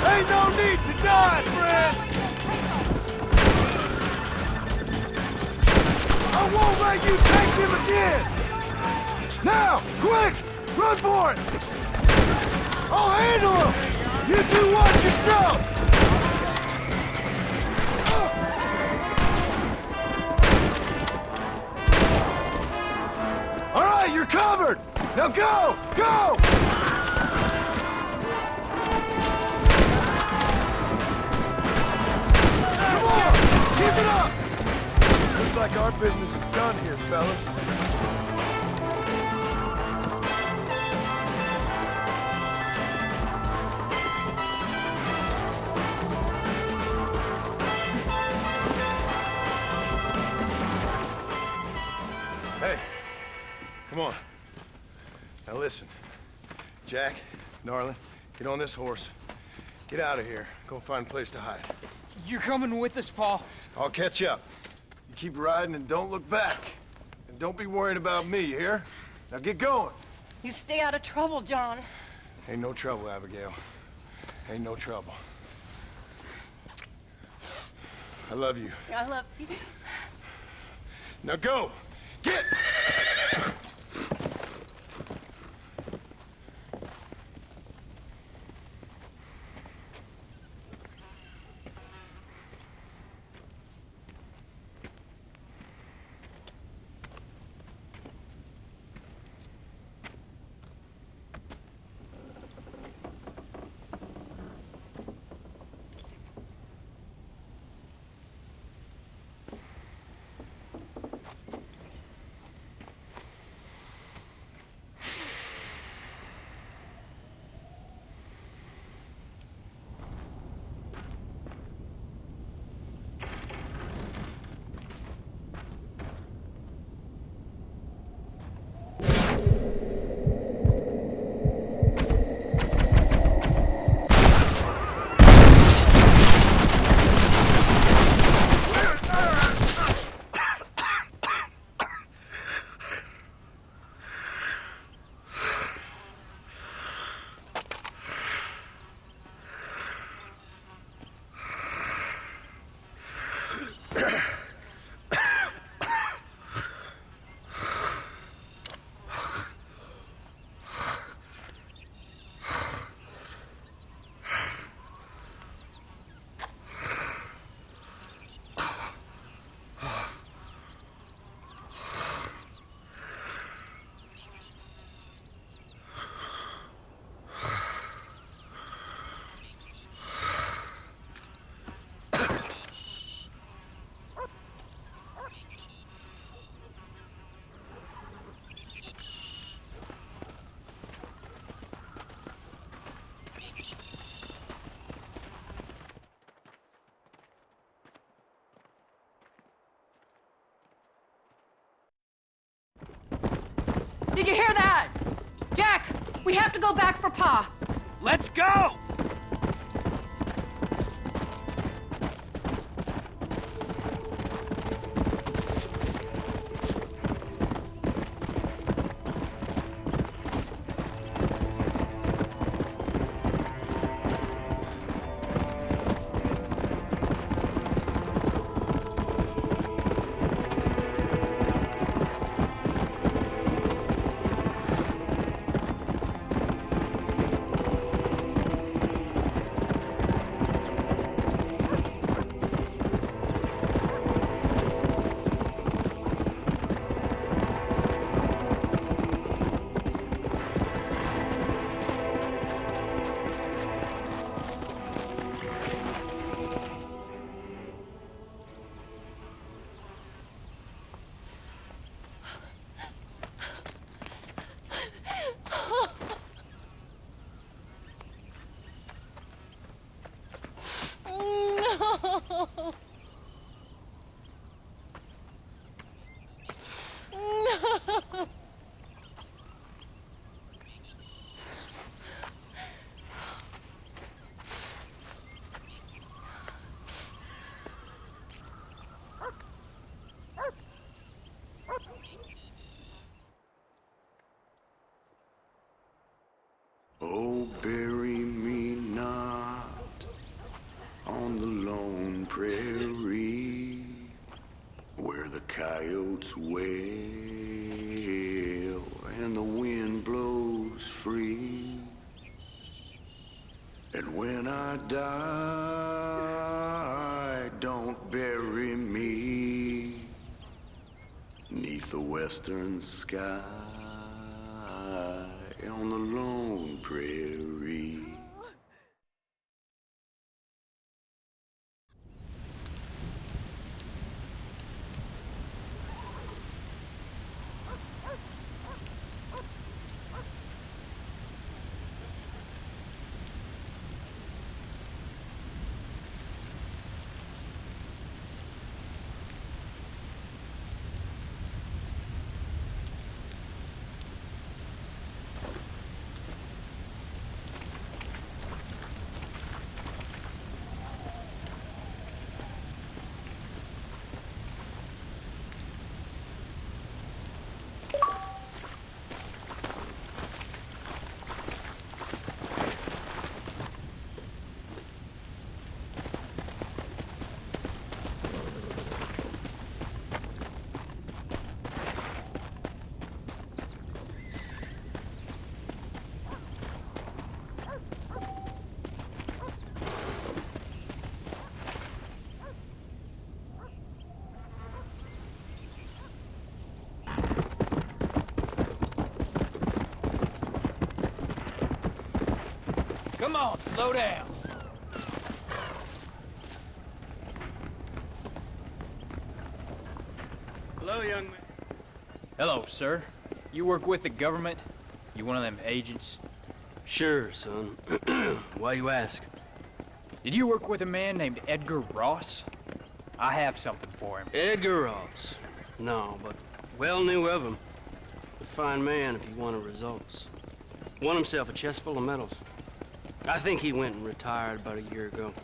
Ain't no need to die, friend! I won't let you take him again! Now, quick! Run for it! I'll handle him! You two watch yourself! All right, you're covered! Now go! Go! Come on! Keep it up! Looks like our business is done here, fellas. Hey, come on. Now listen. Jack, darling, get on this horse. Get out of here. Go find a place to hide. You're coming with us, Paul. I'll catch up. You keep riding and don't look back. And don't be worrying about me, you hear? Now get going. You stay out of trouble, John. Ain't no trouble, Abigail. Ain't no trouble. I love you. I love you. Now go! Get! Did you hear that? Jack, we have to go back for Pa. Let's go! coyotes wail and the wind blows free. And when I die, don't bury me 'neath the western sky on the lone prairie. Come on, slow down. Hello, young man. Hello, sir. You work with the government? You one of them agents? Sure, son. Why you ask? Did you work with a man named Edgar Ross? I have something for him. Edgar Ross? No, but well knew of him. A fine man if he wanted results. Won himself a chest full of medals. I think he went and retired about a year ago.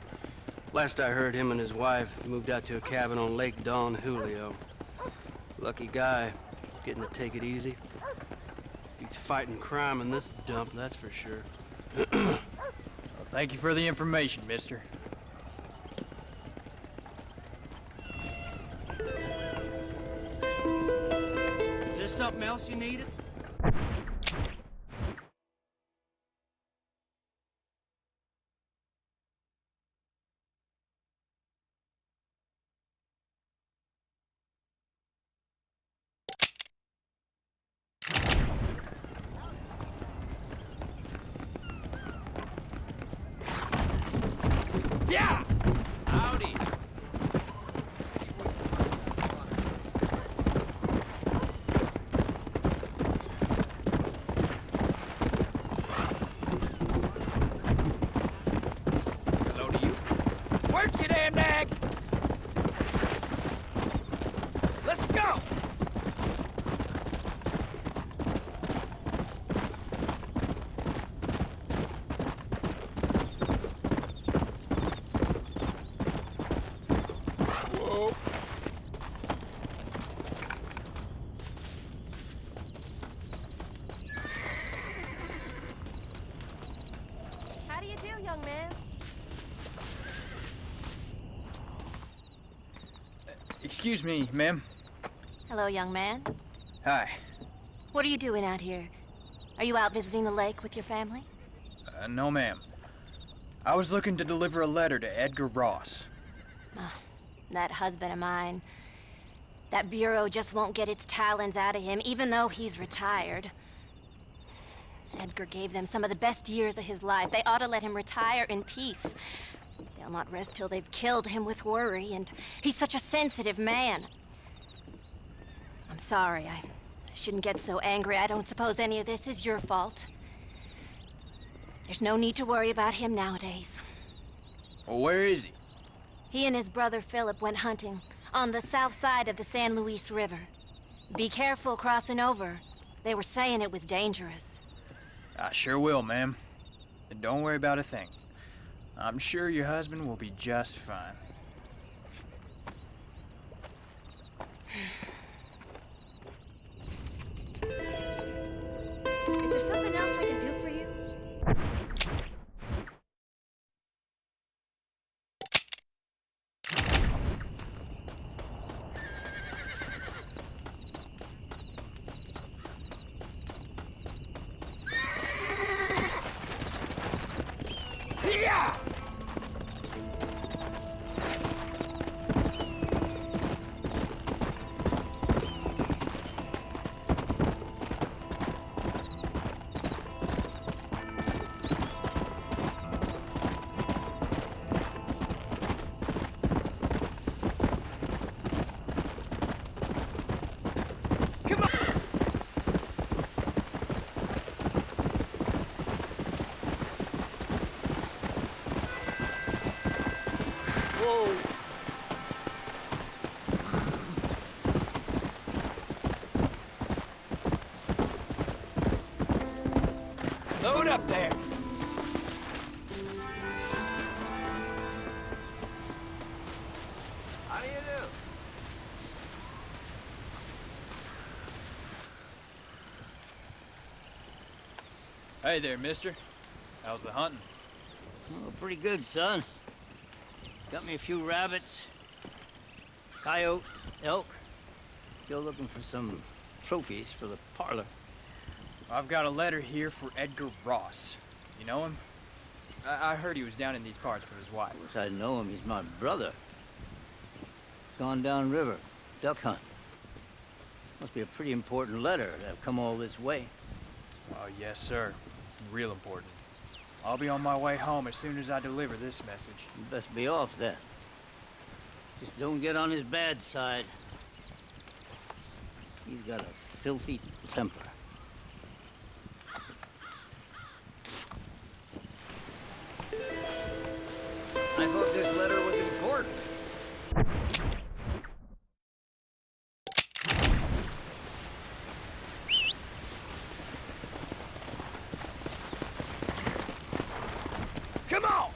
Last I heard, him and his wife moved out to a cabin on Lake Don Julio. Lucky guy, getting to take it easy. He's fighting crime in this dump, that's for sure. Well, thank you for the information, mister. Is there something else you needed? Yeah! Howdy. Hello to you. Work, you damn nag! Let's go! How do you do, young man? Excuse me, ma'am. Hello, young man. Hi. What are you doing out here? Are you out visiting the lake with your family? No, ma'am. I was looking to deliver a letter to Edgar Ross. That husband of mine. That bureau just won't get its talons out of him, even though he's retired. Edgar gave them some of the best years of his life. They ought to let him retire in peace. They'll not rest till they've killed him with worry, and he's such a sensitive man. I'm sorry, I shouldn't get so angry. I don't suppose any of this is your fault. There's no need to worry about him nowadays. Well, where is he? He and his brother Philip went hunting on the south side of the San Luis River. Be careful crossing over. They were saying it was dangerous. I sure will, ma'am. And don't worry about a thing. I'm sure your husband will be just fine. Is there something else I can do for you? up there! How do you do? Hey there, mister. How's the hunting? Oh, pretty good, son. Got me a few rabbits, coyote, elk. Still looking for some trophies for the parlor. I've got a letter here for Edgar Ross. You know him? I heard he was down in these parts with his wife. Of course I know him. He's my brother. Gone down river, duck hunt. Must be a pretty important letter to have come all this way. Oh, yes, sir. Real important. I'll be on my way home as soon as I deliver this message. You best be off then. Just don't get on his bad side. He's got a filthy temper. I thought this letter was important. Come on!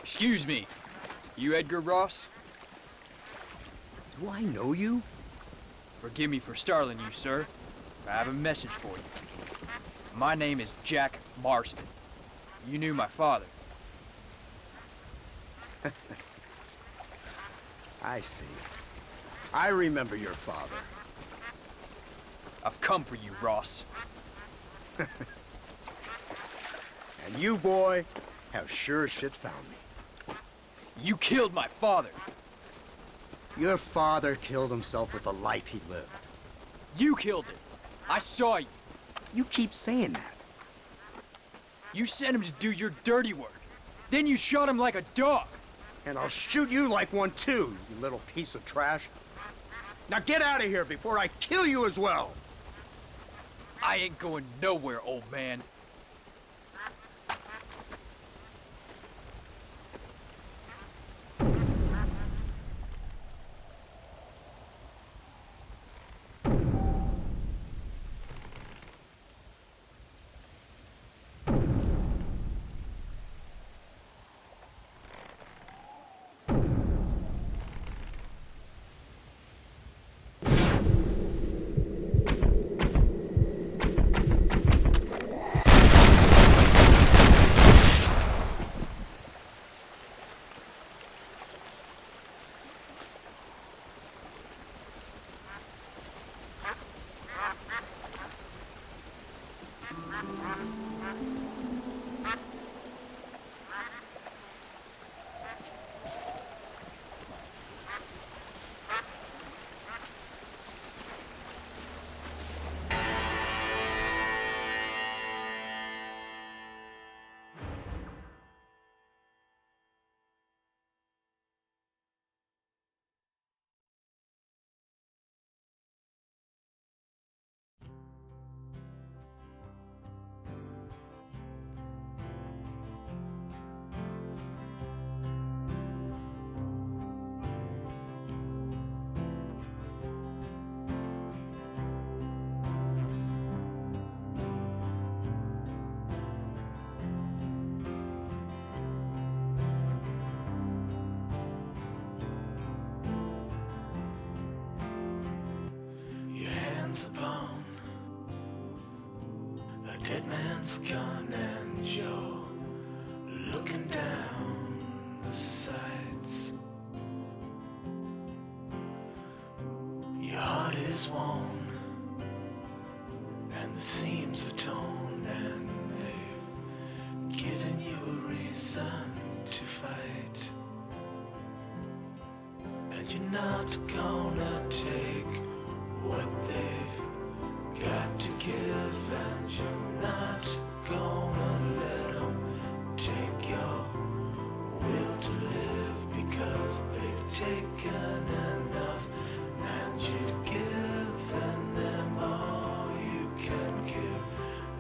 Excuse me. You Edgar Ross? Do I know you? Forgive me for startling you, sir. I have a message for you. My name is Jack Marston. You knew my father. I see. I remember your father. I've come for you, Ross. And you, boy, have sure as shit found me. You killed my father. Your father killed himself with the life he lived. You killed him. I saw you. You keep saying that. You sent him to do your dirty work. Then you shot him like a dog. And I'll shoot you like one too, you little piece of trash. Now get out of here before I kill you as well. I ain't going nowhere, old man. Upon a dead man's gun, and you're looking down the sights. Your heart is worn, and the seams are torn, and they've given you a reason to fight. And you're not gonna take what they've got to give, and you're not gonna let them take your will to live, because they've taken enough, and you've given them all you can give,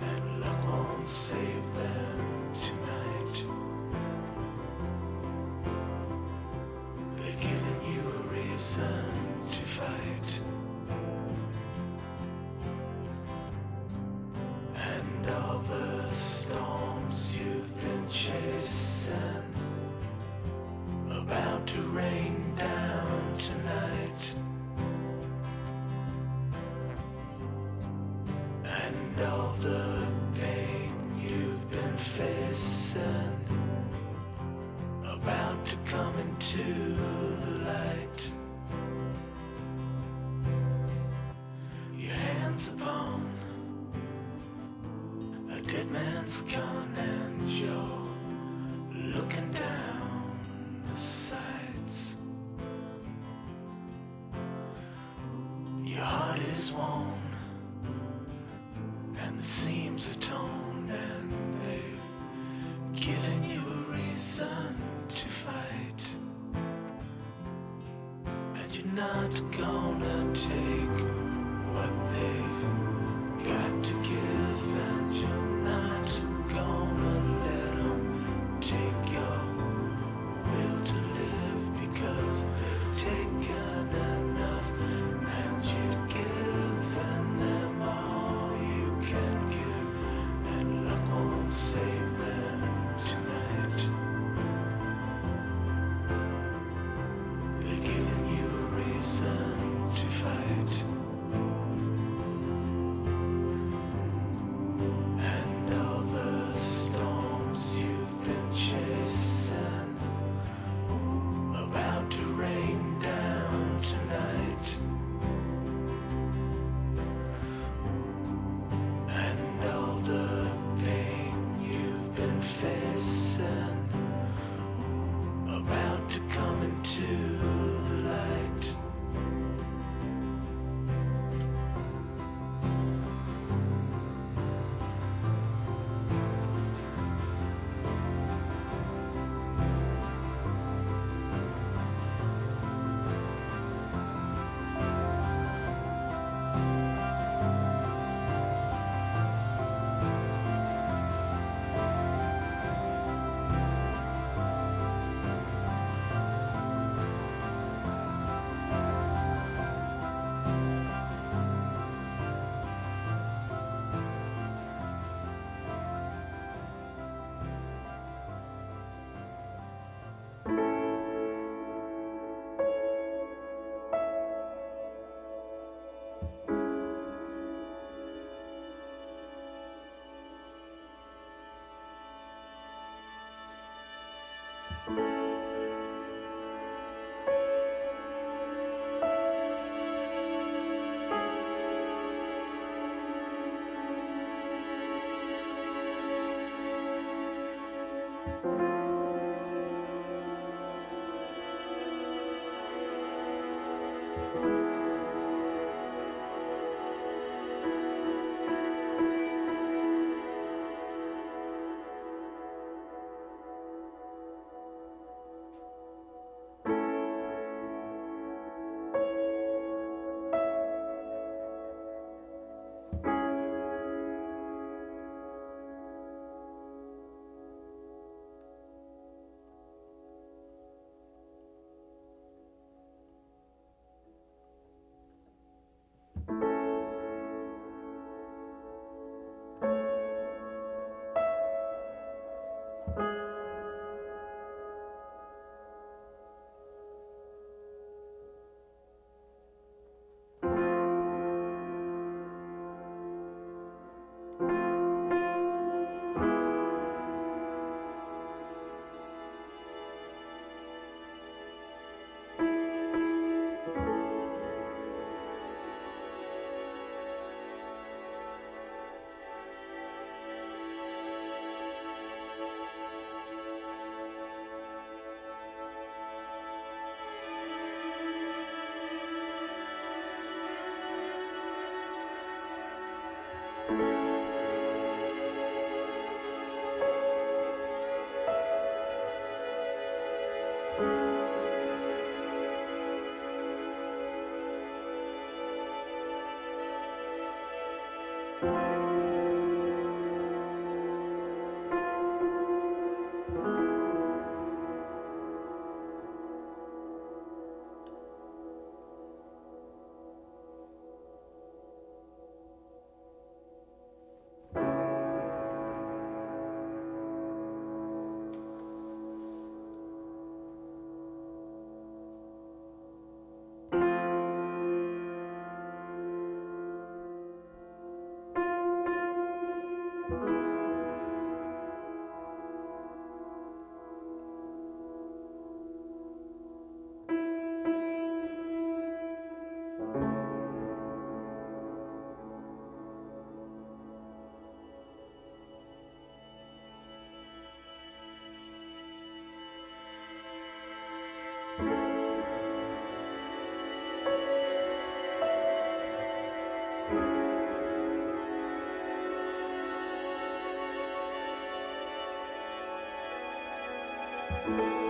and luck won't save them tonight. They've given you a reason to fight, and all the storms you've been chasing about to rain down tonight, and all the pain you've been facing about to come into the light. Your hands upon a dead man's gun, and you're looking down the sights. Your heart is worn, and the seams are torn, and they've given you a reason to fight. And you're not gonna take what they've got to give, and you're not gonna let them take your will to live, because they've taken enough, and you've given them all you can give, and luck won't save them tonight. They've given you a reason to fight, and all the storms you've been chasing about to rain down tonight, and all the pain you've been facing about to come into the light. you.